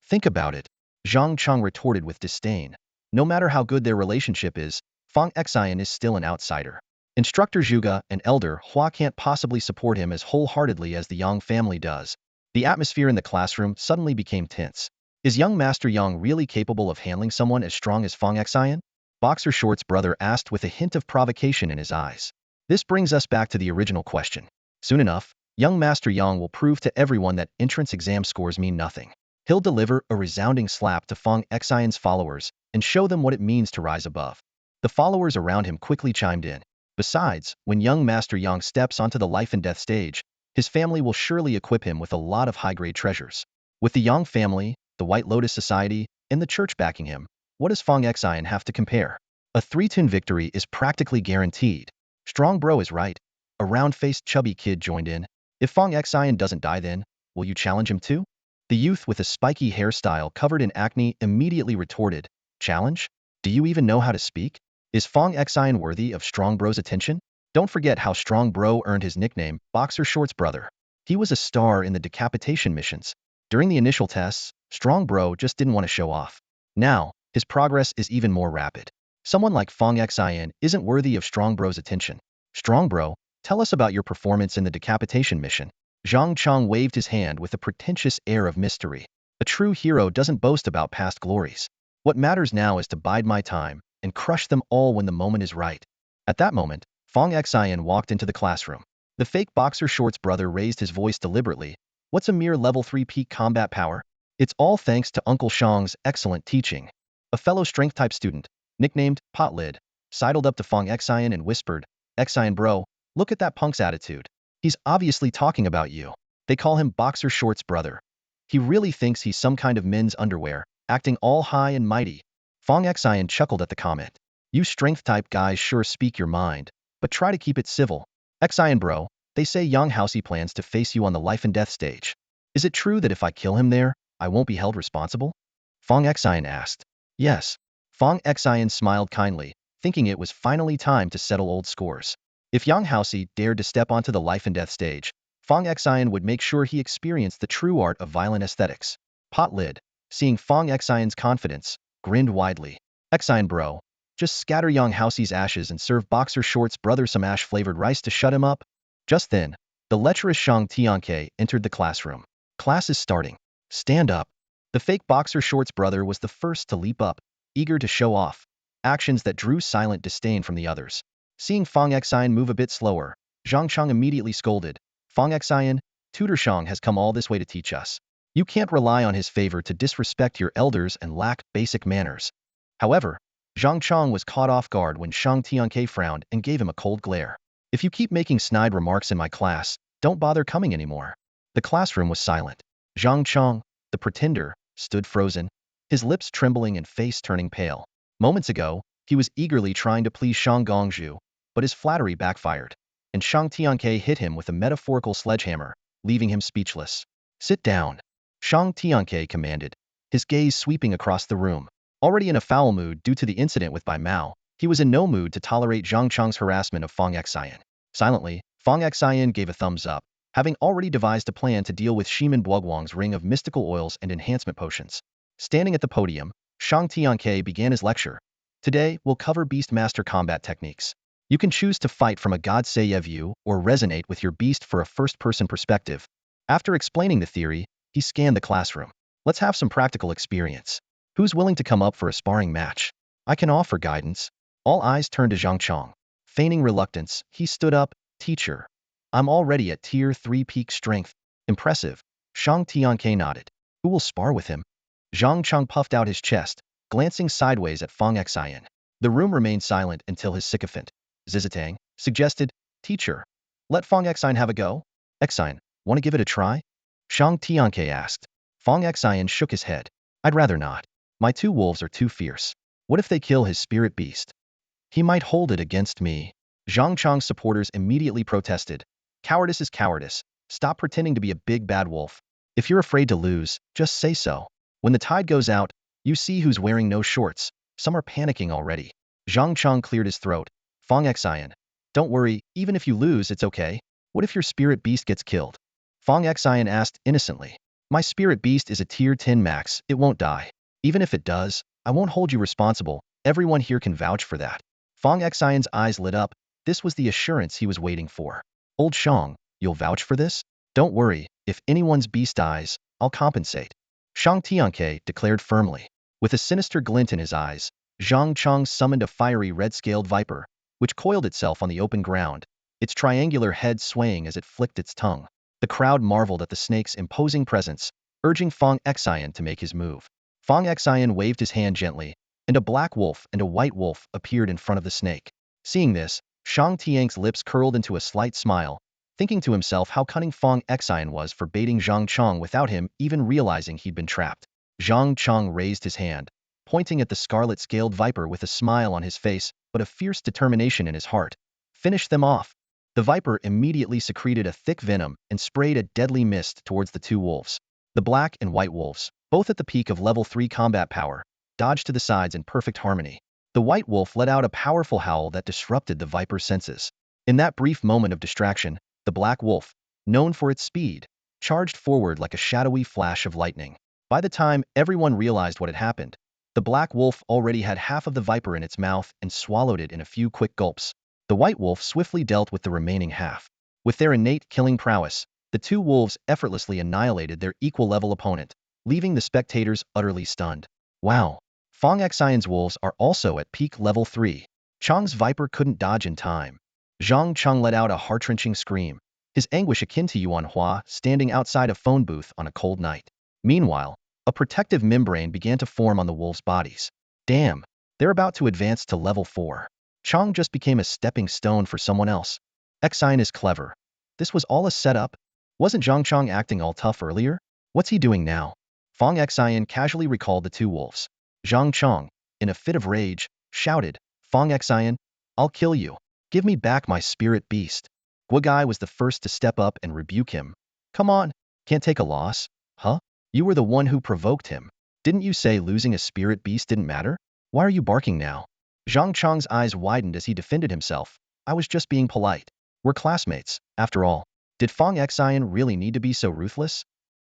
"Think about it," Zhang Chong retorted with disdain. "No matter how good their relationship is, Fong Xian is still an outsider. Instructor Zhuge and Elder Hua can't possibly support him as wholeheartedly as the Yang family does." The atmosphere in the classroom suddenly became tense. Is young Master Yang really capable of handling someone as strong as Fong Xian? Boxer Short's brother asked with a hint of provocation in his eyes. This brings us back to the original question. Soon enough, young Master Yang will prove to everyone that entrance exam scores mean nothing. He'll deliver a resounding slap to Fong Xian's followers and show them what it means to rise above. The followers around him quickly chimed in. Besides, when young Master Yang steps onto the life and death stage, his family will surely equip him with a lot of high-grade treasures. With the Yang family, the White Lotus Society, and the church backing him, what does Fong Xian have to compare? A 3-turn victory is practically guaranteed. Strong bro is right. A round-faced chubby kid joined in. If Fong Xian doesn't die then, will you challenge him too? The youth with a spiky hairstyle covered in acne immediately retorted, "Challenge? Do you even know how to speak? Is Fong Xian worthy of Strong Bro's attention? Don't forget how Strong Bro earned his nickname, Boxer Short's brother. He was a star in the decapitation missions. During the initial tests, Strong Bro just didn't want to show off. Now, his progress is even more rapid. Someone like Fong Xian isn't worthy of Strong Bro's attention. Strong Bro, tell us about your performance in the decapitation mission." Zhang Chong waved his hand with a pretentious air of mystery. A true hero doesn't boast about past glories. What matters now is to bide my time and crush them all when the moment is right. At that moment, Fong Xian walked into the classroom. The fake Boxer Short's brother raised his voice deliberately. "What's a mere level 3 peak combat power? It's all thanks to Uncle Shang's excellent teaching." A fellow strength-type student, nicknamed Potlid, sidled up to Fong Xian and whispered, "Xian bro, look at that punk's attitude. He's obviously talking about you. They call him Boxer Short's brother. He really thinks he's some kind of men's underwear, acting all high and mighty." Fong Xian chuckled at the comment. "You strength-type guys sure speak your mind, but try to keep it civil. Xian bro, they say Yang Housey plans to face you on the life and death stage. Is it true that if I kill him there, I won't be held responsible?" Fong Xian asked. "Yes." Fong Xian smiled kindly, thinking it was finally time to settle old scores. If Yang Housey dared to step onto the life and death stage, Fong Xian would make sure he experienced the true art of violent aesthetics. Potlid, seeing Fong Xian's confidence, grinned widely. "Xian bro, just scatter Yang Housey's ashes and serve Boxer Short's brother some ash-flavored rice to shut him up." Just then, the lecherous Shang Tianke entered the classroom. "Class is starting. Stand up." The fake Boxer Short's brother was the first to leap up, eager to show off, actions that drew silent disdain from the others. Seeing Fong Xian move a bit slower, Zhang Chong immediately scolded, "Fong Xian, Tutor Shang has come all this way to teach us. You can't rely on his favor to disrespect your elders and lack basic manners." However, Zhang Chong was caught off guard when Shang Tianke frowned and gave him a cold glare. "If you keep making snide remarks in my class, don't bother coming anymore." The classroom was silent. Zhang Chong, the pretender, stood frozen, his lips trembling and face turning pale. Moments ago, he was eagerly trying to please Shang Gongzhu, but his flattery backfired, and Shang Tianke hit him with a metaphorical sledgehammer, leaving him speechless. "Sit down," Shang Tianke commanded, his gaze sweeping across the room. Already in a foul mood due to the incident with Bai Mao, He was in no mood to tolerate Zhang Chang's harassment of Fong Xion. Silently, Fong Xion gave a thumbs up, having already devised a plan to deal with Shiman Buoguang's ring of mystical oils and enhancement potions. Standing at the podium, Shang Tianke began his lecture. Today, we'll cover Beastmaster combat techniques. You can choose to fight from a God Seiya view or resonate with your beast for a first-person perspective. After explaining the theory, he scanned the classroom. Let's have some practical experience. Who's willing to come up for a sparring match? I can offer guidance. All eyes turned to Zhang Chang. Feigning reluctance, he stood up. Teacher, I'm already at Tier 3 peak strength. Impressive. Shang Tianke nodded. Who will spar with him? Zhang Chang puffed out his chest, glancing sideways at Fong Xion. The room remained silent until his sycophant, Zizitang, suggested, Teacher, let Fong Xion have a go? Xion, want to give it a try? Shang Tianke asked. Fong Xion shook his head. I'd rather not. My two wolves are too fierce. What if they kill his spirit beast? He might hold it against me. Zhang Chang's supporters immediately protested. Cowardice is cowardice. Stop pretending to be a big bad wolf. If you're afraid to lose, just say so. When the tide goes out, you see who's wearing no shorts. Some are panicking already. Zhang Chang cleared his throat. Fong Xion, don't worry, even if you lose, it's okay. What if your spirit beast gets killed? Fong Xion asked innocently. My spirit beast is a tier 10 max, it won't die. Even if it does, I won't hold you responsible. Everyone here can vouch for that. Fong Xion's eyes lit up. This was the assurance he was waiting for. Old Shang, you'll vouch for this? Don't worry, if anyone's beast dies, I'll compensate. Shang Tianke declared firmly. With a sinister glint in his eyes, Zhang Chang summoned a fiery red-scaled viper, which coiled itself on the open ground, its triangular head swaying as it flicked its tongue. The crowd marveled at the snake's imposing presence, urging Fong Xion to make his move. Fong Xion waved his hand gently, and a black wolf and a white wolf appeared in front of the snake. Seeing this, Shang Tianke's lips curled into a slight smile, thinking to himself how cunning Fong Xion was for baiting Zhang Chang without him even realizing he'd been trapped. Zhang Chang raised his hand, pointing at the scarlet-scaled viper with a smile on his face but a fierce determination in his heart. Finish them off. The viper immediately secreted a thick venom and sprayed a deadly mist towards the two wolves. The black and white wolves, both at the peak of level 3 combat power, dodged to the sides in perfect harmony. The white wolf let out a powerful howl that disrupted the viper's senses. In that brief moment of distraction, the black wolf, known for its speed, charged forward like a shadowy flash of lightning. By the time everyone realized what had happened, the black wolf already had half of the viper in its mouth and swallowed it in a few quick gulps. The white wolf swiftly dealt with the remaining half. With their innate killing prowess, the two wolves effortlessly annihilated their equal-level opponent, leaving the spectators utterly stunned. Wow! Fong Xion's wolves are also at peak level 3. Chang's viper couldn't dodge in time. Zhang Chang let out a heart-wrenching scream, his anguish akin to Yuan Hua standing outside a phone booth on a cold night. Meanwhile, a protective membrane began to form on the wolves' bodies. Damn, they're about to advance to level 4. Chang just became a stepping stone for someone else. Xion is clever. This was all a setup? Wasn't Zhang Chang acting all tough earlier? What's he doing now? Fong Xion casually recalled the two wolves. Zhang Chang, in a fit of rage, shouted, Fong Xion, I'll kill you. Give me back my spirit beast. Guogai was the first to step up and rebuke him. Come on, can't take a loss, huh? You were the one who provoked him. Didn't you say losing a spirit beast didn't matter? Why are you barking now? Zhang Chang's eyes widened as he defended himself. I was just being polite. We're classmates, after all. Did Fong Xion really need to be so ruthless?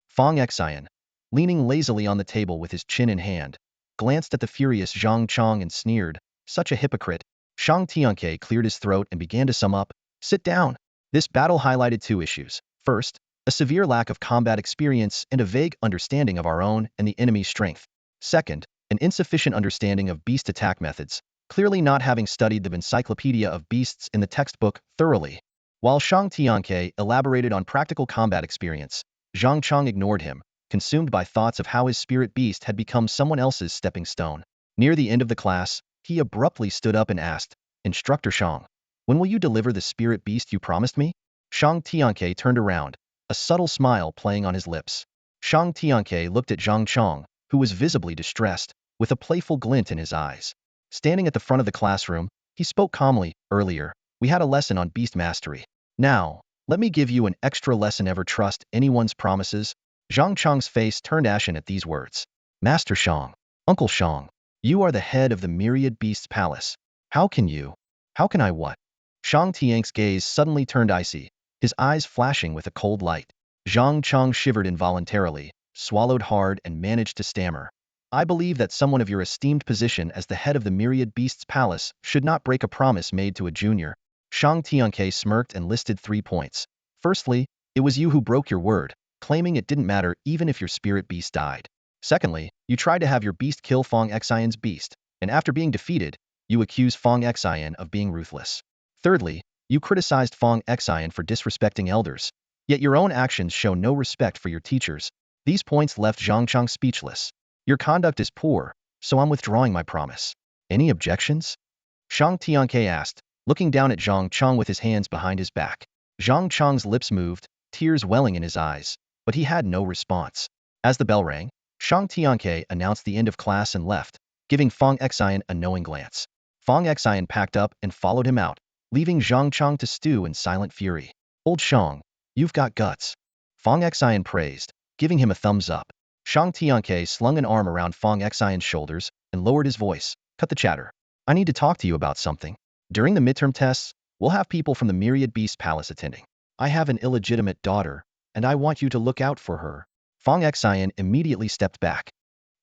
Fong Xion, leaning lazily on the table with his chin in hand, glanced at the furious Zhang Chang and sneered, such a hypocrite. Shang Tianke cleared his throat and began to sum up. Sit down. This battle highlighted two issues. First, a severe lack of combat experience and a vague understanding of our own and the enemy's strength. Second, an insufficient understanding of beast attack methods, clearly not having studied the Encyclopedia of Beasts in the textbook thoroughly. While Shang Tianke elaborated on practical combat experience, Zhang Chang ignored him, consumed by thoughts of how his spirit beast had become someone else's stepping stone. Near the end of the class, he abruptly stood up and asked, Instructor Shang, when will you deliver the spirit beast you promised me? Shang Tianke turned around, a subtle smile playing on his lips. Shang Tianke looked at Zhang Chang, who was visibly distressed, with a playful glint in his eyes. Standing at the front of the classroom, he spoke calmly. Earlier, we had a lesson on beast mastery. Now, let me give you an extra lesson. Ever trust anyone's promises? Zhang Chang's face turned ashen at these words. Master Shang, Uncle Shang, you are the head of the myriad beasts palace. How can you? How can I what? Shang Tiang's gaze suddenly turned icy, his eyes flashing with a cold light. Zhang Chang shivered involuntarily, swallowed hard, and managed to stammer. I believe that someone of your esteemed position as the head of the Myriad Beasts Palace should not break a promise made to a junior. Shang Tianke smirked and listed 3 points. Firstly, it was you who broke your word, claiming it didn't matter even if your spirit beast died. Secondly, you tried to have your beast kill Fong Xion's beast, and after being defeated, you accused Fong Xion of being ruthless. Thirdly, you criticized Fong Xion for disrespecting elders. Yet your own actions show no respect for your teachers. These points left Zhang Chang speechless. Your conduct is poor, so I'm withdrawing my promise. Any objections? Shang Tianke asked, looking down at Zhang Chang with his hands behind his back. Zhang Chang's lips moved, tears welling in his eyes, but he had no response. As the bell rang, Shang Tianke announced the end of class and left, giving Fong Xion a knowing glance. Fong Xion packed up and followed him out, leaving Zhang Chang to stew in silent fury. Old Shang, you've got guts. Fong Xion praised, giving him a thumbs up. Shang Tianke slung an arm around Fong Xion's shoulders and lowered his voice. Cut the chatter. I need to talk to you about something. During the midterm tests, we'll have people from the Myriad Beast Palace attending. I have an illegitimate daughter, and I want you to look out for her. Fong Xion immediately stepped back.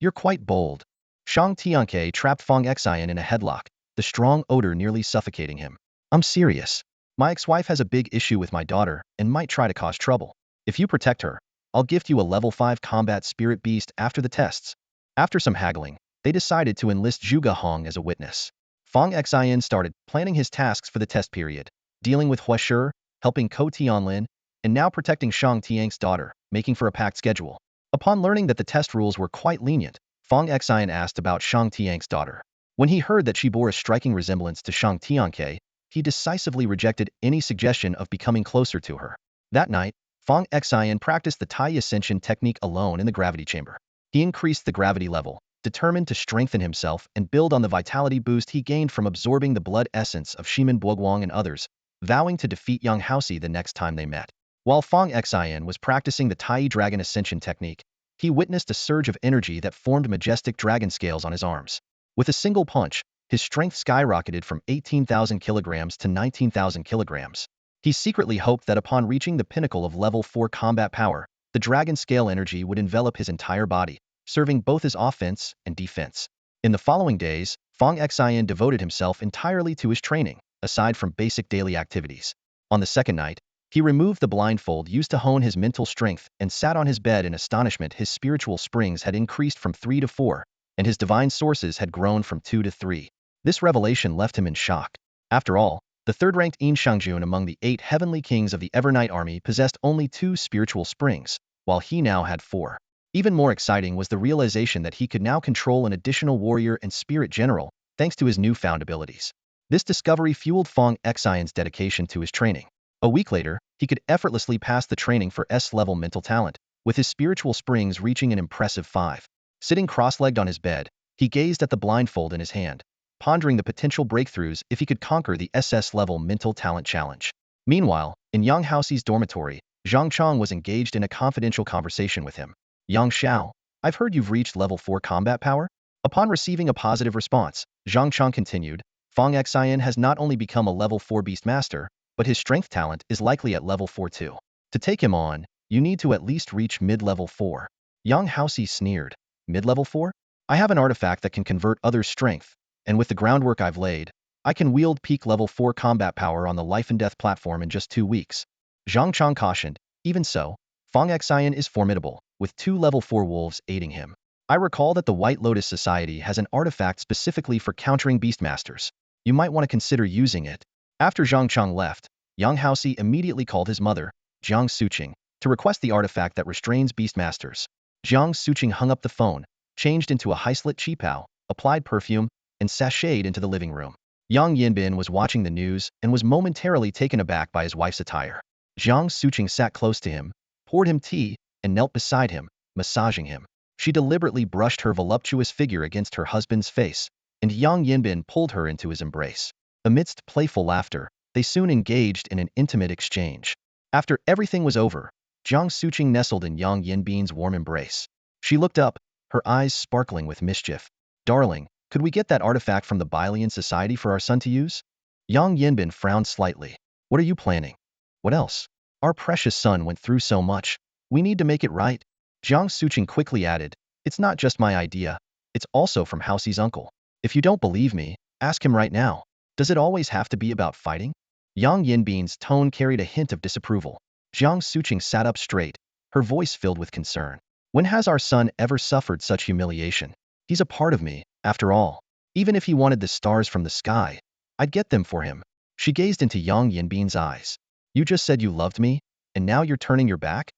You're quite bold. Shang Tianke trapped Fong Xion in a headlock, the strong odor nearly suffocating him. I'm serious. My ex-wife has a big issue with my daughter and might try to cause trouble. If you protect her, I'll gift you a level 5 combat spirit beast after the tests. After some haggling, they decided to enlist Zhuge Hong as a witness. Fong Xion started planning his tasks for the test period, dealing with Huashe, helping Ko Tianlin, and now protecting Shang Tiang's daughter, making for a packed schedule. Upon learning that the test rules were quite lenient, Fong Xion asked about Shang Tiang's daughter. When he heard that she bore a striking resemblance to Shang Tianke, he decisively rejected any suggestion of becoming closer to her. That night, Fong Xion practiced the Tai Ascension technique alone in the gravity chamber. He increased the gravity level, determined to strengthen himself and build on the vitality boost he gained from absorbing the blood essence of Shiman Buoguang and others, vowing to defeat Yang Haoxi the next time they met. While Fong Xion was practicing the Tai Dragon Ascension technique, he witnessed a surge of energy that formed majestic dragon scales on his arms. With a single punch, his strength skyrocketed from 18,000 kilograms to 19,000 kilograms. He secretly hoped that upon reaching the pinnacle of level 4 combat power, the dragon scale energy would envelop his entire body, serving both as offense and defense. In the following days, Fong Xion devoted himself entirely to his training, aside from basic daily activities. On the second night, he removed the blindfold used to hone his mental strength and sat on his bed in astonishment. His spiritual springs had increased from 3 to 4, and his divine sources had grown from 2 to 3. This revelation left him in shock. After all, the third-ranked Yin Shangjun among the 8 heavenly kings of the Evernight army possessed only 2 spiritual springs, while he now had 4. Even more exciting was the realization that he could now control an additional warrior and spirit general, thanks to his newfound abilities. This discovery fueled Fong Xion's dedication to his training. A week later, he could effortlessly pass the training for S-level mental talent, with his spiritual springs reaching an impressive 5. Sitting cross-legged on his bed, he gazed at the blindfold in his hand, pondering the potential breakthroughs if he could conquer the SS-level mental talent challenge. Meanwhile, in Yang Haoxi's dormitory, Zhang Chang was engaged in a confidential conversation with him. Yang Xiao, I've heard you've reached level 4 combat power? Upon receiving a positive response, Zhang Chang continued, Fong Xion has not only become a level 4 beast master, but his strength talent is likely at level 4 too. To take him on, you need to at least reach mid-level 4. Yang Haoxi sneered. Mid-level 4? I have an artifact that can convert others' strength, and with the groundwork I've laid, I can wield peak level 4 combat power on the life and death platform in just 2 weeks. Zhang Chang cautioned, even so, Fong Xion is formidable, with 2 level 4 wolves aiding him. I recall that the White Lotus Society has an artifact specifically for countering beastmasters. You might want to consider using it. After Zhang Chang left, Yang Haoxi immediately called his mother, Jiang Suqing, to request the artifact that restrains beastmasters. Jiang Suqing hung up the phone, changed into a high-slit qipao, applied perfume, and sashayed into the living room. Yang Yinbin was watching the news and was momentarily taken aback by his wife's attire. Jiang Suqing sat close to him, poured him tea, and knelt beside him, massaging him. She deliberately brushed her voluptuous figure against her husband's face, and Yang Yinbin pulled her into his embrace. Amidst playful laughter, they soon engaged in an intimate exchange. After everything was over, Jiang Suqing nestled in Yang Yinbin's warm embrace. She looked up, her eyes sparkling with mischief. Darling, Could we get that artifact from the Byllian Society for our son to use? Yang Yinbin frowned slightly. What are you planning? What else? Our precious son went through so much. We need to make it right. Jiang Suqing quickly added, it's not just my idea. It's also from Haoxi's uncle. If you don't believe me, ask him right now. Does it always have to be about fighting? Yang Yinbin's tone carried a hint of disapproval. Jiang Suqing sat up straight, her voice filled with concern. When has our son ever suffered such humiliation? He's a part of me, after all. Even if he wanted the stars from the sky, I'd get them for him. She gazed into Yang Yinbin's eyes. You just said you loved me, and now you're turning your back?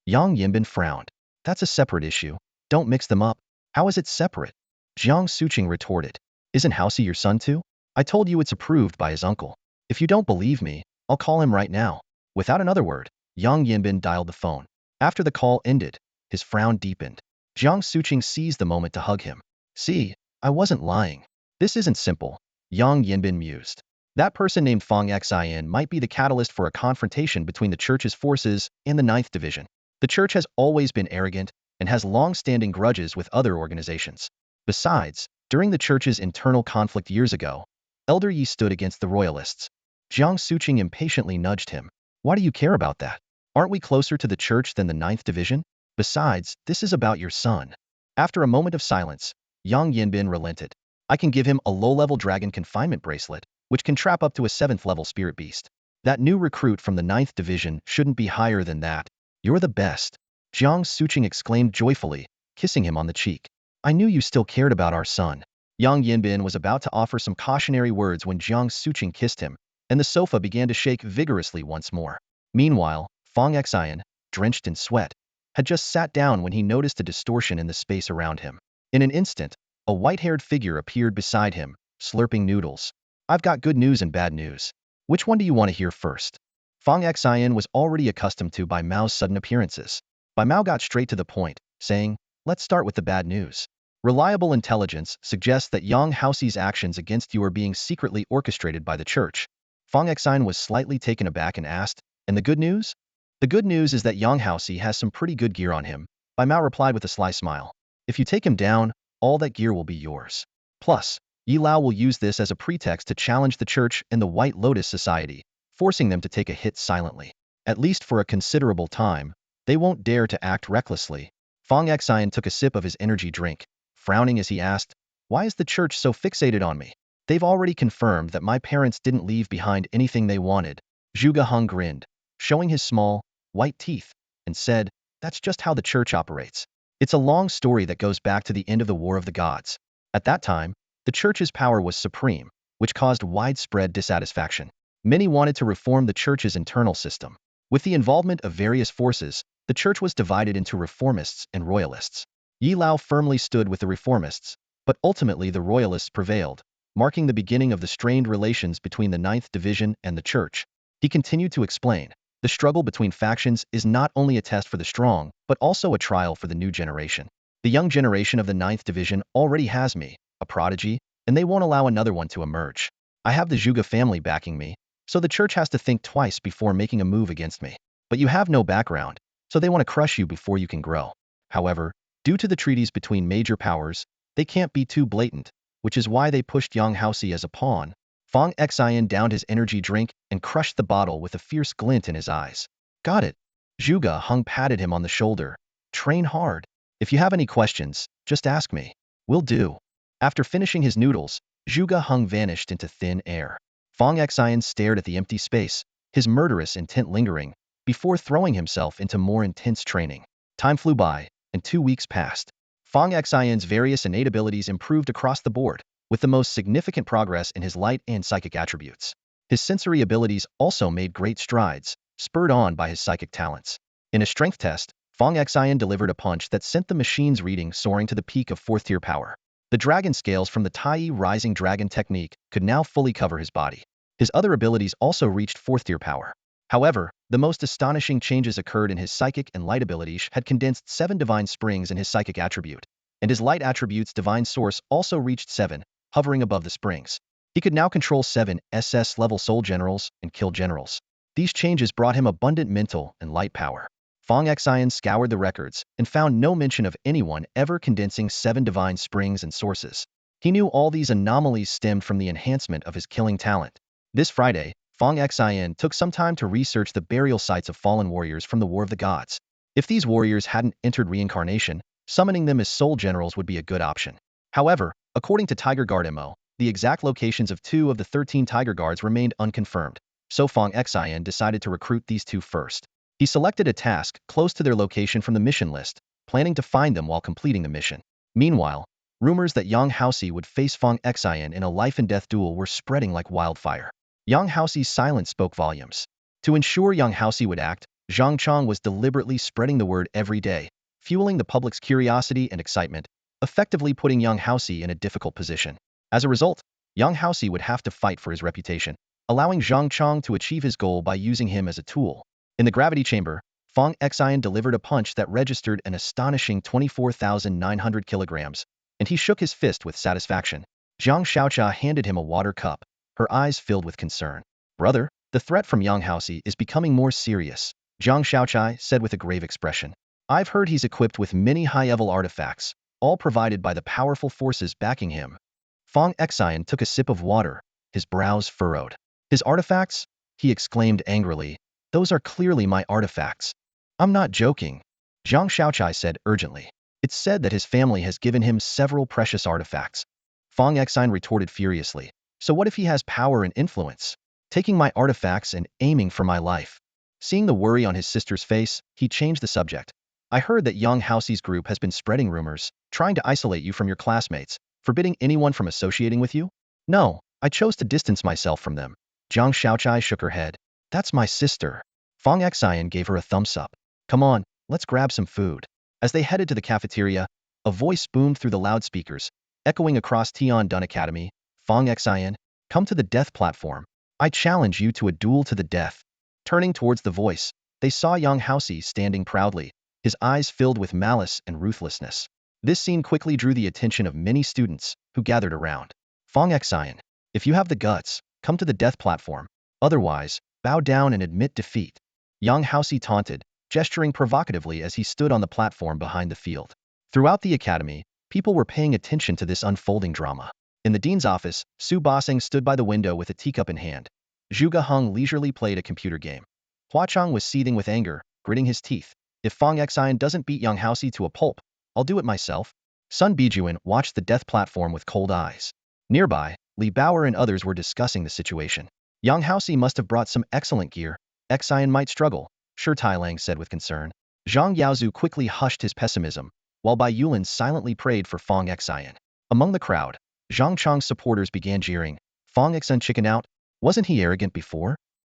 Yang Yinbin frowned. That's a separate issue. Don't mix them up. How is it separate? Jiang Suqing retorted. Isn't Haoxi your son too? I told you it's approved by his uncle. If you don't believe me, I'll call him right now. Without another word, Yang Yinbin dialed the phone. After the call ended, his frown deepened. Jiang Suqing seized the moment to hug him. See, I wasn't lying. This isn't simple, Yang Yinbin mused. That person named Fong Xion might be the catalyst for a confrontation between the Church's forces and the Ninth Division. The Church has always been arrogant and has long-standing grudges with other organizations. Besides, during the Church's internal conflict years ago, Elder Yi stood against the Royalists. Jiang Suqing impatiently nudged him. Why do you care about that? Aren't we closer to the Church than the Ninth Division? Besides, this is about your son. After a moment of silence, Yang Yinbin relented. I can give him a low-level dragon confinement bracelet, which can trap up to a 7th-level spirit beast. That new recruit from the 9th Division shouldn't be higher than that. You're the best. Jiang Suqing exclaimed joyfully, kissing him on the cheek. I knew you still cared about our son. Yang Yinbin was about to offer some cautionary words when Jiang Suqing kissed him, and the sofa began to shake vigorously once more. Meanwhile, Fong Xion, drenched in sweat, had just sat down when he noticed a distortion in the space around him. In an instant, a white-haired figure appeared beside him, slurping noodles. I've got good news and bad news. Which one do you want to hear first? Fong Xion was already accustomed to Bai Mao's sudden appearances. Bai Mao got straight to the point, saying, let's start with the bad news. Reliable intelligence suggests that Yang Haoxi's actions against you are being secretly orchestrated by the Church. Fong Xion was slightly taken aback and asked, and the good news? The good news is that Yang Haoxi has some pretty good gear on him, Bai Mao replied with a sly smile. If you take him down, all that gear will be yours. Plus, Yi Lao will use this as a pretext to challenge the Church and the White Lotus Society, forcing them to take a hit silently. At least for a considerable time, they won't dare to act recklessly. Fong Xion took a sip of his energy drink, frowning as he asked, why is the Church so fixated on me? They've already confirmed that my parents didn't leave behind anything they wanted. Zhuge Heng grinned, showing his small, white teeth, and said, that's just how the Church operates. It's a long story that goes back to the end of the War of the Gods. At that time, the Church's power was supreme, which caused widespread dissatisfaction. Many wanted to reform the Church's internal system. With the involvement of various forces, the Church was divided into reformists and royalists. Yi Lao firmly stood with the reformists, but ultimately the royalists prevailed, marking the beginning of the strained relations between the 9th Division and the Church. He continued to explain, the struggle between factions is not only a test for the strong, but also a trial for the new generation. The young generation of the 9th Division already has me, a prodigy, and they won't allow another one to emerge. I have the Zhuge family backing me, so the Church has to think twice before making a move against me. But you have no background, so they want to crush you before you can grow. However, due to the treaties between major powers, they can't be too blatant, which is why they pushed Yang Haoxi as a pawn. Fong Xion downed his energy drink and crushed the bottle with a fierce glint in his eyes. Got it. Zhuge Heng patted him on the shoulder. Train hard. If you have any questions, just ask me. Will do. After finishing his noodles, Zhuge Heng vanished into thin air. Fong Xion stared at the empty space, his murderous intent lingering, before throwing himself into more intense training. Time flew by, and 2 weeks passed. Fong Xion's various innate abilities improved across the board, with the most significant progress in his light and psychic attributes. His sensory abilities also made great strides, spurred on by his psychic talents. In a strength test, Fong Xion delivered a punch that sent the machine's reading soaring to the peak of 4th-tier power. The dragon scales from the Tai Rising Dragon technique could now fully cover his body. His other abilities also reached 4th-tier power. However, the most astonishing changes occurred in his psychic and light abilities had condensed 7 divine springs in his psychic attribute, and his light attribute's divine source also reached 7, hovering above the springs. He could now control 7 SS-level soul generals and kill generals. These changes brought him abundant mental and light power. Fong Xion scoured the records and found no mention of anyone ever condensing 7 divine springs and sources. He knew all these anomalies stemmed from the enhancement of his killing talent. This Friday, Fong Xion took some time to research the burial sites of fallen warriors from the War of the Gods. If these warriors hadn't entered reincarnation, summoning them as soul generals would be a good option. However, according to Tiger Guard MO, the exact locations of 2 of the 13 Tiger Guards remained unconfirmed, so Fong Xion decided to recruit these 2 first. He selected a task close to their location from the mission list, planning to find them while completing the mission. Meanwhile, rumors that Yang Haoxi would face Fong Xion in a life-and-death duel were spreading like wildfire. Yang Haoxi's silence spoke volumes. To ensure Yang Haoxi would act, Zhang Chong was deliberately spreading the word every day, fueling the public's curiosity and excitement, effectively putting Yang Haoxi in a difficult position. As a result, Yang Haoxi would have to fight for his reputation, allowing Zhang Chong to achieve his goal by using him as a tool. In the gravity chamber, Fong Xion delivered a punch that registered an astonishing 24,900 kilograms, and he shook his fist with satisfaction. Zhang Xiaocha handed him a water cup, her eyes filled with concern. Brother, the threat from Yang Haoxi is becoming more serious, Zhang Xiaochai said with a grave expression. I've heard he's equipped with many high-level artifacts, all provided by the powerful forces backing him. Fong Xion took a sip of water, his brows furrowed. His artifacts? He exclaimed angrily. Those are clearly my artifacts. I'm not joking, Zhang Xiaochai said urgently. It's said that his family has given him several precious artifacts. Fong Xion retorted furiously. So what if he has power and influence? Taking my artifacts and aiming for my life. Seeing the worry on his sister's face, he changed the subject. I heard that Yang Haoxi's group has been spreading rumors, trying to isolate you from your classmates, forbidding anyone from associating with you? No, I chose to distance myself from them. Zhang Xiaochai shook her head. That's my sister. Fong Xion gave her a thumbs up. Come on, let's grab some food. As they headed to the cafeteria, a voice boomed through the loudspeakers, echoing across Tiandun Academy. Fong Xion, come to the death platform. I challenge you to a duel to the death. Turning towards the voice, they saw Yang Haoxi standing proudly, his eyes filled with malice and ruthlessness. This scene quickly drew the attention of many students, who gathered around. Fong Xion, if you have the guts, come to the death platform. Otherwise, bow down and admit defeat. Yang Haoxi taunted, gesturing provocatively as he stood on the platform behind the field. Throughout the academy, people were paying attention to this unfolding drama. In the dean's office, Su Basing stood by the window with a teacup in hand. Zhuge Heng leisurely played a computer game. Hua Chang was seething with anger, gritting his teeth. If Fong Xion doesn't beat Yang Haoxi to a pulp, I'll do it myself. Sun Bijuan watched the death platform with cold eyes. Nearby, Li Bauer and others were discussing the situation. Yang Haoxi must have brought some excellent gear. Xion might struggle, Shi Tailang said with concern. Zhang Yaozu quickly hushed his pessimism, while Bai Yulin silently prayed for Fong Xion. Among the crowd, Zhang Chong's supporters began jeering. Fong Xion chicken out? Wasn't he arrogant before?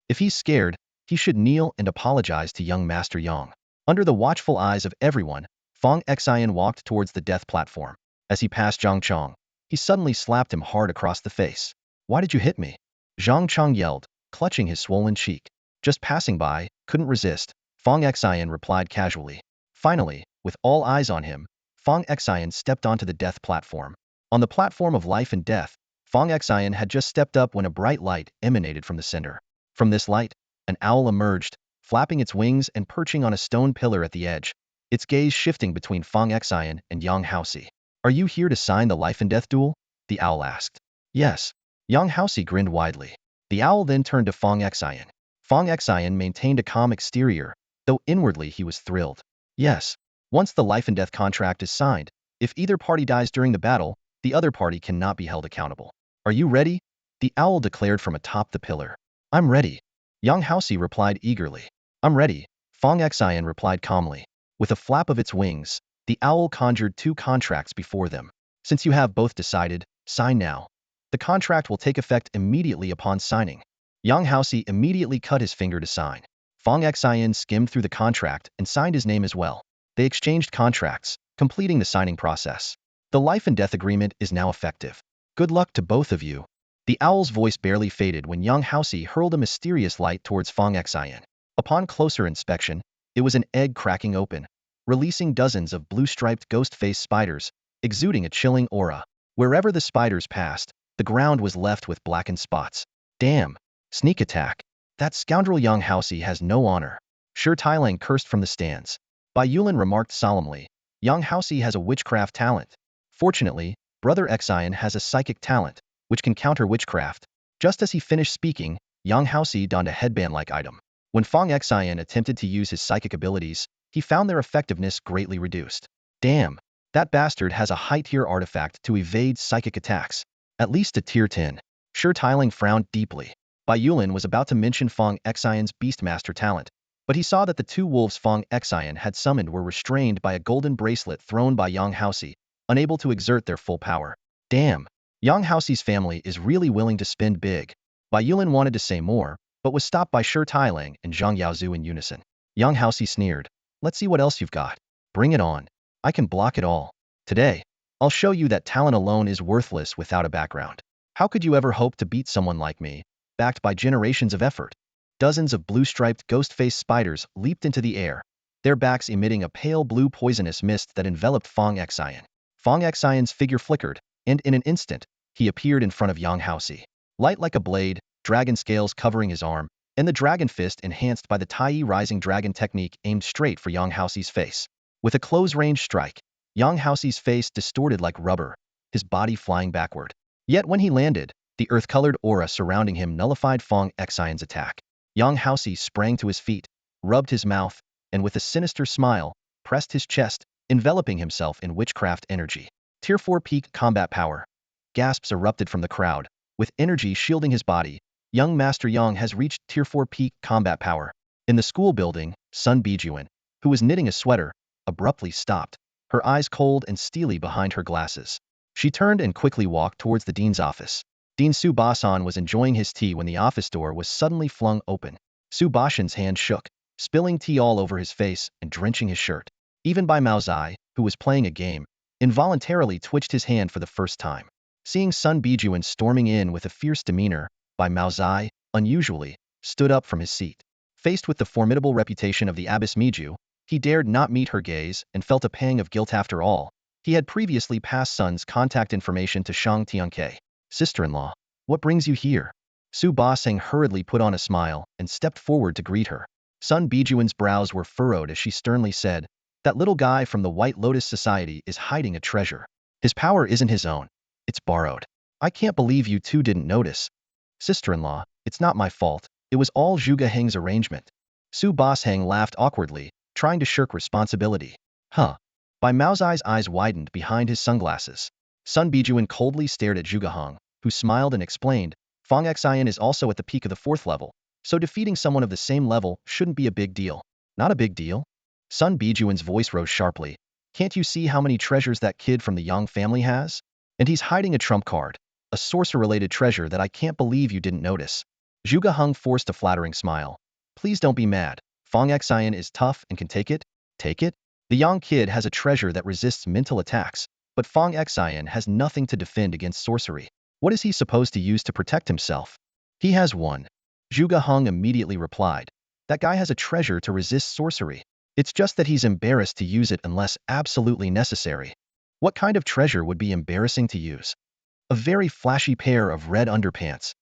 If he's scared, he should kneel and apologize to young Master Yang. Under the watchful eyes of everyone, Fong Xion walked towards the death platform. As he passed Zhang Chong, he suddenly slapped him hard across the face. Why did you hit me? Zhang Chong yelled, clutching his swollen cheek. Just passing by, couldn't resist, Fong Xion replied casually. Finally, with all eyes on him, Fong Xion stepped onto the death platform. On the platform of life and death, Fong Xion had just stepped up when a bright light emanated from the center. From this light, an owl emerged, flapping its wings and perching on a stone pillar at the edge, its gaze shifting between Fong Xion and Yang Haoxi. Are you here to sign the life and death duel? The owl asked. Yes. Yang Haoxi grinned widely. The owl then turned to Fong Xion. Fong Xion maintained a calm exterior, though inwardly he was thrilled. Yes. Once the life and death contract is signed, if either party dies during the battle, the other party cannot be held accountable. Are you ready? The owl declared from atop the pillar. I'm ready. Yang Haoxi replied eagerly. I'm ready, Fong Xion replied calmly. With a flap of its wings, the owl conjured 2 contracts before them. Since you have both decided, sign now. The contract will take effect immediately upon signing. Yang Haoxi immediately cut his finger to sign. Fong Xion skimmed through the contract and signed his name as well. They exchanged contracts, completing the signing process. The life and death agreement is now effective. Good luck to both of you. The owl's voice barely faded when Yang Haoxi hurled a mysterious light towards Fong Xion. Upon closer inspection, it was an egg cracking open, releasing dozens of blue-striped ghost-faced spiders, exuding a chilling aura. Wherever the spiders passed, the ground was left with blackened spots. Damn! Sneak attack! That scoundrel Yang Haoxi has no honor. Shi Tailang cursed from the stands. Bai Yulin remarked solemnly, Yang Haoxi has a witchcraft talent. Fortunately, Brother Xion has a psychic talent, which can counter witchcraft. Just as he finished speaking, Yang Haoxi donned a headband-like item. When Fong Xion attempted to use his psychic abilities, he found their effectiveness greatly reduced. Damn, that bastard has a high-tier artifact to evade psychic attacks. At least a tier 10. Shi Tailing frowned deeply. Bai Yulin was about to mention Fong Xion's Beastmaster talent, but he saw that the two wolves Fong Xion had summoned were restrained by a golden bracelet thrown by Yang Haoxi, unable to exert their full power. Damn, Yang Haoxi's family is really willing to spend big. Bai Yulin wanted to say more, but was stopped by Shi Tailing and Zhang Yaozu in unison. Yang Haoxi sneered. Let's see what else you've got. Bring it on. I can block it all. Today, I'll show you that talent alone is worthless without a background. How could you ever hope to beat someone like me, backed by generations of effort? Dozens of blue-striped ghost-faced spiders leaped into the air, their backs emitting a pale blue poisonous mist that enveloped Fong Xion. Fong Xion's figure flickered, and in an instant, he appeared in front of Yang Haoxi. Light like a blade, dragon scales covering his arm, and the dragon fist enhanced by the Tai Rising Dragon technique aimed straight for Yang Haoxi's face. With a close-range strike, Yang Haoxi's face distorted like rubber, his body flying backward. Yet when he landed, the earth-colored aura surrounding him nullified Fong Xion's attack. Yang Haoxi sprang to his feet, rubbed his mouth, and with a sinister smile, pressed his chest, enveloping himself in witchcraft energy. Tier 4 peak combat power. Gasps erupted from the crowd. With energy shielding his body, young Master Yang has reached Tier 4 peak combat power. In the school building, Sun Bijuan, who was knitting a sweater, abruptly stopped, her eyes cold and steely behind her glasses. She turned and quickly walked towards the dean's office. Dean Su Basan was enjoying his tea when the office door was suddenly flung open. Su Bashan's hand shook, spilling tea all over his face and drenching his shirt. Even Bai Mao Zai, who was playing a game, involuntarily twitched his hand for the first time. Seeing Sun Bijuan storming in with a fierce demeanor, Bai Mao Zai, unusually, stood up from his seat. Faced with the formidable reputation of the Abbess Miju, he dared not meet her gaze and felt a pang of guilt after all. He had previously passed Sun's contact information to Shang Tianke. Sister-in-law, what brings you here? Su Basang hurriedly put on a smile and stepped forward to greet her. Sun Bijuan's brows were furrowed as she sternly said, that little guy from the White Lotus Society is hiding a treasure. His power isn't his own. It's borrowed. I can't believe you two didn't notice. Sister-in-law, it's not my fault. It was all Zhuge Heng's arrangement. Su Basang laughed awkwardly, trying to shirk responsibility. Huh. Bai Mao Zai's eyes widened behind his sunglasses. Sun Bijuan coldly stared at Zhuge Heng, who smiled and explained, Fong Xion is also at the peak of the 4th level, so defeating someone of the same level shouldn't be a big deal. Not a big deal? Sun Bijuan's voice rose sharply. Can't you see how many treasures that kid from the Yang family has? And he's hiding a trump card, a sorcerer-related treasure that I can't believe you didn't notice. Zhuge Heng forced a flattering smile. Please don't be mad. Fong Xion is tough and can take it. Take it? The Yang kid has a treasure that resists mental attacks, but Fong Xion has nothing to defend against sorcery. What is he supposed to use to protect himself? He has one. Zhuge Heng immediately replied. That guy has a treasure to resist sorcery. It's just that he's embarrassed to use it unless absolutely necessary. What kind of treasure would be embarrassing to use? A very flashy pair of red underpants.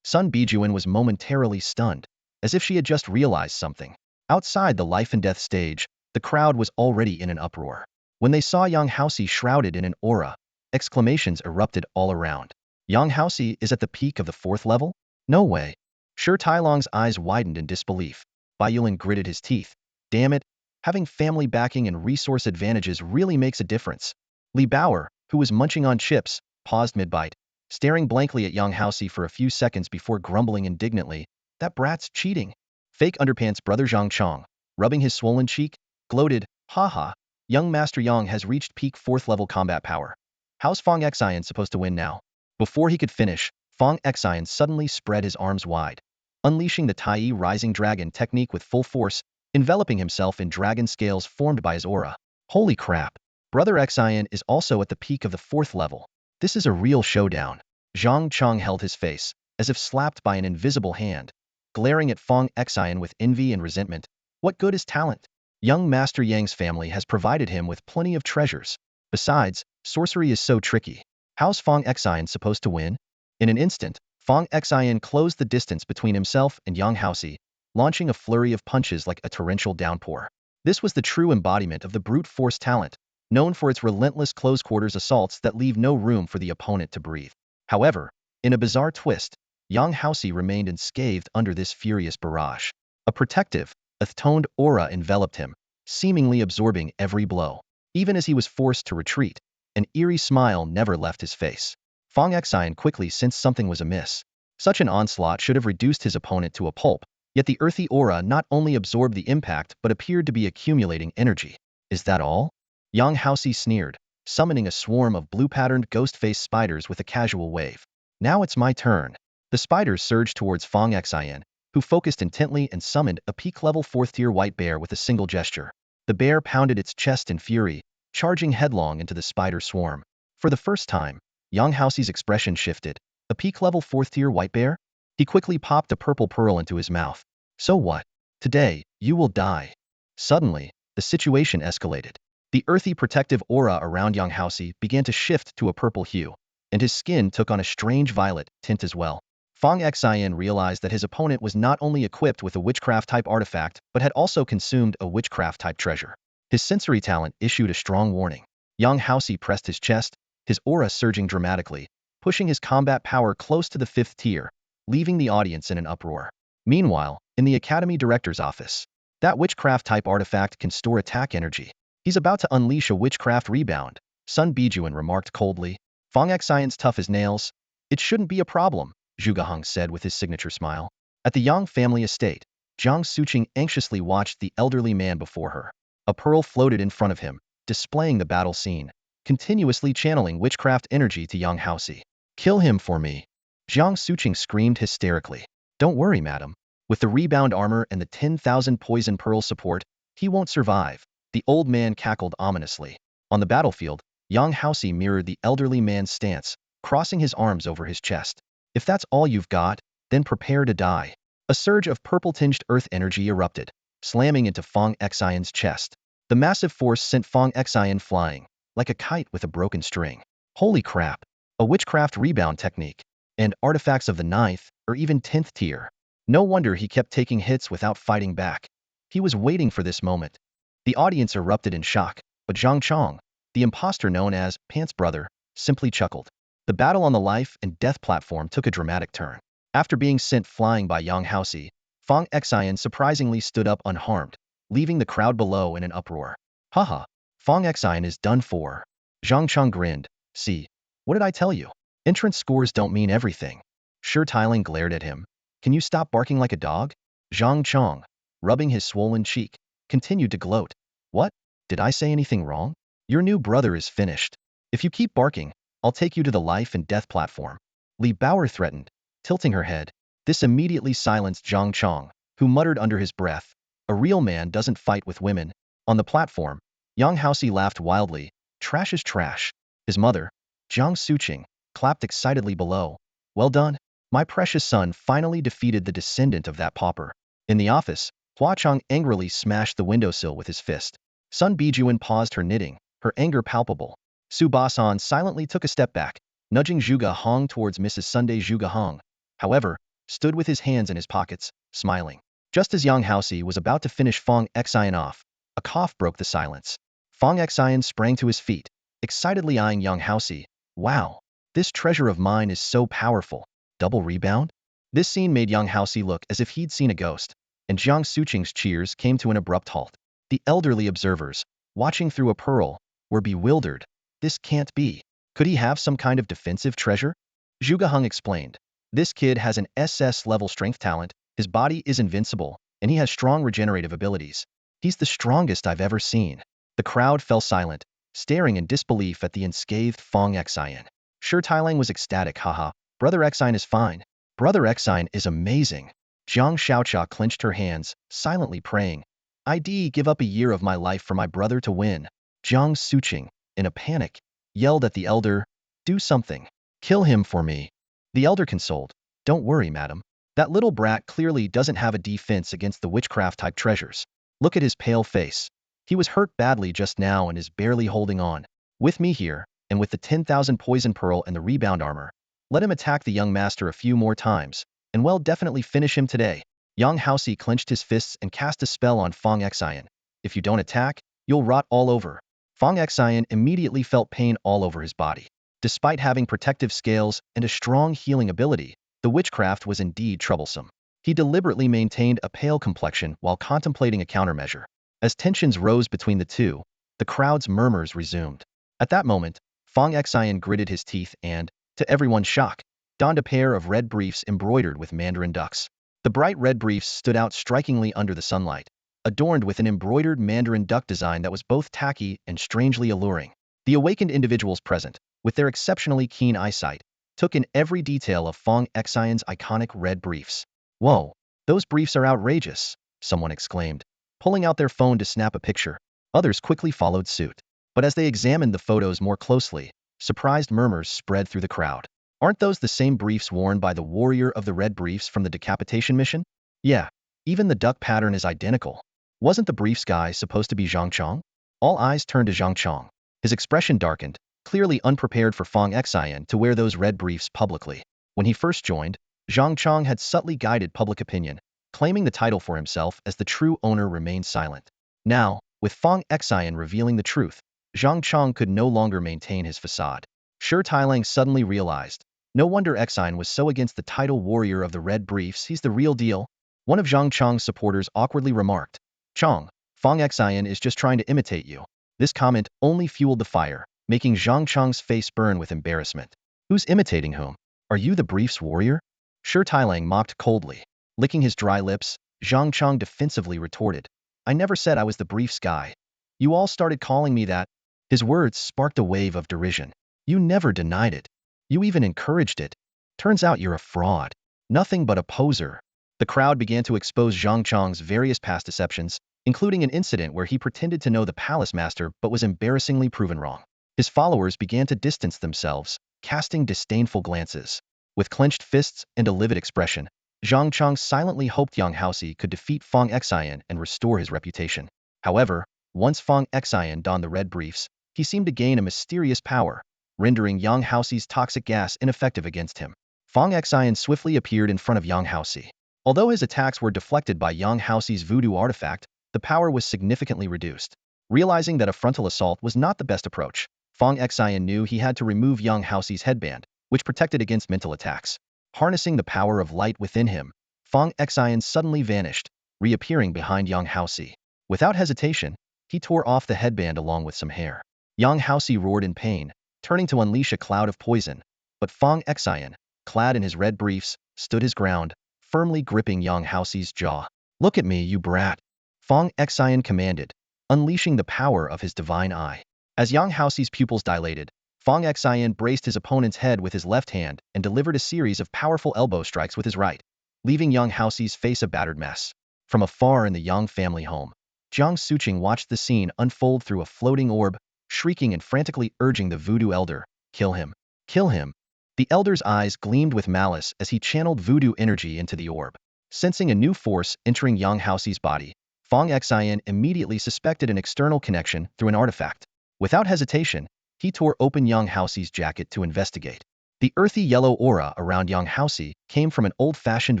Sun Bijuan was momentarily stunned, as if she had just realized something. Outside the life and death stage, the crowd was already in an uproar. When they saw Yang Haoxi shrouded in an aura, exclamations erupted all around. Yang Haoxi is at the peak of the 4th level? No way. Shi Tailong's eyes widened in disbelief. Bai Yulin gritted his teeth. Damn it, having family backing and resource advantages really makes a difference. Li Bauer, who was munching on chips, paused mid-bite, staring blankly at Yang Haoxi for a few seconds before grumbling indignantly, that brat's cheating. Fake underpants brother Zhang Chong, rubbing his swollen cheek, gloated, haha, young Master Yang has reached peak 4th level combat power. How's Fong Xion supposed to win now? Before he could finish, Fong Xion suddenly spread his arms wide, unleashing the Tai Rising Dragon technique with full force, enveloping himself in dragon scales formed by his aura. Holy crap. Brother Xion is also at the peak of the 4th level. This is a real showdown. Zhang Chong held his face, as if slapped by an invisible hand, glaring at Fong Xion with envy and resentment. What good is talent? Young Master Yang's family has provided him with plenty of treasures. Besides, sorcery is so tricky. How's Fong Xion supposed to win? In an instant, Fong Xion closed the distance between himself and Yang Haoxi, launching a flurry of punches like a torrential downpour. This was the true embodiment of the brute force talent, known for its relentless close-quarters assaults that leave no room for the opponent to breathe. However, in a bizarre twist, Yang Haoxi remained unscathed under this furious barrage. A protective, earth-toned aura enveloped him, seemingly absorbing every blow. Even as he was forced to retreat, an eerie smile never left his face. Fong Xion quickly sensed something was amiss. Such an onslaught should have reduced his opponent to a pulp, yet the earthy aura not only absorbed the impact but appeared to be accumulating energy. Is that all? Yang Haoxi sneered, summoning a swarm of blue-patterned ghost-faced spiders with a casual wave. Now it's my turn. The spiders surged towards Fong Xion, who focused intently and summoned a peak-level 4th-tier white bear with a single gesture. The bear pounded its chest in fury, charging headlong into the spider swarm. For the first time, Yang Haoxi's expression shifted. A peak-level 4th-tier white bear? He quickly popped a purple pearl into his mouth. So what? Today, you will die. Suddenly, the situation escalated. The earthy protective aura around Yang Haoxi began to shift to a purple hue, and his skin took on a strange violet tint as well. Fong Xion realized that his opponent was not only equipped with a witchcraft-type artifact, but had also consumed a witchcraft-type treasure. His sensory talent issued a strong warning. Yang Haoxi pressed his chest, his aura surging dramatically, pushing his combat power close to the 5th tier, leaving the audience in an uproar. Meanwhile, in the Academy Director's office, that witchcraft-type artifact can store attack energy. He's about to unleash a witchcraft rebound, Sun Bijuan remarked coldly. Fong Xion's tough as nails. It shouldn't be a problem, Zhuge Hong said with his signature smile. At the Yang family estate, Jiang Suqing anxiously watched the elderly man before her. A pearl floated in front of him, displaying the battle scene, continuously channeling witchcraft energy to Yang Haoxi. Kill him for me. Jiang Suqing screamed hysterically. Don't worry, madam. With the rebound armor and the 10,000 poison pearl support, he won't survive. The old man cackled ominously. On the battlefield, Yang Haoxi mirrored the elderly man's stance, crossing his arms over his chest. If that's all you've got, then prepare to die. A surge of purple-tinged earth energy erupted, slamming into Fong Xion's chest. The massive force sent Fong Xion flying, like a kite with a broken string. Holy crap! A witchcraft rebound technique, and artifacts of the 9th or even 10th tier. No wonder he kept taking hits without fighting back. He was waiting for this moment. The audience erupted in shock, but Zhang Chong, the imposter known as Pants Brother, simply chuckled. The battle on the life and death platform took a dramatic turn. After being sent flying by Yang Haoxi, Fong Xion surprisingly stood up unharmed, leaving the crowd below in an uproar. Haha, Fong Xion is done for. Zhang Chong grinned. See, what did I tell you? Entrance scores don't mean everything. Shi Tailing glared at him. Can you stop barking like a dog? Zhang Chong, rubbing his swollen cheek, continued to gloat. What? Did I say anything wrong? Your new brother is finished. If you keep barking, I'll take you to the life and death platform. Li Bauer threatened, tilting her head. This immediately silenced Zhang Chong, who muttered under his breath, a real man doesn't fight with women. On the platform, Yang Haoxi laughed wildly. Trash is trash. His mother, Jiang Suqing, clapped excitedly below. Well done. My precious son finally defeated the descendant of that pauper. In the office, Hua Chong angrily smashed the windowsill with his fist. Sun Bijuan paused her knitting, her anger palpable. Su Basan silently took a step back, nudging Zhuge Hong towards Mrs. Sunday. Zhuge Hong, however, stood with his hands in his pockets, smiling. Just as Yang Haoxi was about to finish Fong Xion off, a cough broke the silence. Fong Xion sprang to his feet, excitedly eyeing Yang Haoxi. Wow, this treasure of mine is so powerful. Double rebound? This scene made Yang Haoxi look as if he'd seen a ghost, and Jiang Suqing's cheers came to an abrupt halt. The elderly observers, watching through a pearl, were bewildered. This can't be. Could he have some kind of defensive treasure? Zhuge Hong explained. This kid has an SS-level strength talent, his body is invincible, and he has strong regenerative abilities. He's the strongest I've ever seen. The crowd fell silent, staring in disbelief at the unscathed Fong Xion. Shi Tailing was ecstatic. Haha, Brother Xion is fine. Brother Xion is amazing. Jiang Xiaocha clenched her hands, silently praying. I'd give up a year of my life for my brother to win. Jiang Suqing, in a panic, yelled at the elder, do something. Kill him for me. The elder consoled. Don't worry, madam. That little brat clearly doesn't have a defense against the witchcraft-type treasures. Look at his pale face. He was hurt badly just now and is barely holding on. With me here, and with the 10,000 poison pearl and the rebound armor, let him attack the young master a few more times, and we'll definitely finish him today. Yang Haoxi clenched his fists and cast a spell on Fong Xion. If you don't attack, you'll rot all over. Fong Xion immediately felt pain all over his body. Despite having protective scales and a strong healing ability, the witchcraft was indeed troublesome. He deliberately maintained a pale complexion while contemplating a countermeasure. As tensions rose between the two, the crowd's murmurs resumed. At that moment, Fong Xion gritted his teeth and, to everyone's shock, donned a pair of red briefs embroidered with mandarin ducks. The bright red briefs stood out strikingly under the sunlight, adorned with an embroidered mandarin duck design that was both tacky and strangely alluring. The awakened individuals present, with their exceptionally keen eyesight, took in every detail of Fong Xion's iconic red briefs. "Whoa, those briefs are outrageous," someone exclaimed, pulling out their phone to snap a picture. Others quickly followed suit. But as they examined the photos more closely, surprised murmurs spread through the crowd. "Aren't those the same briefs worn by the warrior of the red briefs from the decapitation mission? Yeah, even the duck pattern is identical. Wasn't the briefs guy supposed to be Zhang Chong?" All eyes turned to Zhang Chong. His expression darkened, clearly unprepared for Fong Xion to wear those red briefs publicly. When he first joined, Zhang Chong had subtly guided public opinion, claiming the title for himself as the true owner remained silent. Now, with Fong Xion revealing the truth, Zhang Chong could no longer maintain his facade. Shi Tailang suddenly realized, no wonder Xion was so against the title warrior of the red briefs, he's the real deal. One of Zhang Chong's supporters awkwardly remarked, "Chong, Fong Xion is just trying to imitate you." This comment only fueled the fire, making Zhang Chong's face burn with embarrassment. "Who's imitating whom? Are you the briefs warrior?" Shi Tailang mocked coldly. Licking his dry lips, Zhang Chong defensively retorted, "I never said I was the briefs guy. You all started calling me that." His words sparked a wave of derision. "You never denied it. You even encouraged it. Turns out you're a fraud. Nothing but a poser." The crowd began to expose Zhang Chong's various past deceptions, including an incident where he pretended to know the palace master but was embarrassingly proven wrong. His followers began to distance themselves, casting disdainful glances. With clenched fists and a livid expression, Zhang Chong silently hoped Yang Haoxi could defeat Fong Xion and restore his reputation. However, once Fong Xion donned the red briefs, he seemed to gain a mysterious power, rendering Yang Haoxi's toxic gas ineffective against him. Fong Xion swiftly appeared in front of Yang Haoxi. Although his attacks were deflected by Yang Haoxi's voodoo artifact, the power was significantly reduced. Realizing that a frontal assault was not the best approach, Fong Xion knew he had to remove Yang Haoxi's headband, which protected against mental attacks. Harnessing the power of light within him, Fong Xion suddenly vanished, reappearing behind Yang Haoxi. Without hesitation, he tore off the headband along with some hair. Yang Haoxi roared in pain, turning to unleash a cloud of poison, but Fong Xion, clad in his red briefs, stood his ground, firmly gripping Yang Haoxi's jaw. "Look at me, you brat," Fong Xion commanded, unleashing the power of his divine eye. As Yang Haoxi's pupils dilated, Fong Xion braced his opponent's head with his left hand and delivered a series of powerful elbow strikes with his right, leaving Yang Haoxi's face a battered mess. From afar in the Yang family home, Jiang Suqing watched the scene unfold through a floating orb, shrieking and frantically urging the voodoo elder, "Kill him! Kill him!" The elder's eyes gleamed with malice as he channeled voodoo energy into the orb. Sensing a new force entering Yang Haoxi's body, Fong Xion immediately suspected an external connection through an artifact. Without hesitation, he tore open Yang Haoxi's jacket to investigate. The earthy yellow aura around Yang Haoxi came from an old-fashioned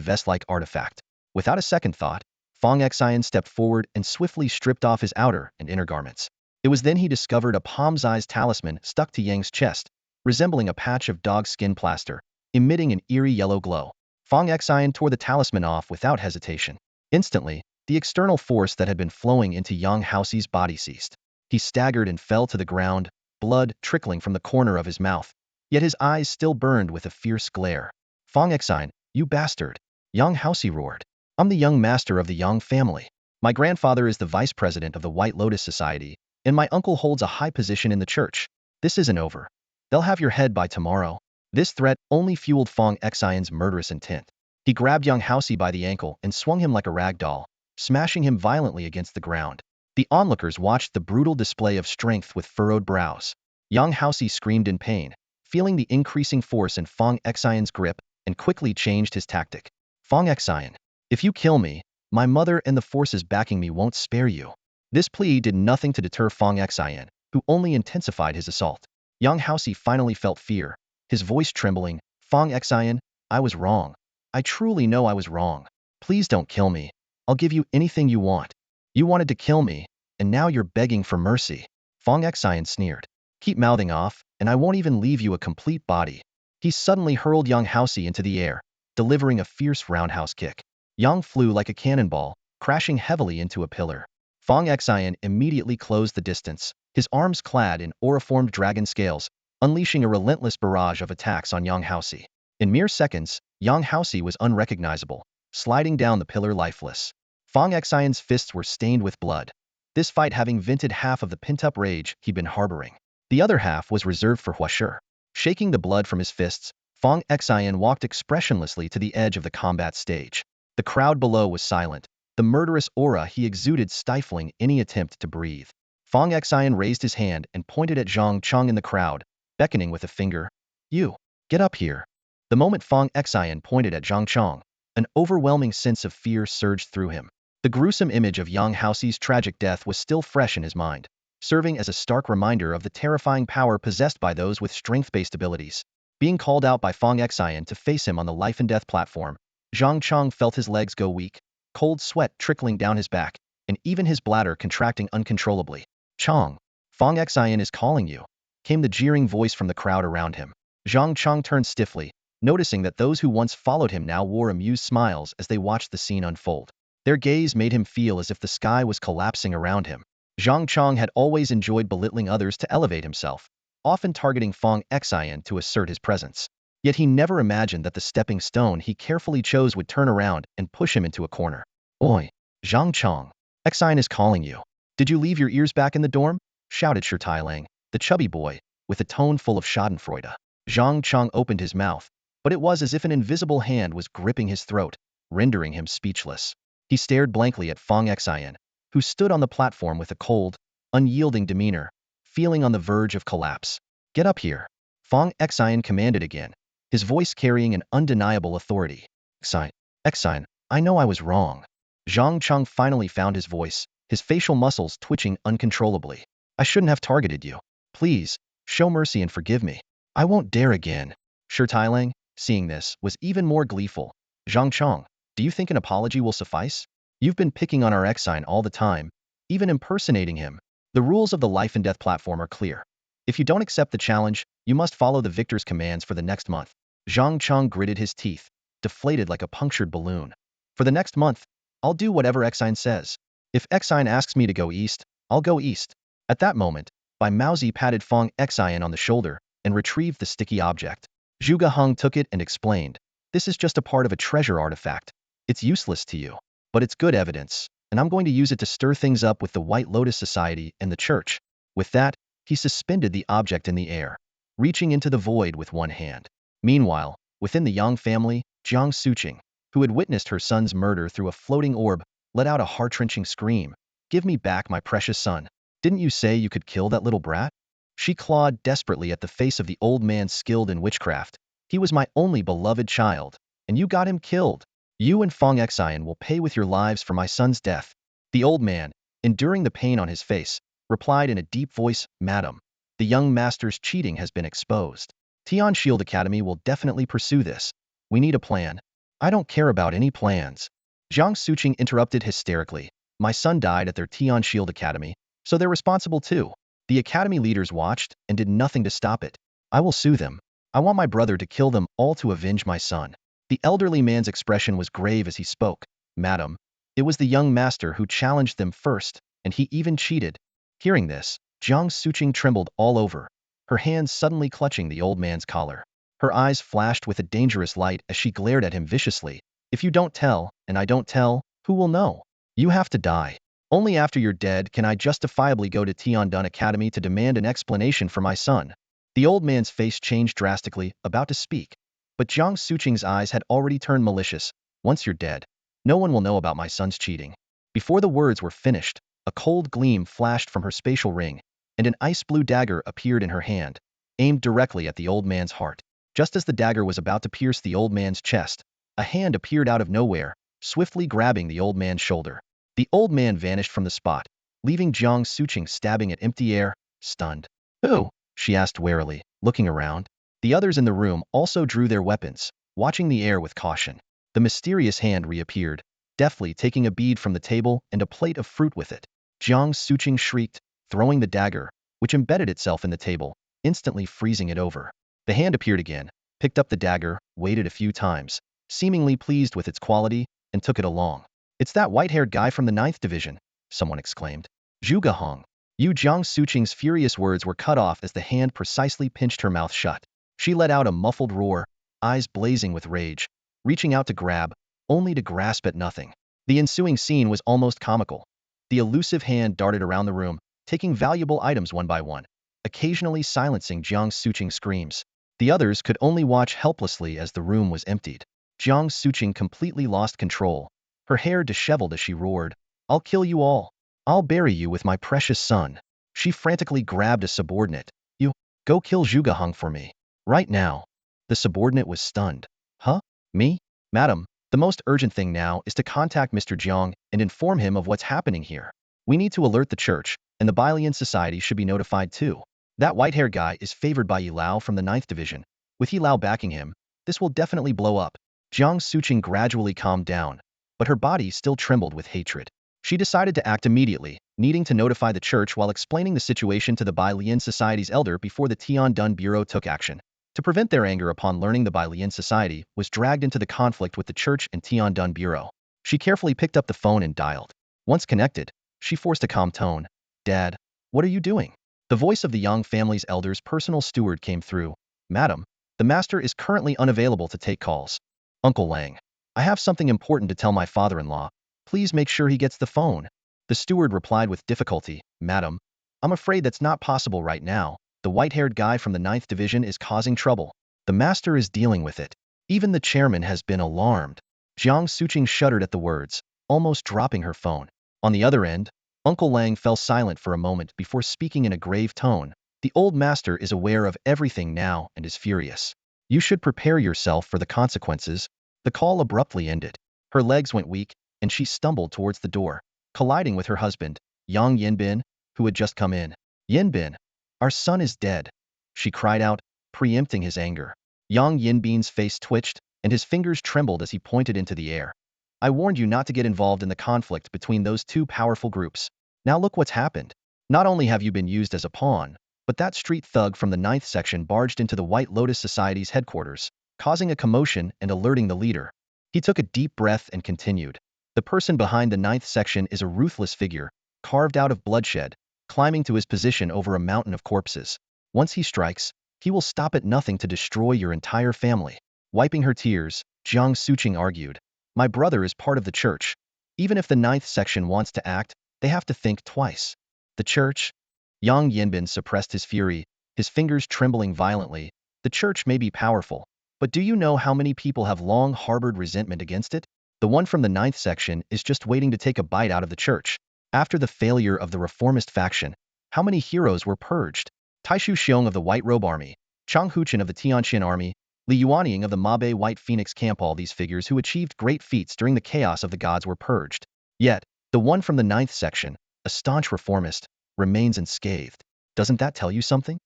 vest-like artifact. Without a second thought, Fong Xion stepped forward and swiftly stripped off his outer and inner garments. It was then he discovered a palm-sized talisman stuck to Yang's chest, resembling a patch of dog skin plaster, emitting an eerie yellow glow. Fong Xion tore the talisman off without hesitation. Instantly, the external force that had been flowing into Yang Haoxi's body ceased. He staggered and fell to the ground, blood trickling from the corner of his mouth, yet his eyes still burned with a fierce glare. "Fong Xion, you bastard!" Yang Haoxi roared. "I'm the young master of the Yang family. My grandfather is the vice president of the White Lotus Society, and my uncle holds a high position in the church. This isn't over. They'll have your head by tomorrow." This threat only fueled Fong Xion's murderous intent. He grabbed Yang Haoxi by the ankle and swung him like a rag doll, smashing him violently against the ground. The onlookers watched the brutal display of strength with furrowed brows. Yang Haoxi screamed in pain, feeling the increasing force in Fong Xion's grip, and quickly changed his tactic. "Fong Xion, if you kill me, my mother and the forces backing me won't spare you." This plea did nothing to deter Fong Xion, who only intensified his assault. Yang Haoxi finally felt fear, his voice trembling. "Fong Xion, I was wrong. I truly know I was wrong. Please don't kill me. I'll give you anything you want. You wanted to kill me, and now you're begging for mercy." Fong Xion sneered. Keep mouthing off, and I won't even leave you a complete body. He suddenly hurled Yang Haoxi into the air, delivering a fierce roundhouse kick. Yang flew like a cannonball, crashing heavily into a pillar. Fong Xion immediately closed the distance, his arms clad in aura-formed dragon scales, unleashing a relentless barrage of attacks on Yang Haoxi. In mere seconds, Yang Haoxi was unrecognizable, sliding down the pillar lifeless. Fong Xion's fists were stained with blood, this fight having vented half of the pent-up rage he'd been harboring. The other half was reserved for Huashe. Shaking the blood from his fists, Fong Xion walked expressionlessly to the edge of the combat stage. The crowd below was silent, the murderous aura he exuded stifling any attempt to breathe. Fong Xion raised his hand and pointed at Zhang Chong in the crowd, beckoning with a finger. You, get up here. The moment Fong Xion pointed at Zhang Chong, an overwhelming sense of fear surged through him. The gruesome image of Yang Haoxi's tragic death was still fresh in his mind, serving as a stark reminder of the terrifying power possessed by those with strength-based abilities. Being called out by Fong Xion to face him on the life-and-death platform, Zhang Chong felt his legs go weak, cold sweat trickling down his back, and even his bladder contracting uncontrollably. Chong, Fong Xion is calling you, came the jeering voice from the crowd around him. Zhang Chong turned stiffly, noticing that those who once followed him now wore amused smiles as they watched the scene unfold. Their gaze made him feel as if the sky was collapsing around him. Zhang Chong had always enjoyed belittling others to elevate himself, often targeting Fong Xion to assert his presence. Yet he never imagined that the stepping stone he carefully chose would turn around and push him into a corner. Oi, Zhang Chong, Xion is calling you. Did you leave your ears back in the dorm? Shouted Shi Tailang, the chubby boy, with a tone full of schadenfreude. Zhang Chong opened his mouth, but it was as if an invisible hand was gripping his throat, rendering him speechless. He stared blankly at Fong Xion, who stood on the platform with a cold, unyielding demeanor, feeling on the verge of collapse. Get up here. Fong Xion commanded again, his voice carrying an undeniable authority. Xion, I know I was wrong. Zhang Chong finally found his voice, his facial muscles twitching uncontrollably. I shouldn't have targeted you. Please, show mercy and forgive me. I won't dare again. Shi Tailang, seeing this, was even more gleeful. Zhang Chong, do you think an apology will suffice? You've been picking on our Xion all the time, even impersonating him. The rules of the life and death platform are clear. If you don't accept the challenge, you must follow the victor's commands for the next month. Zhang Chong gritted his teeth, deflated like a punctured balloon. For the next month, I'll do whatever Xion says. If Xion asks me to go east, I'll go east. At that moment, Bai Maozi patted Fong Xion on the shoulder and retrieved the sticky object. Zhuge Heng took it and explained, this is just a part of a treasure artifact. It's useless to you, but it's good evidence, and I'm going to use it to stir things up with the White Lotus Society and the church. With that, he suspended the object in the air, reaching into the void with one hand. Meanwhile, within the Yang family, Jiang Suqing, who had witnessed her son's murder through a floating orb, let out a heart-wrenching scream. Give me back my precious son. Didn't you say you could kill that little brat? She clawed desperately at the face of the old man skilled in witchcraft. He was my only beloved child, and you got him killed. You and Fong Xion will pay with your lives for my son's death. The old man, enduring the pain on his face, replied in a deep voice, Madam, the young master's cheating has been exposed. Tian Shield Academy will definitely pursue this. We need a plan. I don't care about any plans. Jiang Suqing interrupted hysterically. My son died at their Tian Shield Academy, so they're responsible too. The academy leaders watched and did nothing to stop it. I will sue them. I want my brother to kill them all to avenge my son. The elderly man's expression was grave as he spoke. Madam, it was the young master who challenged them first, and he even cheated. Hearing this, Jiang Suqing trembled all over, her hands suddenly clutching the old man's collar. Her eyes flashed with a dangerous light as she glared at him viciously. If you don't tell, and I don't tell, who will know? You have to die. Only after you're dead can I justifiably go to Tiandun Academy to demand an explanation for my son. The old man's face changed drastically, about to speak. But Jiang Suqing's eyes had already turned malicious. Once you're dead, no one will know about my son's cheating. Before the words were finished, a cold gleam flashed from her spatial ring, and an ice-blue dagger appeared in her hand, aimed directly at the old man's heart. Just as the dagger was about to pierce the old man's chest, a hand appeared out of nowhere, swiftly grabbing the old man's shoulder. The old man vanished from the spot, leaving Jiang Suqing stabbing at empty air, stunned. Who? She asked warily, looking around. The others in the room also drew their weapons, watching the air with caution. The mysterious hand reappeared, deftly taking a bead from the table and a plate of fruit with it. Jiang Suqing shrieked, throwing the dagger, which embedded itself in the table, instantly freezing it over. The hand appeared again, picked up the dagger, waited a few times, seemingly pleased with its quality, and took it along. "It's that white-haired guy from the ninth division," someone exclaimed. "Zhuge Hong." Yu Jiang Suqing's furious words were cut off as the hand precisely pinched her mouth shut. She let out a muffled roar, eyes blazing with rage, reaching out to grab, only to grasp at nothing. The ensuing scene was almost comical. The elusive hand darted around the room, taking valuable items one by one, occasionally silencing Jiang Suqing's screams. The others could only watch helplessly as the room was emptied. Jiang Suqing completely lost control, her hair disheveled as she roared, "I'll kill you all. I'll bury you with my precious son." She frantically grabbed a subordinate. "You, go kill Zhuge Hong for me. Right now." The subordinate was stunned. "Huh? Me? Madam, the most urgent thing now is to contact Mr. Jiang and inform him of what's happening here. We need to alert the church, and the Bailian Society should be notified too. That white-haired guy is favored by Yi Lao from the ninth division. With Yi Lao backing him, this will definitely blow up." Jiang Suqing gradually calmed down, but her body still trembled with hatred. She decided to act immediately, needing to notify the church while explaining the situation to the Bailian Society's elder before the Tiandun Bureau took action. To prevent their anger upon learning the Bailian Society was dragged into the conflict with the church and Tiandun Bureau. She carefully picked up the phone and dialed. Once connected, she forced a calm tone. "Dad, what are you doing?" The voice of the Yang family's elder's personal steward came through. "Madam, the master is currently unavailable to take calls." "Uncle Lang, I have something important to tell my father-in-law. Please make sure he gets the phone." The steward replied with difficulty, "Madam, I'm afraid that's not possible right now. The white-haired guy from the ninth division is causing trouble. The master is dealing with it. Even the chairman has been alarmed." Jiang Suqing shuddered at the words, almost dropping her phone. On the other end, Uncle Lang fell silent for a moment before speaking in a grave tone. "The old master is aware of everything now and is furious. You should prepare yourself for the consequences." The call abruptly ended. Her legs went weak, and she stumbled towards the door, colliding with her husband, Yang Yinbin, who had just come in. "Yinbin, our son is dead," she cried out, preempting his anger. Yang Yinbin's face twitched, and his fingers trembled as he pointed into the air. "I warned you not to get involved in the conflict between those two powerful groups. Now look what's happened. Not only have you been used as a pawn, but that street thug from the ninth section barged into the White Lotus Society's headquarters, causing a commotion and alerting the leader." He took a deep breath and continued. "The person behind the ninth section is a ruthless figure, carved out of bloodshed, climbing to his position over a mountain of corpses. Once he strikes, he will stop at nothing to destroy your entire family." Wiping her tears, Jiang Suqing argued, "My brother is part of the church. Even if the ninth section wants to act, they have to think twice." "The church?" Yang Yinbin suppressed his fury, his fingers trembling violently. "The church may be powerful, but do you know how many people have long harbored resentment against it? The one from the ninth section is just waiting to take a bite out of the church. After the failure of the reformist faction, how many heroes were purged? Taishu Xiong of the White Robe Army, Chang Huchen of the Tianqian Army, Li Yuanying of the Mabe White Phoenix Camp. All these figures who achieved great feats during the chaos of the gods were purged. Yet, the one from the ninth section, a staunch reformist, remains unscathed. Doesn't that tell you something?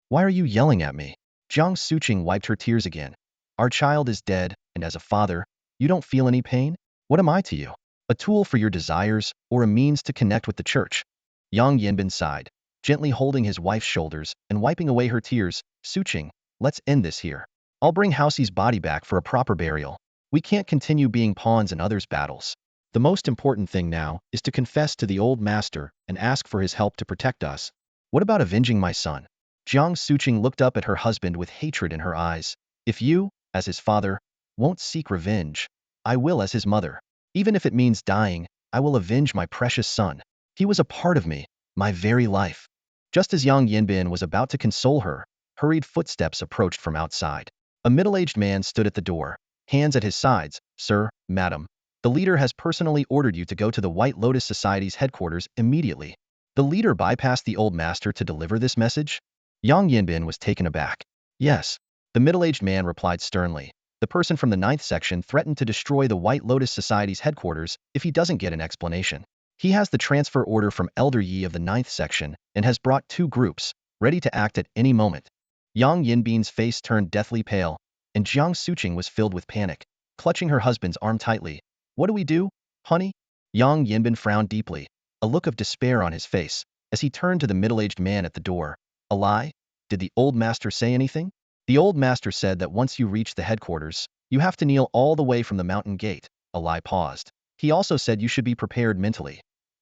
Why are you yelling at me?" Jiang Suqing wiped her tears again. "Our child is dead, and as a father, you don't feel any pain? What am I to you? A tool for your desires, or a means to connect with the church?" Yang Yinbin sighed, gently holding his wife's shoulders and wiping away her tears. "Suqing, let's end this here. I'll bring Housie's body back for a proper burial. We can't continue being pawns in others' battles. The most important thing now is to confess to the old master and ask for his help to protect us. What about avenging my son?" Jiang Suqing looked up at her husband with hatred in her eyes. "If you, as his father, won't seek revenge, I will as his mother. Even if it means dying, I will avenge my precious son. He was a part of me, my very life." Just as Yang Yinbin was about to console her, hurried footsteps approached from outside. A middle-aged man stood at the door, hands at his sides. "Sir, madam, the leader has personally ordered you to go to the White Lotus Society's headquarters immediately." The leader bypassed the old master to deliver this message? Yang Yinbin was taken aback. "Yes," the middle-aged man replied sternly. "The person from the ninth section threatened to destroy the White Lotus Society's headquarters if he doesn't get an explanation. He has the transfer order from Elder Yi of the ninth section and has brought 2 groups, ready to act at any moment." Yang Yinbin's face turned deathly pale, and Jiang Suqing was filled with panic, clutching her husband's arm tightly. "What do we do, honey?" Yang Yinbin frowned deeply, a look of despair on his face. as he turned to the middle-aged man at the door. A lie? Did the old master say anything? The old master said that once you reach the headquarters, you have to kneel all the way from the mountain gate. A lie paused. He also said you should be prepared mentally.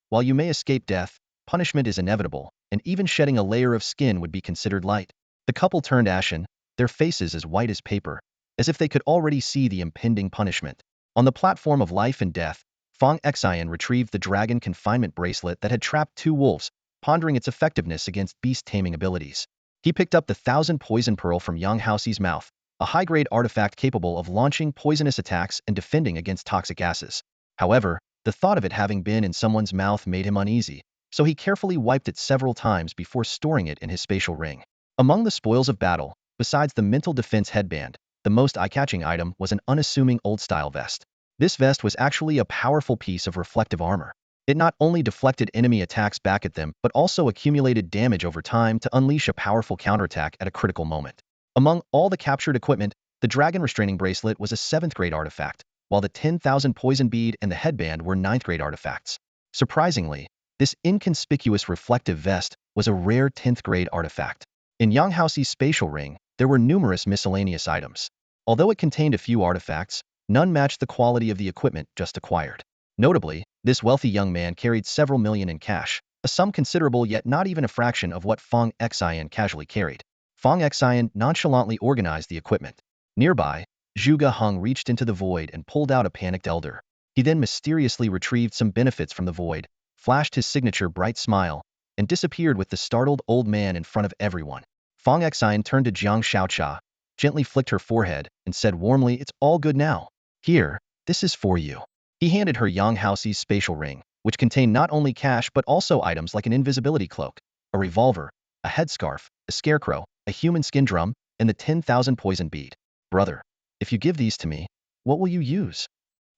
While you may escape death, punishment is inevitable, and even shedding a layer of skin would be considered light. The couple turned ashen, their faces as white as paper, as if they could already see the impending punishment. On the platform of life and death, Fong Xion retrieved the dragon confinement bracelet that had trapped two wolves, pondering its effectiveness against beast-taming abilities. He picked up the 1,000 poison pearl from Yang Haoxi's mouth, a high-grade artifact capable of launching poisonous attacks and defending against toxic gases. However, the thought of it having been in someone's mouth made him uneasy, so he carefully wiped it several times before storing it in his spatial ring. Among the spoils of battle, besides the mental defense headband, the most eye-catching item was an unassuming old-style vest. This vest was actually a powerful piece of reflective armor. It not only deflected enemy attacks back at them, but also accumulated damage over time to unleash a powerful counterattack at a critical moment. Among all the captured equipment, the dragon restraining bracelet was a 7th-grade artifact, while the 10,000 poison bead and the headband were 9th-grade artifacts. Surprisingly, this inconspicuous reflective vest was a rare 10th-grade artifact. In Yang Haoxi's spatial ring, there were numerous miscellaneous items. Although it contained a few artifacts, none matched the quality of the equipment just acquired. Notably, this wealthy young man carried several million in cash, a sum considerable yet not even a fraction of what Fong Xion casually carried. Fong Xion nonchalantly organized the equipment. Nearby, Zhuge Heng reached into the void and pulled out a panicked elder. He then mysteriously retrieved some benefits from the void, flashed his signature bright smile, and disappeared with the startled old man in front of everyone. Fong Xion turned to Jiang Shaocha, gently flicked her forehead, and said warmly, "It's all good now. Here, this is for you." He handed her Yang Haoxi's spatial ring, which contained not only cash but also items like an invisibility cloak, a revolver, a headscarf, a scarecrow, a human skin drum, and the 10,000 poison bead. "Brother, if you give these to me, what will you use?"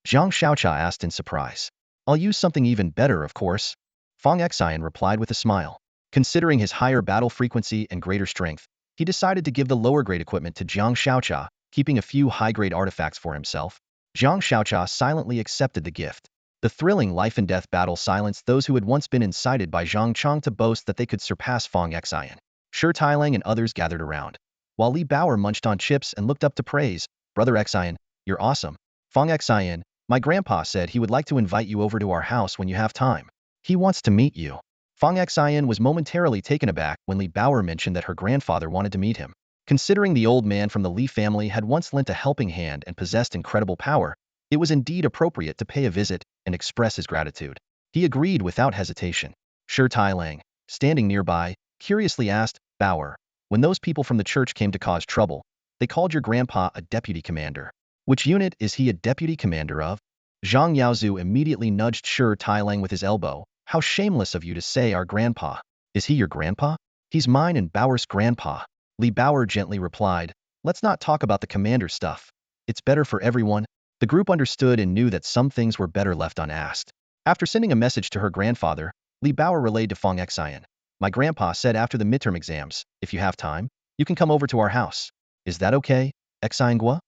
Jiang Shaocha asked in surprise. "I'll use something even better, of course," Fong Xion replied with a smile. Considering his higher battle frequency and greater strength, he decided to give the lower-grade equipment to Jiang Shaocha, keeping a few high-grade artifacts for himself. Jiang Shaocha silently accepted the gift. The thrilling life-and-death battle silenced those who had once been incited by Zhang Chang to boast that they could surpass Fong Xion. Shi Tailang and others gathered around, while Li Bauer munched on chips and looked up to praise. "Brother Xion, you're awesome." "Fong Xion, my grandpa said he would like to invite you over to our house when you have time. He wants to meet you." Fong Xion was momentarily taken aback when Li Bauer mentioned that her grandfather wanted to meet him. Considering the old man from the Li family had once lent a helping hand and possessed incredible power, it was indeed appropriate to pay a visit and express his gratitude. He agreed without hesitation. Shi Tailang, standing nearby, curiously asked, "Bauer, when those people from the church came to cause trouble, they called your grandpa a deputy commander. Which unit is he a deputy commander of?" Zhang Yaozu immediately nudged Shi Tailang with his elbow. "How shameless of you to say our grandpa. Is he your grandpa?" "He's mine and Bauer's grandpa." Li Bauer gently replied, "Let's not talk about the commander stuff. It's better for everyone." The group understood and knew that some things were better left unasked. After sending a message to her grandfather, Li Bauer relayed to Fong Xion, "My grandpa said after the midterm exams, if you have time, you can come over to our house. Is that okay, Xiongua?"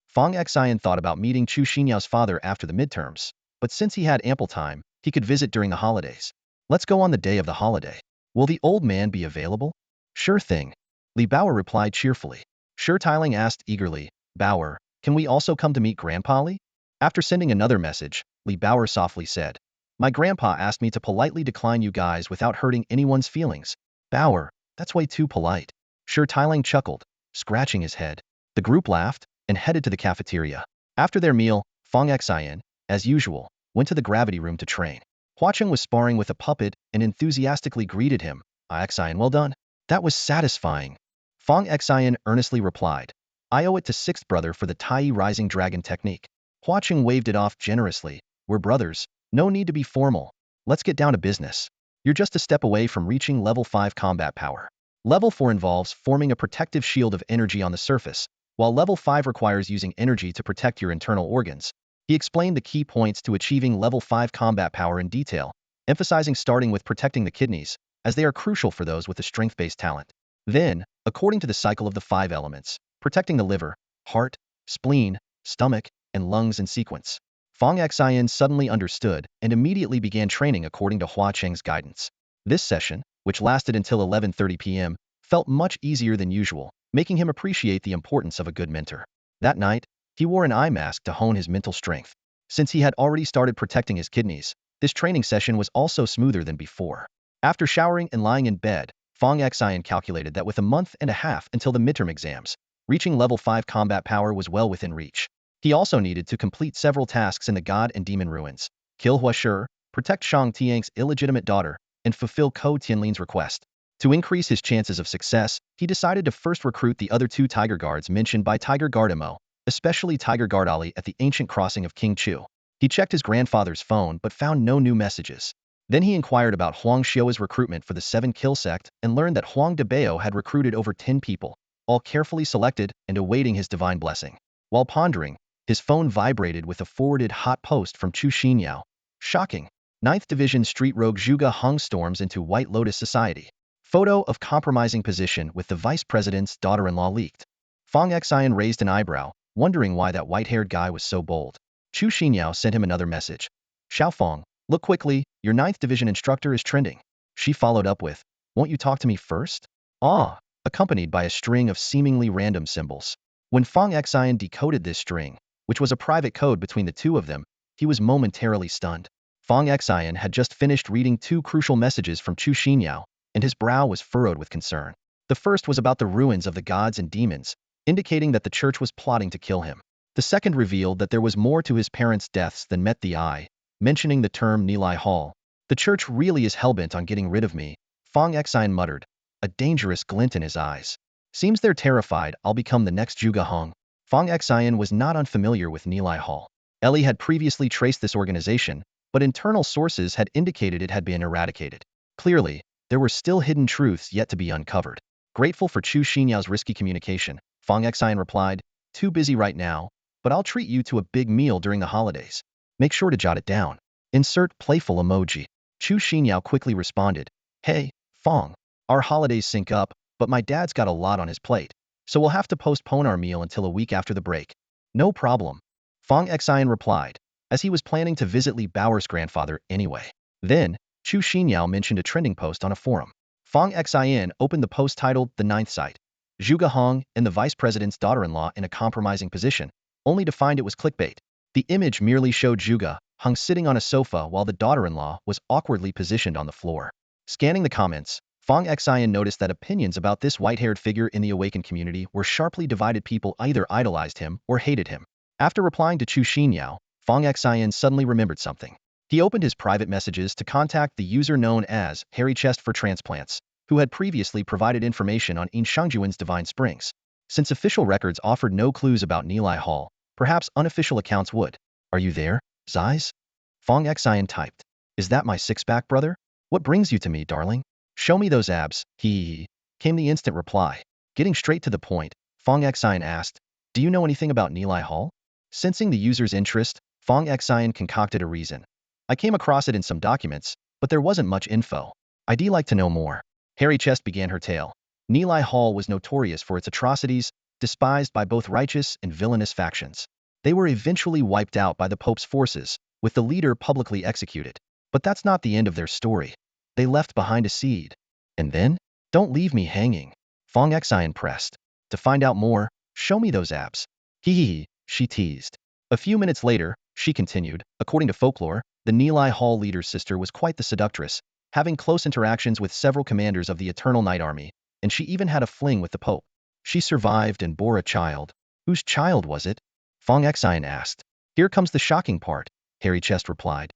Fong Xion thought about meeting Chu Xinyao's father after the midterms, but since he had ample time, he could visit during the holidays. "Let's go on the day of the holiday. Will the old man be available?" "Sure thing," Li Bauer replied cheerfully. Shi Tailang asked eagerly, "Bauer, can we also come to meet Grandpa Li?" After sending another message, Li Bauer softly said, "My grandpa asked me to politely decline you guys without hurting anyone's feelings." "Bauer, that's way too polite." Shi Tailang chuckled, scratching his head. The group laughed and headed to the cafeteria. After their meal, Fong Xion, as usual, went to the gravity room to train. Hua Cheng was sparring with a puppet and enthusiastically greeted him. "Xion, well done." "That was satisfying." Fong Xion earnestly replied, "I owe it to sixth brother for the Tai Rising Dragon technique." Hua Cheng waved it off generously. "We're brothers, no need to be formal. Let's get down to business. You're just a step away from reaching level 5 combat power. Level 4 involves forming a protective shield of energy on the surface, while level 5 requires using energy to protect your internal organs." He explained the key points to achieving level 5 combat power in detail, emphasizing starting with protecting the kidneys, as they are crucial for those with a strength-based talent. Then, according to the cycle of the 5 elements, protecting the liver, heart, spleen, stomach, and lungs in sequence. Fong Xion suddenly understood and immediately began training according to Hua Cheng's guidance. This session, which lasted until 11:30 p.m., felt much easier than usual, making him appreciate the importance of a good mentor. That night, he wore an eye mask to hone his mental strength. Since he had already started protecting his kidneys, this training session was also smoother than before. After showering and lying in bed, Fong Xion calculated that with a month and a half until the midterm exams, reaching level 5 combat power was well within reach. He also needed to complete several tasks in the God and Demon ruins, kill Hua Shi, protect Shang Tiang's illegitimate daughter, and fulfill Ko Tianlin's request. To increase his chances of success, he decided to first recruit the other 2 Tiger Guards mentioned by Tiger Guard Mo, especially Tiger Guard Ali at the ancient crossing of King Chu. He checked his grandfather's phone but found no new messages. Then he inquired about Huang Xiao's recruitment for the 7-kill sect and learned that Huang Debao had recruited over 10 people, all carefully selected and awaiting his divine blessing. While pondering, his phone vibrated with a forwarded hot post from Chu Xinyao. Shocking. 9th Division Street Rogue Zhuge Hung storms into White Lotus Society. Photo of compromising position with the vice president's daughter-in-law leaked. Fong Xion raised an eyebrow, wondering why that white-haired guy was so bold. Chu Xinyao sent him another message. Xiaofeng, look quickly, your 9th Division instructor is trending. She followed up with, won't you talk to me first? Ah, accompanied by a string of seemingly random symbols. When Fong Xion decoded this string, which was a private code between the two of them, he was momentarily stunned. Fong Xion had just finished reading 2 crucial messages from Chu Xinyao, and his brow was furrowed with concern. The first was about the ruins of the gods and demons, indicating that the church was plotting to kill him. The second revealed that there was more to his parents' deaths than met the eye, mentioning the term Nilai Hall. The church really is hellbent on getting rid of me, Fong Xion muttered, a dangerous glint in his eyes. Seems they're terrified I'll become the next Zhuge Hong. Fong Xion was not unfamiliar with Nilai Hall. Ellie had previously traced this organization, but internal sources had indicated it had been eradicated. Clearly, there were still hidden truths yet to be uncovered. Grateful for Chu Xinyao's risky communication, Fong Xion replied, too busy right now, but I'll treat you to a big meal during the holidays. Make sure to jot it down. Insert playful emoji. Chu Xinyao quickly responded, hey, Fong, our holidays sync up, but my dad's got a lot on his plate, so we'll have to postpone our meal until a week after the break. No problem. Fong Xion replied, as he was planning to visit Li Bao's grandfather anyway. Then, Chu Xinyao mentioned a trending post on a forum. Fong Xion opened the post titled The Ninth Site, Zhuge Hong and the vice president's daughter-in-law in a compromising position, only to find it was clickbait. The image merely showed Zhuge Hong sitting on a sofa while the daughter-in-law was awkwardly positioned on the floor. Scanning the comments, Fong Xion noticed that opinions about this white-haired figure in the awakened community were sharply divided. People either idolized him or hated him. After replying to Chu Xinyao, Fong Xion suddenly remembered something. He opened his private messages to contact the user known as Hairy Chest for Transplants, who had previously provided information on In Shangjuan's Divine Springs. Since official records offered no clues about Nilai Hall, perhaps unofficial accounts would. Are you there, Zeiss? Fong Xion typed. Is that my six-pack, brother? What brings you to me, darling? Show me those abs, hee, came the instant reply. Getting straight to the point, Fong Xion asked, do you know anything about Nilai Hall? Sensing the user's interest, Fong Xion concocted a reason. I came across it in some documents, but there wasn't much info. I'd like to know more. Hairy Chest began her tale. Nilai Hall was notorious for its atrocities, despised by both righteous and villainous factions. They were eventually wiped out by the Pope's forces, with the leader publicly executed. But that's not the end of their story. They left behind a seed. And then? Don't leave me hanging. Fong Xion pressed. To find out more, show me those abs. Hee, she teased. A few minutes later, she continued, according to folklore, the Nilai Hall leader's sister was quite the seductress, having close interactions with several commanders of the Eternal Night Army, and she even had a fling with the Pope. She survived and bore a child. Whose child was it? Fong Xion asked. Here comes the shocking part, Hairy Chest replied.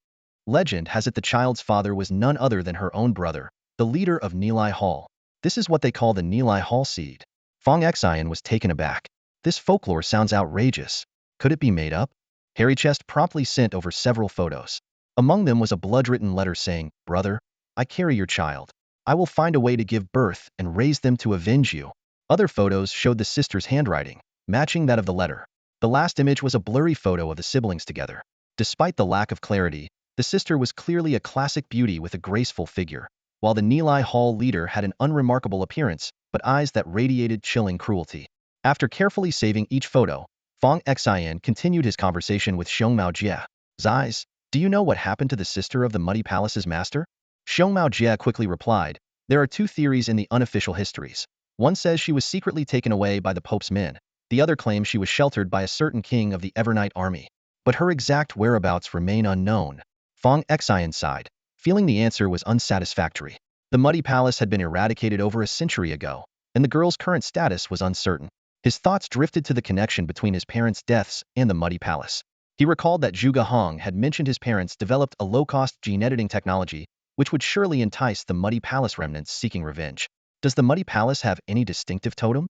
Legend has it the child's father was none other than her own brother, the leader of Nilai Hall. This is what they call the Nilai Hall seed. Fong Xion was taken aback. This folklore sounds outrageous. Could it be made up? Hairy Chest promptly sent over several photos. Among them was a blood-written letter saying, Brother, I carry your child. I will find a way to give birth and raise them to avenge you. Other photos showed the sister's handwriting, matching that of the letter. The last image was a blurry photo of the siblings together. Despite the lack of clarity, the sister was clearly a classic beauty with a graceful figure, while the Nilai Hall leader had an unremarkable appearance, but eyes that radiated chilling cruelty. After carefully saving each photo, Fong Xion continued his conversation with Xiongmao Jie. Zeiss, do you know what happened to the sister of the Muddy Palace's master? Xiongmao Jie quickly replied, There are two theories in the unofficial histories. One says she was secretly taken away by the Pope's men. The other claims she was sheltered by a certain king of the Evernight army. But her exact whereabouts remain unknown. Fong Xion sighed, feeling the answer was unsatisfactory. The Muddy Palace had been eradicated over a century ago, and the girl's current status was uncertain. His thoughts drifted to the connection between his parents' deaths and the Muddy Palace. He recalled that Zhuge Hong had mentioned his parents developed a low-cost gene editing technology, which would surely entice the Muddy Palace remnants seeking revenge. Does the Muddy Palace have any distinctive totem?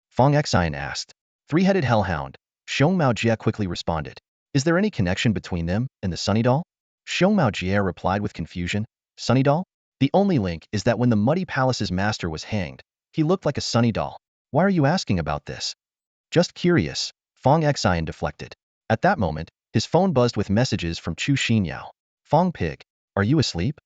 Fong Xion asked. Three-headed hellhound. Xiong Maojie quickly responded. Is there any connection between them and the Sunny Doll? Xiong Maojie replied with confusion. Sunny Doll? The only link is that when the Muddy Palace's master was hanged, he looked like a Sunny Doll. Why are you asking about this? Just curious. Fong Xion deflected. At that moment, his phone buzzed with messages from Chu Xinyao. Fong Pig, are you asleep?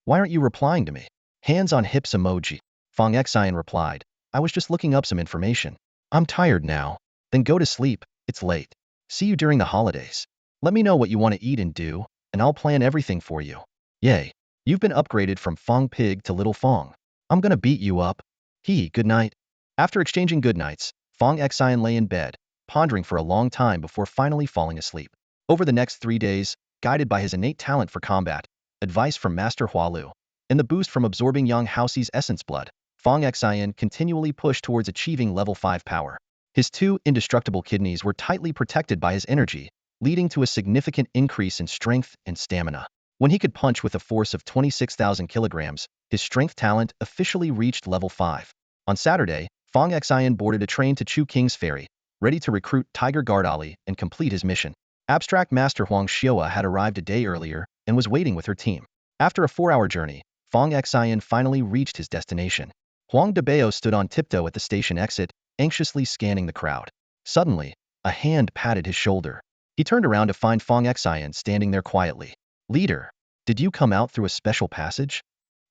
Why aren't you replying to me? Hands on hips emoji. Fong Xion replied. I was just looking up some information. I'm tired now. Then go to sleep, it's late. See you during the holidays. Let me know what you want to eat and do, and I'll plan everything for you. Yay. You've been upgraded from Fong Pig to Little Fong. I'm gonna beat you up. Good night. After exchanging goodnights, Fong Xion lay in bed, pondering for a long time before finally falling asleep. Over the next 3 days, guided by his innate talent for combat, advice from Master Hualu, and the boost from absorbing Yang Haoxi's essence blood, Fong Xion continually pushed towards achieving level 5 power. His two indestructible kidneys were tightly protected by his energy, leading to a significant increase in strength and stamina. When he could punch with a force of 26,000 kilograms, his strength talent officially reached level 5. On Saturday, Fong Xion boarded a train to Chu King's ferry, ready to recruit Tiger Guard Ali and complete his mission. Abstract Master Huang Xiao had arrived a day earlier and was waiting with her team. After a 4-hour journey, Fong Xion finally reached his destination. Huang Debao stood on tiptoe at the station exit, anxiously scanning the crowd. Suddenly, a hand patted his shoulder. He turned around to find Fong Xion standing there quietly. Leader, did you come out through a special passage?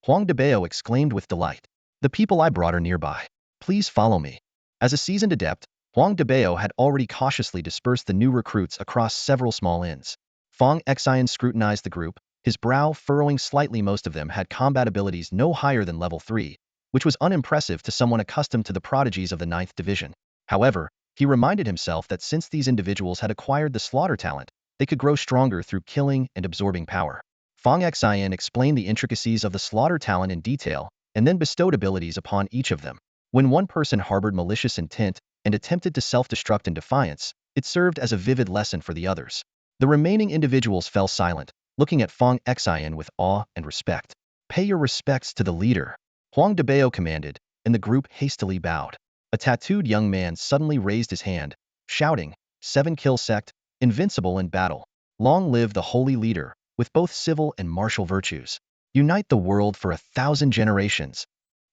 Huang Debao exclaimed with delight. The people I brought are nearby. Please follow me. As a seasoned adept, Huang Debao had already cautiously dispersed the new recruits across several small inns. Fong Xion scrutinized the group, his brow furrowing slightly. Most of them had combat abilities no higher than level 3, which was unimpressive to someone accustomed to the prodigies of the 9th Division. However, he reminded himself that since these individuals had acquired the slaughter talent, they could grow stronger through killing and absorbing power. Fong Xion explained the intricacies of the slaughter talent in detail, and then bestowed abilities upon each of them. When one person harbored malicious intent and attempted to self-destruct in defiance, it served as a vivid lesson for the others. The remaining individuals fell silent, looking at Fong Xion with awe and respect. Pay your respects to the leader, Huang Debao commanded, and the group hastily bowed. A tattooed young man suddenly raised his hand, shouting, 7-kill sect, invincible in battle. Long live the holy leader, with both civil and martial virtues. Unite the world for 1,000 generations.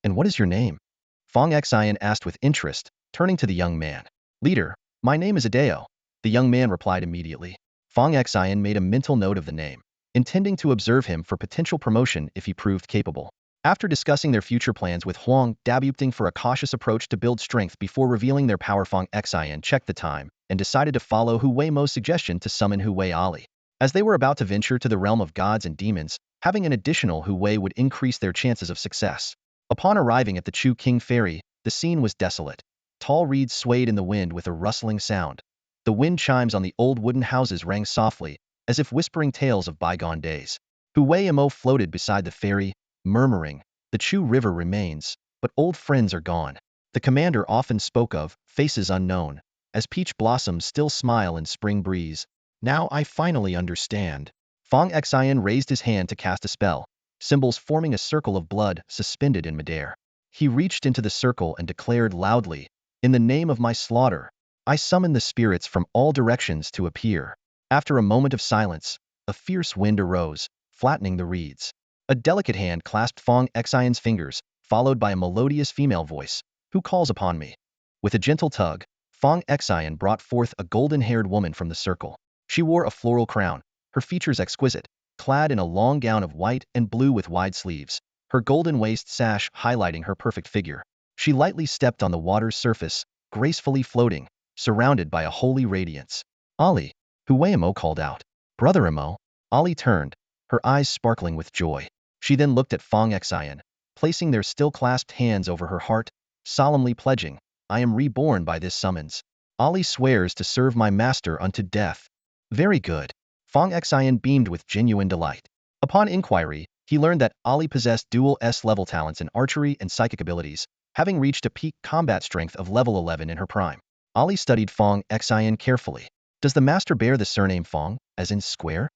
And what is your name? Fong Xion asked with interest, turning to the young man. Leader, my name is Adeo. The young man replied immediately. Fong Xion made a mental note of the name, intending to observe him for potential promotion if he proved capable. After discussing their future plans with Huang, opting for a cautious approach to build strength before revealing their power, Fong Xion checked the time and decided to follow Hu Weimo's suggestion to summon Hu Wei Ali. As they were about to venture to the realm of gods and demons, having an additional Hu Wei would increase their chances of success. Upon arriving at the Chu King Ferry, the scene was desolate. Tall reeds swayed in the wind with a rustling sound. The wind chimes on the old wooden houses rang softly, as if whispering tales of bygone days. Hu Weimo floated beside the ferry, murmuring, the Chu River remains, but old friends are gone. The commander often spoke of faces unknown, as peach blossoms still smile in spring breeze. Now I finally understand. Fong Xion raised his hand to cast a spell, symbols forming a circle of blood suspended in midair. He reached into the circle and declared loudly, in the name of my slaughter, I summon the spirits from all directions to appear. After a moment of silence, a fierce wind arose, flattening the reeds. A delicate hand clasped Fong Xion's fingers, followed by a melodious female voice. Who calls upon me? With a gentle tug, Fong Xion brought forth a golden-haired woman from the circle. She wore a floral crown, her features exquisite, clad in a long gown of white and blue with wide sleeves, her golden waist sash highlighting her perfect figure. She lightly stepped on the water's surface, gracefully floating, surrounded by a holy radiance. Ali, Hu Weimo called out. Brother Imo. Ali turned, her eyes sparkling with joy. She then looked at Fong Xion. placing their still-clasped hands over her heart, solemnly pledging, "I am reborn by this summons. Ali swears to serve my master unto death." Very good. Fong Xion beamed with genuine delight. Upon inquiry, he learned that Ali possessed dual S-level talents in archery and psychic abilities, having reached a peak combat strength of level 11 in her prime. Ali studied Fong Xion carefully. Does the master bear the surname Fong, as in square?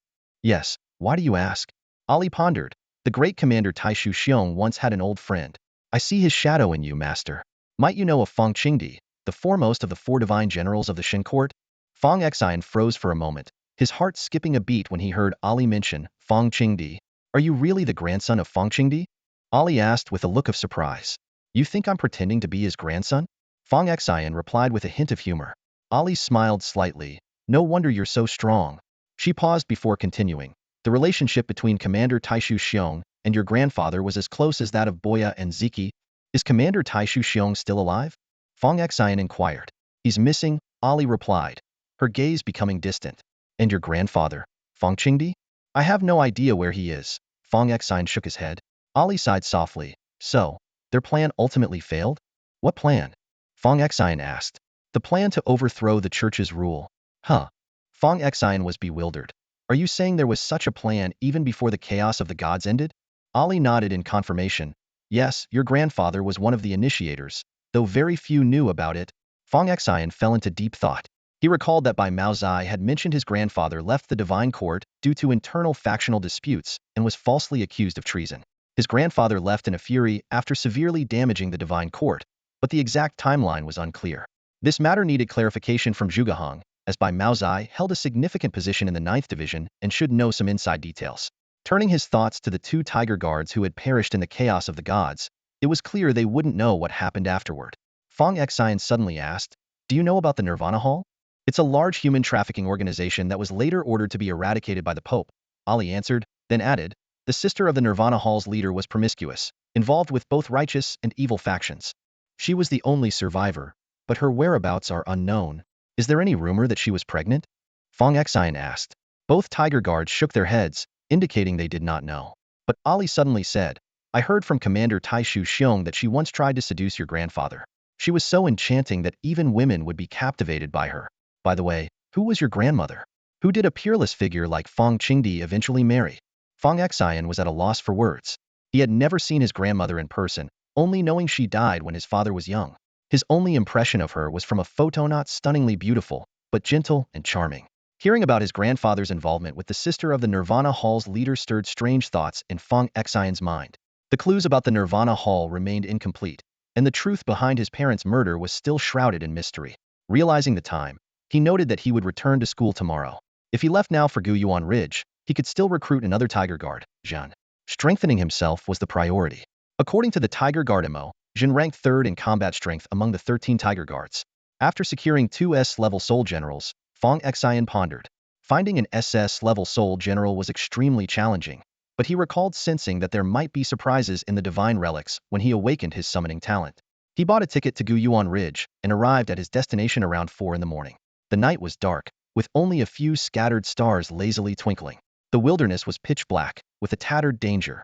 Yes. Why do you ask? Ali pondered. The great commander Taishu Xiong once had an old friend. I see his shadow in you, master. Might you know of Fong Qingdi, the foremost of the 4 divine generals of the Shin court? Fong Xion froze for a moment, his heart skipping a beat when he heard Ali mention Fong Qingdi. Are you really the grandson of Fong Qingdi? Ali asked with a look of surprise. You think I'm pretending to be his grandson? Fong Xion replied with a hint of humor. Ali smiled slightly. No wonder you're so strong. She paused before continuing. The relationship between Commander Taishu Xiong and your grandfather was as close as that of Boya and Ziki. Is Commander Taishu Xiong still alive? Fong Xion inquired. He's missing, Ali replied, her gaze becoming distant. And your grandfather, Fong Qingdi? I have no idea where he is. Fong Xion shook his head. Ali sighed softly. So, their plan ultimately failed? What plan? Fong Xion asked. The plan to overthrow the church's rule. Huh. Fong Xion was bewildered. Are you saying there was such a plan even before the chaos of the gods ended? Ali nodded in confirmation. Yes, your grandfather was one of the initiators, though very few knew about it. Fong Xion fell into deep thought. He recalled that Bai Mao Zai had mentioned his grandfather left the divine court due to internal factional disputes and was falsely accused of treason. His grandfather left in a fury after severely damaging the divine court, but the exact timeline was unclear. This matter needed clarification from Zhuge, as Bai Mao Zai held a significant position in the 9th Division and should know some inside details. Turning his thoughts to the 2 tiger guards who had perished in the chaos of the gods, it was clear they wouldn't know what happened afterward. Fong Xion suddenly asked, do you know about the Nirvana Hall? It's a large human trafficking organization that was later ordered to be eradicated by the Pope, Ali answered, then added, the sister of the Nirvana Hall's leader was promiscuous, involved with both righteous and evil factions. She was the only survivor, but her whereabouts are unknown. Is there any rumor that she was pregnant? Fong Xion asked. Both tiger guards shook their heads, indicating they did not know. But Ali suddenly said, I heard from Commander Taishu Xiong that she once tried to seduce your grandfather. She was so enchanting that even women would be captivated by her. By the way, who was your grandmother? Who did a peerless figure like Fong Qingdi eventually marry? Fong Xion was at a loss for words. He had never seen his grandmother in person, only knowing she died when his father was young. His only impression of her was from a photo not stunningly beautiful, but gentle and charming. Hearing about his grandfather's involvement with the sister of the Nirvana Hall's leader stirred strange thoughts in Fong Xion's mind. The clues about the Nirvana Hall remained incomplete, and the truth behind his parents' murder was still shrouded in mystery. Realizing the time, he noted that he would return to school tomorrow. If he left now for Guyuan Ridge, he could still recruit another Tiger Guard, Zhan. Strengthening himself was the priority. According to the Tiger Guard MO, Zhan ranked 3rd in combat strength among the 13 Tiger Guards. After securing 2 S-level Soul Generals, Fong Xion pondered. Finding an SS-level Soul General was extremely challenging, but he recalled sensing that there might be surprises in the divine relics when he awakened his summoning talent. He bought a ticket to Guyuan Ridge and arrived at his destination around 4 in the morning. The night was dark, with only a few scattered stars lazily twinkling. The wilderness was pitch black, with a tattered danger.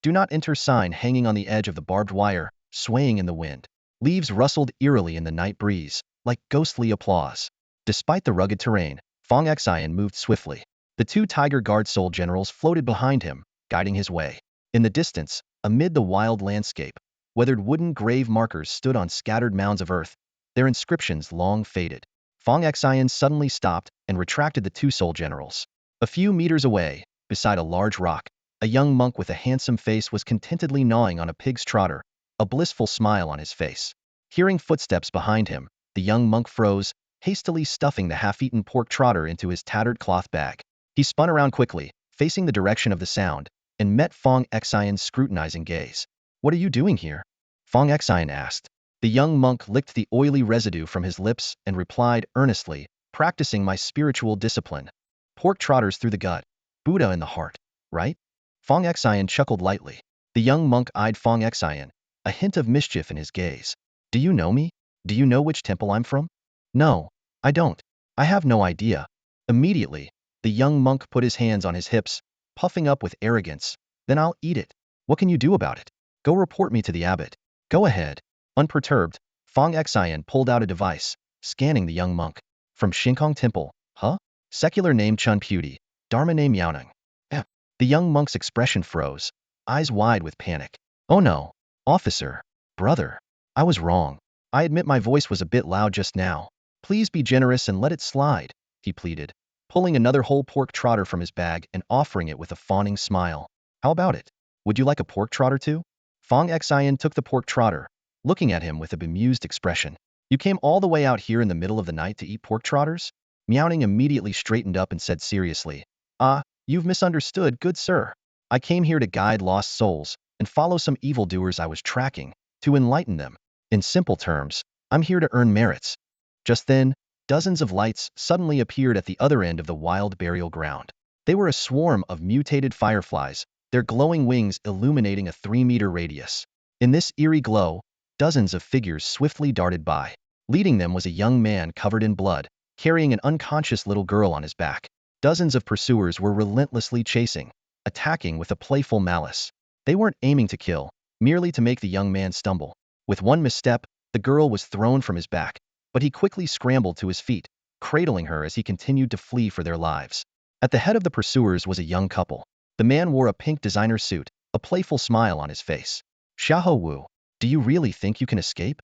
Do not enter sign hanging on the edge of the barbed wire, swaying in the wind. Leaves rustled eerily in the night breeze, like ghostly applause. Despite the rugged terrain, Fong Xion moved swiftly. The 2 Tiger Guard Soul Generals floated behind him, guiding his way. In the distance, amid the wild landscape, weathered wooden grave markers stood on scattered mounds of earth, their inscriptions long faded. Fong Xion suddenly stopped and retracted the 2 Soul Generals. A few meters away, beside a large rock, a young monk with a handsome face was contentedly gnawing on a pig's trotter, a blissful smile on his face. Hearing footsteps behind him, the young monk froze, hastily stuffing the half-eaten pork trotter into his tattered cloth bag. He spun around quickly, facing the direction of the sound, and met Fong Xion's scrutinizing gaze. What are you doing here? Fong Xion asked. The young monk licked the oily residue from his lips and replied earnestly, practicing my spiritual discipline. Pork trotters through the gut, Buddha in the heart, right? Fong Xion chuckled lightly. The young monk eyed Fong Xion, a hint of mischief in his gaze. Do you know me? Do you know which temple I'm from? No, I don't. I have no idea. Immediately, the young monk put his hands on his hips, puffing up with arrogance. Then I'll eat it. What can you do about it? Go report me to the abbot. Go ahead. Unperturbed, Fong Xion pulled out a device, scanning the young monk. From Shinkong Temple, huh? Secular name Chun Puti, Dharma name Yaoning. Eh. The young monk's expression froze, eyes wide with panic. Oh no. Officer. Brother. I was wrong. I admit my voice was a bit loud just now. Please be generous and let it slide, he pleaded, pulling another whole pork trotter from his bag and offering it with a fawning smile. How about it? Would you like a pork trotter too? Fong Xion took the pork trotter, looking at him with a bemused expression. You came all the way out here in the middle of the night to eat pork trotters? Meowning immediately straightened up and said seriously, Ah, you've misunderstood, good sir. I came here to guide lost souls and follow some evildoers I was tracking, to enlighten them. In simple terms, I'm here to earn merits. Just then, dozens of lights suddenly appeared at the other end of the wild burial ground. They were a swarm of mutated fireflies, their glowing wings illuminating a 3-meter radius. In this eerie glow, dozens of figures swiftly darted by. Leading them was a young man covered in blood, carrying an unconscious little girl on his back. Dozens of pursuers were relentlessly chasing, attacking with a playful malice. They weren't aiming to kill, merely to make the young man stumble. With one misstep, the girl was thrown from his back, but he quickly scrambled to his feet, cradling her as he continued to flee for their lives. At the head of the pursuers was a young couple. The man wore a pink designer suit, a playful smile on his face. Xiao Wu, do you really think you can escape?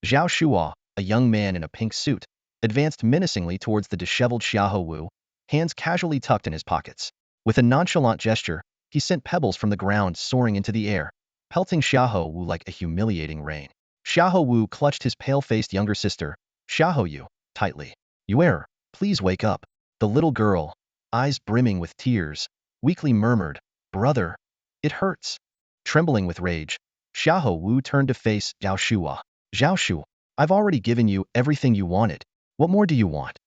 Zhao Shuo, a young man in a pink suit, advanced menacingly towards the disheveled Xiao Wu, hands casually tucked in his pockets. With a nonchalant gesture, he sent pebbles from the ground soaring into the air, pelting Xiao Wu like a humiliating rain. Xiao Wu clutched his pale-faced younger sister, Xiao Yu, tightly. Yuer, please wake up. The little girl, eyes brimming with tears, weakly murmured, Brother, it hurts. Trembling with rage, Xiao Wu turned to face Zhao Shuo. Zhao Shu, I've already given you everything you wanted. What more do you want?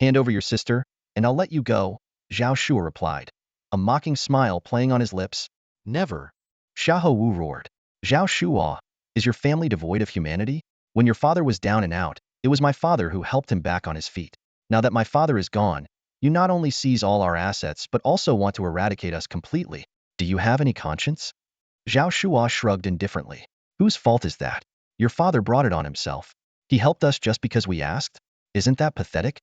Hand over your sister, and I'll let you go, Zhao Shuo replied, a mocking smile playing on his lips. Never. Xiao Wu roared. Zhao Shuo, is your family devoid of humanity? When your father was down and out, it was my father who helped him back on his feet. Now that my father is gone, you not only seize all our assets but also want to eradicate us completely. Do you have any conscience? Zhao Shuo shrugged indifferently. Whose fault is that? Your father brought it on himself. He helped us just because we asked? Isn't that pathetic?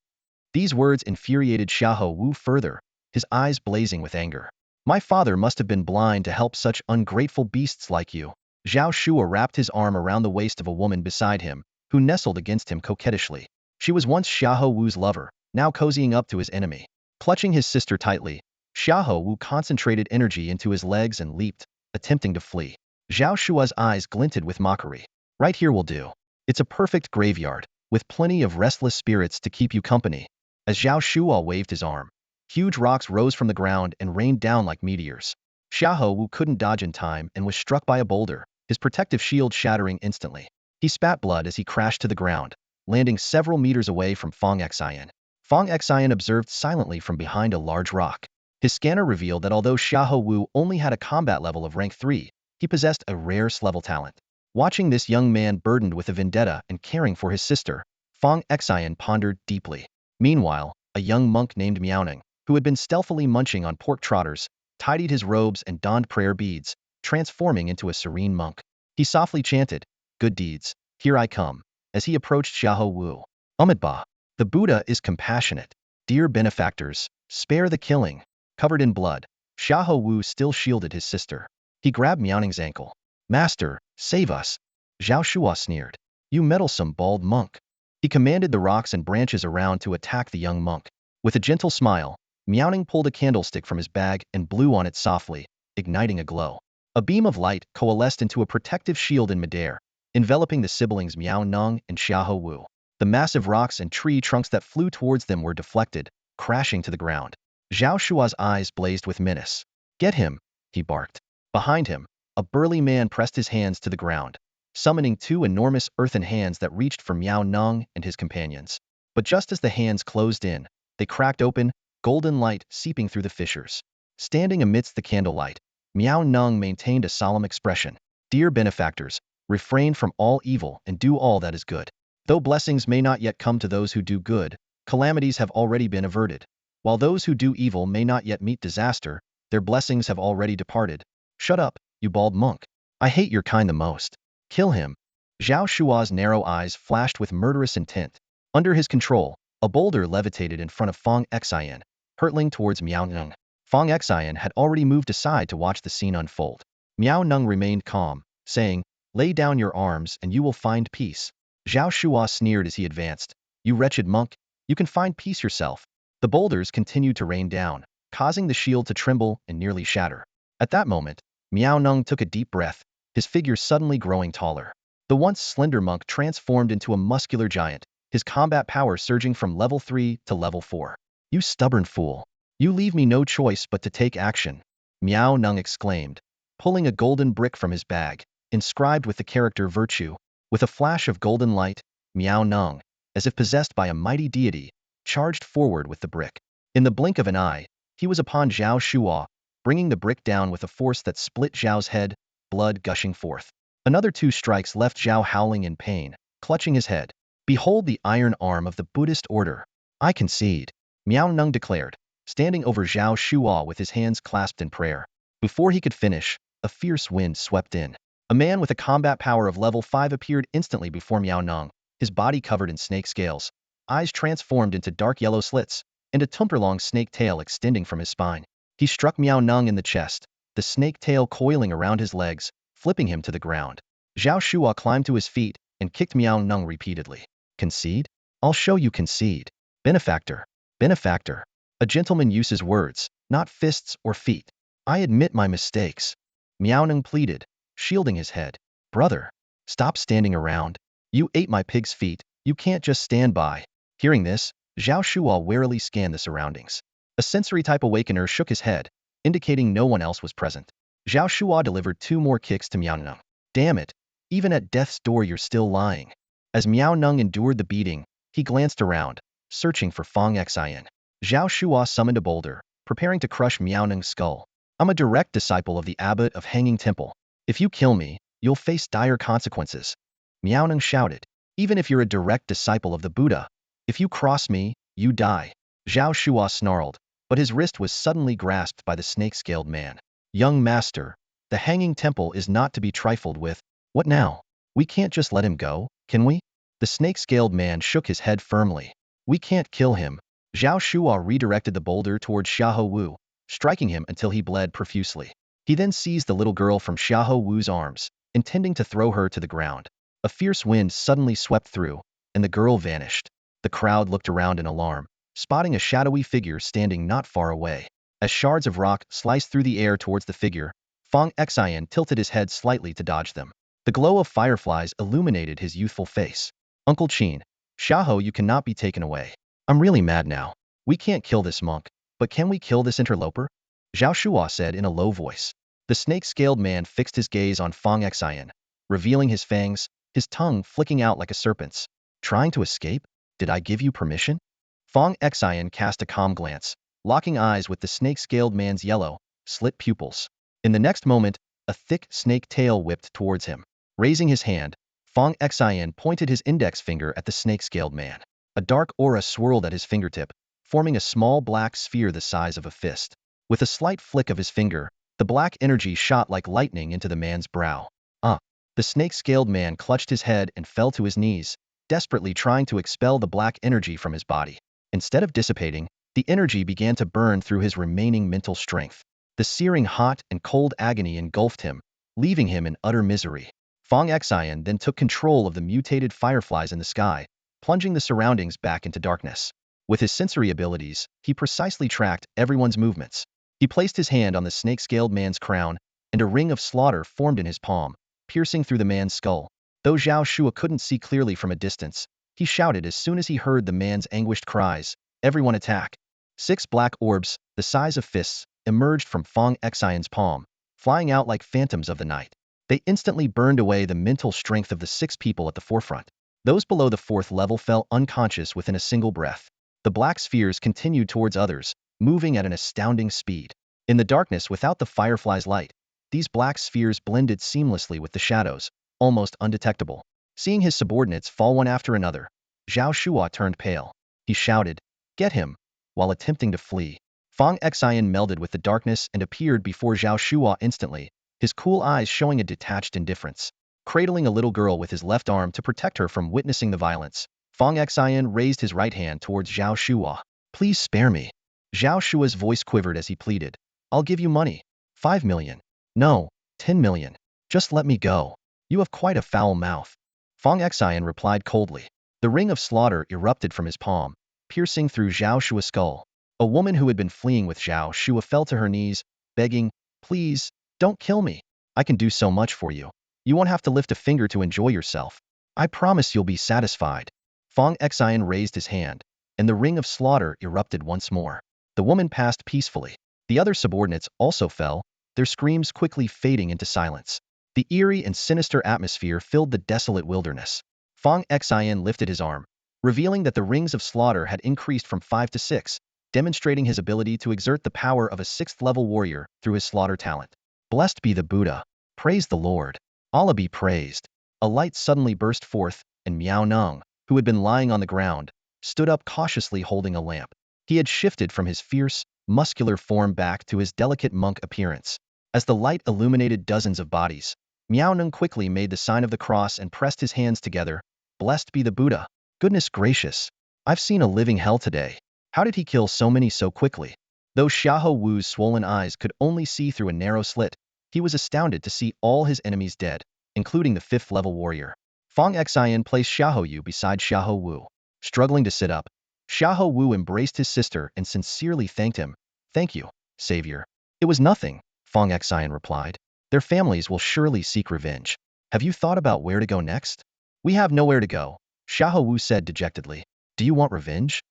These words infuriated Xiao Wu further, his eyes blazing with anger. My father must have been blind to help such ungrateful beasts like you. Zhao Shuo wrapped his arm around the waist of a woman beside him, who nestled against him coquettishly. She was once Xiao Wu's lover, now cozying up to his enemy. Clutching his sister tightly, Xiao Wu concentrated energy into his legs and leaped, attempting to flee. Zhao Shuo's eyes glinted with mockery. Right here will do. It's a perfect graveyard, with plenty of restless spirits to keep you company. As Zhao Shuo waved his arm, huge rocks rose from the ground and rained down like meteors. Xiao Wu couldn't dodge in time and was struck by a boulder, his protective shield shattering instantly. He spat blood as he crashed to the ground, landing several meters away from Fong Xion. Fong Xion observed silently from behind a large rock. His scanner revealed that although Xiao Wu only had a combat level of rank 3, he possessed a rare level talent. Watching this young man burdened with a vendetta and caring for his sister, Fong Xion pondered deeply. Meanwhile, a young monk named Miaoning, who had been stealthily munching on pork trotters, tidied his robes and donned prayer beads, transforming into a serene monk. He softly chanted, Good deeds, here I come, as he approached Xiao Wu. Amitabha, the Buddha is compassionate. Dear benefactors, spare the killing. Covered in blood, Xiao Wu still shielded his sister. He grabbed Miaoning's ankle. Master, save us. Zhao Shuo sneered. You meddlesome bald monk. He commanded the rocks and branches around to attack the young monk. With a gentle smile, Miaoning pulled a candlestick from his bag and blew on it softly, igniting a glow. A beam of light coalesced into a protective shield in midair, enveloping the siblings Miao Nong and Xiao Wu. The massive rocks and tree trunks that flew towards them were deflected, crashing to the ground. Zhao Shuo's eyes blazed with menace. Get him, he barked. Behind him, a burly man pressed his hands to the ground, summoning 2 enormous earthen hands that reached for Miao Nong and his companions. But just as the hands closed in, they cracked open, golden light seeping through the fissures. Standing amidst the candlelight, Miao Nong maintained a solemn expression. Dear benefactors, refrain from all evil and do all that is good. Though blessings may not yet come to those who do good, calamities have already been averted. While those who do evil may not yet meet disaster, their blessings have already departed. Shut up, you bald monk. I hate your kind the most. Kill him. Zhao Shua's narrow eyes flashed with murderous intent. Under his control, a boulder levitated in front of Fong Xion, hurtling towards Miao Nung. Fong Xion had already moved aside to watch the scene unfold. Miao Nung remained calm, saying, "Lay down your arms and you will find peace." Zhao Shua sneered as he advanced. "You wretched monk, you can find peace yourself." The boulders continued to rain down, causing the shield to tremble and nearly shatter. At that moment, Miao Nung took a deep breath, his figure suddenly growing taller. The once slender monk transformed into a muscular giant, his combat power surging from level 3 to level 4. "You stubborn fool. You leave me no choice but to take action," Miao Nung exclaimed, pulling a golden brick from his bag, inscribed with the character virtue. With a flash of golden light, Miao Nung, as if possessed by a mighty deity, charged forward with the brick. In the blink of an eye, he was upon Zhao Shua, bringing the brick down with a force that split Zhao's head, blood gushing forth. Another 2 strikes left Zhao howling in pain, clutching his head. "Behold the iron arm of the Buddhist order. I concede," Miao Nung declared, standing over Zhao Shua with his hands clasped in prayer. Before he could finish, a fierce wind swept in. A man with a combat power of level 5 appeared instantly before Miao Nung, his body covered in snake scales, eyes transformed into dark yellow slits, and a tumper-long snake tail extending from his spine. He struck Miao Nung in the chest, the snake tail coiling around his legs, flipping him to the ground. Zhao Shua climbed to his feet and kicked Miao Nung repeatedly. "Concede? I'll show you concede. Benefactor. Benefactor. A gentleman uses words, not fists or feet. I admit my mistakes," Miao Nung pleaded, shielding his head. "Brother, stop standing around. You ate my pig's feet, you can't just stand by." Hearing this, Zhao Shua warily scanned the surroundings. A sensory-type awakener shook his head, indicating no one else was present. Zhao Shua delivered 2 more kicks to Miao Nung. "Damn it, even at death's door you're still lying." As Miao Nung endured the beating, he glanced around, searching for Fong Xion. Zhao Shua summoned a boulder, preparing to crush Miao Nung's skull. "I'm a direct disciple of the abbot of Hanging Temple. If you kill me, you'll face dire consequences," Miao Nung shouted. "Even if you're a direct disciple of the Buddha, if you cross me, you die." Zhao Shua snarled, but his wrist was suddenly grasped by the snake-scaled man. "Young master, the Hanging Temple is not to be trifled with." "What now? We can't just let him go, can we?" The snake-scaled man shook his head firmly. "We can't kill him." Zhao Shua redirected the boulder towards Xiahou Wu, striking him until he bled profusely. He then seized the little girl from Xiahou Wu's arms, intending to throw her to the ground. A fierce wind suddenly swept through, and the girl vanished. The crowd looked around in alarm, spotting a shadowy figure standing not far away. As shards of rock sliced through the air towards the figure, Fong Xion tilted his head slightly to dodge them. The glow of fireflies illuminated his youthful face. "Uncle Qin, Xiahou, you cannot be taken away. I'm really mad now. We can't kill this monk, but can we kill this interloper?" Zhao Shua said in a low voice. The snake-scaled man fixed his gaze on Fong Xion, revealing his fangs, his tongue flicking out like a serpent's. "Trying to escape? Did I give you permission?" Fong Xion cast a calm glance, locking eyes with the snake-scaled man's yellow, slit pupils. In the next moment, a thick snake tail whipped towards him. Raising his hand, Fong Xion pointed his index finger at the snake-scaled man. A dark aura swirled at his fingertip, forming a small black sphere the size of a fist. With a slight flick of his finger, the black energy shot like lightning into the man's brow. "Ah!" The snake-scaled man clutched his head and fell to his knees, desperately trying to expel the black energy from his body. Instead of dissipating, the energy began to burn through his remaining mental strength. The searing hot and cold agony engulfed him, leaving him in utter misery. Fong Xion then took control of the mutated fireflies in the sky, plunging the surroundings back into darkness. With his sensory abilities, he precisely tracked everyone's movements. He placed his hand on the snake-scaled man's crown, and a ring of slaughter formed in his palm, piercing through the man's skull. Though Zhao Shua couldn't see clearly from a distance, he shouted as soon as he heard the man's anguished cries, "Everyone attack!" 6 black orbs, the size of fists, emerged from Fong Xion's palm, flying out like phantoms of the night. They instantly burned away the mental strength of the 6 people at the forefront. Those below the 4th level fell unconscious within a single breath. The black spheres continued towards others, moving at an astounding speed. In the darkness without the firefly's light, these black spheres blended seamlessly with the shadows, almost undetectable. Seeing his subordinates fall one after another, Zhao Shua turned pale. He shouted, "Get him!" while attempting to flee. Fong Xion melded with the darkness and appeared before Zhao Shua instantly, his cool eyes showing a detached indifference. Cradling a little girl with his left arm to protect her from witnessing the violence, Fong Xion raised his right hand towards Zhao Shua. Please spare me. Zhao Shua's voice quivered as he pleaded. I'll give you money. 5 million. No, 10 million. Just let me go. You have quite a foul mouth. Fong Xion replied coldly. The ring of slaughter erupted from his palm, piercing through Zhao Shua's skull. A woman who had been fleeing with Zhao Shua fell to her knees, begging, please, don't kill me. I can do so much for you. You won't have to lift a finger to enjoy yourself. I promise you'll be satisfied. Fong Xion raised his hand, and the ring of slaughter erupted once more. The woman passed peacefully. The other subordinates also fell, their screams quickly fading into silence. The eerie and sinister atmosphere filled the desolate wilderness. Fong Xion lifted his arm, revealing that the rings of slaughter had increased from 5 to 6, demonstrating his ability to exert the power of a 6th-level warrior through his slaughter talent. Blessed be the Buddha. Praise the Lord. Allah be praised. A light suddenly burst forth, and Miao Nung, who had been lying on the ground, stood up cautiously holding a lamp. He had shifted from his fierce, muscular form back to his delicate monk appearance. As the light illuminated dozens of bodies, Miao Nung quickly made the sign of the cross and pressed his hands together. Blessed be the Buddha. Goodness gracious. I've seen a living hell today. How did he kill so many so quickly? Though Xiahou Wu's swollen eyes could only see through a narrow slit, he was astounded to see all his enemies dead, including the 5th-level warrior. Fong Xion placed Xiahou Yu beside Xiahou Wu. Struggling to sit up, Xiahou Wu embraced his sister and sincerely thanked him. Thank you, Savior. It was nothing, Fong Xion replied. Their families will surely seek revenge. Have you thought about where to go next? We have nowhere to go, Xiahou Wu said dejectedly. Do you want revenge?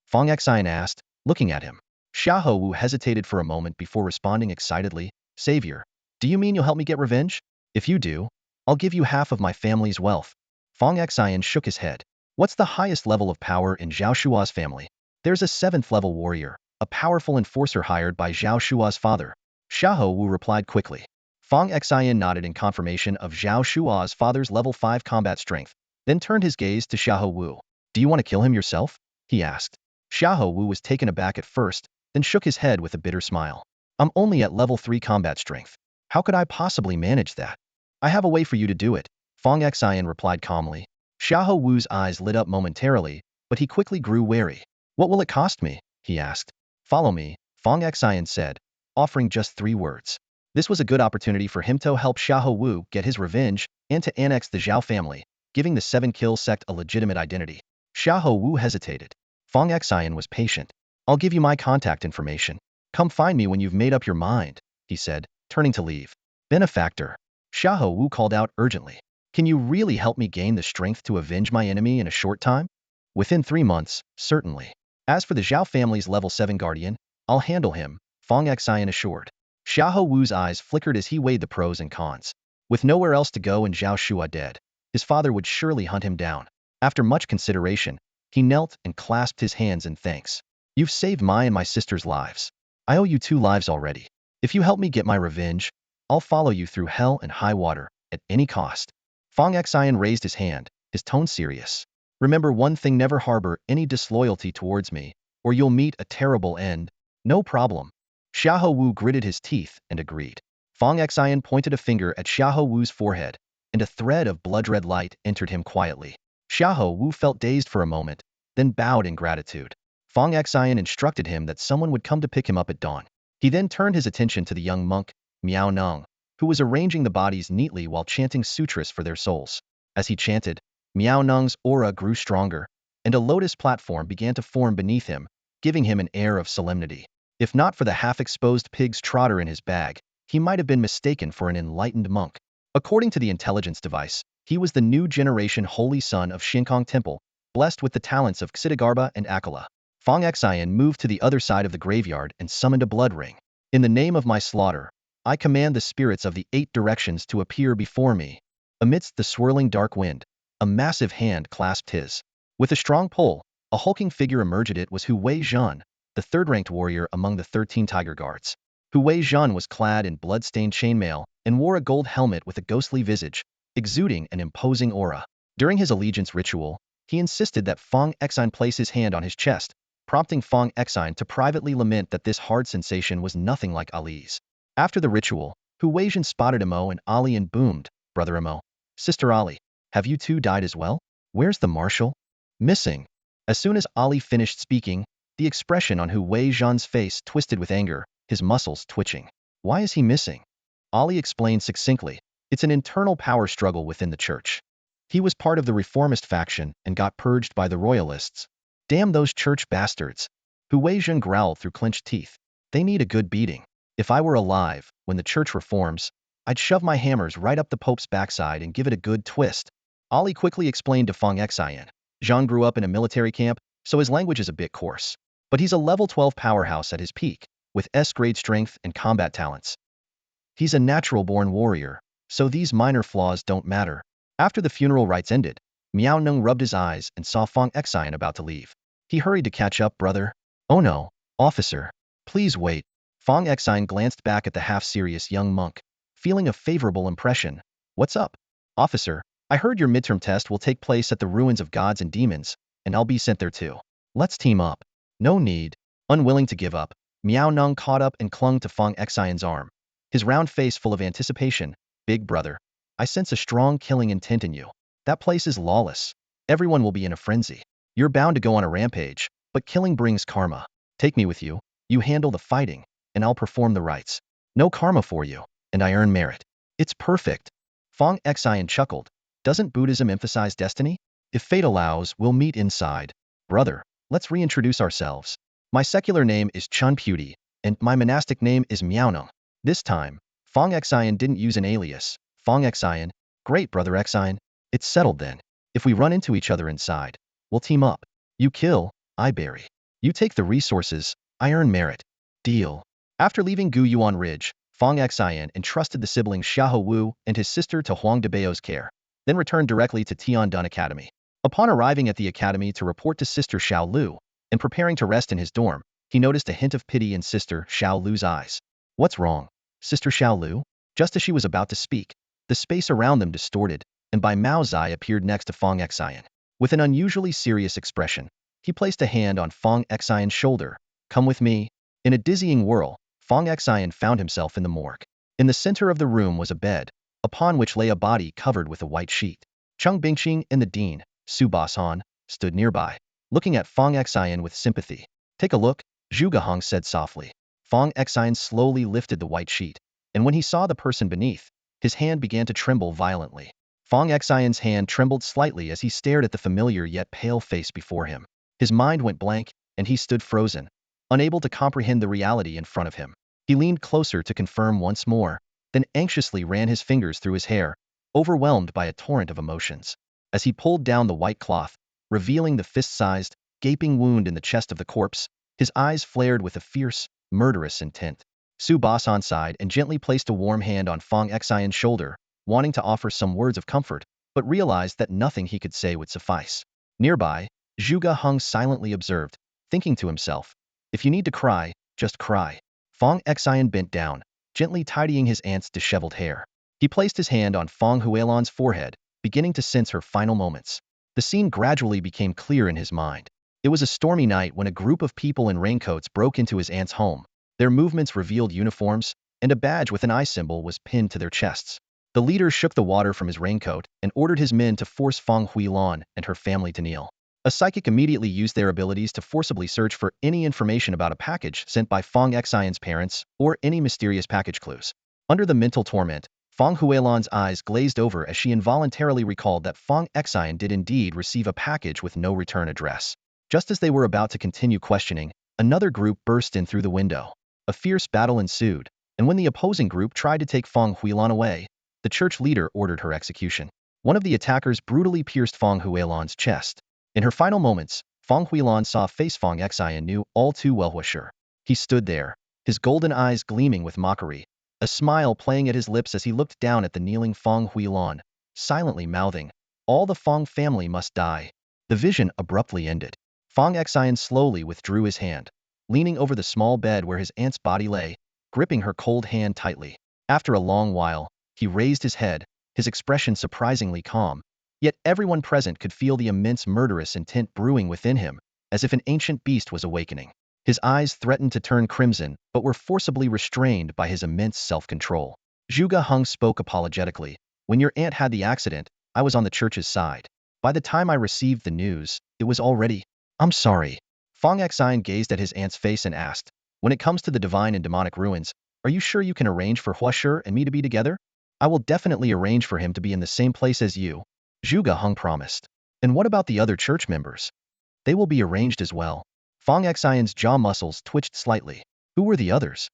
Fong Xion asked, looking at him. Xiahou Wu hesitated for a moment before responding excitedly. Savior, do you mean you'll help me get revenge? If you do, I'll give you half of my family's wealth. Fong Xion shook his head. What's the highest level of power in Zhao Shua's family? There's a 7th-level warrior, a powerful enforcer hired by Zhao Shua's father. Xiahou Wu replied quickly. Fong Xion nodded in confirmation of Zhao Shua's father's level 5 combat strength, then turned his gaze to Xiahou Wu. Do you want to kill him yourself? He asked. Xiahou Wu was taken aback at first, then shook his head with a bitter smile. I'm only at level 3 combat strength. How could I possibly manage that? I have a way for you to do it, Fong Xion replied calmly. Xiahou Wu's eyes lit up momentarily, but he quickly grew wary. What will it cost me? He asked. Follow me, Fong Xion said, offering just 3 words. This was a good opportunity for him to help Xiahou Wu get his revenge and to annex the Zhao family, giving the 7-kill sect a legitimate identity. Xiahou Wu hesitated. Fong Xion was patient. I'll give you my contact information. Come find me when you've made up your mind, he said, turning to leave. Benefactor. Xiahou Wu called out urgently. Can you really help me gain the strength to avenge my enemy in a short time? Within 3 months, certainly. As for the Zhao family's level 7 guardian, I'll handle him, Fong Xion assured. Xiahou Wu's eyes flickered as he weighed the pros and cons. With nowhere else to go and Zhao Shua dead, his father would surely hunt him down. After much consideration, he knelt and clasped his hands in thanks. You've saved my and my sister's lives. I owe you 2 lives already. If you help me get my revenge, I'll follow you through hell and high water, at any cost. Fong Xion raised his hand, his tone serious. Remember one thing, never harbor any disloyalty towards me, or you'll meet a terrible end. No problem. Xiahou Wu gritted his teeth and agreed. Fong Xion pointed a finger at Xiahou Wu's forehead, and a thread of blood-red light entered him quietly. Xiahou Wu felt dazed for a moment, then bowed in gratitude. Fong Xion instructed him that someone would come to pick him up at dawn. He then turned his attention to the young monk, Miao Nung, who was arranging the bodies neatly while chanting sutras for their souls. As he chanted, Miao Nung's aura grew stronger, and a lotus platform began to form beneath him, giving him an air of solemnity. If not for the half-exposed pig's trotter in his bag, he might have been mistaken for an enlightened monk. According to the intelligence device, he was the new generation holy son of Shinkong Temple, blessed with the talents of Ksitigarbha and Akala. Fong Xion moved to the other side of the graveyard and summoned a blood ring. In the name of my slaughter, I command the spirits of the 8 directions to appear before me. Amidst the swirling dark wind, a massive hand clasped his. With a strong pull, a hulking figure emerged. It was Hu Wei-zhan, the 3rd-ranked warrior among the 13 Tiger Guards. Hu Wei-zhan was clad in blood-stained chainmail and wore a gold helmet with a ghostly visage, exuding an imposing aura. During his allegiance ritual, he insisted that Fong Xion place his hand on his chest, prompting Fong Xion to privately lament that this hard sensation was nothing like Ali's. After the ritual, Hu Weijian spotted Imo and Ali and boomed, "Brother Imo, Sister Ali, have you two died as well? Where's the marshal?" "Missing." As soon as Ali finished speaking, the expression on Hu Weijian's face twisted with anger, his muscles twitching. "Why is he missing?" Ali explained succinctly. "It's an internal power struggle within the church. He was part of the reformist faction and got purged by the royalists. Damn those church bastards." Hu Weijian growled through clenched teeth. "They need a good beating. If I were alive, when the church reforms, I'd shove my hammers right up the Pope's backside and give it a good twist." Ali quickly explained to Fong Xion. Zhang grew up in a military camp, so his language is a bit coarse. But he's a level 12 powerhouse at his peak, with S-grade strength and combat talents. He's a natural-born warrior, so these minor flaws don't matter. After the funeral rites ended, Miao Nung rubbed his eyes and saw Fong Xion about to leave. He hurried to catch up, "Brother." "Oh no, officer. Please wait." Fong Xion glanced back at the half-serious young monk, feeling a favorable impression. "What's up?" "Officer, I heard your midterm test will take place at the ruins of gods and demons, and I'll be sent there too. Let's team up." "No need." Unwilling to give up, Miao Nung caught up and clung to Fong Xion's arm, his round face full of anticipation. "Big brother, I sense a strong killing intent in you. That place is lawless. Everyone will be in a frenzy. You're bound to go on a rampage, but killing brings karma. Take me with you. You handle the fighting, and I'll perform the rites. No karma for you, and I earn merit." "It's perfect." Fong Xion chuckled. "Doesn't Buddhism emphasize destiny? If fate allows, we'll meet inside." "Brother, let's reintroduce ourselves. My secular name is Chun Puti, and my monastic name is Miaonung." This time, Fong Xion didn't use an alias. "Fong Xion." "Great, Brother Xion. It's settled then. If we run into each other inside, we'll team up. You kill, I bury. You take the resources, I earn merit. Deal." After leaving Gu Yuan Ridge, Fong Xion entrusted the siblings Xiahou Wu and his sister to Huang Debao's care, then returned directly to Tiandun Academy. Upon arriving at the academy to report to Sister Xiao Lu, and preparing to rest in his dorm, he noticed a hint of pity in Sister Xiao Lu's eyes. "What's wrong, Sister Xiao Lu?" Just as she was about to speak, the space around them distorted, and Bai Mao Zai appeared next to Fong Xion. With an unusually serious expression, he placed a hand on Fong Xion's shoulder. "Come with me." In a dizzying whirl, Fong Xion found himself in the morgue. In the center of the room was a bed, upon which lay a body covered with a white sheet. Cheng Bingqing and the dean, Su Basan, stood nearby, looking at Fong Xion with sympathy. "Take a look," Zhuge Hong said softly. Fong Xion slowly lifted the white sheet, and when he saw the person beneath, his hand began to tremble violently. Fong Xion's hand trembled slightly as he stared at the familiar yet pale face before him. His mind went blank, and he stood frozen, unable to comprehend the reality in front of him. He leaned closer to confirm once more, then anxiously ran his fingers through his hair, overwhelmed by a torrent of emotions. As he pulled down the white cloth, revealing the fist-sized, gaping wound in the chest of the corpse, his eyes flared with a fierce, murderous intent. Su Basan sighed and gently placed a warm hand on Fong Xion's shoulder, wanting to offer some words of comfort, but realized that nothing he could say would suffice. Nearby, Zhuge Hong silently observed, thinking to himself, "If you need to cry, just cry." Fong Xion bent down, gently tidying his aunt's disheveled hair. He placed his hand on Fong Huilan's forehead, beginning to sense her final moments. The scene gradually became clear in his mind. It was a stormy night when a group of people in raincoats broke into his aunt's home. Their movements revealed uniforms, and a badge with an eye symbol was pinned to their chests. The leader shook the water from his raincoat and ordered his men to force Fong Huilan and her family to kneel. A psychic immediately used their abilities to forcibly search for any information about a package sent by Fong Xion's parents or any mysterious package clues. Under the mental torment, Fong Huilan's eyes glazed over as she involuntarily recalled that Fong Xion did indeed receive a package with no return address. Just as they were about to continue questioning, another group burst in through the window. A fierce battle ensued, and when the opposing group tried to take Fong Huilan away, the church leader ordered her execution. One of the attackers brutally pierced Fong Huilan's chest. In her final moments, Fong Huilan saw a face Fong Xion knew all too well. Sure. He stood there, his golden eyes gleaming with mockery, a smile playing at his lips as he looked down at the kneeling Fong Huilan, silently mouthing, "All the Fong family must die." The vision abruptly ended. Fong Xion slowly withdrew his hand, leaning over the small bed where his aunt's body lay, gripping her cold hand tightly. After a long while, he raised his head, his expression surprisingly calm. Yet everyone present could feel the immense murderous intent brewing within him, as if an ancient beast was awakening. His eyes threatened to turn crimson, but were forcibly restrained by his immense self-control. Zhuge Heng spoke apologetically. When your aunt had the accident, I was on the church's side. By the time I received the news, it was already... I'm sorry. Fong Xion gazed at his aunt's face and asked, when it comes to the divine and demonic ruins, are you sure you can arrange for Huashe and me to be together? I will definitely arrange for him to be in the same place as you, Zhuge Heng promised. And what about the other church members? They will be arranged as well. Fong Xion's jaw muscles twitched slightly. Who were the others?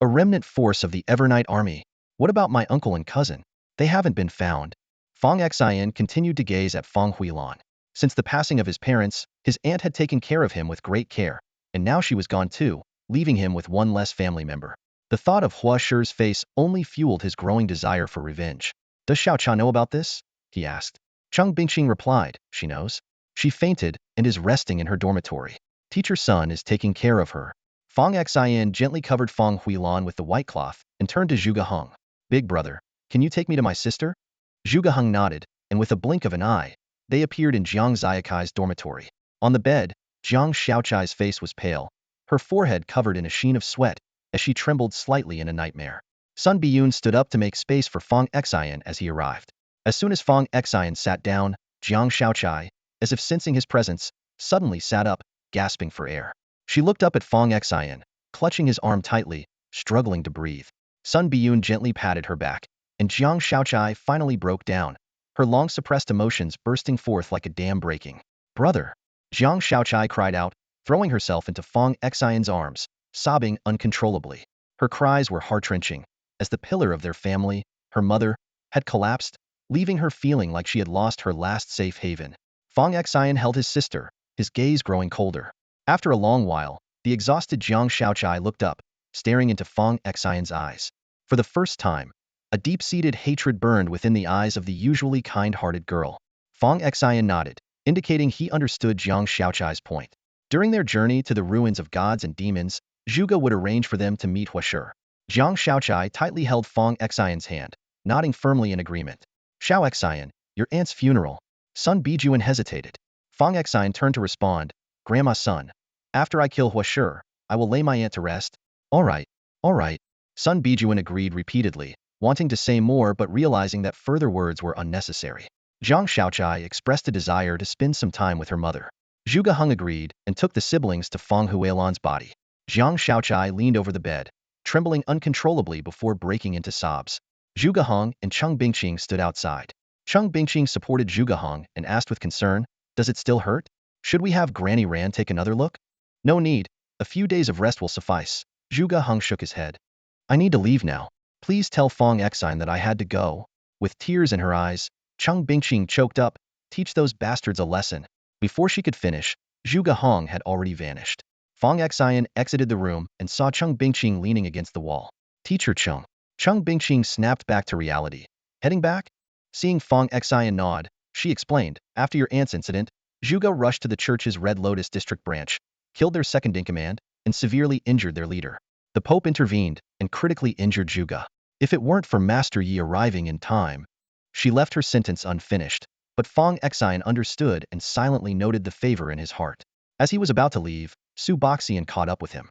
A remnant force of the Evernight army. What about my uncle and cousin? They haven't been found. Fong Xion continued to gaze at Fong Huilan. Since the passing of his parents, his aunt had taken care of him with great care, and now she was gone too, leaving him with one less family member. The thought of Hua Shi's face only fueled his growing desire for revenge. Does Xiao Cha know about this? He asked. Cheng Bingqing replied, she knows. She fainted and is resting in her dormitory. Teacher Sun is taking care of her. Fong Xian gently covered Fong Huilan with the white cloth and turned to Zhuge Heng. Big brother, can you take me to my sister? Zhuge Heng nodded, and with a blink of an eye, they appeared in Jiang Xiaokai's dormitory. On the bed, Jiang Xiaochai's face was pale, her forehead covered in a sheen of sweat, as she trembled slightly in a nightmare. Sun Biyun stood up to make space for Fong Xian as he arrived. As soon as Fong Xian sat down, Jiang Xiaochai, as if sensing his presence, suddenly sat up, gasping for air. She looked up at Fong Xian, clutching his arm tightly, struggling to breathe. Sun Biyun gently patted her back, and Jiang Xiaochai finally broke down, her long-suppressed emotions bursting forth like a dam breaking. Brother! Jiang Xiaochai cried out, throwing herself into Fong Xian's arms, sobbing uncontrollably. Her cries were heart-wrenching, as the pillar of their family, her mother, had collapsed, leaving her feeling like she had lost her last safe haven. Fong Xian held his sister, his gaze growing colder. After a long while, the exhausted Jiang Xiaochai looked up, staring into Fong Xian's eyes. For the first time, a deep-seated hatred burned within the eyes of the usually kind-hearted girl. Fong Xian nodded, indicating he understood Jiang Xiaochai's point. During their journey to the ruins of gods and demons, Zhuge would arrange for them to meet Huashe. Jiang Xiaochai tightly held Fong Xian's hand, nodding firmly in agreement. Xiao Xian, your aunt's funeral. Sun Bijun hesitated. Fong Xian turned to respond, Grandma Sun, after I kill Huashe, I will lay my aunt to rest. All right. Sun Bijun agreed repeatedly, wanting to say more but realizing that further words were unnecessary. Jiang Xiaochai expressed a desire to spend some time with her mother. Zhuge Heng agreed and took the siblings to Fong Huilan's body. Jiang Xiaochai leaned over the bed, trembling uncontrollably before breaking into sobs. Zhuge Heng and Cheng Bingqing stood outside. Cheng Bingqing supported Zhuge Heng and asked with concern, does it still hurt? Should we have Granny Ran take another look? No need. A few days of rest will suffice. Zhuge Heng shook his head. I need to leave now. Please tell Fong Xian that I had to go. With tears in her eyes, Cheng Bingqing choked up, teach those bastards a lesson. Before she could finish, Zhuge Heng had already vanished. Fong Xian exited the room and saw Cheng Bingqing leaning against the wall. Teacher Cheng. Cheng Bingqing snapped back to reality. Heading back? Seeing Fong Xian nod, she explained, after your aunt's incident, Zhuge rushed to the church's Red Lotus district branch, killed their second-in-command, and severely injured their leader. The Pope intervened and critically injured Zhuge. If it weren't for Master Yi arriving in time... She left her sentence unfinished, but Fong Xian understood and silently noted the favor in his heart. As he was about to leave, Su Boxian caught up with him.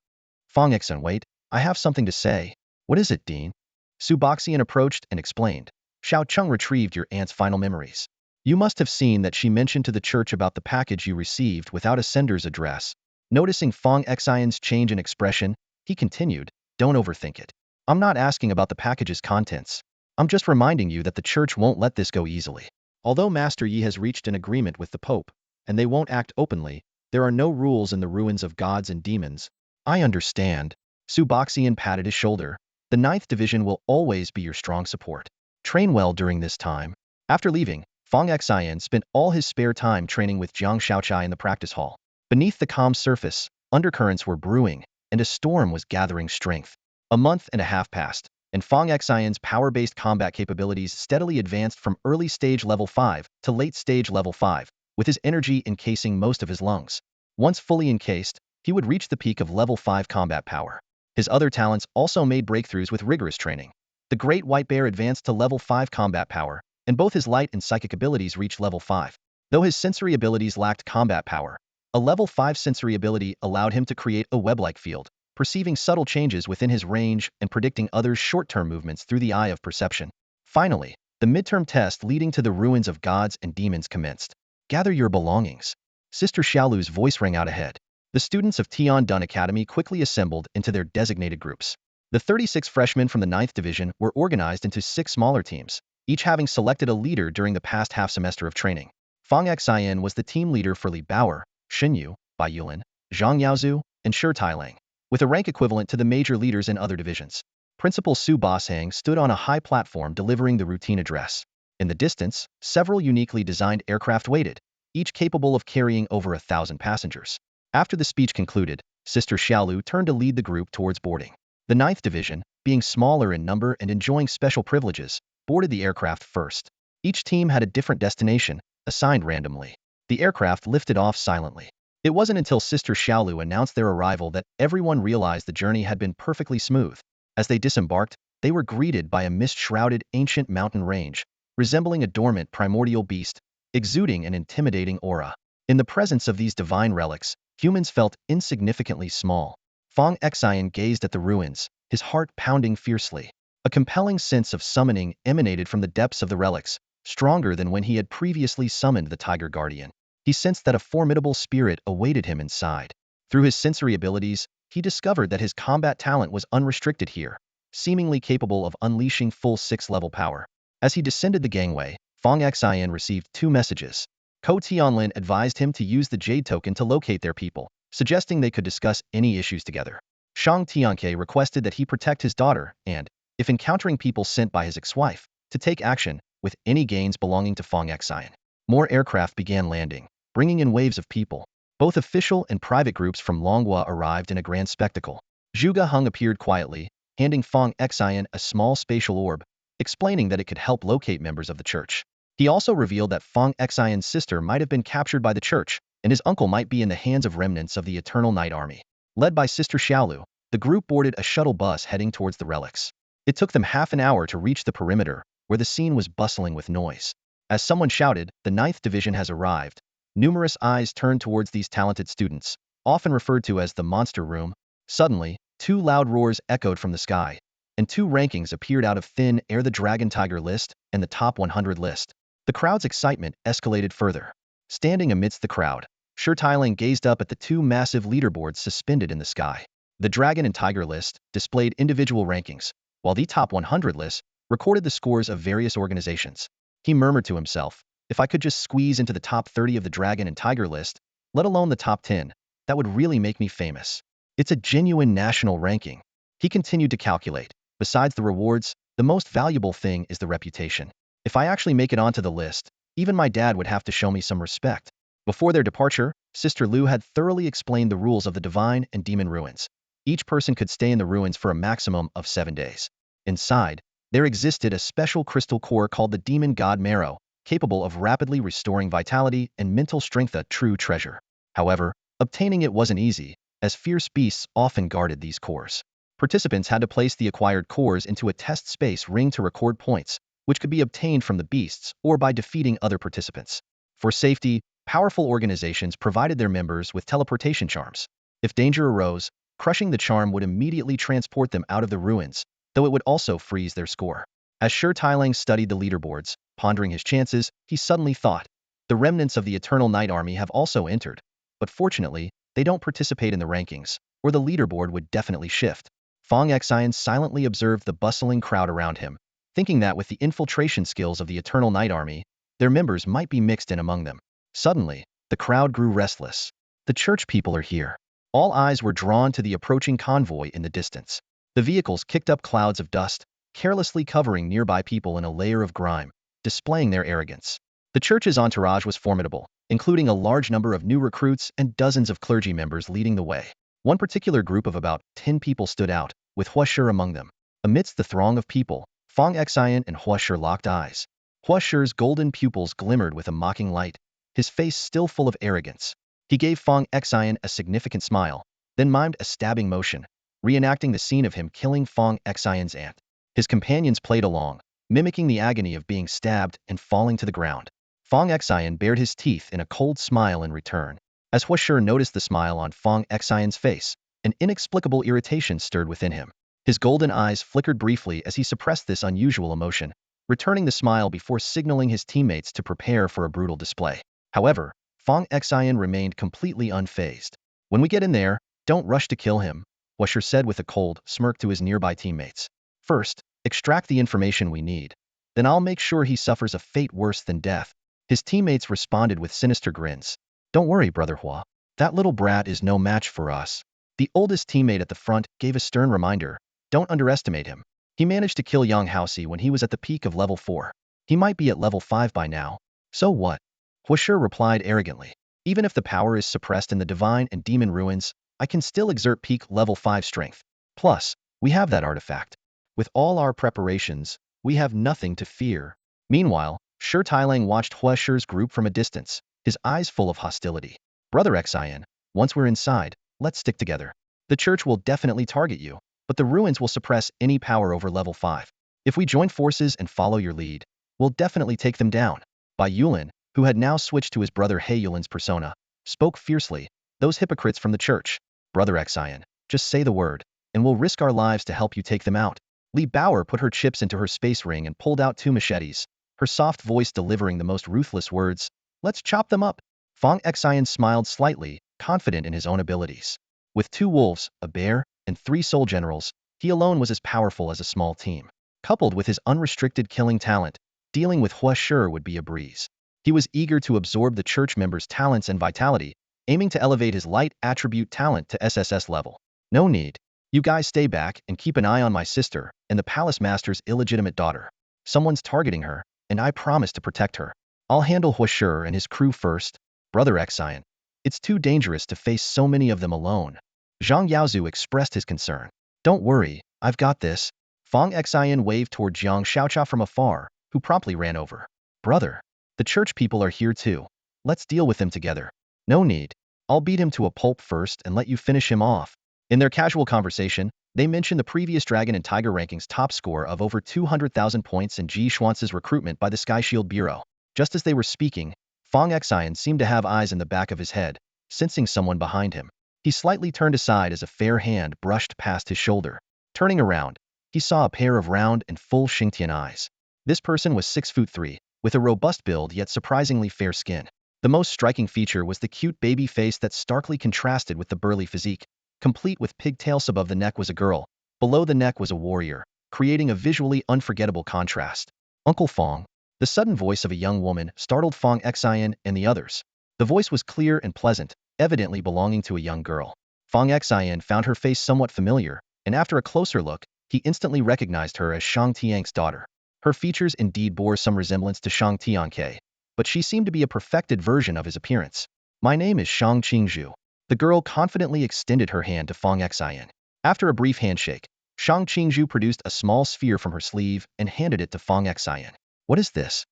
Fong Xian, wait, I have something to say. What is it, Dean? Su Boxian approached and explained. Xiao Cheng retrieved your aunt's final memories. You must have seen that she mentioned to the church about the package you received without a sender's address. Noticing Fong Xian's change in expression, he continued, don't overthink it. I'm not asking about the package's contents. I'm just reminding you that the church won't let this go easily. Although Master Yi has reached an agreement with the Pope, and they won't act openly, there are no rules in the ruins of gods and demons. I understand. Su Boxian patted his shoulder. The 9th Division will always be your strong support. Train well during this time. After leaving, Fong Xian spent all his spare time training with Jiang Xiaochai in the practice hall. Beneath the calm surface, undercurrents were brewing, and a storm was gathering strength. A month and a half passed, and Fong Xian's power-based combat capabilities steadily advanced from early stage level 5 to late stage level 5, with his energy encasing most of his lungs. Once fully encased, he would reach the peak of level 5 combat power. His other talents also made breakthroughs with rigorous training. The Great White Bear advanced to level 5 combat power, and both his light and psychic abilities reached level 5. Though his sensory abilities lacked combat power, a level 5 sensory ability allowed him to create a web-like field, perceiving subtle changes within his range and predicting others' short-term movements through the eye of perception. Finally, the midterm test leading to the ruins of gods and demons commenced. Gather your belongings. Sister Xiaolu's voice rang out ahead. The students of Tiandun Academy quickly assembled into their designated groups. The 36 freshmen from the 9th Division were organized into 6 smaller teams, each having selected a leader during the past half semester of training. Fong Xion was the team leader for Li Baoer, Xin Yu, Bai Yulin, Zhang Yaozu, and Shi Tailang, with a rank equivalent to the major leaders in other divisions. Principal Su Boshang stood on a high platform delivering the routine address. In the distance, several uniquely designed aircraft waited, each capable of carrying over 1,000 passengers. After the speech concluded, Sister Xiaolu turned to lead the group towards boarding. The 9th Division, being smaller in number and enjoying special privileges, boarded the aircraft first. Each team had a different destination, assigned randomly. The aircraft lifted off silently. It wasn't until Sister Xiaolu announced their arrival that everyone realized the journey had been perfectly smooth. As they disembarked, they were greeted by a mist-shrouded ancient mountain range, resembling a dormant primordial beast, exuding an intimidating aura. In the presence of these divine relics, humans felt insignificantly small. Fong Xion gazed at the ruins, his heart pounding fiercely. A compelling sense of summoning emanated from the depths of the relics, stronger than when he had previously summoned the Tiger Guardian. He sensed that a formidable spirit awaited him inside. Through his sensory abilities, he discovered that his combat talent was unrestricted here, seemingly capable of unleashing full 6th-level power. As he descended the gangway, Fong Xion received 2 messages. Ko Tianlin advised him to use the Jade Token to locate their people, suggesting they could discuss any issues together. Shang Tianke requested that he protect his daughter and, if encountering people sent by his ex-wife, to take action with any gains belonging to Fong Xion. More aircraft began landing, bringing in waves of people. Both official and private groups from Longhua arrived in a grand spectacle. Zhuge Heng appeared quietly, handing Fong Xion a small spatial orb, explaining that it could help locate members of the church. He also revealed that Fong Xion's sister might have been captured by the church, and his uncle might be in the hands of remnants of the Eternal Night Army. Led by Sister Xiaolu, the group boarded a shuttle bus heading towards the relics. It took them half an hour to reach the perimeter, where the scene was bustling with noise. As someone shouted, "The 9th Division has arrived," numerous eyes turned towards these talented students, often referred to as the Monster Room. Suddenly, 2 loud roars echoed from the sky, and 2 rankings appeared out of thin air: the Dragon Tiger list and the Top 100 list. The crowd's excitement escalated further. Standing amidst the crowd, Shi Tailang gazed up at the 2 massive leaderboards suspended in the sky. The Dragon and Tiger list displayed individual rankings, while the Top 100 list recorded the scores of various organizations. He murmured to himself, "If I could just squeeze into the top 30 of the Dragon and Tiger list, let alone the top 10, that would really make me famous. It's a genuine national ranking." He continued to calculate. Besides the rewards, the most valuable thing is the reputation. If I actually make it onto the list, even my dad would have to show me some respect. Before their departure, Sister Lu had thoroughly explained the rules of the divine and demon ruins. Each person could stay in the ruins for a maximum of 7 days. Inside, there existed a special crystal core called the Demon God Marrow, capable of rapidly restoring vitality and mental strength, a true treasure. However, obtaining it wasn't easy, as fierce beasts often guarded these cores. Participants had to place the acquired cores into a test space ring to record points, which could be obtained from the beasts or by defeating other participants. For safety, powerful organizations provided their members with teleportation charms. If danger arose, crushing the charm would immediately transport them out of the ruins, though it would also freeze their score. As Shi Tailang studied the leaderboards, pondering his chances, he suddenly thought, the remnants of the Eternal Night Army have also entered, but fortunately, they don't participate in the rankings, or the leaderboard would definitely shift. Fong Xion silently observed the bustling crowd around him, thinking that with the infiltration skills of the Eternal Night Army, their members might be mixed in among them. Suddenly, the crowd grew restless. The church people are here. All eyes were drawn to the approaching convoy in the distance. The vehicles kicked up clouds of dust, carelessly covering nearby people in a layer of grime, displaying their arrogance. The church's entourage was formidable, including a large number of new recruits and dozens of clergy members leading the way. One particular group of about 10 people stood out, with Huashi among them. Amidst the throng of people, Fong Xion and Huashi locked eyes. Huashi's golden pupils glimmered with a mocking light, his face still full of arrogance. He gave Fong Xion a significant smile, then mimed a stabbing motion, reenacting the scene of him killing Fong Xion's aunt. His companions played along, mimicking the agony of being stabbed and falling to the ground. Fong Xion bared his teeth in a cold smile in return. As Huashi noticed the smile on Fong Xion's face, An inexplicable irritation stirred within him. His golden eyes flickered briefly as he suppressed this unusual emotion, returning the smile before signaling his teammates to prepare for a brutal display. However, Fong Xion remained completely unfazed. When we get in there, don't rush to kill him, Washer said with a cold smirk to his nearby teammates. First, extract the information we need. Then I'll make sure he suffers a fate worse than death. His teammates responded with sinister grins. Don't worry, Brother Hua. That little brat is no match for us. The oldest teammate at the front gave a stern reminder. Don't underestimate him. He managed to kill Yang Haoxi when he was at the peak of level 4. He might be at level 5 by now. So what? Huasher replied arrogantly. Even if the power is suppressed in the divine and demon ruins, I can still exert peak level 5 strength. Plus, we have that artifact. With all our preparations, we have nothing to fear. Meanwhile, Shi Tailang watched Huasher's group from a distance, his eyes full of hostility. Brother Xian, once we're inside, let's stick together. The church will definitely target you, but the ruins will suppress any power over level 5. If we join forces and follow your lead, we'll definitely take them down. Bai Yulin, who had now switched to his brother He Yulin's persona, spoke fiercely. Those hypocrites from the church. Brother Xian, just say the word, and we'll risk our lives to help you take them out. Li Bauer put her chips into her space ring and pulled out 2 machetes, her soft voice delivering the most ruthless words. Let's chop them up. Fong Xian smiled slightly, confident in his own abilities. With 2 wolves, a bear, and 3 soul generals, he alone was as powerful as a small team. Coupled with his unrestricted killing talent, dealing with Huasher would be a breeze. He was eager to absorb the church members' talents and vitality, aiming to elevate his light attribute talent to SSS level. No need. You guys stay back and keep an eye on my sister and the palace master's illegitimate daughter. Someone's targeting her, and I promise to protect her. I'll handle Huasher and his crew first. Brother Xian. It's too dangerous to face so many of them alone. Zhang Yaozu expressed his concern. Don't worry, I've got this. Fong Xian waved toward Jiang Xiaocha from afar, who promptly ran over. Brother, the church people are here too. Let's deal with them together. No need. I'll beat him to a pulp first and let you finish him off. In their casual conversation, they mentioned the previous Dragon and Tiger rankings top score of over 200,000 points in Ji Schwanz's recruitment by the Sky Shield Bureau. Just as they were speaking, Fong Xian seemed to have eyes in the back of his head, sensing someone behind him. He slightly turned aside as a fair hand brushed past his shoulder. Turning around, he saw a pair of round and full Xingtian eyes. This person was 6'3", with a robust build yet surprisingly fair skin. The most striking feature was the cute baby face that starkly contrasted with the burly physique. Complete with pigtails above the neck was a girl, below the neck was a warrior, creating a visually unforgettable contrast. Uncle Fong. The sudden voice of a young woman startled Fong Xian and the others. The voice was clear and pleasant, evidently belonging to a young girl. Fong Xian found her face somewhat familiar, and after a closer look, he instantly recognized her as Shang Tiang's daughter. Her features indeed bore some resemblance to Shang Tiangke, but she seemed to be a perfected version of his appearance. My name is Shang Qingzhu. The girl confidently extended her hand to Fong Xian. After a brief handshake, Shang Qingzhu produced a small sphere from her sleeve and handed it to Fong Xian. What is this?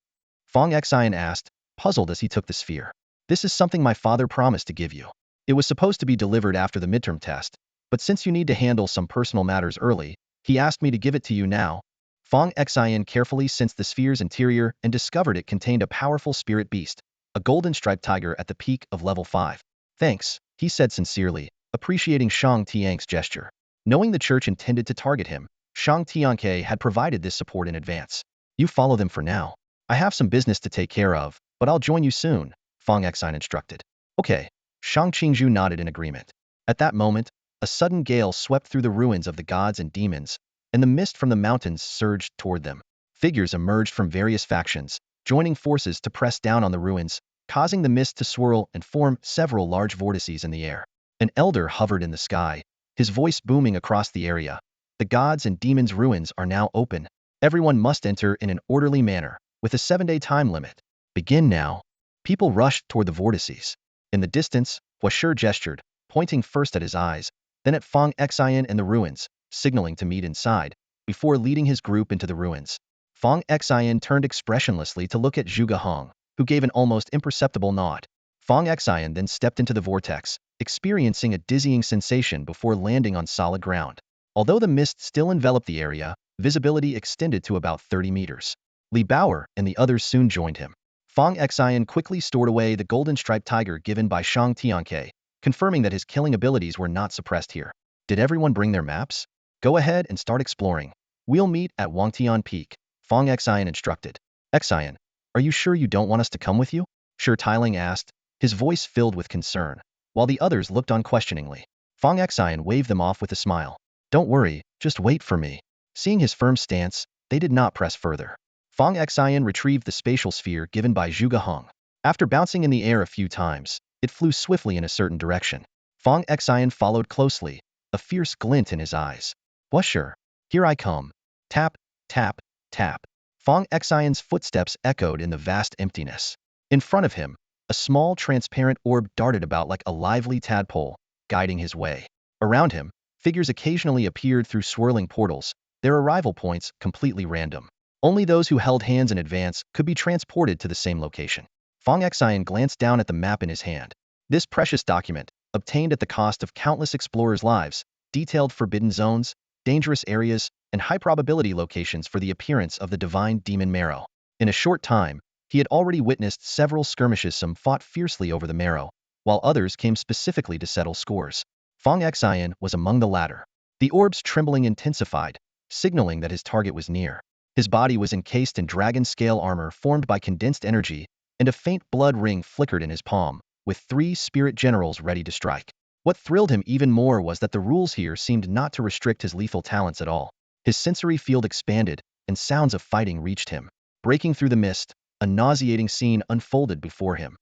Fong Xian asked, puzzled as he took the sphere. This is something my father promised to give you. It was supposed to be delivered after the midterm test, but since you need to handle some personal matters early, he asked me to give it to you now. Fong Xian carefully sensed the sphere's interior and discovered it contained a powerful spirit beast, a golden striped tiger at the peak of level 5. Thanks, he said sincerely, appreciating Shang Tiang's gesture. Knowing the church intended to target him, Shang Tiangke had provided this support in advance. You follow them for now. I have some business to take care of, but I'll join you soon, Fong Xian instructed. Okay, Shang Qingzhu nodded in agreement. At that moment, a sudden gale swept through the ruins of the gods and demons, and the mist from the mountains surged toward them. Figures emerged from various factions, joining forces to press down on the ruins, causing the mist to swirl and form several large vortices in the air. An elder hovered in the sky, his voice booming across the area. The gods and demons' ruins are now open. Everyone must enter in an orderly manner, with a 7-day time limit. Begin now. People rushed toward the vortices. In the distance, Huasher gestured, pointing first at his eyes, then at Fong Xian and the ruins, signaling to meet inside, before leading his group into the ruins. Fong Xian turned expressionlessly to look at Zhuge Hong, who gave an almost imperceptible nod. Fong Xian then stepped into the vortex, experiencing a dizzying sensation before landing on solid ground. Although the mist still enveloped the area, visibility extended to about 30 meters. Li Bauer and the others soon joined him. Fong Xian quickly stored away the golden striped tiger given by Shang Tiangke, confirming that his killing abilities were not suppressed here. Did everyone bring their maps? Go ahead and start exploring. We'll meet at Wangtian Peak, Fong Xion instructed. Xion, are you sure you don't want us to come with you? Shi Tailing asked, his voice filled with concern, while the others looked on questioningly. Fong Xion waved them off with a smile. Don't worry, just wait for me. Seeing his firm stance, they did not press further. Fong Xion retrieved the spatial sphere given by Zhuge Hong. After bouncing in the air a few times, it flew swiftly in a certain direction. Fong Xion followed closely, a fierce glint in his eyes. Sure, here I come. Tap, tap, tap. Fong Xion's footsteps echoed in the vast emptiness. In front of him, a small transparent orb darted about like a lively tadpole, guiding his way. Around him, figures occasionally appeared through swirling portals, their arrival points completely random. Only those who held hands in advance could be transported to the same location. Fong Xion glanced down at the map in his hand. This precious document, obtained at the cost of countless explorers' lives, detailed forbidden zones, dangerous areas, and high-probability locations for the appearance of the divine demon Marrow. In a short time, he had already witnessed several skirmishes. Some fought fiercely over the Marrow, while others came specifically to settle scores. Fong Xion was among the latter. The orb's trembling intensified, signaling that his target was near. His body was encased in dragon-scale armor formed by condensed energy, and a faint blood ring flickered in his palm, with 3 spirit generals ready to strike. What thrilled him even more was that the rules here seemed not to restrict his lethal talents at all. His sensory field expanded, and sounds of fighting reached him. Breaking through the mist, a nauseating scene unfolded before him.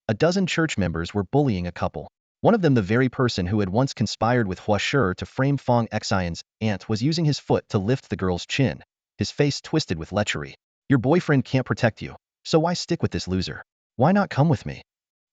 A dozen church members were bullying a couple. One of them, the very person who had once conspired with Hua Shi to frame Fong Xion's aunt, was using his foot to lift the girl's chin, his face twisted with lechery. Your boyfriend can't protect you, so why stick with this loser? Why not come with me?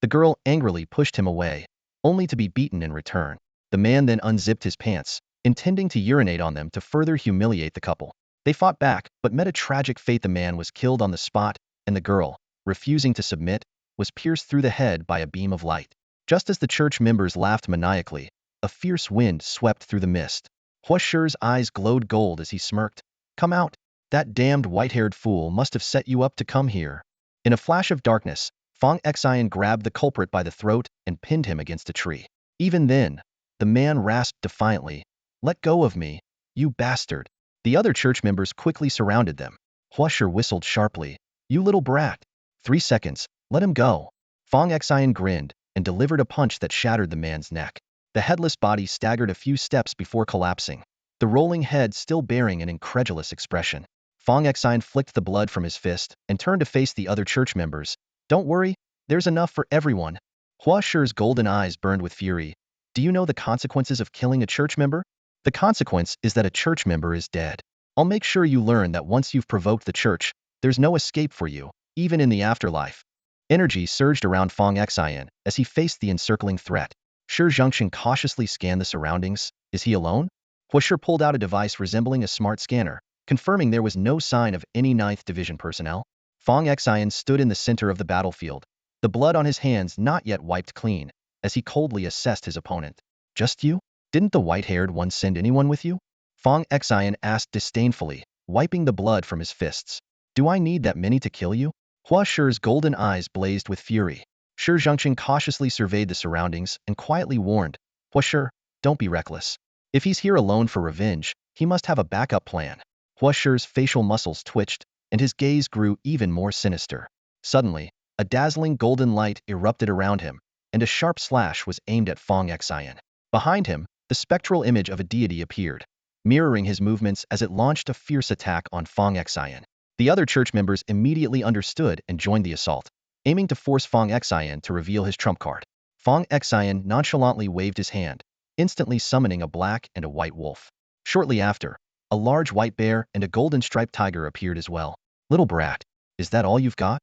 The girl angrily pushed him away, only to be beaten in return. The man then unzipped his pants, intending to urinate on them to further humiliate the couple. They fought back, but met a tragic fate. The man was killed on the spot, and the girl, refusing to submit, was pierced through the head by a beam of light. Just as the church members laughed maniacally, a fierce wind swept through the mist. Hua Shi's eyes glowed gold as he smirked. Come out. That damned white-haired fool must have set you up to come here. In a flash of darkness, Fong Xion grabbed the culprit by the throat and pinned him against a tree. Even then, the man rasped defiantly, Let go of me, you bastard. The other church members quickly surrounded them. Hua Shi whistled sharply. You little brat. 3 seconds, let him go. Fong Xion grinned and delivered a punch that shattered the man's neck. The headless body staggered a few steps before collapsing, the rolling head still bearing an incredulous expression. Fong Xion flicked the blood from his fist and turned to face the other church members. Don't worry, there's enough for everyone. Hua Shi's golden eyes burned with fury. Do you know the consequences of killing a church member? The consequence is that a church member is dead. I'll make sure you learn that once you've provoked the church, there's no escape for you, even in the afterlife. Energy surged around Fong Xion as he faced the encircling threat. Shi Zhengxin cautiously scanned the surroundings. Is he alone? Hua Shi pulled out a device resembling a smart scanner, confirming there was no sign of any 9th Division personnel. Fong Xion stood in the center of the battlefield, the blood on his hands not yet wiped clean, as he coldly assessed his opponent. Just you? Didn't the white-haired one send anyone with you? Fong Xion asked disdainfully, wiping the blood from his fists. Do I need that many to kill you? Hua Shi's golden eyes blazed with fury. Shi Zhengxin cautiously surveyed the surroundings and quietly warned, Hua Shi, don't be reckless. If he's here alone for revenge, he must have a backup plan. Hua Shi's facial muscles twitched, and his gaze grew even more sinister. Suddenly, a dazzling golden light erupted around him, and a sharp slash was aimed at Fong Xion. Behind him, the spectral image of a deity appeared, mirroring his movements as it launched a fierce attack on Fong Xion. The other church members immediately understood and joined the assault, aiming to force Fong Xion to reveal his trump card. Fong Xion nonchalantly waved his hand, instantly summoning a black and a white wolf. Shortly after, a large white bear and a golden-striped tiger appeared as well. Little brat, is that all you've got?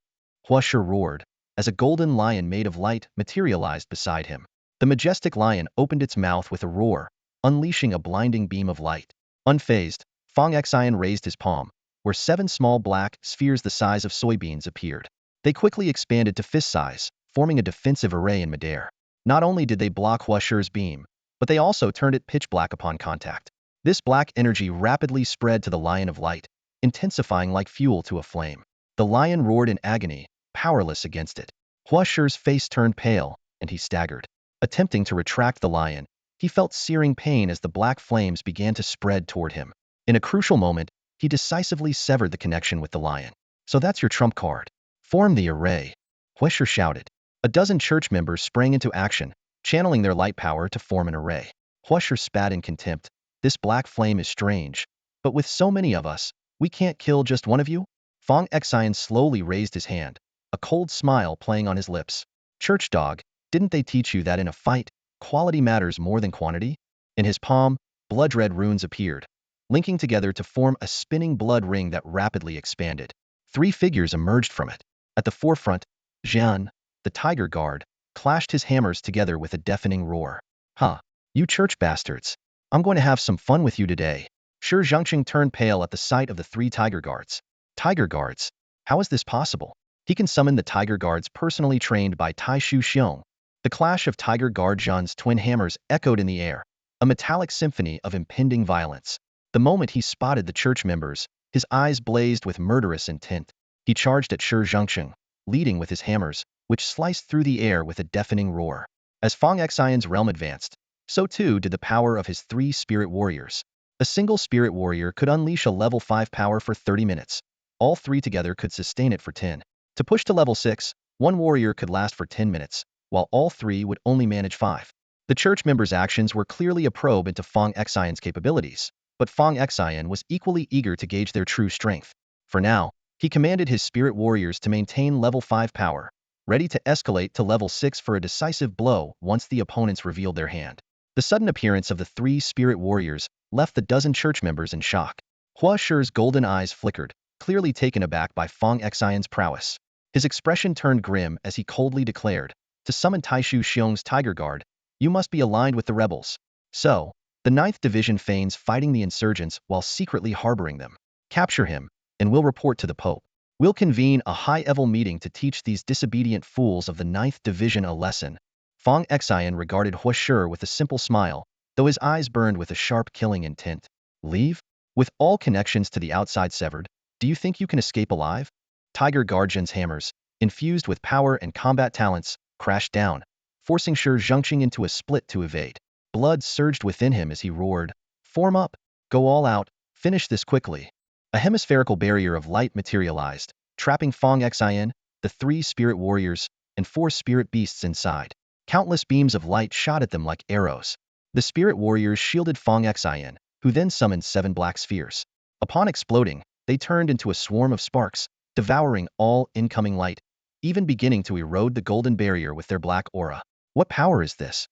Hua Shi roared, as a golden lion made of light materialized beside him. The majestic lion opened its mouth with a roar, unleashing a blinding beam of light. Unfazed, Fong Xion raised his palm, where 7 small black spheres the size of soybeans appeared. They quickly expanded to fist size, forming a defensive array in midair. Not only did they block Hua Shi's beam, but they also turned it pitch black upon contact. This black energy rapidly spread to the lion of light, intensifying like fuel to a flame. The lion roared in agony, powerless against it. Hua Shi's face turned pale, and he staggered. Attempting to retract the lion, He felt searing pain as the black flames began to spread toward him. In a crucial moment, he decisively severed the connection with the lion. So that's your trump card. Form the array. Huesher shouted. A dozen church members sprang into action, channeling their light power to form an array. Huesher spat in contempt. This black flame is strange. But with so many of us, we can't kill just one of you? Fong Xion slowly raised his hand, a cold smile playing on his lips. Church dog, didn't they teach you that in a fight, quality matters more than quantity? In his palm, blood-red runes appeared, linking together to form a spinning blood ring that rapidly expanded. 3 figures emerged from it. At the forefront, Xian, the tiger guard, clashed his hammers together with a deafening roar. Huh, you church bastards. I'm going to have some fun with you today. Shi Zhongqing turned pale at the sight of the 3 tiger guards. Tiger guards? How is this possible? He can summon the tiger guards personally trained by Tai Shu Xiong. The clash of tiger guard Zhan's twin hammers echoed in the air, a metallic symphony of impending violence. The moment he spotted the church members, his eyes blazed with murderous intent. He charged at Shi Zhongqing, leading with his hammers, which sliced through the air with a deafening roar. As Fong Xion's realm advanced, so too did the power of his 3 spirit warriors. A single spirit warrior could unleash a level 5 power for 30 minutes. All 3 together could sustain it for 10. To push to level 6, one warrior could last for 10 minutes, while all 3 would only manage 5. The church members' actions were clearly a probe into Fong Xion's capabilities, but Fong Xion was equally eager to gauge their true strength. For now, he commanded his spirit warriors to maintain level 5 power, ready to escalate to level 6 for a decisive blow once the opponents revealed their hand. The sudden appearance of the 3 spirit warriors left the dozen church members in shock. Hueshir's golden eyes flickered, clearly taken aback by Fong Xion's prowess. His expression turned grim as he coldly declared, to summon Taishu Xiong's Tiger Guard, you must be aligned with the rebels. So, the 9th Division feigns fighting the insurgents while secretly harboring them. Capture him, and we'll report to the Pope. We'll convene a high-level meeting to teach these disobedient fools of the 9th Division a lesson. Fong Xion regarded Hueshir with a simple smile, though his eyes burned with a sharp killing intent. Leave? With all connections to the outside severed, do you think you can escape alive? Tiger Guardian's hammers, infused with power and combat talents, crashed down, forcing Shi Zhongqing into a split to evade. Blood surged within him as he roared, form up, go all out, finish this quickly. A hemispherical barrier of light materialized, trapping Fong Xion, the 3 spirit warriors, and 4 spirit beasts inside. Countless beams of light shot at them like arrows. The spirit warriors shielded Fong Xion, who then summoned 7 black spheres. Upon exploding, they turned into a swarm of sparks, devouring all incoming light, even beginning to erode the golden barrier with their black aura. What power is this?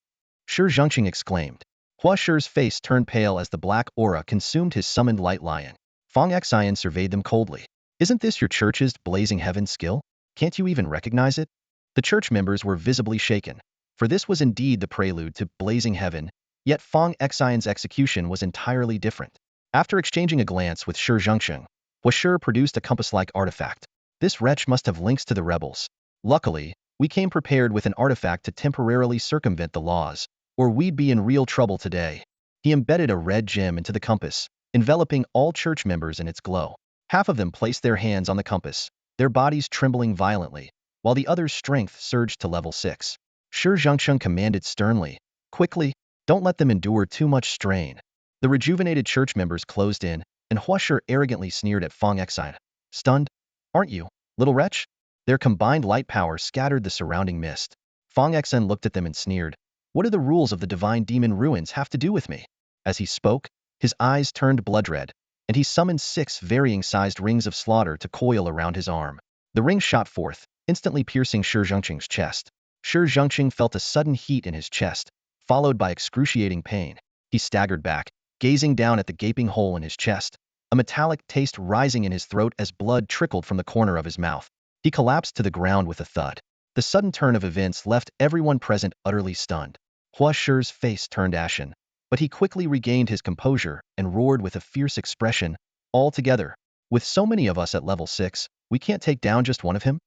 Shi Zhongqing exclaimed. Hueshir's face turned pale as the black aura consumed his summoned light lion. Fong Xion surveyed them coldly. Isn't this your church's blazing heaven skill? Can't you even recognize it? The church members were visibly shaken, for this was indeed the prelude to blazing heaven, yet Fong Xion's execution was entirely different. After exchanging a glance with Shi Zhongqing, Hueshir produced a compass-like artifact. This wretch must have links to the rebels. Luckily, we came prepared with an artifact to temporarily circumvent the laws, or we'd be in real trouble today. He embedded a red gem into the compass, enveloping all church members in its glow. Half of them placed their hands on the compass, their bodies trembling violently, while the others' strength surged to level 6. Shi Zhongqing commanded sternly, quickly, don't let them endure too much strain. The rejuvenated church members closed in, and Hueshir arrogantly sneered at Fong Xion. Stunned? Aren't you, little wretch? Their combined light power scattered the surrounding mist. Fong Xion looked at them and sneered. What do the rules of the divine demon ruins have to do with me? As he spoke, his eyes turned blood-red, and he summoned 6 varying-sized rings of slaughter to coil around his arm. The rings shot forth, instantly piercing Shi Zhongqing's chest. Shi Zhongqing felt a sudden heat in his chest, followed by excruciating pain. He staggered back, gazing down at the gaping hole in his chest, a metallic taste rising in his throat as blood trickled from the corner of his mouth. He collapsed to the ground with a thud. The sudden turn of events left everyone present utterly stunned. Hueshir's face turned ashen, but he quickly regained his composure and roared with a fierce expression, all together. With so many of us at level 6, we can't take down just one of him?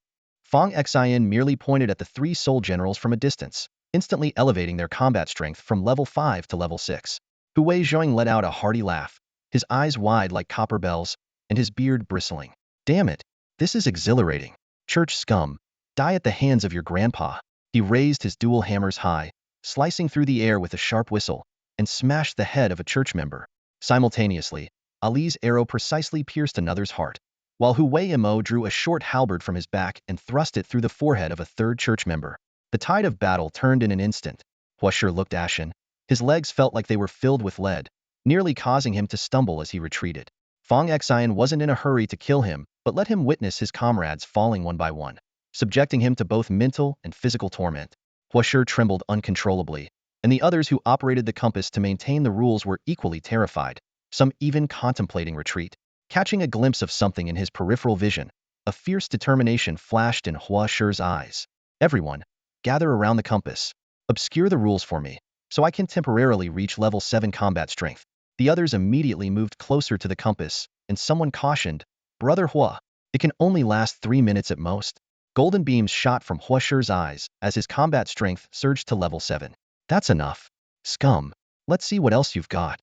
Fong Xion merely pointed at the 3 soul generals from a distance, instantly elevating their combat strength from level 5 to level 6. Hu Weizhong let out a hearty laugh, his eyes wide like copper bells, and his beard bristling. Damn it, this is exhilarating. Church scum, die at the hands of your grandpa. He raised his dual hammers high, slicing through the air with a sharp whistle, and smashed the head of a church member. Simultaneously, Ali's arrow precisely pierced another's heart, while Hui Mo drew a short halberd from his back and thrust it through the forehead of a third church member. The tide of battle turned in an instant. Huasher looked ashen. His legs felt like they were filled with lead, nearly causing him to stumble as he retreated. Fong Xion wasn't in a hurry to kill him, but let him witness his comrades falling one by one, subjecting him to both mental and physical torment. Huasher trembled uncontrollably, and the others who operated the compass to maintain the rules were equally terrified, some even contemplating retreat. Catching a glimpse of something in his peripheral vision, a fierce determination flashed in Huasher's eyes. Everyone, gather around the compass. Obscure the rules for me, so I can temporarily reach level 7 combat strength. The others immediately moved closer to the compass, and someone cautioned, Brother Hua, it can only last 3 minutes at most. Golden beams shot from Huasher's eyes as his combat strength surged to level 7. That's enough. Scum. Let's see what else you've got.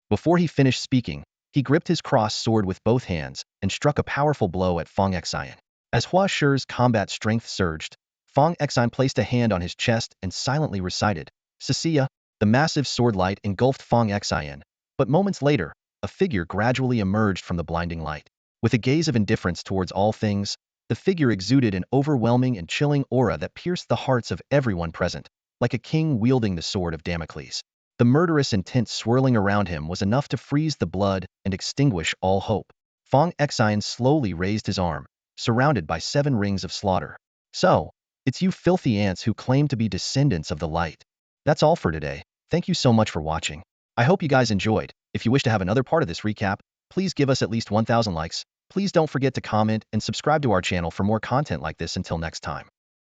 Before he finished speaking, he gripped his cross sword with both hands and struck a powerful blow at Fong Xion. As Huasher's combat strength surged, Fong Xion placed a hand on his chest and silently recited, Cecilia. The massive sword light engulfed Fong Xion, but moments later, a figure gradually emerged from the blinding light. With a gaze of indifference towards all things, the figure exuded an overwhelming and chilling aura that pierced the hearts of everyone present, like a king wielding the sword of Damocles. The murderous intent swirling around him was enough to freeze the blood and extinguish all hope. Fong Xion slowly raised his arm, surrounded by 7 rings of slaughter. So, it's you filthy ants who claim to be descendants of the light. That's all for today. Thank you so much for watching. I hope you guys enjoyed. If you wish to have another part of this recap, please give us at least 1,000 likes. Please don't forget to comment and subscribe to our channel for more content like this. Until next time.